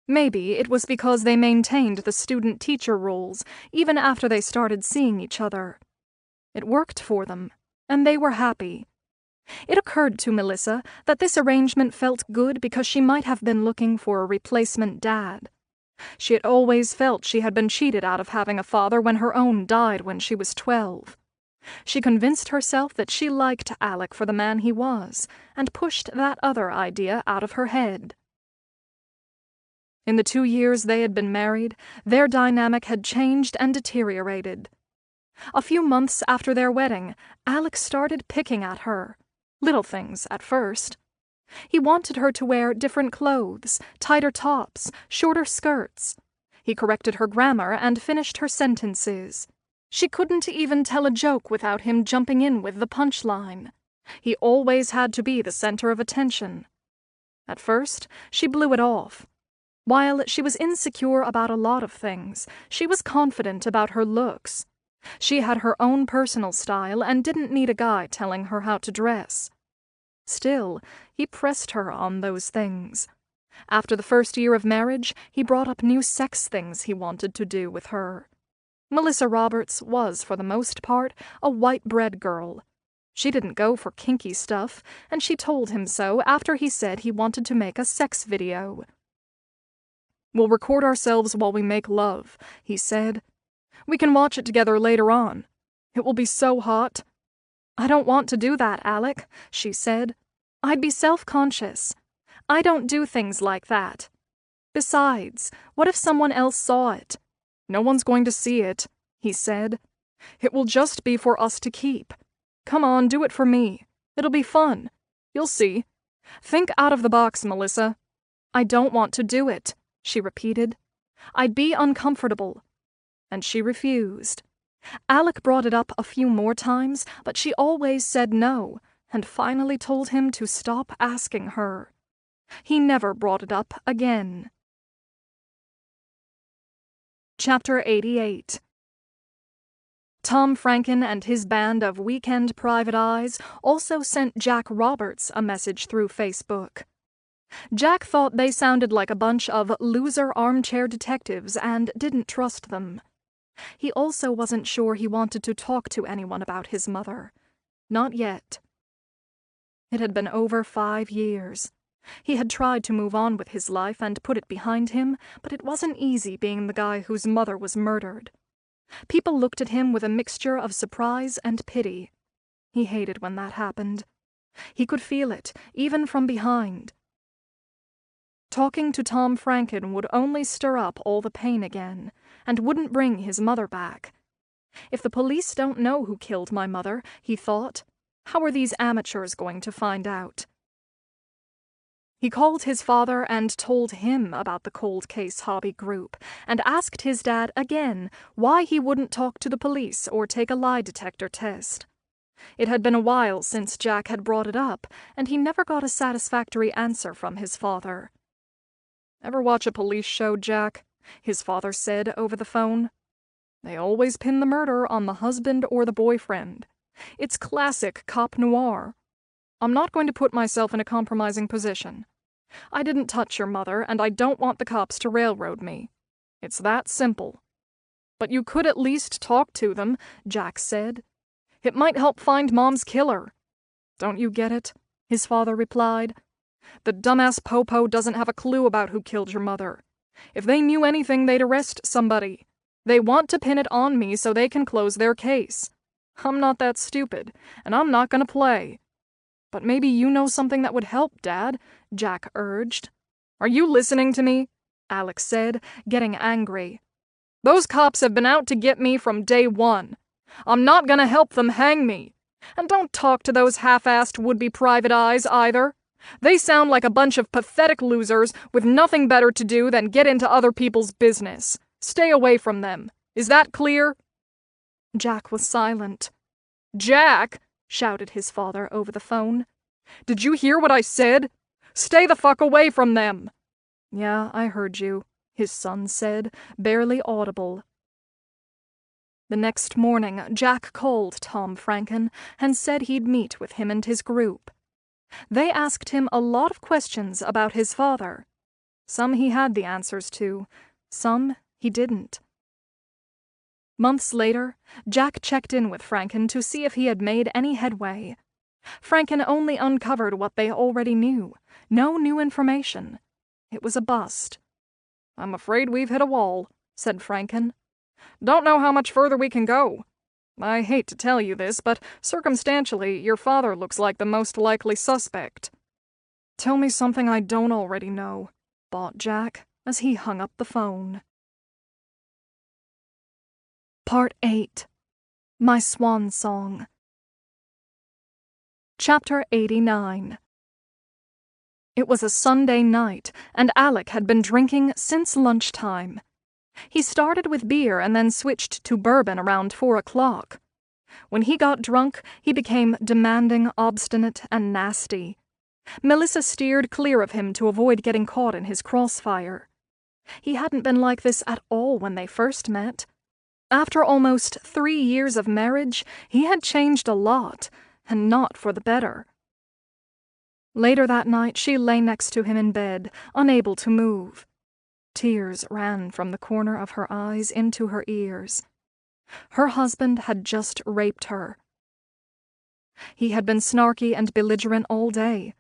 S3: Maybe it was because they maintained the student-teacher roles even after they started seeing each other. It worked for them, and they were happy. It occurred to Melissa that this arrangement felt good because she might have been looking for a replacement dad. She had always felt she had been cheated out of having a father when her own died when she was 12. She convinced herself that she liked Alec for the man he was, and pushed that other idea out of her head. In the 2 years they had been married, their dynamic had changed and deteriorated. A few months after their wedding, Alec started picking at her. Little things at first. He wanted her to wear different clothes, tighter tops, shorter skirts. He corrected her grammar and finished her sentences. She couldn't even tell a joke without him jumping in with the punchline. He always had to be the center of attention.
S2: At first, she blew it off. While she was insecure about a lot of things, she was confident about her looks. She had her own personal style and didn't need a guy telling her how to dress. Still, he pressed her on those things. After the first year of marriage, he brought up new sex things he wanted to do with her. Melissa Roberts was, for the most part, a white-bread girl. She didn't go for kinky stuff, and she told him so after he said he wanted to make a sex video.
S1: "We'll record ourselves while we make love," he said. "We can watch it together later on. It will be so hot."
S2: "I don't want to do that, Alec," she said. "I'd be self-conscious. I don't do things like that. Besides, what if someone else saw it?"
S1: "No one's going to see it," he said. "It will just be for us to keep. Come on, do it for me. It'll be fun. You'll see. Think out of the box, Melissa."
S2: "I don't want to do it," she repeated. "I'd be uncomfortable." And she refused. Alec brought it up a few more times, but she always said no, and finally told him to stop asking her. He never brought it up again. Chapter 88. Tom Franken and his band of weekend private eyes also sent Jack Roberts a message through Facebook. Jack thought they sounded like a bunch of loser armchair detectives and didn't trust them. He also wasn't sure he wanted to talk to anyone about his mother. Not yet. It had been over 5 years. He had tried to move on with his life and put it behind him, but it wasn't easy being the guy whose mother was murdered. People looked at him with a mixture of surprise and pity. He hated when that happened. He could feel it, even from behind. Talking to Tom Franken would only stir up all the pain again, and wouldn't bring his mother back. If the police don't know who killed my mother, he thought, how are these amateurs going to find out? He called his father and told him about the cold case hobby group, and asked his dad again why he wouldn't talk to the police or take a lie detector test. It had been a while since Jack had brought it up, and he never got a satisfactory answer from his father.
S1: "Ever watch a police show, Jack?" his father said over the phone. "They always pin the murder on the husband or the boyfriend. It's classic cop noir. I'm not going to put myself in a compromising position. I didn't touch your mother, and I don't want the cops to railroad me. It's that simple." "But you could at least talk to them," Jack said. "It might help find Mom's killer." "Don't you get it?" his father replied. "The dumbass popo doesn't have a clue about who killed your mother. If they knew anything, they'd arrest somebody. They want to pin it on me so they can close their case. I'm not that stupid, and I'm not going to play." "But maybe you know something that would help, Dad," Jack urged. "Are you listening to me?" Alex said, getting angry. "Those cops have been out to get me from day one. I'm not going to help them hang me. And don't talk to those half-assed would-be private eyes, either. They sound like a bunch of pathetic losers with nothing better to do than get into other people's business. Stay away from them. Is that clear?" Jack was silent. "Jack!" shouted his father over the phone. "Did you hear what I said? Stay the fuck away from them!" "Yeah, I heard you," his son said, barely audible. The next morning, Jack called Tom Franken and said he'd meet with him and his group. They asked him a lot of questions about his father. Some he had the answers to, some he didn't. Months later, Jack checked in with Franken to see if he had made any headway. Franken only uncovered what they already knew. No new information. It was a bust. "I'm afraid we've hit a wall," said Franken. "Don't know how much further we can go. I hate to tell you this, but circumstantially, your father looks like the most likely suspect." "Tell me something I don't already know," bought Jack as he hung up the phone. Part 8. My Swan Song. Chapter 89. It was a Sunday night, and Alec had been drinking since lunchtime. He started with beer and then switched to bourbon around 4 o'clock. When he got drunk, he became demanding, obstinate, and nasty.
S2: Melissa steered clear of him to avoid getting caught in his crossfire. He hadn't been like this at all when they first met. After almost 3 years of marriage, he had changed a lot, and not for the better. Later that night, she lay next to him in bed, unable to move. Tears ran from the corner of her eyes into her ears. Her husband had just raped her. He had been snarky and belligerent all day.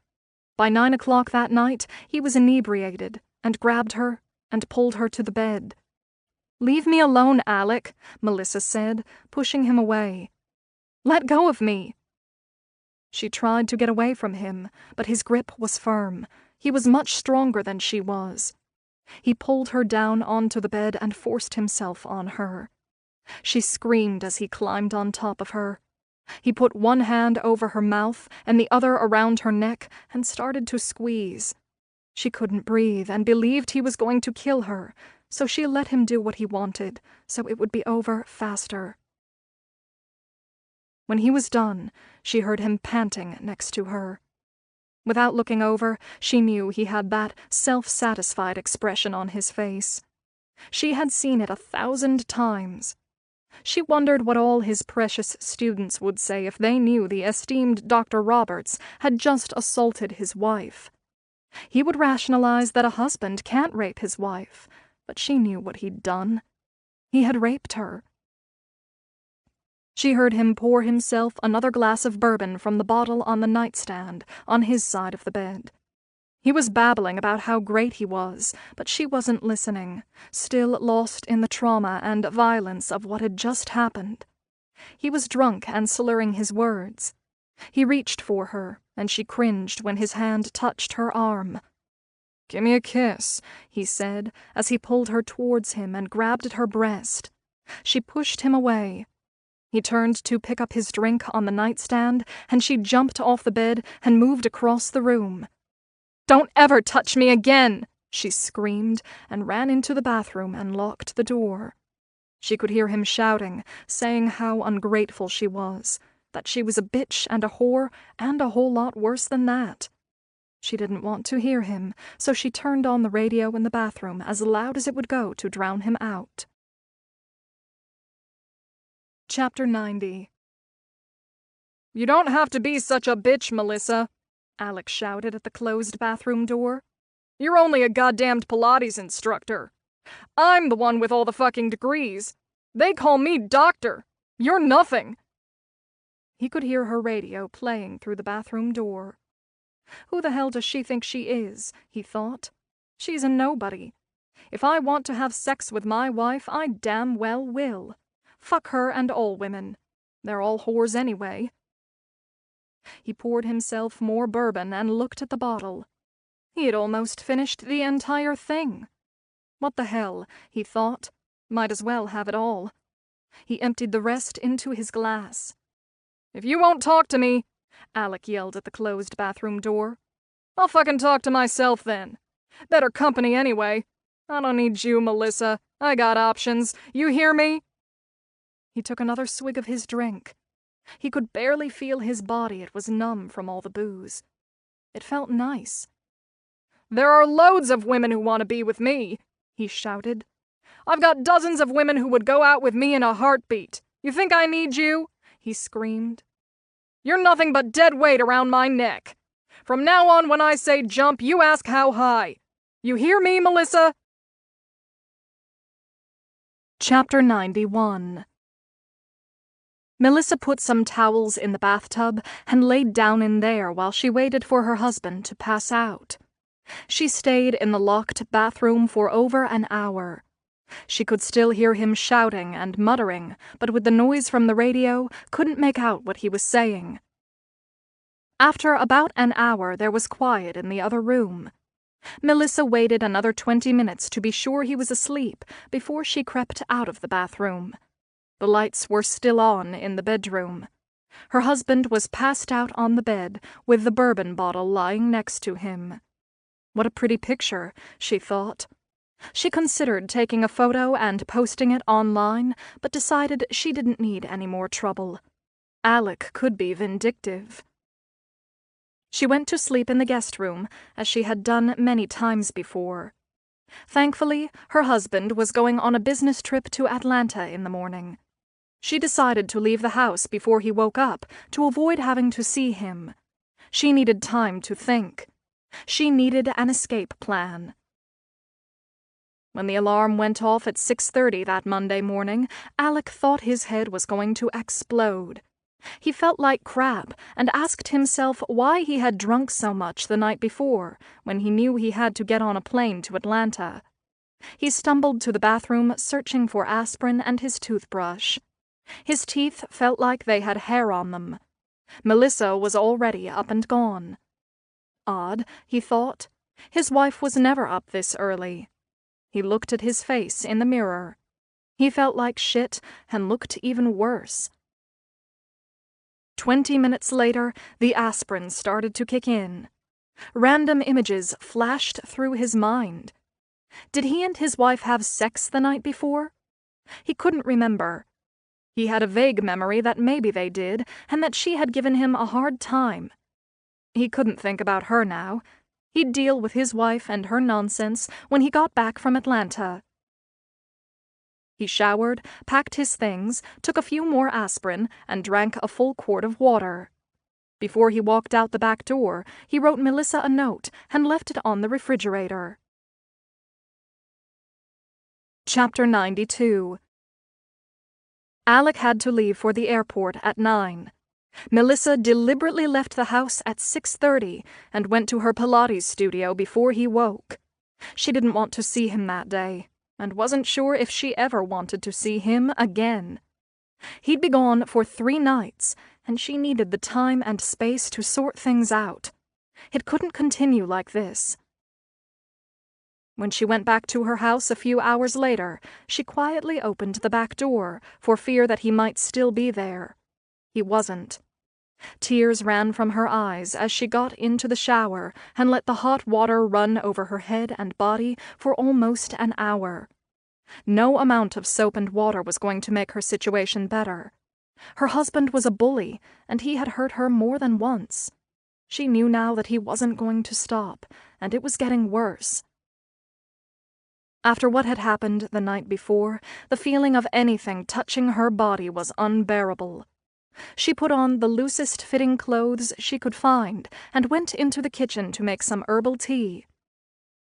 S2: By 9 o'clock that night, he was inebriated and grabbed her and pulled her to the bed. "Leave me alone, Alec," Melissa said, pushing him away. "Let go of me." She tried to get away from him, but his grip was firm. He was much stronger than she was. He pulled her down onto the bed and forced himself on her. She screamed as he climbed on top of her. He put one hand over her mouth and the other around her neck and started to squeeze. She couldn't breathe and believed he was going to kill her, so she let him do what he wanted, so it would be over faster. When he was done, she heard him panting next to her. Without looking over, she knew he had that self-satisfied expression on his face. She had seen it 1,000 times. She wondered what all his precious students would say if they knew the esteemed Dr. Roberts had just assaulted his wife. He would rationalize that a husband can't rape his wife, but she knew what he'd done. He had raped her. She heard him pour himself another glass of bourbon from the bottle on the nightstand on his side of the bed. He was babbling about how great he was, but she wasn't listening, still lost in the trauma and violence of what had just happened. He was drunk and slurring his words. He reached for her, and she cringed when his hand touched her arm. "Give me a kiss," he said, as he pulled her towards him and grabbed at her breast. She pushed him away. He turned to pick up his drink on the nightstand, and she jumped off the bed and moved across the room. "Don't ever touch me again!" she screamed, and ran into the bathroom and locked the door. She could hear him shouting, saying how ungrateful she was, that she was a bitch and a whore, and a whole lot worse than that. She didn't want to hear him, so she turned on the radio in the bathroom as loud as it would go to drown him out. Chapter 90. "You don't have to be such a bitch, Melissa," Alec shouted at the closed bathroom door. "You're only a goddamned Pilates instructor. I'm the one with all the fucking degrees. They call me doctor. You're nothing." He could hear her radio playing through the bathroom door. Who the hell does she think she is, he thought. She's a nobody. If I want to have sex with my wife, I damn well will. Fuck her and all women. They're all whores anyway. He poured himself more bourbon and looked at the bottle. He had almost finished the entire thing. What the hell, he thought. Might as well have it all. He emptied the rest into his glass. "If you won't talk to me," Alec yelled at the closed bathroom door, "I'll fucking talk to myself then. Better company anyway. I don't need you, Melissa. I got options. You hear me?" He took another swig of his drink. He could barely feel his body. It was numb from all the booze. It felt nice. "There are loads of women who want to be with me," he shouted. "I've got dozens of women who would go out with me in a heartbeat. You think I need you?" he screamed. "You're nothing but dead weight around my neck. From now on, when I say jump, you ask how high. You hear me, Melissa?" Chapter 91. Melissa put some towels in the bathtub and laid down in there while she waited for her husband to pass out. She stayed in the locked bathroom for over an hour. She could still hear him shouting and muttering, but with the noise from the radio, couldn't make out what he was saying. After about an hour, there was quiet in the other room. Melissa waited another 20 minutes to be sure he was asleep before she crept out of the bathroom. The lights were still on in the bedroom. Her husband was passed out on the bed, with the bourbon bottle lying next to him. What a pretty picture, she thought. She considered taking a photo and posting it online, but decided she didn't need any more trouble. Alec could be vindictive. She went to sleep in the guest room, as she had done many times before. Thankfully, her husband was going on a business trip to Atlanta in the morning. She decided to leave the house before he woke up to avoid having to see him. She needed time to think. She needed an escape plan. When the alarm went off at 6:30 that Monday morning, Alec thought his head was going to explode. He felt like crap and asked himself why he had drunk so much the night before, when he knew he had to get on a plane to Atlanta. He stumbled to the bathroom, searching for aspirin and his toothbrush. His teeth felt like they had hair on them. Melissa was already up and gone. Odd, he thought. His wife was never up this early. He looked at his face in the mirror. He felt like shit and looked even worse. 20 minutes later, the aspirin started to kick in. Random images flashed through his mind. Did he and his wife have sex the night before? He couldn't remember. He had a vague memory that maybe they did, and that she had given him a hard time. He couldn't think about her now. He'd deal with his wife and her nonsense when he got back from Atlanta. He showered, packed his things, took a few more aspirin, and drank a full quart of water. Before he walked out the back door, he wrote Melissa a note and left it on the refrigerator. Chapter 92. Alec had to leave for the airport at 9. Melissa deliberately left the house at 6:30 and went to her Pilates studio before he woke. She didn't want to see him that day, and wasn't sure if she ever wanted to see him again. He'd be gone for 3 nights, and she needed the time and space to sort things out. It couldn't continue like this. When she went back to her house a few hours later, she quietly opened the back door for fear that he might still be there. He wasn't. Tears ran from her eyes as she got into the shower and let the hot water run over her head and body for almost an hour. No amount of soap and water was going to make her situation better. Her husband was a bully, and he had hurt her more than once. She knew now that he wasn't going to stop, and it was getting worse. After what had happened the night before, the feeling of anything touching her body was unbearable. She put on the loosest-fitting clothes she could find and went into the kitchen to make some herbal tea.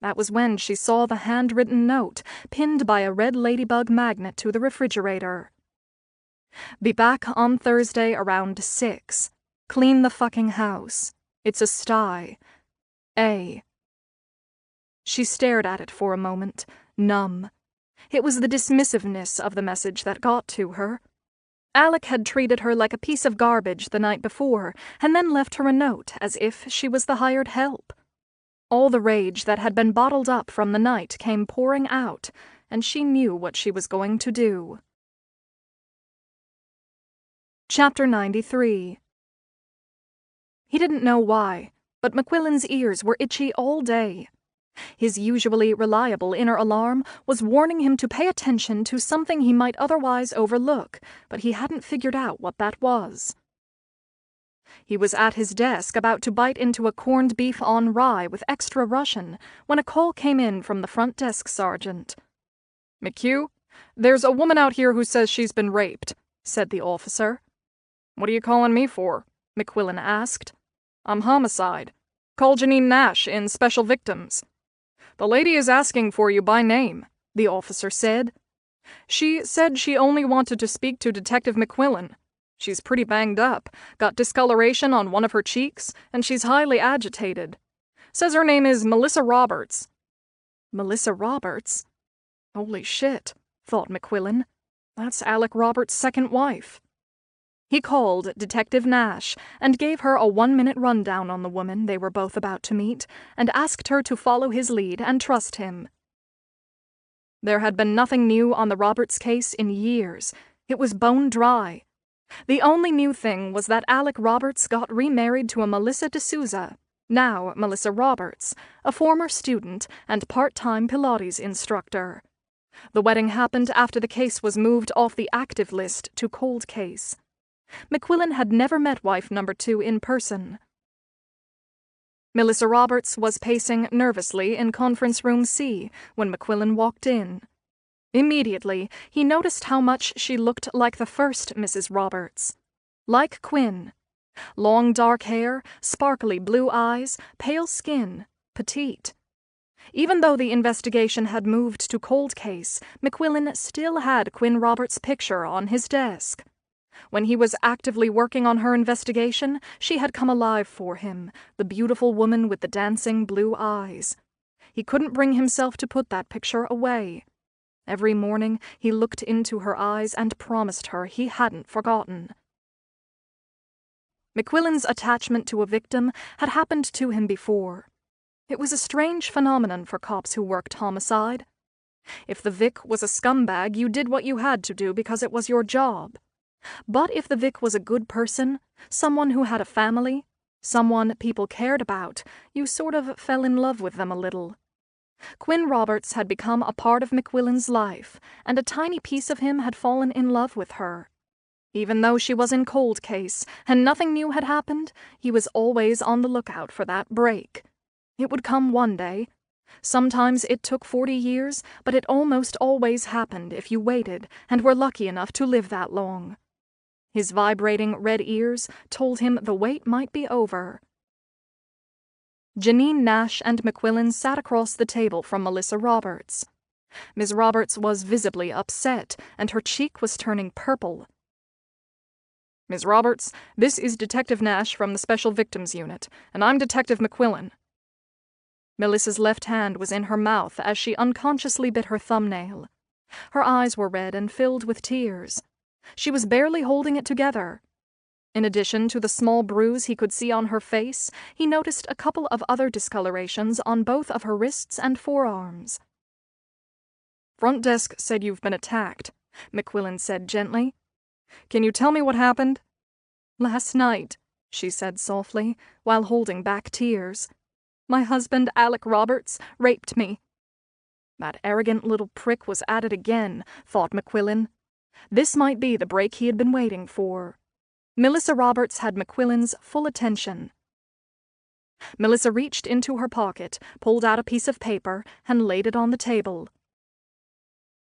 S2: That was when she saw the handwritten note pinned by a red ladybug magnet to the refrigerator. Be back on Thursday around 6. Clean the fucking house. It's a sty. A. She stared at it for a moment, numb. It was the dismissiveness of the message that got to her. Alec had treated her like a piece of garbage the night before, and then left her a note as if she was the hired help. All the rage that had been bottled up from the night came pouring out, and she knew what she was going to do. Chapter 93. He didn't know why, but McQuillan's ears were itchy all day. His usually reliable inner alarm was warning him to pay attention to something he might otherwise overlook, but he hadn't figured out what that was. He was at his desk about to bite into a corned beef on rye with extra Russian when a call came in from the front desk sergeant.
S1: "McHugh, there's a woman out here who says she's been raped," said the officer. "What are you calling me for?" McQuillan asked. "I'm homicide. Call Janine Nash in Special Victims." "The lady is asking for you by name," the officer said. "She said she only wanted to speak to Detective McQuillan. She's pretty banged up, got discoloration on one of her cheeks, and she's highly agitated. Says her name is Melissa Roberts."
S2: Melissa Roberts?
S1: Holy shit, thought McQuillan. That's Alec Roberts' second wife.
S2: He called Detective Nash and gave her a 1-minute rundown on the woman they were both about to meet, and asked her to follow his lead and trust him. There had been nothing new on the Roberts case in years. It was bone dry. The only new thing was that Alec Roberts got remarried to a Melissa D'Souza, now Melissa Roberts, a former student and part-time Pilates instructor. The wedding happened after the case was moved off the active list to cold case. McQuillan had never met wife number 2 in person. Melissa Roberts was pacing nervously in conference room C when McQuillan walked in. Immediately, he noticed how much she looked like the first Mrs. Roberts. Like Quinn. Long dark hair, sparkly blue eyes, pale skin, petite. Even though the investigation had moved to cold case, McQuillan still had Quinn Roberts' picture on his desk. When he was actively working on her investigation, she had come alive for him, the beautiful woman with the dancing blue eyes. He couldn't bring himself to put that picture away. Every morning he looked into her eyes and promised her he hadn't forgotten. McQuillan's attachment to a victim had happened to him before. It was a strange phenomenon for cops who worked homicide. If the Vic was a scumbag, you did what you had to do because it was your job. But if the Vic was a good person, someone who had a family, someone people cared about, you sort of fell in love with them a little. Quinn Roberts had become a part of McQuillan's life, and a tiny piece of him had fallen in love with her. Even though she was in cold case, and nothing new had happened, he was always on the lookout for that break. It would come one day. Sometimes it took 40 years, but it almost always happened if you waited and were lucky enough to live that long. His vibrating red ears told him the wait might be over. Janine Nash and McQuillan sat across the table from Melissa Roberts. Ms. Roberts was visibly upset, and her cheek was turning purple.
S1: "Ms. Roberts, this is Detective Nash from the Special Victims Unit, and I'm Detective McQuillan."
S2: Melissa's left hand was in her mouth as she unconsciously bit her thumbnail. Her eyes were red and filled with tears. She was barely holding it together. In addition to the small bruise he could see on her face, he noticed a couple of other discolorations on both of her wrists and forearms.
S1: "Front desk said you've been attacked," McQuillan said gently. "Can you tell me what happened?"
S2: "Last night," she said softly, while holding back tears. "My husband, Alec Roberts, raped me."
S1: That arrogant little prick was at it again, thought McQuillan. This might be the break he had been waiting for.
S2: Melissa Roberts had McQuillan's full attention.
S1: Melissa reached into her pocket, pulled out a piece of paper, and laid it on the table.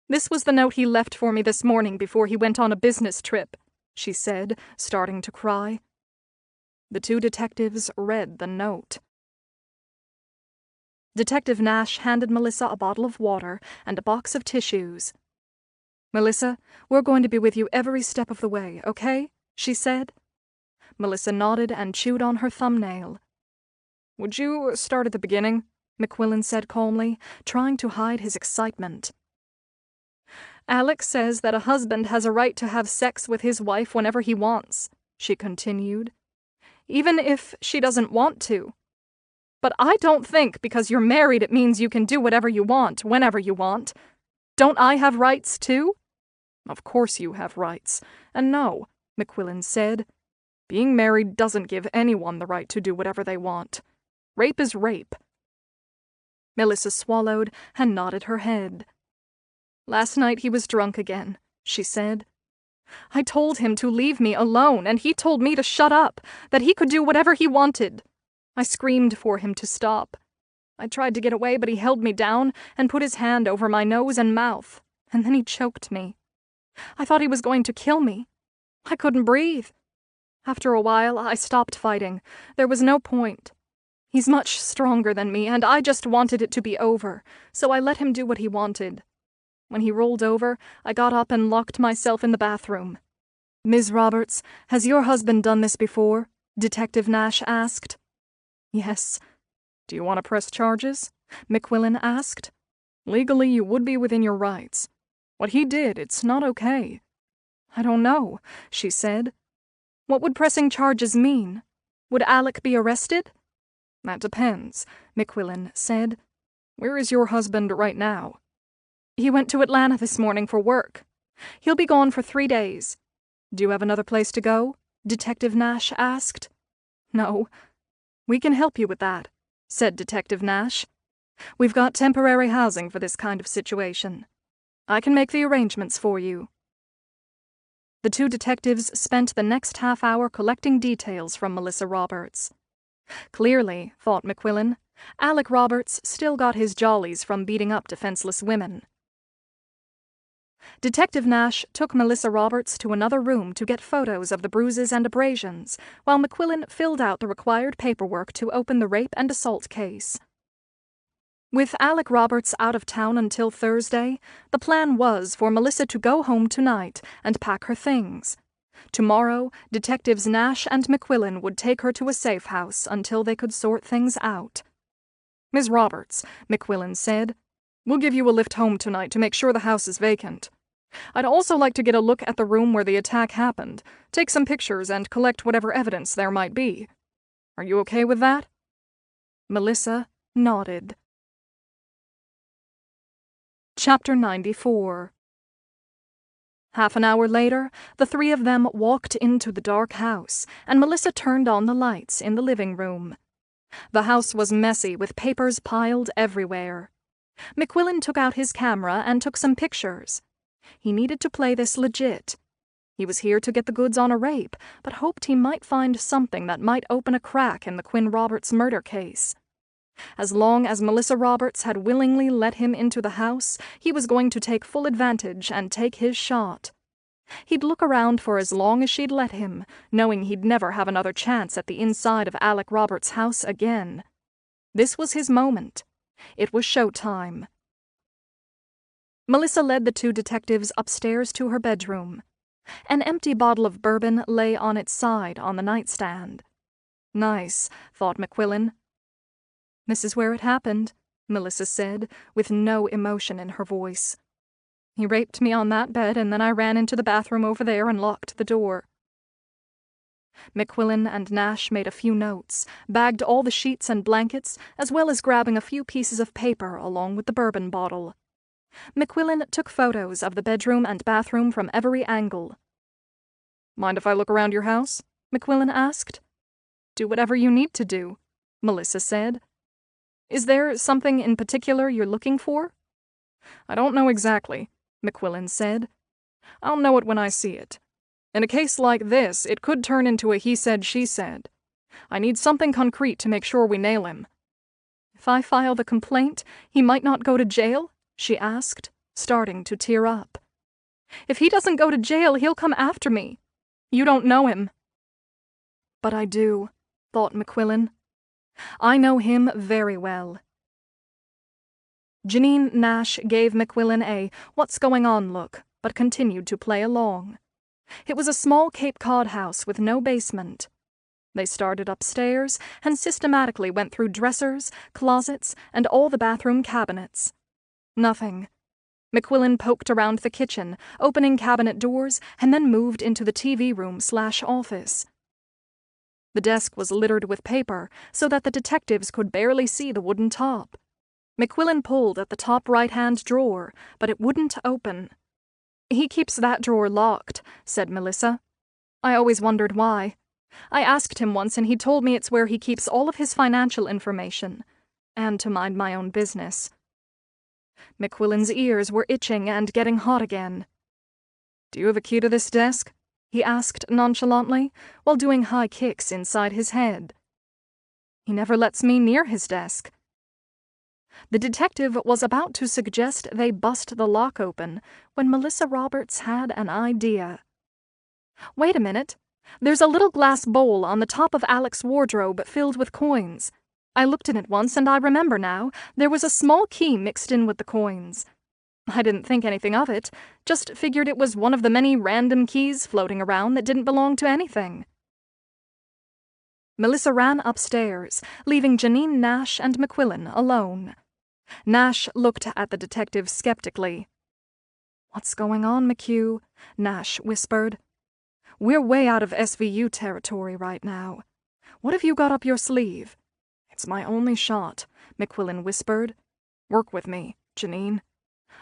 S2: "This was the note he left for me this morning before he went on a business trip," she said, starting to cry.
S1: The two detectives read the note.
S2: Detective Nash handed Melissa a bottle of water and a box of tissues.
S1: "Melissa, we're going to be with you every step of the way, okay?" she said.
S2: Melissa nodded and chewed on her thumbnail.
S1: "Would you start at the beginning?"
S2: McQuillan said calmly, trying to hide his excitement.
S3: "Alex says that a husband has a right to have sex with his wife whenever he wants," she continued. "Even if she doesn't want to. But I don't think because you're married it means you can do whatever you want, whenever you want. Don't I have rights, too?"
S1: "Of course you have rights. And no," McQuillan said. "Being married doesn't give anyone the right to do whatever they want. Rape is rape."
S2: Melissa swallowed and nodded her head.
S3: "Last night he was drunk again," she said. "I told him to leave me alone, and he told me to shut up, that he could do whatever he wanted. I screamed for him to stop. I tried to get away, but he held me down and put his hand over my nose and mouth, and then he choked me. I thought he was going to kill me. I couldn't breathe. After a while, I stopped fighting. There was no point. He's much stronger than me, and I just wanted it to be over, so I let him do what he wanted. When he rolled over, I got up and locked myself in the bathroom."
S2: "Ms. Roberts, has your husband done this before?" Detective Nash asked.
S3: "Yes."
S1: "Do you want to press charges?"
S2: McQuillan asked.
S1: "Legally, you would be within your rights. What he did, it's not okay."
S3: "I don't know," she said. "What would pressing charges mean? Would Alec be arrested?"
S1: "That depends," McQuillan said. "Where is your husband right now?"
S3: "He went to Atlanta this morning for work. He'll be gone for 3 days.
S2: "Do you have another place to go?" Detective Nash asked.
S3: "No."
S2: "We can help you with that," said Detective Nash. "We've got temporary housing for this kind of situation. I can make the arrangements for you." The two detectives spent the next half hour collecting details from Melissa Roberts. Clearly, thought McQuillan, Alec Roberts still got his jollies from beating up defenseless women. Detective Nash took Melissa Roberts to another room to get photos of the bruises and abrasions, while McQuillan filled out the required paperwork to open the rape and assault case. With Alec Roberts out of town until Thursday, the plan was for Melissa to go home tonight and pack her things. Tomorrow, Detectives Nash and McQuillan would take her to a safe house until they could sort things out.
S1: "Ms. Roberts," McQuillan said, "we'll give you a lift home tonight to make sure the house is vacant. I'd also like to get a look at the room where the attack happened, take some pictures, and collect whatever evidence there might be. Are you okay with that?"
S2: Melissa nodded.
S3: Chapter 94. Half an hour later, the three of them walked into the dark house, and Melissa turned on the lights in the living room. The house was messy with papers piled everywhere. McQuillan took out his camera and took some pictures. He needed to play this legit. He was here to get the goods on a rape, but hoped he might find something that might open a crack in the Quinn Roberts murder case. As long as Melissa Roberts had willingly let him into the house, he was going to take full advantage and take his shot. He'd look around for as long as she'd let him, knowing he'd never have another chance at the inside of Alec Roberts' house again. This was his moment. It was showtime. Melissa led the two detectives upstairs to her bedroom. An empty bottle of bourbon lay on its side on the nightstand. Nice, thought McQuillan. "This is where it happened," Melissa said, with no emotion in her voice. "He raped me on that bed, and then I ran into the bathroom over there and locked the door." McQuillan and Nash made a few notes, bagged all the sheets and blankets, as well as grabbing a few pieces of paper along with the bourbon bottle. McQuillan took photos of the bedroom and bathroom from every angle.
S1: "Mind if I look around your house?" McQuillan asked.
S3: "Do whatever you need to do," Melissa said. "Is there something in particular you're looking for?"
S1: "I don't know exactly," McQuillan said. "I'll know it when I see it. In a case like this, it could turn into a he said, she said. I need something concrete to make sure we nail him."
S3: "If I file the complaint, he might not go to jail?" she asked, starting to tear up. "If he doesn't go to jail, he'll come after me. You don't know him." "But I do," thought McQuillan. "I know him very well." Janine Nash gave McQuillan a "what's going on" look, but continued to play along. It was a small Cape Cod house with no basement. They started upstairs and systematically went through dressers, closets, and all the bathroom cabinets. Nothing. McQuillan poked around the kitchen, opening cabinet doors, and then moved into the TV room/office. The desk was littered with paper, so that the detectives could barely see the wooden top. McQuillan pulled at the top right-hand drawer, but it wouldn't open. "He keeps that drawer locked," said Melissa. "I always wondered why. I asked him once, and he told me it's where he keeps all of his financial information, and to mind my own business." McQuillan's ears were itching and getting hot again.
S1: "Do you have a key to this desk?"
S3: he asked nonchalantly, while doing high kicks inside his head. "He never lets me near his desk." The detective was about to suggest they bust the lock open when Melissa Roberts had an idea. "Wait a minute. There's a little glass bowl on the top of Alec's wardrobe filled with coins. I looked in it once, and I remember now. There was a small key mixed in with the coins. I didn't think anything of it, just figured it was one of the many random keys floating around that didn't belong to anything." Melissa ran upstairs, leaving Janine Nash and McQuillan alone. Nash looked at the detective skeptically. "What's going on, McHugh?" Nash whispered. "We're way out of SVU territory right now. What have you got up your sleeve?"
S1: "It's my only shot," McQuillan whispered. "Work with me, Janine.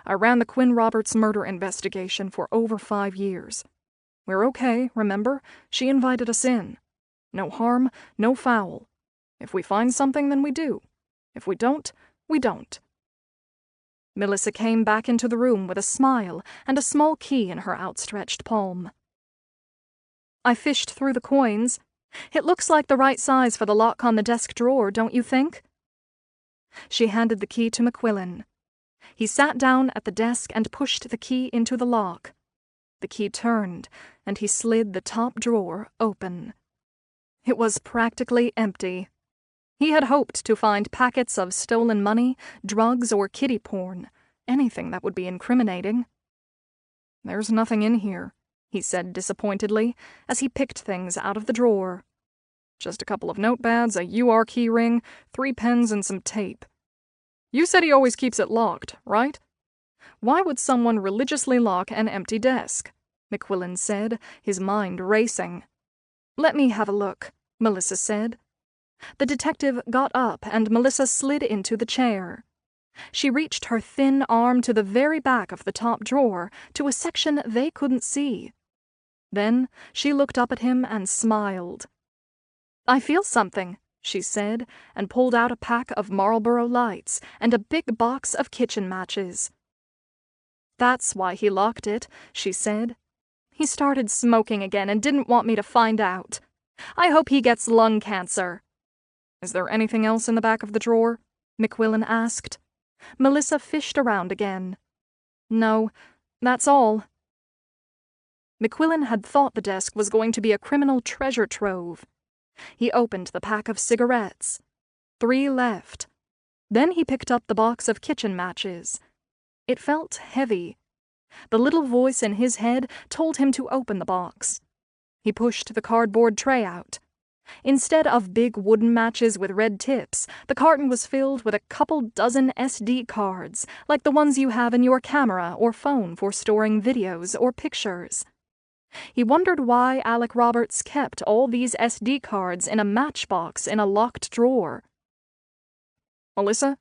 S1: I ran the Quinn Roberts murder investigation for over 5 years. We're okay, remember? She invited us in. No harm, no foul. If we find something, then we do. If we don't, we don't."
S3: Melissa came back into the room with a smile and a small key in her outstretched palm. "I fished through the coins.
S2: It looks like the right size for the lock on the desk drawer, don't you think? She handed the key to McQuillan. He sat down at the desk and pushed the key into the lock. The key turned, and he slid the top drawer open. It was practically empty. He had hoped to find packets of stolen money, drugs, or kiddie porn, anything that would be incriminating.
S1: "There's nothing in here," he said disappointedly, as he picked things out of the drawer. "Just a couple of notepads, a UR keyring, 3 pens, and some tape. You said he always keeps it locked, right? Why would someone religiously lock an empty desk?" McQuillan said, his mind racing.
S2: "Let me have a look," Melissa said. The detective got up and Melissa slid into the chair. She reached her thin arm to the very back of the top drawer, to a section they couldn't see. Then she looked up at him and smiled. "I feel something," she said, and pulled out a pack of Marlboro Lights and a big box of kitchen matches. "That's why he locked it," she said. "He started smoking again and didn't want me to find out. I hope he gets lung cancer."
S1: "Is there anything else in the back of the drawer?"
S2: McQuillan asked. Melissa fished around again. "No, that's all." McQuillan had thought the desk was going to be a criminal treasure trove. He opened the pack of cigarettes. 3 left. Then he picked up the box of kitchen matches. It felt heavy. The little voice in his head told him to open the box. He pushed the cardboard tray out. Instead of big wooden matches with red tips, the carton was filled with a couple dozen SD cards, like the ones you have in your camera or phone for storing videos or pictures. He wondered why Alec Roberts kept all these SD cards in a matchbox in a locked drawer.
S1: "Melissa,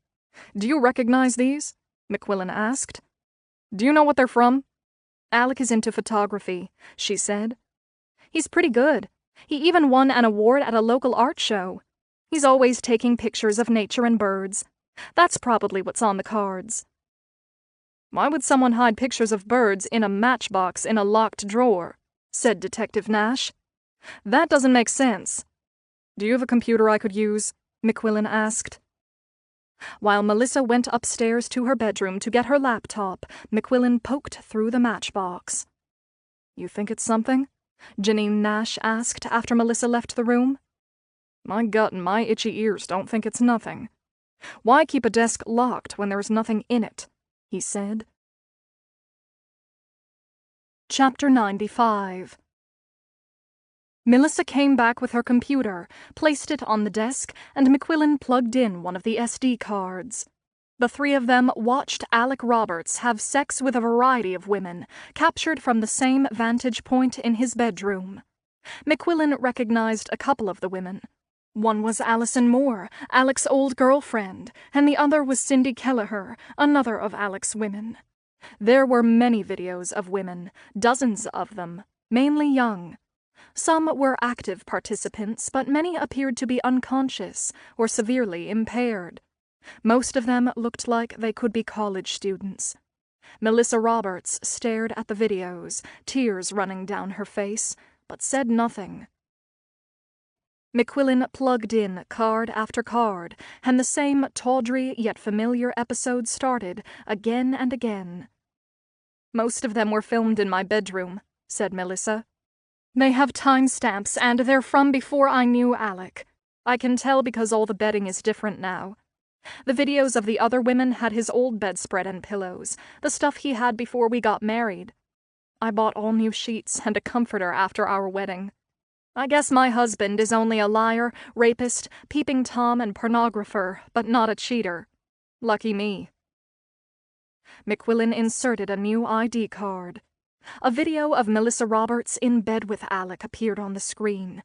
S1: do you recognize these?" McQuillan asked. "Do you know what they're from?"
S2: "Alec is into photography," she said. "He's pretty good. He even won an award at a local art show. He's always taking pictures of nature and birds. That's probably what's on the cards."
S1: "Why would someone hide pictures of birds in a matchbox in a locked drawer?" said Detective Nash. "That doesn't make sense. Do you have a computer I could use?" McQuillan asked.
S2: While Melissa went upstairs to her bedroom to get her laptop, McQuillan poked through the matchbox.
S1: "You think it's something?"
S2: Janine Nash asked after Melissa left the room.
S1: "My gut and my itchy ears don't think it's nothing. Why keep a desk locked when there's nothing in it?" he said.
S2: Chapter 95. Melissa came back with her computer, placed it on the desk, and McQuillan plugged in one of the SD cards. The 3 of them watched Alec Roberts have sex with a variety of women, captured from the same vantage point in his bedroom. McQuillan recognized a couple of the women. One was Allison Moore, Alec's old girlfriend, and the other was Cindy Kelleher, another of Alec's women. There were many videos of women, dozens of them, mainly young. Some were active participants, but many appeared to be unconscious or severely impaired. Most of them looked like they could be college students. Melissa Roberts stared at the videos, tears running down her face, but said nothing. McQuillan plugged in card after card, and the same tawdry yet familiar episode started again and again. "Most of them were filmed in my bedroom," said Melissa. "They have timestamps, and they're from before I knew Alec. I can tell because all the bedding is different now. The videos of the other women had his old bedspread and pillows, the stuff he had before we got married. I bought all new sheets and a comforter after our wedding. I guess my husband is only a liar, rapist, peeping Tom, and pornographer, but not a cheater. Lucky me." McQuillan inserted a new ID card. A video of Melissa Roberts in bed with Alec appeared on the screen.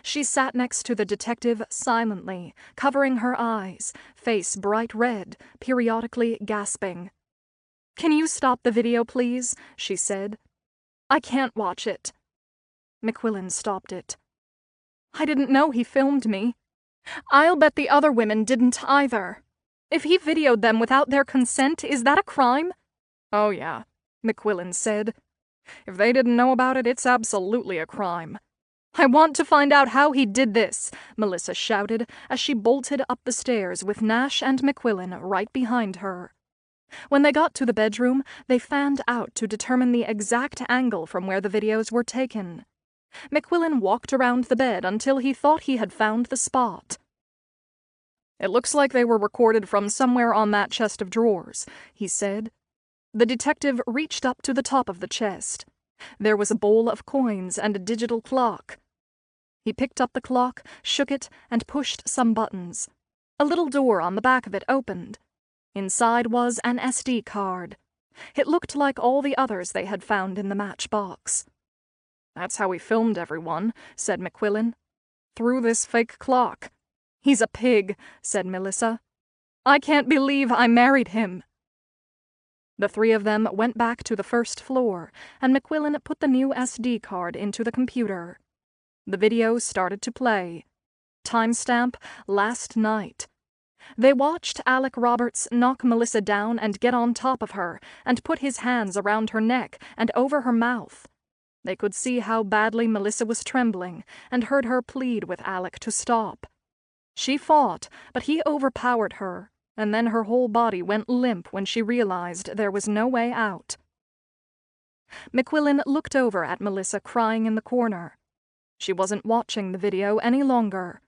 S2: She sat next to the detective silently, covering her eyes, face bright red, periodically gasping. "Can you stop the video, please?" she said. "I can't watch it." McQuillan stopped it. "I didn't know he filmed me. I'll bet the other women didn't either. If he videoed them without their consent, is that a crime?"
S1: "Oh yeah," McQuillan said. "If they didn't know about it, it's absolutely a crime.
S2: I want to find out how he did this, Melissa shouted as she bolted up the stairs with Nash and McQuillan right behind her. When they got to the bedroom, they fanned out to determine the exact angle from where the videos were taken. McQuillan walked around the bed until he thought he had found the spot.
S1: "It looks like they were recorded from somewhere on that chest of drawers," he said. The detective reached up to the top of the chest. There was a bowl of coins and a digital clock. He picked up the clock, shook it, and pushed some buttons. A little door on the back of it opened. Inside was an SD card. It looked like all the others they had found in the matchbox.
S3: "That's how he filmed everyone," said McQuillan. "Through this fake clock."
S2: "He's a pig," said Melissa. "I can't believe I married him." The three of them went back to the first floor, and McQuillan put the new SD card into the computer. The video started to play. Timestamp, last night. They watched Alec Roberts knock Melissa down and get on top of her, and put his hands around her neck and over her mouth. They could see how badly Melissa was trembling, and heard her plead with Alec to stop. She fought, but he overpowered her, and then her whole body went limp when she realized there was no way out. McQuillan looked over at Melissa crying in the corner. She wasn't watching the video any longer.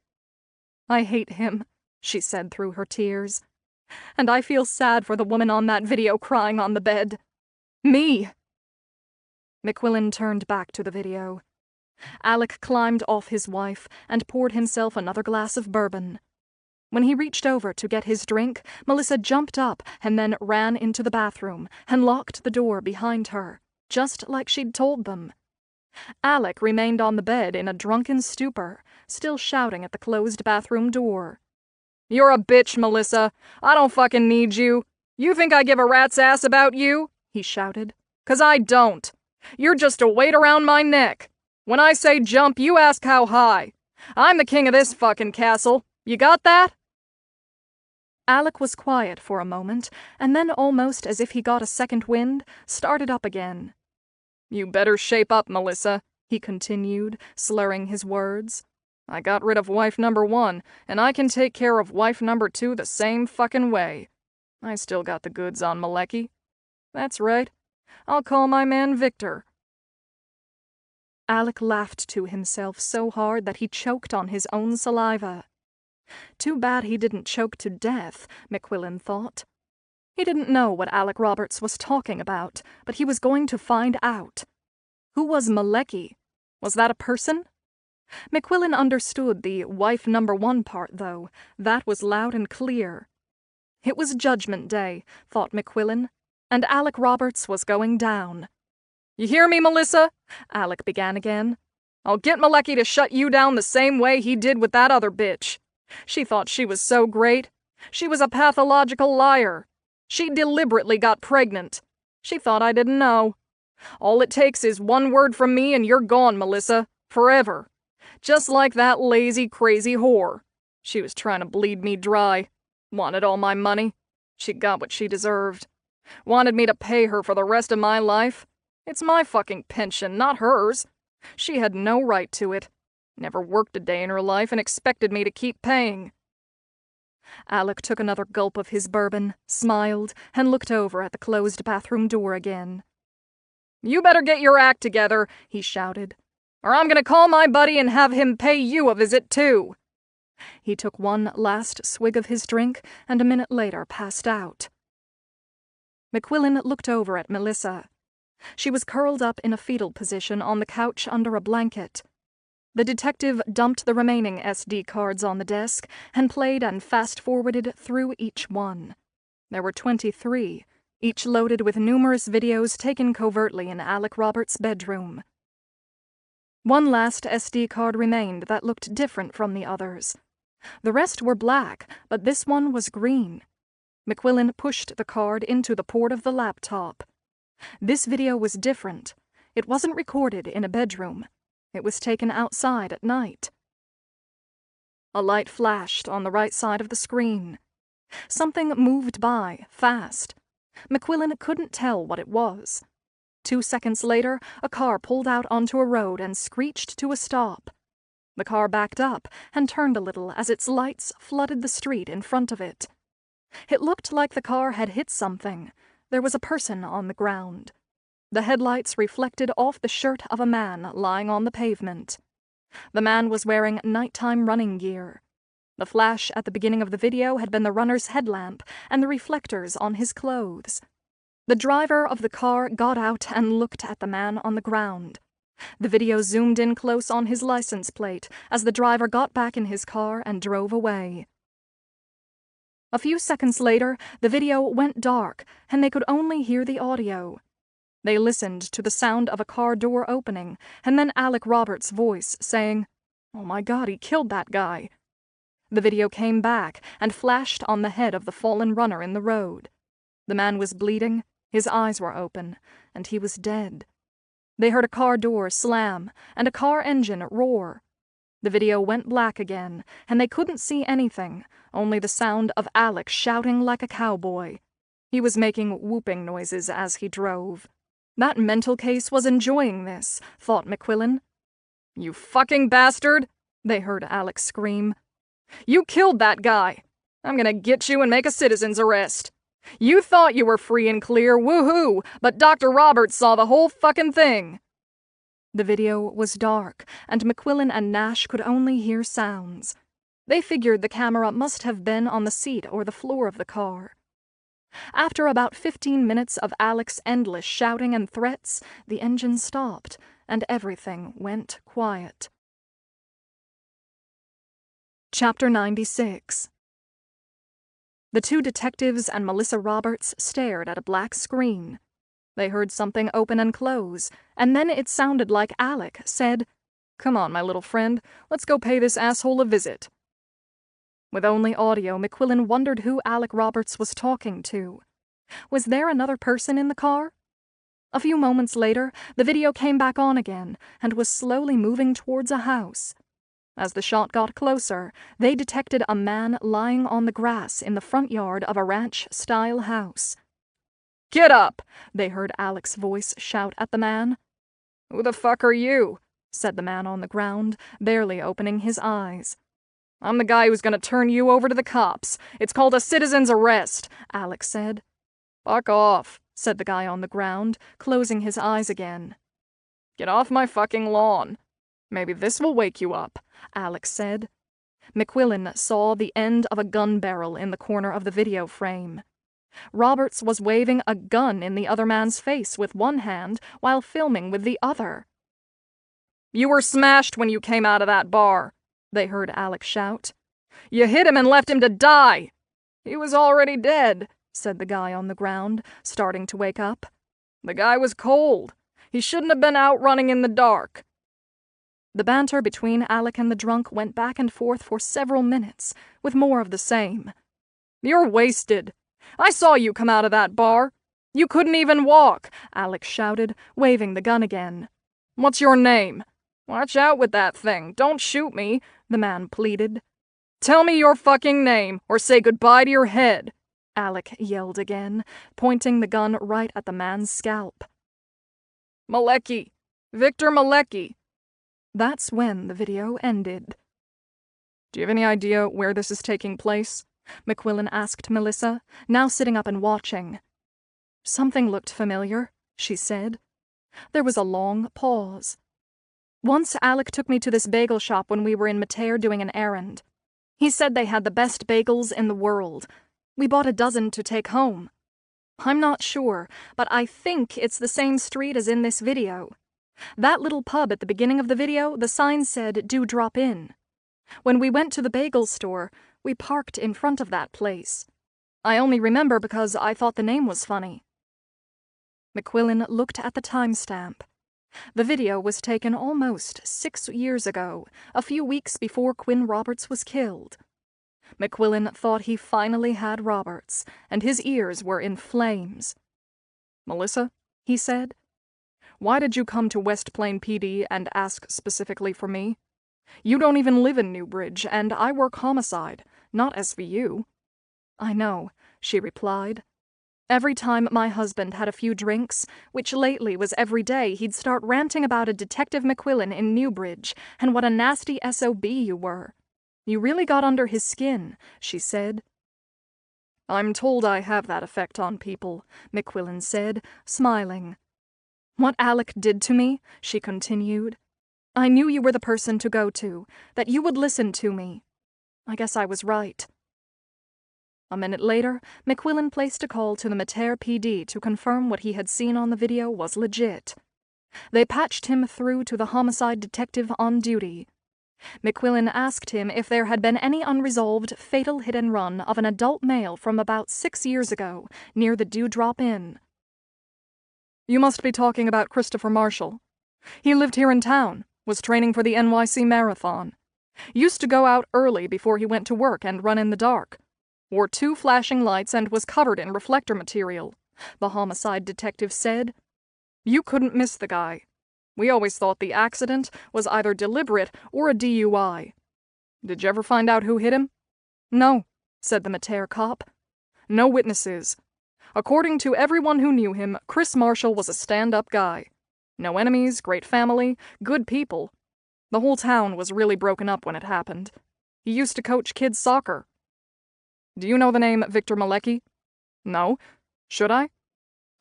S2: "I hate him," she said through her tears. "And I feel sad for the woman on that video crying on the bed. Me!" McQuillan turned back to the video. Alec climbed off his wife and poured himself another glass of bourbon. When he reached over to get his drink, Melissa jumped up and then ran into the bathroom and locked the door behind her, just like she'd told them. Alec remained on the bed in a drunken stupor, still shouting at the closed bathroom door.
S3: "You're a bitch, Melissa. I don't fucking need you. You think I give a rat's ass about you?" he shouted. "'Cause I don't. You're just a weight around my neck. When I say jump, you ask how high. I'm the king of this fucking castle. You got that?"
S2: Alec was quiet for a moment, and then, almost as if he got a second wind, started up again.
S3: "You better shape up, Melissa," he continued, slurring his words. "I got rid of wife number 1, and I can take care of wife number 2 the same fucking way. I still got the goods on Malecki. That's right. I'll call my man Victor."
S2: Alec laughed to himself so hard that he choked on his own saliva. Too bad he didn't choke to death, McQuillan thought. He didn't know what Alec Roberts was talking about, but he was going to find out. Who was Malecki? Was that a person? McQuillan understood the wife number 1 part, though. That was loud and clear. It was Judgment Day, thought McQuillan, and Alec Roberts was going down.
S3: "You hear me, Melissa?" Alec began again. "I'll get Malecki to shut you down the same way he did with that other bitch. She thought she was so great. She was a pathological liar. She deliberately got pregnant. She thought I didn't know. All it takes is one word from me and you're gone, Melissa. Forever. Just like that lazy, crazy whore. She was trying to bleed me dry. Wanted all my money. She got what she deserved. Wanted me to pay her for the rest of my life. It's my fucking pension, not hers. She had no right to it. Never worked a day in her life and expected me to keep paying."
S2: Alec took another gulp of his bourbon, smiled, and looked over at the closed bathroom door again.
S3: "You better get your act together," he shouted, "or I'm gonna call my buddy and have him pay you a visit, too."
S2: He took one last swig of his drink, and a minute later passed out. McQuillan looked over at Melissa. She was curled up in a fetal position on the couch under a blanket. The detective dumped the remaining SD cards on the desk and played and fast-forwarded through each one. There were 23, each loaded with numerous videos taken covertly in Alec Roberts' bedroom. One last SD card remained that looked different from the others. The rest were black, but this one was green. McQuillan pushed the card into the port of the laptop. This video was different. It wasn't recorded in a bedroom. It was taken outside at night. A light flashed on the right side of the screen. Something moved by, fast. McQuillan couldn't tell what it was. 2 seconds later, a car pulled out onto a road and screeched to a stop. The car backed up and turned a little as its lights flooded the street in front of it. It looked like the car had hit something. There was a person on the ground. The headlights reflected off the shirt of a man lying on the pavement. The man was wearing nighttime running gear. The flash at the beginning of the video had been the runner's headlamp and the reflectors on his clothes. The driver of the car got out and looked at the man on the ground. The video zoomed in close on his license plate as the driver got back in his car and drove away. A few seconds later, the video went dark and they could only hear the audio. They listened to the sound of a car door opening and then Alec Roberts' voice saying, "Oh my God, he killed that guy." The video came back and flashed on the head of the fallen runner in the road. The man was bleeding, his eyes were open, and he was dead. They heard a car door slam and a car engine roar. The video went black again, and they couldn't see anything, only the sound of Alec shouting like a cowboy. He was making whooping noises as he drove. That mental case was enjoying this, thought McQuillan. "You fucking bastard!" they heard Alec scream. "You killed that guy! I'm gonna get you and make a citizen's arrest! You thought you were free and clear, woohoo, but Dr. Roberts saw the whole fucking thing!" The video was dark, and McQuillan and Nash could only hear sounds. They figured the camera must have been on the seat or the floor of the car. After about 15 minutes of Alec's endless shouting and threats, the engine stopped, and everything went quiet. Chapter 96. The two detectives and Melissa Roberts stared at a black screen. They heard something open and close, and then it sounded like Alec said, "Come on, my little friend, let's go pay this asshole a visit." With only audio, McQuillan wondered who Alec Roberts was talking to. Was there another person in the car? A few moments later, the video came back on again and was slowly moving towards a house. As the shot got closer, they detected a man lying on the grass in the front yard of a ranch-style house. "Get up!" they heard Alec's voice shout at the man. "Who the fuck are you?" said the man on the ground, barely opening his eyes. "I'm the guy who's gonna turn you over to the cops. It's called a citizen's arrest," Alec said. "Fuck off," said the guy on the ground, closing his eyes again. "Get off my fucking lawn." "Maybe this will wake you up," Alec said. McQuillan saw the end of a gun barrel in the corner of the video frame. Roberts was waving a gun in the other man's face with one hand while filming with the other. "You were smashed when you came out of that bar," they heard Alec shout. "You hit him and left him to die." "He was already dead," said the guy on the ground, starting to wake up. "The guy was cold. He shouldn't have been out running in the dark." The banter between Alec and the drunk went back and forth for several minutes, with more of the same. "You're wasted. I saw you come out of that bar. You couldn't even walk," Alec shouted, waving the gun again. "What's your name?" "Watch out with that thing. Don't shoot me," the man pleaded. "Tell me your fucking name, or say goodbye to your head," Alec yelled again, pointing the gun right at the man's scalp. "Malecki. Victor Malecki." That's when the video ended. "Do you have any idea where this is taking place?" McQuillan asked Melissa, now sitting up and watching. "Something looked familiar," she said. There was a long pause. "Once Alec took me to this bagel shop when we were in Mater doing an errand. He said they had the best bagels in the world. We bought a dozen to take home. I'm not sure, but I think it's the same street as in this video. That little pub at the beginning of the video, the sign said, 'Do drop in.' When we went to the bagel store, we parked in front of that place. I only remember because I thought the name was funny." McQuillan looked at the timestamp. The video was taken almost 6 years ago, a few weeks before Quinn Roberts was killed. McQuillan thought he finally had Roberts, and his ears were in flames. "Melissa," he said, "why did you come to West Plain PD and ask specifically for me? You don't even live in Newbridge, and I work homicide, not SVU." "I know," she replied. Every time my husband had a few drinks, which lately was every day, he'd start ranting about a Detective McQuillan in Newbridge and what a nasty SOB you were. You really got under his skin, she said.
S1: I'm told I have that effect on people, McQuillan said, smiling.
S2: What Alec did to me, she continued. I knew you were the person to go to, that you would listen to me. I guess I was right. A minute later, McQuillan placed a call to the Mater PD to confirm what he had seen on the video was legit. They patched him through to the homicide detective on duty. McQuillan asked him if there had been any unresolved fatal hit-and-run of an adult male from about 6 years ago, near the Dewdrop Inn.
S1: You must be talking about Christopher Marshall. He lived here in town, was training for the NYC Marathon. Used to go out early before he went to work and run in the dark. Wore 2 flashing lights and was covered in reflector material, the homicide detective said. You couldn't miss the guy. We always thought the accident was either deliberate or a DUI. Did you ever find out who hit him?
S2: No, said the Mater cop.
S1: No witnesses. According to everyone who knew him, Chris Marshall was a stand-up guy. No enemies, great family, good people. The whole town was really broken up when it happened. He used to coach kids' soccer. Do you know the name Victor Malecki? No. Should I?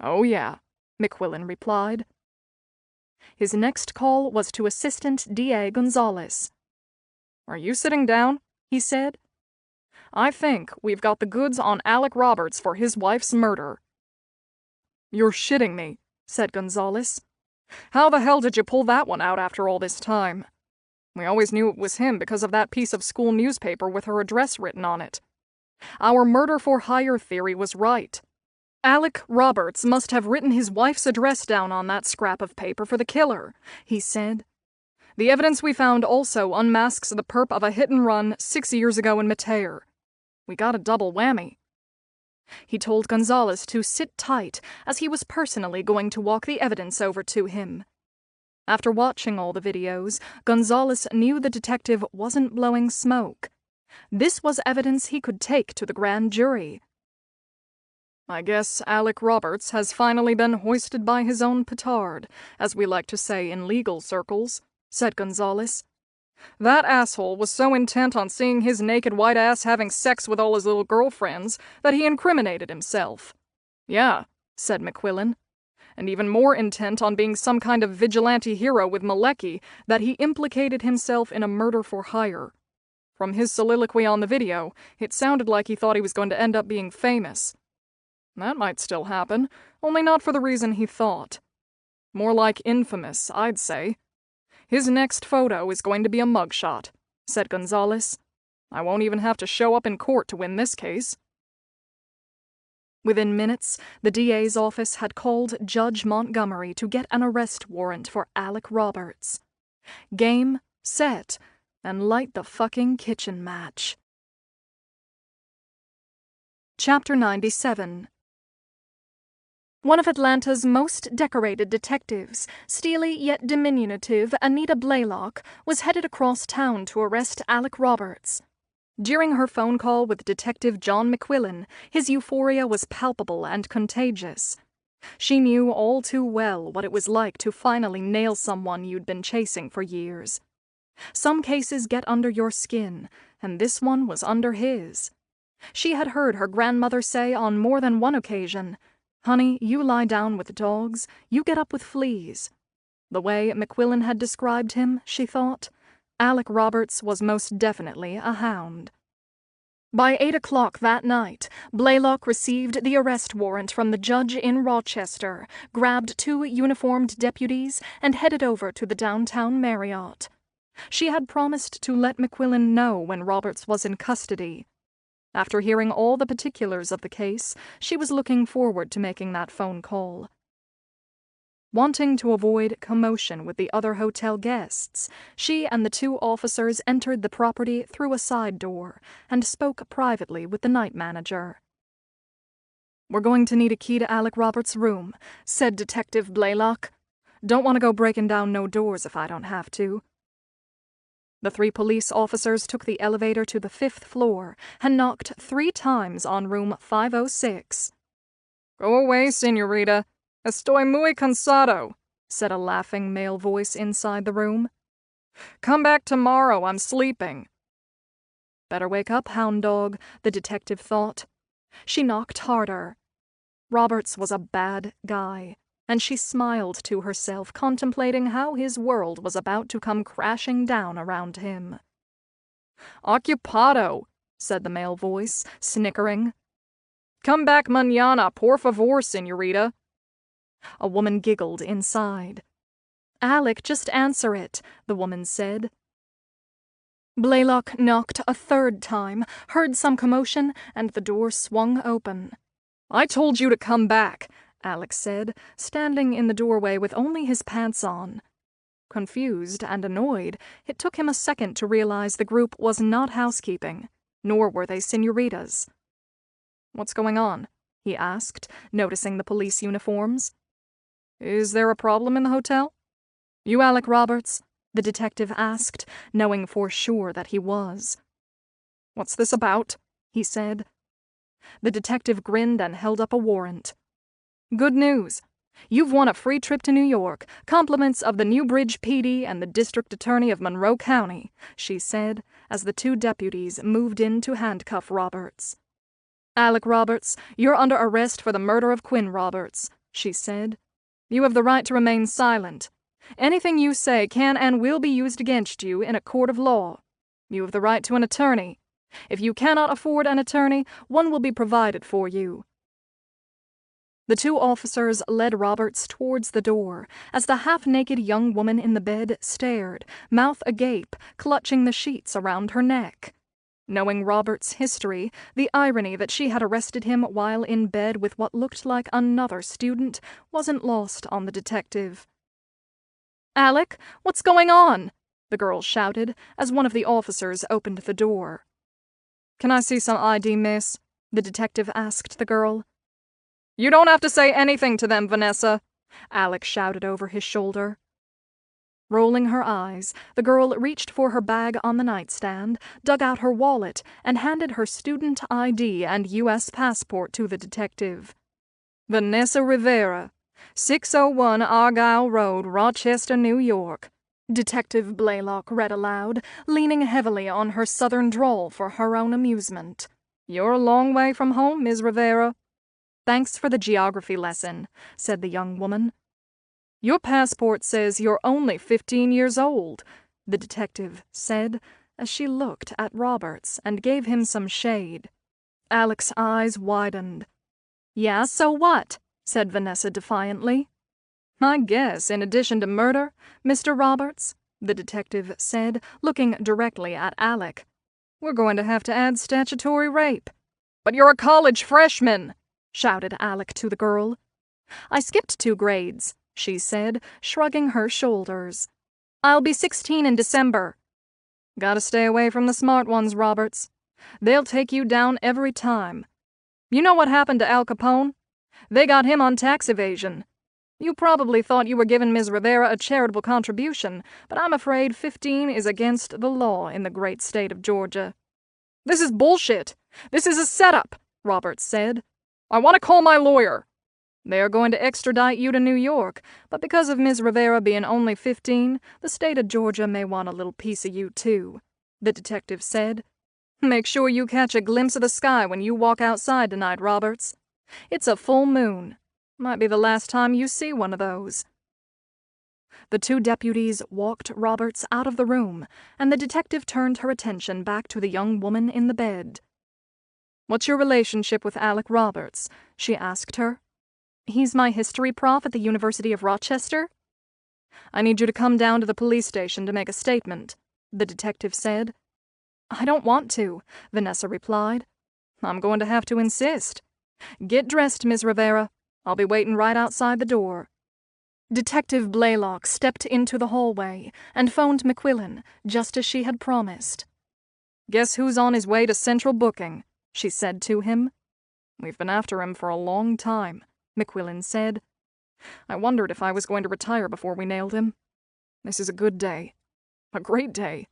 S1: Oh, yeah, McQuillan replied.
S2: His next call was to Assistant D.A. Gonzalez.
S1: Are you sitting down? He said. I think we've got the goods on Alec Roberts for his wife's murder. You're shitting me, said Gonzalez. How the hell did you pull that one out after all this time? We always knew it was him because of that piece of school newspaper with her address written on it. Our murder-for-hire theory was right. Alec Roberts must have written his wife's address down on that scrap of paper for the killer, he said. The evidence we found also unmasks the perp of a hit-and-run 6 years ago in Mater. We got a double whammy.
S2: He told Gonzalez to sit tight, as he was personally going to walk the evidence over to him. After watching all the videos, Gonzalez knew the detective wasn't blowing smoke. This was evidence he could take to the grand jury.
S1: I guess Alec Roberts has finally been hoisted by his own petard, as we like to say in legal circles, said Gonzalez. That asshole was so intent on seeing his naked white ass having sex with all his little girlfriends that he incriminated himself. Yeah, said McQuillan. And even more intent on being some kind of vigilante hero with Malecki that he implicated himself in a murder for hire. From his soliloquy on the video, it sounded like he thought he was going to end up being famous. That might still happen, only not for the reason he thought. More like infamous, I'd say. His next photo is going to be a mugshot, said Gonzalez. I won't even have to show up in court to win this case.
S2: Within minutes, the DA's office had called Judge Montgomery to get an arrest warrant for Alec Roberts. Game, set, and light the fucking kitchen match. Chapter 97. One of Atlanta's most decorated detectives, steely yet diminutive Anita Blaylock, was headed across town to arrest Alec Roberts. During her phone call with Detective John McQuillan, his euphoria was palpable and contagious. She knew all too well what it was like to finally nail someone you'd been chasing for years. Some cases get under your skin, and this one was under his. She had heard her grandmother say on more than one occasion, "Honey, you lie down with dogs, you get up with fleas." The way McQuillan had described him, she thought, Alec Roberts was most definitely a hound. By 8 o'clock that night, Blaylock received the arrest warrant from the judge in Rochester, grabbed 2 uniformed deputies, and headed over to the downtown Marriott. She had promised to let McQuillan know when Roberts was in custody. After hearing all the particulars of the case, she was looking forward to making that phone call. Wanting to avoid commotion with the other hotel guests, she and the 2 officers entered the property through a side door and spoke privately with the night manager. "We're going to need a key to Alec Roberts' room," said Detective Blaylock. "Don't want to go breaking down no doors if I don't have to." The 3 police officers took the elevator to the 5th floor and knocked 3 times on room 506.
S3: Go away, señorita. Estoy muy cansado, said a laughing male voice inside the room. Come back tomorrow, I'm sleeping.
S2: Better wake up, hound dog, the detective thought. She knocked harder. Roberts was a bad guy, and she smiled to herself, contemplating how his world was about to come crashing down around him.
S3: Occupado, said the male voice, snickering. Come back mañana, por favor, señorita.
S2: A woman giggled inside. Alec, just answer it, the woman said. Blaylock knocked a third time, heard some commotion, and the door swung open.
S3: I told you to come back,
S2: Alec said, standing in the doorway with only his pants on. Confused and annoyed, it took him a second to realize the group was not housekeeping, nor were they señoritas.
S3: What's going on? He asked, noticing the police uniforms. Is there a problem in the hotel?
S2: You Alec Roberts? The detective asked, knowing for sure that he was.
S3: What's this about?
S2: He said. The detective grinned and held up a warrant.
S3: Good news. You've won a free trip to New York, compliments of the Newbridge PD and the District Attorney of Monroe County, she said, as the two deputies moved in to handcuff Roberts. Alec Roberts, you're under arrest for the murder of Quinn Roberts, she said. You have the right to remain silent. Anything you say can and will be used against you in a court of law. You have the right to an attorney. If you cannot afford an attorney, one will be provided for you.
S2: The two officers led Roberts towards the door as the half-naked young woman in the bed stared, mouth agape, clutching the sheets around her neck. Knowing Roberts' history, the irony that she had arrested him while in bed with what looked like another student wasn't lost on the detective.
S3: Alec, what's going on? The girl shouted as one of the officers opened the door. Can I see some ID, miss? The detective asked the girl. You don't have to say anything to them, Vanessa, Alec shouted over his shoulder.
S2: Rolling her eyes, the girl reached for her bag on the nightstand, dug out her wallet, and handed her student ID and U.S. passport to the detective.
S3: Vanessa Rivera, 601 Argyle Road, Rochester, New York,
S2: Detective Blaylock read aloud, leaning heavily on her southern drawl for her own amusement.
S3: You're a long way from home, Ms. Rivera.
S2: Thanks for the geography lesson, said the young woman.
S3: Your passport says you're only 15 years old,
S2: the detective said, as she looked at Roberts and gave him some shade. Alec's eyes widened.
S3: Yeah, so what? Said Vanessa defiantly. I guess, in addition to murder, Mr. Roberts, the detective said, looking directly at Alec, we're going to have to add statutory rape. But you're a college freshman, shouted Alec to the girl.
S2: I skipped 2 grades, she said, shrugging her shoulders.
S3: I'll be 16 in December. Gotta stay away from the smart ones, Roberts. They'll take you down every time. You know what happened to Al Capone? They got him on tax evasion. You probably thought you were giving Ms. Rivera a charitable contribution, but I'm afraid 15 is against the law in the great state of Georgia. This is bullshit. This is a setup, Roberts said. I want to call my lawyer. They are going to extradite you to New York, but because of Ms. Rivera being only 15, the state of Georgia may want a little piece of you, too, the detective said. Make sure you catch a glimpse of the sky when you walk outside tonight, Roberts. It's a full moon. Might be the last time you see one of those.
S2: The two deputies walked Roberts out of the room, and the detective turned her attention back to the young woman in the bed.
S3: What's your relationship with Alec Roberts? She asked her.
S2: He's my history prof at the University of Rochester.
S3: I need you to come down to the police station to make a statement, the detective said.
S2: I don't want to, Vanessa replied.
S3: I'm going to have to insist. Get dressed, Miss Rivera. I'll be waiting right outside the door.
S2: Detective Blaylock stepped into the hallway and phoned McQuillan, just as she had promised.
S3: Guess who's on his way to central booking, she said to him. We've been after him for a long time, McQuillan said. I wondered if I was going to retire before we nailed him. This is a good day. A great day.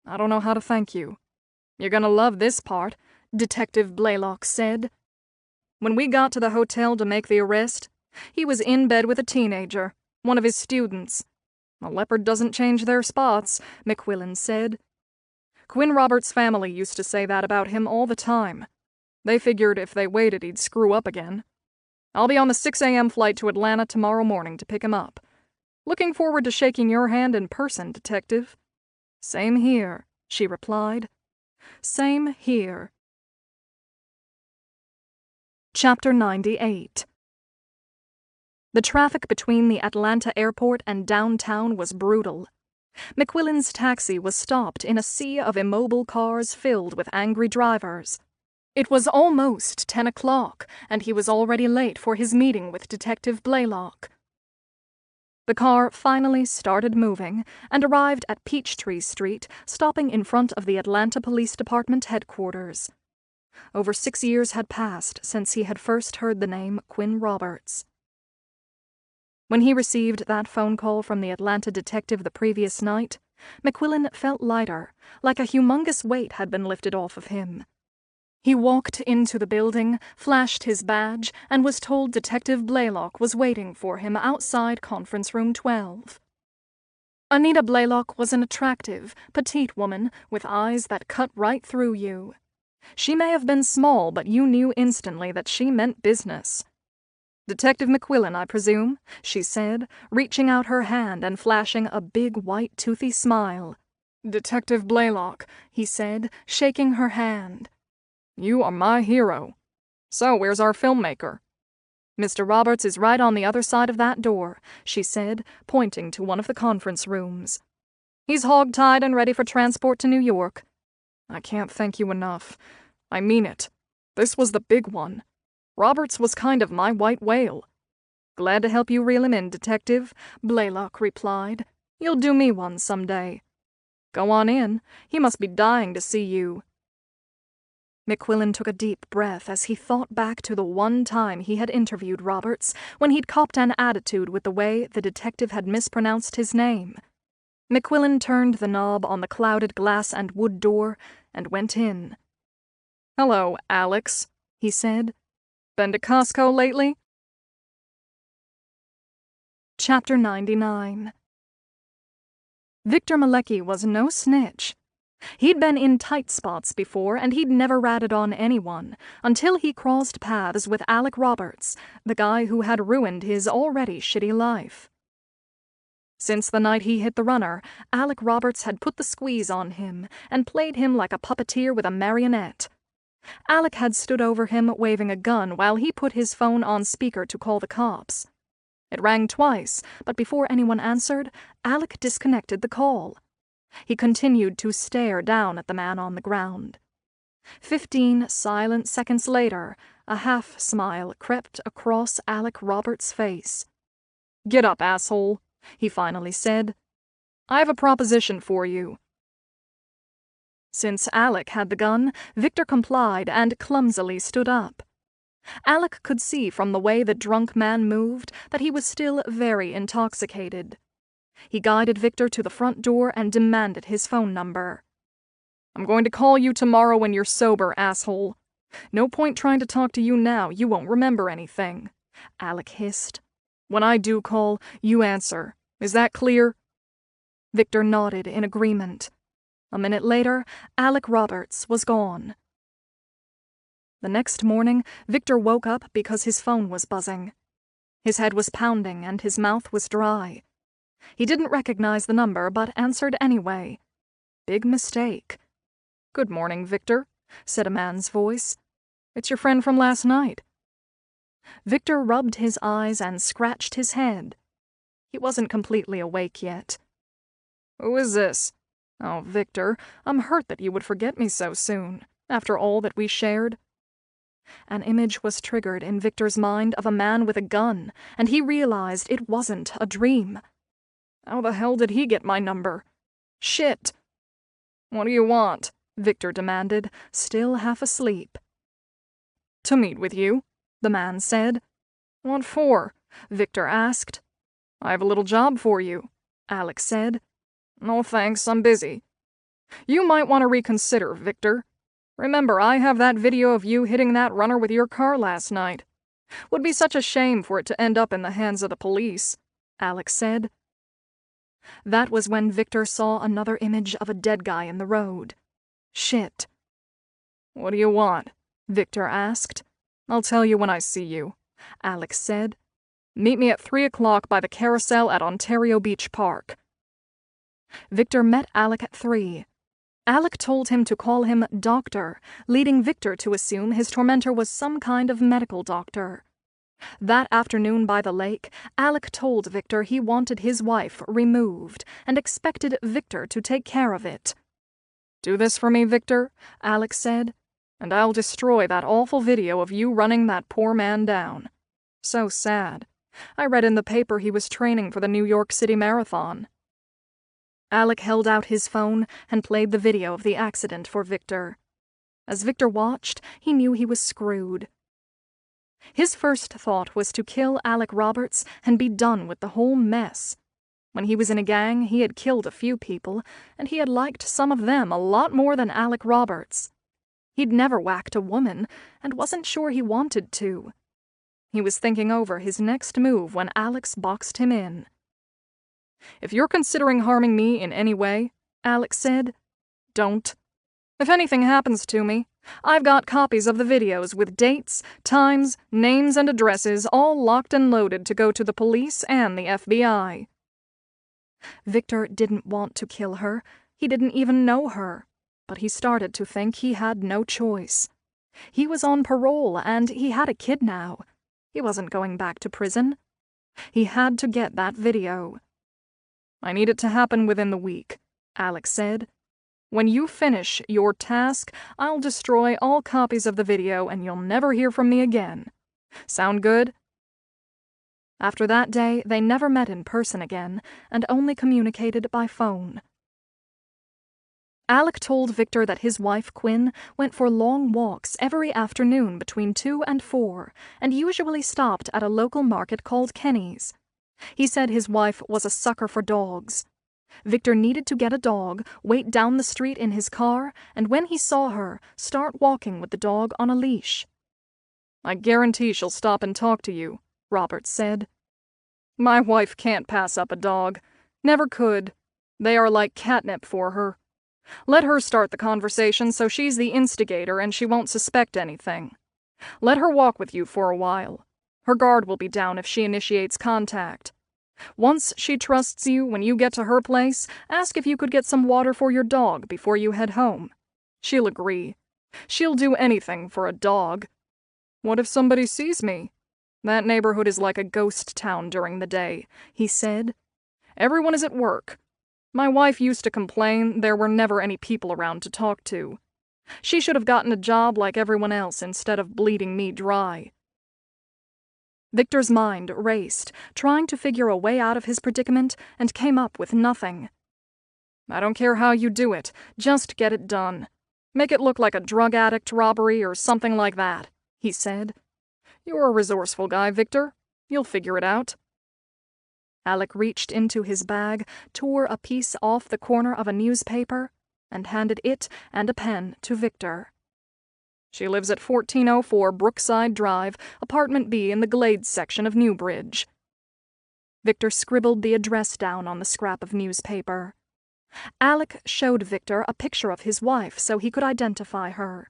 S3: I don't know how to thank you. You're gonna love this part, Detective Blaylock said. When we got to the hotel to make the arrest, he was in bed with a teenager, one of his students. A leopard doesn't change their spots, McQuillan said. Quinn Roberts' family used to say that about him all the time. They figured if they waited he'd screw up again. I'll be on the 6 a.m. flight to Atlanta tomorrow morning to pick him up. Looking forward to shaking your hand in person, Detective. Same here, she replied. Same here. Chapter 98. The traffic between the Atlanta airport and downtown was brutal. McQuillan's taxi was stopped in a sea of immobile cars filled with angry drivers. It was almost 10 o'clock, and he was already late for his meeting with Detective Blaylock. The car finally started moving and arrived at Peachtree Street, stopping in front of the Atlanta Police Department headquarters. Over 6 years had passed since he had first heard the name Quinn Roberts. When he received that phone call from the Atlanta detective the previous night, McQuillan felt lighter, like a humongous weight had been lifted off of him. He walked into the building, flashed his badge, and was told Detective Blaylock was waiting for him outside Conference Room 12. Anita Blaylock was an attractive, petite woman with eyes that cut right through you. She may have been small, but you knew instantly that she meant business. "Detective McQuillan, I presume," she said, reaching out her hand and flashing a big white toothy smile. "Detective Blaylock," he said, shaking her hand. "You are my hero. So where's our filmmaker?" "Mr. Roberts is right on the other side of that door," she said, pointing to one of the conference rooms. "He's hog-tied and ready for transport to New York." "I can't thank you enough. I mean it. This was the big one. Roberts was kind of my white whale." "Glad to help you reel him in, Detective," Blaylock replied. "You'll do me one someday." "Go on in. He must be dying to see you." McQuillan took a deep breath as he thought back to the one time he had interviewed Roberts, when he'd copped an attitude with the way the detective had mispronounced his name. McQuillan turned the knob on the clouded glass and wood door and went in. "Hello, Alex," he said. "Been to Costco lately?" Chapter 99. Victor Malecki was no snitch. He'd been in tight spots before, and he'd never ratted on anyone, until he crossed paths with Alec Roberts, the guy who had ruined his already shitty life. Since the night he hit the runner, Alec Roberts had put the squeeze on him and played him like a puppeteer with a marionette. Alec had stood over him waving a gun while he put his phone on speaker to call the cops. It rang twice, but before anyone answered, Alec disconnected the call. He continued to stare down at the man on the ground. 15 silent seconds later, a half-smile crept across Alec Roberts' face. "Get up, asshole," he finally said. "I have a proposition for you." Since Alec had the gun, Victor complied and clumsily stood up. Alec could see from the way the drunk man moved that he was still very intoxicated. He guided Victor to the front door and demanded his phone number. "I'm going to call you tomorrow when you're sober, asshole. No point trying to talk to you now, you won't remember anything," Alec hissed. "When I do call, you answer. Is that clear?" Victor nodded in agreement. A minute later, Alec Roberts was gone. The next morning, Victor woke up because his phone was buzzing. His head was pounding and his mouth was dry. He didn't recognize the number, but answered anyway. Big mistake. "Good morning, Victor," said a man's voice. "It's your friend from last night." Victor rubbed his eyes and scratched his head. He wasn't completely awake yet. "Who is this? Oh, Victor, I'm hurt that you would forget me so soon, after all that we shared." An image was triggered in Victor's mind of a man with a gun, and he realized it wasn't a dream. How the hell did he get my number? Shit! "What do you want?" Victor demanded, still half asleep. "To meet with you," the man said. "What for?" Victor asked. "I have a little job for you," Alex said. "No thanks, I'm busy." "You might want to reconsider, Victor." Remember, I have that video of you hitting that runner with your car last night. Would be such a shame for it to end up in the hands of the police," Alex said.
S2: That was when Victor saw another image of a dead guy in the road. Shit.
S3: "What do you want?" Victor asked. "I'll tell you when I see you," Alex said. "Meet me at 3 o'clock by the carousel at Ontario Beach Park."
S2: Victor met Alec at 3. Alec told him to call him Doctor, leading Victor to assume his tormentor was some kind of medical doctor. That afternoon by the lake, Alec told Victor he wanted his wife removed and expected Victor to take care of it.
S3: "Do this for me, Victor," Alec said, "and I'll destroy that awful video of you running that poor man down. So sad. I read in the paper he was training for the New York City Marathon."
S2: Alec held out his phone and played the video of the accident for Victor. As Victor watched, he knew he was screwed. His first thought was to kill Alec Roberts and be done with the whole mess. When he was in a gang, he had killed a few people, and he had liked some of them a lot more than Alec Roberts. He'd never whacked a woman, and wasn't sure he wanted to. He was thinking over his next move when Alex boxed him in.
S3: "If you're considering harming me in any way," Alex said, "don't. If anything happens to me, I've got copies of the videos with dates, times, names, and addresses all locked and loaded to go to the police and the FBI."
S2: Victor didn't want to kill her. He didn't even know her. But he started to think he had no choice. He was on parole, and he had a kid now. He wasn't going back to prison. He had to get that video.
S3: "I need it to happen within the week," Alex said. "When you finish your task, I'll destroy all copies of the video and you'll never hear from me again. Sound good?"
S2: After that day, they never met in person again and only communicated by phone. Alec told Victor that his wife, Quinn, went for long walks every afternoon between 2 and 4 and usually stopped at a local market called Kenny's. He said his wife was a sucker for dogs. Victor needed to get a dog, wait down the street in his car, and when he saw her, start walking with the dog on a leash.
S3: "I guarantee she'll stop and talk to you," Roberts said. "My wife can't pass up a dog. Never could. They are like catnip for her. Let her start the conversation so she's the instigator and she won't suspect anything. Let her walk with you for a while. Her guard will be down if she initiates contact. Once she trusts you, when you get to her place, ask if you could get some water for your dog before you head home. She'll agree. She'll do anything for a dog. What if somebody sees me? That neighborhood is like a ghost town during the day," he said. "Everyone is at work. My wife used to complain there were never any people around to talk to. She should have gotten a job like everyone else instead of bleeding me dry."
S2: Victor's mind raced, trying to figure a way out of his predicament, and came up with nothing.
S3: "I don't care how you do it, just get it done. Make it look like a drug addict robbery or something like that," he said. "You're a resourceful guy, Victor. You'll figure it out."
S2: Alec reached into his bag, tore a piece off the corner of a newspaper, and handed it and a pen to Victor.
S3: "She lives at 1404 Brookside Drive, Apartment B in the Glades section of Newbridge."
S2: Victor scribbled the address down on the scrap of newspaper. Alec showed Victor a picture of his wife so he could identify her.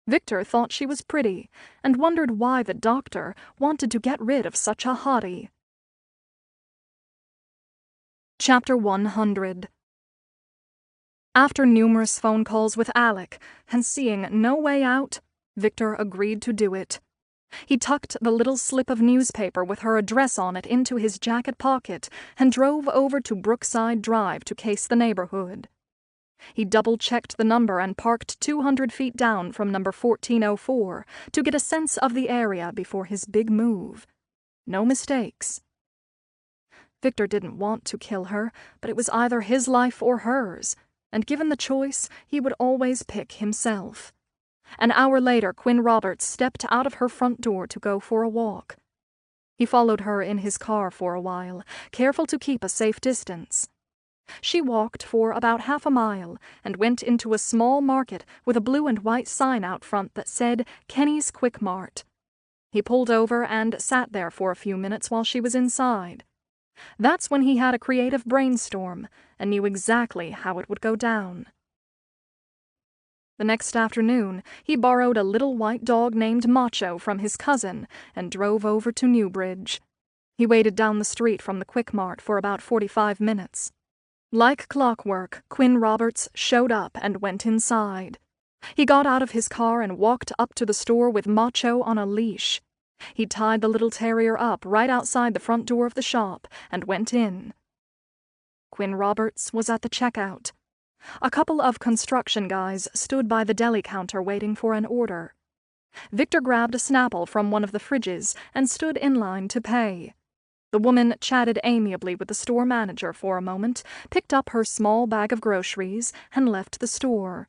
S2: Victor thought she was pretty and wondered why the doctor wanted to get rid of such a hottie. Chapter 100. After numerous phone calls with Alec and seeing no way out, Victor agreed to do it. He tucked the little slip of newspaper with her address on it into his jacket pocket and drove over to Brookside Drive to case the neighborhood. He double-checked the number and parked 200 feet down from number 1404 to get a sense of the area before his big move. No mistakes. Victor didn't want to kill her, but it was either his life or hers, and given the choice, he would always pick himself. An hour later, Quinn Roberts stepped out of her front door to go for a walk. He followed her in his car for a while, careful to keep a safe distance. She walked for about half a mile and went into a small market with a blue and white sign out front that said Kenny's Quick Mart. He pulled over and sat there for a few minutes while she was inside. That's when he had a creative brainstorm and knew exactly how it would go down. The next afternoon, he borrowed a little white dog named Macho from his cousin and drove over to Newbridge. He waited down the street from the Quick Mart for about 45 minutes. Like clockwork, Quinn Roberts showed up and went inside. He got out of his car and walked up to the store with Macho on a leash. He tied the little terrier up right outside the front door of the shop and went in. Quinn Roberts was at the checkout. A couple of construction guys stood by the deli counter waiting for an order. Victor grabbed a Snapple from one of the fridges and stood in line to pay. The woman chatted amiably with the store manager for a moment, picked up her small bag of groceries, and left the store.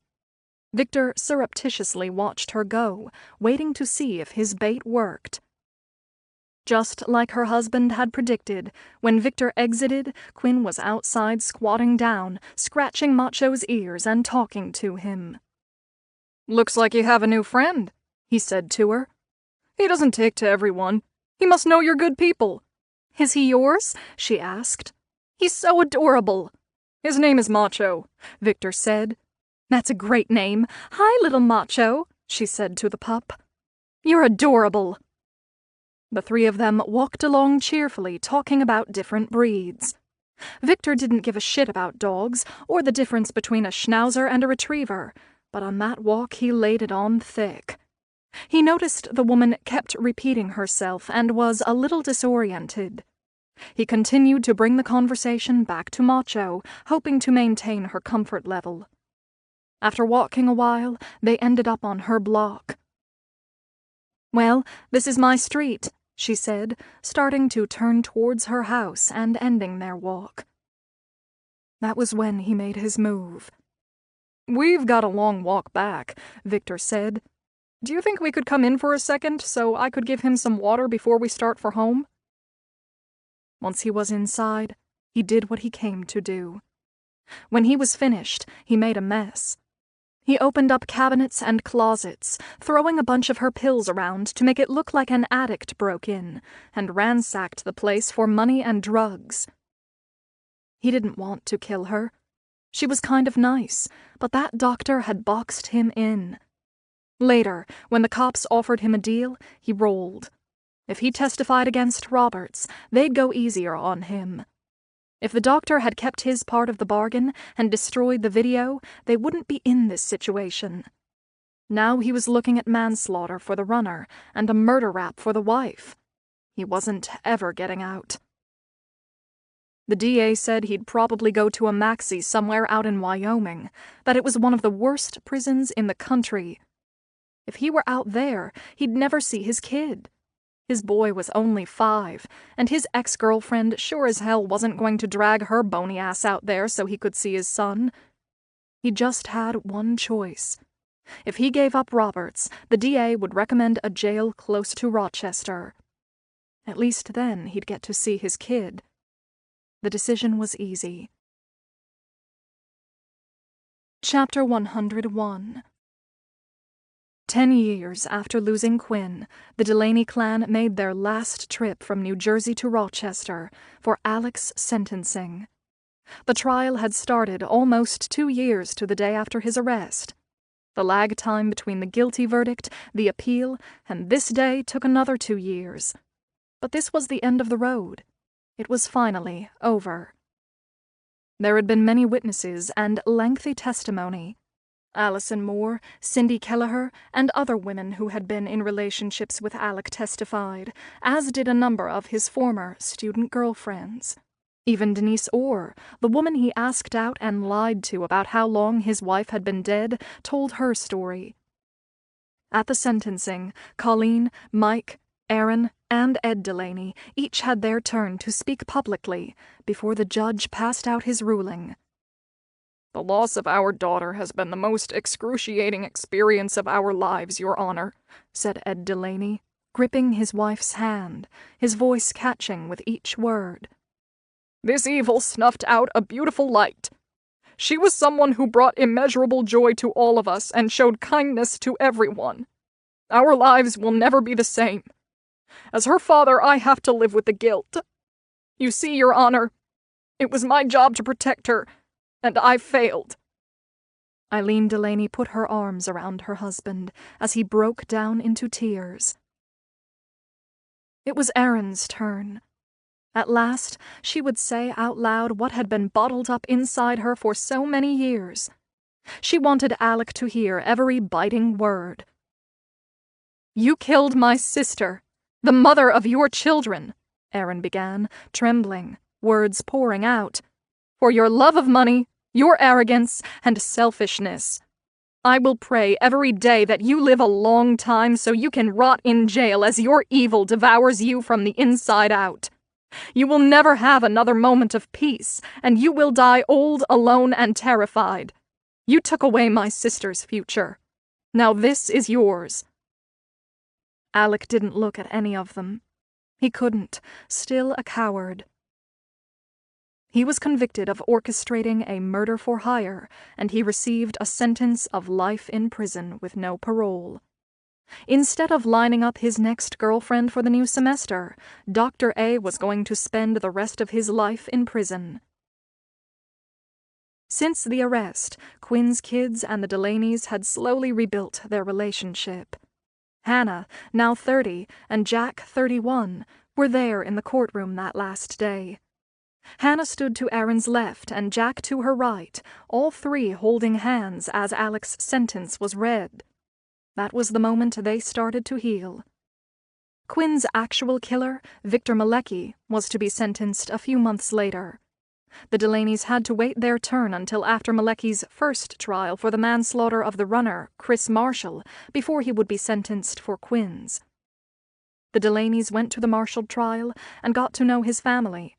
S2: Victor surreptitiously watched her go, waiting to see if his bait worked. Just like her husband had predicted, when Victor exited, Quinn was outside squatting down, scratching Macho's ears and talking to him.
S1: "Looks like you have a new friend," he said to her. "He doesn't take to everyone. He must know you're good people."
S2: "Is he yours?" she asked.
S1: "He's so adorable." "His name is Macho," Victor said.
S2: "That's a great name. Hi, little Macho," she said to the pup. "You're adorable." The three of them walked along cheerfully, talking about different breeds. Victor didn't give a shit about dogs or the difference between a schnauzer and a retriever, but on that walk he laid it on thick. He noticed the woman kept repeating herself and was a little disoriented. He continued to bring the conversation back to Macho, hoping to maintain her comfort level. After walking a while, they ended up on her block. "Well, this is my street," she said, starting to turn towards her house and ending their walk. That was when he made his move.
S1: "We've got a long walk back," Victor said. "Do you think we could come in for a second so I could give him some water before we start for home?"
S2: Once he was inside, he did what he came to do. When he was finished, he made a mess. He opened up cabinets and closets, throwing a bunch of her pills around to make it look like an addict broke in, and ransacked the place for money and drugs. He didn't want to kill her. She was kind of nice, but that doctor had boxed him in. Later, when the cops offered him a deal, he rolled. If he testified against Roberts, they'd go easier on him. If the doctor had kept his part of the bargain and destroyed the video, they wouldn't be in this situation. Now he was looking at manslaughter for the runner and a murder rap for the wife. He wasn't ever getting out. The DA said he'd probably go to a maxi somewhere out in Wyoming, that it was one of the worst prisons in the country. If he were out there, he'd never see his kid. His boy was only 5, and his ex-girlfriend sure as hell wasn't going to drag her bony ass out there so he could see his son. He just had one choice. If he gave up Roberts, the DA would recommend a jail close to Rochester. At least then he'd get to see his kid. The decision was easy. Chapter 101. 10 years after losing Quinn, the Delaney clan made their last trip from New Jersey to Rochester for Alec's sentencing. The trial had started almost 2 years to the day after his arrest. The lag time between the guilty verdict, the appeal, and this day took another 2 years. But this was the end of the road. It was finally over. There had been many witnesses and lengthy testimony. Allison Moore, Cindy Kelleher, and other women who had been in relationships with Alec testified, as did a number of his former student girlfriends. Even Denise Orr, the woman he asked out and lied to about how long his wife had been dead, told her story. At the sentencing, Colleen, Mike, Erin, and Ed Delaney each had their turn to speak publicly before the judge passed out his ruling.
S1: "The loss of our daughter has been the most excruciating experience of our lives, Your Honor," said Ed Delaney, gripping his wife's hand, his voice catching with each word.
S3: This evil snuffed out a beautiful light. She was someone who brought immeasurable joy to all of us and showed kindness to everyone. Our lives will never be the same. As her father, I have to live with the guilt. You see, Your Honor, it was my job to protect her, and I failed."
S2: Eileen Delaney put her arms around her husband as he broke down into tears. It was Erin's turn. At last, she would say out loud what had been bottled up inside her for so many years. She wanted Alec to hear every biting word. "You killed my sister, the mother of your children," Erin began, trembling, words pouring out, "for your love of money, your arrogance, and selfishness. I will pray every day that you live a long time so you can rot in jail as your evil devours you from the inside out. You will never have another moment of peace, and you will die old, alone, and terrified. You took away my sister's future. Now this is yours." Alec didn't look at any of them. He couldn't, still a coward. He was convicted of orchestrating a murder for hire, and he received a sentence of life in prison with no parole. Instead of lining up his next girlfriend for the new semester, Dr. A was going to spend the rest of his life in prison. Since the arrest, Quinn's kids and the Delaneys had slowly rebuilt their relationship. Hannah, now 30, and Jack, 31, were there in the courtroom that last day. Hannah stood to Erin's left and Jack to her right, all three holding hands as Alec's sentence was read. That was the moment they started to heal. Quinn's actual killer, Victor Malecki, was to be sentenced a few months later. The Delaneys had to wait their turn until after Malecki's first trial for the manslaughter of the runner, Chris Marshall, before he would be sentenced for Quinn's. The Delaneys went to the Marshall trial and got to know his family.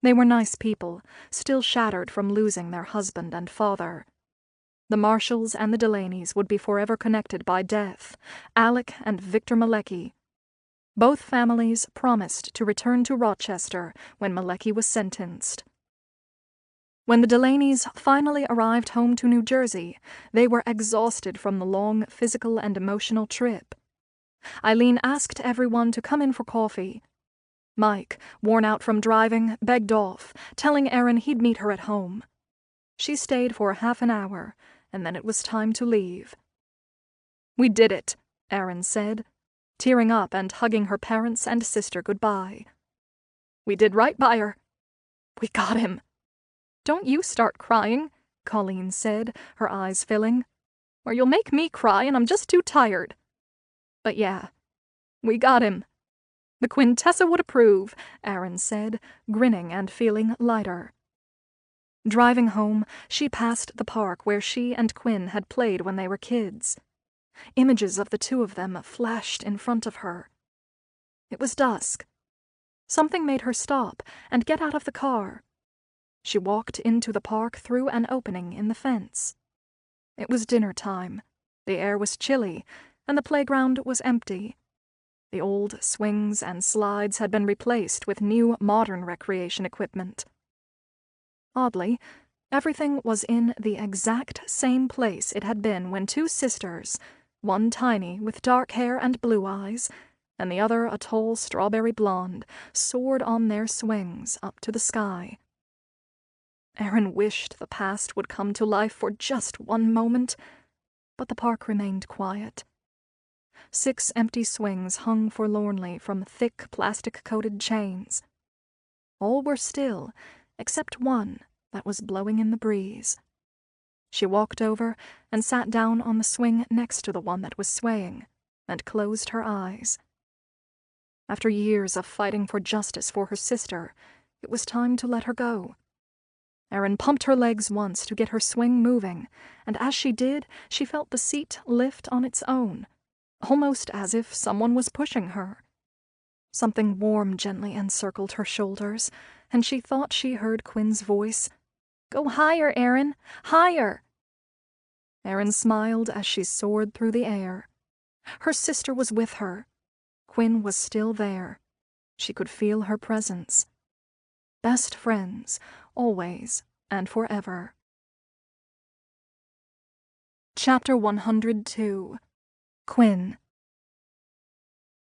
S2: They were nice people, still shattered from losing their husband and father. The Marshalls and the Delaneys would be forever connected by death, Alec and Victor Malecki. Both families promised to return to Rochester when Malecki was sentenced. When the Delaneys finally arrived home to New Jersey, they were exhausted from the long physical and emotional trip. Eileen asked everyone to come in for coffee. Mike, worn out from driving, begged off, telling Erin he'd meet her at home. She stayed for half an hour, and then it was time to leave. "We did it," Erin said, tearing up and hugging her parents and sister goodbye. "We did right by her. We got him." "Don't you start crying," Colleen said, her eyes filling, "or you'll make me cry and I'm just too tired. But yeah, we got him. The Quintessa would approve," Erin said, grinning and feeling lighter. Driving home, she passed the park where she and Quinn had played when they were kids. Images of the two of them flashed in front of her. It was dusk. Something made her stop and get out of the car. She walked into the park through an opening in the fence. It was dinner time. The air was chilly, and the playground was empty. The old swings and slides had been replaced with new modern recreation equipment. Oddly, everything was in the exact same place it had been when two sisters, one tiny with dark hair and blue eyes, and the other a tall strawberry blonde, soared on their swings up to the sky. Erin wished the past would come to life for just one moment, but the park remained quiet. 6 empty swings hung forlornly from thick plastic-coated chains. All were still, except one that was blowing in the breeze. She walked over and sat down on the swing next to the one that was swaying, and closed her eyes. After years of fighting for justice for her sister, it was time to let her go. Erin pumped her legs once to get her swing moving, and as she did, she felt the seat lift on its own, almost as if someone was pushing her. Something warm gently encircled her shoulders, and she thought she heard Quinn's voice. "Go higher, Erin, higher!" Erin smiled as she soared through the air. Her sister was with her. Quinn was still there. She could feel her presence. Best friends, always and forever. Chapter 102. Quinn.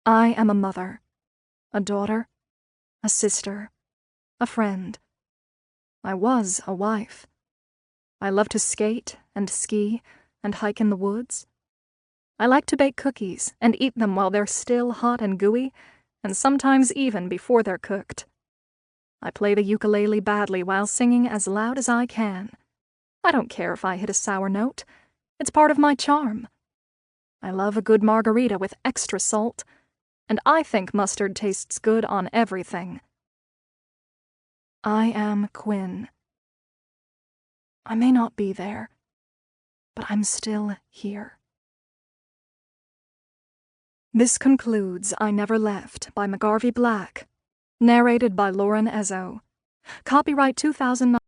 S2: I am a mother, a daughter, a sister, a friend. I was a wife. I love to skate and ski and hike in the woods. I like to bake cookies and eat them while they're still hot and gooey, and sometimes even before they're cooked. I play the ukulele badly while singing as loud as I can. I don't care if I hit a sour note. It's part of my charm. I love a good margarita with extra salt, and I think mustard tastes good on everything. I am Quinn. I may not be there, but I'm still here. This concludes I Never Left by McGarvey Black, narrated by Lauren Ezzo. Copyright 2009.